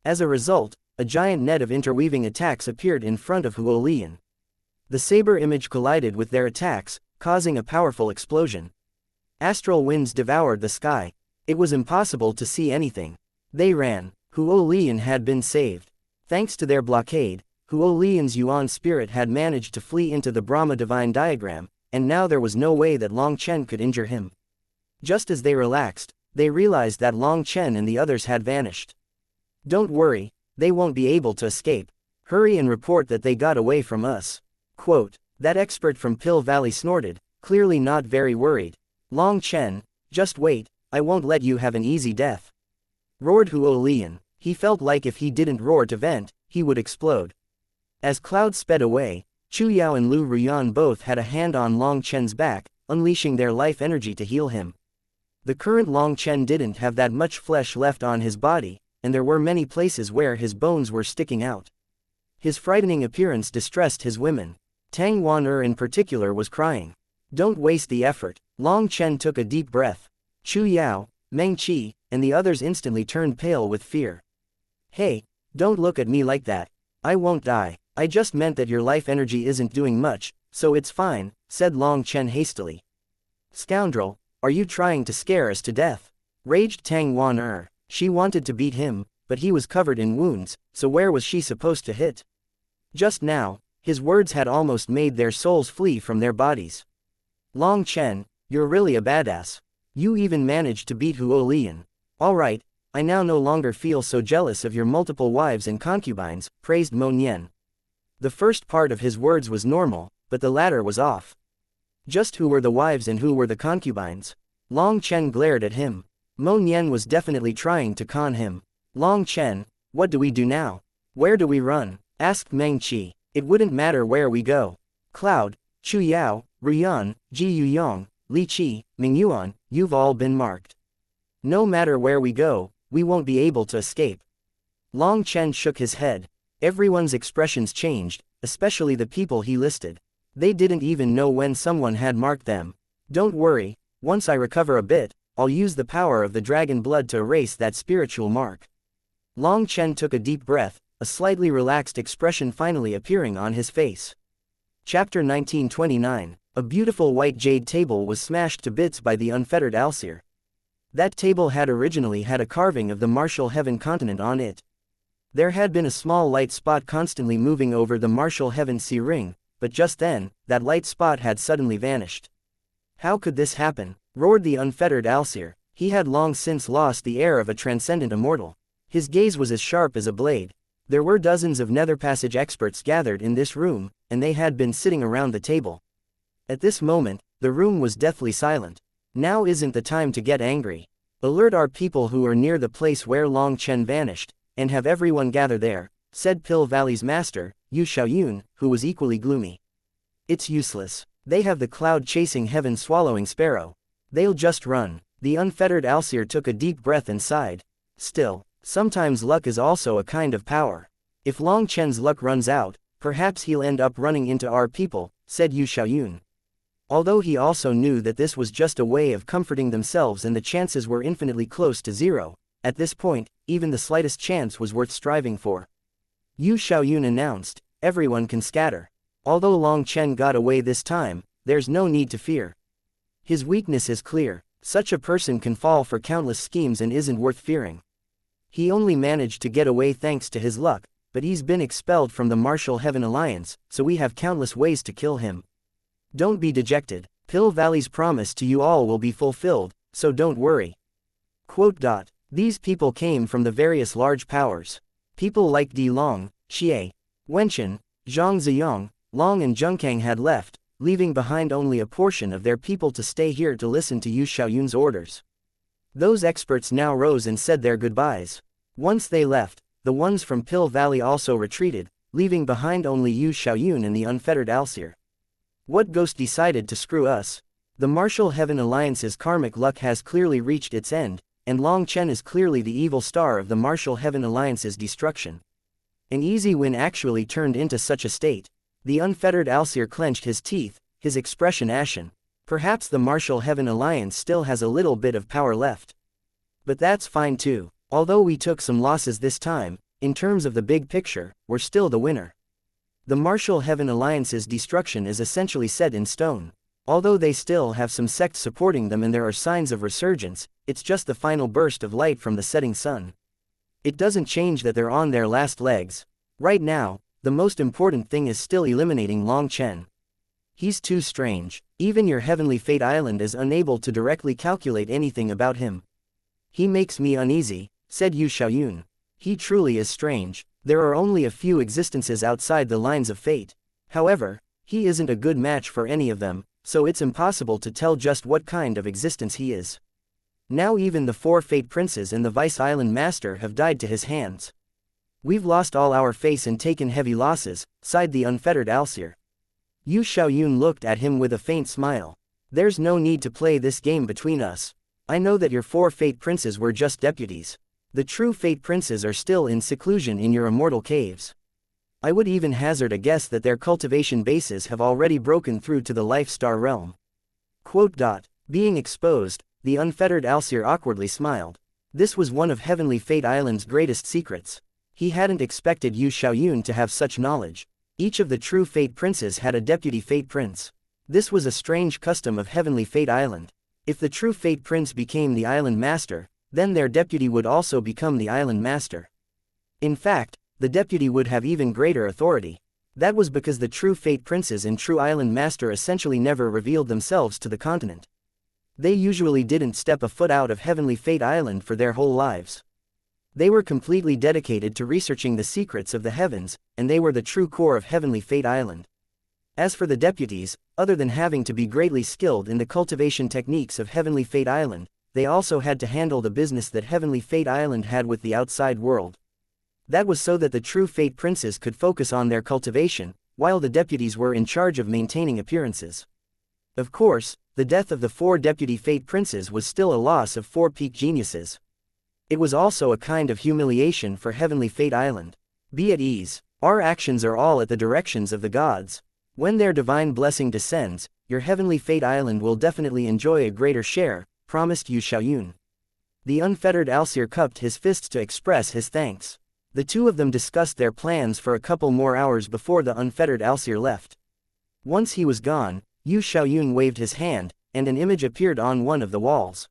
As a result, a giant net of interweaving attacks appeared in front of Huolian. The saber image collided with their attacks, causing a powerful explosion. Astral winds devoured the sky. It was impossible to see anything. They ran. Huolian had been saved. Thanks to their blockade, Huolian's Yuan spirit had managed to flee into the Brahma divine diagram, and now there was no way that Long Chen could injure him. Just as they relaxed, they realized that Long Chen and the others had vanished. Don't worry, they won't be able to escape. Hurry and report that they got away from us. That expert from Pill Valley snorted, clearly not very worried. Long Chen, just wait, I won't let you have an easy death. Roared Huolian. He felt like if he didn't roar to vent, he would explode. As clouds sped away, Chu Yao and Lu Ruyan both had a hand on Long Chen's back, unleashing their life energy to heal him. The current Long Chen didn't have that much flesh left on his body, and there were many places where his bones were sticking out. His frightening appearance distressed his women. Tang Wan in particular was crying. Don't waste the effort. Long Chen took a deep breath. Chu Yao, Meng Qi, and the others instantly turned pale with fear. Hey, don't look at me like that. I won't die. I just meant that your life energy isn't doing much, so it's fine, said Long Chen hastily. Scoundrel, are you trying to scare us to death? Raged Tang Wan. She wanted to beat him, but he was covered in wounds, so where was she supposed to hit? Just now, his words had almost made their souls flee from their bodies. Long Chen, you're really a badass. You even managed to beat Huolian. Alright, I now no longer feel so jealous of your multiple wives and concubines, praised Mo Nian. The first part of his words was normal, but the latter was off. Just who were the wives and who were the concubines? Long Chen glared at him. Mo Nian was definitely trying to con him. Long Chen, what do we do now? Where do we run? Asked Meng Qi. It wouldn't matter where we go. Cloud, Chu Yao, Ruyan, Ji Yuyong, Li Qi, Ming Yuan, you've all been marked. No matter where we go, we won't be able to escape. Long Chen shook his head. Everyone's expressions changed, especially the people he listed. They didn't even know when someone had marked them. Don't worry, once I recover a bit, I'll use the power of the dragon blood to erase that spiritual mark. Long Chen took a deep breath, a slightly relaxed expression finally appearing on his face. Chapter 1929. A beautiful white jade table was smashed to bits by the unfettered Alseer. That table had originally had a carving of the martial heaven continent on it. There had been a small light spot constantly moving over the martial heaven sea ring, but just then, that light spot had suddenly vanished. How could this happen? Roared the unfettered Alseer. He had long since lost the air of a transcendent immortal. His gaze was as sharp as a blade. There were dozens of nether passage experts gathered in this room, and they had been sitting around the table. At this moment, the room was deathly silent. Now isn't the time to get angry. Alert our people who are near the place where Long Chen vanished, and have everyone gather there, said Pill Valley's master, Yu Xiaoyun, who was equally gloomy. It's useless. They have the cloud-chasing heaven-swallowing sparrow. They'll just run. The unfettered Alseer took a deep breath and sighed. Still, sometimes luck is also a kind of power. If Long Chen's luck runs out, perhaps he'll end up running into our people, said Yu Xiaoyun. Although he also knew that this was just a way of comforting themselves and the chances were infinitely close to zero, at this point, even the slightest chance was worth striving for. Yu Xiaoyun announced, everyone can scatter. Although Long Chen got away this time, there's no need to fear. His weakness is clear. Such a person can fall for countless schemes and isn't worth fearing. He only managed to get away thanks to his luck, but he's been expelled from the Martial Heaven Alliance, so we have countless ways to kill him. Don't be dejected. Pill Valley's promise to you all will be fulfilled, so don't worry. Quote. These people came from the various large powers. People like Di Long, Xie, Wenchen, Zhang Ziyang, Long and Zhengkang had left, leaving behind only a portion of their people to stay here to listen to Yu Xiaoyun's orders. Those experts now rose and said their goodbyes. Once they left, the ones from Pill Valley also retreated, leaving behind only Yu Xiaoyun and the unfettered Alseer. What ghost decided to screw us? The Martial Heaven Alliance's karmic luck has clearly reached its end, and Long Chen is clearly the evil star of the Martial Heaven Alliance's destruction. An easy win actually turned into such a state. The unfettered Alseer clenched his teeth, his expression ashen. Perhaps the Martial Heaven Alliance still has a little bit of power left. But that's fine too. Although we took some losses this time, in terms of the big picture, we're still the winner. The Martial Heaven Alliance's destruction is essentially set in stone. Although they still have some sects supporting them and there are signs of resurgence, it's just the final burst of light from the setting sun. It doesn't change that they're on their last legs. Right now, the most important thing is still eliminating Long Chen. He's too strange. Even your Heavenly Fate Island is unable to directly calculate anything about him. He makes me uneasy, said Yu Xiaoyun. He truly is strange. There are only a few existences outside the lines of fate. However, he isn't a good match for any of them, so it's impossible to tell just what kind of existence he is. Now even the 4 Fate Princes and the Vice Island Master have died to his hands. We've lost all our face and taken heavy losses, sighed the unfettered Alseer. Yu Xiaoyun looked at him with a faint smile. There's no need to play this game between us. I know that your 4 Fate Princes were just deputies. The true Fate Princes are still in seclusion in your immortal caves. I would even hazard a guess that their cultivation bases have already broken through to the Life Star realm. Quote. Being exposed, the unfettered Alseer awkwardly smiled. This was one of Heavenly Fate Island's greatest secrets. He hadn't expected Yu Xiaoyun to have such knowledge. Each of the true Fate Princes had a deputy Fate Prince. This was a strange custom of Heavenly Fate Island. If the true Fate Prince became the Island Master, then their deputy would also become the Island Master. In fact, the deputy would have even greater authority. That was because the true Fate Princes and true Island Master essentially never revealed themselves to the continent. They usually didn't step a foot out of Heavenly Fate Island for their whole lives. They were completely dedicated to researching the secrets of the heavens, and they were the true core of Heavenly Fate Island. As for the deputies, other than having to be greatly skilled in the cultivation techniques of Heavenly Fate Island, they also had to handle the business that Heavenly Fate Island had with the outside world. That was so that the true Fate Princes could focus on their cultivation, while the deputies were in charge of maintaining appearances. Of course, the death of the 4 deputy Fate Princes was still a loss of 4 peak geniuses. It was also a kind of humiliation for Heavenly Fate Island. Be at ease. Our actions are all at the directions of the gods. When their divine blessing descends, your Heavenly Fate Island will definitely enjoy a greater share, promised Yu Xiaoyun. The unfettered Alseer cupped his fists to express his thanks. The two of them discussed their plans for a couple more hours before the unfettered Alseer left. Once he was gone, Yu Xiaoyun waved his hand, and an image appeared on one of the walls.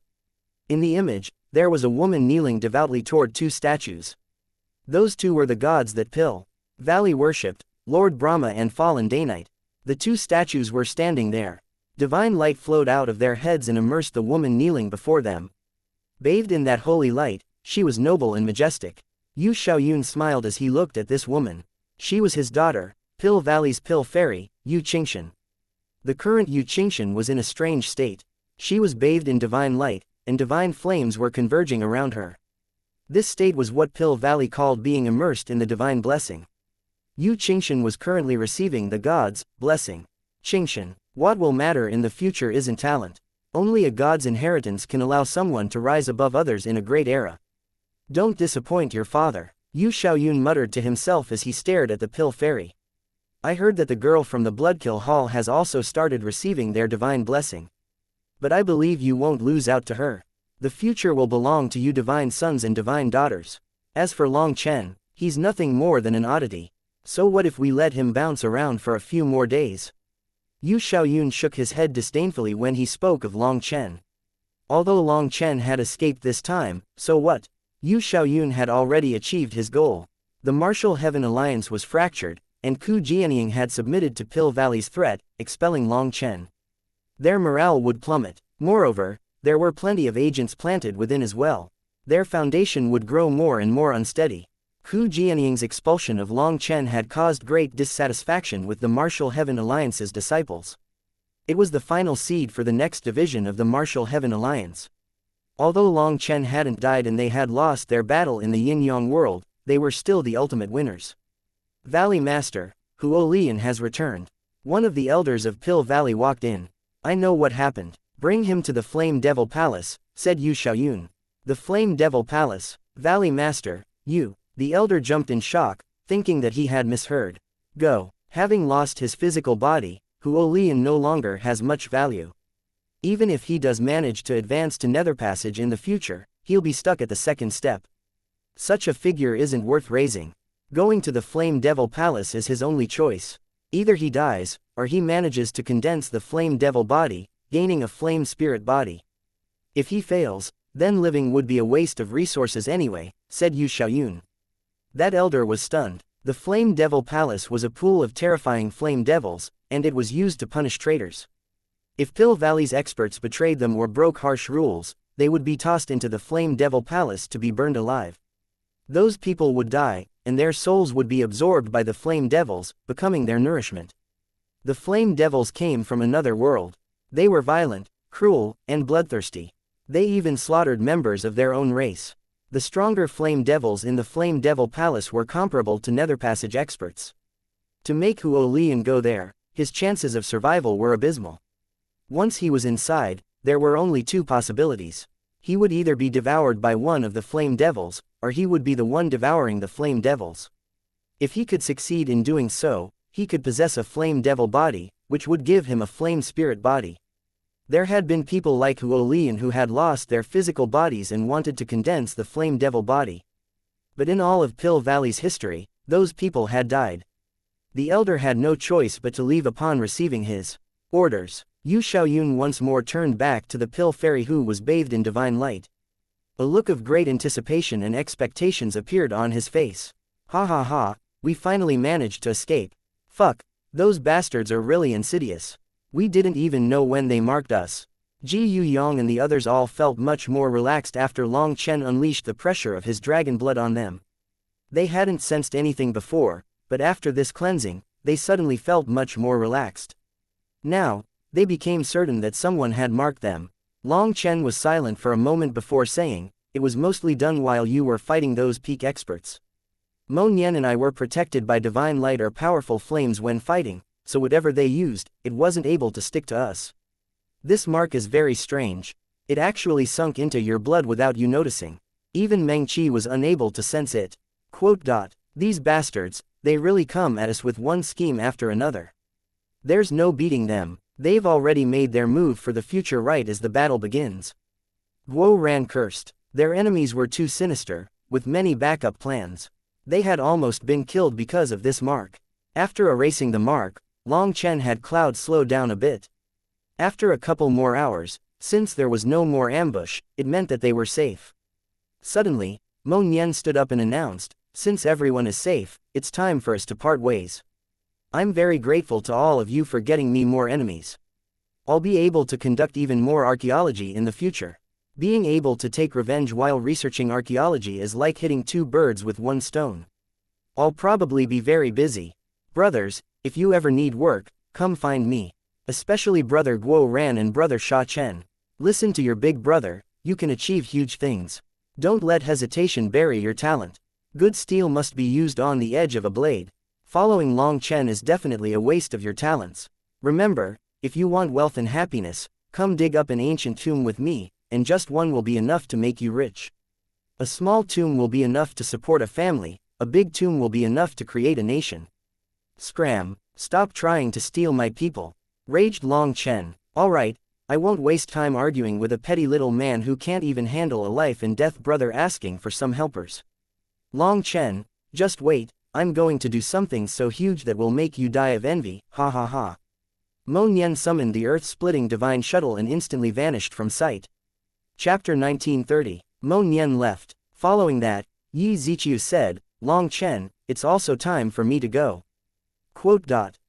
In the image, there was a woman kneeling devoutly toward 2 statues. Those 2 were the gods that Pill Valley worshipped, Lord Brahma and Fallen Daynite. The 2 statues were standing there. Divine light flowed out of their heads and immersed the woman kneeling before them. Bathed in that holy light, she was noble and majestic. Yu Xiaoyun smiled as he looked at this woman. She was his daughter, Pill Valley's Pill Fairy, Yu Xianxia. The current Yu Xianxia was in a strange state. She was bathed in divine light, and divine flames were converging around her. This state was what Pill Valley called being immersed in the divine blessing. Yu Xianxia was currently receiving the god's blessing. Xianxia, what will matter in the future isn't talent. Only a god's inheritance can allow someone to rise above others in a great era. Don't disappoint your father, Yu Xiaoyun muttered to himself as he stared at the Pill Fairy. I heard that the girl from the Bloodkill Hall has also started receiving their divine blessing. But I believe you won't lose out to her. The future will belong to you divine sons and divine daughters. As for Long Chen, he's nothing more than an oddity. So what if we let him bounce around for a few more days? Yu Xiaoyun shook his head disdainfully when he spoke of Long Chen. Although Long Chen had escaped this time, so what? Yu Xiaoyun had already achieved his goal. The Martial Heaven Alliance was fractured, and Ku Jianying had submitted to Pill Valley's threat, expelling Long Chen. Their morale would plummet. Moreover, there were plenty of agents planted within as well. Their foundation would grow more and more unsteady. Ku Jianying's expulsion of Long Chen had caused great dissatisfaction with the Martial Heaven Alliance's disciples. It was the final seed for the next division of the Martial Heaven Alliance. Although Long Chen hadn't died and they had lost their battle in the Yin-Yang world, they were still the ultimate winners. Valley Master, Huo Lian has returned. One of the elders of Pill Valley walked in. I know what happened. Bring him to the Flame Devil Palace, said Yu Xiaoyun. The Flame Devil Palace, Valley Master, you. The elder jumped in shock, thinking that he had misheard. Go. Having lost his physical body, Huo Lian no longer has much value. Even if he does manage to advance to Nether Passage in the future, he'll be stuck at the 2nd step. Such a figure isn't worth raising. Going to the Flame Devil Palace is his only choice. Either he dies, or he manages to condense the Flame Devil body, gaining a Flame Spirit body. If he fails, then living would be a waste of resources anyway, said Yu Xiaoyun. That elder was stunned. The Flame Devil Palace was a pool of terrifying flame devils, and it was used to punish traitors. If Pill Valley's experts betrayed them or broke harsh rules, they would be tossed into the Flame Devil Palace to be burned alive. Those people would die, and their souls would be absorbed by the Flame Devils, becoming their nourishment. The Flame Devils came from another world. They were violent, cruel, and bloodthirsty. They even slaughtered members of their own race. The stronger Flame Devils in the Flame Devil Palace were comparable to Nether Passage experts. To make Huo Lian go there, his chances of survival were abysmal. Once he was inside, there were only 2 possibilities. He would either be devoured by one of the Flame Devils, or he would be the one devouring the Flame Devils. If he could succeed in doing so, he could possess a Flame Devil body, which would give him a Flame Spirit body. There had been people like Huo Lian who had lost their physical bodies and wanted to condense the Flame Devil body. But in all of Pill Valley's history, those people had died. The elder had no choice but to leave upon receiving his orders. Yu Xiaoyun once more turned back to the Pill Fairy who was bathed in divine light. A look of great anticipation and expectations appeared on his face. Ha ha ha, we finally managed to escape. Fuck, those bastards are really insidious. We didn't even know when they marked us. Ji Yuyong and the others all felt much more relaxed after Long Chen unleashed the pressure of his dragon blood on them. They hadn't sensed anything before, but after this cleansing, they suddenly felt much more relaxed. Now, they became certain that someone had marked them. Long Chen was silent for a moment before saying, "It was mostly done while you were fighting those peak experts. Mo Nian and I were protected by divine light or powerful flames when fighting, so whatever they used, it wasn't able to stick to us. This mark is very strange. It actually sunk into your blood without you noticing. Even Meng Qi was unable to sense it." These bastards, they really come at us with one scheme after another. There's no beating them. They've already made their move for the future right as the battle begins. Guo Ran cursed. Their enemies were too sinister, with many backup plans. They had almost been killed because of this mark. After erasing the mark, Long Chen had Cloud slow down a bit. After a couple more hours, since there was no more ambush, it meant that they were safe. Suddenly, Mo Nian stood up and announced, "Since everyone is safe, it's time for us to part ways. I'm very grateful to all of you for getting me more enemies. I'll be able to conduct even more archaeology in the future. Being able to take revenge while researching archaeology is like hitting two birds with one stone. I'll probably be very busy. Brothers, if you ever need work, come find me. Especially Brother Guo Ran and Brother Sha Chen. Listen to your big brother, you can achieve huge things. Don't let hesitation bury your talent. Good steel must be used on the edge of a blade. Following Long Chen is definitely a waste of your talents. Remember, if you want wealth and happiness, come dig up an ancient tomb with me, and just one will be enough to make you rich. A small tomb will be enough to support a family, a big tomb will be enough to create a nation." "Scram, stop trying to steal my people," raged Long Chen. "Alright, I won't waste time arguing with a petty little man who can't even handle a life and death brother asking for some helpers. Long Chen, just wait, I'm going to do something so huge that will make you die of envy, ha ha ha." Mo Nian summoned the earth-splitting divine shuttle and instantly vanished from sight. Chapter 1930. Mo Nian left. Following that, Yi Ziqiu said, "Long Chen, it's also time for me to go."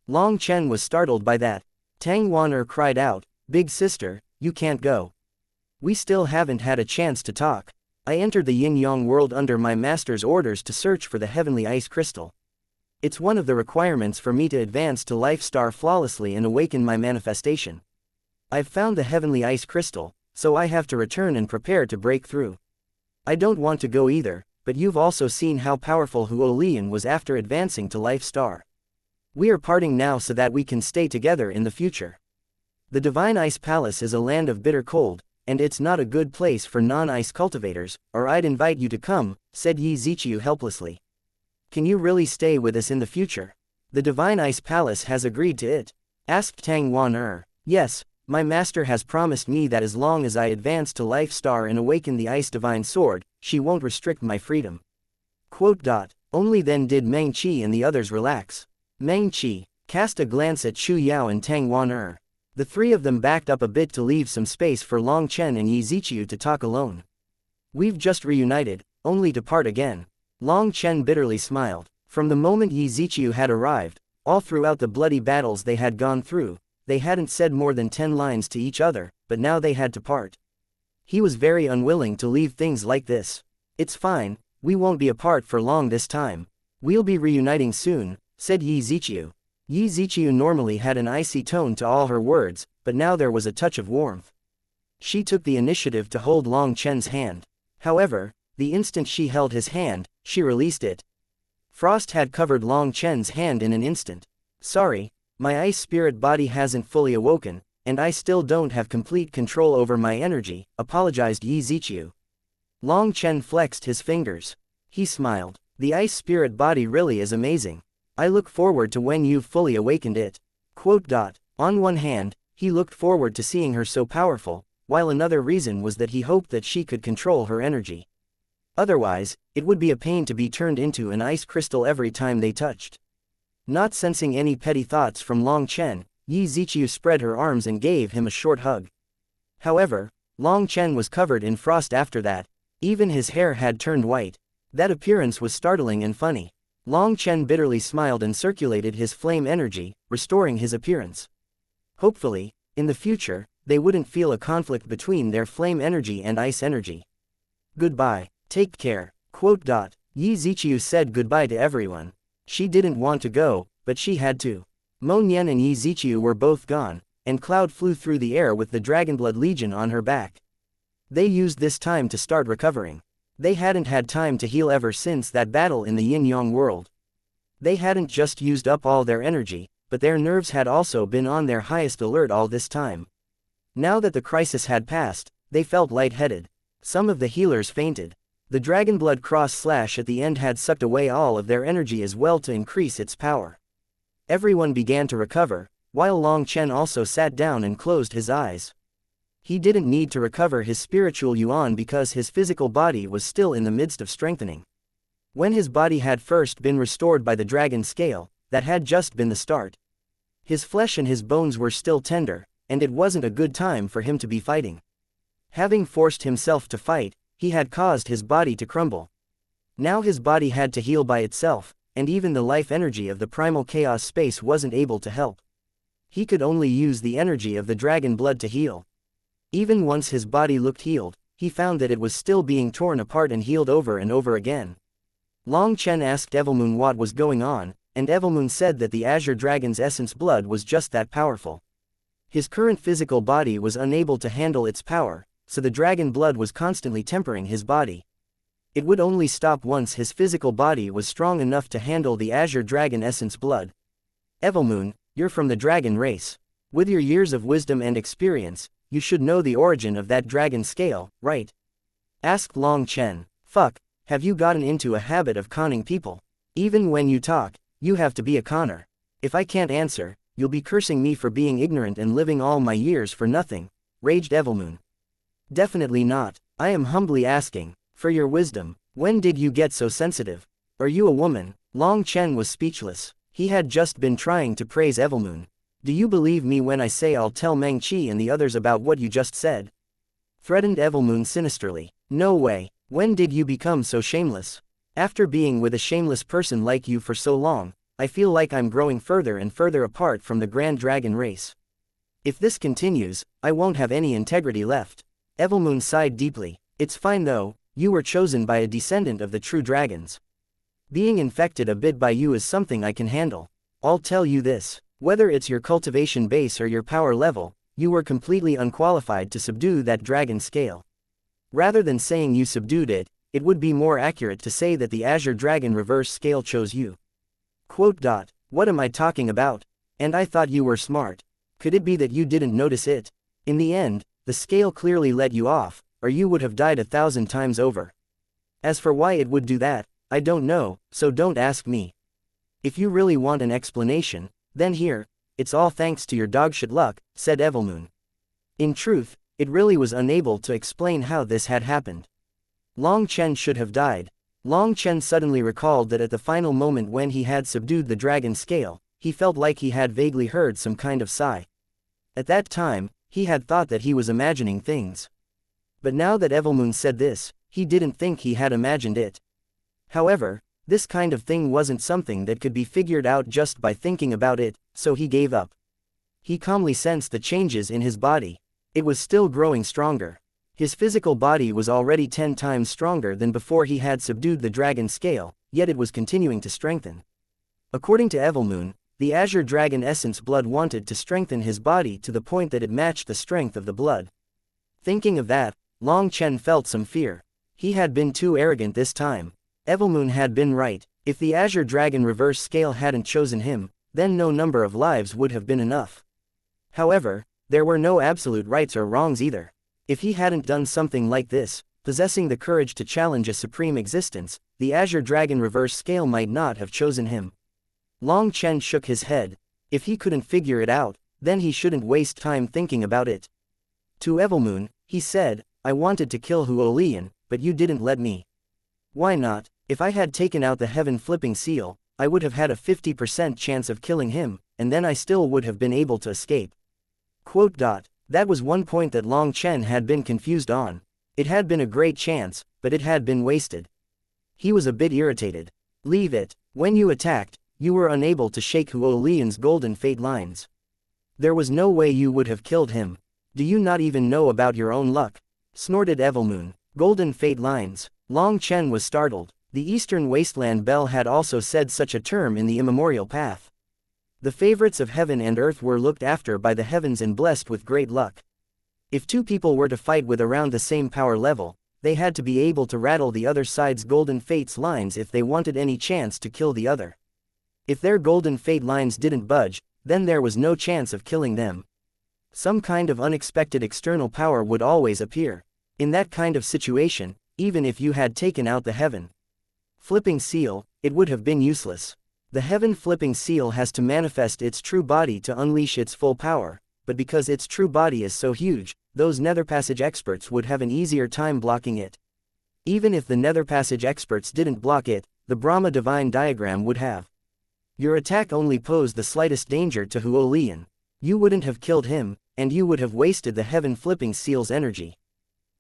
Long Chen was startled by that. Tang Waner cried out, "Big sister, you can't go. We still haven't had a chance to talk. I entered the Yin-Yang world under my master's orders to search for the heavenly ice crystal. It's one of the requirements for me to advance to Life Star flawlessly and awaken my manifestation. I've found the heavenly ice crystal, so I have to return and prepare to break through. I don't want to go either, but you've also seen how powerful Huo Lian was after advancing to Life Star. We are parting now so that we can stay together in the future. The Divine Ice Palace is a land of bitter cold, and it's not a good place for non-ice cultivators, or I'd invite you to come," said Yi Ziqiu helplessly. "Can you really stay with us in the future? The Divine Ice Palace has agreed to it?" asked Tang Wan. "Yes, my master has promised me that as long as I advance to Life Star and awaken the Ice Divine Sword, she won't restrict my freedom." Only then did Meng Qi and the others relax. Meng Qi cast a glance at Chu Yao and Tang Wan. The three of them backed up a bit to leave some space for Long Chen and Yi Ziqiu to talk alone. "We've just reunited, only to part again." Long Chen bitterly smiled. From the moment Yi Ziqiu had arrived, all throughout the bloody battles they had gone through, they hadn't said more than 10 lines to each other, but now they had to part. He was very unwilling to leave things like this. "It's fine, we won't be apart for long this time. We'll be reuniting soon," said Yi Ziqiu. Yi Ziqiu normally had an icy tone to all her words, but now there was a touch of warmth. She took the initiative to hold Long Chen's hand. However, the instant she held his hand, she released it. Frost had covered Long Chen's hand in an instant. "Sorry, my ice spirit body hasn't fully awoken, and I still don't have complete control over my energy," apologized Yi Ziqiu. Long Chen flexed his fingers. He smiled. "The ice spirit body really is amazing. I look forward to when you've fully awakened it." On one hand, he looked forward to seeing her so powerful, while another reason was that he hoped that she could control her energy. Otherwise, it would be a pain to be turned into an ice crystal every time they touched. Not sensing any petty thoughts from Long Chen, Yi Ziqiu spread her arms and gave him a short hug. However, Long Chen was covered in frost after that. Even his hair had turned white. That appearance was startling and funny. Long Chen bitterly smiled and circulated his flame energy, restoring his appearance. Hopefully, in the future, they wouldn't feel a conflict between their flame energy and ice energy. Goodbye. Take care. Yi Ziqiu said goodbye to everyone. She didn't want to go, but she had to. Mo Nian and Yi Ziqiu were both gone, and Cloud flew through the air with the Dragonblood Legion on her back. They used this time to start recovering. They hadn't had time to heal ever since that battle in the Yin-Yang world. They hadn't just used up all their energy, but their nerves had also been on their highest alert all this time. Now that the crisis had passed, they felt lightheaded. Some of the healers fainted. The Dragonblood cross slash at the end had sucked away all of their energy as well to increase its power. Everyone began to recover, while Long Chen also sat down and closed his eyes. He didn't need to recover his spiritual yuan because his physical body was still in the midst of strengthening. When his body had first been restored by the dragon scale, that had just been the start. His flesh and his bones were still tender, and it wasn't a good time for him to be fighting. Having forced himself to fight, he had caused his body to crumble. Now his body had to heal by itself, and even the life energy of the primal chaos space wasn't able to help. He could only use the energy of the dragon blood to heal. Even once his body looked healed, he found that it was still being torn apart and healed over and over again. Long Chen asked Evilmoon what was going on, and Evilmoon said that the Azure Dragon's essence blood was just that powerful. His current physical body was unable to handle its power, so the dragon blood was constantly tempering his body. It would only stop once his physical body was strong enough to handle the Azure Dragon essence blood. Evilmoon, you're from the dragon race. With your years of wisdom and experience, you should know the origin of that dragon scale, right? Asked Long Chen. Fuck, have you gotten into a habit of conning people? Even when you talk, you have to be a conner. If I can't answer, you'll be cursing me for being ignorant and living all my years for nothing, raged Evilmoon. Definitely not. I am humbly asking for your wisdom. When did you get so sensitive? Are you a woman? Long Chen was speechless. He had just been trying to praise Evilmoon. Do you believe me when I say I'll tell Meng Qi and the others about what you just said? Threatened Evilmoon sinisterly. No way. When did you become so shameless? After being with a shameless person like you for so long, I feel like I'm growing further and further apart from the Grand Dragon race. If this continues, I won't have any integrity left. Evilmoon sighed deeply. It's fine though, you were chosen by a descendant of the true dragons. Being infected a bit by you is something I can handle. I'll tell you this, whether it's your cultivation base or your power level, you were completely unqualified to subdue that dragon scale. Rather than saying you subdued it, it would be more accurate to say that the Azure Dragon reverse scale chose you. What am I talking about? And I thought you were smart. Could it be that you didn't notice it? In the end, the scale clearly let you off, or you would have died 1,000 times over. As for why it would do that, I don't know, so don't ask me. If you really want an explanation, then here, it's all thanks to your dogshit luck, said Evilmoon. In truth, it really was unable to explain how this had happened. Long Chen should have died. Long Chen suddenly recalled that at the final moment when he had subdued the dragon scale, he felt like he had vaguely heard some kind of sigh. At that time, he had thought that he was imagining things. But now that Evilmoon said this, he didn't think he had imagined it. However, this kind of thing wasn't something that could be figured out just by thinking about it, so he gave up. He calmly sensed the changes in his body. It was still growing stronger. His physical body was already 10 times stronger than before he had subdued the dragon scale, yet it was continuing to strengthen. According to Evilmoon, the Azure Dragon Essence blood wanted to strengthen his body to the point that it matched the strength of the blood. Thinking of that, Long Chen felt some fear. He had been too arrogant this time. Evilmoon had been right. If the Azure Dragon reverse scale hadn't chosen him, then no number of lives would have been enough. However, there were no absolute rights or wrongs either. If he hadn't done something like this, possessing the courage to challenge a supreme existence, the Azure Dragon reverse scale might not have chosen him. Long Chen shook his head. If he couldn't figure it out, then he shouldn't waste time thinking about it. To Evilmoon, he said, I wanted to kill Huolian, but you didn't let me. Why not? If I had taken out the heaven flipping seal, I would have had a 50% chance of killing him, and then I still would have been able to escape. That was one point that Long Chen had been confused on. It had been a great chance, but it had been wasted. He was a bit irritated. Leave it. When you attacked, you were unable to shake Huolian's golden fate lines. There was no way you would have killed him. Do you not even know about your own luck? Snorted Evilmoon. Golden fate lines. Long Chen was startled. The Eastern Wasteland Bell had also said such a term in the immemorial path. The favorites of heaven and earth were looked after by the heavens and blessed with great luck. If two people were to fight with around the same power level, they had to be able to rattle the other side's golden fate's lines if they wanted any chance to kill the other. If their golden fate lines didn't budge, then there was no chance of killing them. Some kind of unexpected external power would always appear. In that kind of situation, even if you had taken out the heaven flipping seal, it would have been useless. The heaven flipping seal has to manifest its true body to unleash its full power, but because its true body is so huge, those nether passage experts would have an easier time blocking it. Even if the nether passage experts didn't block it, the Brahma divine diagram would have. Your attack only posed the slightest danger to Huo Lian. You wouldn't have killed him, and you would have wasted the heaven flipping seal's energy.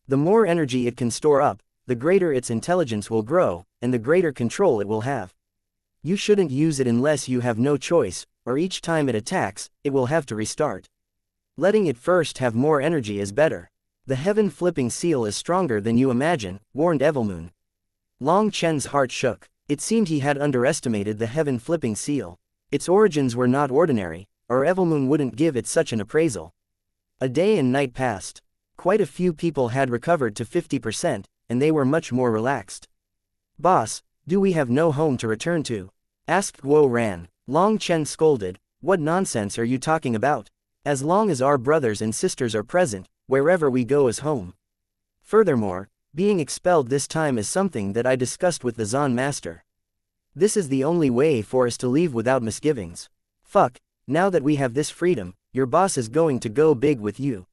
The more energy it can store up, the greater its intelligence will grow, and the greater control it will have. You shouldn't use it unless you have no choice, or each time it attacks, it will have to restart. Letting it first have more energy is better. The heaven flipping seal is stronger than you imagine, warned Evilmoon. Long Chen's heart shook. It seemed he had underestimated the heaven flipping seal. Its origins were not ordinary, or Evilmoon wouldn't give it such an appraisal. A day and night passed. Quite a few people had recovered to 50%, and they were much more relaxed. Boss, do we have no home to return to? Asked Guo Ran. Long Chen scolded, what nonsense are you talking about? As long as our brothers and sisters are present, wherever we go is home. Furthermore, being expelled this time is something that I discussed with the Zan Master. This is the only way for us to leave without misgivings. Fuck, now that we have this freedom, your boss is going to go big with you.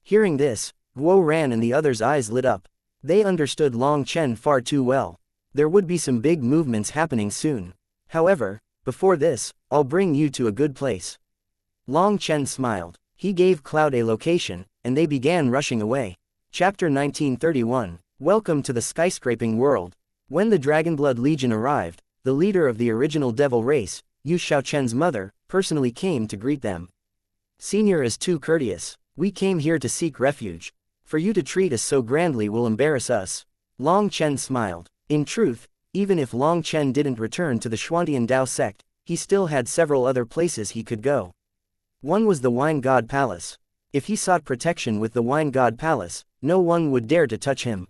Hearing this, Guo Ran and the others' eyes lit up. They understood Long Chen far too well. There would be some big movements happening soon. However, before this, I'll bring you to a good place. Long Chen smiled. He gave Cloud a location, and they began rushing away. Chapter 1931. Welcome to the skyscraping world. When the Dragonblood Legion arrived, the leader of the original devil race, Yu Xiaochen's mother, personally came to greet them. Senior is too courteous. We came here to seek refuge. For you to treat us so grandly will embarrass us. Long Chen smiled. In truth, even if Long Chen didn't return to the Xuantian Dao sect, he still had several other places he could go. One was the Wine God Palace. If he sought protection with the Wine God Palace, no one would dare to touch him.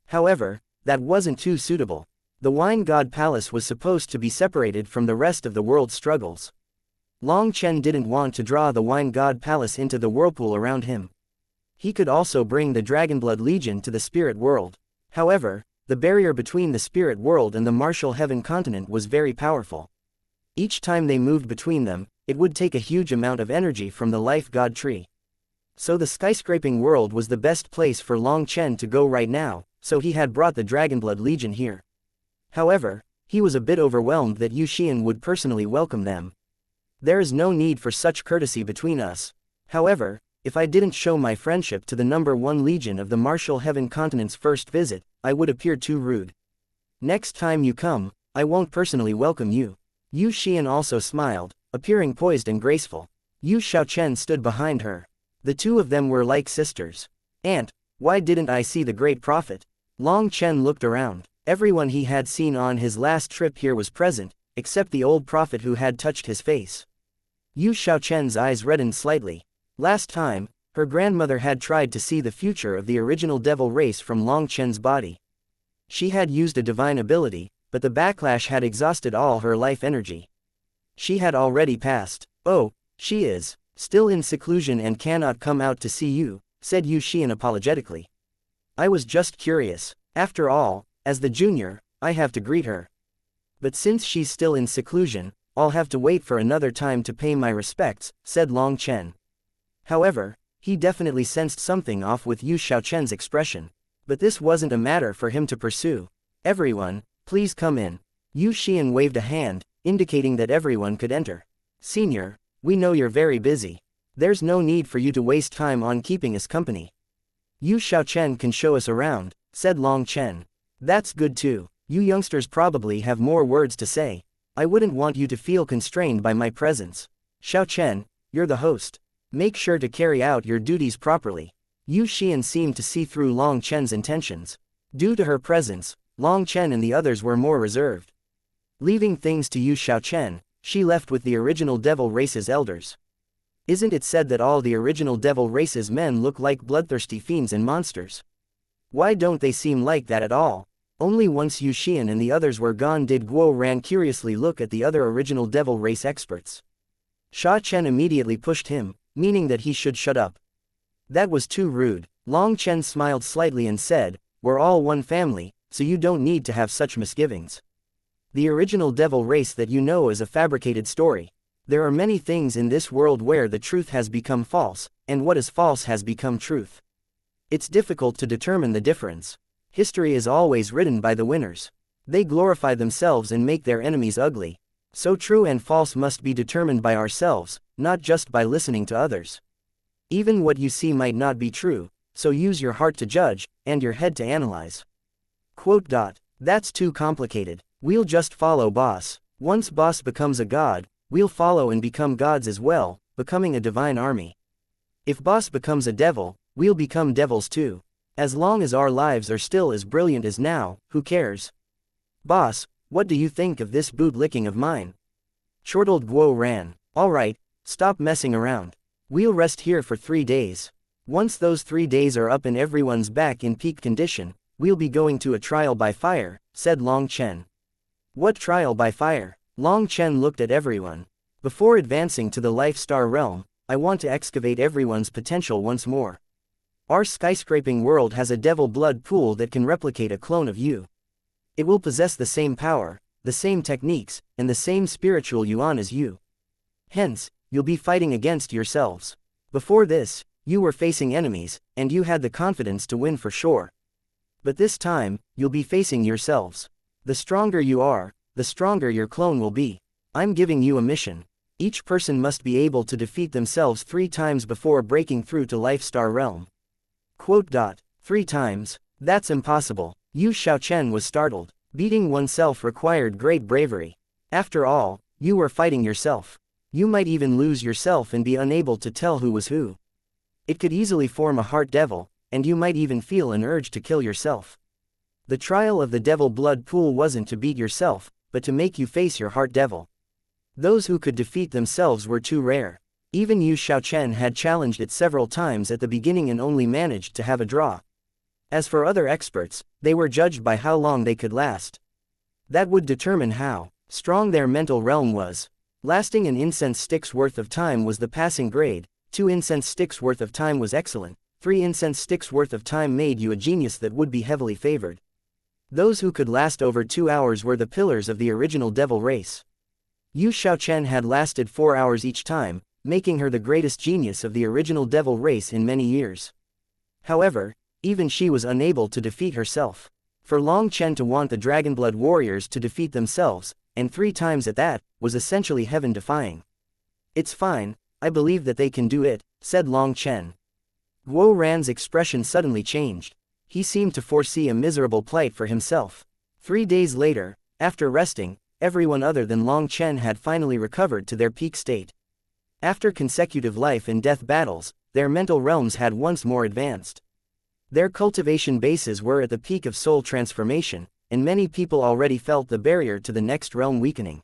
However, that wasn't too suitable. The Wine God Palace was supposed to be separated from the rest of the world's struggles. Long Chen didn't want to draw the Wine God Palace into the whirlpool around him. He could also bring the Dragonblood Legion to the spirit world. However, the barrier between the spirit world and the martial heaven continent was very powerful. Each time they moved between them, it would take a huge amount of energy from the life god tree. So the skyscraping world was the best place for Long Chen to go right now, so he had brought the Dragonblood Legion here. However, he was a bit overwhelmed that Yu Xian would personally welcome them. There is no need for such courtesy between us. However, if I didn't show my friendship to the number 1 legion of the martial heaven continent's first visit, I would appear too rude. Next time you come, I won't personally welcome you. Yu Xian also smiled, appearing poised and graceful. Yu Xiaochen stood behind her. The two of them were like sisters. Aunt, why didn't I see the great prophet? Long Chen looked around. Everyone he had seen on his last trip here was present, except the old prophet who had touched his face. Yu Xiaochen's eyes reddened slightly. Last time, her grandmother had tried to see the future of the original devil race from Long Chen's body. She had used a divine ability, but the backlash had exhausted all her life energy. She had already passed. Oh, she is still in seclusion and cannot come out to see you, said Yu Xian apologetically. I was just curious. After all, as the junior, I have to greet her. But since she's still in seclusion, I'll have to wait for another time to pay my respects, said Long Chen. However, he definitely sensed something off with Yu Xiaochen's expression. But this wasn't a matter for him to pursue. Everyone, please come in. Yu Xian waved a hand, indicating that everyone could enter. Senior, we know you're very busy. There's no need for you to waste time on keeping us company. Yu Xiaochen can show us around, said Long Chen. That's good too. You youngsters probably have more words to say. I wouldn't want you to feel constrained by my presence. Xiaochen, you're the host. Make sure to carry out your duties properly. Yu Xian seemed to see through Long Chen's intentions. Due to her presence, Long Chen and the others were more reserved. Leaving things to Yu Xiaochen, she left with the original devil race's elders. Isn't it said that all the original devil race's men look like bloodthirsty fiends and monsters? Why don't they seem like that at all? Only once Yu Xian and the others were gone did Guo Ran curiously look at the other original devil race experts. Sha Chen immediately pushed him, meaning that he should shut up. That was too rude. Long Chen smiled slightly and said, "We're all one family, so you don't need to have such misgivings. The original devil race that you know is a fabricated story. There are many things in this world where the truth has become false, and what is false has become truth. It's difficult to determine the difference. History is always written by the winners. They glorify themselves and make their enemies ugly. So true and false must be determined by ourselves, not just by listening to others. Even what you see might not be true, so use your heart to judge, and your head to analyze." That's too complicated. We'll just follow boss. Once boss becomes a god, we'll follow and become gods as well, becoming a divine army. If boss becomes a devil, we'll become devils too. As long as our lives are still as brilliant as now, who cares? Boss, what do you think of this bootlicking of mine? Chortled Guo Ran. Alright, stop messing around. We'll rest here for 3 days. Once those 3 days are up and everyone's back in peak condition, we'll be going to a trial by fire, said Long Chen. What trial by fire? Long Chen looked at everyone. Before advancing to the Life Star realm, I want to excavate everyone's potential once more. Our skyscraping world has a devil blood pool that can replicate a clone of you. It will possess the same power, the same techniques, and the same spiritual yuan as you. Hence, you'll be fighting against yourselves. Before this, you were facing enemies, and you had the confidence to win for sure. But this time, you'll be facing yourselves. The stronger you are, the stronger your clone will be. I'm giving you a mission. Each person must be able to defeat themselves 3 times before breaking through to Life Star realm. 3 times? That's impossible. Yu Xiaochen was startled. Beating oneself required great bravery. After all, you were fighting yourself. You might even lose yourself and be unable to tell who was who. It could easily form a heart devil, and you might even feel an urge to kill yourself. The trial of the devil blood pool wasn't to beat yourself, but to make you face your heart devil. Those who could defeat themselves were too rare. Even Yu Xiaochen had challenged it several times at the beginning and only managed to have a draw. As for other experts, they were judged by how long they could last. That would determine how strong their mental realm was. Lasting an incense stick's worth of time was the passing grade, 2 incense sticks worth of time was excellent, 3 incense sticks worth of time made you a genius that would be heavily favored. Those who could last over 2 hours were the pillars of the original devil race. Yu Xiaochen had lasted 4 hours each time, making her the greatest genius of the original devil race in many years. However, even she was unable to defeat herself. For Long Chen to want the Dragonblood warriors to defeat themselves, and 3 times at that, was essentially heaven-defying. It's fine, I believe that they can do it, said Long Chen. Guo Ran's expression suddenly changed. He seemed to foresee a miserable plight for himself. 3 days later, after resting, everyone other than Long Chen had finally recovered to their peak state. After consecutive life and death battles, their mental realms had once more advanced. Their cultivation bases were at the peak of soul transformation, and many people already felt the barrier to the next realm weakening.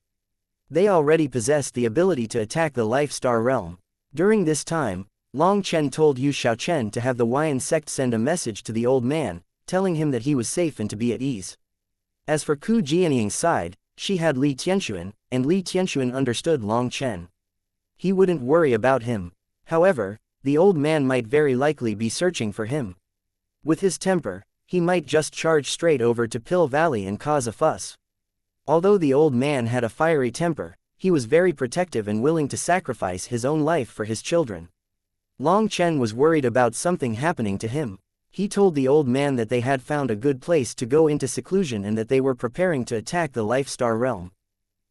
They already possessed the ability to attack the Life Star realm. During this time, Long Chen told Yu Xiaochen to have the Huayan sect send a message to the old man, telling him that he was safe and to be at ease. As for Ku Jianying's side, she had Li Tianxuan, and Li Tianxuan understood Long Chen. He wouldn't worry about him. However, the old man might very likely be searching for him. With his temper, he might just charge straight over to Pill Valley and cause a fuss. Although the old man had a fiery temper, he was very protective and willing to sacrifice his own life for his children. Long Chen was worried about something happening to him. He told the old man that they had found a good place to go into seclusion and that they were preparing to attack the Life Star realm.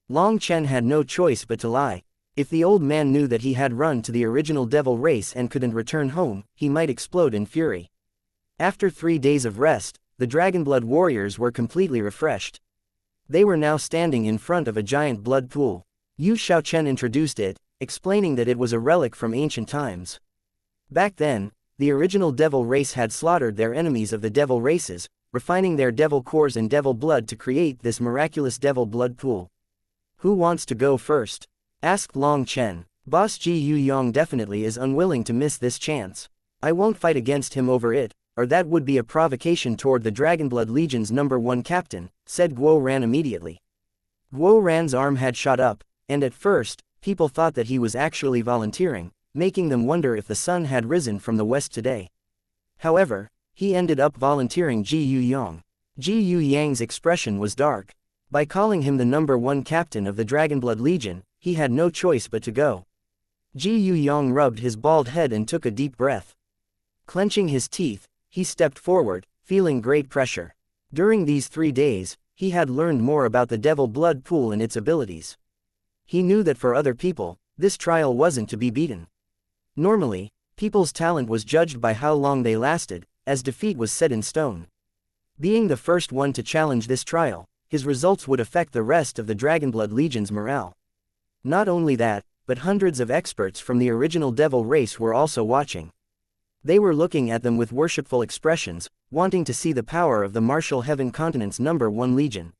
Long Chen had no choice but to lie. If the old man knew that he had run to the original devil race and couldn't return home, he might explode in fury. After 3 days of rest, the Dragonblood warriors were completely refreshed. They were now standing in front of a giant blood pool. Yu Xiaochen introduced it, explaining that it was a relic from ancient times. Back then, the original devil race had slaughtered their enemies of the devil races, refining their devil cores and devil blood to create this miraculous devil blood pool. Who wants to go first? Asked Long Chen. Boss Ji Yuyong definitely is unwilling to miss this chance. I won't fight against him over it, or that would be a provocation toward the Dragonblood Legion's #1 captain, said Guo Ran immediately. Guo Ran's arm had shot up, and at first, people thought that he was actually volunteering, making them wonder if the sun had risen from the west today. However, he ended up volunteering Ji Yuyong. Ji Yuyang's expression was dark. By calling him the #1 captain of the Dragonblood Legion, he had no choice but to go. Ji Yuyong rubbed his bald head and took a deep breath. Clenching his teeth, he stepped forward, feeling great pressure. During these 3 days, he had learned more about the devil blood pool and its abilities. He knew that for other people, this trial wasn't to be beaten. Normally, people's talent was judged by how long they lasted, as defeat was set in stone. Being the first one to challenge this trial, his results would affect the rest of the Dragonblood Legion's morale. Not only that, but hundreds of experts from the original devil race were also watching. They were looking at them with worshipful expressions, wanting to see the power of the Martial Heaven Continent's #1 Legion.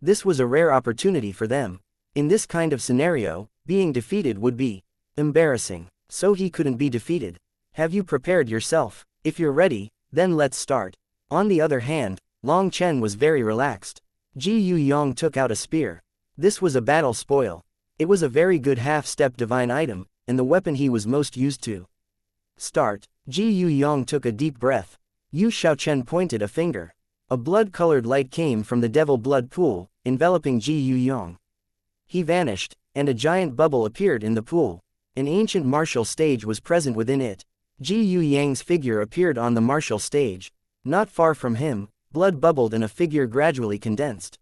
This was a rare opportunity for them. In this kind of scenario, being defeated would be embarrassing, so he couldn't be defeated. Have you prepared yourself? If you're ready, then let's start. On the other hand, Long Chen was very relaxed. Ji Yuyong took out a spear. This was a battle spoil. It was a very good half-step divine item, and the weapon he was most used to. Start. Ji Yuyong took a deep breath. Yu Xiaochen pointed a finger. A blood-colored light came from the devil blood pool, enveloping Ji Yuyong. He vanished, and a giant bubble appeared in the pool. An ancient martial stage was present within it. Ji Yuyang's figure appeared on the martial stage. Not far from him, blood bubbled and a figure gradually condensed.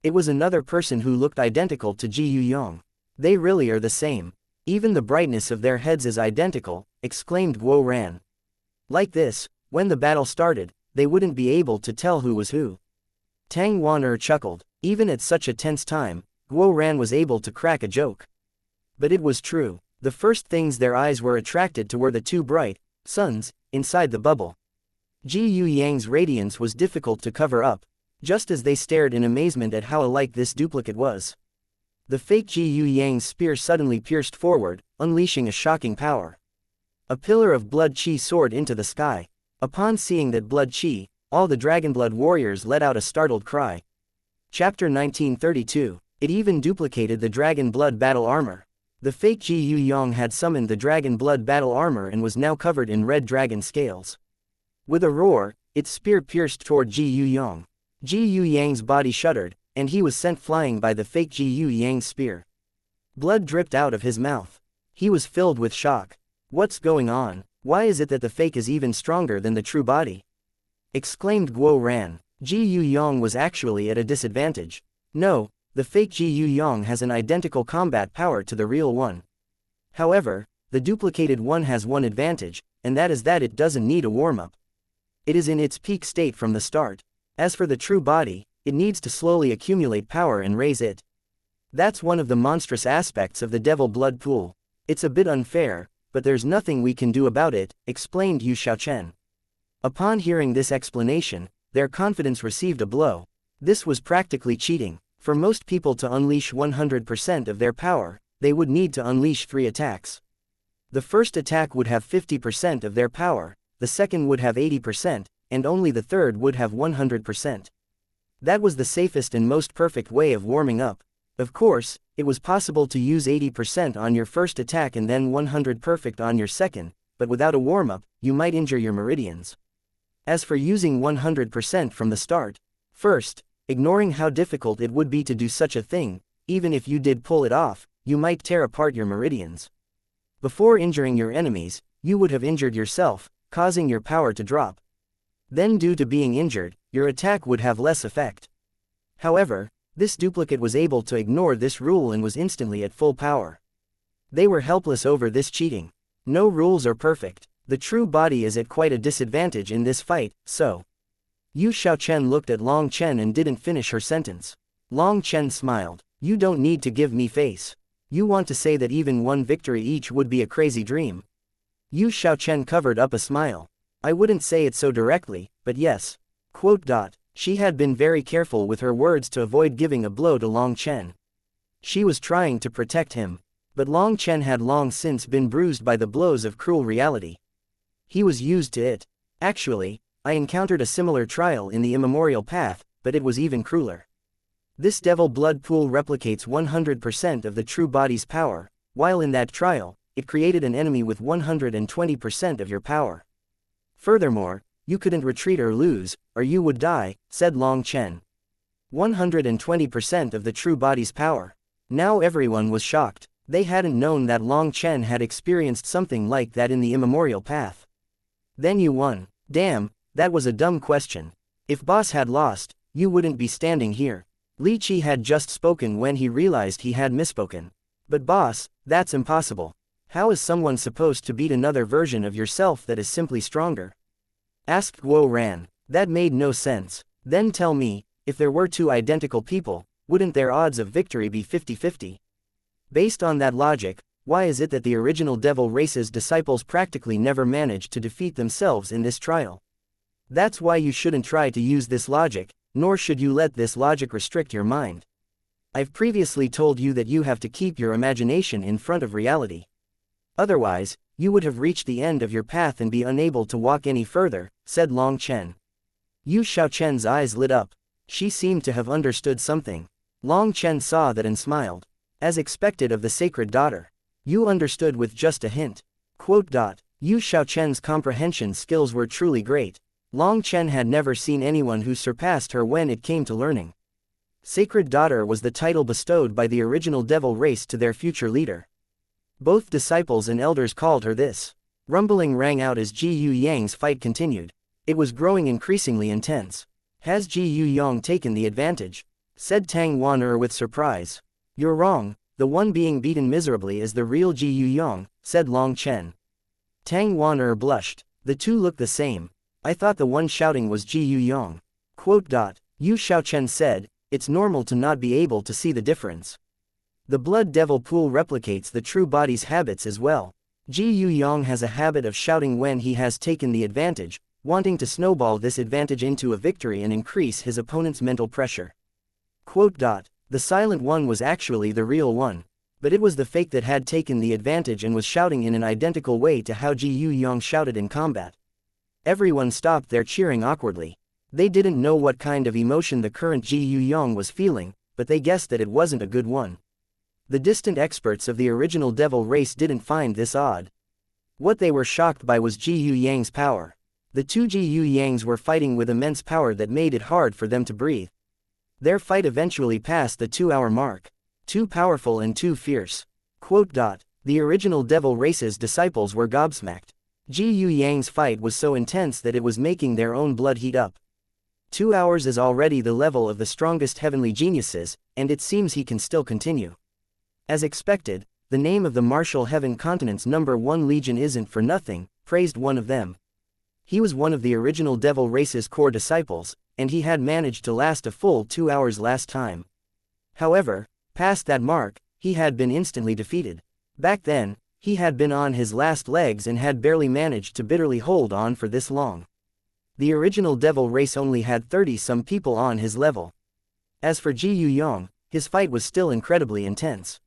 It was another person who looked identical to Ji Yuyong. They really are the same. Even the brightness of their heads is identical, exclaimed Guo Ran. Like this, when the battle started, they wouldn't be able to tell who was who. Tang Wan chuckled. Even at such a tense time, Guo Ran was able to crack a joke. But it was true. The first things their eyes were attracted to were the two bright suns inside the bubble. Ji Yuyang's radiance was difficult to cover up, just as they stared in amazement at how alike this duplicate was. The fake Ji Yuyang's spear suddenly pierced forward, unleashing a shocking power. A pillar of blood chi soared into the sky. Upon seeing that blood chi, all the Dragonblood warriors let out a startled cry. Chapter 1932. It even duplicated the Dragon Blood battle armor. The fake Ji Yuyong had summoned the Dragon Blood battle armor and was now covered in red dragon scales. With a roar, its spear pierced toward Ji Yuyong. Ji Yuyang's body shuddered, and he was sent flying by the fake Ji Yuyang's spear. Blood dripped out of his mouth. He was filled with shock. What's going on? Why is it that the fake is even stronger than the true body? Exclaimed Guo Ran. Ji Yuyong was actually at a disadvantage. No, the fake Ji Yuyong has an identical combat power to the real one. However, the duplicated one has one advantage, and that is that it doesn't need a warm-up. It is in its peak state from the start. As for the true body, it needs to slowly accumulate power and raise it. That's one of the monstrous aspects of the devil blood pool. It's a bit unfair, but there's nothing we can do about it, explained Yu Xiaochen. Upon hearing this explanation, their confidence received a blow. This was practically cheating. For most people to unleash 100% of their power, they would need to unleash 3 attacks. The first attack would have 50% of their power, the second would have 80%, and only the third would have 100%. That was the safest and most perfect way of warming up. Of course, it was possible to use 80% on your first attack and then 100% perfect on your second, but without a warm-up, you might injure your meridians. As for using 100% from the start, first, ignoring how difficult it would be to do such a thing, even if you did pull it off, you might tear apart your meridians. Before injuring your enemies, you would have injured yourself, causing your power to drop. Then due to being injured, your attack would have less effect. However, this duplicate was able to ignore this rule and was instantly at full power. They were helpless over this cheating. No rules are perfect. The true body is at quite a disadvantage in this fight, so. Yu Xiaochen looked at Long Chen and didn't finish her sentence. Long Chen smiled. You don't need to give me face. You want to say that even one victory each would be a crazy dream? Yu Xiaochen covered up a smile. I wouldn't say it so directly, but yes. She had been very careful with her words to avoid giving a blow to Long Chen. She was trying to protect him. But Long Chen had long since been bruised by the blows of cruel reality. He was used to it. Actually, I encountered a similar trial in the immemorial path, but it was even crueler. This devil blood pool replicates 100% of the true body's power, while in that trial, it created an enemy with 120% of your power. Furthermore, you couldn't retreat or lose, or you would die, said Long Chen. 120% of the true body's power. Now everyone was shocked. They hadn't known that Long Chen had experienced something like that in the immemorial path. Then you won. Damn, that was a dumb question. If boss had lost, you wouldn't be standing here. Li Qi had just spoken when he realized he had misspoken. But boss, that's impossible. How is someone supposed to beat another version of yourself that is simply stronger? Asked Guo Ran. That made no sense. Then tell me, if there were two identical people, wouldn't their odds of victory be 50-50? Based on that logic, why is it that the original devil race's disciples practically never managed to defeat themselves in this trial? That's why you shouldn't try to use this logic, nor should you let this logic restrict your mind. I've previously told you that you have to keep your imagination in front of reality. Otherwise, you would have reached the end of your path and be unable to walk any further, said Long Chen. Yu Xiaochen's eyes lit up. She seemed to have understood something. Long Chen saw that and smiled. As expected of the sacred daughter. You understood with just a hint. Yu Xiaochen's comprehension skills were truly great. Long Chen had never seen anyone who surpassed her when it came to learning. Sacred Daughter was the title bestowed by the original devil race to their future leader. Both disciples and elders called her this. Rumbling rang out as Ji Yu Yang's fight continued. It was growing increasingly intense. Has Ji Yu Yang taken the advantage? Said Tang Wan'er with surprise. You're wrong, the one being beaten miserably is the real Ji Yu Yang, said Long Chen. Tang Wan'er blushed. The two looked the same. I thought the one shouting was Ji Yu Yang. Yu Xiaochen said, it's normal to not be able to see the difference. The blood devil pool replicates the true body's habits as well. Ji Yu Yang has a habit of shouting when he has taken the advantage, wanting to snowball this advantage into a victory and increase his opponent's mental pressure. The silent one was actually the real one. But it was the fake that had taken the advantage and was shouting in an identical way to how Ji Yu Yang shouted in combat. Everyone stopped their cheering awkwardly. They didn't know what kind of emotion the current Ji Yu Yang was feeling, but they guessed that it wasn't a good one. The distant experts of the original devil race didn't find this odd. What they were shocked by was Ji Yu Yang's power. The two Ji Yu Yangs were fighting with immense power that made it hard for them to breathe. Their fight eventually passed the 2-hour mark. Too powerful and too fierce. The original devil race's disciples were gobsmacked. Ji Yu Yang's fight was so intense that it was making their own blood heat up. 2 hours is already the level of the strongest heavenly geniuses, and it seems he can still continue. As expected, the name of the martial heaven continent's #1 legion isn't for nothing, praised one of them. He was one of the original devil race's core disciples, and he had managed to last a full 2 hours last time. However, past that mark, he had been instantly defeated. Back then, he had been on his last legs and had barely managed to bitterly hold on for this long. The original devil race only had 30-some people on his level. As for Ji Yu Yang, his fight was still incredibly intense.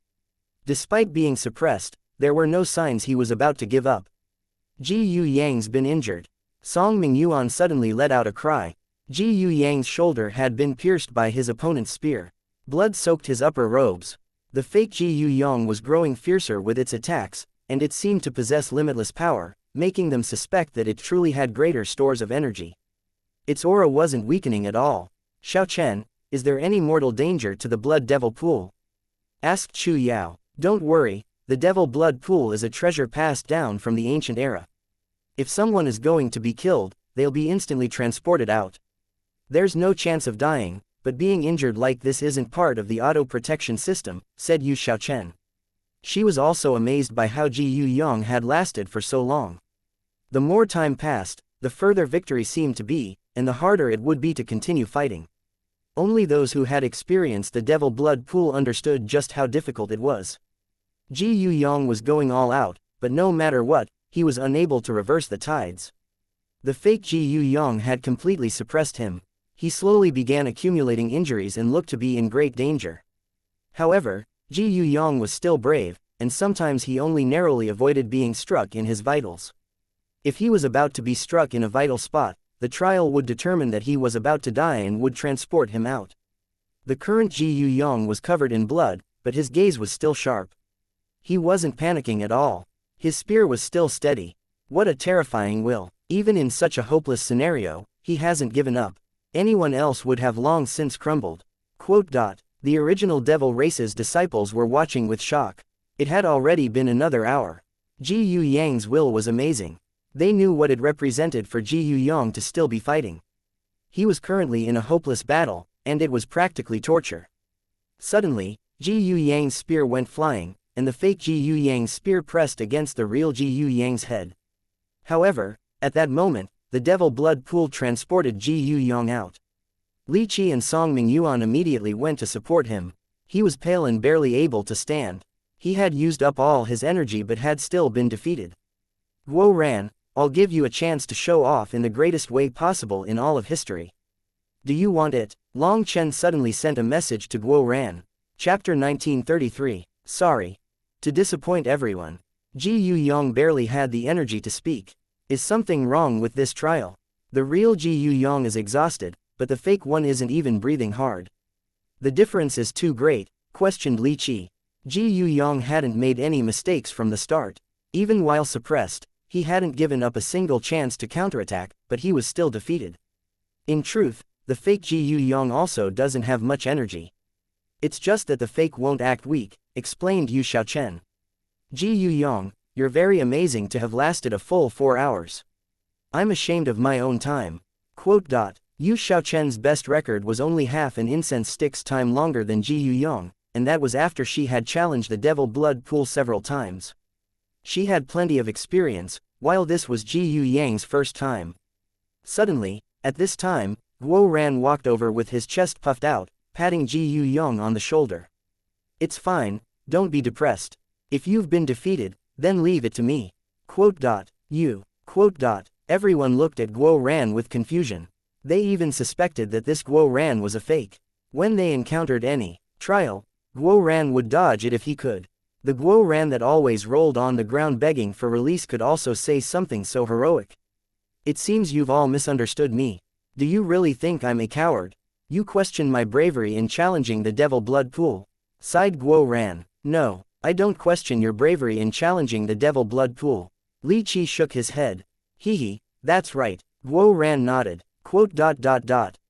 Despite being suppressed, there were no signs he was about to give up. Ji Yu Yang's been injured. Song Mingyuan suddenly let out a cry. Ji Yu Yang's shoulder had been pierced by his opponent's spear. Blood soaked his upper robes. The fake Ji Yu Yang was growing fiercer with its attacks, and it seemed to possess limitless power, making them suspect that it truly had greater stores of energy. Its aura wasn't weakening at all. Xiaochen, is there any mortal danger to the blood devil pool? Asked Chu Yao. Don't worry, the devil blood pool is a treasure passed down from the ancient era. If someone is going to be killed, they'll be instantly transported out. There's no chance of dying, but being injured like this isn't part of the auto-protection system, said Yu Xiaochen. She was also amazed by how Ji Yu Yang had lasted for so long. The more time passed, the further victory seemed to be, and the harder it would be to continue fighting. Only those who had experienced the devil blood pool understood just how difficult it was. Ji Yu Yang was going all out, but no matter what, he was unable to reverse the tides. The fake Ji Yu Yang had completely suppressed him. He slowly began accumulating injuries and looked to be in great danger. However, Ji Yu Yang was still brave, and sometimes he only narrowly avoided being struck in his vitals. If he was about to be struck in a vital spot, the trial would determine that he was about to die and would transport him out. The current Ji Yu Yang was covered in blood, but his gaze was still sharp. He wasn't panicking at all. His spear was still steady. What a terrifying will. Even in such a hopeless scenario, he hasn't given up. Anyone else would have long since crumbled. The original Devil Race's disciples were watching with shock. It had already been another hour. Ji Yu Yang's will was amazing. They knew what it represented for Ji Yu Yang to still be fighting. He was currently in a hopeless battle, and it was practically torture. Suddenly, Ji Yu Yang's spear went flying, and the fake Ji Yu Yang's spear pressed against the real Ji Yu Yang's head. However, at that moment, the devil blood pool transported Ji Yu Yang out. Li Qi and Song Mingyuan immediately went to support him. He was pale and barely able to stand. He had used up all his energy but had still been defeated. Guo Ran, I'll give you a chance to show off in the greatest way possible in all of history. Do you want it? Long Chen suddenly sent a message to Guo Ran. Chapter 1933. Sorry to disappoint everyone. Ji Yu Yang barely had the energy to speak. Is something wrong with this trial? The real Ji Yu Yang is exhausted, but the fake one isn't even breathing hard. The difference is too great, questioned Li Qi. Ji Yu Yang hadn't made any mistakes from the start. Even while suppressed, he hadn't given up a single chance to counterattack, but he was still defeated. In truth, the fake Ji Yu Yang also doesn't have much energy. It's just that the fake won't act weak, explained Yu Xiaochen. Ji Yu Yang, you're very amazing to have lasted a full 4 hours. I'm ashamed of my own time. Yu Xiaochen's best record was only half an incense stick's time longer than Ji Yu Yang, and that was after she had challenged the devil blood pool several times. She had plenty of experience, while this was Ji Yu Yang's first time. Suddenly, at this time, Guo Ran walked over with his chest puffed out, patting Ji Yu Yang on the shoulder. It's fine, don't be depressed. If you've been defeated, then leave it to me. You. Everyone looked at Guo Ran with confusion. They even suspected that this Guo Ran was a fake. When they encountered any trial, Guo Ran would dodge it if he could. The Guo Ran that always rolled on the ground begging for release could also say something so heroic. It seems you've all misunderstood me. Do you really think I'm a coward? You question my bravery in challenging the devil blood pool. Sighed Guo Ran. No, I don't question your bravery in challenging the devil blood pool. Li Qi shook his head. Hehe, that's right. Guo Ran nodded.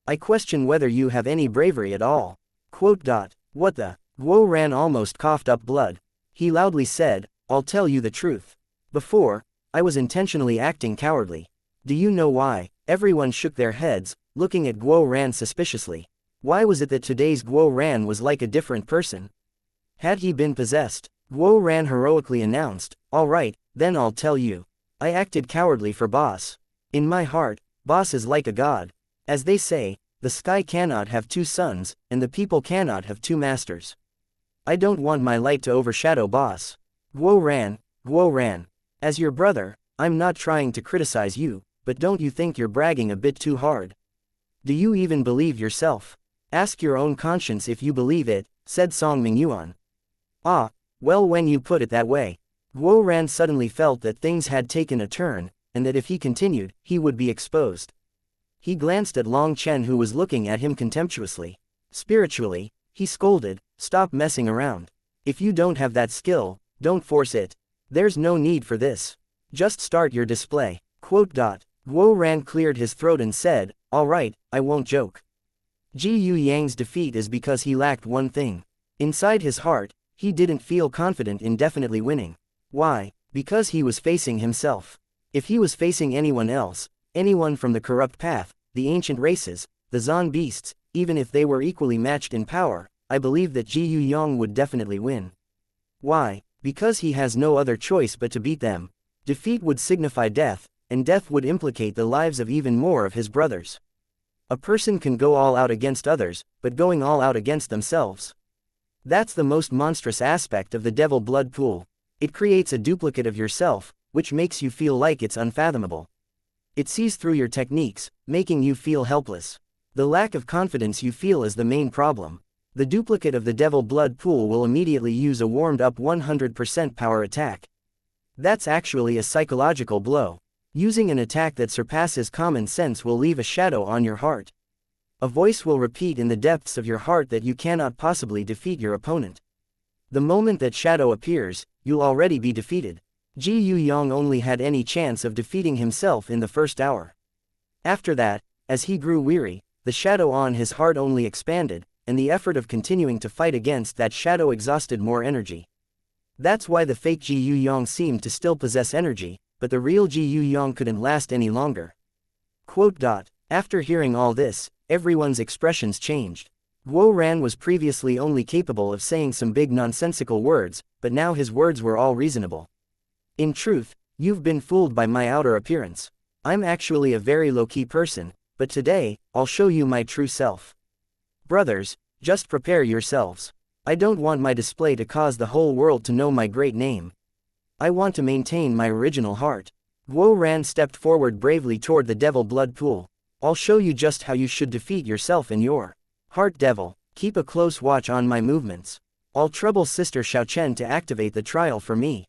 I question whether you have any bravery at all. What the? Guo Ran almost coughed up blood. He loudly said, I'll tell you the truth. Before, I was intentionally acting cowardly. Do you know why? Everyone shook their heads, looking at Guo Ran suspiciously. Why was it that today's Guo Ran was like a different person? Had he been possessed? Guo Ran heroically announced, all right, then I'll tell you. I acted cowardly for boss. In my heart, boss is like a god. As they say, the sky cannot have two suns, and the people cannot have two masters. I don't want my light to overshadow boss. Guo Ran. As your brother, I'm not trying to criticize you, but don't you think you're bragging a bit too hard? Do you even believe yourself? Ask your own conscience if you believe it, said Song Mingyuan. Ah, well, when you put it that way. Guo Ran suddenly felt that things had taken a turn, and that if he continued, he would be exposed. He glanced at Long Chen, who was looking at him contemptuously. Spiritually, he scolded, stop messing around. If you don't have that skill, don't force it. There's no need for this. Just start your display. Guo Ran cleared his throat and said, all right, I won't joke. Ji Yu Yang's defeat is because he lacked one thing. Inside his heart, he didn't feel confident in definitely winning. Why? Because he was facing himself. If he was facing anyone else, anyone from the corrupt path, the ancient races, the Zon beasts, even if they were equally matched in power, I believe that Ji Yu Yang would definitely win. Why? Because he has no other choice but to beat them. Defeat would signify death, and death would implicate the lives of even more of his brothers. A person can go all out against others, but going all out against themselves. That's the most monstrous aspect of the devil blood pool. It creates a duplicate of yourself, which makes you feel like it's unfathomable. It sees through your techniques, making you feel helpless. The lack of confidence you feel is the main problem. The duplicate of the devil blood pool will immediately use a warmed-up 100% power attack. That's actually a psychological blow. Using an attack that surpasses common sense will leave a shadow on your heart. A voice will repeat in the depths of your heart that you cannot possibly defeat your opponent. The moment that shadow appears, you'll already be defeated. Ji Yu-yang only had any chance of defeating himself in the first hour. After that, as he grew weary, the shadow on his heart only expanded, and the effort of continuing to fight against that shadow exhausted more energy. That's why the fake Ji Yu-yang seemed to still possess energy, but the real Ji Yu-yang couldn't last any longer. After hearing all this, everyone's expressions changed. Guo Ran was previously only capable of saying some big nonsensical words, but now his words were all reasonable. In truth, you've been fooled by my outer appearance. I'm actually a very low-key person, but today, I'll show you my true self. Brothers, just prepare yourselves. I don't want my display to cause the whole world to know my great name. I want to maintain my original heart. Guo Ran stepped forward bravely toward the devil blood pool. I'll show you just how you should defeat yourself and your heart devil. Keep a close watch on my movements. I'll trouble Sister Xiaochen to activate the trial for me.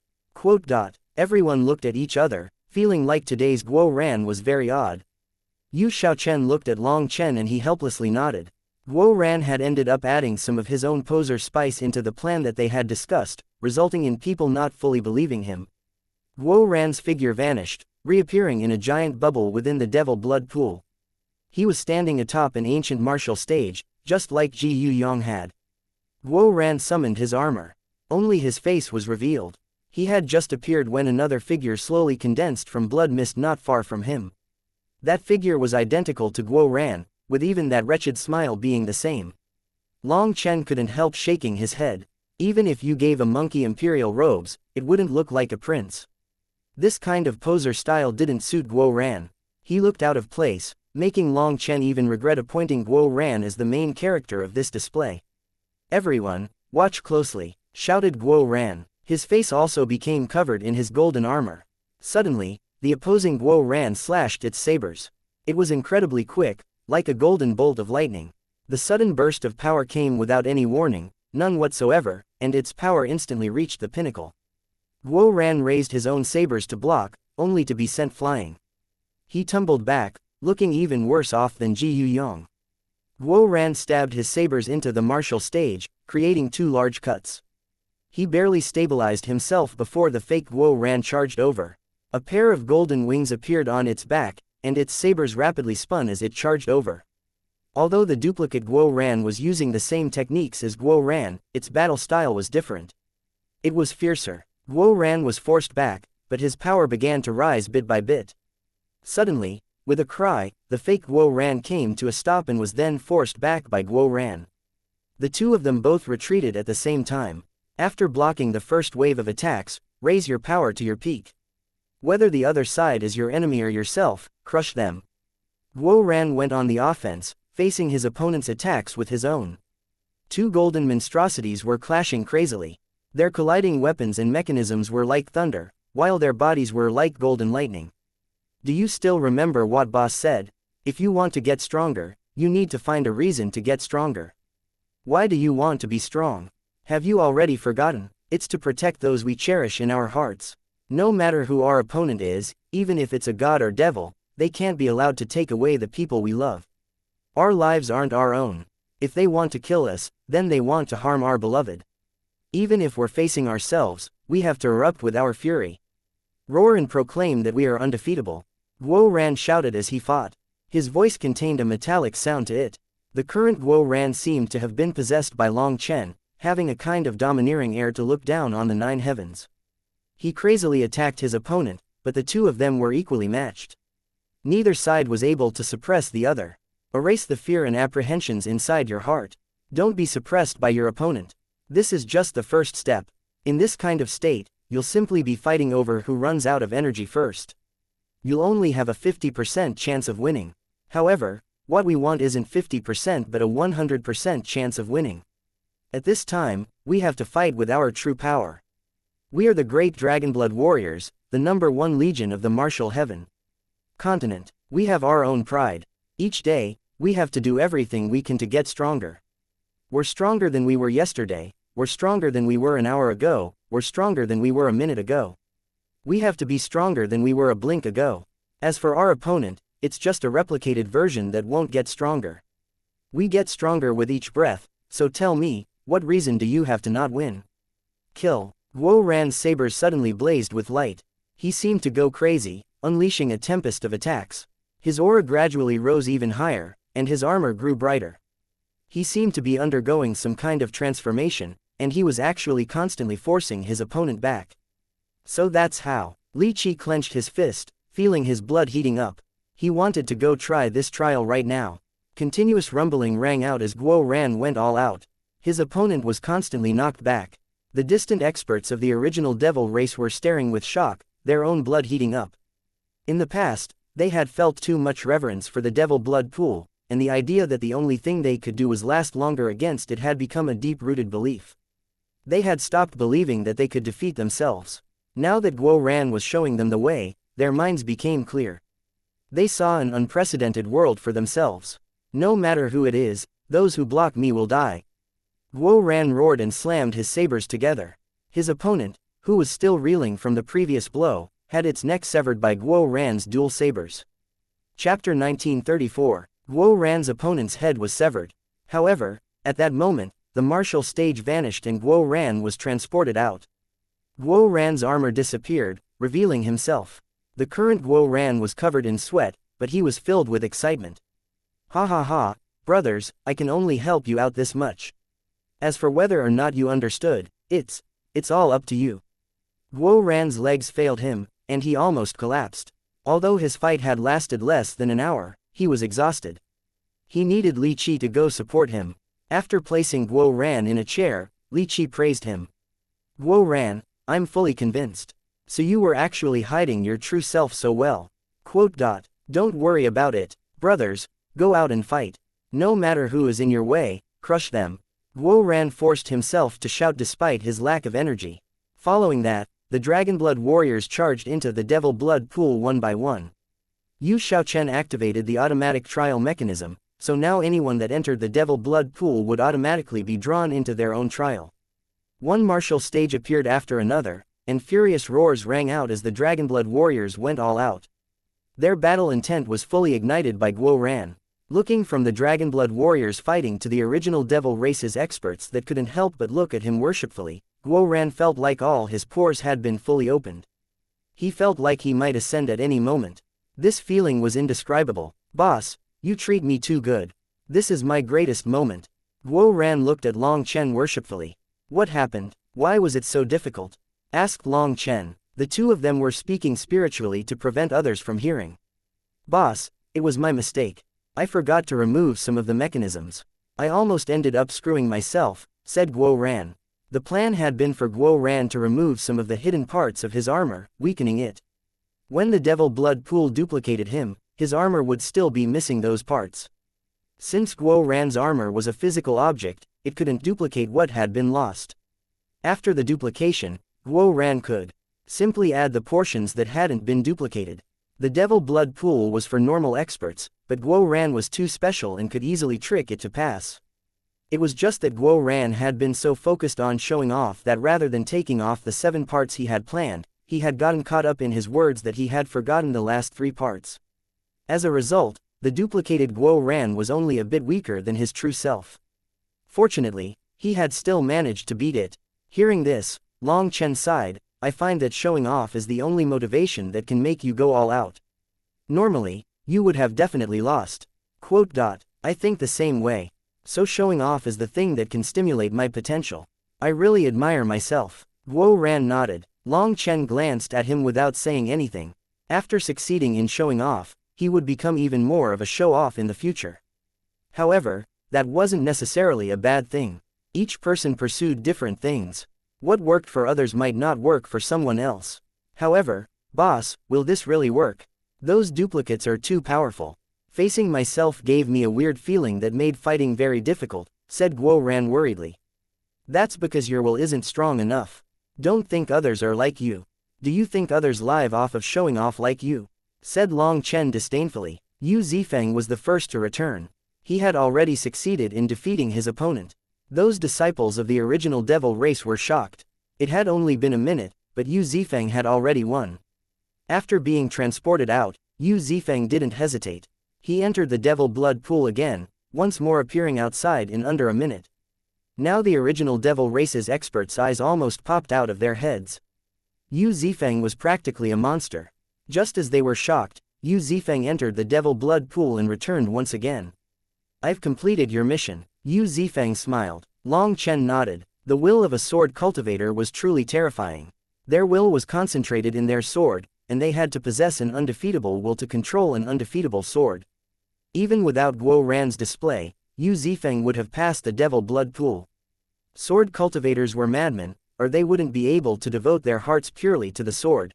Everyone looked at each other, feeling like today's Guo Ran was very odd. Yu Xiaochen looked at Long Chen and he helplessly nodded. Guo Ran had ended up adding some of his own poser spice into the plan that they had discussed, resulting in people not fully believing him. Guo Ran's figure vanished, reappearing in a giant bubble within the devil blood pool. He was standing atop an ancient martial stage, just like Ji Yu-yang had. Guo Ran summoned his armor. Only his face was revealed. He had just appeared when another figure slowly condensed from blood mist not far from him. That figure was identical to Guo Ran, with even that wretched smile being the same. Long Chen couldn't help shaking his head. Even if you gave a monkey imperial robes, it wouldn't look like a prince. This kind of poser style didn't suit Guo Ran. He looked out of place, making Long Chen even regret appointing Guo Ran as the main character of this display. Everyone, watch closely, shouted Guo Ran. His face also became covered in his golden armor. Suddenly, the opposing Guo Ran slashed its sabers. It was incredibly quick, like a golden bolt of lightning. The sudden burst of power came without any warning, none whatsoever, and its power instantly reached the pinnacle. Guo Ran raised his own sabers to block, only to be sent flying. He tumbled back, looking even worse off than Ji Yu-yang. Guo Ran stabbed his sabers into the martial stage, creating 2 large cuts. He barely stabilized himself before the fake Guo Ran charged over. A pair of golden wings appeared on its back, and its sabers rapidly spun as it charged over. Although the duplicate Guo Ran was using the same techniques as Guo Ran, its battle style was different. It was fiercer. Guo Ran was forced back, but his power began to rise bit by bit. Suddenly, with a cry, the fake Guo Ran came to a stop and was then forced back by Guo Ran. The two of them both retreated at the same time. After blocking the first wave of attacks, raise your power to your peak. Whether the other side is your enemy or yourself, crush them. Guo Ran went on the offense, facing his opponent's attacks with his own. 2 golden monstrosities were clashing crazily. Their colliding weapons and mechanisms were like thunder, while their bodies were like golden lightning. Do you still remember what Boss said? If you want to get stronger, you need to find a reason to get stronger. Why do you want to be strong? Have you already forgotten? It's to protect those we cherish in our hearts. No matter who our opponent is, even if it's a god or devil, they can't be allowed to take away the people we love. Our lives aren't our own. If they want to kill us, then they want to harm our beloved. Even if we're facing ourselves, we have to erupt with our fury. Roar and proclaim that we are undefeatable. Guo Ran shouted as he fought. His voice contained a metallic sound to it. The current Guo Ran seemed to have been possessed by Long Chen, having a kind of domineering air to look down on the 9 heavens. He crazily attacked his opponent, but the two of them were equally matched. Neither side was able to suppress the other. Erase the fear and apprehensions inside your heart. Don't be suppressed by your opponent. This is just the first step. In this kind of state, you'll simply be fighting over who runs out of energy first. You'll only have a 50% chance of winning. However, what we want isn't 50% but a 100% chance of winning. At this time, we have to fight with our true power. We are the great Dragonblood warriors, the #1 legion of the martial heaven continent. We have our own pride. Each day, we have to do everything we can to get stronger. We're stronger than we were yesterday, we're stronger than we were an hour ago, we're stronger than we were a minute ago. We have to be stronger than we were a blink ago. As for our opponent, it's just a replicated version that won't get stronger. We get stronger with each breath, so tell me, what reason do you have to not win? Kill. Guo Ran's sabers suddenly blazed with light. He seemed to go crazy, unleashing a tempest of attacks. His aura gradually rose even higher, and his armor grew brighter. He seemed to be undergoing some kind of transformation, and he was actually constantly forcing his opponent back. So that's how. Li Qi clenched his fist, feeling his blood heating up. He wanted to go try this trial right now. Continuous rumbling rang out as Guo Ran went all out. His opponent was constantly knocked back. The distant experts of the original devil race were staring with shock, their own blood heating up. In the past, they had felt too much reverence for the devil blood pool, and the idea that the only thing they could do was last longer against it had become a deep-rooted belief. They had stopped believing that they could defeat themselves. Now that Guo Ran was showing them the way, their minds became clear. They saw an unprecedented world for themselves. No matter who it is, those who block me will die. Guo Ran roared and slammed his sabers together. His opponent, who was still reeling from the previous blow, had its neck severed by Guo Ran's dual sabers. Chapter 1934. Guo Ran's opponent's head was severed. However, at that moment, the martial stage vanished and Guo Ran was transported out. Guo Ran's armor disappeared, revealing himself. The current Guo Ran was covered in sweat, but he was filled with excitement. Ha ha ha, brothers, I can only help you out this much. As for whether or not you understood, it's all up to you. Guo Ran's legs failed him, and he almost collapsed. Although his fight had lasted less than an hour, he was exhausted. He needed Li Qi to go support him. After placing Guo Ran in a chair, Li Qi praised him. Guo Ran, I'm fully convinced. So you were actually hiding your true self so well. Don't worry about it, brothers, go out and fight. No matter who is in your way, crush them. Guo Ran forced himself to shout despite his lack of energy. Following that, the Dragonblood warriors charged into the Devil Blood pool one by one. Yu Shaochen activated the automatic trial mechanism, so now anyone that entered the Devil Blood pool would automatically be drawn into their own trial. One martial stage appeared after another, and furious roars rang out as the Dragonblood warriors went all out. Their battle intent was fully ignited by Guo Ran. Looking from the Dragonblood warriors fighting to the original devil race's experts that couldn't help but look at him worshipfully, Guo Ran felt like all his pores had been fully opened. He felt like he might ascend at any moment. This feeling was indescribable. Boss, you treat me too good. This is my greatest moment. Guo Ran looked at Long Chen worshipfully. What happened? Why was it so difficult? Asked Long Chen. The two of them were speaking spiritually to prevent others from hearing. Boss, it was my mistake. I forgot to remove some of the mechanisms. I almost ended up screwing myself, said Guo Ran. The plan had been for Guo Ran to remove some of the hidden parts of his armor, weakening it. When the Devil Blood pool duplicated him, his armor would still be missing those parts. Since Guo Ran's armor was a physical object, it couldn't duplicate what had been lost. After the duplication, Guo Ran could simply add the portions that hadn't been duplicated. The Devil Blood pool was for normal experts, but Guo Ran was too special and could easily trick it to pass. It was just that Guo Ran had been so focused on showing off that rather than taking off the 7 parts he had planned, he had gotten caught up in his words that he had forgotten the last 3 parts. As a result, the duplicated Guo Ran was only a bit weaker than his true self. Fortunately, he had still managed to beat it. Hearing this, Long Chen sighed. I find that showing off is the only motivation that can make you go all out. Normally, you would have definitely lost. I think the same way. So showing off is the thing that can stimulate my potential. I really admire myself. Guo Ran nodded. Long Chen glanced at him without saying anything. After succeeding in showing off, he would become even more of a show-off in the future. However, that wasn't necessarily a bad thing. Each person pursued different things. What worked for others might not work for someone else. However, boss, will this really work? Those duplicates are too powerful. Facing myself gave me a weird feeling that made fighting very difficult, said Guo Ran worriedly. That's because your will isn't strong enough. Don't think others are like you. Do you think others live off of showing off like you? Said Long Chen disdainfully. Yu Zifeng was the first to return. He had already succeeded in defeating his opponent. Those disciples of the original devil race were shocked. It had only been a minute, but Yu Zifeng had already won. After being transported out, Yu Zifeng didn't hesitate. He entered the devil blood pool again, once more appearing outside in under a minute. Now the original devil race's experts' eyes almost popped out of their heads. Yu Zifeng was practically a monster. Just as they were shocked, Yu Zifeng entered the devil blood pool and returned once again. I've completed your mission. Yu Zifeng smiled. Long Chen nodded. The will of a sword cultivator was truly terrifying. Their will was concentrated in their sword, and they had to possess an undefeatable will to control an undefeatable sword. Even without Guo Ran's display, Yu Zifeng would have passed the devil blood pool. Sword cultivators were madmen, or they wouldn't be able to devote their hearts purely to the sword.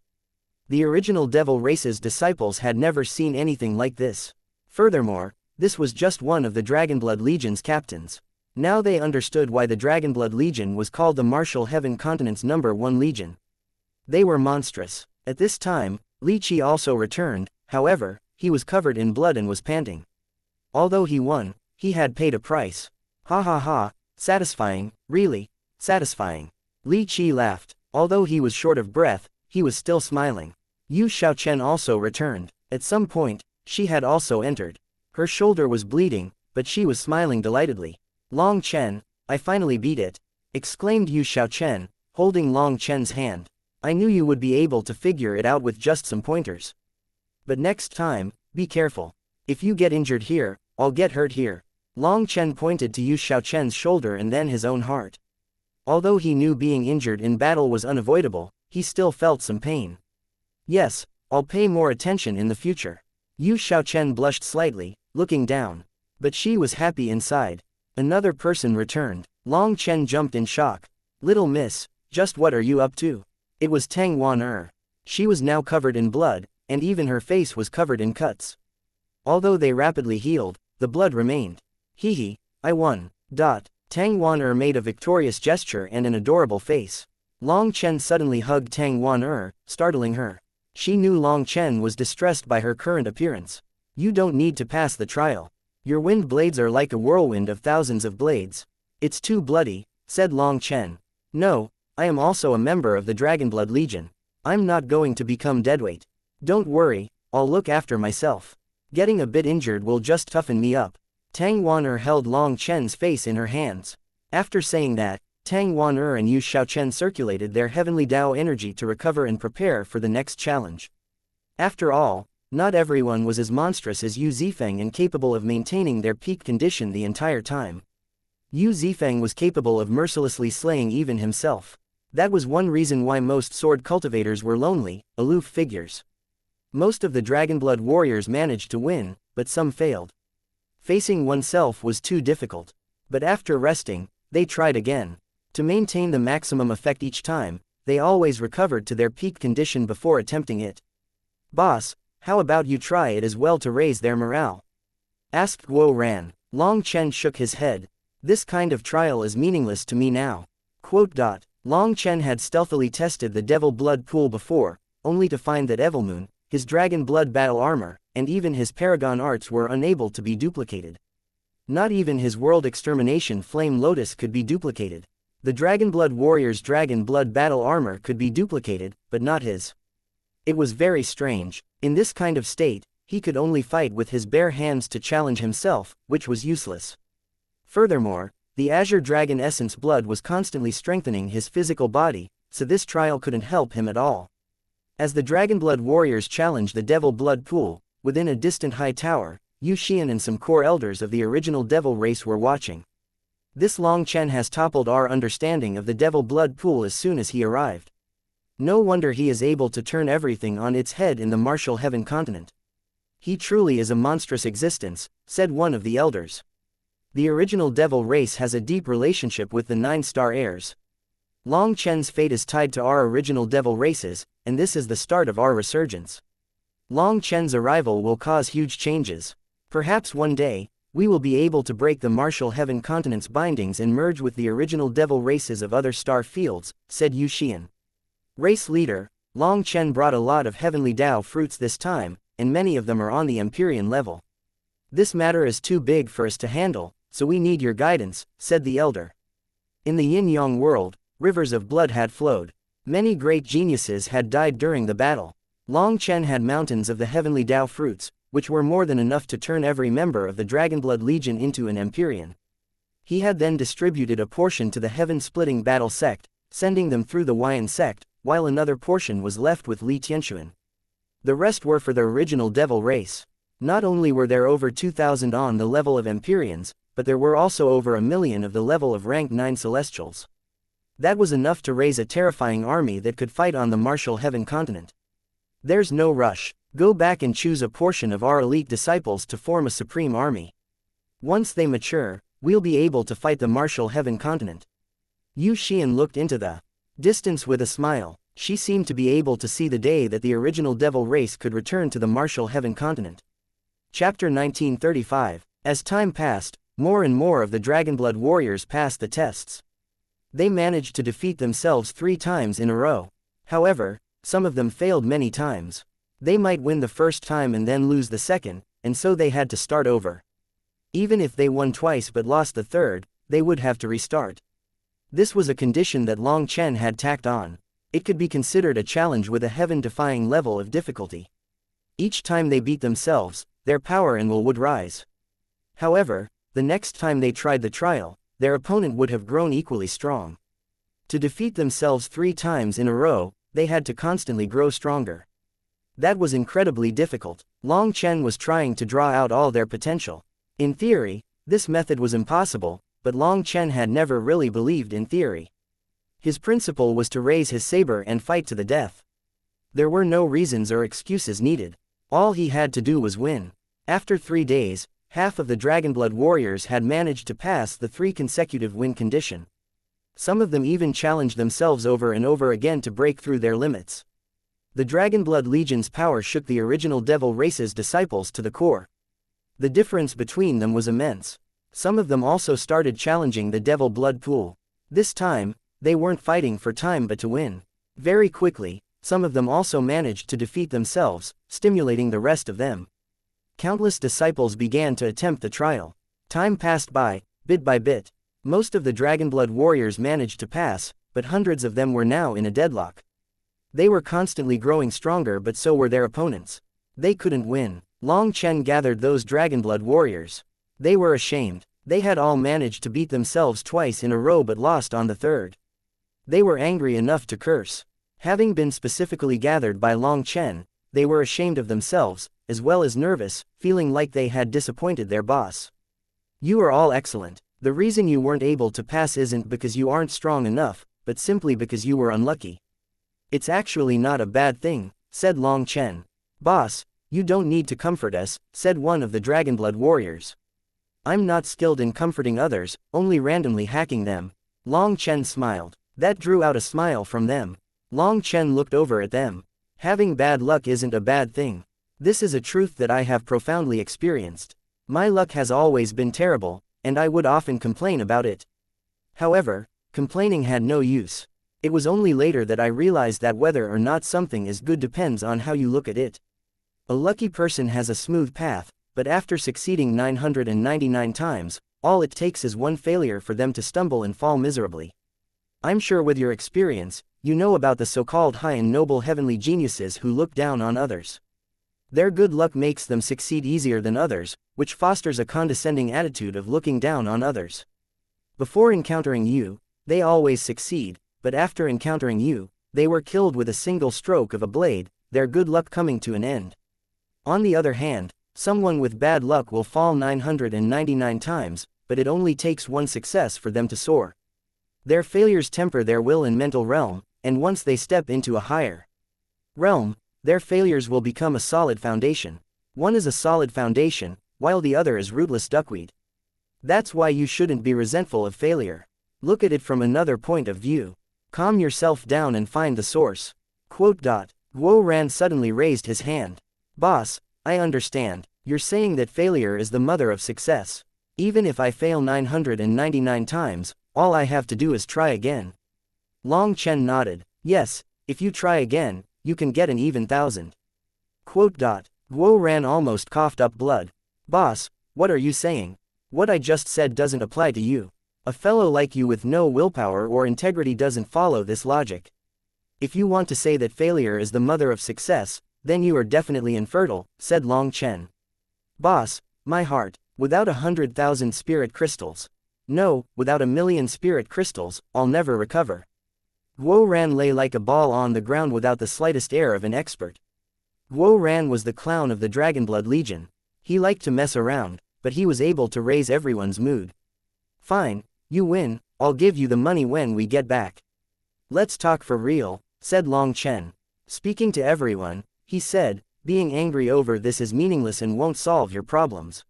The original devil race's disciples had never seen anything like this. Furthermore, this was just one of the Dragonblood Legion's captains. Now they understood why the Dragonblood Legion was called the Martial Heaven Continent's #1 Legion. They were monstrous. At this time, Li Qi also returned. However, he was covered in blood and was panting. Although he won, he had paid a price. Ha ha ha, satisfying, really, satisfying. Li Qi laughed. Although he was short of breath, he was still smiling. Yu Xiaochen also returned. At some point, she had also entered. Her shoulder was bleeding, but she was smiling delightedly. Long Chen, I finally beat it, exclaimed Yu Xiaochen, holding Long Chen's hand. I knew you would be able to figure it out with just some pointers. But next time, be careful. If you get injured here, I'll get hurt here. Long Chen pointed to Yu Xiaochen's shoulder and then his own heart. Although he knew being injured in battle was unavoidable, he still felt some pain. Yes, I'll pay more attention in the future. Yu Xiaochen blushed slightly, looking down. But she was happy inside. Another person returned. Long Chen jumped in shock. Little miss, just what are you up to? It was Tang Wan. She was now covered in blood, and even her face was covered in cuts. Although they rapidly healed, the blood remained. Hee, I won. Tang Wan made a victorious gesture and an adorable face. Long Chen suddenly hugged Tang Wan, startling her. She knew Long Chen was distressed by her current appearance. You don't need to pass the trial. Your wind blades are like a whirlwind of thousands of blades. It's too bloody, said Long Chen. No, I am also a member of the Dragonblood Legion. I'm not going to become deadweight. Don't worry, I'll look after myself. Getting a bit injured will just toughen me up. Tang Wan held Long Chen's face in her hands. After saying that, Tang Wan and Yu Xiaochen circulated their heavenly Dao energy to recover and prepare for the next challenge. After all, not everyone was as monstrous as Yu Zifeng and capable of maintaining their peak condition the entire time. Yu Zifeng was capable of mercilessly slaying even himself. That was one reason why most sword cultivators were lonely, aloof figures. Most of the Dragonblood warriors managed to win, but some failed. Facing oneself was too difficult. But after resting, they tried again. To maintain the maximum effect each time, they always recovered to their peak condition before attempting it. Boss, how about you try it as well to raise their morale? Asked Guo Ran. Long Chen shook his head. This kind of trial is meaningless to me now. Long Chen had stealthily tested the devil blood pool before, only to find that Evilmoon, his dragon blood battle armor, and even his paragon arts were unable to be duplicated. Not even his world extermination flame lotus could be duplicated. The Dragonblood warrior's dragon blood battle armor could be duplicated, but not his. It was very strange. In this kind of state, he could only fight with his bare hands to challenge himself, which was useless. Furthermore, the Azure Dragon Essence blood was constantly strengthening his physical body, so this trial couldn't help him at all. As the Dragonblood warriors challenged the Devil Blood Pool, within a distant high tower, Yu Xian and some core elders of the original Devil race were watching. This Long Chen has toppled our understanding of the Devil Blood Pool as soon as he arrived. No wonder he is able to turn everything on its head in the Martial Heaven continent. He truly is a monstrous existence, said one of the elders. The original Devil race has a deep relationship with the 9-star heirs. Long Chen's fate is tied to our original Devil races, and this is the start of our resurgence. Long Chen's arrival will cause huge changes. Perhaps one day, we will be able to break the martial heaven continent's bindings and merge with the original devil races of other star fields, said Yu Xian. Race leader, Long Chen brought a lot of heavenly Dao fruits this time, and many of them are on the Empyrean level. This matter is too big for us to handle, so we need your guidance, said the elder. In the yin-yang world, rivers of blood had flowed. Many great geniuses had died during the battle. Long Chen had mountains of the heavenly Dao fruits, which were more than enough to turn every member of the Dragonblood Legion into an Empyrean. He had then distributed a portion to the heaven-splitting battle sect, sending them through the Huayan sect, while another portion was left with Li Tianxuan. The rest were for the original devil race. Not only were there over 2,000 on the level of Empyreans, but there were also over 1,000,000 of the level of rank 9 Celestials. That was enough to raise a terrifying army that could fight on the martial heaven continent. There's no rush. Go back and choose a portion of our elite disciples to form a supreme army. Once they mature, we'll be able to fight the martial heaven continent. Yu Xian looked into the distance with a smile. She seemed to be able to see the day that the original devil race could return to the martial heaven continent. Chapter 1935. As time passed, more and more of the Dragonblood warriors passed the tests. They managed to defeat themselves 3 times in a row. However, some of them failed many times. They might win the first time and then lose the second, and so they had to start over. Even if they won twice but lost the third, they would have to restart. This was a condition that Long Chen had tacked on. It could be considered a challenge with a heaven-defying level of difficulty. Each time they beat themselves, their power and will would rise. However, the next time they tried the trial, their opponent would have grown equally strong. To defeat themselves 3 times in a row, they had to constantly grow stronger. That was incredibly difficult. Long Chen was trying to draw out all their potential. In theory, this method was impossible, but Long Chen had never really believed in theory. His principle was to raise his saber and fight to the death. There were no reasons or excuses needed. All he had to do was win. After 3 days, half of the Dragonblood warriors had managed to pass the 3 consecutive win condition. Some of them even challenged themselves over and over again to break through their limits. The Dragonblood Legion's power shook the original devil race's disciples to the core. The difference between them was immense. Some of them also started challenging the devil blood pool. This time, they weren't fighting for time but to win. Very quickly, some of them also managed to defeat themselves, stimulating the rest of them. Countless disciples began to attempt the trial. Time passed by, bit by bit. Most of the Dragonblood warriors managed to pass, but hundreds of them were now in a deadlock. They were constantly growing stronger, but so were their opponents. They couldn't win. Long Chen gathered those Dragonblood warriors. They were ashamed. They had all managed to beat themselves twice in a row but lost on the third. They were angry enough to curse. Having been specifically gathered by Long Chen, they were ashamed of themselves, as well as nervous, feeling like they had disappointed their boss. You are all excellent. The reason you weren't able to pass isn't because you aren't strong enough, but simply because you were unlucky. It's actually not a bad thing, said Long Chen. Boss, you don't need to comfort us, said one of the Dragonblood warriors. I'm not skilled in comforting others, only randomly hacking them. Long Chen smiled. That drew out a smile from them. Long Chen looked over at them. Having bad luck isn't a bad thing. This is a truth that I have profoundly experienced. My luck has always been terrible, and I would often complain about it. However, complaining had no use. It was only later that I realized that whether or not something is good depends on how you look at it. A lucky person has a smooth path, but after succeeding 999 times, all it takes is one failure for them to stumble and fall miserably. I'm sure with your experience, you know about the so-called high and noble heavenly geniuses who look down on others. Their good luck makes them succeed easier than others, which fosters a condescending attitude of looking down on others. Before encountering you, they always succeed, but after encountering you, they were killed with a single stroke of a blade, their good luck coming to an end. On the other hand, someone with bad luck will fall 999 times, but it only takes one success for them to soar. Their failures temper their will and mental realm, and once they step into a higher realm, their failures will become a solid foundation. One is a solid foundation, while the other is rootless duckweed. That's why you shouldn't be resentful of failure. Look at it from another point of view. Calm yourself down and find the source. Guo Ran suddenly raised his hand. Boss, I understand. You're saying that failure is the mother of success. Even if I fail 999 times, all I have to do is try again. Long Chen nodded. Yes, if you try again, you can get an even 1,000. Guo Ran almost coughed up blood. Boss, what are you saying? What I just said doesn't apply to you. A fellow like you with no willpower or integrity doesn't follow this logic. If you want to say that failure is the mother of success, then you are definitely infertile, said Long Chen. Boss, my heart, without 100,000 spirit crystals. No, without 1,000,000 spirit crystals, I'll never recover. Guo Ran lay like a ball on the ground without the slightest air of an expert. Guo Ran was the clown of the Dragonblood Legion. He liked to mess around, but he was able to raise everyone's mood. Fine, you win, I'll give you the money when we get back. Let's talk for real, said Long Chen. Speaking to everyone, he said, being angry over this is meaningless and won't solve your problems.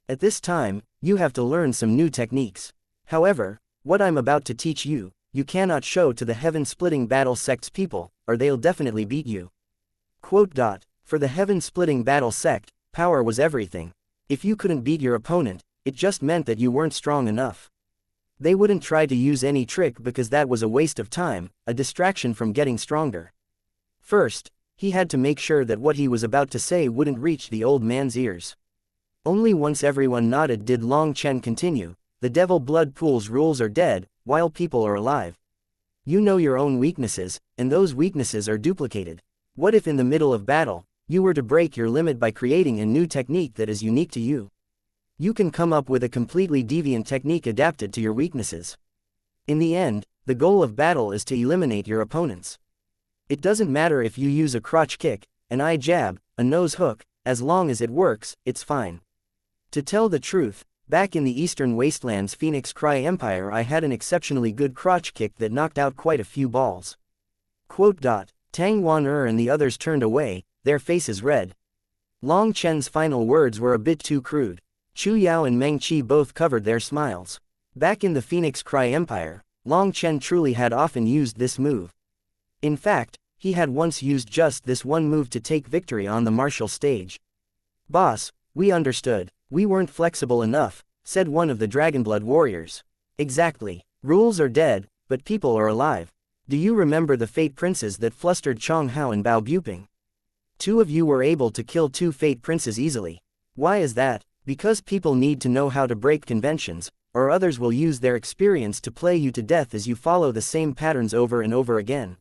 At this time, you have to learn some new techniques. However, what I'm about to teach you, you cannot show to the heaven-splitting battle sect's people, or they'll definitely beat you. For the heaven-splitting battle sect, power was everything. If you couldn't beat your opponent, it just meant that you weren't strong enough. They wouldn't try to use any trick because that was a waste of time, a distraction from getting stronger. First, he had to make sure that what he was about to say wouldn't reach the old man's ears. Only once everyone nodded did Long Chen continue, the devil blood pool's rules are dead, while people are alive. You know your own weaknesses, and those weaknesses are duplicated. What if in the middle of battle, you were to break your limit by creating a new technique that is unique to you? You can come up with a completely deviant technique adapted to your weaknesses. In the end, the goal of battle is to eliminate your opponents. It doesn't matter if you use a crotch kick, an eye jab, a nose hook, as long as it works, it's fine. To tell the truth, back in the Eastern Wastelands Phoenix Cry Empire I had an exceptionally good crotch kick that knocked out quite a few balls. Tang Wan and the others turned away, their faces red. Long Chen's final words were a bit too crude. Chu Yao and Meng Qi both covered their smiles. Back in the Phoenix Cry Empire, Long Chen truly had often used this move. In fact, he had once used just this one move to take victory on the martial stage. Boss, we understood. We weren't flexible enough, said one of the Dragonblood warriors. Exactly. Rules are dead, but people are alive. Do you remember the Fate Princes that flustered Chong Hao and Bao Buping? 2 of you were able to kill 2 Fate Princes easily. Why is that? Because people need to know how to break conventions, or others will use their experience to play you to death as you follow the same patterns over and over again.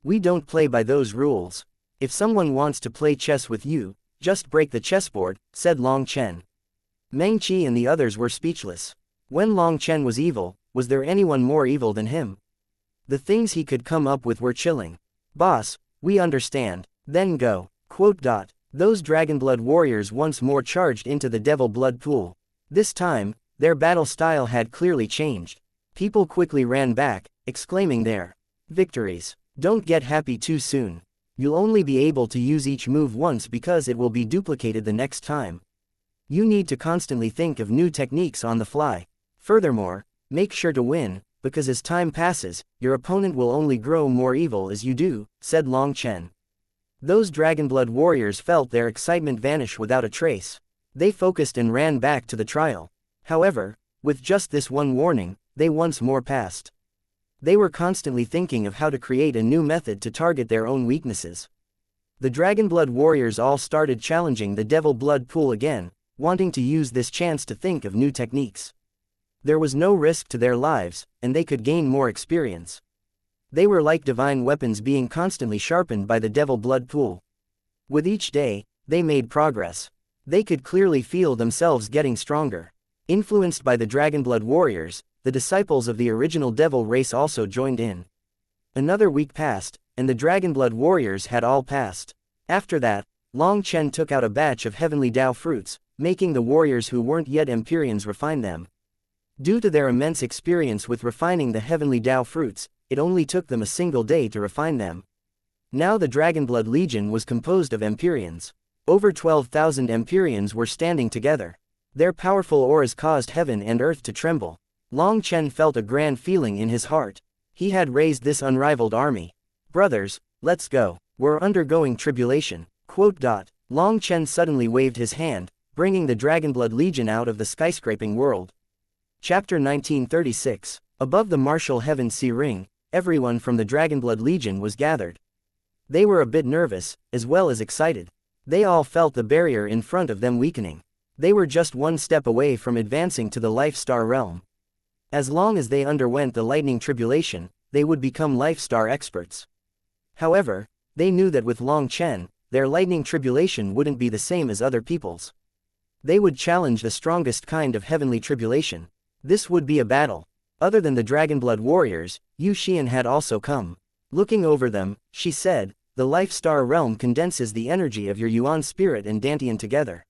We don't play by those rules. If someone wants to play chess with you, just break the chessboard, said Long Chen. Meng Qi and the others were speechless. When Long Chen was evil, was there anyone more evil than him? The things he could come up with were chilling. Boss, we understand. Then go. Those Dragonblood warriors once more charged into the Devil Blood Pool. This time, their battle style had clearly changed. People quickly ran back, exclaiming their victories. Don't get happy too soon. You'll only be able to use each move once because it will be duplicated the next time. You need to constantly think of new techniques on the fly. Furthermore, make sure to win, because as time passes, your opponent will only grow more evil as you do, said Long Chen. Those Dragonblood warriors felt their excitement vanish without a trace. They focused and ran back to the trial. However, with just this one warning, they once more passed. They were constantly thinking of how to create a new method to target their own weaknesses. The Dragonblood warriors all started challenging the Devil Blood Pool again, wanting to use this chance to think of new techniques. There was no risk to their lives, and they could gain more experience. They were like divine weapons being constantly sharpened by the Devil Blood Pool. With each day, they made progress. They could clearly feel themselves getting stronger. Influenced by the Dragonblood warriors, the disciples of the original devil race also joined in. Another week passed, and the Dragonblood warriors had all passed. After that, Long Chen took out a batch of heavenly Dao fruits, making the warriors who weren't yet Empyreans refine them. Due to their immense experience with refining the heavenly Dao fruits, it only took them a single day to refine them. Now the Dragonblood Legion was composed of Empyreans. Over 12,000 Empyreans were standing together. Their powerful auras caused heaven and earth to tremble. Long Chen felt a grand feeling in his heart. He had raised this unrivaled army. Brothers, let's go. We're undergoing tribulation. Long Chen suddenly waved his hand, bringing the Dragonblood Legion out of the skyscraping world. Chapter 1936. Above the martial heaven sea ring, everyone from the Dragonblood Legion was gathered. They were a bit nervous, as well as excited. They all felt the barrier in front of them weakening. They were just one step away from advancing to the Life Star realm. As long as they underwent the lightning tribulation, they would become Life Star experts. However, they knew that with Long Chen, their lightning tribulation wouldn't be the same as other people's. They would challenge the strongest kind of heavenly tribulation. This would be a battle. Other than the Dragonblood warriors, Yu Xian had also come. Looking over them, she said, "The Life Star realm condenses the energy of your Yuan spirit and Dantian together.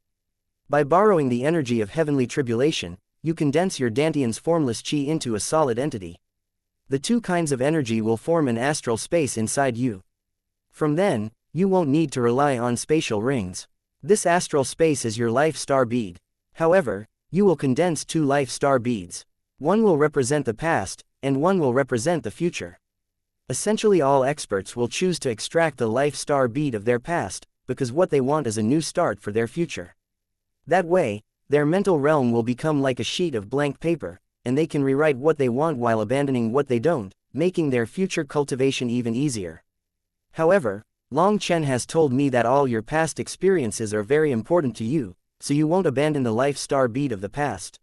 By borrowing the energy of heavenly tribulation, you condense your Dantian's formless qi into a solid entity. The two kinds of energy will form an astral space inside you. From then, you won't need to rely on spatial rings. This astral space is your Life Star bead. However, you will condense two Life Star beads. One will represent the past, and one will represent the future. Essentially all experts will choose to extract the Life Star bead of their past, because what they want is a new start for their future. That way, their mental realm will become like a sheet of blank paper, and they can rewrite what they want while abandoning what they don't, making their future cultivation even easier. However, Long Chen has told me that all your past experiences are very important to you, so you won't abandon the Life Star bead of the past.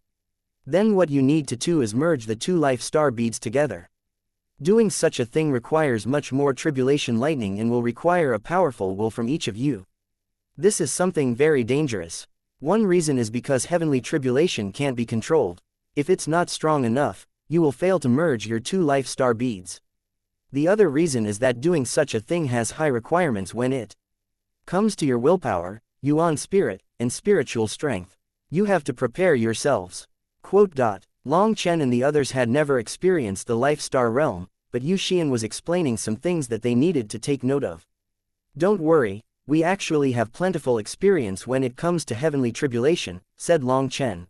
Then what you need to do is merge the two Life Star beads together. Doing such a thing requires much more tribulation lightning and will require a powerful will from each of you. This is something very dangerous. One reason is because heavenly tribulation can't be controlled. If it's not strong enough, you will fail to merge your two Life Star beads. The other reason is that doing such a thing has high requirements when it comes to your willpower, Yuan spirit, and spiritual strength. You have to prepare yourselves. Long Chen and the others had never experienced the Life Star realm, but Yu Xian was explaining some things that they needed to take note of. Don't worry, we actually have plentiful experience when it comes to heavenly tribulation, said Long Chen.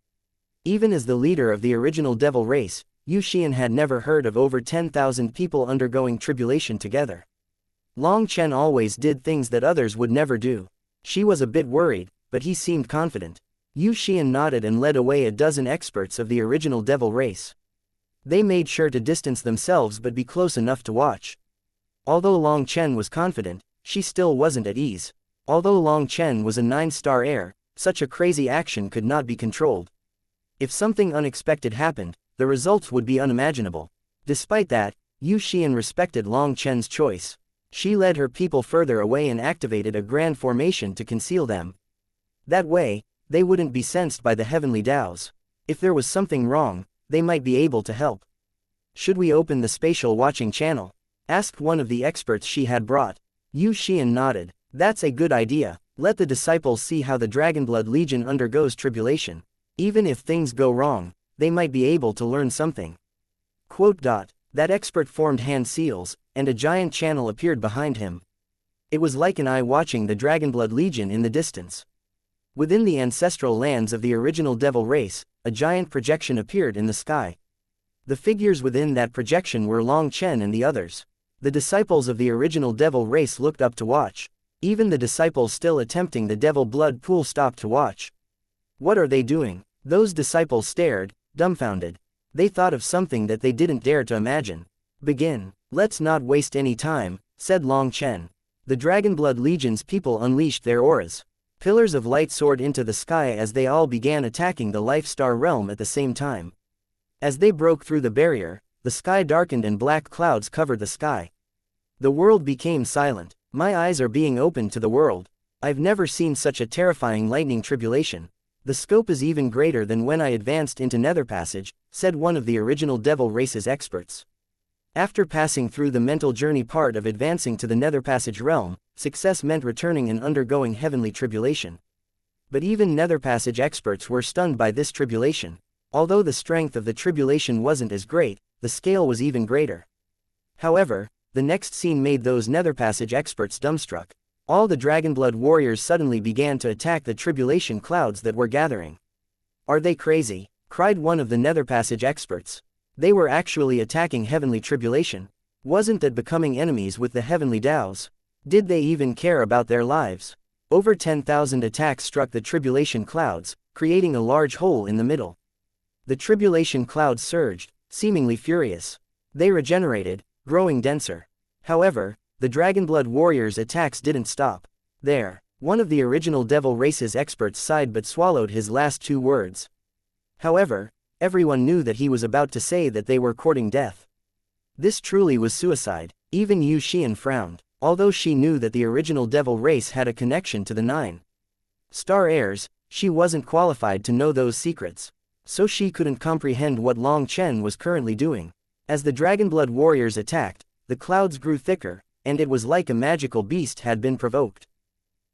Even as the leader of the original devil race, Yu Xian had never heard of over 10,000 people undergoing tribulation together. Long Chen always did things that others would never do. She was a bit worried, but he seemed confident. Yu Xian nodded and led away a dozen experts of the original devil race. They made sure to distance themselves but be close enough to watch. Although Long Chen was confident, she still wasn't at ease. Although Long Chen was a 9-star heir, such a crazy action could not be controlled. If something unexpected happened, the results would be unimaginable. Despite that, Yu Xian respected Long Chen's choice. She led her people further away and activated a grand formation to conceal them. That way, they wouldn't be sensed by the heavenly Daos. If there was something wrong, they might be able to help. Should we open the spatial watching channel? Asked one of the experts she had brought. Yu Xian nodded. That's a good idea. Let the disciples see how the Dragonblood Legion undergoes tribulation. Even if things go wrong, they might be able to learn something. That expert formed hand seals, and a giant channel appeared behind him. It was like an eye watching the Dragonblood Legion in the distance. Within the ancestral lands of the original devil race, a giant projection appeared in the sky. The figures within that projection were Long Chen and the others. The disciples of the original devil race looked up to watch. Even the disciples still attempting the devil blood pool stopped to watch. What are they doing? Those disciples stared, dumbfounded. They thought of something that they didn't dare to imagine. Begin. Let's not waste any time, said Long Chen. The Dragonblood Legion's people unleashed their auras. Pillars of light soared into the sky as they all began attacking the Life Star realm at the same time. As they broke through the barrier, the sky darkened and black clouds covered the sky. The world became silent. My eyes are being opened to the world. I've never seen such a terrifying lightning tribulation. The scope is even greater than when I advanced into Nether Passage, said one of the original devil race's experts. After passing through the mental journey part of advancing to the Nether Passage realm, success meant returning and undergoing heavenly tribulation. But even Nether Passage experts were stunned by this tribulation. Although the strength of the tribulation wasn't as great, the scale was even greater. However, the next scene made those Nether Passage experts dumbstruck. All the Dragonblood warriors suddenly began to attack the tribulation clouds that were gathering. Are they crazy? Cried one of the Nether Passage experts. They were actually attacking heavenly tribulation. Wasn't that becoming enemies with the heavenly Daos? Did they even care about their lives? Over 10,000 attacks struck the tribulation clouds, creating a large hole in the middle. The tribulation clouds surged, seemingly furious. They regenerated, growing denser. However, the Dragonblood warriors' attacks didn't stop there. One of the original Devil Race's experts sighed but swallowed his last two words. However, everyone knew that he was about to say that they were courting death. This truly was suicide. Even Yu Xian frowned, although she knew that the original Devil Race had a connection to the 9 Star Heirs. She wasn't qualified to know those secrets, so she couldn't comprehend what Long Chen was currently doing. As the Dragonblood warriors attacked, the clouds grew thicker, and it was like a magical beast had been provoked.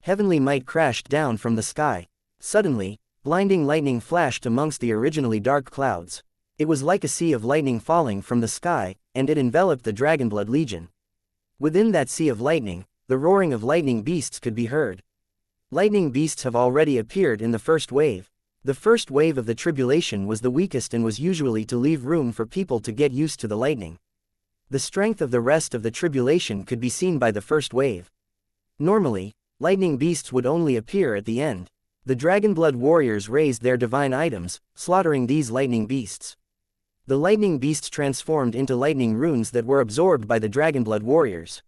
Heavenly might crashed down from the sky. Suddenly, blinding lightning flashed amongst the originally dark clouds. It was like a sea of lightning falling from the sky, and it enveloped the Dragonblood Legion. Within that sea of lightning, the roaring of lightning beasts could be heard. Lightning beasts have already appeared in the first wave. The first wave of the tribulation was the weakest and was usually to leave room for people to get used to the lightning. The strength of the rest of the tribulation could be seen by the first wave. Normally, lightning beasts would only appear at the end. The Dragonblood warriors raised their divine items, slaughtering these lightning beasts. The lightning beasts transformed into lightning runes that were absorbed by the Dragonblood warriors.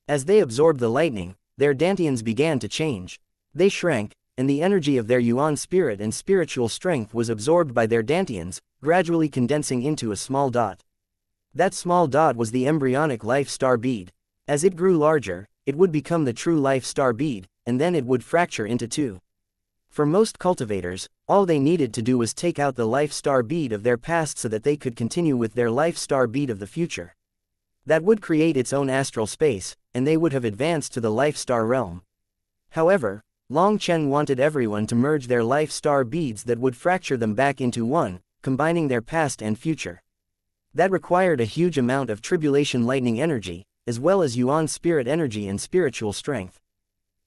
As they absorbed the lightning, their dantians began to change. They shrank, and the energy of their yuan spirit and spiritual strength was absorbed by their dantians, gradually condensing into a small dot. That small dot was the embryonic life star bead. As it grew larger, it would become the true life star bead, and then it would fracture into two. For most cultivators, all they needed to do was take out the life star bead of their past so that they could continue with their life star bead of the future. That would create its own astral space, and they would have advanced to the life star realm. However, Long Chen wanted everyone to merge their life star beads that would fracture them back into one, combining their past and future. That required a huge amount of tribulation lightning energy, as well as yuan spirit energy and spiritual strength.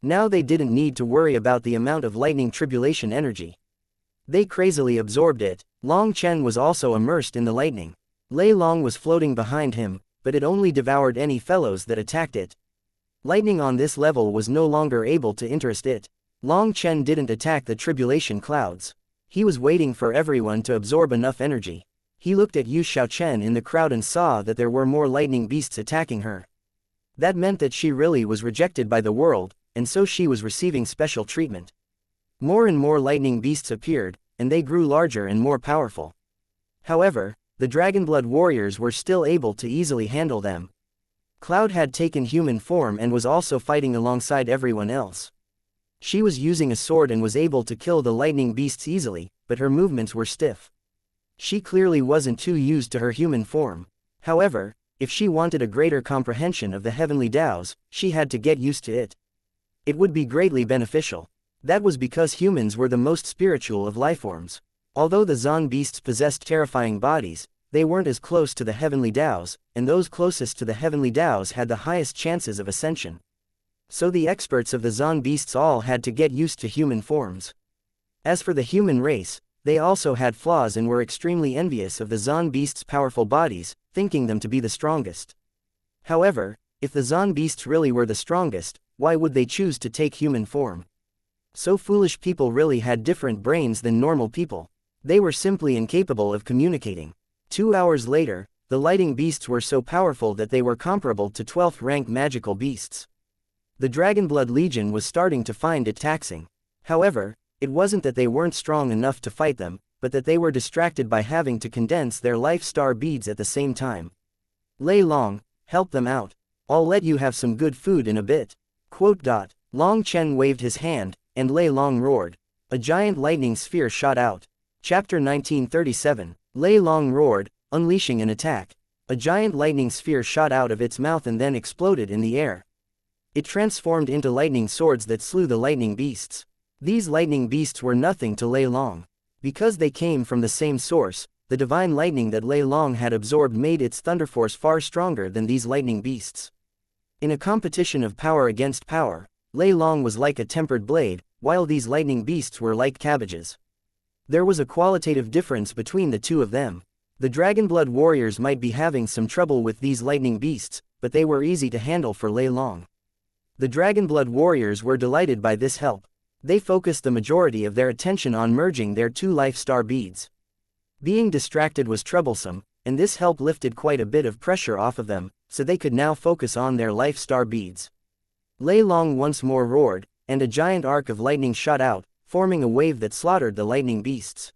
Now they didn't need to worry about the amount of lightning tribulation energy. They crazily absorbed it. Long Chen was also immersed in the lightning. Lei Long was floating behind him, but it only devoured any fellows that attacked it. Lightning on this level was no longer able to interest it. Long Chen didn't attack the tribulation clouds. He was waiting for everyone to absorb enough energy. He looked at Yu Xiaochen in the crowd and saw that there were more lightning beasts attacking her. That meant that she really was rejected by the world, and so she was receiving special treatment. More and more lightning beasts appeared, and they grew larger and more powerful. However, the Dragonblood warriors were still able to easily handle them. Cloud had taken human form and was also fighting alongside everyone else. She was using a sword and was able to kill the lightning beasts easily, but her movements were stiff. She clearly wasn't too used to her human form. However, if she wanted a greater comprehension of the heavenly Taos, she had to get used to it. It would be greatly beneficial. That was because humans were the most spiritual of lifeforms. Although the Zon beasts possessed terrifying bodies, they weren't as close to the heavenly Taos, and those closest to the heavenly Taos had the highest chances of ascension. So the experts of the Zon beasts all had to get used to human forms. As for the human race, they also had flaws and were extremely envious of the Zon beasts' powerful bodies, thinking them to be the strongest. However, if the Zon beasts really were the strongest, why would they choose to take human form? So foolish people really had different brains than normal people. They were simply incapable of communicating. 2 hours later, the lightning beasts were so powerful that they were comparable to 12th rank magical beasts. The Dragonblood Legion was starting to find it taxing. However, it wasn't that they weren't strong enough to fight them, but that they were distracted by having to condense their life star beads at the same time. Lei Long, help them out. I'll let you have some good food in a bit. Long Chen waved his hand, and Lei Long roared. A giant lightning sphere shot out. Chapter 1937. Lei Long roared, unleashing an attack. A giant lightning sphere shot out of its mouth and then exploded in the air. It transformed into lightning swords that slew the lightning beasts. These lightning beasts were nothing to Lei Long. Because they came from the same source, the divine lightning that Lei Long had absorbed made its thunderforce far stronger than these lightning beasts. In a competition of power against power, Lei Long was like a tempered blade, while these lightning beasts were like cabbages. There was a qualitative difference between the two of them. The Dragonblood warriors might be having some trouble with these lightning beasts, but they were easy to handle for Lei Long. The Dragonblood warriors were delighted by this help. They focused the majority of their attention on merging their 2 life star beads. Being distracted was troublesome, and this help lifted quite a bit of pressure off of them, so they could now focus on their life star beads. Lei Long once more roared, and a giant arc of lightning shot out, forming a wave that slaughtered the lightning beasts.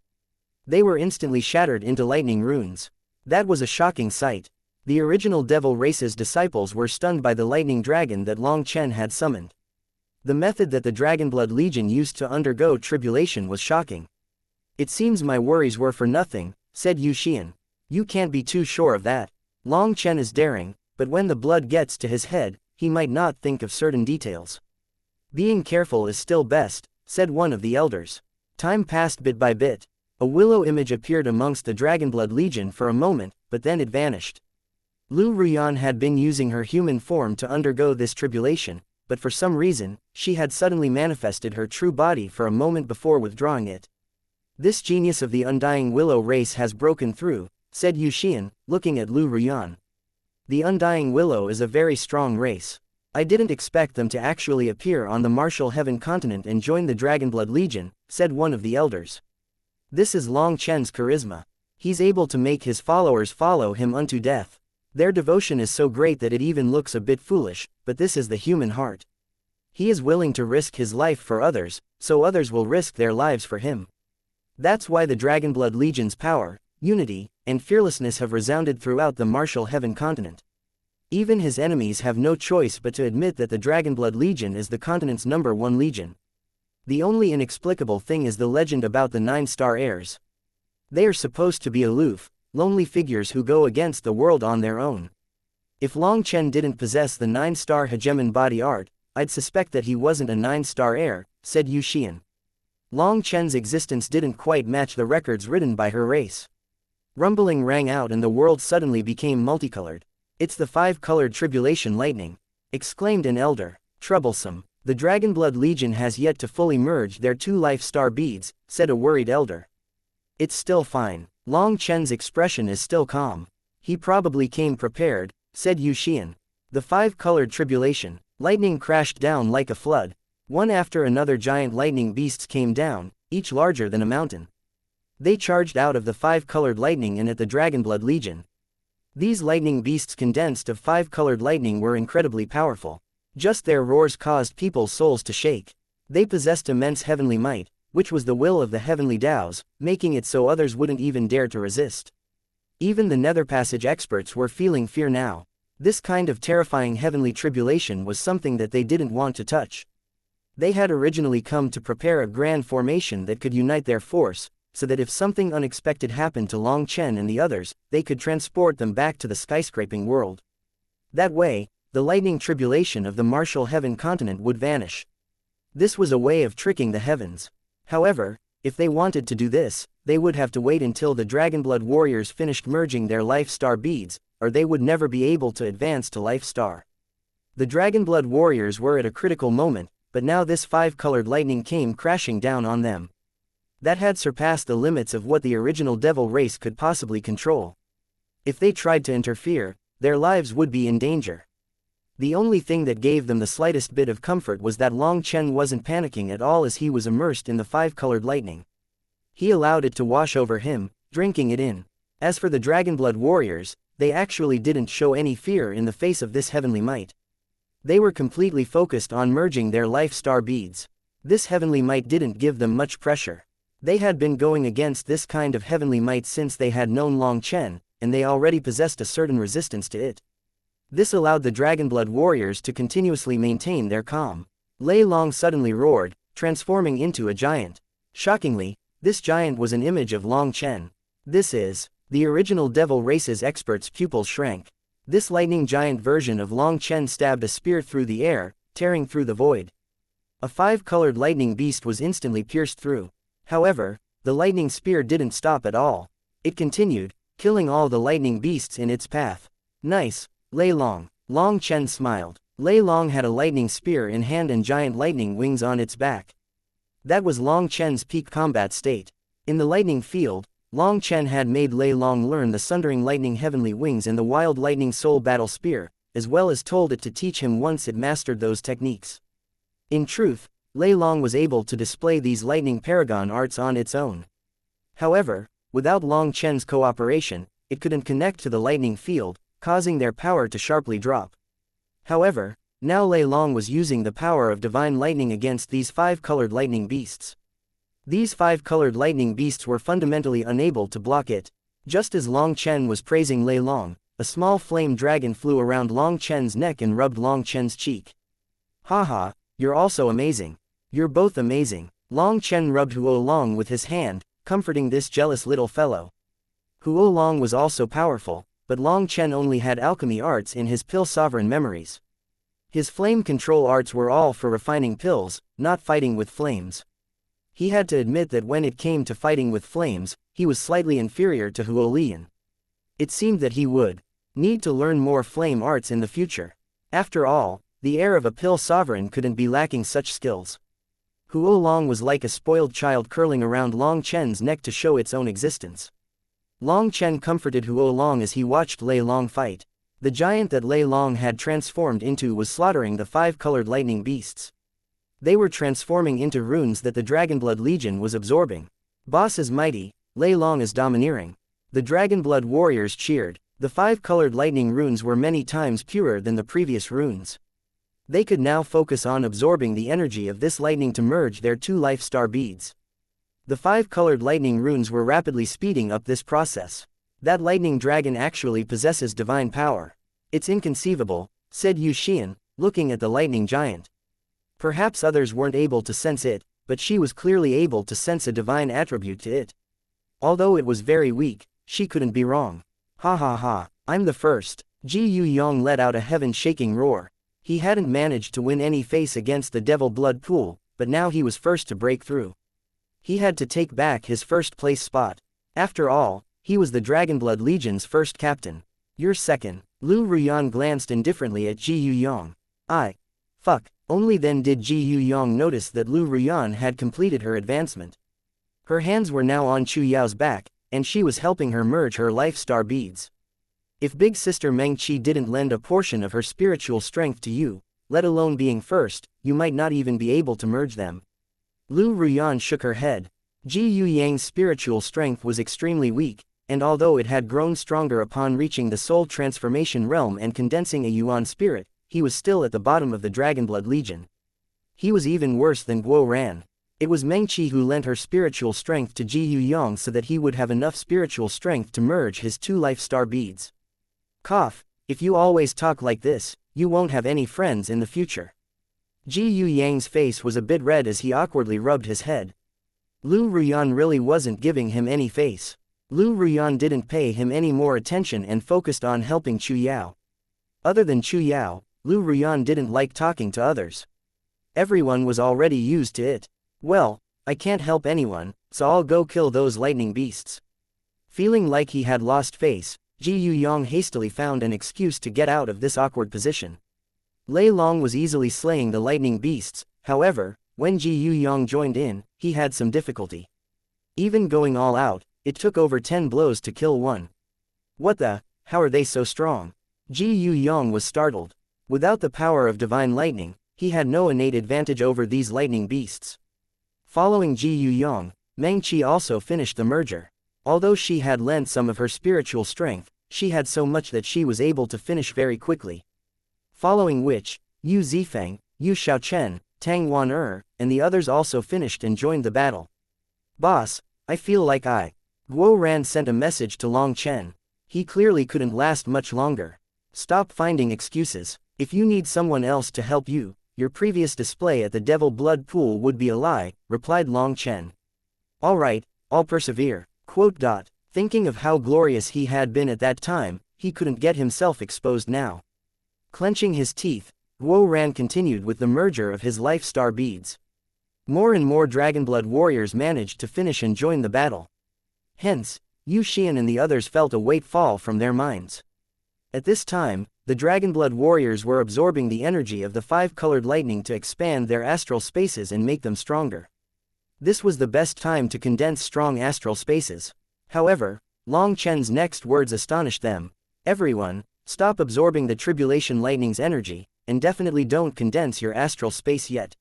They were instantly shattered into lightning runes. That was a shocking sight. The original devil race's disciples were stunned by the lightning dragon that Long Chen had summoned. The method that the Dragonblood Legion used to undergo tribulation was shocking. "It seems my worries were for nothing," said Yu Xian. "You can't be too sure of that. Long Chen is daring, but when the blood gets to his head, he might not think of certain details." "Being careful is still best," said one of the elders. Time passed bit by bit. A willow image appeared amongst the Dragonblood Legion for a moment, but then it vanished. Lu Ruyan had been using her human form to undergo this tribulation, but for some reason, she had suddenly manifested her true body for a moment before withdrawing it. "This genius of the Undying Willow race has broken through," said Yu Xian, looking at Lu Ruyan. "The Undying Willow is a very strong race. I didn't expect them to actually appear on the Martial Heaven continent and join the Dragonblood Legion," said one of the elders. "This is Long Chen's charisma. He's able to make his followers follow him unto death. Their devotion is so great that it even looks a bit foolish, but this is the human heart. He is willing to risk his life for others, so others will risk their lives for him. That's why the Dragonblood Legion's power, unity, and fearlessness have resounded throughout the Martial Heaven continent. Even his enemies have no choice but to admit that the Dragonblood Legion is the continent's #1 legion. The only inexplicable thing is the legend about the 9-star heirs. They are supposed to be aloof, lonely figures who go against the world on their own. If Long Chen didn't possess the 9-star hegemon body art, I'd suspect that he wasn't a 9-star heir," said Yu Xian. Long Chen's existence didn't quite match the records written by her race. Rumbling rang out and the world suddenly became multicolored. "It's the 5-colored tribulation lightning," exclaimed an elder. "Troublesome. The Dragonblood Legion has yet to fully merge their 2 life star beads," said a worried elder. "It's still fine. Long Chen's expression is still calm. He probably came prepared," said Yu Xian. The 5-colored tribulation lightning crashed down like a flood. One after another giant lightning beasts came down, each larger than a mountain. They charged out of the 5-colored lightning and at the Dragonblood Legion. These lightning beasts condensed of 5-colored lightning were incredibly powerful. Just their roars caused people's souls to shake. They possessed immense heavenly might, which was the will of the heavenly Taos, making it so others wouldn't even dare to resist. Even the Nether Passage experts were feeling fear now. This kind of terrifying heavenly tribulation was something that they didn't want to touch. They had originally come to prepare a grand formation that could unite their force, so that if something unexpected happened to Long Chen and the others, they could transport them back to the skyscraping world. That way, the lightning tribulation of the Martial Heaven continent would vanish. This was a way of tricking the heavens. However, if they wanted to do this, they would have to wait until the Dragonblood warriors finished merging their life star beads, or they would never be able to advance to life star. The Dragonblood warriors were at a critical moment, but now this 5-colored lightning came crashing down on them. That had surpassed the limits of what the original devil race could possibly control. If they tried to interfere, their lives would be in danger. The only thing that gave them the slightest bit of comfort was that Long Chen wasn't panicking at all as he was immersed in the 5-colored lightning. He allowed it to wash over him, drinking it in. As for the Dragonblood warriors, they actually didn't show any fear in the face of this heavenly might. They were completely focused on merging their life star beads. This heavenly might didn't give them much pressure. They had been going against this kind of heavenly might since they had known Long Chen, and they already possessed a certain resistance to it. This allowed the Dragonblood warriors to continuously maintain their calm. Lei Long suddenly roared, transforming into a giant. Shockingly, this giant was an image of Long Chen. This is the original devil race's expert's pupils shrank. This lightning giant version of Long Chen stabbed a spear through the air, tearing through the void. A 5-colored lightning beast was instantly pierced through. However, the lightning spear didn't stop at all. It continued, killing all the lightning beasts in its path. "Nice, Lei Long." Long Chen smiled. Lei Long had a lightning spear in hand and giant lightning wings on its back. That was Long Chen's peak combat state. In the lightning field, Long Chen had made Lei Long learn the sundering lightning heavenly wings and the wild lightning soul battle spear, as well as told it to teach him once it mastered those techniques. In truth, Lei Long was able to display these lightning paragon arts on its own. However, without Long Chen's cooperation, it couldn't connect to the lightning field, causing their power to sharply drop. However, now Lei Long was using the power of divine lightning against these 5-colored lightning beasts. These 5-colored lightning beasts were fundamentally unable to block it. Just as Long Chen was praising Lei Long, a small flame dragon flew around Long Chen's neck and rubbed Long Chen's cheek. Haha, you're also amazing. You're both amazing. Long Chen rubbed Huo Long with his hand, comforting this jealous little fellow. Huo Long was also powerful, but Long Chen only had alchemy arts in his pill sovereign memories. His flame control arts were all for refining pills, not fighting with flames. He had to admit that when it came to fighting with flames, he was slightly inferior to Huo Lian. It seemed that he would need to learn more flame arts in the future. After all, the heir of a pill sovereign couldn't be lacking such skills. Huo Long was like a spoiled child curling around Long Chen's neck to show its own existence. Long Chen comforted Huo Long as he watched Lei Long fight. The giant that Lei Long had transformed into was slaughtering the 5-colored lightning beasts. They were transforming into runes that the Dragonblood Legion was absorbing. Boss is mighty, Lei Long is domineering. The Dragonblood warriors cheered. The 5-colored lightning runes were many times purer than the previous runes. They could now focus on absorbing the energy of this lightning to merge their 2 life star beads. The 5-colored lightning runes were rapidly speeding up this process. That lightning dragon actually possesses divine power. It's inconceivable, said Yu Xian, looking at the lightning giant. Perhaps others weren't able to sense it, but she was clearly able to sense a divine attribute to it. Although it was very weak, she couldn't be wrong. Ha ha ha, I'm the first. Ji Yu Yong let out a heaven-shaking roar. He hadn't managed to win any face against the Devil Blood Pool, but now he was first to break through. He had to take back his first-place spot. After all, he was the Dragonblood Legion's first captain. You're second. Lu Ruyan glanced indifferently at Ji Yu Yong. Fuck. Only then did Ji Yu Yong notice that Lu Ruyan had completed her advancement. Her hands were now on Chu Yao's back, and she was helping her merge her life star beads. If Big Sister Meng Qi didn't lend a portion of her spiritual strength to you, let alone being first, you might not even be able to merge them. Lu Ruyan shook her head. Ji Yu Yang's spiritual strength was extremely weak, and although it had grown stronger upon reaching the soul transformation realm and condensing a Yuan spirit, he was still at the bottom of the Dragonblood Legion. He was even worse than Guo Ran. It was Meng Qi who lent her spiritual strength to Ji Yu Yang so that he would have enough spiritual strength to merge his 2 life star beads. Cough, if you always talk like this, you won't have any friends in the future. Ji Yu Yang's face was a bit red as he awkwardly rubbed his head. Lu Ruyan really wasn't giving him any face. Lu Ruyan didn't pay him any more attention and focused on helping Chu Yao. Other than Chu Yao, Lu Ruyan didn't like talking to others. Everyone was already used to it. Well, I can't help anyone, so I'll go kill those lightning beasts. Feeling like he had lost face, Ji Yu Yang hastily found an excuse to get out of this awkward position. Lei Long was easily slaying the lightning beasts, however, when Ji Yu Yang joined in, he had some difficulty. Even going all out, it took over 10 blows to kill one. What the, how are they so strong? Ji Yu Yang was startled. Without the power of divine lightning, he had no innate advantage over these lightning beasts. Following Ji Yu Yang, Meng Qi also finished the merger. Although she had lent some of her spiritual strength, she had so much that she was able to finish very quickly. Following which, Yu Zifeng, Yu Shaochen, Tang Wan and the others also finished and joined the battle. Boss, I feel like Guo Ran sent a message to Long Chen. He clearly couldn't last much longer. Stop finding excuses. If you need someone else to help you, your previous display at the Devil Blood Pool would be a lie, replied Long Chen. Alright, I'll persevere. Thinking of how glorious he had been at that time, he couldn't get himself exposed now. Clenching his teeth, Guo Ran continued with the merger of his life star beads. More and more Dragonblood warriors managed to finish and join the battle. Hence, Yu Xian and the others felt a weight fall from their minds. At this time, the Dragonblood warriors were absorbing the energy of the 5-colored lightning to expand their astral spaces and make them stronger. This was the best time to condense strong astral spaces. However, Long Chen's next words astonished them. Everyone, Stop absorbing the tribulation lightning's energy, and definitely don't condense your astral space yet.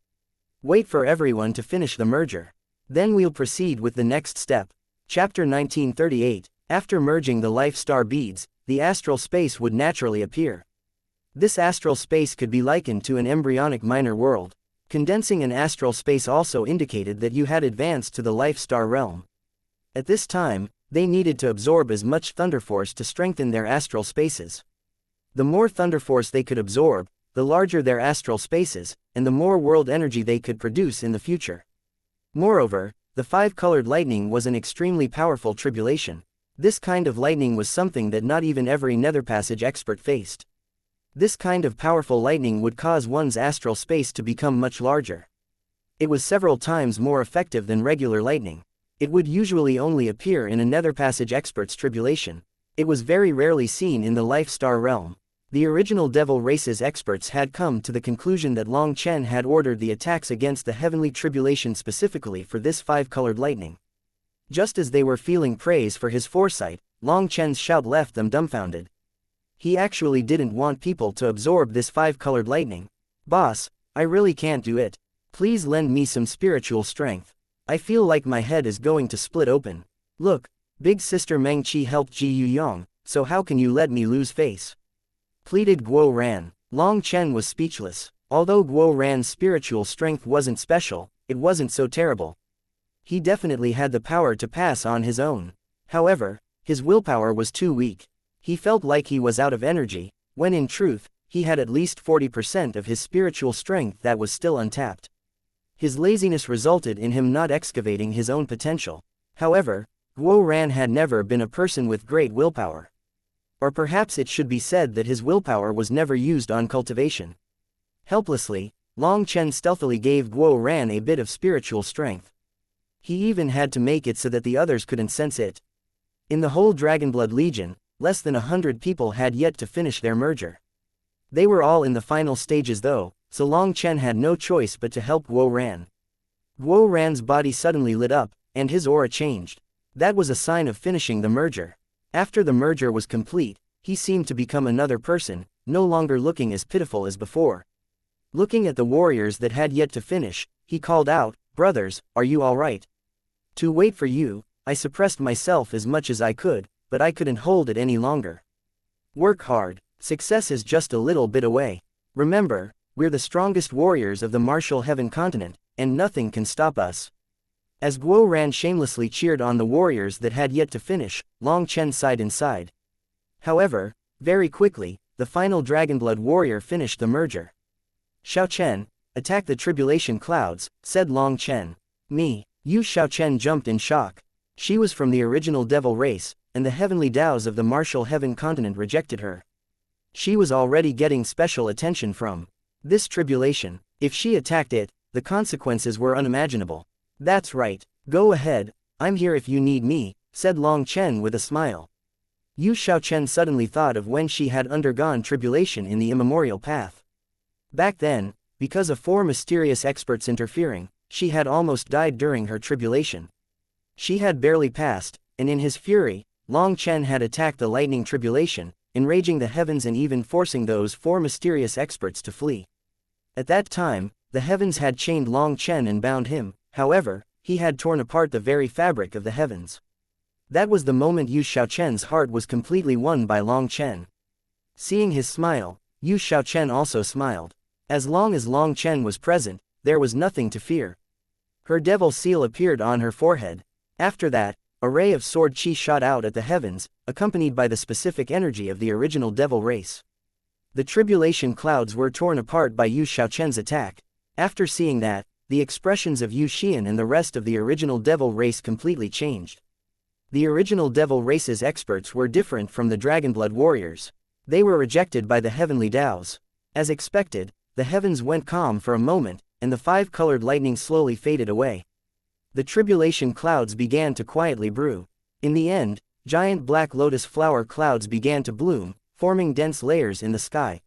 Wait for everyone to finish the merger. Then we'll proceed with the next step. Chapter 1938. After merging the life star beads, the astral space would naturally appear. This astral space could be likened to an embryonic minor world. Condensing an astral space also indicated that you had advanced to the life star realm. At this time, they needed to absorb as much thunder force to strengthen their astral spaces. The more thunder force they could absorb, the larger their astral spaces, and the more world energy they could produce in the future. Moreover, the five-colored lightning was an extremely powerful tribulation. This kind of lightning was something that not even every nether passage expert faced. This kind of powerful lightning would cause one's astral space to become much larger. It was several times more effective than regular lightning. It would usually only appear in a nether passage expert's tribulation. It was very rarely seen in the life star realm. The original devil race's experts had come to the conclusion that Long Chen had ordered the attacks against the heavenly tribulation specifically for this five-colored lightning. Just as they were feeling praise for his foresight, Long Chen's shout left them dumbfounded. He actually didn't want people to absorb this five-colored lightning. "Boss, I really can't do it. Please lend me some spiritual strength. I feel like my head is going to split open. Look, big sister Meng Qi helped Ji Yuyong, so how can you let me lose face?" pleaded Guo Ran. Long Chen was speechless. Although Guo Ran's spiritual strength wasn't special, it wasn't so terrible. He definitely had the power to pass on his own. However, his willpower was too weak. He felt like he was out of energy, when in truth, he had at least 40% of his spiritual strength that was still untapped. His laziness resulted in him not excavating his own potential. However, Guo Ran had never been a person with great willpower. Or perhaps it should be said that his willpower was never used on cultivation. Helplessly, Long Chen stealthily gave Guo Ran a bit of spiritual strength. He even had to make it so that the others couldn't sense it. In the whole Dragonblood Legion, less than 100 people had yet to finish their merger. They were all in the final stages though, so Long Chen had no choice but to help Guo Ran. Guo Ran's body suddenly lit up, and his aura changed. That was a sign of finishing the merger. After the merger was complete, he seemed to become another person, no longer looking as pitiful as before. Looking at the warriors that had yet to finish, he called out, "Brothers, are you all right? To wait for you, I suppressed myself as much as I could, but I couldn't hold it any longer. Work hard, success is just a little bit away. Remember, we're the strongest warriors of the martial heaven continent, and nothing can stop us." As Guo Ran shamelessly cheered on the warriors that had yet to finish, Long Chen sighed inside. However, very quickly, the final Dragonblood warrior finished the merger. "Xiao Chen, attack the tribulation clouds," said Long Chen. "Me." Yu Xiao Chen jumped in shock. She was from the original devil race, and the heavenly Taos of the martial heaven continent rejected her. She was already getting special attention from this tribulation. If she attacked it, the consequences were unimaginable. "That's right, go ahead, I'm here if you need me," said Long Chen with a smile. Yu Xiao Chen suddenly thought of when she had undergone tribulation in the immemorial path. Back then, because of 4 mysterious experts interfering, she had almost died during her tribulation. She had barely passed, and in his fury, Long Chen had attacked the lightning tribulation, enraging the heavens and even forcing those 4 mysterious experts to flee. At that time, the heavens had chained Long Chen and bound him. However, he had torn apart the very fabric of the heavens. That was the moment Yu Xiao Chen's heart was completely won by Long Chen. Seeing his smile, Yu Xiao Chen also smiled. As long as Long Chen was present, there was nothing to fear. Her devil seal appeared on her forehead. After that, a ray of sword chi shot out at the heavens, accompanied by the specific energy of the original devil race. The tribulation clouds were torn apart by Yu Xiao Chen's attack. After seeing that, the expressions of Yu Xian and the rest of the original devil race completely changed. The original devil race's experts were different from the Dragonblood warriors. They were rejected by the heavenly Taos. As expected, the heavens went calm for a moment, and the 5-colored lightning slowly faded away. The tribulation clouds began to quietly brew. In the end, giant black lotus flower clouds began to bloom, forming dense layers in the sky.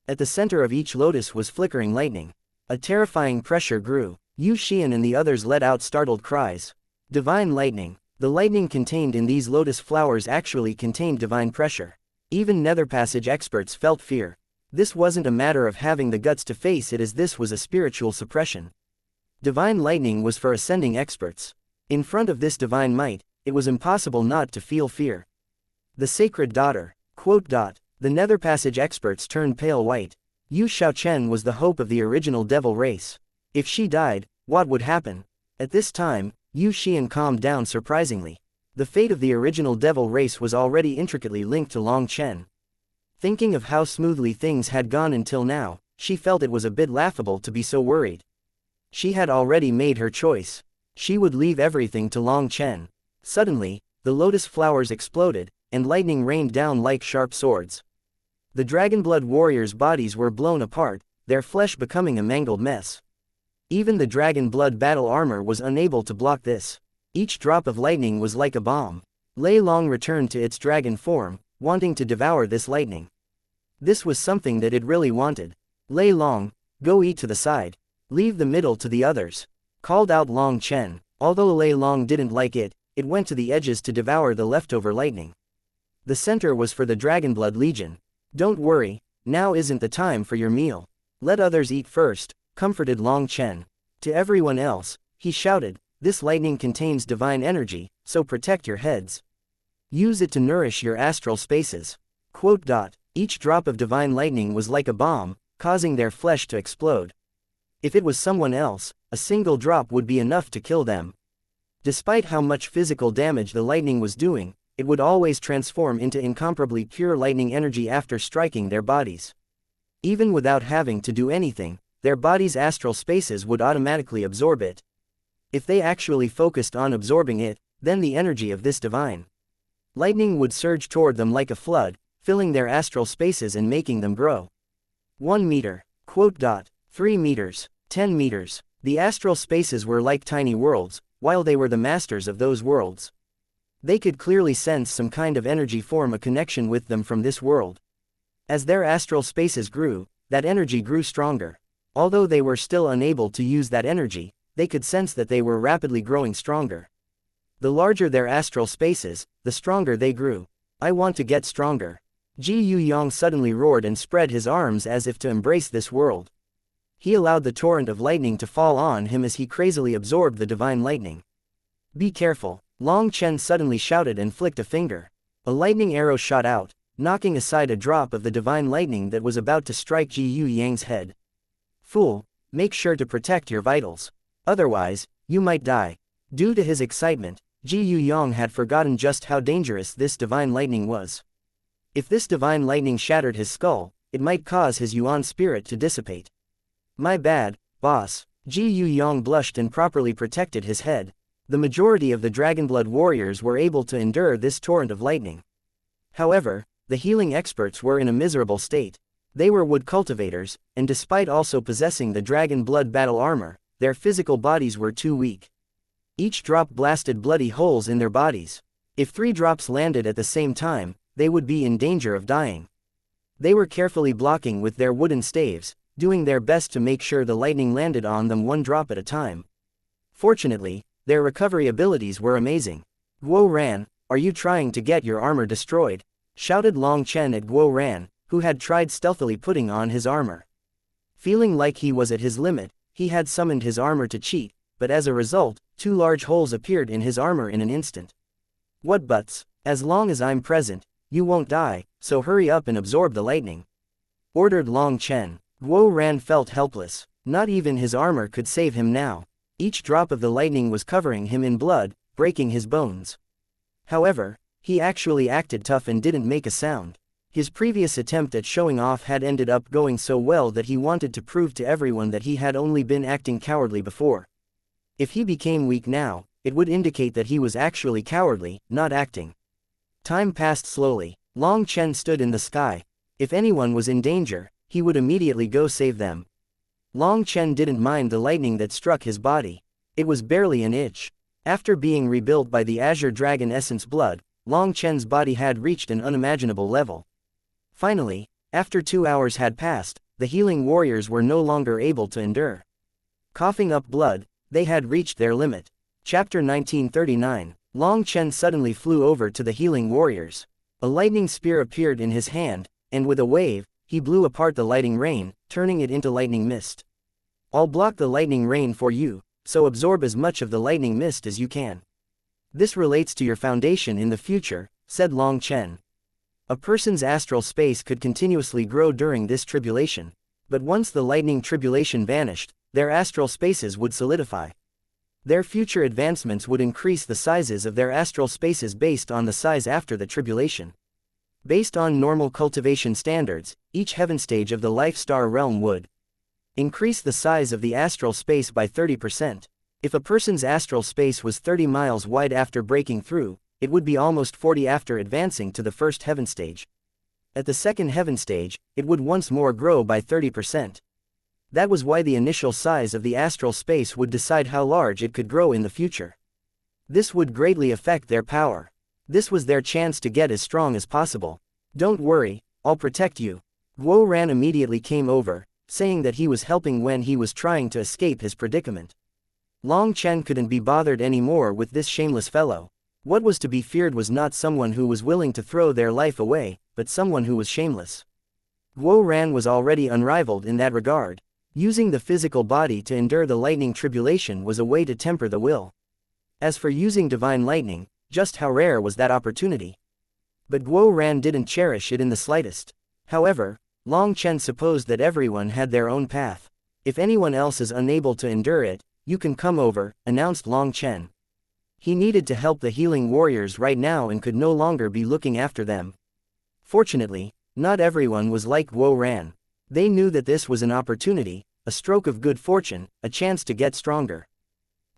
At the center of each lotus was flickering lightning. A terrifying pressure grew. Yu Xian and the others let out startled cries. Divine lightning. The lightning contained in these lotus flowers actually contained divine pressure. Even Nether Passage experts felt fear. This wasn't a matter of having the guts to face it, as this was a spiritual suppression. Divine lightning was for ascending experts. In front of this divine might, it was impossible not to feel fear. The sacred daughter. The Nether Passage experts turned pale white. Yu Xiaochen was the hope of the original devil race. If she died, what would happen? At this time, Yu Xian calmed down surprisingly. The fate of the original devil race was already intricately linked to Long Chen. Thinking of how smoothly things had gone until now, she felt it was a bit laughable to be so worried. She had already made her choice. She would leave everything to Long Chen. Suddenly, the lotus flowers exploded, and lightning rained down like sharp swords. The Dragonblood warriors' bodies were blown apart, their flesh becoming a mangled mess. Even the Dragonblood battle armor was unable to block this. Each drop of lightning was like a bomb. Lei Long returned to its dragon form, wanting to devour this lightning. This was something that it really wanted. Lei Long, go eat to the side. Leave the middle to the others. Called out Long Chen. Although Lei Long didn't like it, it went to the edges to devour the leftover lightning. The center was for the Dragonblood Legion. Don't worry, now isn't the time for your meal. Let others eat first, comforted Long Chen. To everyone else, he shouted, this lightning contains divine energy, so protect your heads. Use it to nourish your astral spaces. Each drop of divine lightning was like a bomb, causing their flesh to explode. If it was someone else, a single drop would be enough to kill them. Despite how much physical damage the lightning was doing, it would always transform into incomparably pure lightning energy after striking their bodies. Even without having to do anything, their body's astral spaces would automatically absorb it. If they actually focused on absorbing it, then the energy of this divine lightning would surge toward them like a flood, filling their astral spaces and making them grow. 1 meter. 3 meters. 10 meters. The astral spaces were like tiny worlds, while they were the masters of those worlds. They could clearly sense some kind of energy form a connection with them from this world. As their astral spaces grew, that energy grew stronger. Although they were still unable to use that energy, they could sense that they were rapidly growing stronger. The larger their astral spaces, the stronger they grew. I want to get stronger. Ji Yu Yang suddenly roared and spread his arms as if to embrace this world. He allowed the torrent of lightning to fall on him as he crazily absorbed the divine lightning. Be careful, Long Chen suddenly shouted and flicked a finger. A lightning arrow shot out, knocking aside a drop of the divine lightning that was about to strike Ji Yu Yang's head. Fool, make sure to protect your vitals. Otherwise, you might die. Due to his excitement, Ji Yu Yang had forgotten just how dangerous this divine lightning was. If this divine lightning shattered his skull, it might cause his Yuan spirit to dissipate. My bad, boss. Ji Yu Yang blushed and properly protected his head. The majority of the Dragonblood warriors were able to endure this torrent of lightning. However, the healing experts were in a miserable state. They were wood cultivators, and despite also possessing the Dragonblood battle armor, their physical bodies were too weak. Each drop blasted bloody holes in their bodies. If 3 drops landed at the same time, they would be in danger of dying. They were carefully blocking with their wooden staves, doing their best to make sure the lightning landed on them 1 drop at a time. Fortunately, their recovery abilities were amazing. Guo Ran, are you trying to get your armor destroyed? Shouted Long Chen at Guo Ran, who had tried stealthily putting on his armor. Feeling like he was at his limit, he had summoned his armor to cheat, but as a result, 2 large holes appeared in his armor in an instant. What buts? As long as I'm present, you won't die, so hurry up and absorb the lightning. Ordered Long Chen. Guo Ran felt helpless. Not even his armor could save him now. Each drop of the lightning was covering him in blood, breaking his bones. However, he actually acted tough and didn't make a sound. His previous attempt at showing off had ended up going so well that he wanted to prove to everyone that he had only been acting cowardly before. If he became weak now, it would indicate that he was actually cowardly, not acting. Time passed slowly. Long Chen stood in the sky. If anyone was in danger, he would immediately go save them. Long Chen didn't mind the lightning that struck his body. It was barely an itch. After being rebuilt by the Azure Dragon Essence blood, Long Chen's body had reached an unimaginable level. Finally, after 2 hours had passed, the healing warriors were no longer able to endure. Coughing up blood, they had reached their limit. Chapter 1939. Long Chen suddenly flew over to the healing warriors. A lightning spear appeared in his hand, and with a wave, he blew apart the lightning rain, turning it into lightning mist. I'll block the lightning rain for you, so absorb as much of the lightning mist as you can. This relates to your foundation in the future, said Long Chen. A person's astral space could continuously grow during this tribulation, but once the lightning tribulation vanished, their astral spaces would solidify. Their future advancements would increase the sizes of their astral spaces based on the size after the tribulation. Based on normal cultivation standards, each heaven stage of the life star realm would increase the size of the astral space by 30%. If a person's astral space was 30 miles wide after breaking through, it would be almost 40 after advancing to the first heaven stage. At the second heaven stage, it would once more grow by 30%. That was why the initial size of the astral space would decide how large it could grow in the future. This would greatly affect their power. This was their chance to get as strong as possible. Don't worry, I'll protect you. Guo Ran immediately came over, saying that he was helping when he was trying to escape his predicament. Long Chen couldn't be bothered anymore with this shameless fellow. What was to be feared was not someone who was willing to throw their life away, but someone who was shameless. Guo Ran was already unrivaled in that regard. Using the physical body to endure the lightning tribulation was a way to temper the will. As for using divine lightning, just how rare was that opportunity? But Guo Ran didn't cherish it in the slightest. However, Long Chen supposed that everyone had their own path. If anyone else is unable to endure it, you can come over, announced Long Chen. He needed to help the healing warriors right now and could no longer be looking after them. Fortunately, not everyone was like Guo Ran. They knew that this was an opportunity, a stroke of good fortune, a chance to get stronger.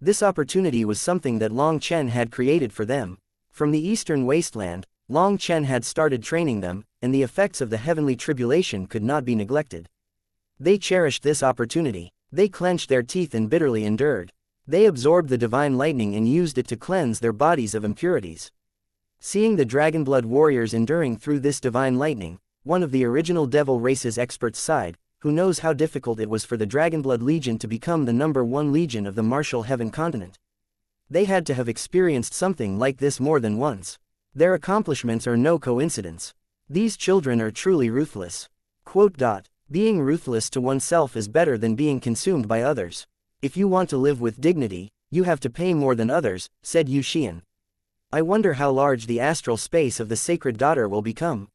This opportunity was something that Long Chen had created for them. From the eastern wasteland, Long Chen had started training them, and the effects of the heavenly tribulation could not be neglected. They cherished this opportunity. They clenched their teeth and bitterly endured. They absorbed the divine lightning and used it to cleanse their bodies of impurities. Seeing the Dragonblood warriors enduring through this divine lightning, one of the original devil race's experts sighed, who knows how difficult it was for the Dragonblood Legion to become the #1 legion of the martial heaven continent. They had to have experienced something like this more than once. Their accomplishments are no coincidence. These children are truly ruthless. Being ruthless to oneself is better than being consumed by others. If you want to live with dignity, you have to pay more than others, said Yu Xian. I wonder how large the astral space of the sacred daughter will become.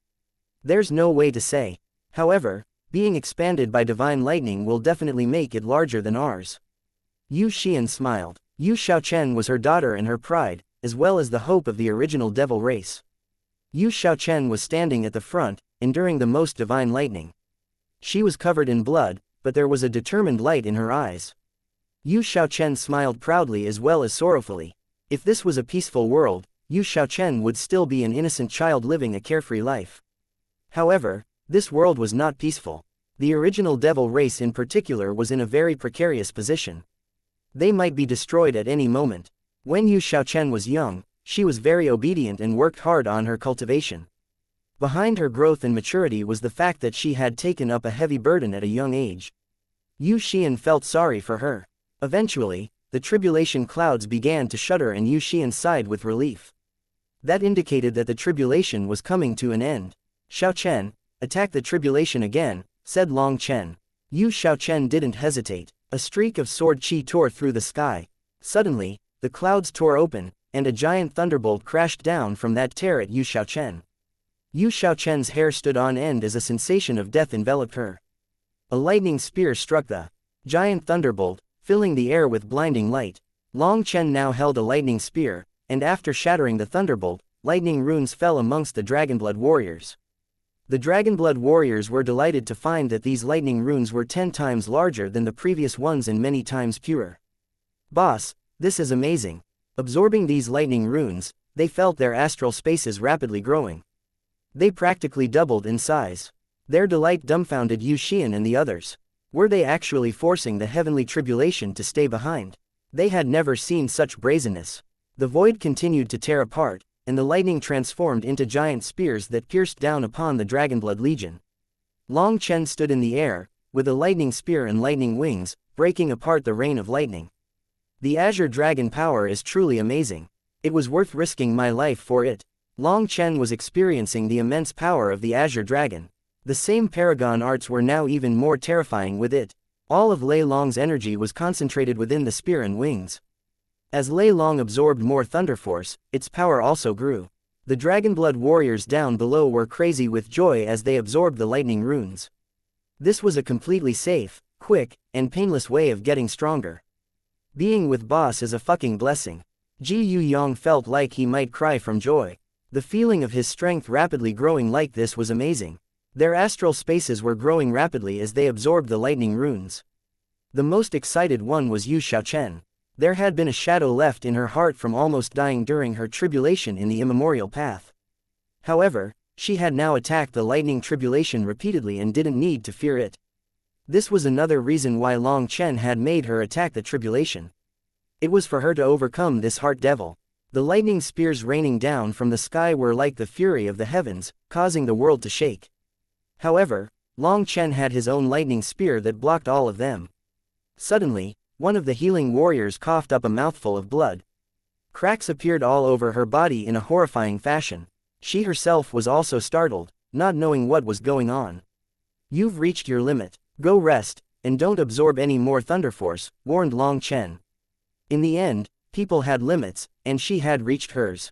There's no way to say. However, being expanded by divine lightning will definitely make it larger than ours. Yu Xian smiled. Yu Xiaochen was her daughter and her pride, as well as the hope of the original devil race. Yu Xiaochen was standing at the front, enduring the most divine lightning. She was covered in blood, but there was a determined light in her eyes. Yu Xiaochen smiled proudly as well as sorrowfully. If this was a peaceful world, Yu Xiaochen would still be an innocent child living a carefree life. However, this world was not peaceful. The original devil race in particular was in a very precarious position. They might be destroyed at any moment. When Yu Xiaochen was young, she was very obedient and worked hard on her cultivation. Behind her growth and maturity was the fact that she had taken up a heavy burden at a young age. Yu Xian felt sorry for her. Eventually, the tribulation clouds began to shudder and Yu Xian sighed with relief. That indicated that the tribulation was coming to an end. Xiaochen, attack the tribulation again, said Long Chen. Yu Xiaochen didn't hesitate. A streak of sword chi tore through the sky. Suddenly, the clouds tore open, and a giant thunderbolt crashed down from that tear at Yu Xiaochen. Yu Xiaochen's hair stood on end as a sensation of death enveloped her. A lightning spear struck the giant thunderbolt, filling the air with blinding light. Long Chen now held a lightning spear, and after shattering the thunderbolt, lightning runes fell amongst the Dragonblood warriors. The Dragonblood warriors were delighted to find that these lightning runes were 10 times larger than the previous ones and many times purer. Boss, this is amazing. Absorbing these lightning runes, they felt their astral spaces rapidly growing. They practically doubled in size. Their delight dumbfounded Yu Xian and the others. Were they actually forcing the heavenly tribulation to stay behind? They had never seen such brazenness. The void continued to tear apart, and the lightning transformed into giant spears that pierced down upon the Dragonblood Legion. Long Chen stood in the air, with a lightning spear and lightning wings, breaking apart the rain of lightning. The Azure Dragon power is truly amazing. It was worth risking my life for it. Long Chen was experiencing the immense power of the Azure Dragon. The same paragon arts were now even more terrifying with it. All of Lei Long's energy was concentrated within the spear and wings. As Lei Long absorbed more thunder force, its power also grew. The Dragonblood warriors down below were crazy with joy as they absorbed the lightning runes. This was a completely safe, quick, and painless way of getting stronger. Being with boss is a fucking blessing. Ji Yu Yang felt like he might cry from joy. The feeling of his strength rapidly growing like this was amazing. Their astral spaces were growing rapidly as they absorbed the lightning runes. The most excited one was Yu Xiaochen. There had been a shadow left in her heart from almost dying during her tribulation in the immemorial path. However, she had now attacked the lightning tribulation repeatedly and didn't need to fear it. This was another reason why Long Chen had made her attack the tribulation. It was for her to overcome this heart devil. The lightning spears raining down from the sky were like the fury of the heavens, causing the world to shake. However, Long Chen had his own lightning spear that blocked all of them. Suddenly, one of the healing warriors coughed up a mouthful of blood. Cracks appeared all over her body in a horrifying fashion. She herself was also startled, not knowing what was going on. "You've reached your limit. Go rest, and don't absorb any more thunder force," warned Long Chen. In the end, people had limits, and she had reached hers.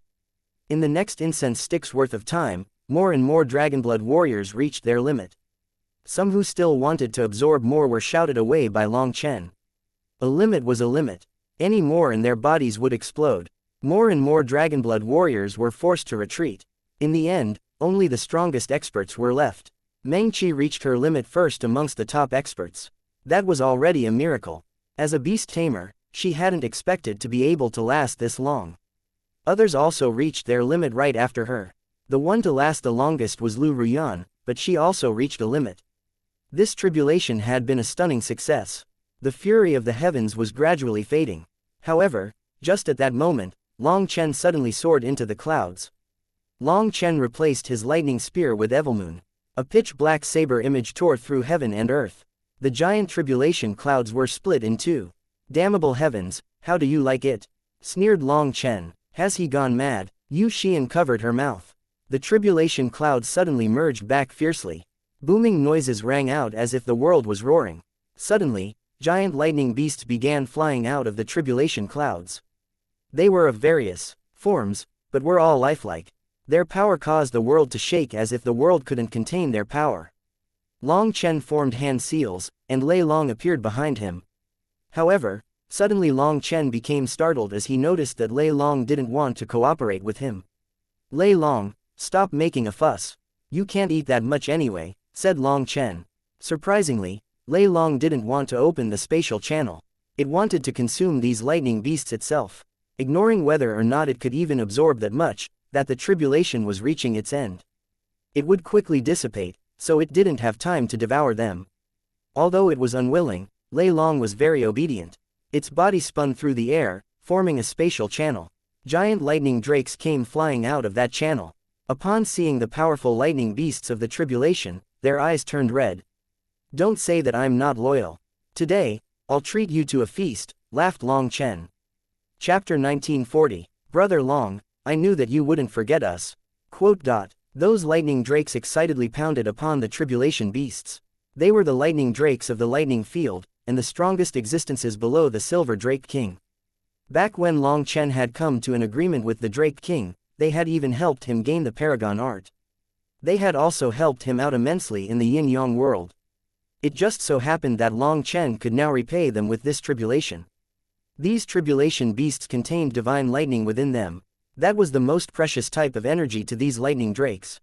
In the next incense stick's worth of time, more and more Dragonblood warriors reached their limit. Some who still wanted to absorb more were shouted away by Long Chen. A limit was a limit. Any more and their bodies would explode. More and more Dragonblood warriors were forced to retreat. In the end, only the strongest experts were left. Meng Qi reached her limit first amongst the top experts. That was already a miracle. As a beast tamer, she hadn't expected to be able to last this long. Others also reached their limit right after her. The one to last the longest was Lu Ruyan, but she also reached a limit. This tribulation had been a stunning success. The fury of the heavens was gradually fading. However, just at that moment, Long Chen suddenly soared into the clouds. Long Chen replaced his lightning spear with Evilmoon. A pitch-black saber image tore through heaven and earth. The giant tribulation clouds were split in two. "Damnable heavens, how do you like it?" sneered Long Chen. "Has he gone mad?" Yu Xian covered her mouth. The tribulation clouds suddenly merged back fiercely. Booming noises rang out as if the world was roaring. Suddenly, giant lightning beasts began flying out of the tribulation clouds. They were of various forms, but were all lifelike. Their power caused the world to shake as if the world couldn't contain their power. Long Chen formed hand seals, and Lei Long appeared behind him. However, suddenly Long Chen became startled as he noticed that Lei Long didn't want to cooperate with him. "Lei Long, stop making a fuss. You can't eat that much anyway," said Long Chen. Surprisingly, Lei Long didn't want to open the spatial channel. It wanted to consume these lightning beasts itself, ignoring whether or not it could even absorb that much, that the tribulation was reaching its end. It would quickly dissipate, so it didn't have time to devour them. Although it was unwilling, Lei Long was very obedient. Its body spun through the air, forming a spatial channel. Giant lightning drakes came flying out of that channel. Upon seeing the powerful lightning beasts of the tribulation, their eyes turned red. "Don't say that I'm not loyal. Today, I'll treat you to a feast," laughed Long Chen. Chapter 1940. "Brother Long, I knew that you wouldn't forget us." Those lightning drakes excitedly pounded upon the tribulation beasts. They were the lightning drakes of the lightning field, and the strongest existences below the Silver Drake King. Back when Long Chen had come to an agreement with the Drake King, they had even helped him gain the Paragon art. They had also helped him out immensely in the Yin-Yang world. It just so happened that Long Chen could now repay them with this tribulation. These tribulation beasts contained divine lightning within them. That was the most precious type of energy to these lightning drakes.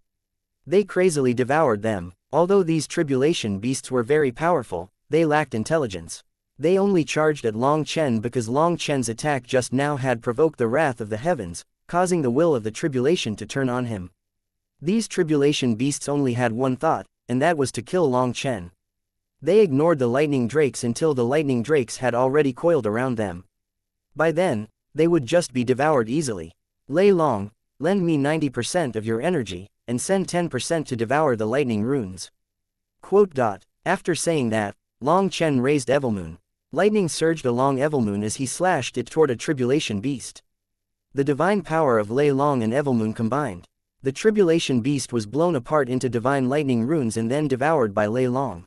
They crazily devoured them. Although these tribulation beasts were very powerful, they lacked intelligence. They only charged at Long Chen because Long Chen's attack just now had provoked the wrath of the heavens, causing the will of the tribulation to turn on him. These tribulation beasts only had one thought, and that was to kill Long Chen. They ignored the lightning drakes until the lightning drakes had already coiled around them. By then, they would just be devoured easily. "Lei Long, lend me 90% of your energy, and send 10% to devour the lightning runes." After saying that, Long Chen raised Evilmoon. Lightning surged along Evilmoon as he slashed it toward a tribulation beast. The divine power of Lei Long and Evilmoon combined. The tribulation beast was blown apart into divine lightning runes and then devoured by Lei Long.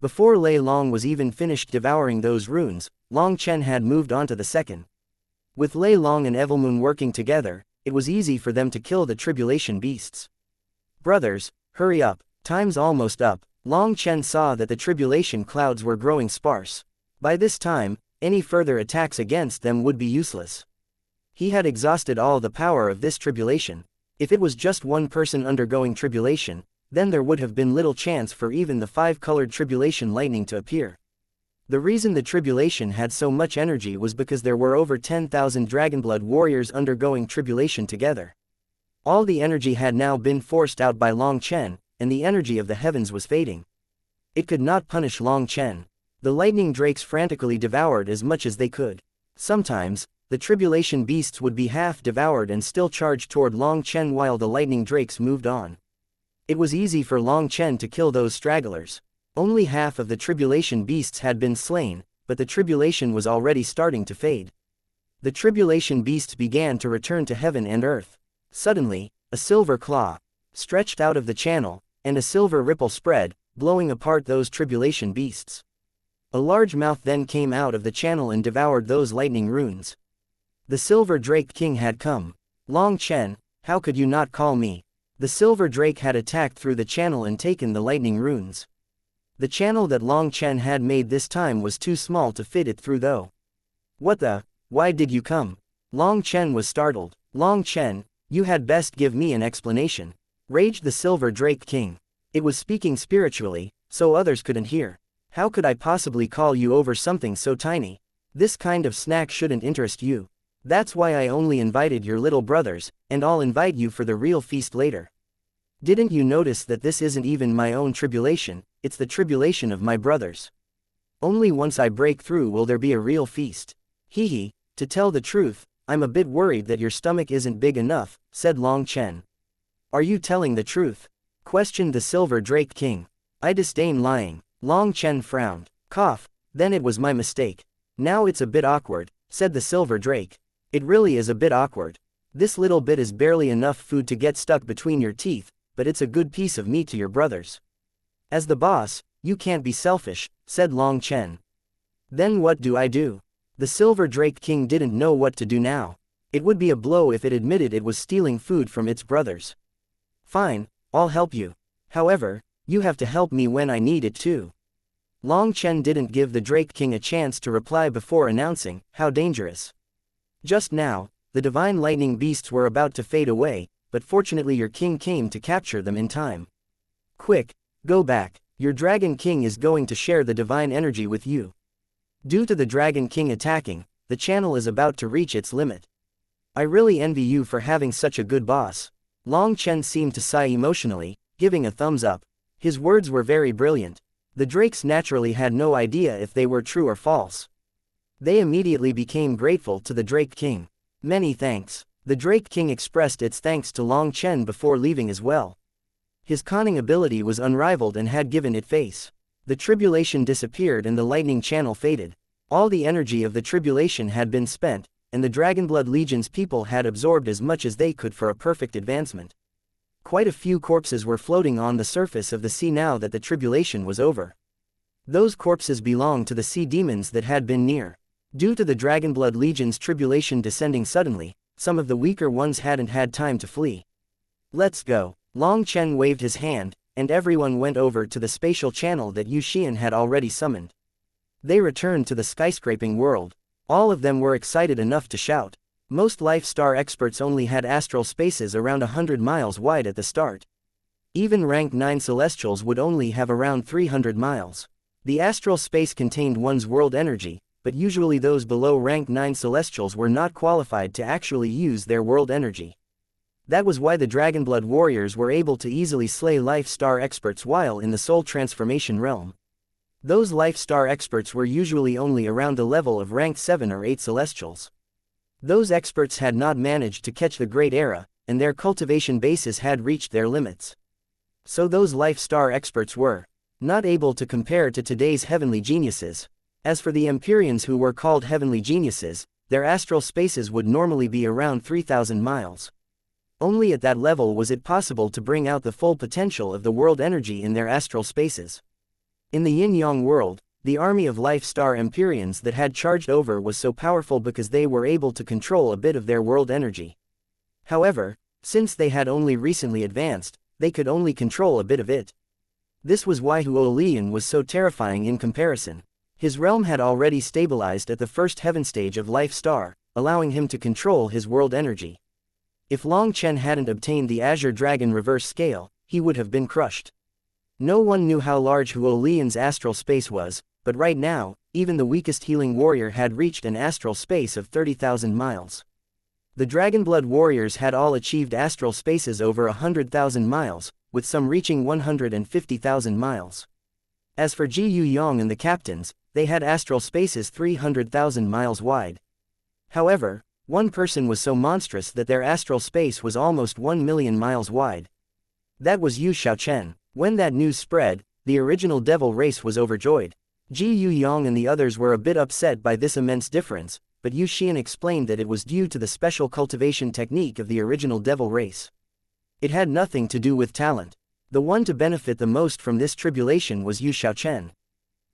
Before Lei Long was even finished devouring those runes, Long Chen had moved on to the second. With Lei Long and Evilmoon working together, it was easy for them to kill the tribulation beasts. Brothers, hurry up, time's almost up. Long Chen saw that the tribulation clouds were growing sparse. By this time, any further attacks against them would be useless. He had exhausted all the power of this tribulation. If it was just one person undergoing tribulation, then there would have been little chance for even the 5-colored tribulation lightning to appear. The reason the tribulation had so much energy was because there were over 10,000 Dragonblood warriors undergoing tribulation together. All the energy had now been forced out by Long Chen, and the energy of the heavens was fading. It could not punish Long Chen. The lightning drakes frantically devoured as much as they could. Sometimes, the tribulation beasts would be half devoured and still charge toward Long Chen while the lightning drakes moved on. It was easy for Long Chen to kill those stragglers. Only half of the tribulation beasts had been slain, but the tribulation was already starting to fade. The tribulation beasts began to return to heaven and earth. Suddenly, a silver claw stretched out of the channel, and a silver ripple spread, blowing apart those tribulation beasts. A large mouth then came out of the channel and devoured those lightning runes. The Silver Drake King had come. Long Chen, how could you not call me? The Silver Drake had attacked through the channel and taken the lightning runes. The channel that Long Chen had made this time was too small to fit it through though. What the? Why did you come? Long Chen was startled. Long Chen, you had best give me an explanation. Raged the Silver Drake King. It was speaking spiritually, so others couldn't hear. How could I possibly call you over something so tiny? This kind of snack shouldn't interest you. That's why I only invited your little brothers, and I'll invite you for the real feast later. Didn't you notice that this isn't even my own tribulation, it's the tribulation of my brothers? Only once I break through will there be a real feast. Hee hee, to tell the truth, I'm a bit worried that your stomach isn't big enough, said Long Chen. Are you telling the truth? Questioned the Silver Drake King. I disdain lying. Long Chen frowned. Cough, then it was my mistake. Now it's a bit awkward, said the Silver Drake. It really is a bit awkward. This little bit is barely enough food to get stuck between your teeth, but it's a good piece of meat to your brothers. As the boss, you can't be selfish, said Long Chen. Then what do I do? The Silver Drake King didn't know what to do now. It would be a blow if it admitted it was stealing food from its brothers. Fine, I'll help you. However, you have to help me when I need it too. Long Chen didn't give the Drake King a chance to reply before announcing, how dangerous. Just now, the divine lightning beasts were about to fade away, but fortunately your king came to capture them in time. Quick, go back, your Dragon King is going to share the divine energy with you. Due to the Dragon King attacking, the channel is about to reach its limit. I really envy you for having such a good boss. Long Chen seemed to sigh emotionally, giving a thumbs up. His words were very brilliant. The Drakes naturally had no idea if they were true or false. They immediately became grateful to the Drake King. Many thanks. The Drake King expressed its thanks to Long Chen before leaving as well. His conning ability was unrivaled and had given it face. The tribulation disappeared and the lightning channel faded. All the energy of the tribulation had been spent, and the Dragonblood Legion's people had absorbed as much as they could for a perfect advancement. Quite a few corpses were floating on the surface of the sea now that the tribulation was over. Those corpses belonged to the sea demons that had been near. Due to the Dragonblood Legion's tribulation descending suddenly, some of the weaker ones hadn't had time to flee. Let's go. Long Chen waved his hand, and everyone went over to the spatial channel that Yu Xian had already summoned. They returned to the skyscraping world. All of them were excited enough to shout. Most Life Star experts only had astral spaces around 100 miles wide at the start. Even rank 9 Celestials would only have around 300 miles. The astral space contained one's world energy, but usually those below rank 9 Celestials were not qualified to actually use their world energy. That was why the Dragonblood warriors were able to easily slay Life Star experts while in the soul transformation realm. Those Life Star experts were usually only around the level of rank 7 or 8 Celestials. Those experts had not managed to catch the Great Era, and their cultivation bases had reached their limits. So those Life Star experts were not able to compare to today's heavenly geniuses. As for the Empyreans who were called heavenly geniuses, their astral spaces would normally be around 3,000 miles. Only at that level was it possible to bring out the full potential of the world energy in their astral spaces. In the yin-yang world, the army of life star Empyreans that had charged over was so powerful because they were able to control a bit of their world energy. However, since they had only recently advanced, they could only control a bit of it. This was why Huo Lian was so terrifying in comparison. His realm had already stabilized at the first heaven stage of life star, allowing him to control his world energy. If Long Chen hadn't obtained the Azure Dragon reverse scale, he would have been crushed. No one knew how large Huo Lian's astral space was, but right now, even the weakest healing warrior had reached an astral space of 30,000 miles. The Dragonblood warriors had all achieved astral spaces over 100,000 miles, with some reaching 150,000 miles. As for Ji Yu Yang and the captains, they had astral spaces 300,000 miles wide. However, one person was so monstrous that their astral space was almost 1 million miles wide. That was Yu Xiaochen. When that news spread, the original devil race was overjoyed. Ji Yu Yang and the others were a bit upset by this immense difference, but Yu Xian explained that it was due to the special cultivation technique of the original devil race. It had nothing to do with talent. The one to benefit the most from this tribulation was Yu Xiaochen.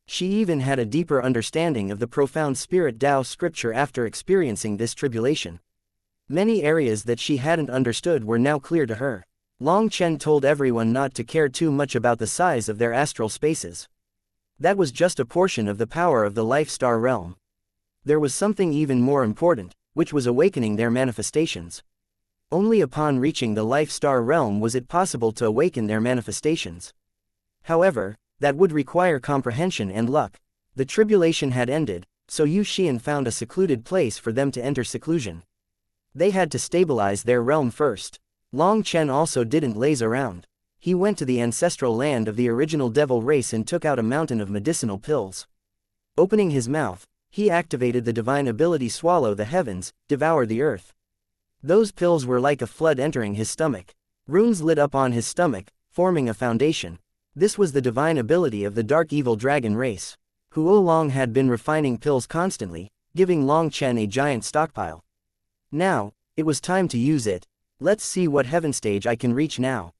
She even had a deeper understanding of the profound spirit Tao scripture after experiencing this tribulation. Many areas that she hadn't understood were now clear to her. Long Chen told everyone not to care too much about the size of their astral spaces. That was just a portion of the power of the life star realm. There was something even more important, which was awakening their manifestations. Only upon reaching the life star realm was it possible to awaken their manifestations. However, that would require comprehension and luck. The tribulation had ended, so Yu Xian found a secluded place for them to enter seclusion. They had to stabilize their realm first. Long Chen also didn't laze around. He went to the ancestral land of the original devil race and took out a mountain of medicinal pills. Opening his mouth, he activated the divine ability swallow the heavens, devour the earth. Those pills were like a flood entering his stomach. Runes lit up on his stomach, forming a foundation. This was the divine ability of the dark evil dragon race. Huo Long had been refining pills constantly, giving Long Chen a giant stockpile. Now, it was time to use it. Let's see what heaven stage I can reach now.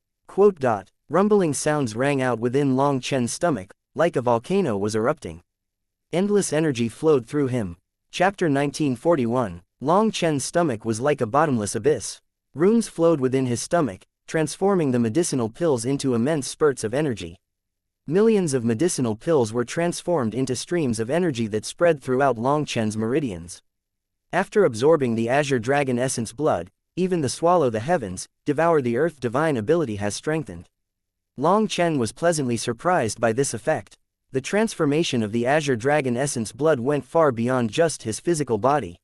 Rumbling sounds rang out within Long Chen's stomach, like a volcano was erupting. Endless energy flowed through him. Chapter 1941. Long Chen's stomach was like a bottomless abyss. Runes flowed within his stomach, transforming the medicinal pills into immense spurts of energy. Millions of medicinal pills were transformed into streams of energy that spread throughout Long Chen's meridians. After absorbing the Azure Dragon Essence blood, even the swallow the heavens, devour the earth divine ability has strengthened. Long Chen was pleasantly surprised by this effect. The transformation of the Azure Dragon Essence blood went far beyond just his physical body.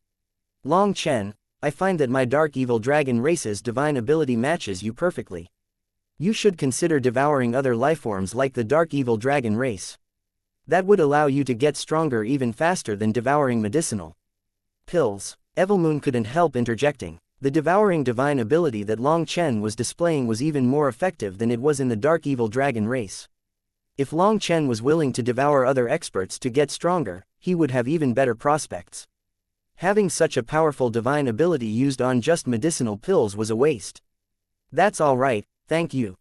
Long Chen, I find that my dark evil dragon race's divine ability matches you perfectly. You should consider devouring other lifeforms like the dark evil dragon race. That would allow you to get stronger even faster than devouring medicinal pills. Evilmoon couldn't help interjecting. The devouring divine ability that Long Chen was displaying was even more effective than it was in the dark evil dragon race. If Long Chen was willing to devour other experts to get stronger, he would have even better prospects. Having such a powerful divine ability used on just medicinal pills was a waste. That's alright, thank you.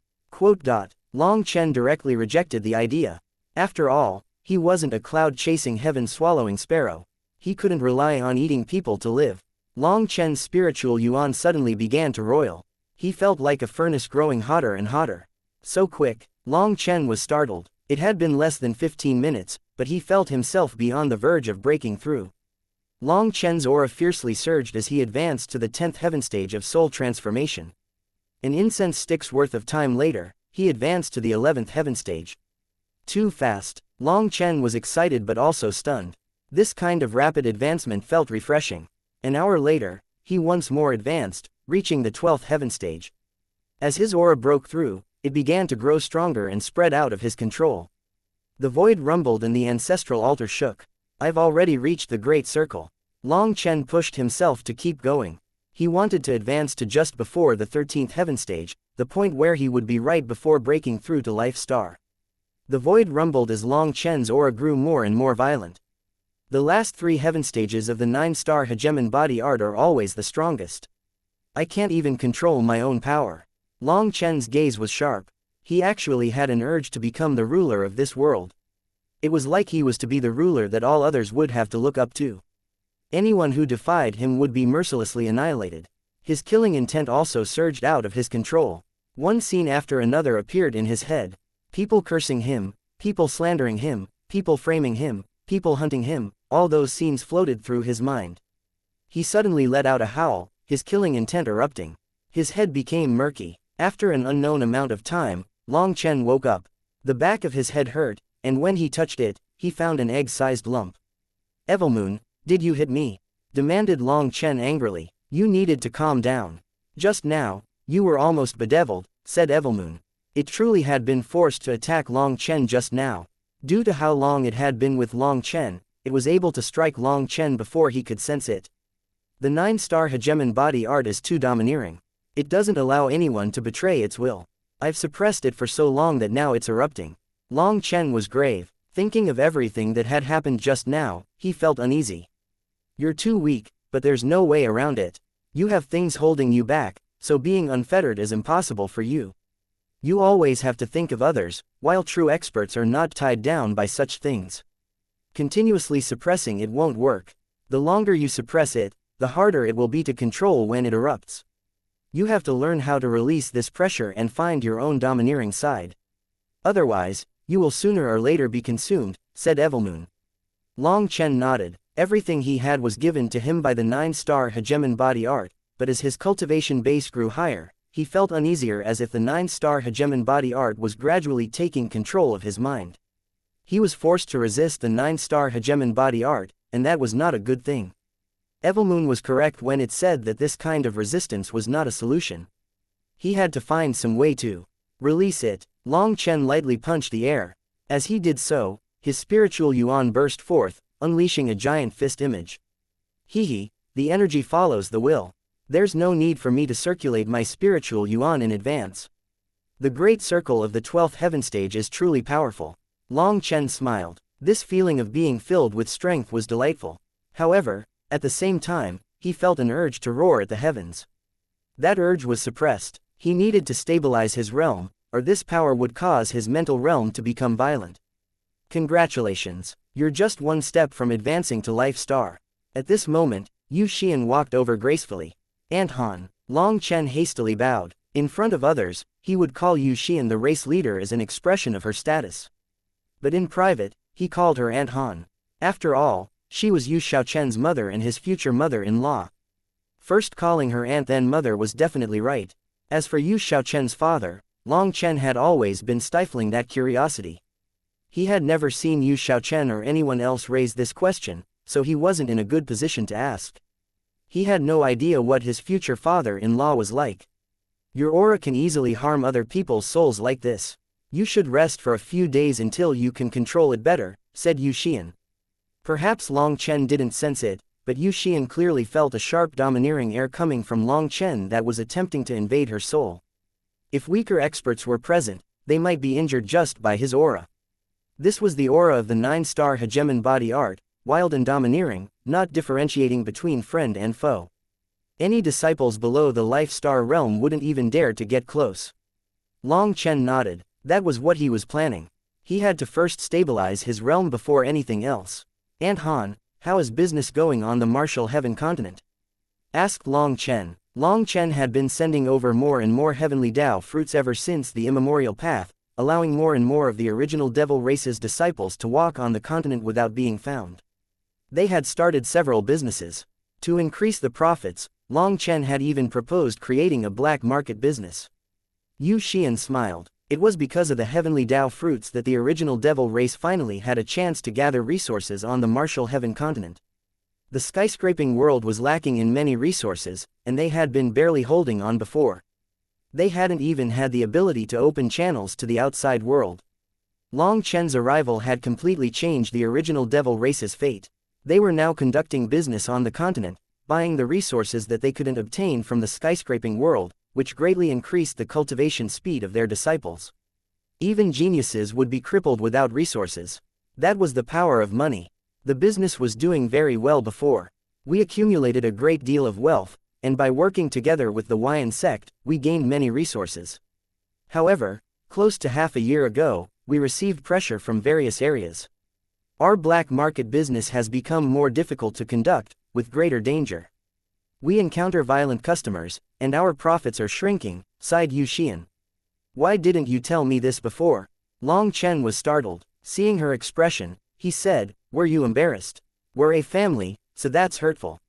Long Chen directly rejected the idea. After all, he wasn't a cloud-chasing heaven-swallowing sparrow. He couldn't rely on eating people to live. Long Chen's spiritual yuan suddenly began to roil. He felt like a furnace growing hotter and hotter. So quick, Long Chen was startled. It had been less than 15 minutes, but he felt himself beyond the verge of breaking through. Long Chen's aura fiercely surged as he advanced to the 10th heaven stage of soul transformation. An incense stick's worth of time later, he advanced to the 11th heaven stage. Too fast. Long Chen was excited but also stunned. This kind of rapid advancement felt refreshing. An hour later, he once more advanced, reaching the 12th heaven stage. As his aura broke through, it began to grow stronger and spread out of his control. The void rumbled and the ancestral altar shook. I've already reached the Great Circle. Long Chen pushed himself to keep going. He wanted to advance to just before the 13th heaven stage, the point where he would be right before breaking through to Life Star. The void rumbled as Long Chen's aura grew more and more violent. The last 3 heaven stages of the 9-star hegemon body art are always the strongest. I can't even control my own power. Long Chen's gaze was sharp. He actually had an urge to become the ruler of this world. It was like he was to be the ruler that all others would have to look up to. Anyone who defied him would be mercilessly annihilated. His killing intent also surged out of his control. One scene after another appeared in his head. People cursing him, people slandering him, people framing him, people hunting him, all those scenes floated through his mind. He suddenly let out a howl, his killing intent erupting. His head became murky. After an unknown amount of time, Long Chen woke up. The back of his head hurt, and when he touched it, he found an egg-sized lump. Evilmoon, did you hit me? Demanded Long Chen angrily. You needed to calm down. Just now, you were almost bedeviled, said Evilmoon. It truly had been forced to attack Long Chen just now. Due to how long it had been with Long Chen, it was able to strike Long Chen before he could sense it. The 9-star hegemon body art is too domineering. It doesn't allow anyone to betray its will. I've suppressed it for so long that now it's erupting. Long Chen was grave. Thinking of everything that had happened just now, he felt uneasy. You're too weak, but there's no way around it. You have things holding you back, so being unfettered is impossible for you. You always have to think of others, while true experts are not tied down by such things. Continuously suppressing it won't work. The longer you suppress it, the harder it will be to control when it erupts. You have to learn how to release this pressure and find your own domineering side. Otherwise, you will sooner or later be consumed, said Evilmoon. Long Chen nodded. Everything he had was given to him by the 9-star hegemon body art, but as his cultivation base grew higher, he felt uneasier as if the 9-star hegemon body art was gradually taking control of his mind. He was forced to resist the 9-star hegemon body art, and that was not a good thing. Evilmoon was correct when it said that this kind of resistance was not a solution. He had to find some way to release it. Long Chen lightly punched the air. As he did so, his spiritual yuan burst forth, unleashing a giant fist image. Hehe, the energy follows the will. There's no need for me to circulate my spiritual yuan in advance. The great circle of the 12th heaven stage is truly powerful. Long Chen smiled. This feeling of being filled with strength was delightful. However, at the same time, he felt an urge to roar at the heavens. That urge was suppressed. He needed to stabilize his realm, or this power would cause his mental realm to become violent. Congratulations. You're just one step from advancing to Life Star. At this moment, Yu Xian walked over gracefully. Aunt Han. Long Chen hastily bowed. In front of others, he would call Yu Xian the race leader as an expression of her status. But in private, he called her Aunt Han. After all, she was Yu Xiaochen's mother and his future mother-in-law. First calling her aunt then mother was definitely right. As for Yu Xiaochen's father, Long Chen had always been stifling that curiosity. He had never seen Yu Xiaochen or anyone else raise this question, so he wasn't in a good position to ask. He had no idea what his future father-in-law was like. Your aura can easily harm other people's souls like this. You should rest for a few days until you can control it better, said Yu Xian. Perhaps Long Chen didn't sense it, but Yu Xian clearly felt a sharp domineering air coming from Long Chen that was attempting to invade her soul. If weaker experts were present, they might be injured just by his aura. This was the aura of the 9-star hegemon body art, wild and domineering, not differentiating between friend and foe. Any disciples below the Life Star realm wouldn't even dare to get close. Long Chen nodded. That was what he was planning. He had to first stabilize his realm before anything else. Aunt Han, how is business going on the Martial Heaven continent? Asked Long Chen. Long Chen had been sending over more and more heavenly Tao fruits ever since the immemorial path, allowing more and more of the original devil race's disciples to walk on the continent without being found. They had started several businesses. To increase the profits, Long Chen had even proposed creating a black market business. Yu Xian smiled. It was because of the heavenly Tao fruits that the original devil race finally had a chance to gather resources on the Martial Heaven continent. The skyscraping world was lacking in many resources, and they had been barely holding on before. They hadn't even had the ability to open channels to the outside world. Long Chen's arrival had completely changed the original devil race's fate. They were now conducting business on the continent, buying the resources that they couldn't obtain from the skyscraping world, which greatly increased the cultivation speed of their disciples. Even geniuses would be crippled without resources. That was the power of money. The business was doing very well before. We accumulated a great deal of wealth, and by working together with the Huayan sect, we gained many resources. However, close to half a year ago, we received pressure from various areas. Our black market business has become more difficult to conduct, with greater danger. We encounter violent customers, and our profits are shrinking, sighed Yu Xian. Why didn't you tell me this before? Long Chen was startled. Seeing her expression, he said, were you embarrassed? We're a family, so that's hurtful.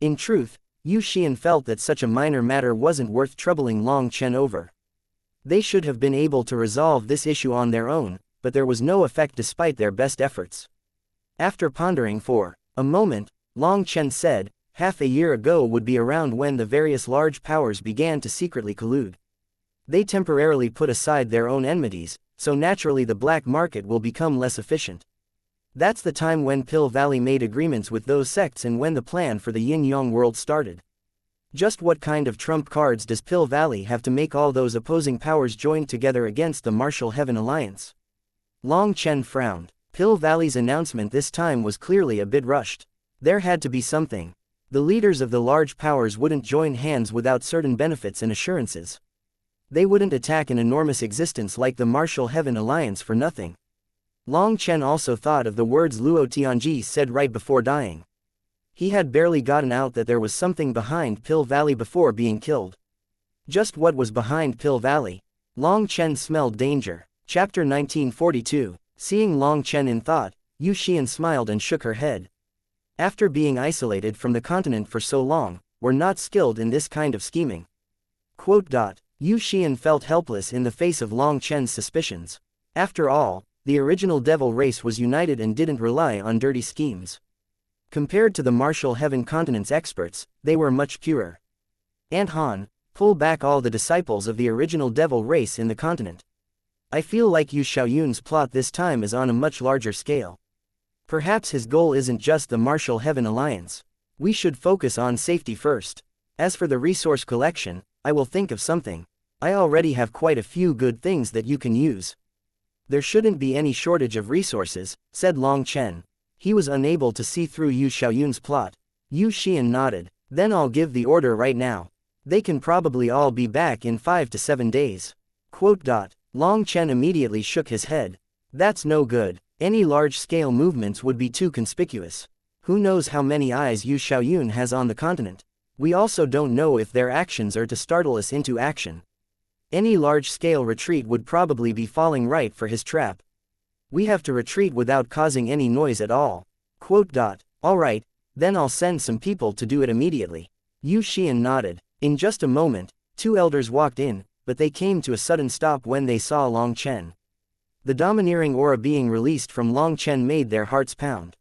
In truth, Yu Xian felt that such a minor matter wasn't worth troubling Long Chen over. They should have been able to resolve this issue on their own, but there was no effect despite their best efforts. After pondering for a moment, Long Chen said, half a year ago would be around when the various large powers began to secretly collude. They temporarily put aside their own enmities, so naturally the black market will become less efficient. That's the time when Pill Valley made agreements with those sects and when the plan for the Yin-Yang world started. Just what kind of trump cards does Pill Valley have to make all those opposing powers join together against the Martial Heaven Alliance? Long Chen frowned. Pill Valley's announcement this time was clearly a bit rushed. There had to be something. The leaders of the large powers wouldn't join hands without certain benefits and assurances. They wouldn't attack an enormous existence like the Martial Heaven Alliance for nothing. Long Chen also thought of the words Luo Tianji said right before dying. He had barely gotten out that there was something behind Pill Valley before being killed. Just what was behind Pill Valley? Long Chen smelled danger. Chapter 1942. Seeing Long Chen in thought, Yu Xian smiled and shook her head. After being isolated from the continent for so long, we're not skilled in this kind of scheming. Yu Xian felt helpless in the face of Long Chen's suspicions. After all, the original devil race was united and didn't rely on dirty schemes. Compared to the Martial Heaven continent's experts, they were much purer. Aunt Han, pull back all the disciples of the original devil race in the continent. I feel like Yu Xiaoyun's plot this time is on a much larger scale. Perhaps his goal isn't just the Martial Heaven Alliance. We should focus on safety first. As for the resource collection, I will think of something. I already have quite a few good things that you can use. There shouldn't be any shortage of resources, said Long Chen. He was unable to see through Yu Xiaoyun's plot. Yu Xian nodded. Then I'll give the order right now. They can probably all be back in 5 to 7 days. Long Chen immediately shook his head. That's no good. Any large-scale movements would be too conspicuous. Who knows how many eyes Yu Xiaoyun has on the continent? We also don't know if their actions are to startle us into action. Any large-scale retreat would probably be falling right for his trap. We have to retreat without causing any noise at all. All right, then I'll send some people to do it immediately. Yu Xian nodded. In just a moment, 2 elders walked in, but they came to a sudden stop when they saw Long Chen. The domineering aura being released from Long Chen made their hearts pound.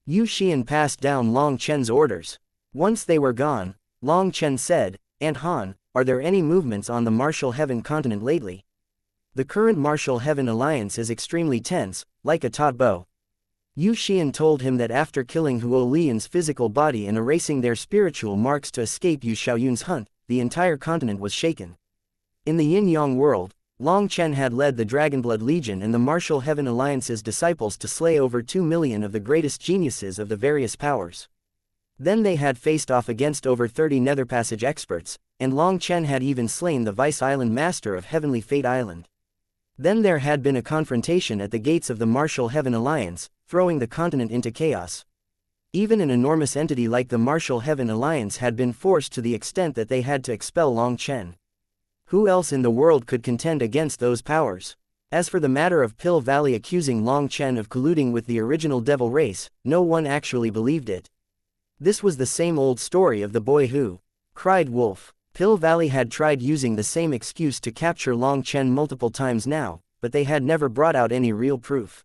Yu Xian passed down Long Chen's orders. Once they were gone, Long Chen said, Aunt Han, are there any movements on the Martial Heaven continent lately? The current Martial Heaven Alliance is extremely tense, like a taut bow. Yu Xian told him that after killing Huo Lian's physical body and erasing their spiritual marks to escape Yu Xiaoyun's hunt, the entire continent was shaken. In the Yin-Yang world, Long Chen had led the Dragonblood Legion and the Martial Heaven Alliance's disciples to slay over 2 million of the greatest geniuses of the various powers. Then they had faced off against over 30 Netherpassage experts, and Long Chen had even slain the Vice Island Master of Heavenly Fate Island. Then there had been a confrontation at the gates of the Martial Heaven Alliance, throwing the continent into chaos. Even an enormous entity like the Martial Heaven Alliance had been forced to the extent that they had to expel Long Chen. Who else in the world could contend against those powers? As for the matter of Pill Valley accusing Long Chen of colluding with the original devil race, no one actually believed it. This was the same old story of the boy who cried wolf. Pill Valley had tried using the same excuse to capture Long Chen multiple times now, but they had never brought out any real proof.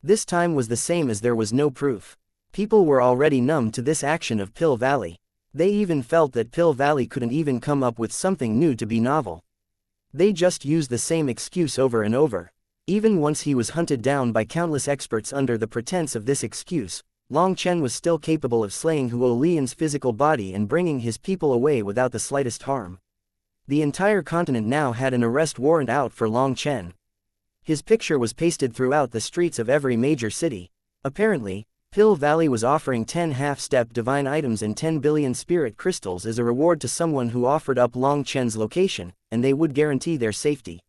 This time was the same as there was no proof. People were already numb to this action of Pill Valley. They even felt that Pill Valley couldn't even come up with something new to be novel. They just used the same excuse over and over. Even once he was hunted down by countless experts under the pretense of this excuse, Long Chen was still capable of slaying Huo Lian's physical body and bringing his people away without the slightest harm. The entire continent now had an arrest warrant out for Long Chen. His picture was pasted throughout the streets of every major city. Apparently, Pill Valley was offering 10 half-step divine items and 10 billion spirit crystals as a reward to someone who offered up Long Chen's location, and they would guarantee their safety.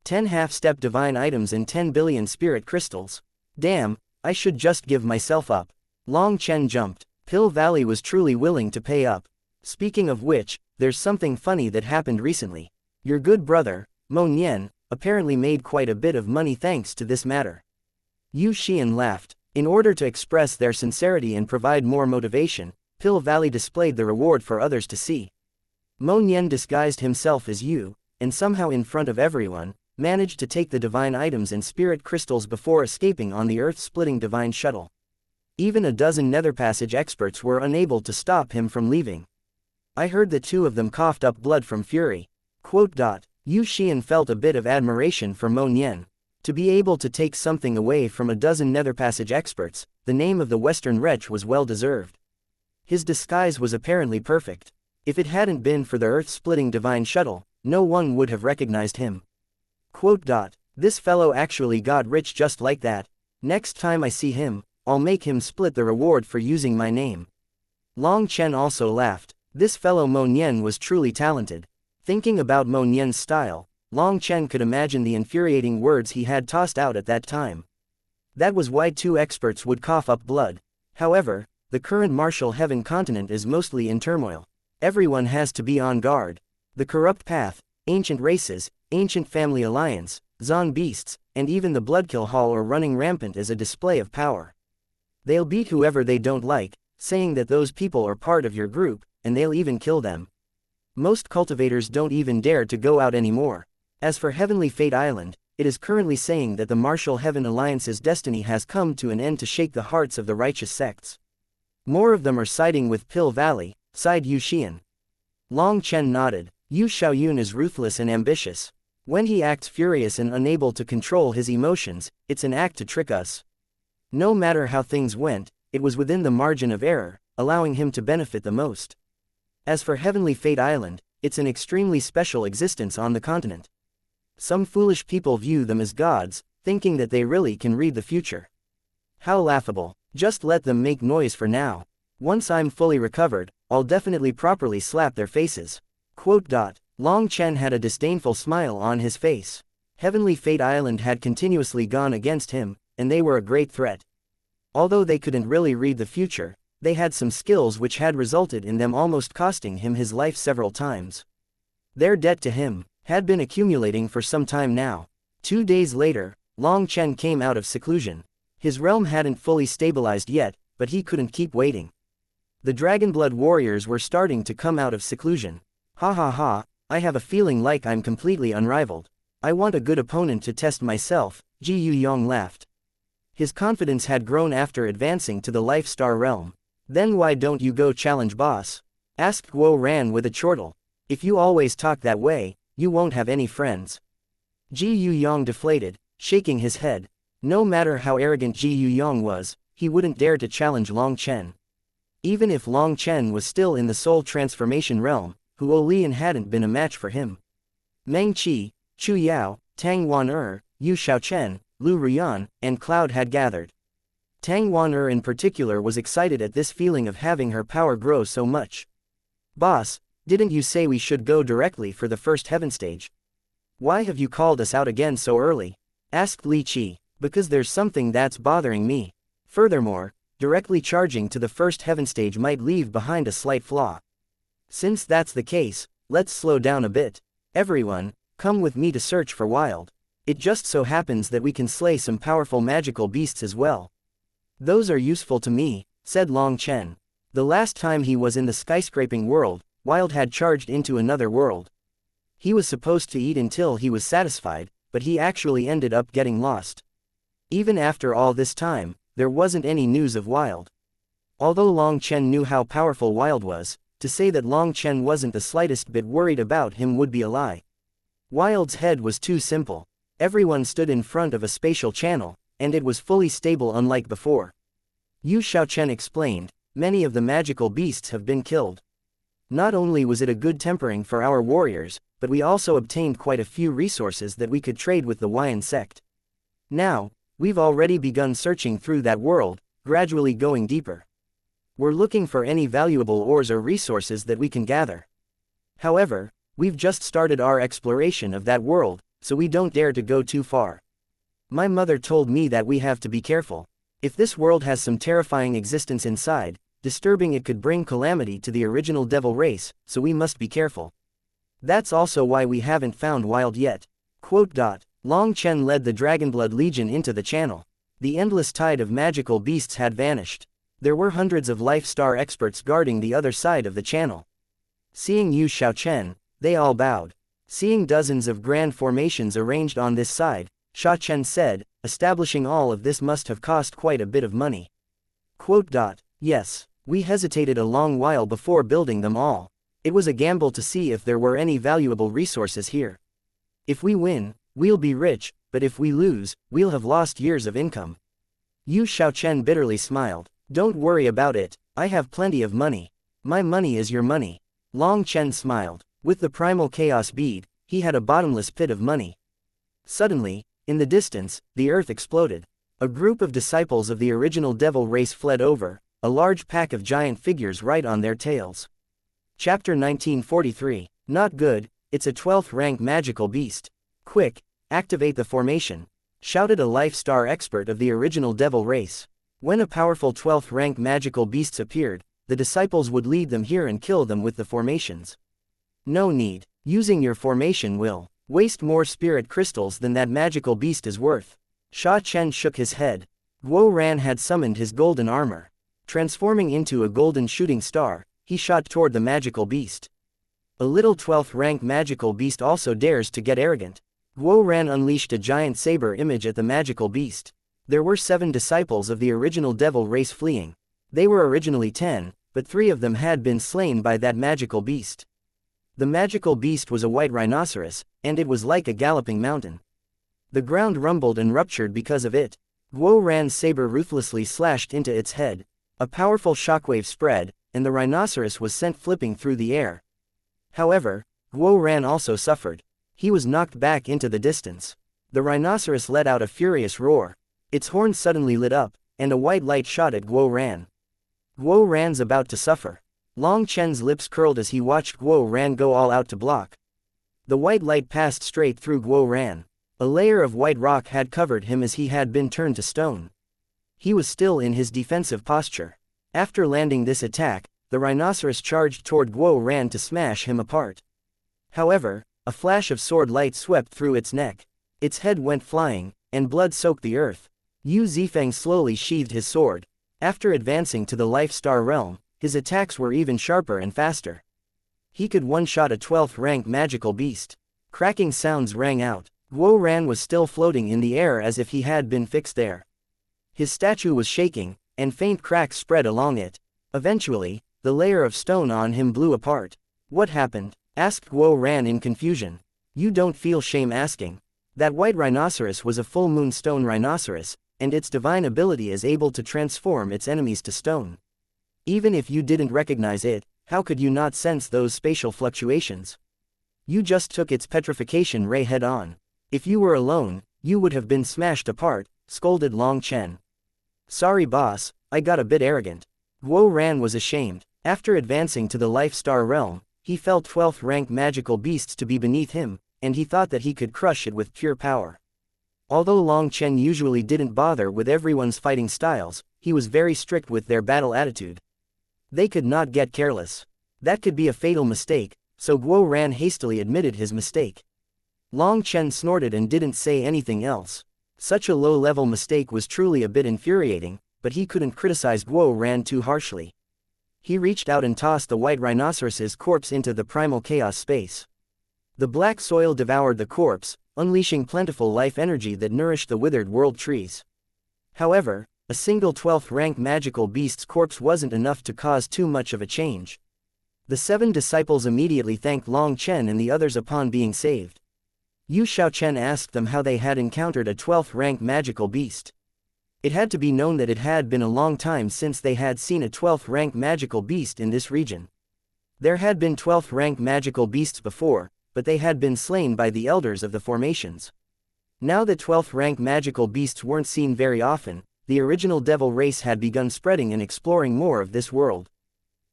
10 half-step divine items and 10 billion spirit crystals. Damn, I should just give myself up. Long Chen jumped. Pill Valley was truly willing to pay up. Speaking of which, there's something funny that happened recently. Your good brother, Mo Nian, apparently made quite a bit of money thanks to this matter. Yu Xian laughed. In order to express their sincerity and provide more motivation, Pill Valley displayed the reward for others to see. Mo Nian disguised himself as Yu, and somehow in front of everyone, managed to take the divine items and spirit crystals before escaping on the earth-splitting divine shuttle. Even a dozen nether passage experts were unable to stop him from leaving. I heard that 2 of them coughed up blood from fury. Yu Xian felt a bit of admiration for Mo Nian. To be able to take something away from a dozen nether passage experts, the name of the Western wretch was well deserved. His disguise was apparently perfect. If it hadn't been for the earth-splitting divine shuttle, no one would have recognized him. This fellow actually got rich just like that. Next time I see him, I'll make him split the reward for using my name. Long Chen also laughed. This fellow Mo Nian was truly talented. Thinking about Mo Nian's style, Long Chen could imagine the infuriating words he had tossed out at that time. That was why 2 experts would cough up blood. However, the current martial heaven continent is mostly in turmoil. Everyone has to be on guard. The corrupt path, ancient races, ancient family alliance, Zon beasts, and even the Bloodkill Hall are running rampant as a display of power. They'll beat whoever they don't like, saying that those people are part of your group, and they'll even kill them. Most cultivators don't even dare to go out anymore. As for Heavenly Fate Island, it is currently saying that the Martial Heaven Alliance's destiny has come to an end to shake the hearts of the righteous sects. More of them are siding with Pill Valley, sighed Yu Xian. Long Chen nodded. Yu Xiaoyun is ruthless and ambitious. When he acts furious and unable to control his emotions, it's an act to trick us. No matter how things went, it was within the margin of error, allowing him to benefit the most. As for Heavenly Fate Island, it's an extremely special existence on the continent. Some foolish people view them as gods, thinking that they really can read the future. How laughable. Just let them make noise for now. Once I'm fully recovered, I'll definitely properly slap their faces. Long Chen had a disdainful smile on his face. Heavenly Fate Island had continuously gone against him, and they were a great threat. Although they couldn't really read the future, they had some skills which had resulted in them almost costing him his life several times. Their debt to him had been accumulating for some time now. 2 days later, Long Chen came out of seclusion. His realm hadn't fully stabilized yet, but he couldn't keep waiting. The Dragonblood warriors were starting to come out of seclusion. Ha ha ha, I have a feeling like I'm completely unrivaled. I want a good opponent to test myself, Ji Yuyong laughed. His confidence had grown after advancing to the Life Star realm. Then why don't you go challenge boss? Asked Guo Ran with a chortle. If you always talk that way, you won't have any friends. Ji Yuyong deflated, shaking his head. No matter how arrogant Ji Yuyong was, he wouldn't dare to challenge Long Chen. Even if Long Chen was still in the soul transformation realm, Huo Lian hadn't been a match for him. Meng Qi, Chu Yao, Tang Wan Yu Xiaochen, Lu Ruyan, and Cloud had gathered. Tang Wan in particular was excited at this feeling of having her power grow so much. Boss, didn't you say we should go directly for the first heaven stage? Why have you called us out again so early? Asked Li Qi. Because there's something that's bothering me. Furthermore, directly charging to the first heaven stage might leave behind a slight flaw. Since that's the case, let's slow down a bit. Everyone, come with me to search for wild. It just so happens that we can slay some powerful magical beasts as well. Those are useful to me, said Long Chen. The last time he was in the skyscraping world, Wild had charged into another world. He was supposed to eat until he was satisfied, but he actually ended up getting lost. Even after all this time, there wasn't any news of Wild. Although Long Chen knew how powerful Wild was, to say that Long Chen wasn't the slightest bit worried about him would be a lie. Wild's head was too simple. Everyone stood in front of a spatial channel, and it was fully stable unlike before. Yu Xiaochen explained, many of the magical beasts have been killed. Not only was it a good tempering for our warriors, but we also obtained quite a few resources that we could trade with the Huayan sect. Now, we've already begun searching through that world, gradually going deeper. We're looking for any valuable ores or resources that we can gather. However, we've just started our exploration of that world, so we don't dare to go too far. My mother told me that we have to be careful. If this world has some terrifying existence inside, disturbing it could bring calamity to the original devil race, so we must be careful. That's also why we haven't found wild yet. Quote. Long Chen led the Dragonblood Legion into the channel. The endless tide of magical beasts had vanished. There were hundreds of Life Star experts guarding the other side of the channel. Seeing Yu Xiaochen, they all bowed. Seeing dozens of grand formations arranged on this side, Xiaochen said, establishing all of this must have cost quite a bit of money. Quote. Yes, we hesitated a long while before building them all. It was a gamble to see if there were any valuable resources here. If we win, we'll be rich, but if we lose, we'll have lost years of income. Yu Xiaochen bitterly smiled. Don't worry about it, I have plenty of money. My money is your money. Long Chen smiled. With the primal chaos bead, he had a bottomless pit of money. Suddenly, in the distance, the earth exploded. A group of disciples of the original devil race fled over, a large pack of giant figures right on their tails. Chapter 1943. Not good, it's a 12th rank magical beast. Quick, activate the formation, shouted a Life Star expert of the original devil race. When a powerful 12th rank magical beasts appeared, the disciples would lead them here and kill them with the formations. No need, using your formation will waste more spirit crystals than that magical beast is worth. Sha Chen shook his head. Guo Ran had summoned his golden armor. Transforming into a golden shooting star, he shot toward the magical beast. A little 12th rank magical beast also dares to get arrogant. Guo Ran unleashed a giant saber image at the magical beast. There were 7 disciples of the original devil race fleeing. They were originally 10, but 3 of them had been slain by that magical beast. The magical beast was a white rhinoceros, and it was like a galloping mountain. The ground rumbled and ruptured because of it. Guo Ran's saber ruthlessly slashed into its head. A powerful shockwave spread, and the rhinoceros was sent flipping through the air. However, Guo Ran also suffered. He was knocked back into the distance. The rhinoceros let out a furious roar. Its horn suddenly lit up, and a white light shot at Guo Ran. Guo Ran's about to suffer. Long Chen's lips curled as he watched Guo Ran go all out to block. The white light passed straight through Guo Ran. A layer of white rock had covered him as he had been turned to stone. He was still in his defensive posture. After landing this attack, the rhinoceros charged toward Guo Ran to smash him apart. However, a flash of sword light swept through its neck. Its head went flying, and blood soaked the earth. Yu Zifeng slowly sheathed his sword. After advancing to the Life Star realm, his attacks were even sharper and faster. He could one-shot a 12th rank magical beast. Cracking sounds rang out. Guo Ran was still floating in the air as if he had been fixed there. His statue was shaking, and faint cracks spread along it. Eventually, the layer of stone on him blew apart. What happened? Asked Guo Ran in confusion. You don't feel shame asking. That white rhinoceros was a full moon stone rhinoceros, and its divine ability is able to transform its enemies to stone. Even if you didn't recognize it, how could you not sense those spatial fluctuations? You just took its petrification ray head on. If you were alone, you would have been smashed apart, scolded Long Chen. Sorry boss, I got a bit arrogant. Guo Ran was ashamed. After advancing to the Life Star realm, he felt 12th rank magical beasts to be beneath him, and he thought that he could crush it with pure power. Although Long Chen usually didn't bother with everyone's fighting styles, he was very strict with their battle attitude. They could not get careless. That could be a fatal mistake, so Guo Ran hastily admitted his mistake. Long Chen snorted and didn't say anything else. Such a low-level mistake was truly a bit infuriating, but he couldn't criticize Guo Ran too harshly. He reached out and tossed the white rhinoceros's corpse into the primal chaos space. The black soil devoured the corpse, unleashing plentiful life energy that nourished the withered world trees. However, a single 12th rank magical beast's corpse wasn't enough to cause too much of a change. The 7 disciples immediately thanked Long Chen and the others upon being saved. Yu Xiaochen asked them how they had encountered a 12th rank magical beast. It had to be known that it had been a long time since they had seen a 12th rank magical beast in this region. There had been 12th rank magical beasts before, but they had been slain by the elders of the formations. Now that 12th rank magical beasts weren't seen very often, the original devil race had begun spreading and exploring more of this world.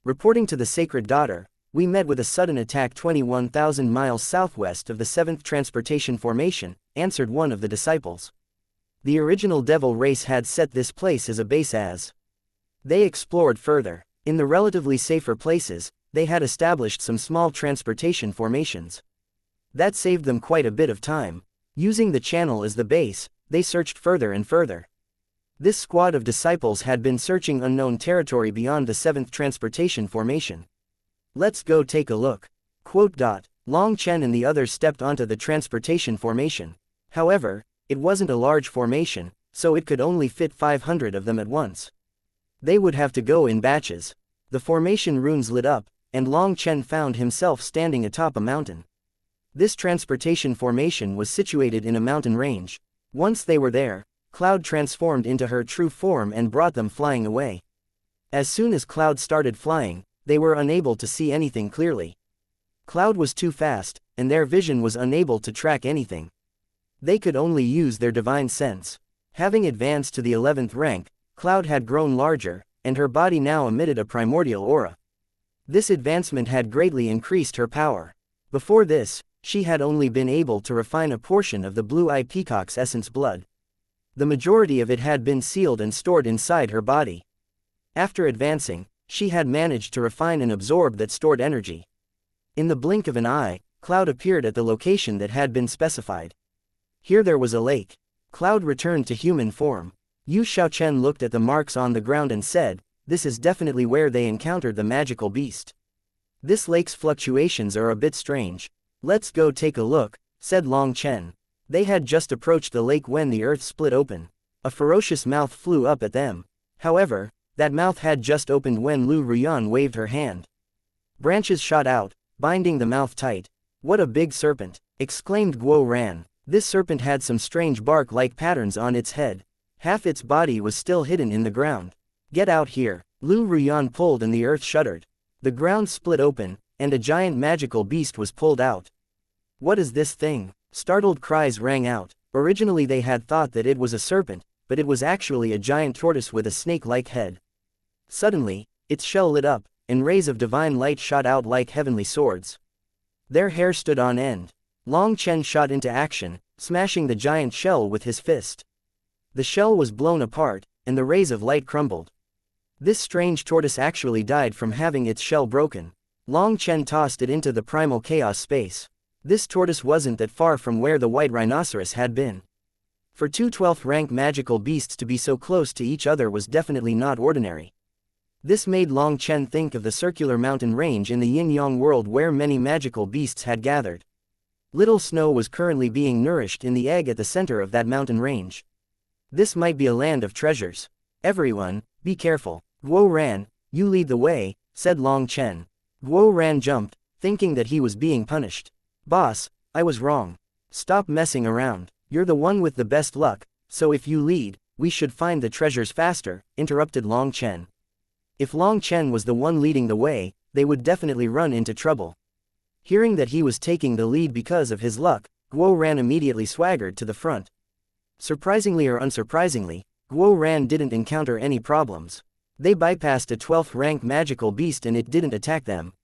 Reporting to the Sacred Daughter, we met with a sudden attack 21,000 miles southwest of the 7th Transportation Formation, answered one of the disciples. The original devil race had set this place as a base as they explored further. In the relatively safer places, they had established some small transportation formations. That saved them quite a bit of time. Using the channel as the base, they searched further and further. This squad of disciples had been searching unknown territory beyond the 7th Transportation Formation. Let's go take a look. Long Chen and the others stepped onto the transportation formation. However, it wasn't a large formation, so it could only fit 500 of them at once. They would have to go in batches. The formation runes lit up, and Long Chen found himself standing atop a mountain. This transportation formation was situated in a mountain range. Once they were there, Cloud transformed into her true form and brought them flying away. As soon as Cloud started flying, they were unable to see anything clearly. Cloud was too fast, and their vision was unable to track anything. They could only use their divine sense. Having advanced to the 11th rank, Cloud had grown larger, and her body now emitted a primordial aura. This advancement had greatly increased her power. Before this, she had only been able to refine a portion of the blue-eye peacock's essence blood. The majority of it had been sealed and stored inside her body. After advancing, she had managed to refine and absorb that stored energy. In the blink of an eye, Cloud appeared at the location that had been specified. Here there was a lake. Cloud returned to human form. Yu Xiaochen looked at the marks on the ground and said, "This is definitely where they encountered the magical beast. This lake's fluctuations are a bit strange. Let's go take a look," said Long Chen. They had just approached the lake when the earth split open. A ferocious mouth flew up at them. However, that mouth had just opened when Lu Ruyan waved her hand. Branches shot out, binding the mouth tight. "What a big serpent!" exclaimed Guo Ran. This serpent had some strange bark-like patterns on its head. Half its body was still hidden in the ground. "Get out here!" Lu Ruyan pulled and the earth shuddered. The ground split open, and a giant magical beast was pulled out. "What is this thing?" Startled cries rang out. Originally they had thought that it was a serpent, but it was actually a giant tortoise with a snake-like head. Suddenly, its shell lit up, and rays of divine light shot out like heavenly swords. Their hair stood on end. Long Chen shot into action, smashing the giant shell with his fist. The shell was blown apart, and the rays of light crumbled. This strange tortoise actually died from having its shell broken. Long Chen tossed it into the primal chaos space. This tortoise wasn't that far from where the white rhinoceros had been. For two 12th rank magical beasts to be so close to each other was definitely not ordinary. This made Long Chen think of the circular mountain range in the yin-yang world where many magical beasts had gathered. Little Snow was currently being nourished in the egg at the center of that mountain range. This might be a land of treasures. "Everyone, be careful. Guo Ran, you lead the way," said Long Chen. Guo Ran jumped, thinking that he was being punished. "Boss, I was wrong. Stop messing around. You're the one with the best luck, so if you lead, we should find the treasures faster," interrupted Long Chen. If Long Chen was the one leading the way, they would definitely run into trouble. Hearing that he was taking the lead because of his luck, Guo Ran immediately swaggered to the front. Surprisingly or unsurprisingly, Guo Ran didn't encounter any problems. They bypassed a 12th rank magical beast and it didn't attack them.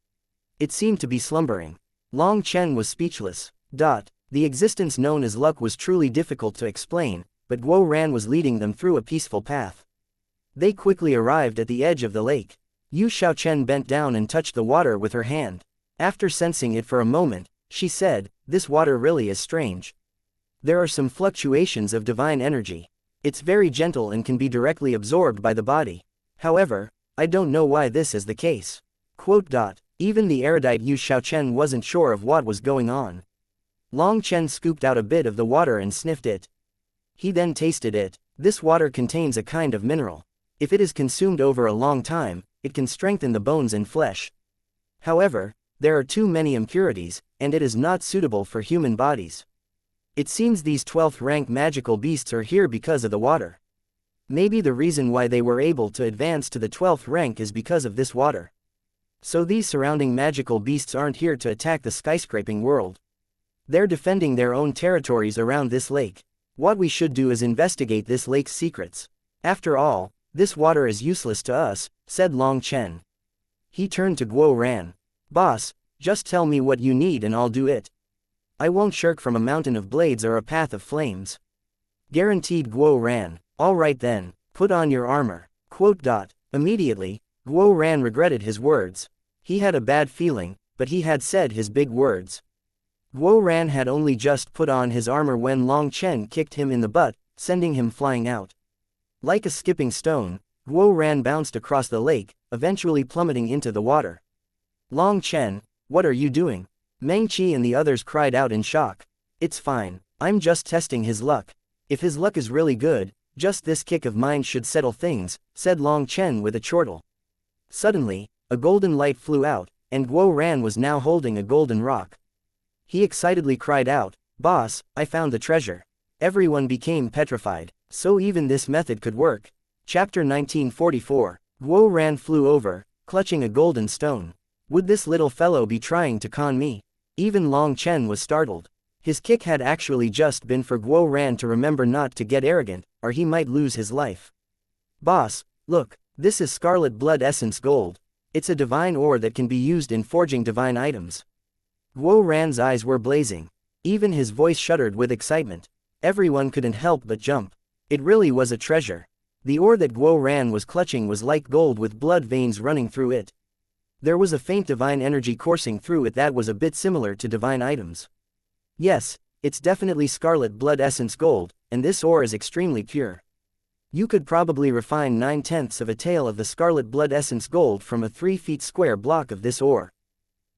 It seemed to be slumbering. Long Chen was speechless. The existence known as luck was truly difficult to explain, but Guo Ran was leading them through a peaceful path. They quickly arrived at the edge of the lake. Yu Xiaochen bent down and touched the water with her hand. After sensing it for a moment, she said, "This water really is strange. There are some fluctuations of divine energy. It's very gentle and can be directly absorbed by the body. However, I don't know why this is the case." Even the erudite Yu Xiaochen wasn't sure of what was going on. Long Chen scooped out a bit of the water and sniffed it. He then tasted it. This water contains a kind of mineral. If it is consumed over a long time, it can strengthen the bones and flesh. However, there are too many impurities, and it is not suitable for human bodies. It seems these 12th rank magical beasts are here because of the water. Maybe the reason why they were able to advance to the 12th rank is because of this water. So these surrounding magical beasts aren't here to attack the skyscraping world. They're defending their own territories around this lake. What we should do is investigate this lake's secrets. After all, this water is useless to us, said Long Chen. He turned to Guo Ran. Boss, just tell me what you need and I'll do it. I won't shirk from a mountain of blades or a path of flames. Guaranteed Guo Ran. All right then, put on your armor. Immediately, Guo Ran regretted his words. He had a bad feeling, but he had said his big words. Guo Ran had only just put on his armor when Long Chen kicked him in the butt, sending him flying out. Like a skipping stone, Guo Ran bounced across the lake, eventually plummeting into the water. Long Chen, what are you doing? Meng Qi and the others cried out in shock. It's fine, I'm just testing his luck. If his luck is really good, just this kick of mine should settle things, said Long Chen with a chortle. Suddenly, a golden light flew out, and Guo Ran was now holding a golden rock. He excitedly cried out, Boss, I found the treasure. Everyone became petrified. So even this method could work. Chapter 1944. Guo Ran flew over, clutching a golden stone. Would this little fellow be trying to con me? Even Long Chen was startled. His kick had actually just been for Guo Ran to remember not to get arrogant, or he might lose his life. Boss, look, this is scarlet blood essence gold. It's a divine ore that can be used in forging divine items. Guo Ran's eyes were blazing. Even his voice shuddered with excitement. Everyone couldn't help but jump. It really was a treasure. The ore that Guo Ran was clutching was like gold with blood veins running through it. There was a faint divine energy coursing through it that was a bit similar to divine items. Yes, it's definitely scarlet blood essence gold, and this ore is extremely pure. You could probably refine 9/10 of a tael of the scarlet blood essence gold from a 3 feet square block of this ore.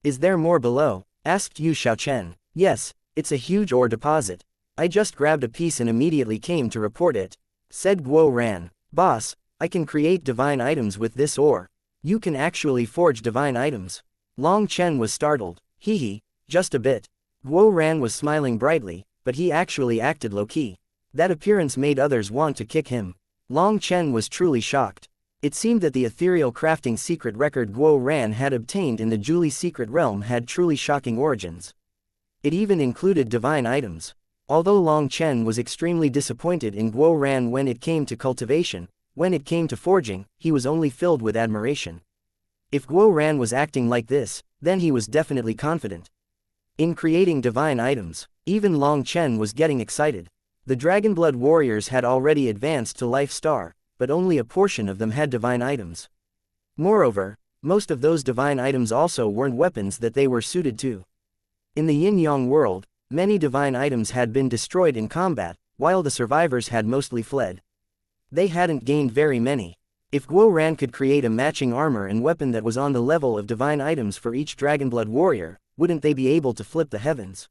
Is there more below? Asked Yu Xiaochen. Yes, it's a huge ore deposit. I just grabbed a piece and immediately came to report it, said Guo Ran. Boss, I can create divine items with this ore. You can actually forge divine items. Long Chen was startled. Hee, just a bit. Guo Ran was smiling brightly, but he actually acted low-key. That appearance made others want to kick him. Long Chen was truly shocked. It seemed that the ethereal crafting secret record Guo Ran had obtained in the Julie secret realm had truly shocking origins. It even included divine items. Although Long Chen was extremely disappointed in Guo Ran when it came to cultivation, when it came to forging, he was only filled with admiration. If Guo Ran was acting like this, then he was definitely confident. In creating divine items, even Long Chen was getting excited. The Dragonblood warriors had already advanced to Life Star, but only a portion of them had divine items. Moreover, most of those divine items also weren't weapons that they were suited to. In the Yin-Yang world, many divine items had been destroyed in combat, while the survivors had mostly fled. They hadn't gained very many. If Guo Ran could create a matching armor and weapon that was on the level of divine items for each Dragonblood warrior, wouldn't they be able to flip the heavens?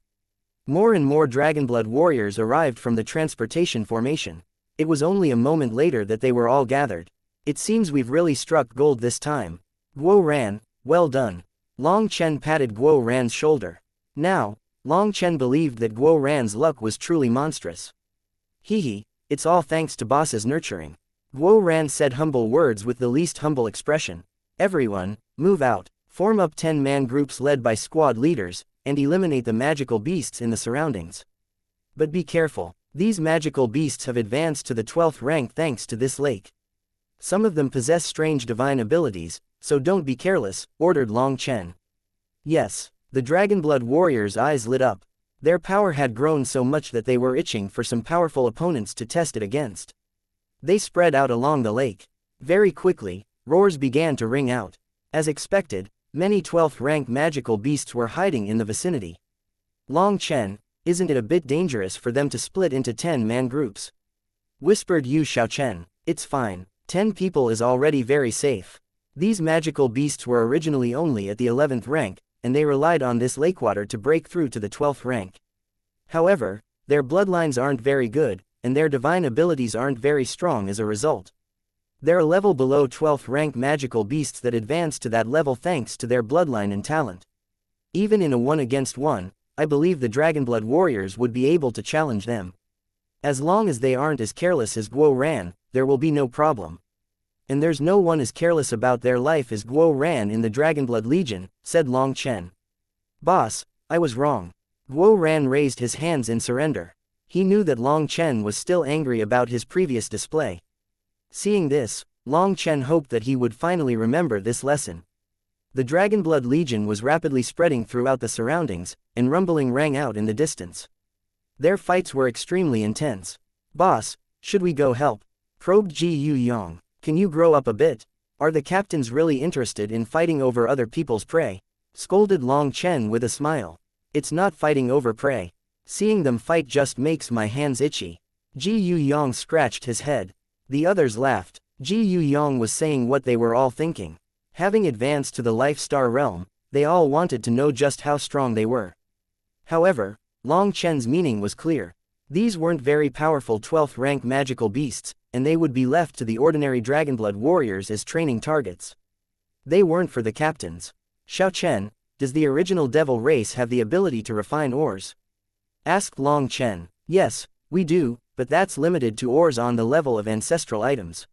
More and more Dragonblood warriors arrived from the transportation formation. It was only a moment later that they were all gathered. It seems we've really struck gold this time. Guo Ran, well done. Long Chen patted Guo Ran's shoulder. Now, Long Chen believed that Guo Ran's luck was truly monstrous. Hee, it's all thanks to boss's nurturing. Guo Ran said humble words with the least humble expression. Everyone, move out, form up 10-man groups led by squad leaders, and eliminate the magical beasts in the surroundings. But be careful, these magical beasts have advanced to the 12th rank thanks to this lake. Some of them possess strange divine abilities, so don't be careless, ordered Long Chen. Yes. The Dragonblood warriors' eyes lit up. Their power had grown so much that they were itching for some powerful opponents to test it against. They spread out along the lake. Very quickly, roars began to ring out. As expected, many 12th rank magical beasts were hiding in the vicinity. Long Chen, isn't it a bit dangerous for them to split into 10-man groups? Whispered Yu Xiaochen. It's fine, 10 people is already very safe. These magical beasts were originally only at the 11th rank, and they relied on this lakewater to break through to the 12th rank. However, their bloodlines aren't very good, and their divine abilities aren't very strong as a result. They're a level below 12th rank magical beasts that advance to that level thanks to their bloodline and talent. Even in a 1-against-1, I believe the Dragonblood warriors would be able to challenge them. As long as they aren't as careless as Guo Ran, there will be no problem. And there's no one as careless about their life as Guo Ran in the Dragonblood Legion, said Long Chen. Boss, I was wrong. Guo Ran raised his hands in surrender. He knew that Long Chen was still angry about his previous display. Seeing this, Long Chen hoped that he would finally remember this lesson. The Dragonblood Legion was rapidly spreading throughout the surroundings, and rumbling rang out in the distance. Their fights were extremely intense. "Boss, should we go help?" probed Ji Yu Yang. "Can you grow up a bit? Are the captains really interested in fighting over other people's prey?" scolded Long Chen with a smile. "It's not fighting over prey. Seeing them fight just makes my hands itchy." Ji Yu Yang scratched his head. The others laughed. Ji Yu Yang was saying what they were all thinking. Having advanced to the Life Star realm, they all wanted to know just how strong they were. However, Long Chen's meaning was clear. These weren't very powerful 12th rank magical beasts, and they would be left to the ordinary Dragonblood warriors as training targets. They weren't for the captains. "Xiao Chen, does the original devil race have the ability to refine ores?" asked Long Chen. "Yes, we do, but that's limited to ores on the level of ancestral items.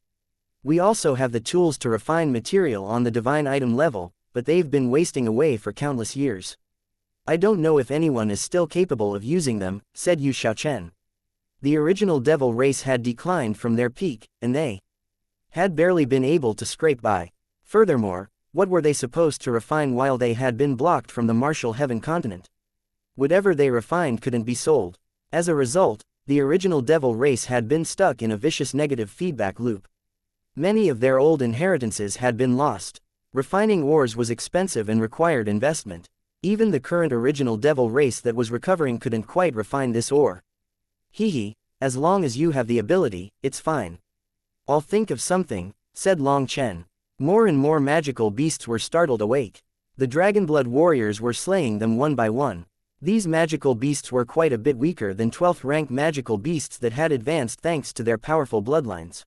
We also have the tools to refine material on the divine item level, but they've been wasting away for countless years. I don't know if anyone is still capable of using them," said Yu Xiaochen. The original devil race had declined from their peak, and they had barely been able to scrape by. Furthermore, what were they supposed to refine while they had been blocked from the martial heaven continent? Whatever they refined couldn't be sold. As a result, the original devil race had been stuck in a vicious negative feedback loop. Many of their old inheritances had been lost. Refining ores was expensive and required investment. Even the current original devil race that was recovering couldn't quite refine this ore. "Hehe, as long as you have the ability, it's fine. I'll think of something," said Long Chen. More and more magical beasts were startled awake. The Dragonblood warriors were slaying them one by one. These magical beasts were quite a bit weaker than 12th rank magical beasts that had advanced thanks to their powerful bloodlines.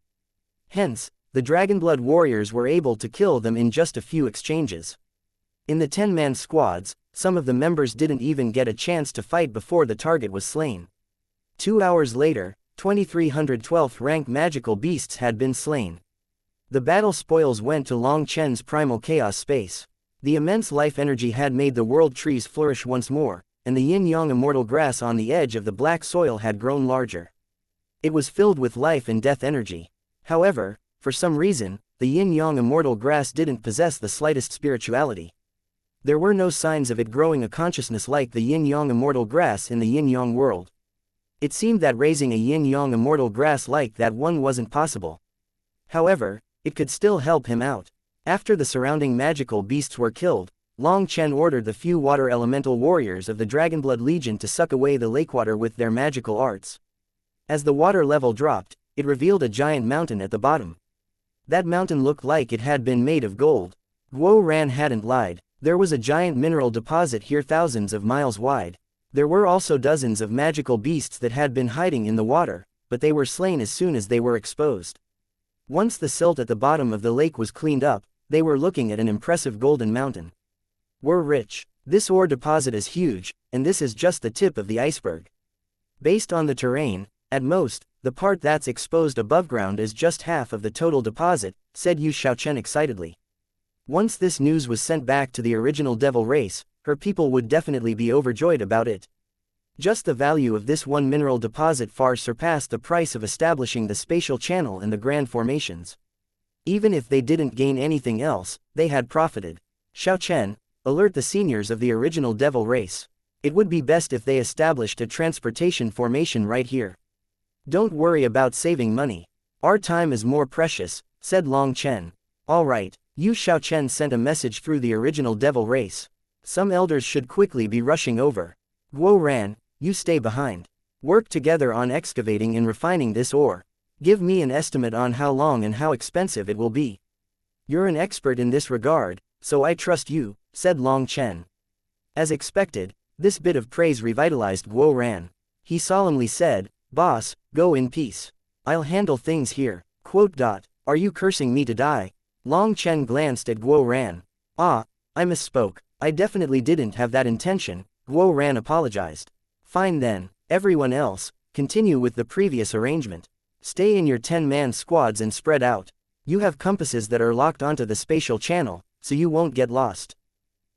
Hence, the Dragonblood warriors were able to kill them in just a few exchanges. In the 10-man squads, some of the members didn't even get a chance to fight before the target was slain. 2 hours later, 2,300 12th rank magical beasts had been slain. The battle spoils went to Long Chen's primal chaos space. The immense life energy had made the world trees flourish once more, and the yin-yang immortal grass on the edge of the black soil had grown larger. It was filled with life and death energy. However, for some reason, the yin-yang immortal grass didn't possess the slightest spirituality. There were no signs of it growing a consciousness like the yin-yang immortal grass in the yin-yang world. It seemed that raising a yin-yang immortal grass like that one wasn't possible. However, it could still help him out. After the surrounding magical beasts were killed, Long Chen ordered the few water elemental warriors of the Dragonblood Legion to suck away the lakewater with their magical arts. As the water level dropped, it revealed a giant mountain at the bottom. That mountain looked like it had been made of gold. Guo Ran hadn't lied. There was a giant mineral deposit here thousands of miles wide. There were also dozens of magical beasts that had been hiding in the water, but they were slain as soon as they were exposed. Once the silt at the bottom of the lake was cleaned up, they were looking at an impressive golden mountain. "We're rich. This ore deposit is huge, and this is just the tip of the iceberg. Based on the terrain, at most, the part that's exposed above ground is just half of the total deposit," said Yu Xiaochen excitedly. Once this news was sent back to the original devil race, her people would definitely be overjoyed about it. Just the value of this one mineral deposit far surpassed the price of establishing the spatial channel in the Grand Formations. Even if they didn't gain anything else, they had profited. "Xiao Chen, alert the seniors of the original devil race. It would be best if they established a transportation formation right here. Don't worry about saving money. Our time is more precious," said Long Chen. "All right." Yu Xiaochen sent a message through the original devil race. "Some elders should quickly be rushing over. Guo Ran, you stay behind. Work together on excavating and refining this ore. Give me an estimate on how long and how expensive it will be. You're an expert in this regard, so I trust you," said Long Chen. As expected, this bit of praise revitalized Guo Ran. He solemnly said, "Boss, go in peace. I'll handle things here." Are you cursing me to die? Long Chen glanced at Guo Ran. "Ah, I misspoke. I definitely didn't have that intention," Guo Ran apologized. "Fine then, everyone else, continue with the previous arrangement. Stay in your 10-man squads and spread out. You have compasses that are locked onto the spatial channel, so you won't get lost.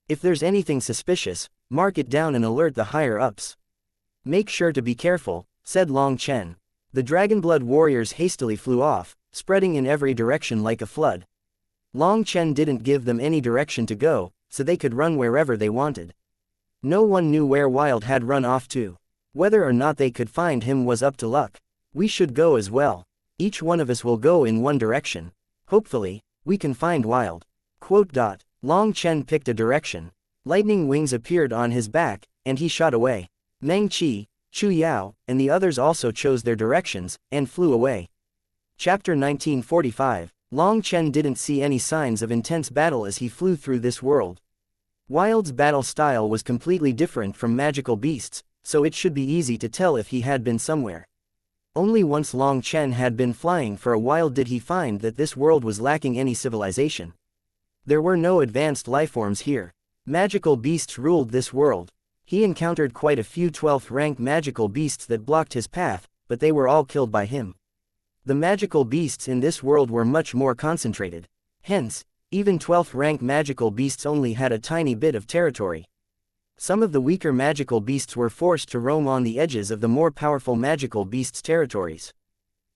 If there's anything suspicious, mark it down and alert the higher-ups. Make sure to be careful," said Long Chen. The Dragonblood warriors hastily flew off, spreading in every direction like a flood. Long Chen didn't give them any direction to go, so they could run wherever they wanted. No one knew where Wild had run off to. Whether or not they could find him was up to luck. We should go as well. Each one of us will go in one direction. Hopefully, we can find Wild. Quote. Long Chen picked a direction. Lightning wings appeared on his back, and he shot away. Meng Qi, Chu Yao, and the others also chose their directions, and flew away. Chapter 1945. Long Chen didn't see any signs of intense battle as he flew through this world. Wild's battle style was completely different from magical beasts, so it should be easy to tell if he had been somewhere. Only once Long Chen had been flying for a while did he find that this world was lacking any civilization. There were no advanced lifeforms here. Magical beasts ruled this world. He encountered quite a few 12th rank magical beasts that blocked his path, but they were all killed by him. The magical beasts in this world were much more concentrated. Hence, even 12th rank magical beasts only had a tiny bit of territory. Some of the weaker magical beasts were forced to roam on the edges of the more powerful magical beasts' territories.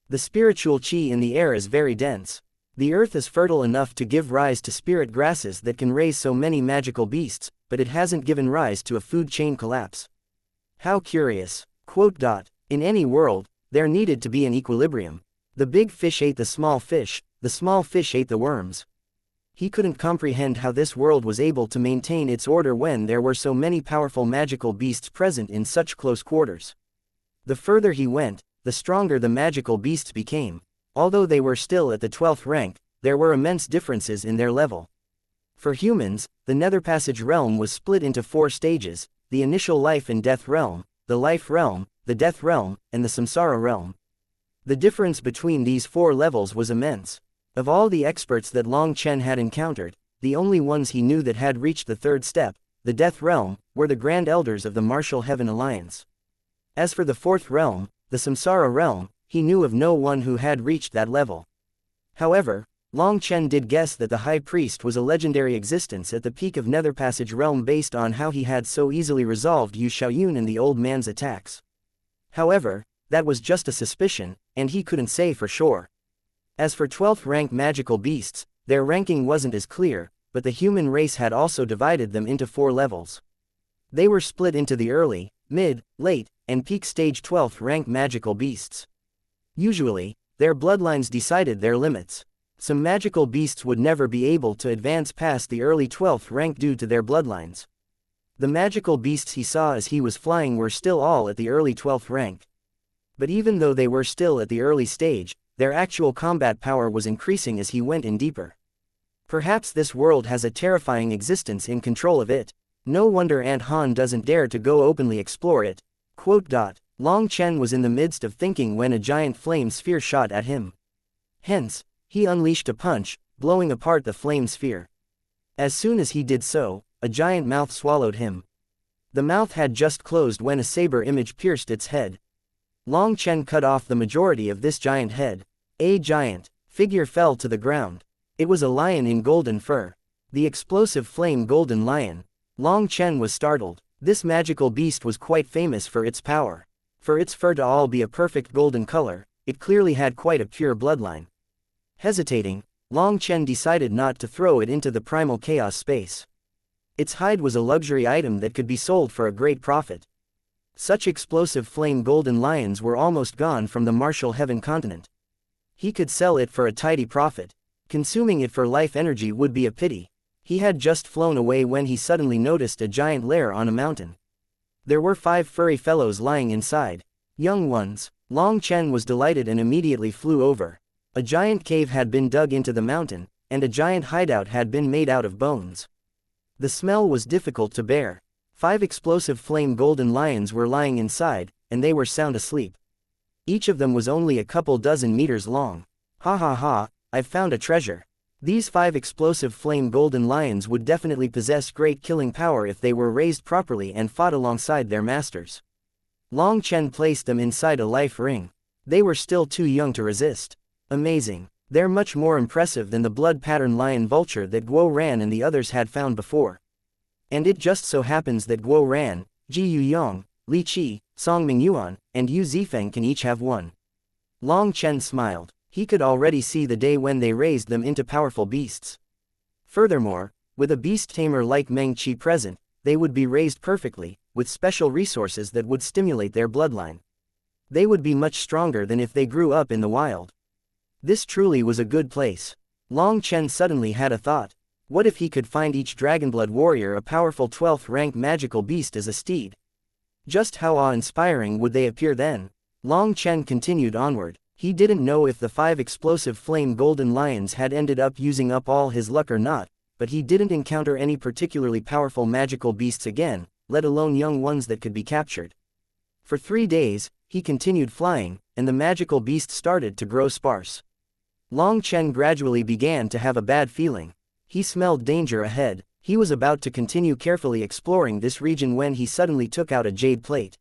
The spiritual qi in the air is very dense. The earth is fertile enough to give rise to spirit grasses that can raise so many magical beasts, but it hasn't given rise to a food chain collapse. How curious. Quote. In any world, there needed to be an equilibrium. The big fish ate the small fish ate the worms. He couldn't comprehend how this world was able to maintain its order when there were so many powerful magical beasts present in such close quarters. The further he went, the stronger the magical beasts became. Although they were still at the 12th rank, there were immense differences in their level. For humans, the Nether Passage realm was split into 4 stages: the initial life and death realm, the life realm, the death realm, and the samsara realm. The difference between these 4 levels was immense. Of all the experts that Long Chen had encountered, the only ones he knew that had reached the 3rd step, the death realm, were the Grand Elders of the Martial Heaven Alliance. As for the 4th realm, the samsara realm, he knew of no one who had reached that level. However, Long Chen did guess that the High Priest was a legendary existence at the peak of Nether Passage realm based on how he had so easily resolved Yu Xiaoyun and the old man's attacks. However, that was just a suspicion, and he couldn't say for sure. As for 12th rank magical beasts, their ranking wasn't as clear, but the human race had also divided them into 4 levels. They were split into the early, mid, late, and peak stage 12th rank magical beasts. Usually, their bloodlines decided their limits. Some magical beasts would never be able to advance past the early 12th rank due to their bloodlines. The magical beasts he saw as he was flying were still all at the early 12th rank. But even though they were still at the early stage, their actual combat power was increasing as he went in deeper. Perhaps this world has a terrifying existence in control of it. No wonder Aunt Han doesn't dare to go openly explore it. Quote. Long Chen was in the midst of thinking when a giant flame sphere shot at him. Hence, he unleashed a punch, blowing apart the flame sphere. As soon as he did so, a giant mouth swallowed him. The mouth had just closed when a saber image pierced its head. Long Chen cut off the majority of this giant head. A giant figure fell to the ground. It was a lion in golden fur. The explosive flame golden lion. Long Chen was startled. This magical beast was quite famous for its power. For its fur to all be a perfect golden color, it clearly had quite a pure bloodline. Hesitating, Long Chen decided not to throw it into the primal chaos space. Its hide was a luxury item that could be sold for a great profit. Such explosive flame golden lions were almost gone from the Martial Heaven continent. He could sell it for a tidy profit. Consuming it for life energy would be a pity. He had just flown away when he suddenly noticed a giant lair on a mountain. There were 5 furry fellows lying inside. Young ones. Long Chen was delighted and immediately flew over. A giant cave had been dug into the mountain, and a giant hideout had been made out of bones. The smell was difficult to bear. 5 explosive flame golden lions were lying inside, and they were sound asleep. Each of them was only a couple dozen meters long. Ha ha ha, I've found a treasure. These 5 explosive flame golden lions would definitely possess great killing power if they were raised properly and fought alongside their masters. Long Chen placed them inside a life ring. They were still too young to resist. Amazing. They're much more impressive than the blood pattern lion vulture that Guo Ran and the others had found before. And it just so happens that Guo Ran, Ji Yuyong, Li Qi, Song Mingyuan, and Yu Zifeng can each have one. Long Chen smiled. He could already see the day when they raised them into powerful beasts. Furthermore, with a beast tamer like Meng Qi present, they would be raised perfectly, with special resources that would stimulate their bloodline. They would be much stronger than if they grew up in the wild. This truly was a good place. Long Chen suddenly had a thought. What if he could find each Dragonblood warrior a powerful 12th rank magical beast as a steed? Just how awe-inspiring would they appear then? Long Chen continued onward. He didn't know if the 5 explosive flame golden lions had ended up using up all his luck or not, but he didn't encounter any particularly powerful magical beasts again, let alone young ones that could be captured. For 3 days, he continued flying, and the magical beasts started to grow sparse. Long Chen gradually began to have a bad feeling. He smelled danger ahead. He was about to continue carefully exploring this region when he suddenly took out a jade plate.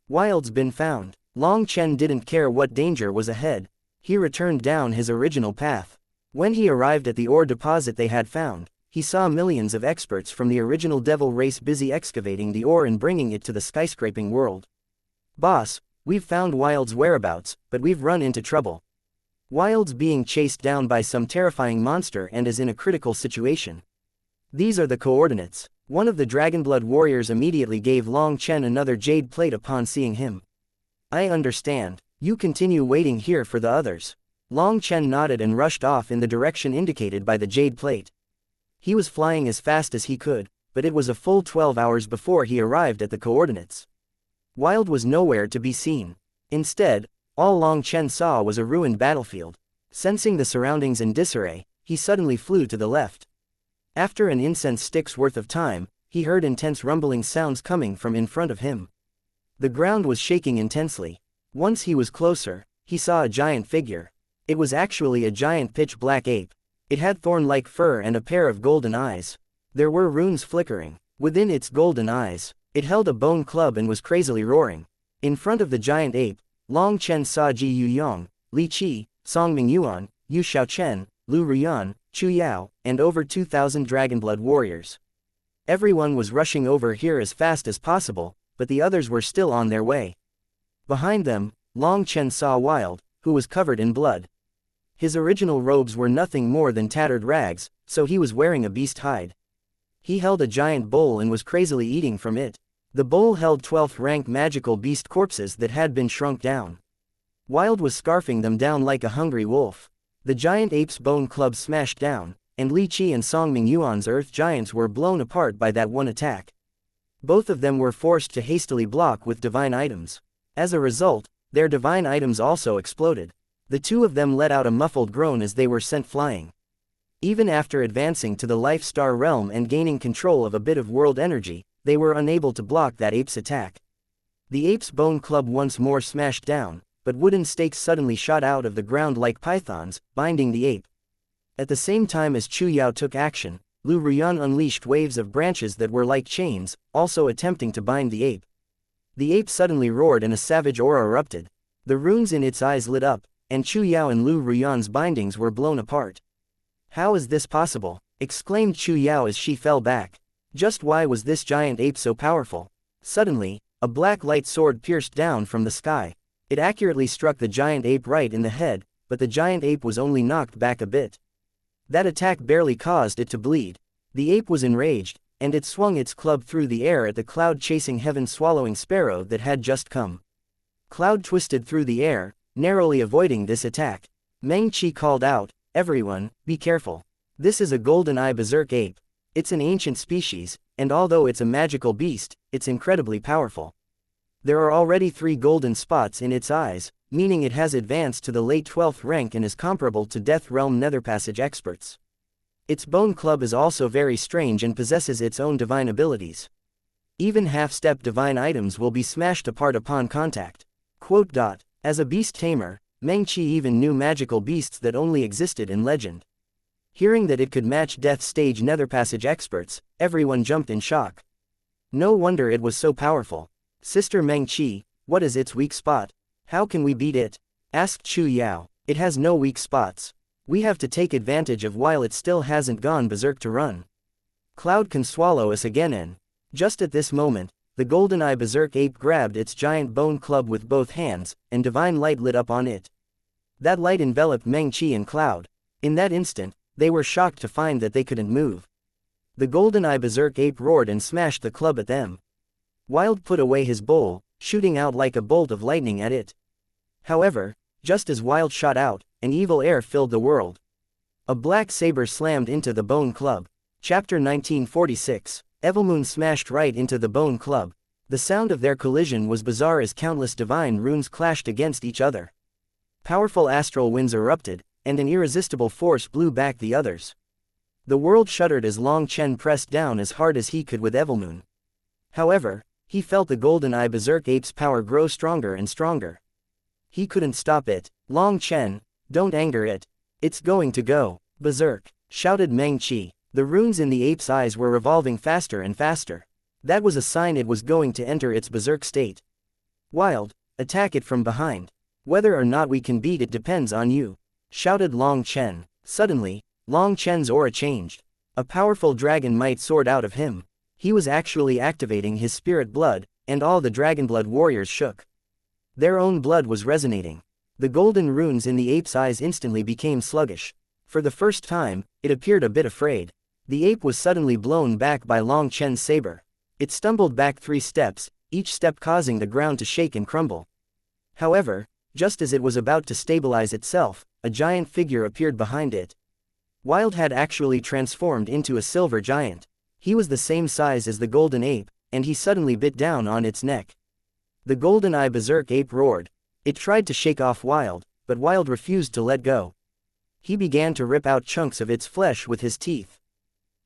Wild's been found. Long Chen didn't care what danger was ahead. He returned down his original path. When he arrived at the ore deposit they had found, he saw millions of experts from the original devil race busy excavating the ore and bringing it to the skyscraping world. "Boss, we've found Wild's whereabouts, but we've run into trouble. Wild's being chased down by some terrifying monster and is in a critical situation. These are the coordinates." One of the Dragonblood warriors immediately gave Long Chen another jade plate upon seeing him. "I understand. You continue waiting here for the others." Long Chen nodded and rushed off in the direction indicated by the jade plate. He was flying as fast as he could, but it was a full 12 hours before he arrived at the coordinates. Wild was nowhere to be seen. Instead, all Long Chen saw was a ruined battlefield. Sensing the surroundings in disarray, he suddenly flew to the left. After an incense stick's worth of time, he heard intense rumbling sounds coming from in front of him. The ground was shaking intensely. Once he was closer, he saw a giant figure. It was actually a giant pitch-black ape. It had thorn-like fur and a pair of golden eyes. There were runes flickering within its golden eyes. It held a bone club and was crazily roaring. In front of the giant ape, Long Chen saw Ji Yuyong, Li Qi, Song Mingyuan, Yu Xiaochen, Lu Ruyan, Chu Yao, and over 2,000 Dragonblood warriors. Everyone was rushing over here as fast as possible, but the others were still on their way. Behind them, Long Chen saw Wild, who was covered in blood. His original robes were nothing more than tattered rags, so he was wearing a beast hide. He held a giant bowl and was crazily eating from it. The bowl held 12th rank magical beast corpses that had been shrunk down. Wild was scarfing them down like a hungry wolf. The giant ape's bone club smashed down, and Li Qi and Song Mingyuan's earth giants were blown apart by that one attack. Both of them were forced to hastily block with divine items. As a result, their divine items also exploded. The two of them let out a muffled groan as they were sent flying. Even after advancing to the Life Star realm and gaining control of a bit of world energy, they were unable to block that ape's attack. The ape's bone club once more smashed down, but wooden stakes suddenly shot out of the ground like pythons, binding the ape. At the same time as Chu Yao took action, Lu Ruyan unleashed waves of branches that were like chains, also attempting to bind the ape. The ape suddenly roared and a savage aura erupted. The runes in its eyes lit up, and Chu Yao and Lu Ruyan's bindings were blown apart. "How is this possible?" exclaimed Chu Yao as she fell back. Just why was this giant ape so powerful? Suddenly, a black light sword pierced down from the sky. It accurately struck the giant ape right in the head, but the giant ape was only knocked back a bit. That attack barely caused it to bleed. The ape was enraged, and it swung its club through the air at the cloud-chasing heaven-swallowing sparrow that had just come. Cloud twisted through the air, narrowly avoiding this attack. Meng Qi called out, "Everyone, be careful. This is a golden-eye berserk ape. It's an ancient species, and although it's a magical beast, it's incredibly powerful. There are already 3 golden spots in its eyes, meaning it has advanced to the late 12th rank and is comparable to Death Realm Netherpassage experts. Its bone club is also very strange and possesses its own divine abilities. Even half-step divine items will be smashed apart upon contact." As a beast tamer, Meng Qi even knew magical beasts that only existed in legend. Hearing that it could match Death Stage Netherpassage experts, everyone jumped in shock. No wonder it was so powerful. "Sister Meng Qi, what is its weak spot? How can we beat it?" asked Chu Yao. "It has no weak spots. We have to take advantage of while it still hasn't gone berserk to run. Cloud can swallow us again and..." Just at this moment, the golden-eye berserk ape grabbed its giant bone club with both hands, and divine light lit up on it. That light enveloped Meng Qi in cloud. In that instant, they were shocked to find that they couldn't move. The golden-eye berserk ape roared and smashed the club at them. Wild put away his bowl, shooting out like a bolt of lightning at it. However, just as Wild shot out, an evil air filled the world. A black saber slammed into the bone club. Chapter 1946. Evilmoon smashed right into the bone club. The sound of their collision was bizarre as countless divine runes clashed against each other. Powerful astral winds erupted, and an irresistible force blew back the others. The world shuddered as Long Chen pressed down as hard as he could with Evilmoon. However, he felt the golden-eye berserk ape's power grow stronger and stronger. He couldn't stop it. Long Chen, don't anger it. It's going to go berserk, shouted Meng Qi. The runes in the ape's eyes were revolving faster and faster. That was a sign it was going to enter its berserk state. Wild, attack it from behind. Whether or not we can beat it depends on you, shouted Long Chen. Suddenly, Long Chen's aura changed. A powerful dragon might soared out of him. He was actually activating his spirit blood, and all the dragonblood warriors shook. Their own blood was resonating. The golden runes in the ape's eyes instantly became sluggish. For the first time, it appeared a bit afraid. The ape was suddenly blown back by Long Chen's saber. It stumbled back 3 steps, each step causing the ground to shake and crumble. However, just as it was about to stabilize itself, a giant figure appeared behind it. Wild had actually transformed into a silver giant. He was the same size as the golden ape, and he suddenly bit down on its neck. The golden-eye berserk ape roared. It tried to shake off Wild, but Wild refused to let go. He began to rip out chunks of its flesh with his teeth.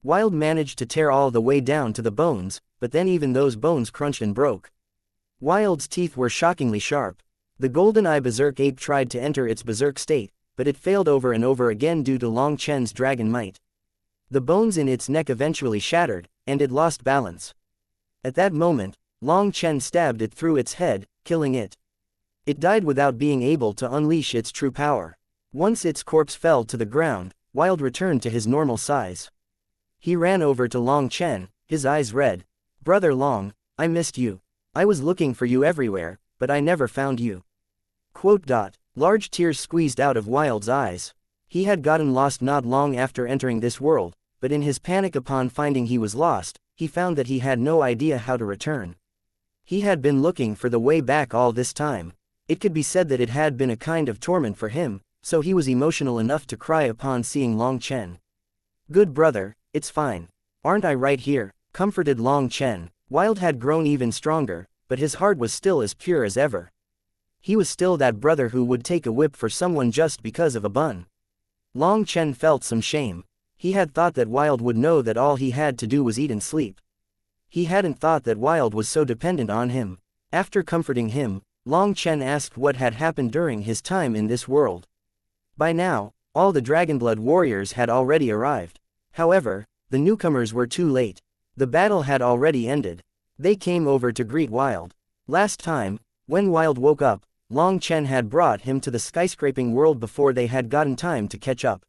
Wild managed to tear all the way down to the bones, but then even those bones crunched and broke. Wild's teeth were shockingly sharp. The golden-eye berserk ape tried to enter its berserk state, but it failed over and over again due to Long Chen's dragon might. The bones in its neck eventually shattered, and it lost balance. At that moment, Long Chen stabbed it through its head, killing it. It died without being able to unleash its true power. Once its corpse fell to the ground, Wild returned to his normal size. He ran over to Long Chen, his eyes red. "Brother Long, I missed you. I was looking for you everywhere, but I never found you." Large tears squeezed out of Wild's eyes. He had gotten lost not long after entering this world, but in his panic upon finding he was lost, he found that he had no idea how to return. He had been looking for the way back all this time. It could be said that it had been a kind of torment for him, so he was emotional enough to cry upon seeing Long Chen. "Good brother, it's fine. Aren't I right here?" comforted Long Chen. Wild had grown even stronger, but his heart was still as pure as ever. He was still that brother who would take a whip for someone just because of a bun. Long Chen felt some shame. He had thought that Wild would know that all he had to do was eat and sleep. He hadn't thought that Wild was so dependent on him. After comforting him, Long Chen asked what had happened during his time in this world. By now, all the Dragonblood warriors had already arrived. However, the newcomers were too late. The battle had already ended. They came over to greet Wild. Last time, when Wild woke up, Long Chen had brought him to the skyscraping world before they had gotten time to catch up.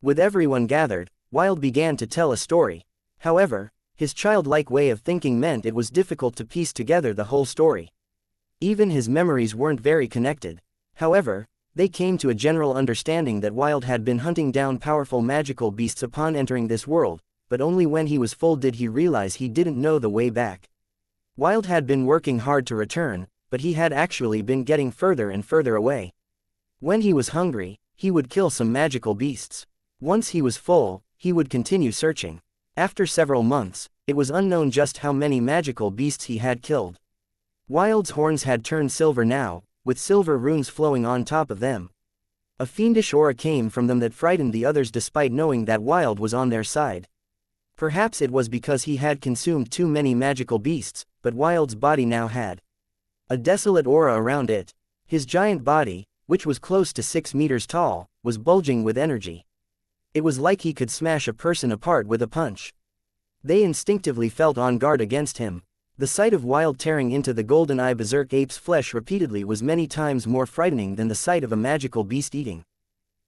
With everyone gathered, Wild began to tell a story. However, his childlike way of thinking meant it was difficult to piece together the whole story. Even his memories weren't very connected. However, they came to a general understanding that Wild had been hunting down powerful magical beasts upon entering this world, but only when he was full did he realize he didn't know the way back. Wild had been working hard to return, but he had actually been getting further and further away. When he was hungry, he would kill some magical beasts. Once he was full, he would continue searching. After several months, it was unknown just how many magical beasts he had killed. Wild's horns had turned silver now, with silver runes flowing on top of them. A fiendish aura came from them that frightened the others despite knowing that Wild was on their side. Perhaps it was because he had consumed too many magical beasts, but Wild's body now had a desolate aura around it. His giant body, which was close to 6 meters tall, was bulging with energy. It was like he could smash a person apart with a punch. They instinctively felt on guard against him. The sight of Wild tearing into the golden-eye berserk ape's flesh repeatedly was many times more frightening than the sight of a magical beast eating.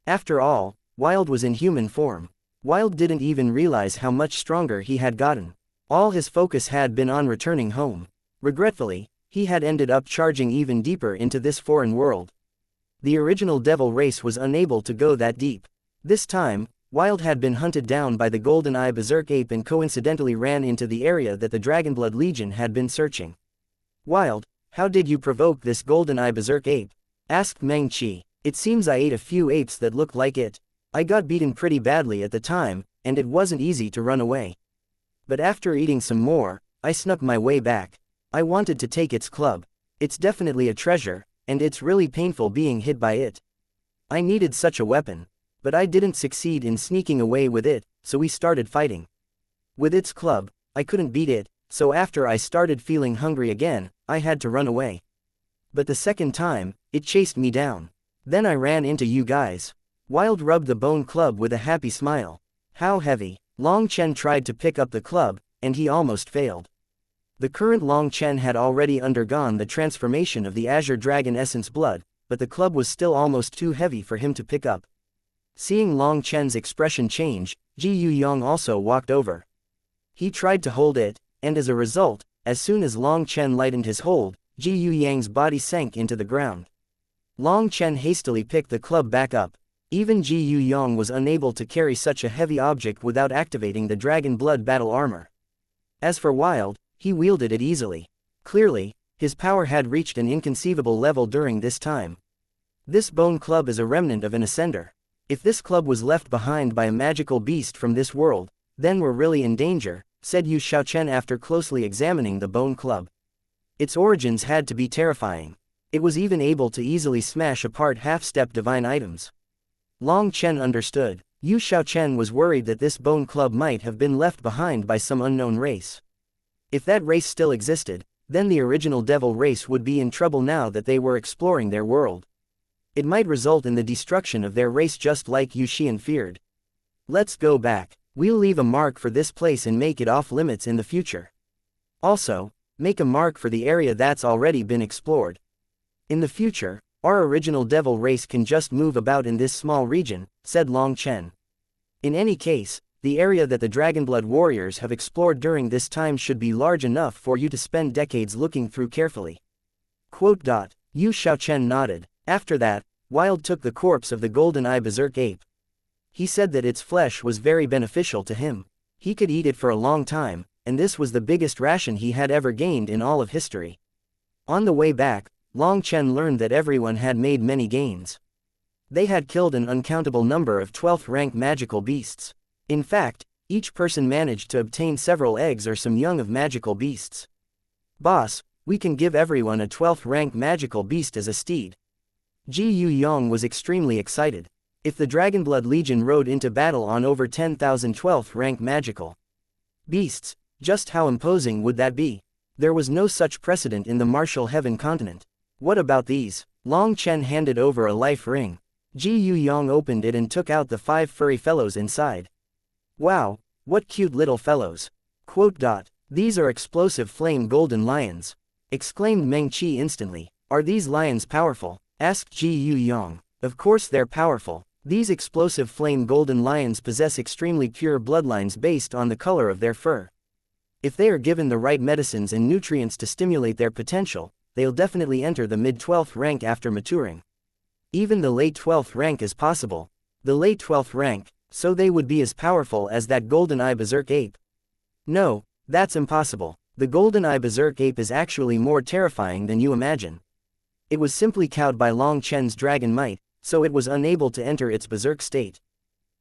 After all, Wild was in human form. Wild didn't even realize how much stronger he had gotten. All his focus had been on returning home. Regretfully, he had ended up charging even deeper into this foreign world. The original devil race was unable to go that deep. This time, Wild had been hunted down by the golden eye berserk ape and coincidentally ran into the area that the Dragonblood Legion had been searching. Wild, how did you provoke this golden eye berserk ape? Asked Meng Qi. It seems I ate a few apes that looked like it. I got beaten pretty badly at the time, and it wasn't easy to run away. But after eating some more, I snuck my way back. I wanted to take its club. It's definitely a treasure, and it's really painful being hit by it. I needed such a weapon. But I didn't succeed in sneaking away with it, so we started fighting. With its club, I couldn't beat it, so after I started feeling hungry again, I had to run away. But the second time, it chased me down. Then I ran into you guys. Wild rubbed the bone club with a happy smile. How heavy. Long Chen tried to pick up the club, and he almost failed. The current Long Chen had already undergone the transformation of the Azure Dragon Essence blood, but the club was still almost too heavy for him to pick up. Seeing Long Chen's expression change, Ji Yuyang also walked over. He tried to hold it, and as a result, as soon as Long Chen lightened his hold, Ji Yuyang's body sank into the ground. Long Chen hastily picked the club back up. Even Ji Yuyang was unable to carry such a heavy object without activating the Dragon Blood battle armor. As for Wild, he wielded it easily. Clearly, his power had reached an inconceivable level during this time. This bone club is a remnant of an ascender. If this club was left behind by a magical beast from this world, then we're really in danger, said Yu Xiaochen after closely examining the bone club. Its origins had to be terrifying. It was even able to easily smash apart half-step divine items. Long Chen understood. Yu Xiaochen was worried that this bone club might have been left behind by some unknown race. If that race still existed, then the original devil race would be in trouble now that they were exploring their world. It might result in the destruction of their race just like Yu Xian feared. Let's go back. We'll leave a mark for this place and make it off limits in the future. Also, make a mark for the area that's already been explored. In the future, our original devil race can just move about in this small region, said Long Chen. In any case, the area that the Dragonblood warriors have explored during this time should be large enough for you to spend decades looking through carefully. Yu Xiaochen nodded. After that, Wild took the corpse of the golden eye berserk ape. He said that its flesh was very beneficial to him. He could eat it for a long time, and this was the biggest ration he had ever gained in all of history. On the way back, Long Chen learned that everyone had made many gains. They had killed an uncountable number of 12th rank magical beasts. In fact, each person managed to obtain several eggs or some young of magical beasts. Boss, we can give everyone a 12th rank magical beast as a steed. Ji Yuyang was extremely excited. If the Dragonblood Legion rode into battle on over 10,000 12th rank magical beasts, just how imposing would that be? There was no such precedent in the martial heaven continent. What about these? Long Chen handed over a life ring. Ji Yuyang opened it and took out the 5 furry fellows inside. Wow, what cute little fellows. These are explosive flame golden lions. Exclaimed Meng Qi instantly. Are these lions powerful? Asked Ji Yuyang. Of course they're powerful. These explosive flame golden lions possess extremely pure bloodlines based on the color of their fur. If they are given the right medicines and nutrients to stimulate their potential, they'll definitely enter the mid-12th rank after maturing. Even the late 12th rank is possible. The late 12th rank, so they would be as powerful as that golden eye berserk ape. No, that's impossible. The golden eye berserk ape is actually more terrifying than you imagine. It was simply cowed by Long Chen's dragon might, so it was unable to enter its berserk state.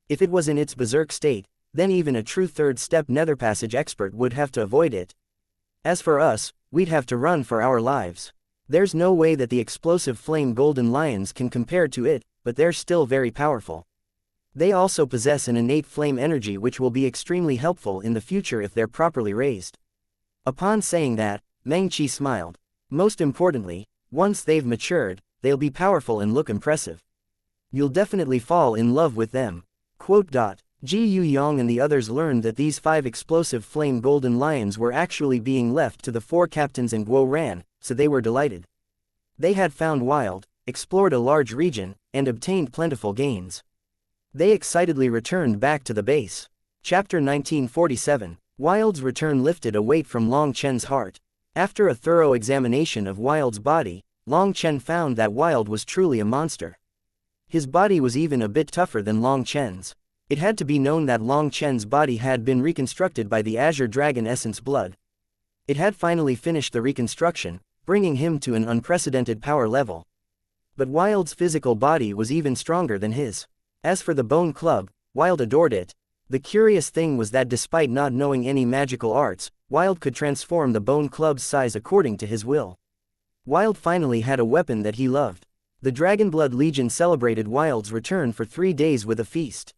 If it was in its berserk state, then even a true third-step nether passage expert would have to avoid it. As for us, we'd have to run for our lives. There's no way that the explosive flame golden lions can compare to it, but they're still very powerful. They also possess an innate flame energy which will be extremely helpful in the future if they're properly raised. Upon saying that, Meng Qi smiled. Most importantly, once they've matured, they'll be powerful and look impressive. You'll definitely fall in love with them. Ji Yuyang and the others learned that these 5 explosive flame golden lions were actually being left to the 4 captains and Guo Ran, so they were delighted. They had found Wild, explored a large region, and obtained plentiful gains. They excitedly returned back to the base. Chapter 1947. Wild's return lifted a weight from Long Chen's heart. After a thorough examination of Wild's body, Long Chen found that Wild was truly a monster. His body was even a bit tougher than Long Chen's. It had to be known that Long Chen's body had been reconstructed by the Azure Dragon Essence blood. It had finally finished the reconstruction, bringing him to an unprecedented power level. But Wild's physical body was even stronger than his. As for the Bone Club, Wild adored it. The curious thing was that despite not knowing any magical arts, Wild could transform the Bone Club's size according to his will. Wild finally had a weapon that he loved. The Dragonblood Legion celebrated Wild's return for 3 days with a feast.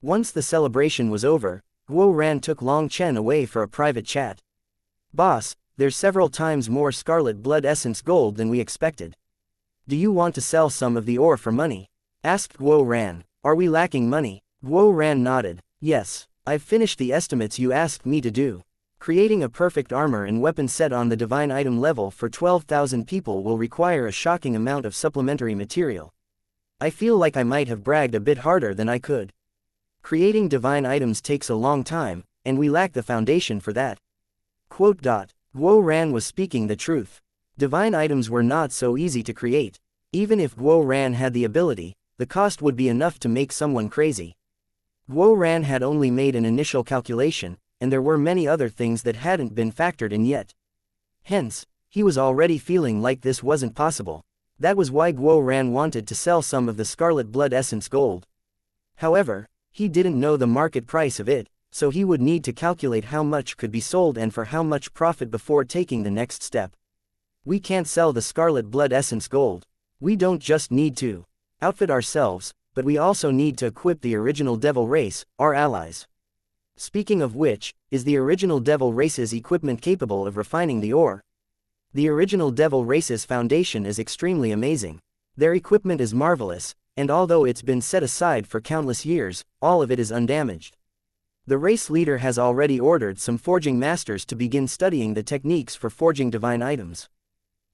Once the celebration was over, Guo Ran took Long Chen away for a private chat. "Boss, there's several times more Scarlet Blood Essence gold than we expected. Do you want to sell some of the ore for money?" asked Guo Ran. "Are we lacking money?" Guo Ran nodded. "Yes, I've finished the estimates you asked me to do. Creating a perfect armor and weapon set on the divine item level for 12,000 people will require a shocking amount of supplementary material. I feel like I might have bragged a bit harder than I could. Creating divine items takes a long time, and we lack the foundation for that." Guo Ran was speaking the truth. Divine items were not so easy to create. Even if Guo Ran had the ability, the cost would be enough to make someone crazy. Guo Ran had only made an initial calculation, and there were many other things that hadn't been factored in yet. Hence, he was already feeling like this wasn't possible. That was why Guo Ran wanted to sell some of the Scarlet Blood Essence gold. However, he didn't know the market price of it, so he would need to calculate how much could be sold and for how much profit before taking the next step. "We can't sell the Scarlet Blood Essence gold. We don't just need to outfit ourselves, but we also need to equip the original Devil Race, our allies. Speaking of which, is the original Devil Race's equipment capable of refining the ore?" The original Devil Race's foundation is extremely amazing. Their equipment is marvelous, and although it's been set aside for countless years, all of it is undamaged. The race leader has already ordered some forging masters to begin studying the techniques for forging divine items.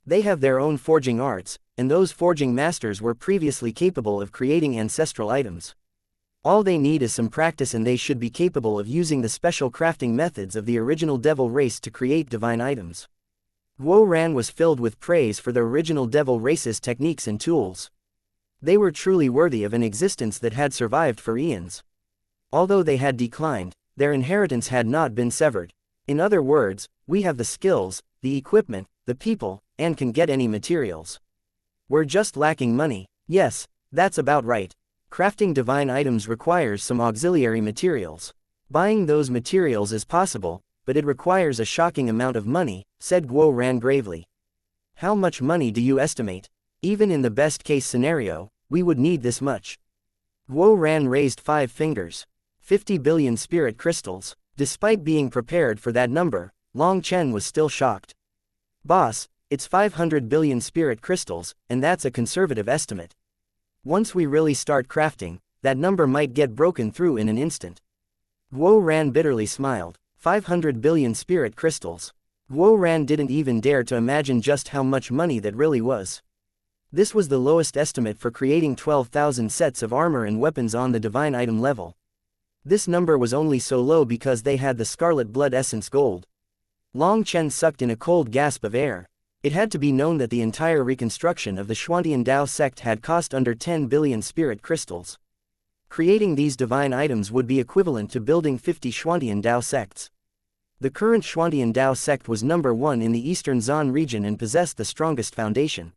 They have their own forging arts, and those forging masters were previously capable of creating ancestral items. All they need is some practice and they should be capable of using the special crafting methods of the original Devil Race to create divine items. Guo Ran was filled with praise for the original Devil Race's techniques and tools. They were truly worthy of an existence that had survived for eons. Although they had declined, their inheritance had not been severed. In other words, we have the skills, the equipment, the people, and can get any materials. We're just lacking money. Yes, that's about right. Crafting divine items requires some auxiliary materials. Buying those materials is possible, but it requires a shocking amount of money, said Guo Ran gravely. How much money do you estimate? Even in the best case scenario, we would need this much. Guo Ran raised 5 fingers. 50 billion spirit crystals. Despite being prepared for that number, Long Chen was still shocked. Boss, it's 500 billion spirit crystals, and that's a conservative estimate. Once we really start crafting, that number might get broken through in an instant. Guo Ran bitterly smiled. 500 billion spirit crystals. Guo Ran didn't even dare to imagine just how much money that really was. This was the lowest estimate for creating 12,000 sets of armor and weapons on the divine item level. This number was only so low because they had the Scarlet Blood Essence gold. Long Chen sucked in a cold gasp of air. It had to be known that the entire reconstruction of the Xuantian Dao sect had cost under 10 billion spirit crystals. Creating these divine items would be equivalent to building 50 Xuantian Dao sects. The current Xuantian Dao sect was number 1 in the eastern Zan region and possessed the strongest foundation.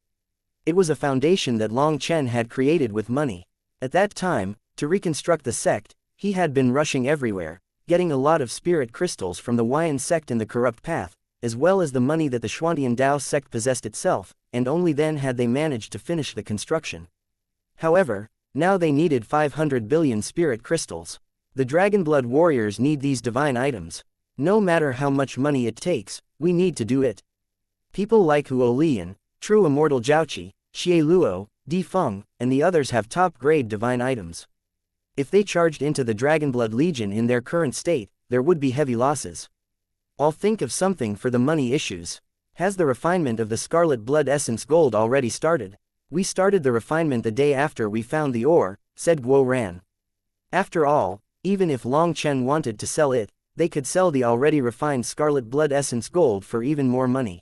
It was a foundation that Long Chen had created with money. At that time, to reconstruct the sect, he had been rushing everywhere, getting a lot of spirit crystals from the Huayan sect and the Corrupt Path, as well as the money that the Xuantian Dao sect possessed itself, and only then had they managed to finish the construction. However, now they needed 500 billion spirit crystals. The Dragonblood warriors need these divine items. No matter how much money it takes, we need to do it. People like Huo Lian, True Immortal Jiaoqi, Xie Luo, Di Feng, and the others have top-grade divine items. If they charged into the Dragonblood Legion in their current state, there would be heavy losses. I'll think of something for the money issues. Has the refinement of the Scarlet Blood Essence gold already started? We started the refinement the day after we found the ore, said Guo Ran. After all, even if Long Chen wanted to sell it, they could sell the already refined Scarlet Blood Essence gold for even more money.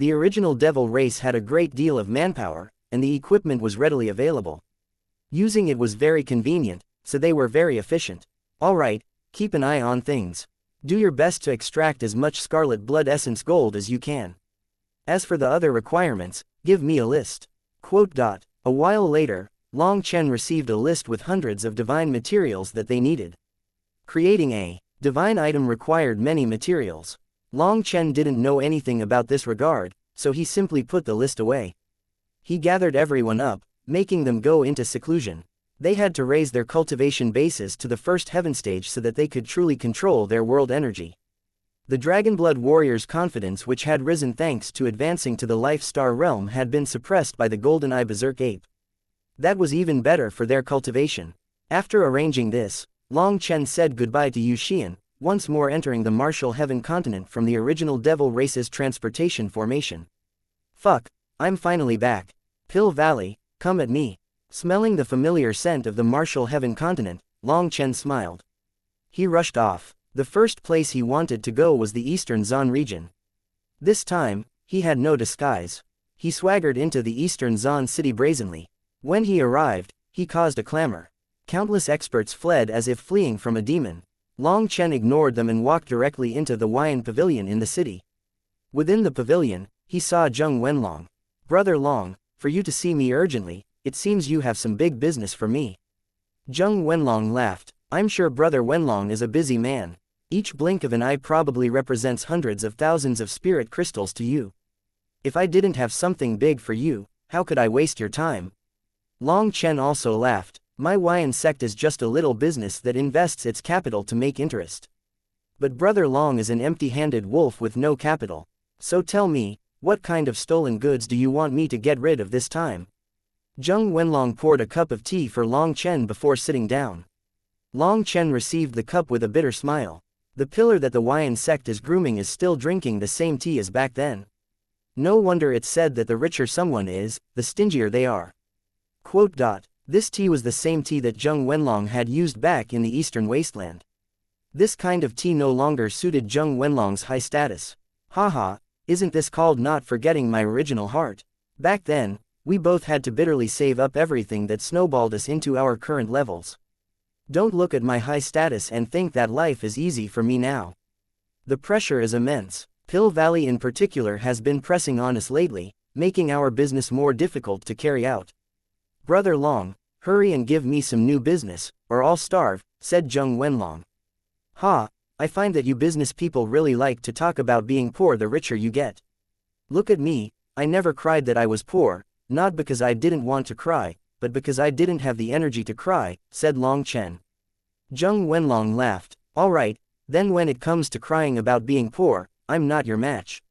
The original devil race had a great deal of manpower, and the equipment was readily available. Using it was very convenient, so they were very efficient. Alright, keep an eye on things. Do your best to extract as much scarlet blood essence gold as you can. As for the other requirements, give me a list. A while later, Long Chen received a list with hundreds of divine materials that they needed. Creating a divine item required many materials. Long Chen didn't know anything about this regard, so he simply put the list away. He gathered everyone up, making them go into seclusion. They had to raise their cultivation bases to the first heaven stage so that they could truly control their world energy. The Dragonblood warriors' confidence, which had risen thanks to advancing to the Life Star realm, had been suppressed by the Golden Eye Berserk Ape. That was even better for their cultivation. After arranging this, Long Chen said goodbye to Yu Xian, once more entering the martial heaven continent from the original devil race's transportation formation. Fuck, I'm finally back. Pill Valley, come at me. Smelling the familiar scent of the martial heaven continent, Long Chen smiled. He rushed off. The first place he wanted to go was the Eastern Zon region. This time, he had no disguise. He swaggered into the Eastern Zon city brazenly. When he arrived, he caused a clamor. Countless experts fled as if fleeing from a demon. Long Chen ignored them and walked directly into the Huayan pavilion in the city. Within the pavilion, he saw Zheng Wenlong. Brother Long, for you to see me urgently, it seems you have some big business for me. Zheng Wenlong laughed. I'm sure Brother Wenlong is a busy man. Each blink of an eye probably represents hundreds of thousands of spirit crystals to you. If I didn't have something big for you, how could I waste your time? Long Chen also laughed. My Huayan sect is just a little business that invests its capital to make interest. But Brother Long is an empty-handed wolf with no capital. So tell me, what kind of stolen goods do you want me to get rid of this time? Zheng Wenlong poured a cup of tea for Long Chen before sitting down. Long Chen received the cup with a bitter smile. The pillar that the Huayan sect is grooming is still drinking the same tea as back then. No wonder it's said that the richer someone is, the stingier they are. This tea was the same tea that Zheng Wenlong had used back in the Eastern Wasteland. This kind of tea no longer suited Zheng Wenlong's high status. Haha, isn't this called not forgetting my original heart? Back then, we both had to bitterly save up everything that snowballed us into our current levels. Don't look at my high status and think that life is easy for me now. The pressure is immense. Pill Valley in particular has been pressing on us lately, making our business more difficult to carry out. Brother Long, hurry and give me some new business, or I'll starve, said Zheng Wenlong. Ha, I find that you business people really like to talk about being poor the richer you get. Look at me, I never cried that I was poor, not because I didn't want to cry, but because I didn't have the energy to cry, said Long Chen. Zheng Wenlong laughed. Alright, then when it comes to crying about being poor, I'm not your match.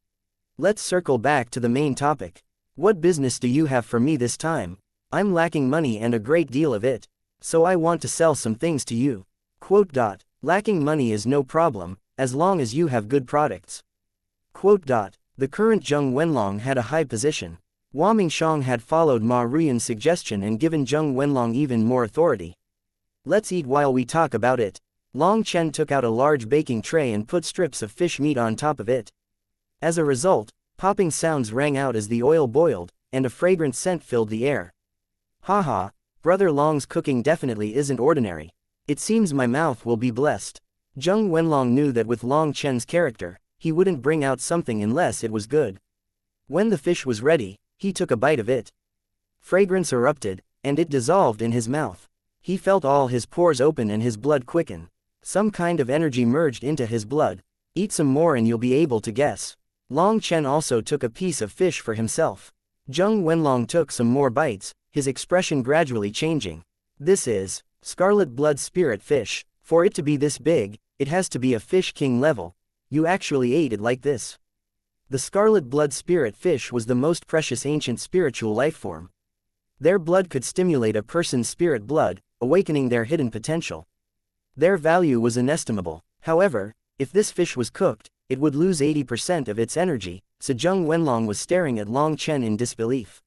Let's circle back to the main topic. What business do you have for me this time? I'm lacking money and a great deal of it, so I want to sell some things to you. Lacking money is no problem, as long as you have good products. The current Zheng Wenlong had a high position. Hua Mingshang had followed Ma Ruyan's suggestion and given Zheng Wenlong even more authority. Let's eat while we talk about it. Long Chen took out a large baking tray and put strips of fish meat on top of it. As a result, popping sounds rang out as the oil boiled, and a fragrant scent filled the air. Haha, Brother Long's cooking definitely isn't ordinary. It seems my mouth will be blessed. Zheng Wenlong knew that with Long Chen's character, he wouldn't bring out something unless it was good. When the fish was ready, he took a bite of it. Fragrance erupted, and it dissolved in his mouth. He felt all his pores open and his blood quicken. Some kind of energy merged into his blood. Eat some more and you'll be able to guess. Long Chen also took a piece of fish for himself. Zheng Wenlong took some more bites, his expression gradually changing. This is Scarlet Blood Spirit Fish. For it to be this big, it has to be a Fish King level. You actually ate it like this. The Scarlet Blood Spirit Fish was the most precious ancient spiritual lifeform. Their blood could stimulate a person's spirit blood, awakening their hidden potential. Their value was inestimable. However, if this fish was cooked, it would lose 80% of its energy, so Zheng Wenlong was staring at Long Chen in disbelief.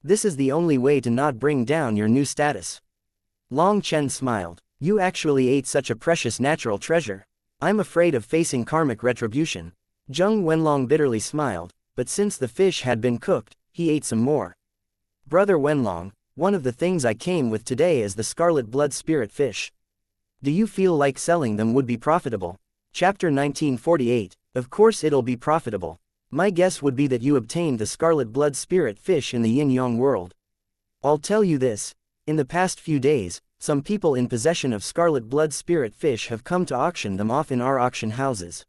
This is the only way to not bring down your new status. Long Chen smiled. You actually ate such a precious natural treasure. I'm afraid of facing karmic retribution. Zheng Wenlong bitterly smiled. but since the fish had been cooked, he ate some more. Brother Wenlong, one of the things I came with today is the scarlet blood spirit fish. Do you feel like selling them would be profitable? Chapter 1948, Of course it'll be profitable. My guess would be that you obtained the scarlet blood spirit fish in the yin-yang world. I'll tell you this, in the past few days, some people in possession of scarlet blood spirit fish have come to auction them off in our auction houses.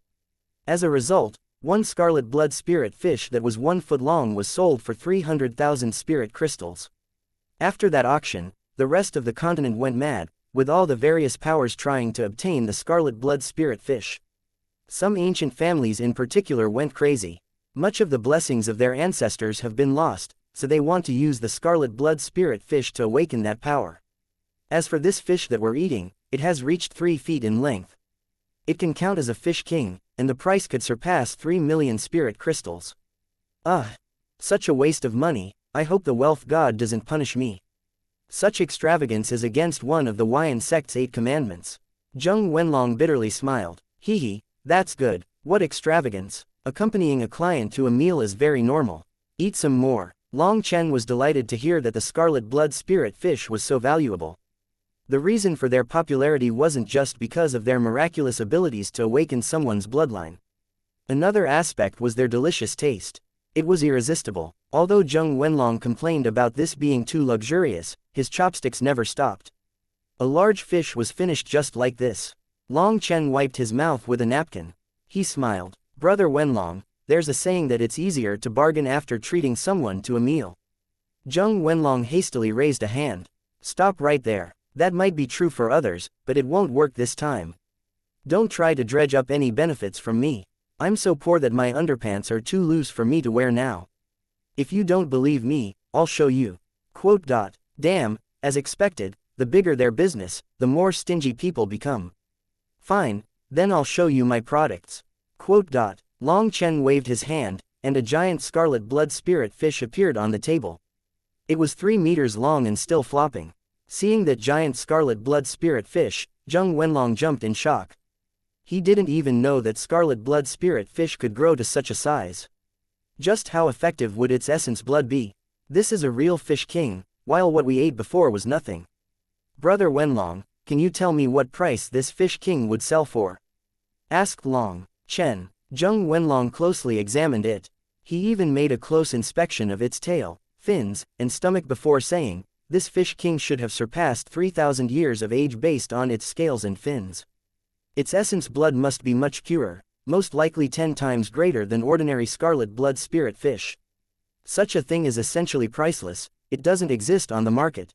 As a result, one scarlet blood spirit fish that was 1 foot long was sold for 300,000 spirit crystals. After that auction, the rest of the continent went mad, with all the various powers trying to obtain the scarlet blood spirit fish. Some ancient families in particular went crazy. Much of the blessings of their ancestors have been lost, so they want to use the scarlet blood spirit fish to awaken that power. As for this fish that we're eating, it has reached 3 feet in length. It can count as a fish king, and the price could surpass 3 million spirit crystals. Such a waste of money. I hope the wealth god doesn't punish me. Such extravagance is against one of the Huayan sect's 8 commandments. Zheng Wenlong bitterly smiled. Hee, that's good. What extravagance. Accompanying a client to a meal is very normal. Eat some more. Long Chen was delighted to hear that the scarlet blood spirit fish was so valuable. The reason for their popularity wasn't just because of their miraculous abilities to awaken someone's bloodline. Another aspect was their delicious taste. It was irresistible. Although Zheng Wenlong complained about this being too luxurious, his chopsticks never stopped. A large fish was finished just like this. Long Chen wiped his mouth with a napkin. He smiled. Brother Wenlong, there's a saying that it's easier to bargain after treating someone to a meal. Zheng Wenlong hastily raised a hand. Stop right there. That might be true for others, but it won't work this time. Don't try to dredge up any benefits from me. I'm so poor that my underpants are too loose for me to wear now. If you don't believe me, I'll show you. Damn, as expected, the bigger their business, the more stingy people become. Fine, then I'll show you my products. Long Chen waved his hand, and a giant scarlet blood spirit fish appeared on the table. It was 3 meters long and still flopping. Seeing that giant scarlet blood spirit fish, Zheng Wenlong jumped in shock. He didn't even know that scarlet blood spirit fish could grow to such a size. Just how effective would its essence blood be? This is a real fish king, while what we ate before was nothing. Brother Wenlong, can you tell me what price this fish king would sell for? Asked Long Chen. Zheng Wenlong closely examined it. He even made a close inspection of its tail, fins, and stomach before saying, this fish king should have surpassed 3,000 years of age based on its scales and fins. Its essence blood must be much purer, most likely 10 times greater than ordinary scarlet blood spirit fish. Such a thing is essentially priceless, it doesn't exist on the market.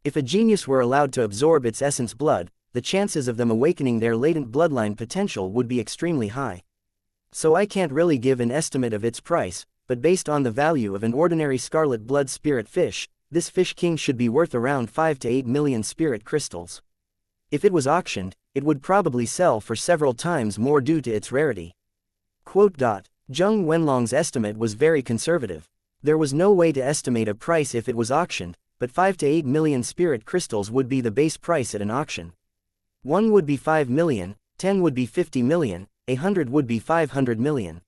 If a genius were allowed to absorb its essence blood, the chances of them awakening their latent bloodline potential would be extremely high. So I can't really give an estimate of its price, but based on the value of an ordinary scarlet blood spirit fish, this fish king should be worth around 5 to 8 million spirit crystals. If it was auctioned, it would probably sell for several times more due to its rarity. Zheng Wenlong's estimate was very conservative. There was no way to estimate a price if it was auctioned, but 5 to 8 million spirit crystals would be the base price at an auction. 1 would be 5 million, 10 would be 50 million, 100 would be 500 million.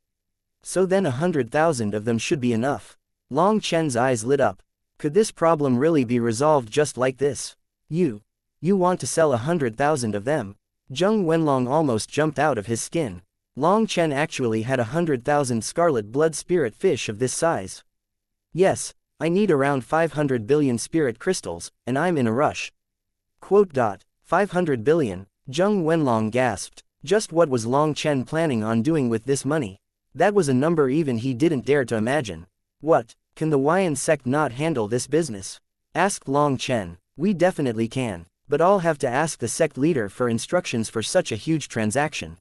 So then 100,000 of them should be enough. Long Chen's eyes lit up. Could this problem really be resolved just like this? You want to sell 100,000 of them? Zheng Wenlong almost jumped out of his skin. Long Chen actually had 100,000 scarlet blood spirit fish of this size. Yes, I need around 500 billion spirit crystals, and I'm in a rush. 500 billion, Zheng Wenlong gasped. Just what was Long Chen planning on doing with this money? That was a number even he didn't dare to imagine. What, can the Huayan sect not handle this business? Asked Long Chen. We definitely can, but I'll have to ask the sect leader for instructions for such a huge transaction.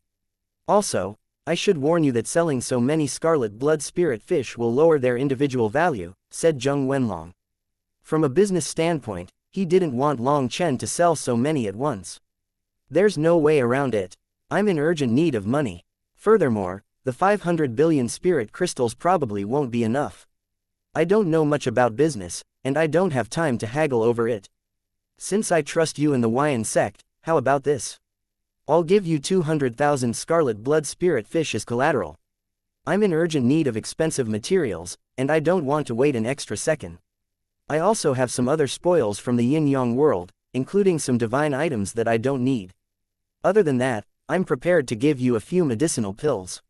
Also, I should warn you that selling so many scarlet blood spirit fish will lower their individual value, said Zheng Wenlong. From a business standpoint, he didn't want Long Chen to sell so many at once. There's no way around it. I'm in urgent need of money. Furthermore, the 500 billion spirit crystals probably won't be enough. I don't know much about business, and I don't have time to haggle over it. Since I trust you in the Huayan sect, how about this? I'll give you 200,000 scarlet blood spirit fish as collateral. I'm in urgent need of expensive materials, and I don't want to wait an extra second. I also have some other spoils from the yin-yang world, including some divine items that I don't need. Other than that, I'm prepared to give you a few medicinal pills.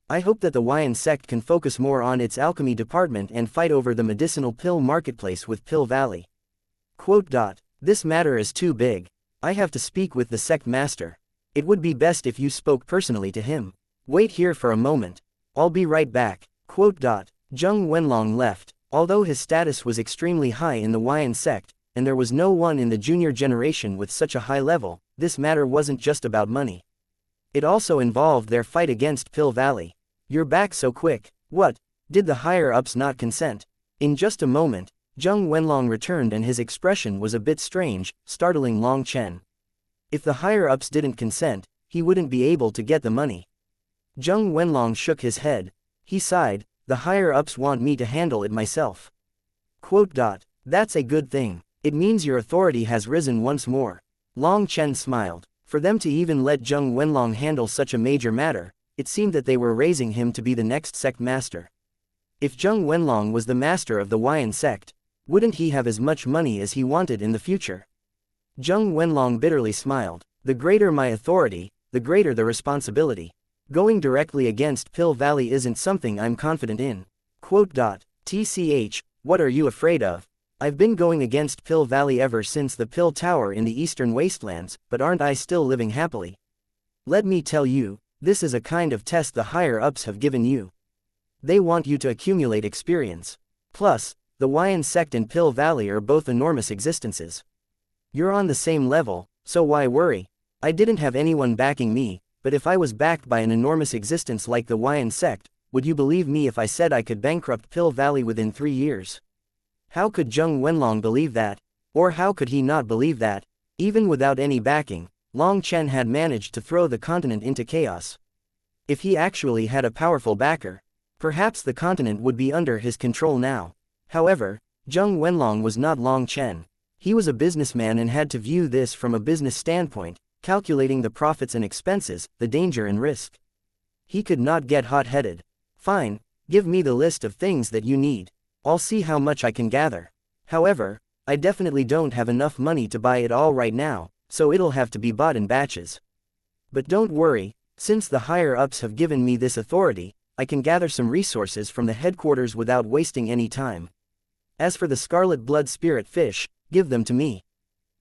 I hope that the Huayan sect can focus more on its alchemy department and fight over the medicinal pill marketplace with Pill Valley. Quote. This matter is too big. I have to speak with the sect master. It would be best if you spoke personally to him. Wait here for a moment. I'll be right back. Quote. Zheng Wenlong left. Although his status was extremely high in the Huayan sect, and there was no one in the junior generation with such a high level, this matter wasn't just about money. It also involved their fight against Pill Valley. You're back so quick. What? Did the higher-ups not consent? In just a moment, Zheng Wenlong returned and his expression was a bit strange, startling Long Chen. If the higher-ups didn't consent, he wouldn't be able to get the money. Zheng Wenlong shook his head. He sighed, the higher-ups want me to handle it myself. Quote. That's a good thing. It means your authority has risen once more. Long Chen smiled. For them to even let Zheng Wenlong handle such a major matter, it seemed that they were raising him to be the next sect master. If Zheng Wenlong was the master of the Huayan sect, wouldn't he have as much money as he wanted in the future? Zheng Wenlong bitterly smiled. The greater my authority, the greater the responsibility. Going directly against Pill Valley isn't something I'm confident in. Quote. Tch, what are you afraid of? I've been going against Pill Valley ever since the Pill Tower in the Eastern Wastelands, but aren't I still living happily? Let me tell you, this is a kind of test the higher-ups have given you. They want you to accumulate experience. Plus, the Huayan sect and Pill Valley are both enormous existences. You're on the same level, so why worry? I didn't have anyone backing me, but if I was backed by an enormous existence like the Huayan sect, would you believe me if I said I could bankrupt Pill Valley within 3 years? How could Zheng Wenlong believe that? Or how could he not believe that? Even without any backing, Long Chen had managed to throw the continent into chaos. If he actually had a powerful backer, perhaps the continent would be under his control now. However, Zheng Wenlong was not Long Chen. He was a businessman and had to view this from a business standpoint, calculating the profits and expenses, the danger and risk. He could not get hot-headed. Fine, give me the list of things that you need. I'll see how much I can gather. However, I definitely don't have enough money to buy it all right now, so it'll have to be bought in batches. But don't worry, since the higher-ups have given me this authority, I can gather some resources from the headquarters without wasting any time. As for the scarlet blood spirit fish, give them to me.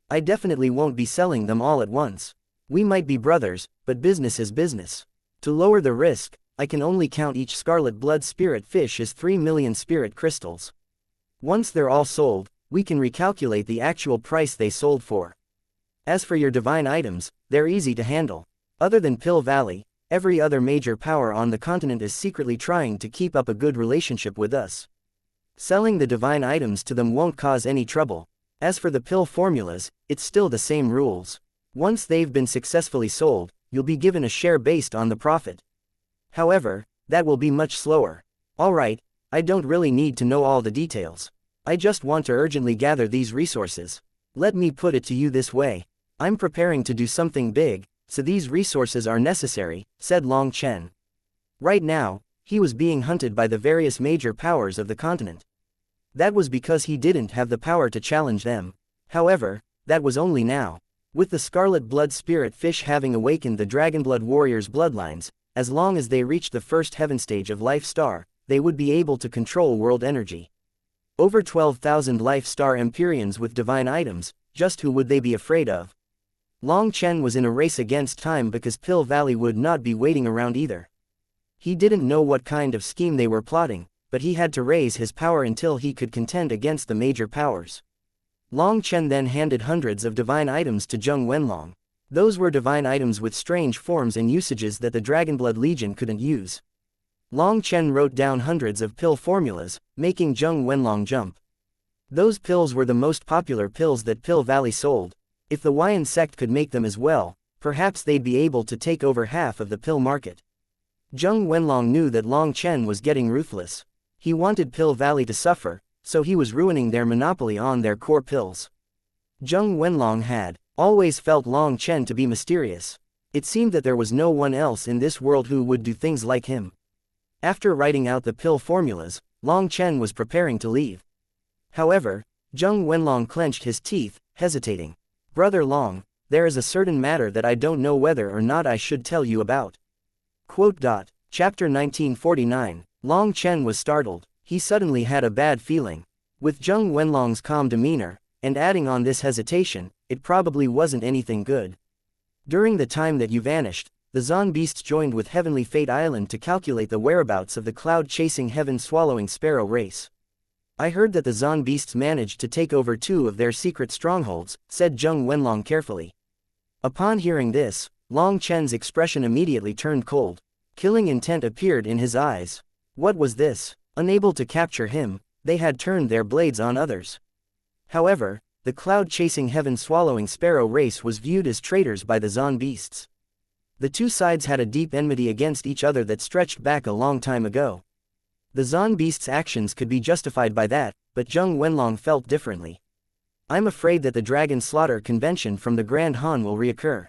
I definitely won't be selling them all at once. We might be brothers, but business is business. To lower the risk, I can only count each scarlet blood spirit fish as 3 million spirit crystals. Once they're all sold, we can recalculate the actual price they sold for. As for your divine items, they're easy to handle. Other than Pill Valley, every other major power on the continent is secretly trying to keep up a good relationship with us. Selling the divine items to them won't cause any trouble. As for the pill formulas, it's still the same rules. Once they've been successfully sold, you'll be given a share based on the profit. However, that will be much slower. Alright, I don't really need to know all the details. I just want to urgently gather these resources. Let me put it to you this way. I'm preparing to do something big, so these resources are necessary, said Long Chen. Right now, he was being hunted by the various major powers of the continent. That was because he didn't have the power to challenge them. However, that was only now. With the scarlet blood spirit fish having awakened the Dragonblood warriors' bloodlines, as long as they reached the first heaven stage of Life Star, they would be able to control world energy. Over 12,000 Life Star Empyreans with divine items, just who would they be afraid of? Long Chen was in a race against time because Pill Valley would not be waiting around either. He didn't know what kind of scheme they were plotting, but he had to raise his power until he could contend against the major powers. Long Chen then handed hundreds of divine items to Zheng Wenlong. Those were divine items with strange forms and usages that the Dragonblood Legion couldn't use. Long Chen wrote down hundreds of pill formulas, making Zheng Wenlong jump. Those pills were the most popular pills that Pill Valley sold. If the Huayan sect could make them as well, perhaps they'd be able to take over half of the pill market. Zheng Wenlong knew that Long Chen was getting ruthless. He wanted Pill Valley to suffer, so he was ruining their monopoly on their core pills. Zheng Wenlong had always felt Long Chen to be mysterious. It seemed that there was no one else in this world who would do things like him. After writing out the pill formulas, Long Chen was preparing to leave. However, Zheng Wenlong clenched his teeth, hesitating. Brother Long, there is a certain matter that I don't know whether or not I should tell you about. Chapter 1949. Long Chen was startled. He suddenly had a bad feeling. With Zheng Wenlong's calm demeanor, and adding on this hesitation, it probably wasn't anything good. During the time that you vanished, the Zon beasts joined with Heavenly Fate Island to calculate the whereabouts of the cloud-chasing heaven-swallowing sparrow race. I heard that the Zon beasts managed to take over 2 of their secret strongholds, said Zheng Wenlong carefully. Upon hearing this, Long Chen's expression immediately turned cold. Killing intent appeared in his eyes. What was this? Unable to capture him, they had turned their blades on others. However, the cloud-chasing heaven-swallowing sparrow race was viewed as traitors by the Zon beasts. The 2 sides had a deep enmity against each other that stretched back a long time ago. The Zon beasts' actions could be justified by that, but Zheng Wenlong felt differently. I'm afraid that the Dragon Slaughter Convention from the Grand Han will reoccur.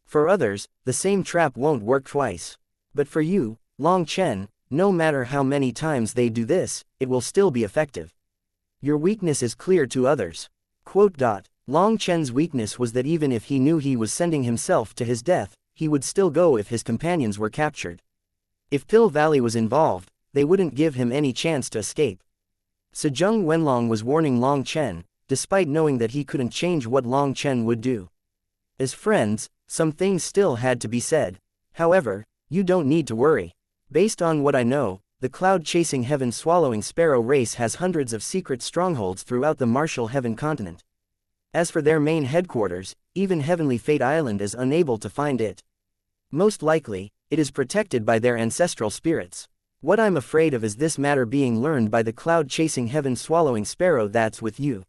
For others, the same trap won't work twice. But for you, Long Chen, no matter how many times they do this, it will still be effective. Your weakness is clear to others. Long Chen's weakness was that even if he knew he was sending himself to his death, he would still go if his companions were captured. If Pill Valley was involved, they wouldn't give him any chance to escape. So Zheng Wenlong was warning Long Chen, despite knowing that he couldn't change what Long Chen would do. As friends, some things still had to be said. However, you don't need to worry. Based on what I know, the cloud-chasing heaven-swallowing sparrow race has hundreds of secret strongholds throughout the Martial Heaven continent. As for their main headquarters, even Heavenly Fate Island is unable to find it. Most likely, it is protected by their ancestral spirits. What I'm afraid of is this matter being learned by the cloud-chasing heaven-swallowing sparrow that's with you.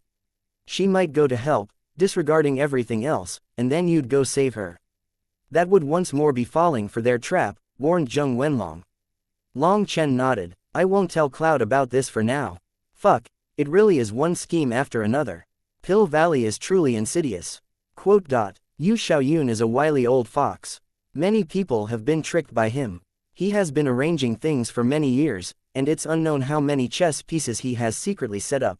She might go to help, disregarding everything else, and then you'd go save her. That would once more be falling for their trap, warned Zheng Wenlong. Long Chen nodded. I won't tell Cloud about this for now. Fuck, it really is one scheme after another. Pill Valley is truly insidious. Yu Xiaoyun is a wily old fox. Many people have been tricked by him. He has been arranging things for many years, and it's unknown how many chess pieces he has secretly set up.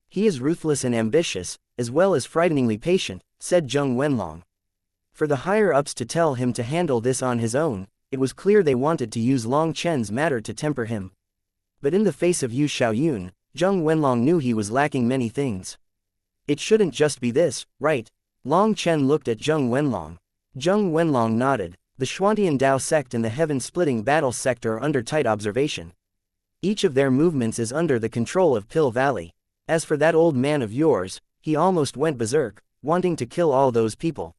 He is ruthless and ambitious, as well as frighteningly patient, said Zheng Wenlong. For the higher-ups to tell him to handle this on his own, it was clear they wanted to use Long Chen's matter to temper him. But in the face of Yu Xiaoyun, Zheng Wenlong knew he was lacking many things. It shouldn't just be this, right? Long Chen looked at Zheng Wenlong. Zheng Wenlong nodded. The Xuantian Dao sect and the heaven-splitting battle sect are under tight observation. Each of their movements is under the control of Pill Valley. As for that old man of yours, he almost went berserk, wanting to kill all those people.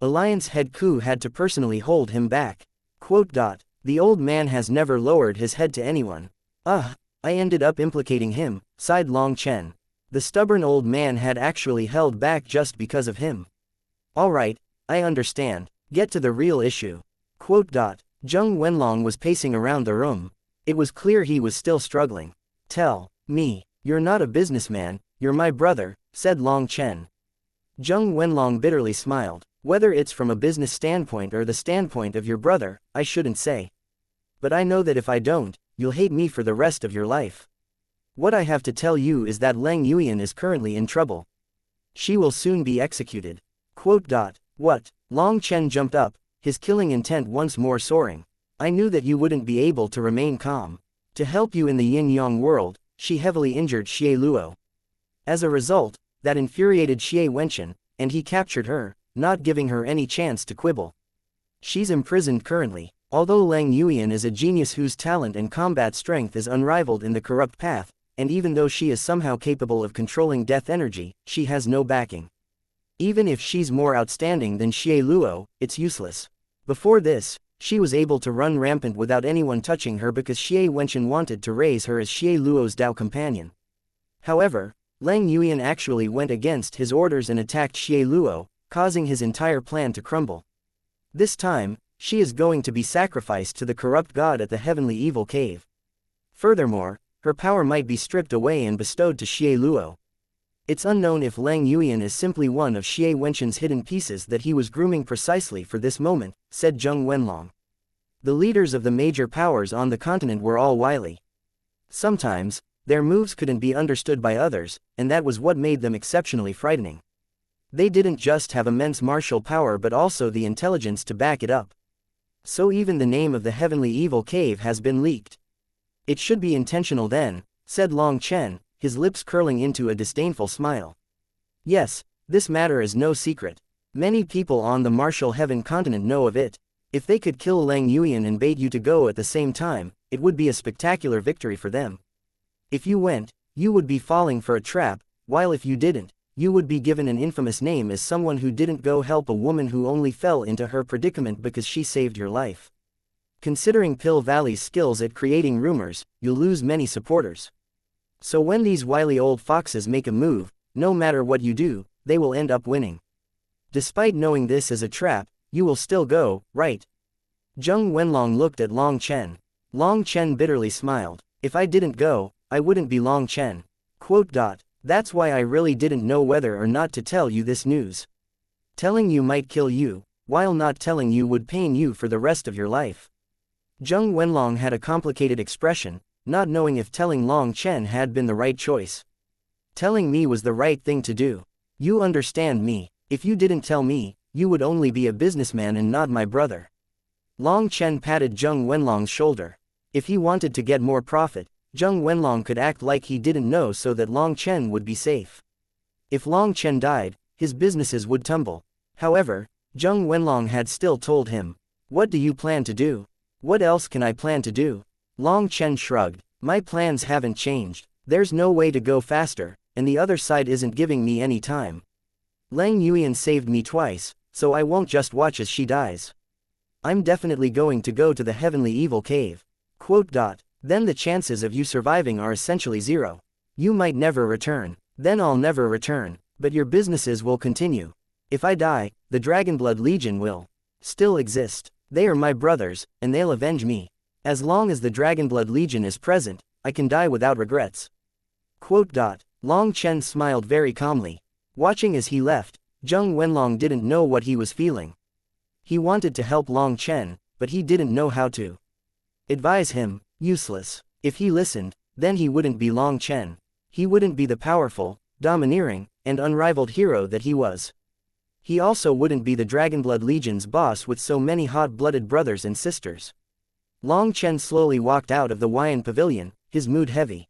Alliance head Ku had to personally hold him back. The old man has never lowered his head to anyone. I ended up implicating him, sighed Long Chen. The stubborn old man had actually held back just because of him. Alright, I understand. Get to the real issue. Zheng Wenlong was pacing around the room. It was clear he was still struggling. Tell me, you're not a businessman, you're my brother, said Long Chen. Zheng Wenlong bitterly smiled. Whether it's from a business standpoint or the standpoint of your brother, I shouldn't say. But I know that if I don't, you'll hate me for the rest of your life. What I have to tell you is that Leng Yuyan is currently in trouble. She will soon be executed. What? Long Chen jumped up, his killing intent once more soaring. I knew that you wouldn't be able to remain calm. To help you in the yin-yang world, she heavily injured Xie Luo. As a result, that infuriated Xie Wenchen, and he captured her, not giving her any chance to quibble. She's imprisoned currently. Although Leng Yuyan is a genius whose talent and combat strength is unrivaled in the corrupt path, and even though she is somehow capable of controlling death energy, she has no backing. Even if she's more outstanding than Xie Luo, it's useless. Before this, she was able to run rampant without anyone touching her because Xie Wenchen wanted to raise her as Xie Luo's Dao companion. However, Leng Yuyan actually went against his orders and attacked Xie Luo, causing his entire plan to crumble. This time, she is going to be sacrificed to the corrupt god at the heavenly evil cave. Furthermore, her power might be stripped away and bestowed to Xie Luo. It's unknown if Leng Yuyan is simply one of Xie Wenchen's hidden pieces that he was grooming precisely for this moment, said Zheng Wenlong. The leaders of the major powers on the continent were all wily. Sometimes, their moves couldn't be understood by others, and that was what made them exceptionally frightening. They didn't just have immense martial power but also the intelligence to back it up. So even the name of the Heavenly Evil Cave has been leaked. It should be intentional then, said Long Chen, his lips curling into a disdainful smile. Yes, this matter is no secret. Many people on the Martial Heaven continent know of it. If they could kill Lang Yuan and bait you to go at the same time, it would be a spectacular victory for them. If you went, you would be falling for a trap, while if you didn't, you would be given an infamous name as someone who didn't go help a woman who only fell into her predicament because she saved your life. Considering Pill Valley's skills at creating rumors, you'll lose many supporters. So when these wily old foxes make a move, no matter what you do, they will end up winning. Despite knowing this is a trap, you will still go, right? Zheng Wenlong looked at Long Chen. Long Chen bitterly smiled. If I didn't go, I wouldn't be Long Chen. That's why I really didn't know whether or not to tell you this news. Telling you might kill you, while not telling you would pain you for the rest of your life. Zheng Wenlong had a complicated expression, not knowing if telling Long Chen had been the right choice. Telling me was the right thing to do. You understand me. If you didn't tell me, you would only be a businessman and not my brother. Long Chen patted Zheng Wenlong's shoulder. If he wanted to get more profit, Zheng Wenlong could act like he didn't know so that Long Chen would be safe. If Long Chen died, his businesses would tumble. However, Zheng Wenlong had still told him, "What do you plan to do?" "What else can I plan to do?" Long Chen shrugged. "My plans haven't changed. There's no way to go faster, and the other side isn't giving me any time. Lang Yuan saved me twice, so I won't just watch as she dies. I'm definitely going to go to the Heavenly Evil Cave. Then the chances of you surviving are essentially zero. You might never return. Then I'll never return, but your businesses will continue. If I die, the Dragonblood Legion will still exist. They are my brothers, and they'll avenge me. As long as the Dragonblood Legion is present, I can die without regrets." Long Chen smiled very calmly. Watching as he left, Zheng Wenlong didn't know what he was feeling. He wanted to help Long Chen, but he didn't know how to. Advise him, useless. If he listened, then he wouldn't be Long Chen. He wouldn't be the powerful, domineering, and unrivaled hero that he was. He also wouldn't be the Dragonblood Legion's boss with so many hot-blooded brothers and sisters. Long Chen slowly walked out of the Wyan Pavilion, his mood heavy.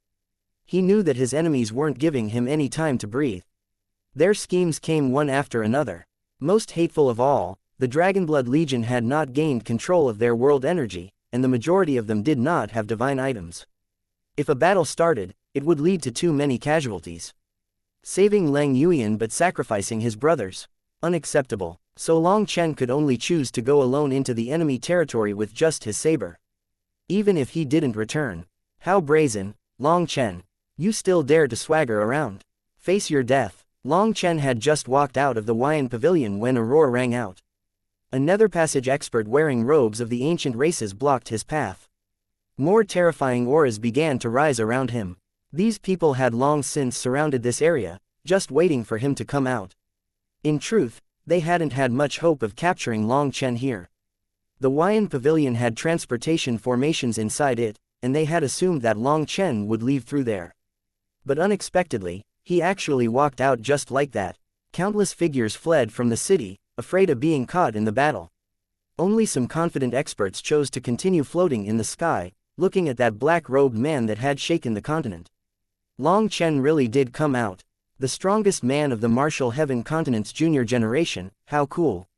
He knew that his enemies weren't giving him any time to breathe. Their schemes came one after another. Most hateful of all, the Dragonblood Legion had not gained control of their world energy, and the majority of them did not have divine items. If a battle started, it would lead to too many casualties. Saving Lang Yuan but sacrificing his brothers. Unacceptable. So Long Chen could only choose to go alone into the enemy territory with just his saber. Even if he didn't return. How brazen, Long Chen. You still dare to swagger around. Face your death. Long Chen had just walked out of the Wyan Pavilion when a roar rang out. A nether passage expert wearing robes of the ancient races blocked his path. More terrifying auras began to rise around him. These people had long since surrounded this area, just waiting for him to come out. In truth, they hadn't had much hope of capturing Long Chen here. The Wyan Pavilion had transportation formations inside it, and they had assumed that Long Chen would leave through there. But unexpectedly, he actually walked out just like that. Countless figures fled from the city, afraid of being caught in the battle. Only some confident experts chose to continue floating in the sky, looking at that black-robed man that had shaken the continent. Long Chen really did come out. The strongest man of the Martial Heaven continent's junior generation, how cool.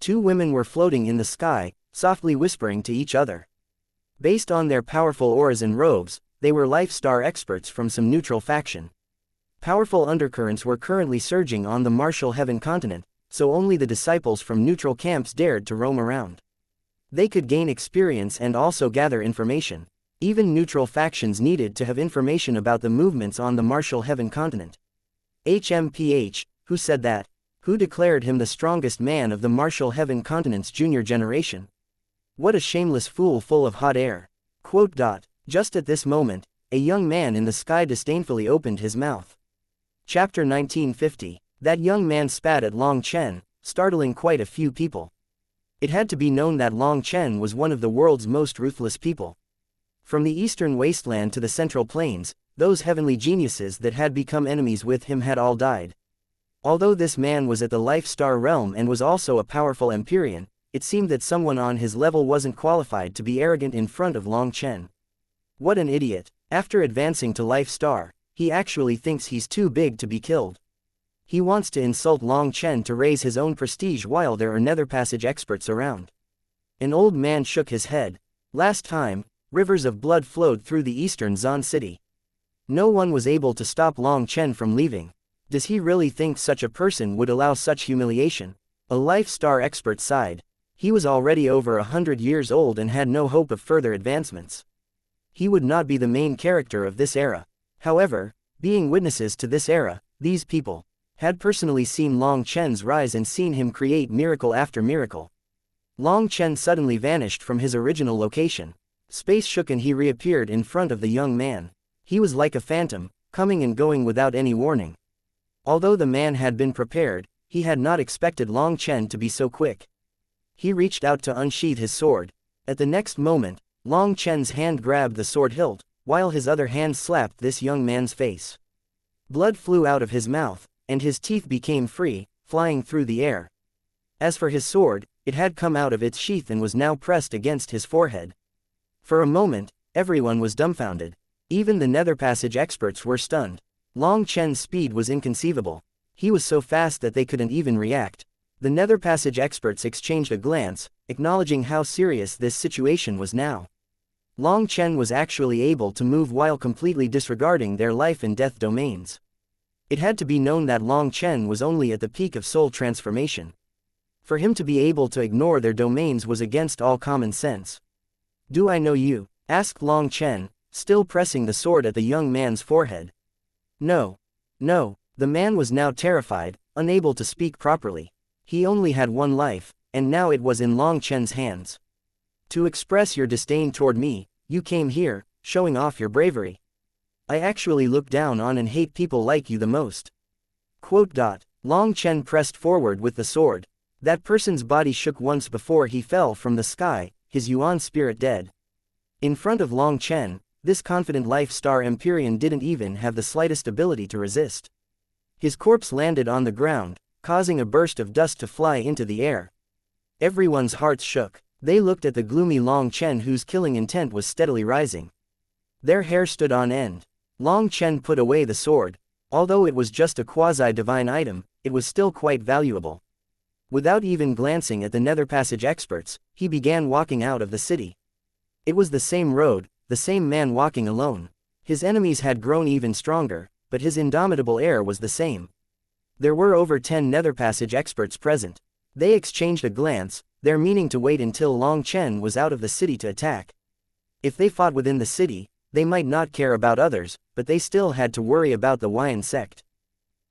Two women were floating in the sky, softly whispering to each other. Based on their powerful auras and robes, they were life-star experts from some neutral faction. Powerful undercurrents were currently surging on the Martial Heaven continent, so only the disciples from neutral camps dared to roam around. They could gain experience and also gather information. Even neutral factions needed to have information about the movements on the Martial Heaven continent. HMPH, who said that? Who declared him the strongest man of the Martial Heaven continent's junior generation? What a shameless fool full of hot air. Just at this moment, a young man in the sky disdainfully opened his mouth. Chapter 1950. That young man spat at Long Chen, startling quite a few people. It had to be known that Long Chen was one of the world's most ruthless people. From the eastern wasteland to the central plains, those heavenly geniuses that had become enemies with him had all died. Although this man was at the Life Star realm and was also a powerful Empyrean, it seemed that someone on his level wasn't qualified to be arrogant in front of Long Chen. What an idiot. After advancing to Life Star, he actually thinks he's too big to be killed. He wants to insult Long Chen to raise his own prestige while there are nether passage experts around. An old man shook his head. Last time, rivers of blood flowed through the eastern Zan city. No one was able to stop Long Chen from leaving. Does he really think such a person would allow such humiliation? A Life Star expert sighed. He was already over 100 years old and had no hope of further advancements. He would not be the main character of this era. However, being witnesses to this era, these people had personally seen Long Chen's rise and seen him create miracle after miracle. Long Chen suddenly vanished from his original location. Space shook and he reappeared in front of the young man. He was like a phantom, coming and going without any warning. Although the man had been prepared, he had not expected Long Chen to be so quick. He reached out to unsheath his sword. At the next moment, Long Chen's hand grabbed the sword hilt, while his other hand slapped this young man's face. Blood flew out of his mouth, and his teeth became free, flying through the air. As for his sword, it had come out of its sheath and was now pressed against his forehead. For a moment, everyone was dumbfounded. Even the nether passage experts were stunned. Long Chen's speed was inconceivable. He was so fast that they couldn't even react. The nether passage experts exchanged a glance, acknowledging how serious this situation was now. Long Chen was actually able to move while completely disregarding their life and death domains. It had to be known that Long Chen was only at the peak of soul transformation. For him to be able to ignore their domains was against all common sense. "Do I know you?" asked Long Chen, still pressing the sword at the young man's forehead. No. No. The man was now terrified, unable to speak properly. He only had one life, and now it was in Long Chen's hands. "To express your disdain toward me, you came here, showing off your bravery. I actually look down on and hate people like you the most." Long Chen pressed forward with the sword. That person's body shook once before he fell from the sky, his Yuan spirit dead. In front of Long Chen, this confident Life Star Empyrean didn't even have the slightest ability to resist. His corpse landed on the ground, causing a burst of dust to fly into the air. Everyone's hearts shook. They looked at the gloomy Long Chen whose killing intent was steadily rising. Their hair stood on end. Long Chen put away the sword. Although it was just a quasi-divine item, it was still quite valuable. Without even glancing at the nether passage experts, he began walking out of the city. It was the same road, the same man walking alone. His enemies had grown even stronger, but his indomitable air was the same. There were over 10 nether passage experts present. They exchanged a glance, their meaning to wait until Long Chen was out of the city to attack. If they fought within the city, they might not care about others, but they still had to worry about the Wuxian sect.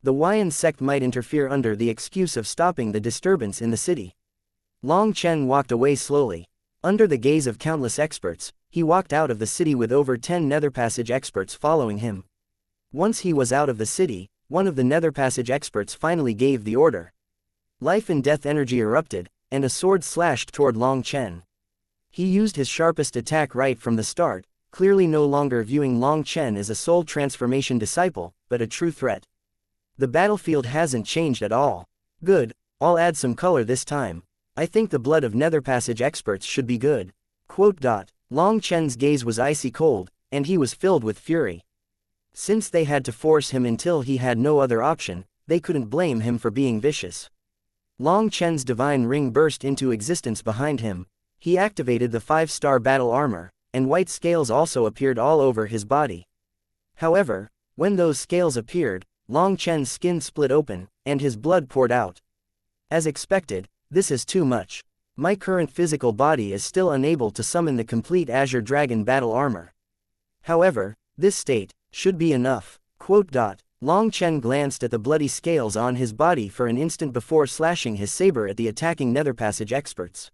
The Wuxian sect might interfere under the excuse of stopping the disturbance in the city. Long Chen walked away slowly. Under the gaze of countless experts, he walked out of the city with over 10 nether passage experts following him. Once he was out of the city, one of the nether passage experts finally gave the order. Life and death energy erupted, and a sword slashed toward Long Chen. He used his sharpest attack right from the start, clearly no longer viewing Long Chen as a soul transformation disciple, but a true threat. The battlefield hasn't changed at all. Good, I'll add some color this time. I think the blood of nether passage experts should be good. Long Chen's gaze was icy cold, and he was filled with fury. Since they had to force him until he had no other option, they couldn't blame him for being vicious. Long Chen's divine ring burst into existence behind him. He activated the 5-star battle armor, and white scales also appeared all over his body. However, when those scales appeared, Long Chen's skin split open, and his blood poured out. As expected, this is too much. My current physical body is still unable to summon the complete Azure Dragon battle armor. However, this state should be enough. Long Chen glanced at the bloody scales on his body for an instant before slashing his saber at the attacking nether passage experts.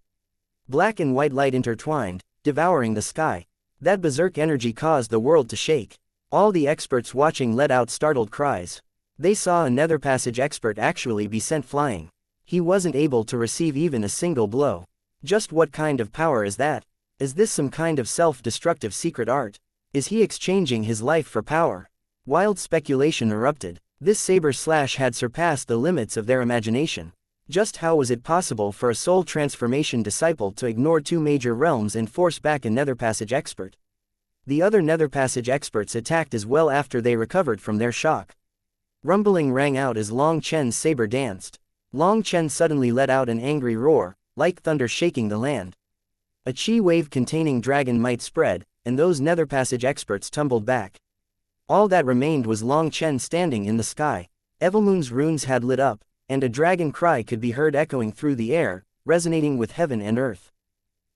Black and white light intertwined, devouring the sky. That berserk energy caused the world to shake. All the experts watching let out startled cries. They saw a nether passage expert actually be sent flying. He wasn't able to receive even a single blow. Just what kind of power is that? Is this some kind of self-destructive secret art? Is he exchanging his life for power? Wild speculation erupted. This saber slash had surpassed the limits of their imagination. Just how was it possible for a soul transformation disciple to ignore two major realms and force back a nether passage expert? The other nether passage experts attacked as well after they recovered from their shock. Rumbling rang out as Long Chen's saber danced. Long Chen suddenly let out an angry roar, like thunder shaking the land. A chi wave containing dragon might spread, and those nether passage experts tumbled back. All that remained was Long Chen standing in the sky. Evelmoon's runes had lit up, and a dragon cry could be heard echoing through the air, resonating with heaven and earth.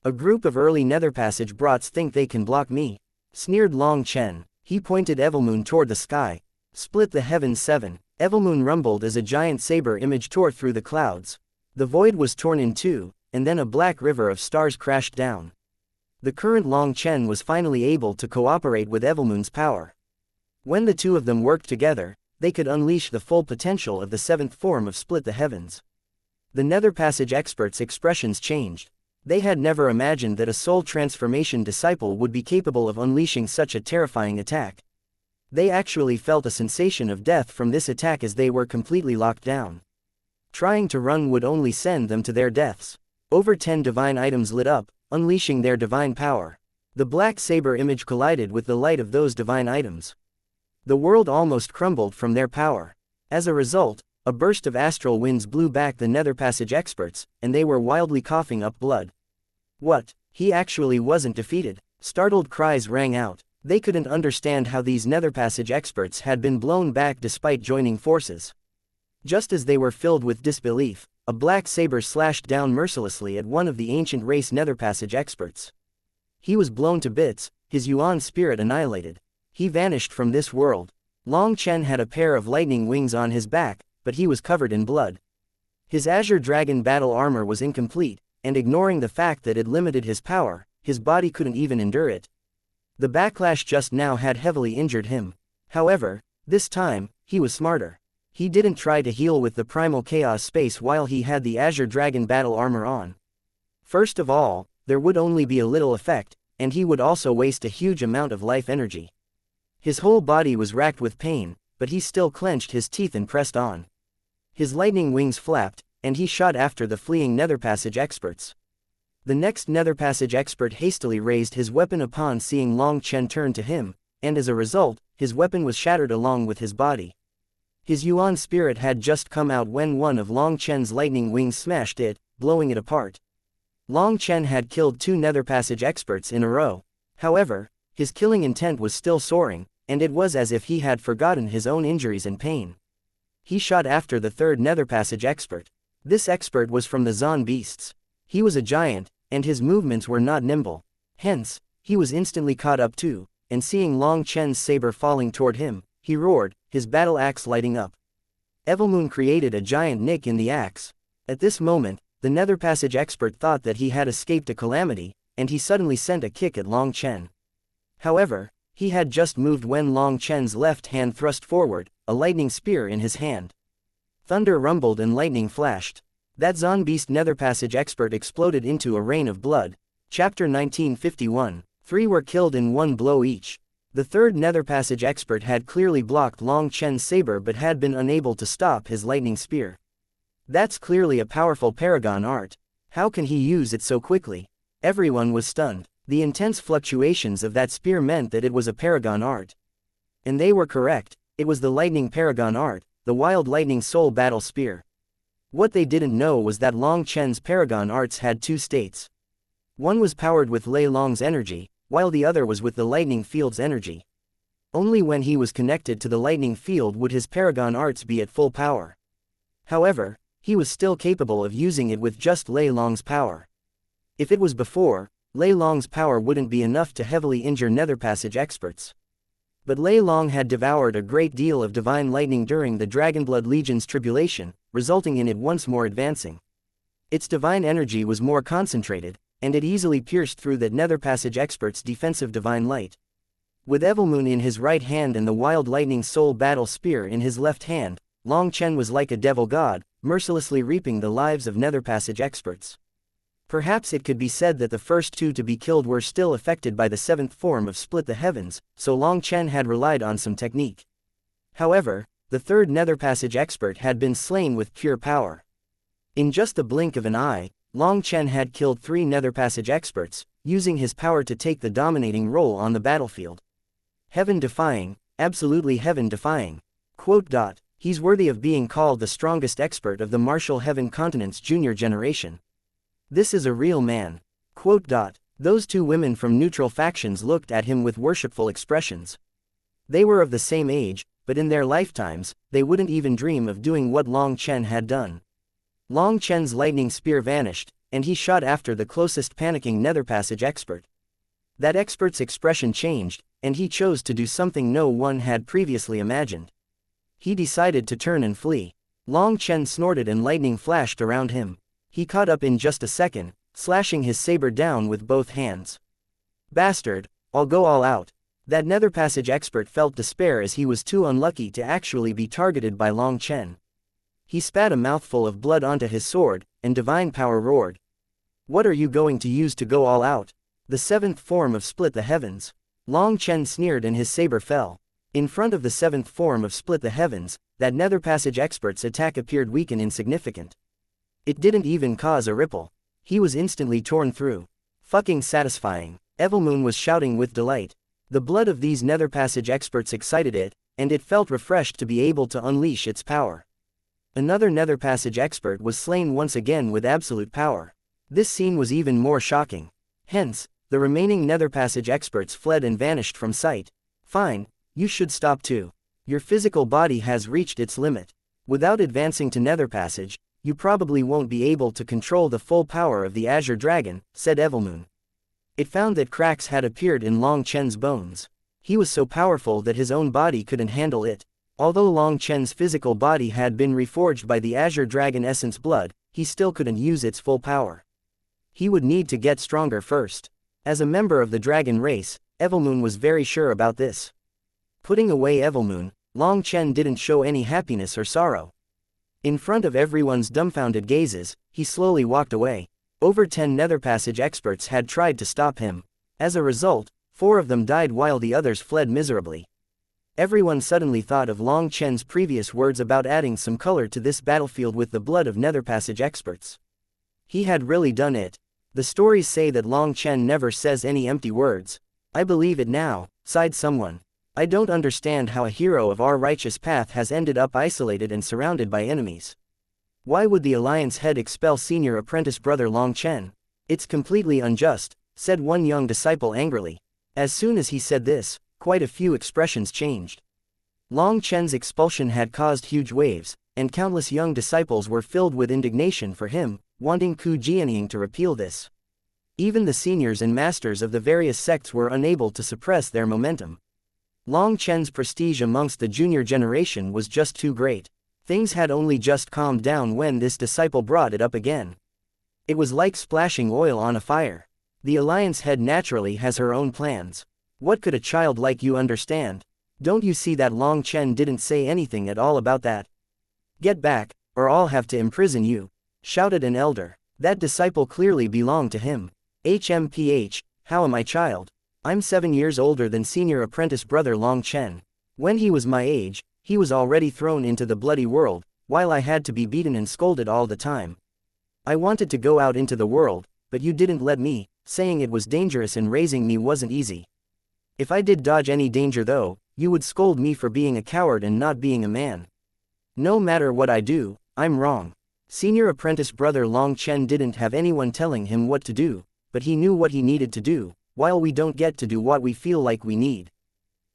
A group of early nether passage brats think they can block me, sneered Long Chen. He pointed Evelmoon toward the sky. Split the heavens seven. Evelmoon rumbled as a giant saber image tore through the clouds. The void was torn in two, and then a black river of stars crashed down. The current Long Chen was finally able to cooperate with Evelmoon's power. When the two of them worked together, they could unleash the full potential of the seventh form of Split the Heavens. The Nether Passage experts' expressions changed. They had never imagined that a soul transformation disciple would be capable of unleashing such a terrifying attack. They actually felt a sensation of death from this attack as they were completely locked down. Trying to run would only send them to their deaths. Over 10 divine items lit up, unleashing their divine power. The black saber image collided with the light of those divine items. The world almost crumbled from their power. As a result, a burst of astral winds blew back the Nether Passage experts, and they were wildly coughing up blood. What? He actually wasn't defeated. Startled cries rang out. They couldn't understand how these Nether Passage experts had been blown back despite joining forces. Just as they were filled with disbelief, a black saber slashed down mercilessly at one of the ancient race Nether Passage experts. He was blown to bits, his Yuan spirit annihilated. He vanished from this world. Long Chen had a pair of lightning wings on his back, but he was covered in blood. His Azure Dragon battle armor was incomplete, and ignoring the fact that it limited his power, his body couldn't even endure it. The backlash just now had heavily injured him. However, this time, he was smarter. He didn't try to heal with the Primal Chaos Space while he had the Azure Dragon battle armor on. First of all, there would only be a little effect, and he would also waste a huge amount of life energy. His whole body was racked with pain, but he still clenched his teeth and pressed on. His lightning wings flapped, and he shot after the fleeing Nether Passage experts. The next Nether Passage expert hastily raised his weapon upon seeing Long Chen turn to him, and as a result, his weapon was shattered along with his body. His Yuan spirit had just come out when one of Long Chen's lightning wings smashed it, blowing it apart. Long Chen had killed 2 Nether Passage experts in a row. However, his killing intent was still soaring, and it was as if he had forgotten his own injuries and pain. He shot after the 3rd Nether Passage expert. This expert was from the Zon beasts. He was a giant, and his movements were not nimble. Hence, he was instantly caught up too, and seeing Long Chen's saber falling toward him, he roared, his battle axe lighting up. Evelmoon created a giant nick in the axe. At this moment, the Nether Passage expert thought that he had escaped a calamity, and he suddenly sent a kick at Long Chen. However, he had just moved when Long Chen's left hand thrust forward, a lightning spear in his hand. Thunder rumbled and lightning flashed. That Zon Beast Nether Passage expert exploded into a rain of blood. Chapter 1951. 3 were killed in one blow each. The 3rd Nether Passage expert had clearly blocked Long Chen's saber but had been unable to stop his lightning spear. That's clearly a powerful paragon art. How can he use it so quickly? Everyone was stunned. The intense fluctuations of that spear meant that it was a paragon art. And they were correct, it was the lightning paragon art, the wild lightning soul battle spear. What they didn't know was that Long Chen's paragon arts had 2 states. One was powered with Lei Long's energy, while the other was with the lightning field's energy. Only when he was connected to the lightning field would his paragon arts be at full power. However, he was still capable of using it with just Lei Long's power. If it was before, Lei Long's power wouldn't be enough to heavily injure Nether Passage experts. But Lei Long had devoured a great deal of divine lightning during the Dragonblood Legion's tribulation, resulting in it once more advancing. Its divine energy was more concentrated, and it easily pierced through that Nether Passage expert's defensive divine light. With Evelmoon in his right hand and the wild lightning soul battle spear in his left hand, Long Chen was like a devil god, mercilessly reaping the lives of Nether Passage experts. Perhaps it could be said that the first two to be killed were still affected by the seventh form of split the heavens, so Long Chen had relied on some technique. However, the third nether passage expert had been slain with pure power. In just the blink of an eye, Long Chen had killed 3 nether passage experts, using his power to take the dominating role on the battlefield. Heaven-defying, absolutely heaven-defying. He's worthy of being called the strongest expert of the martial heaven continent's junior generation. This is a real man. Those 2 women from neutral factions looked at him with worshipful expressions. They were of the same age, but in their lifetimes, they wouldn't even dream of doing what Long Chen had done. Long Chen's lightning spear vanished, and he shot after the closest panicking nether passage expert. That expert's expression changed, and he chose to do something no one had previously imagined. He decided to turn and flee. Long Chen snorted and lightning flashed around him. He caught up in just a second, slashing his saber down with both hands. Bastard, I'll go all out. That nether passage expert felt despair as he was too unlucky to actually be targeted by Long Chen. He spat a mouthful of blood onto his sword, and divine power roared. What are you going to use to go all out? The seventh form of split the heavens. Long Chen sneered and his saber fell. In front of the seventh form of split the heavens, that nether passage expert's attack appeared weak and insignificant. It didn't even cause a ripple. He was instantly torn through. Fucking satisfying. Evilmoon was shouting with delight. The blood of these nether passage experts excited it, and it felt refreshed to be able to unleash its power. Another nether passage expert was slain once again with absolute power. This scene was even more shocking. Hence, the remaining nether passage experts fled and vanished from sight. Fine, you should stop too. Your physical body has reached its limit. Without advancing to nether passage, you probably won't be able to control the full power of the Azure Dragon, said Evilmoon. It found that cracks had appeared in Long Chen's bones. He was so powerful that his own body couldn't handle it. Although Long Chen's physical body had been reforged by the Azure Dragon Essence blood, he still couldn't use its full power. He would need to get stronger first. As a member of the dragon race, Evilmoon was very sure about this. Putting away Evilmoon, Long Chen didn't show any happiness or sorrow. In front of everyone's dumbfounded gazes, he slowly walked away. Over 10 nether passage experts had tried to stop him. As a result, 4 of them died while the others fled miserably. Everyone suddenly thought of Long Chen's previous words about adding some color to this battlefield with the blood of nether passage experts. He had really done it. The stories say that Long Chen never says any empty words. I believe it now, sighed someone. I don't understand how a hero of our righteous path has ended up isolated and surrounded by enemies. Why would the Alliance head expel senior apprentice brother Long Chen? It's completely unjust, said one young disciple angrily. As soon as he said this, quite a few expressions changed. Long Chen's expulsion had caused huge waves, and countless young disciples were filled with indignation for him, wanting Ku Jianying to repeal this. Even the seniors and masters of the various sects were unable to suppress their momentum. Long Chen's prestige amongst the junior generation was just too great. Things had only just calmed down when this disciple brought it up again. It was like splashing oil on a fire. The Alliance head naturally has her own plans. What could a child like you understand? Don't you see that Long Chen didn't say anything at all about that? Get back, or I'll have to imprison you, shouted an elder. That disciple clearly belonged to him. HMPH, how am I, child? I'm 7 years older than senior apprentice brother Long Chen. When he was my age, he was already thrown into the bloody world, while I had to be beaten and scolded all the time. I wanted to go out into the world, but you didn't let me, saying it was dangerous and raising me wasn't easy. If I did dodge any danger though, you would scold me for being a coward and not being a man. No matter what I do, I'm wrong. Senior apprentice brother Long Chen didn't have anyone telling him what to do, but he knew what he needed to do, while we don't get to do what we feel like we need.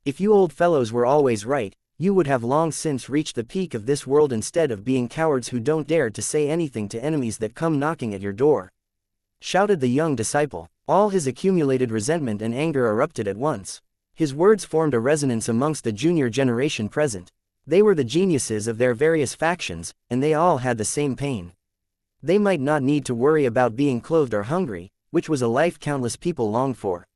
If you old fellows were always right, you would have long since reached the peak of this world instead of being cowards who don't dare to say anything to enemies that come knocking at your door. Shouted the young disciple. All his accumulated resentment and anger erupted at once. His words formed a resonance amongst the junior generation present. They were the geniuses of their various factions, and they all had the same pain. They might not need to worry about being clothed or hungry, which was a life countless people longed for.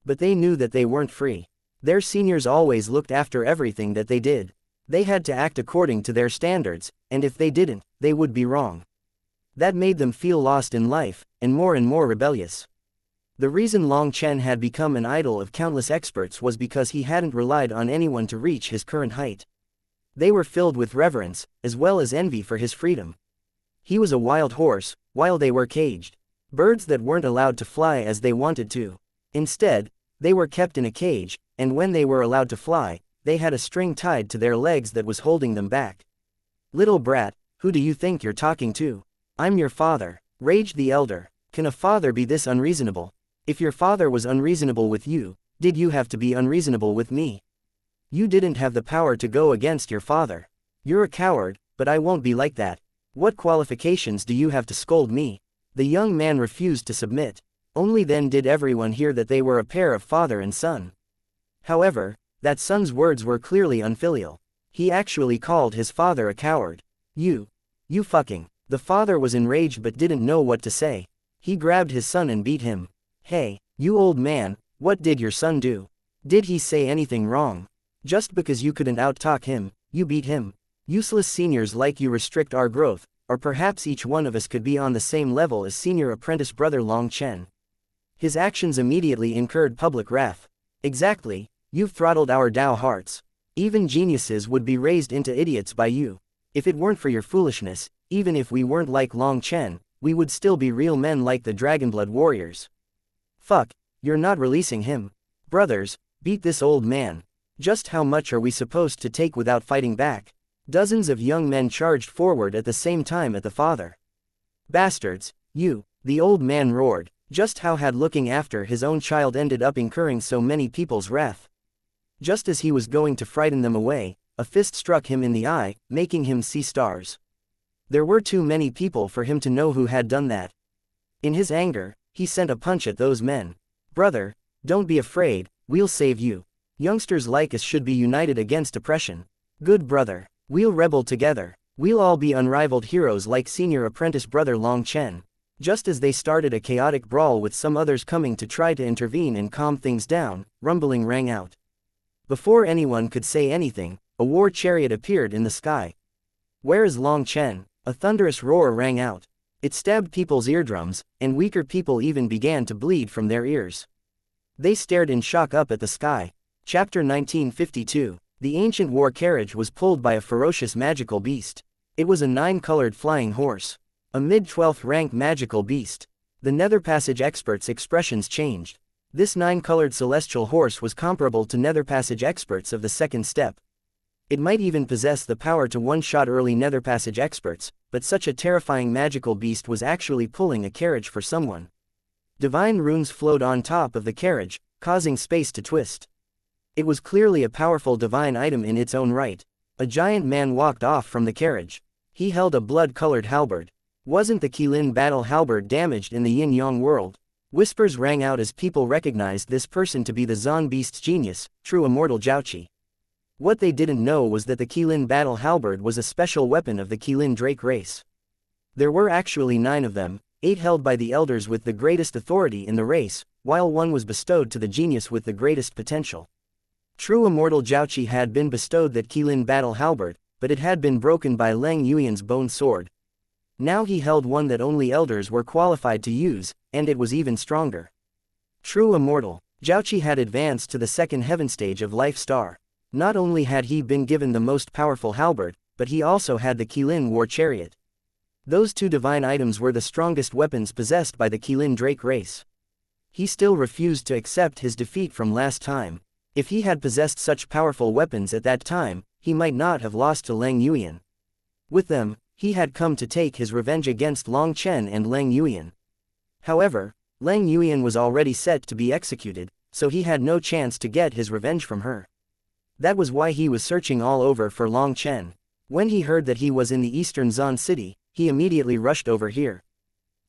But they knew that they weren't free. Their seniors always looked after everything that they did. They had to act according to their standards, and if they didn't, they would be wrong. That made them feel lost in life, and more rebellious. The reason Long Chen had become an idol of countless experts was because he hadn't relied on anyone to reach his current height. They were filled with reverence, as well as envy for his freedom. He was a wild horse, while they were caged. Birds that weren't allowed to fly as they wanted to. Instead, they were kept in a cage, and when they were allowed to fly, they had a string tied to their legs that was holding them back. "Little brat, who do you think you're talking to? I'm your father," raged the elder. "Can a father be this unreasonable? If your father was unreasonable with you, did you have to be unreasonable with me? You didn't have the power to go against your father. You're a coward, but I won't be like that. What qualifications do you have to scold me?" The young man refused to submit. Only then did everyone hear that they were a pair of father and son. However, that son's words were clearly unfilial. He actually called his father a coward. You fucking." The father was enraged but didn't know what to say. He grabbed his son and beat him. "Hey, you old man, what did your son do? Did he say anything wrong? Just because you couldn't out-talk him, you beat him? Useless seniors like you restrict our growth, or perhaps each one of us could be on the same level as senior apprentice brother Long Chen." His actions immediately incurred public wrath. "Exactly, you've throttled our Dao hearts. Even geniuses would be raised into idiots by you. If it weren't for your foolishness, even if we weren't like Long Chen, we would still be real men like the Dragonblood warriors." "Fuck, you're not releasing him. Brothers, beat this old man. Just how much are we supposed to take without fighting back?" Dozens of young men charged forward at the same time at the father. "Bastards, you," the old man roared. Just how had looking after his own child ended up incurring so many people's wrath? Just as he was going to frighten them away, a fist struck him in the eye, making him see stars. There were too many people for him to know who had done that. In his anger, he sent a punch at those men. "Brother, don't be afraid, we'll save you. Youngsters like us should be united against oppression. Good brother, we'll rebel together. We'll all be unrivaled heroes like senior apprentice brother Long Chen." Just as they started a chaotic brawl with some others coming to try to intervene and calm things down, rumbling rang out. Before anyone could say anything, a war chariot appeared in the sky. "Where is Long Chen?" A thunderous roar rang out. It stabbed people's eardrums, and weaker people even began to bleed from their ears. They stared in shock up at the sky. Chapter 1952. The ancient war carriage was pulled by a ferocious magical beast. It was a 9-colored flying horse. A mid-12th rank magical beast. The Nether Passage experts' expressions changed. This 9-colored celestial horse was comparable to Nether Passage experts of the second step. It might even possess the power to one-shot early Nether Passage experts, but such a terrifying magical beast was actually pulling a carriage for someone. Divine runes flowed on top of the carriage, causing space to twist. It was clearly a powerful divine item in its own right. A giant man walked off from the carriage. He held a blood-colored halberd. Wasn't the Qilin battle halberd damaged in the yin-yang world? Whispers rang out as people recognized this person to be the Zon Beast's genius, true immortal Jiaoqi. What they didn't know was that the Qilin battle halberd was a special weapon of the Qilin Drake race. There were actually 9 of them, 8 held by the elders with the greatest authority in the race, while 1 was bestowed to the genius with the greatest potential. True immortal Jiaoqi had been bestowed that Qilin battle halberd, but it had been broken by Lang Yuyan's bone sword. Now he held one that only elders were qualified to use, and it was even stronger. True immortal, Jiaoqi had advanced to the second heaven stage of Life Star. Not only had he been given the most powerful halberd, but he also had the Qilin war chariot. Those 2 divine items were the strongest weapons possessed by the Qilin Drake race. He still refused to accept his defeat from last time. If he had possessed such powerful weapons at that time, he might not have lost to Lang Yuyan. With them, he had come to take his revenge against Long Chen and Lang Yuyan. However, Lang Yuyan was already set to be executed, so he had no chance to get his revenge from her. That was why he was searching all over for Long Chen. When he heard that he was in the eastern Zon city, he immediately rushed over here.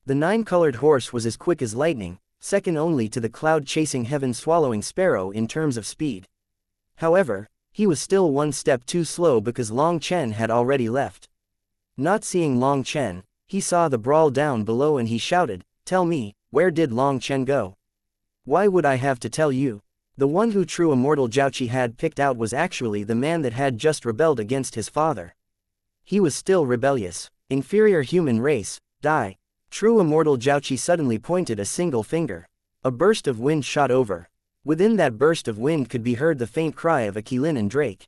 The 9-colored horse was as quick as lightning, second only to the cloud-chasing heaven-swallowing sparrow in terms of speed. However, he was still 1 step too slow because Long Chen had already left. Not seeing Long Chen, he saw the brawl down below and he shouted, "Tell me, where did Long Chen go?" "Why would I have to tell you?" The one who true immortal Jiaoqi had picked out was actually the man that had just rebelled against his father. He was still rebellious. Inferior human race, Die. True immortal Jiaoqi suddenly pointed a single finger. A burst of wind shot over. Within that burst of wind could be heard the faint cry of a qilin and drake.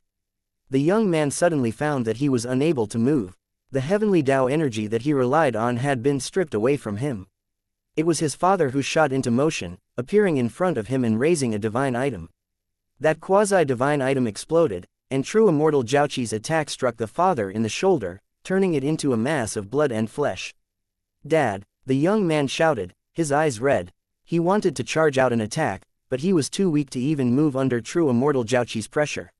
The young man suddenly found that he was unable to move. The heavenly Tao energy that he relied on had been stripped away from him. It was his father who shot into motion, appearing in front of him and raising a divine item. That quasi-divine item exploded, and true immortal Jiaoqi's attack struck the father in the shoulder, turning it into a mass of blood and flesh. "Dad," the young man shouted, his eyes red. He wanted to charge out an attack, but he was too weak to even move under true immortal Jiaoqi's pressure.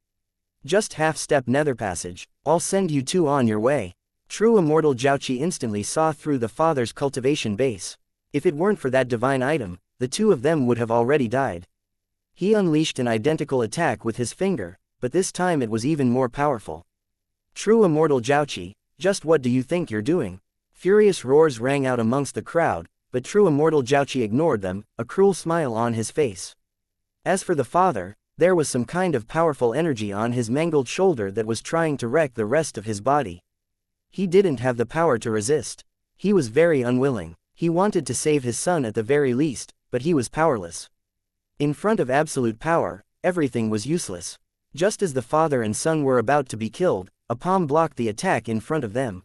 "Just half-step nether passage, I'll send you two on your way." True immortal Jiaoqi instantly saw through the father's cultivation base. If it weren't for that divine item, the two of them would have already died. He unleashed an identical attack with his finger, but this time it was even more powerful. "True immortal Jiaoqi, just what do you think you're doing?" Furious roars rang out amongst the crowd, but true immortal Jiaoqi ignored them, a cruel smile on his face. As for the father, there was some kind of powerful energy on his mangled shoulder that was trying to wreck the rest of his body. He didn't have the power to resist. He was very unwilling. He wanted to save his son at the very least, but he was powerless. In front of absolute power, everything was useless. Just as the father and son were about to be killed, a palm blocked the attack in front of them.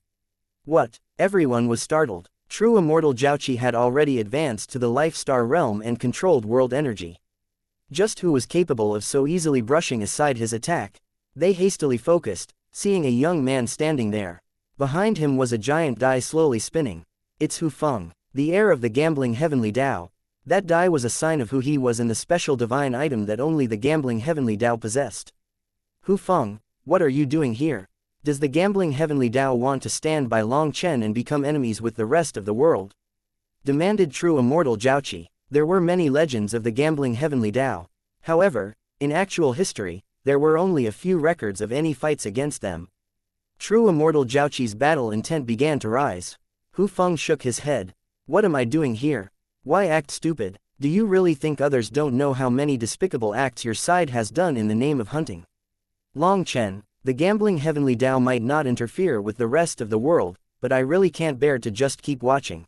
What? Everyone was startled. True immortal Jiaoqi had already advanced to the life star realm and controlled world energy. Just who was capable of so easily brushing aside his attack? They hastily focused, seeing a young man standing there. Behind him was a giant die slowly spinning. It's Hu Feng, the heir of the gambling heavenly Tao. That die was a sign of who he was and the special divine item that only the gambling heavenly Tao possessed. "Hu Feng, what are you doing here? Does the gambling heavenly Tao want to stand by Long Chen and become enemies with the rest of the world?" demanded true immortal Jiaoqi. There were many legends of the gambling heavenly Tao. However, in actual history, there were only a few records of any fights against them. True immortal Jiaoqi's battle intent began to rise. Hu Feng shook his head. "What am I doing here? Why act stupid? Do you really think others don't know how many despicable acts your side has done in the name of hunting? Long Chen, the gambling heavenly Tao might not interfere with the rest of the world, but I really can't bear to just keep watching.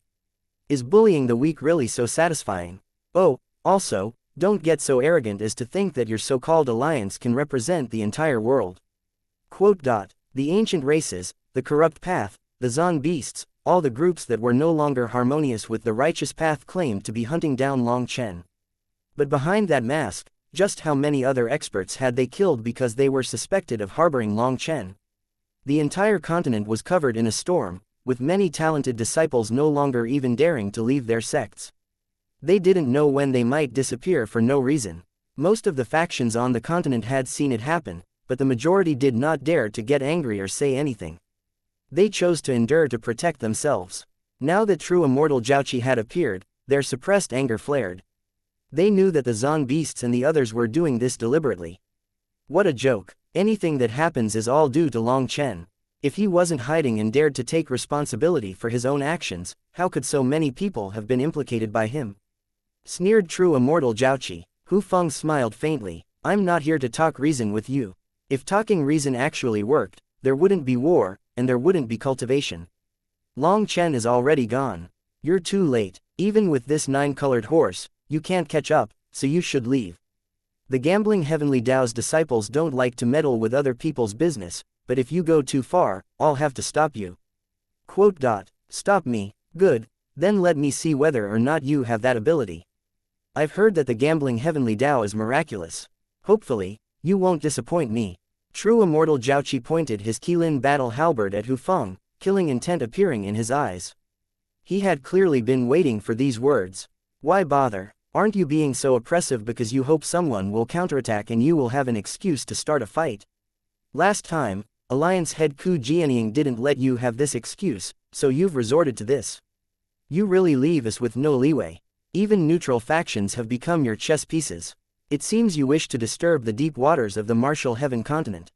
Is bullying the weak really so satisfying? Oh, also, don't get so arrogant as to think that your so-called alliance can represent the entire world." Quote. The ancient races, the corrupt path, the Zon beasts, all the groups that were no longer harmonious with the righteous path claimed to be hunting down Long Chen. But behind that mask, just how many other experts had they killed because they were suspected of harboring Long Chen? The entire continent was covered in a storm, with many talented disciples no longer even daring to leave their sects. They didn't know when they might disappear for no reason. Most of the factions on the continent had seen it happen, but the majority did not dare to get angry or say anything. They chose to endure to protect themselves. Now that true immortal Jiaoqi had appeared, their suppressed anger flared. They knew that the Zon beasts and the others were doing this deliberately. What a joke. Anything that happens is all due to Long Chen. If he wasn't hiding and dared to take responsibility for his own actions, how could so many people have been implicated by him? Sneered true immortal Jiaoqi. Hu Feng smiled faintly. "I'm not here to talk reason with you. If talking reason actually worked, there wouldn't be war, and there wouldn't be cultivation. Long Chen is already gone. You're too late. Even with this 9-colored horse, you can't catch up, so you should leave. The gambling heavenly Tao's disciples don't like to meddle with other people's business, but if you go too far, I'll have to stop you." Quote. Stop me? Good, then let me see whether or not you have that ability. I've heard that the gambling heavenly Tao is miraculous. Hopefully, you won't disappoint me. True immortal Jiaoqi pointed his qilin battle halberd at Hu Feng, killing intent appearing in his eyes. He had clearly been waiting for these words. Why bother? Aren't you being so oppressive because you hope someone will counterattack and you will have an excuse to start a fight? Last time, Alliance head Ku Jianying didn't let you have this excuse, so you've resorted to this. You really leave us with no leeway. Even neutral factions have become your chess pieces. It seems you wish to disturb the deep waters of the martial heaven continent.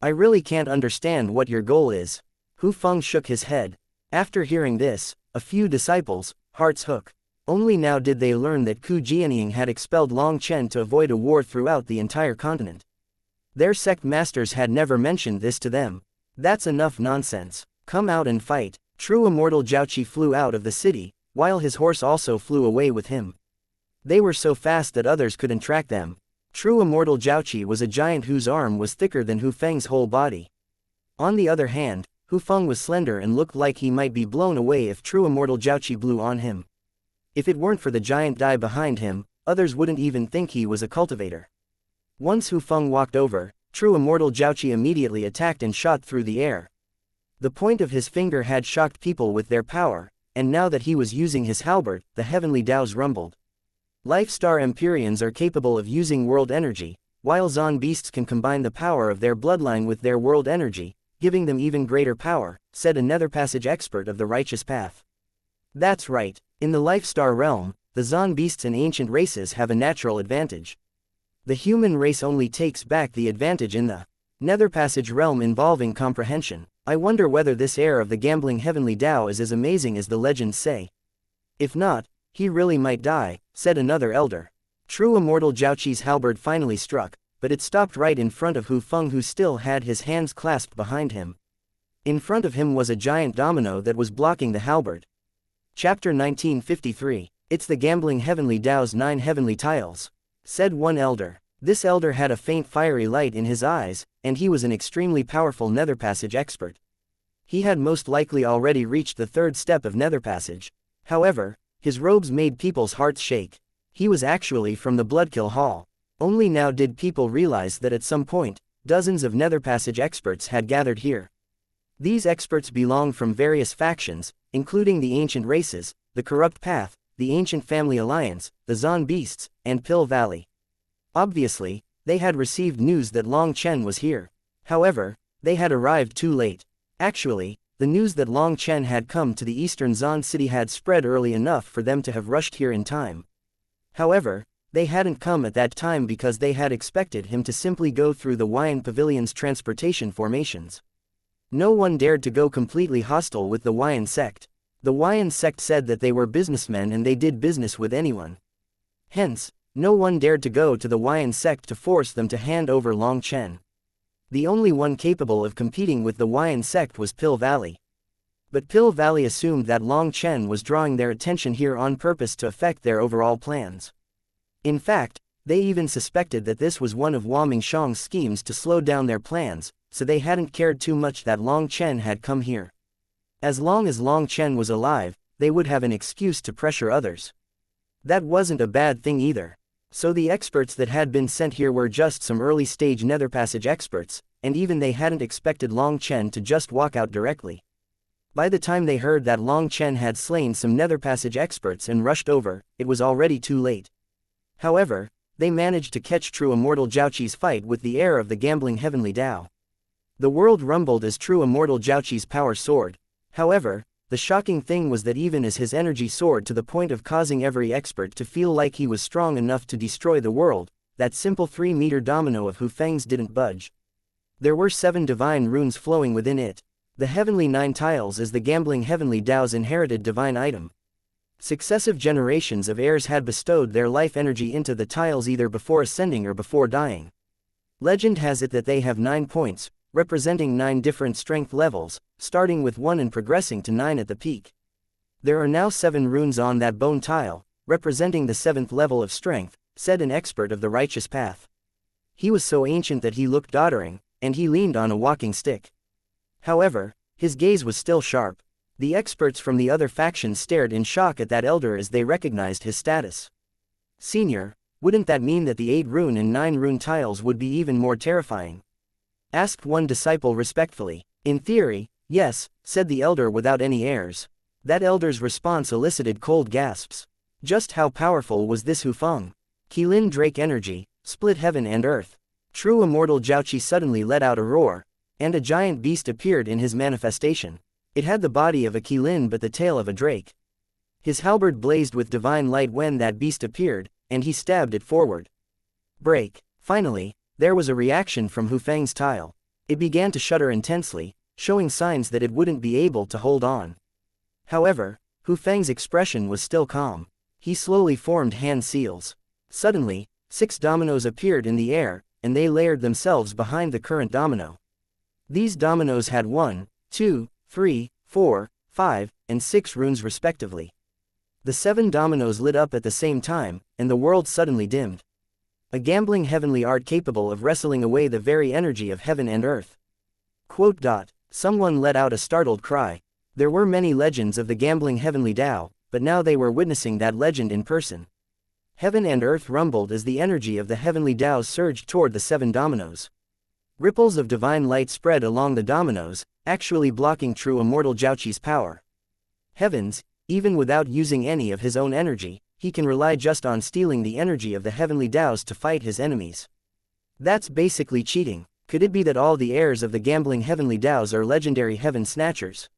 I really can't understand what your goal is. Hu Feng shook his head. After hearing this, a few disciples, hearts hook. Only now did they learn that Ku Jianying had expelled Long Chen to avoid a war throughout the entire continent. Their sect masters had never mentioned this to them. That's enough nonsense. Come out and fight. True immortal Jiaoqi flew out of the city, while his horse also flew away with him. They were so fast that others couldn't track them. True immortal Jiaoqi was a giant whose arm was thicker than Hu Feng's whole body. On the other hand, Hu Feng was slender and looked like he might be blown away if true immortal Jiaoqi blew on him. If it weren't for the giant die behind him, others wouldn't even think he was a cultivator. Once Hu Feng walked over, true immortal Jiaoqi immediately attacked and shot through the air. The point of his finger had shocked people with their power, and now that he was using his halberd, the heavenly Taos rumbled. Life-star Empyreans are capable of using world energy, while Zon beasts can combine the power of their bloodline with their world energy, giving them even greater power, said a Nether Passage expert of the righteous path. That's right, in the Life-star realm, the Zon beasts and ancient races have a natural advantage. The human race only takes back the advantage in the Nether Passage realm involving comprehension. I wonder whether this heir of the gambling heavenly Tao is as amazing as the legends say. If not, he really might die, said another elder. True immortal Jiaoqi's halberd finally struck, but it stopped right in front of Hu Feng, who still had his hands clasped behind him. In front of him was a giant domino that was blocking the halberd. Chapter 1953. It's the gambling heavenly Tao's 9 heavenly tiles, said one elder. This elder had a faint fiery light in his eyes, and he was an extremely powerful Nether Passage expert. He had most likely already reached the 3rd step of Nether Passage. However, his robes made people's hearts shake. He was actually from the Bloodkill Hall. Only now did people realize that at some point, dozens of Nether Passage experts had gathered here. These experts belonged from various factions, including the Ancient Races, the Corrupt Path, the Ancient Family Alliance, the Zon Beasts, and Pill Valley. Obviously, they had received news that Long Chen was here. However, they had arrived too late. Actually, the news that Long Chen had come to the eastern Zon city had spread early enough for them to have rushed here in time. However, they hadn't come at that time because they had expected him to simply go through the Huayan Pavilion's transportation formations. No one dared to go completely hostile with the Huayan sect. The Huayan sect said that they were businessmen and they did business with anyone. Hence, no one dared to go to the Huayan sect to force them to hand over Long Chen. The only one capable of competing with the Huayan sect was Pill Valley. But Pill Valley assumed that Long Chen was drawing their attention here on purpose to affect their overall plans. In fact, they even suspected that this was one of Hua Mingxiang's schemes to slow down their plans, so they hadn't cared too much that Long Chen had come here. As long as Long Chen was alive, they would have an excuse to pressure others. That wasn't a bad thing either. So the experts that had been sent here were just some early-stage Nether Passage experts, and even they hadn't expected Long Chen to just walk out directly. By the time they heard that Long Chen had slain some Nether Passage experts and rushed over, it was already too late. However, they managed to catch true immortal Jiaoqi's fight with the heir of the gambling heavenly Tao. The world rumbled as true immortal Jiaoqi's power soared. However, the shocking thing was that even as his energy soared to the point of causing every expert to feel like he was strong enough to destroy the world, that simple 3-meter domino of Hu Feng's didn't budge. There were 7 divine runes flowing within it. The heavenly 9 tiles is the gambling heavenly Tao's inherited divine item. Successive generations of heirs had bestowed their life energy into the tiles either before ascending or before dying. Legend has it that they have 9 points, representing 9 different strength levels, starting with 1 and progressing to 9 at the peak. There are now 7 runes on that bone tile, representing the 7th level of strength, said an expert of the righteous path. He was so ancient that he looked doddering, and he leaned on a walking stick. However, his gaze was still sharp. The experts from the other factions stared in shock at that elder as they recognized his status. Senior, wouldn't that mean that the 8 rune and 9 rune tiles would be even more terrifying? Asked one disciple respectfully. In theory, yes, said the elder without any airs. That elder's response elicited cold gasps. Just how powerful was this Hu Feng? Qilin Drake energy, split heaven and earth. True immortal Jiaoqi suddenly let out a roar, and a giant beast appeared in his manifestation. It had the body of a Qilin but the tail of a drake. His halberd blazed with divine light when that beast appeared, and he stabbed it forward. Break. Finally, there was a reaction from Hu Feng's tile. It began to shudder intensely, showing signs that it wouldn't be able to hold on. However, Hu Feng's expression was still calm. He slowly formed hand seals. Suddenly, 6 dominoes appeared in the air, and they layered themselves behind the current domino. These dominoes had 1, 2, 3, 4, 5, and 6 runes respectively. The 7 dominoes lit up at the same time, and the world suddenly dimmed. A gambling heavenly art capable of wrestling away the very energy of heaven and earth. Quote. Someone let out a startled cry. There were many legends of the gambling heavenly Tao, but now they were witnessing that legend in person. Heaven and earth rumbled as the energy of the heavenly Tao surged toward the 7 dominoes. Ripples of divine light spread along the dominoes, actually blocking true immortal Xiaoqi's power. Heavens, even without using any of his own energy, he can rely just on stealing the energy of the heavenly Taos to fight his enemies. That's basically cheating. Could it be that all the heirs of the gambling heavenly Taos are legendary heaven snatchers?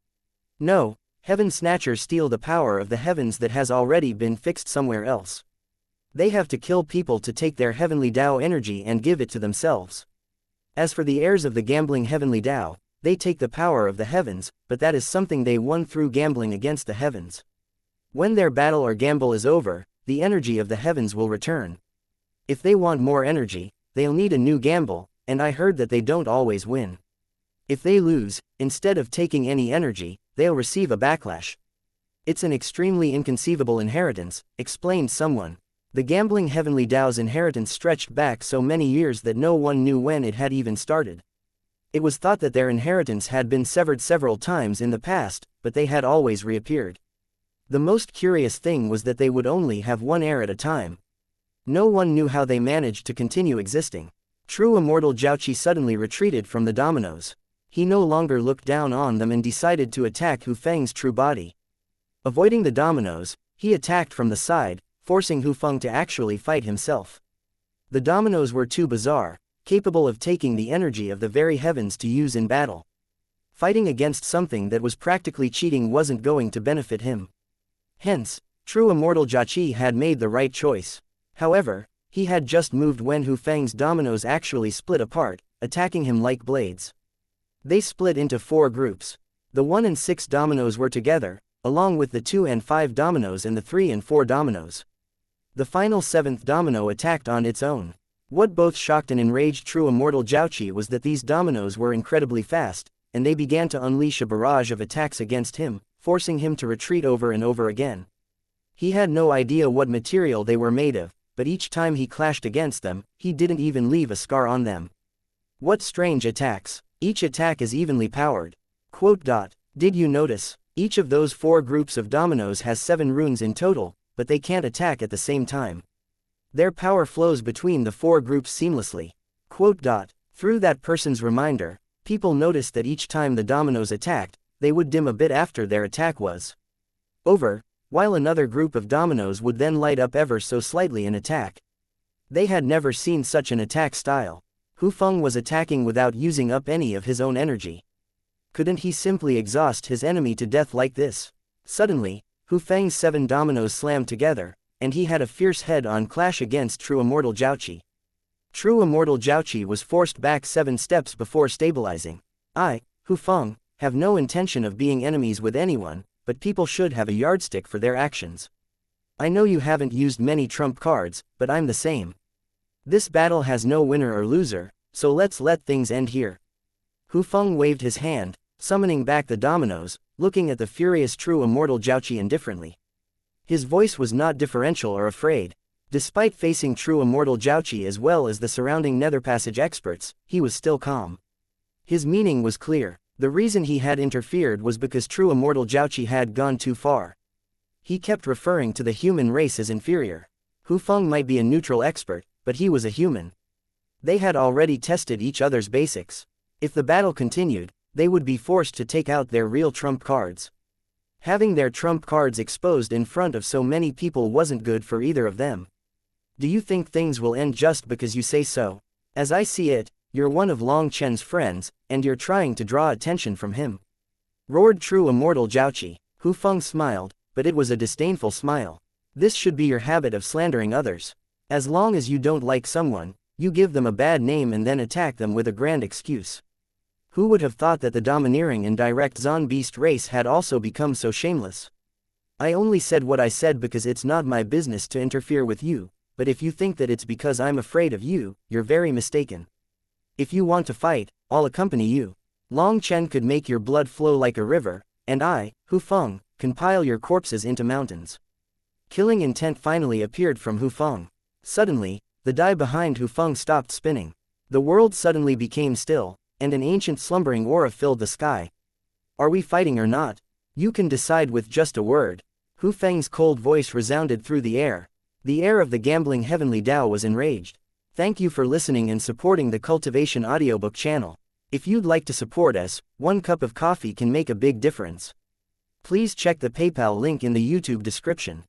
No, heaven snatchers steal the power of the heavens that has already been fixed somewhere else. They have to kill people to take their heavenly Tao energy and give it to themselves. As for the heirs of the gambling heavenly Tao, they take the power of the heavens, but that is something they won through gambling against the heavens. When their battle or gamble is over, the energy of the heavens will return. If they want more energy, they'll need a new gamble, and I heard that they don't always win. If they lose, instead of taking any energy, they'll receive a backlash. It's an extremely inconceivable inheritance, explained someone. The gambling heavenly Tao's inheritance stretched back so many years that no one knew when it had even started. It was thought that their inheritance had been severed several times in the past, but they had always reappeared. The most curious thing was that they would only have one heir at a time. No one knew how they managed to continue existing. True immortal Xiaoqi suddenly retreated from the dominoes. He no longer looked down on them and decided to attack Hu Feng's true body. Avoiding the dominoes, he attacked from the side, forcing Hu Feng to actually fight himself. The dominoes were too bizarre, capable of taking the energy of the very heavens to use in battle. Fighting against something that was practically cheating wasn't going to benefit him. Hence, true immortal Xiaoqi had made the right choice. However, he had just moved when Hu Feng's dominoes actually split apart, attacking him like blades. They split into 4 groups. The 1 and 6 dominoes were together, along with the 2 and 5 dominoes and the 3 and 4 dominoes. The final 7th domino attacked on its own. What both shocked and enraged true immortal Xiaoqi was that these dominoes were incredibly fast, and they began to unleash a barrage of attacks against him, forcing him to retreat over and over again. He had no idea what material they were made of, but each time he clashed against them, he didn't even leave a scar on them. What strange attacks! Each attack is evenly powered. Quote. Did you notice? Each of those 4 groups of dominoes has 7 runes in total, but they can't attack at the same time. Their power flows between the 4 groups seamlessly. Quote. Through that person's reminder, people noticed that each time the dominoes attacked, they would dim a bit after their attack was over, while another group of dominoes would then light up ever so slightly in attack. They had never seen such an attack style. Hu Feng was attacking without using up any of his own energy. Couldn't he simply exhaust his enemy to death like this? Suddenly, Hu Feng's 7 dominoes slammed together, and he had a fierce head-on clash against true immortal Xiaoqi. True immortal Xiaoqi was forced back 7 steps before stabilizing. I, Hu Feng, have no intention of being enemies with anyone, but people should have a yardstick for their actions. I know you haven't used many trump cards, but I'm the same. This battle has no winner or loser, so let's let things end here. Hu Feng waved his hand, summoning back the dominoes, looking at the furious true immortal Xiaoqi indifferently. His voice was not differential or afraid. Despite facing true immortal Xiaoqi as well as the surrounding nether passage experts, he was still calm. His meaning was clear. The reason he had interfered was because true immortal Xiaoqi had gone too far. He kept referring to the human race as inferior. Hu Feng might be a neutral expert, but he was a human. They had already tested each other's basics. If the battle continued, they would be forced to take out their real trump cards. Having their trump cards exposed in front of so many people wasn't good for either of them. Do you think things will end just because you say so? As I see it, you're one of Long Chen's friends, and you're trying to draw attention from him. Roared true immortal Xiaoqi. Hu Feng smiled, but it was a disdainful smile. This should be your habit of slandering others. As long as you don't like someone, you give them a bad name and then attack them with a grand excuse. Who would have thought that the domineering and direct Zon Beast race had also become so shameless? I only said what I said because it's not my business to interfere with you, but if you think that it's because I'm afraid of you, you're very mistaken. If you want to fight, I'll accompany you. Long Chen could make your blood flow like a river, And I, Hu Feng, can pile your corpses into mountains. Killing intent finally appeared from Hu Feng. Suddenly, the die behind Hu Feng stopped spinning. The world suddenly became still, and an ancient slumbering aura filled the sky. Are we fighting or not? You can decide with just a word. Hu Feng's cold voice resounded through the air. The air of the gambling heavenly Tao was enraged. Thank you for listening and supporting the Cultivation audiobook channel. If you'd like to support us, 1 cup of coffee can make a big difference. Please check the PayPal link in the YouTube description.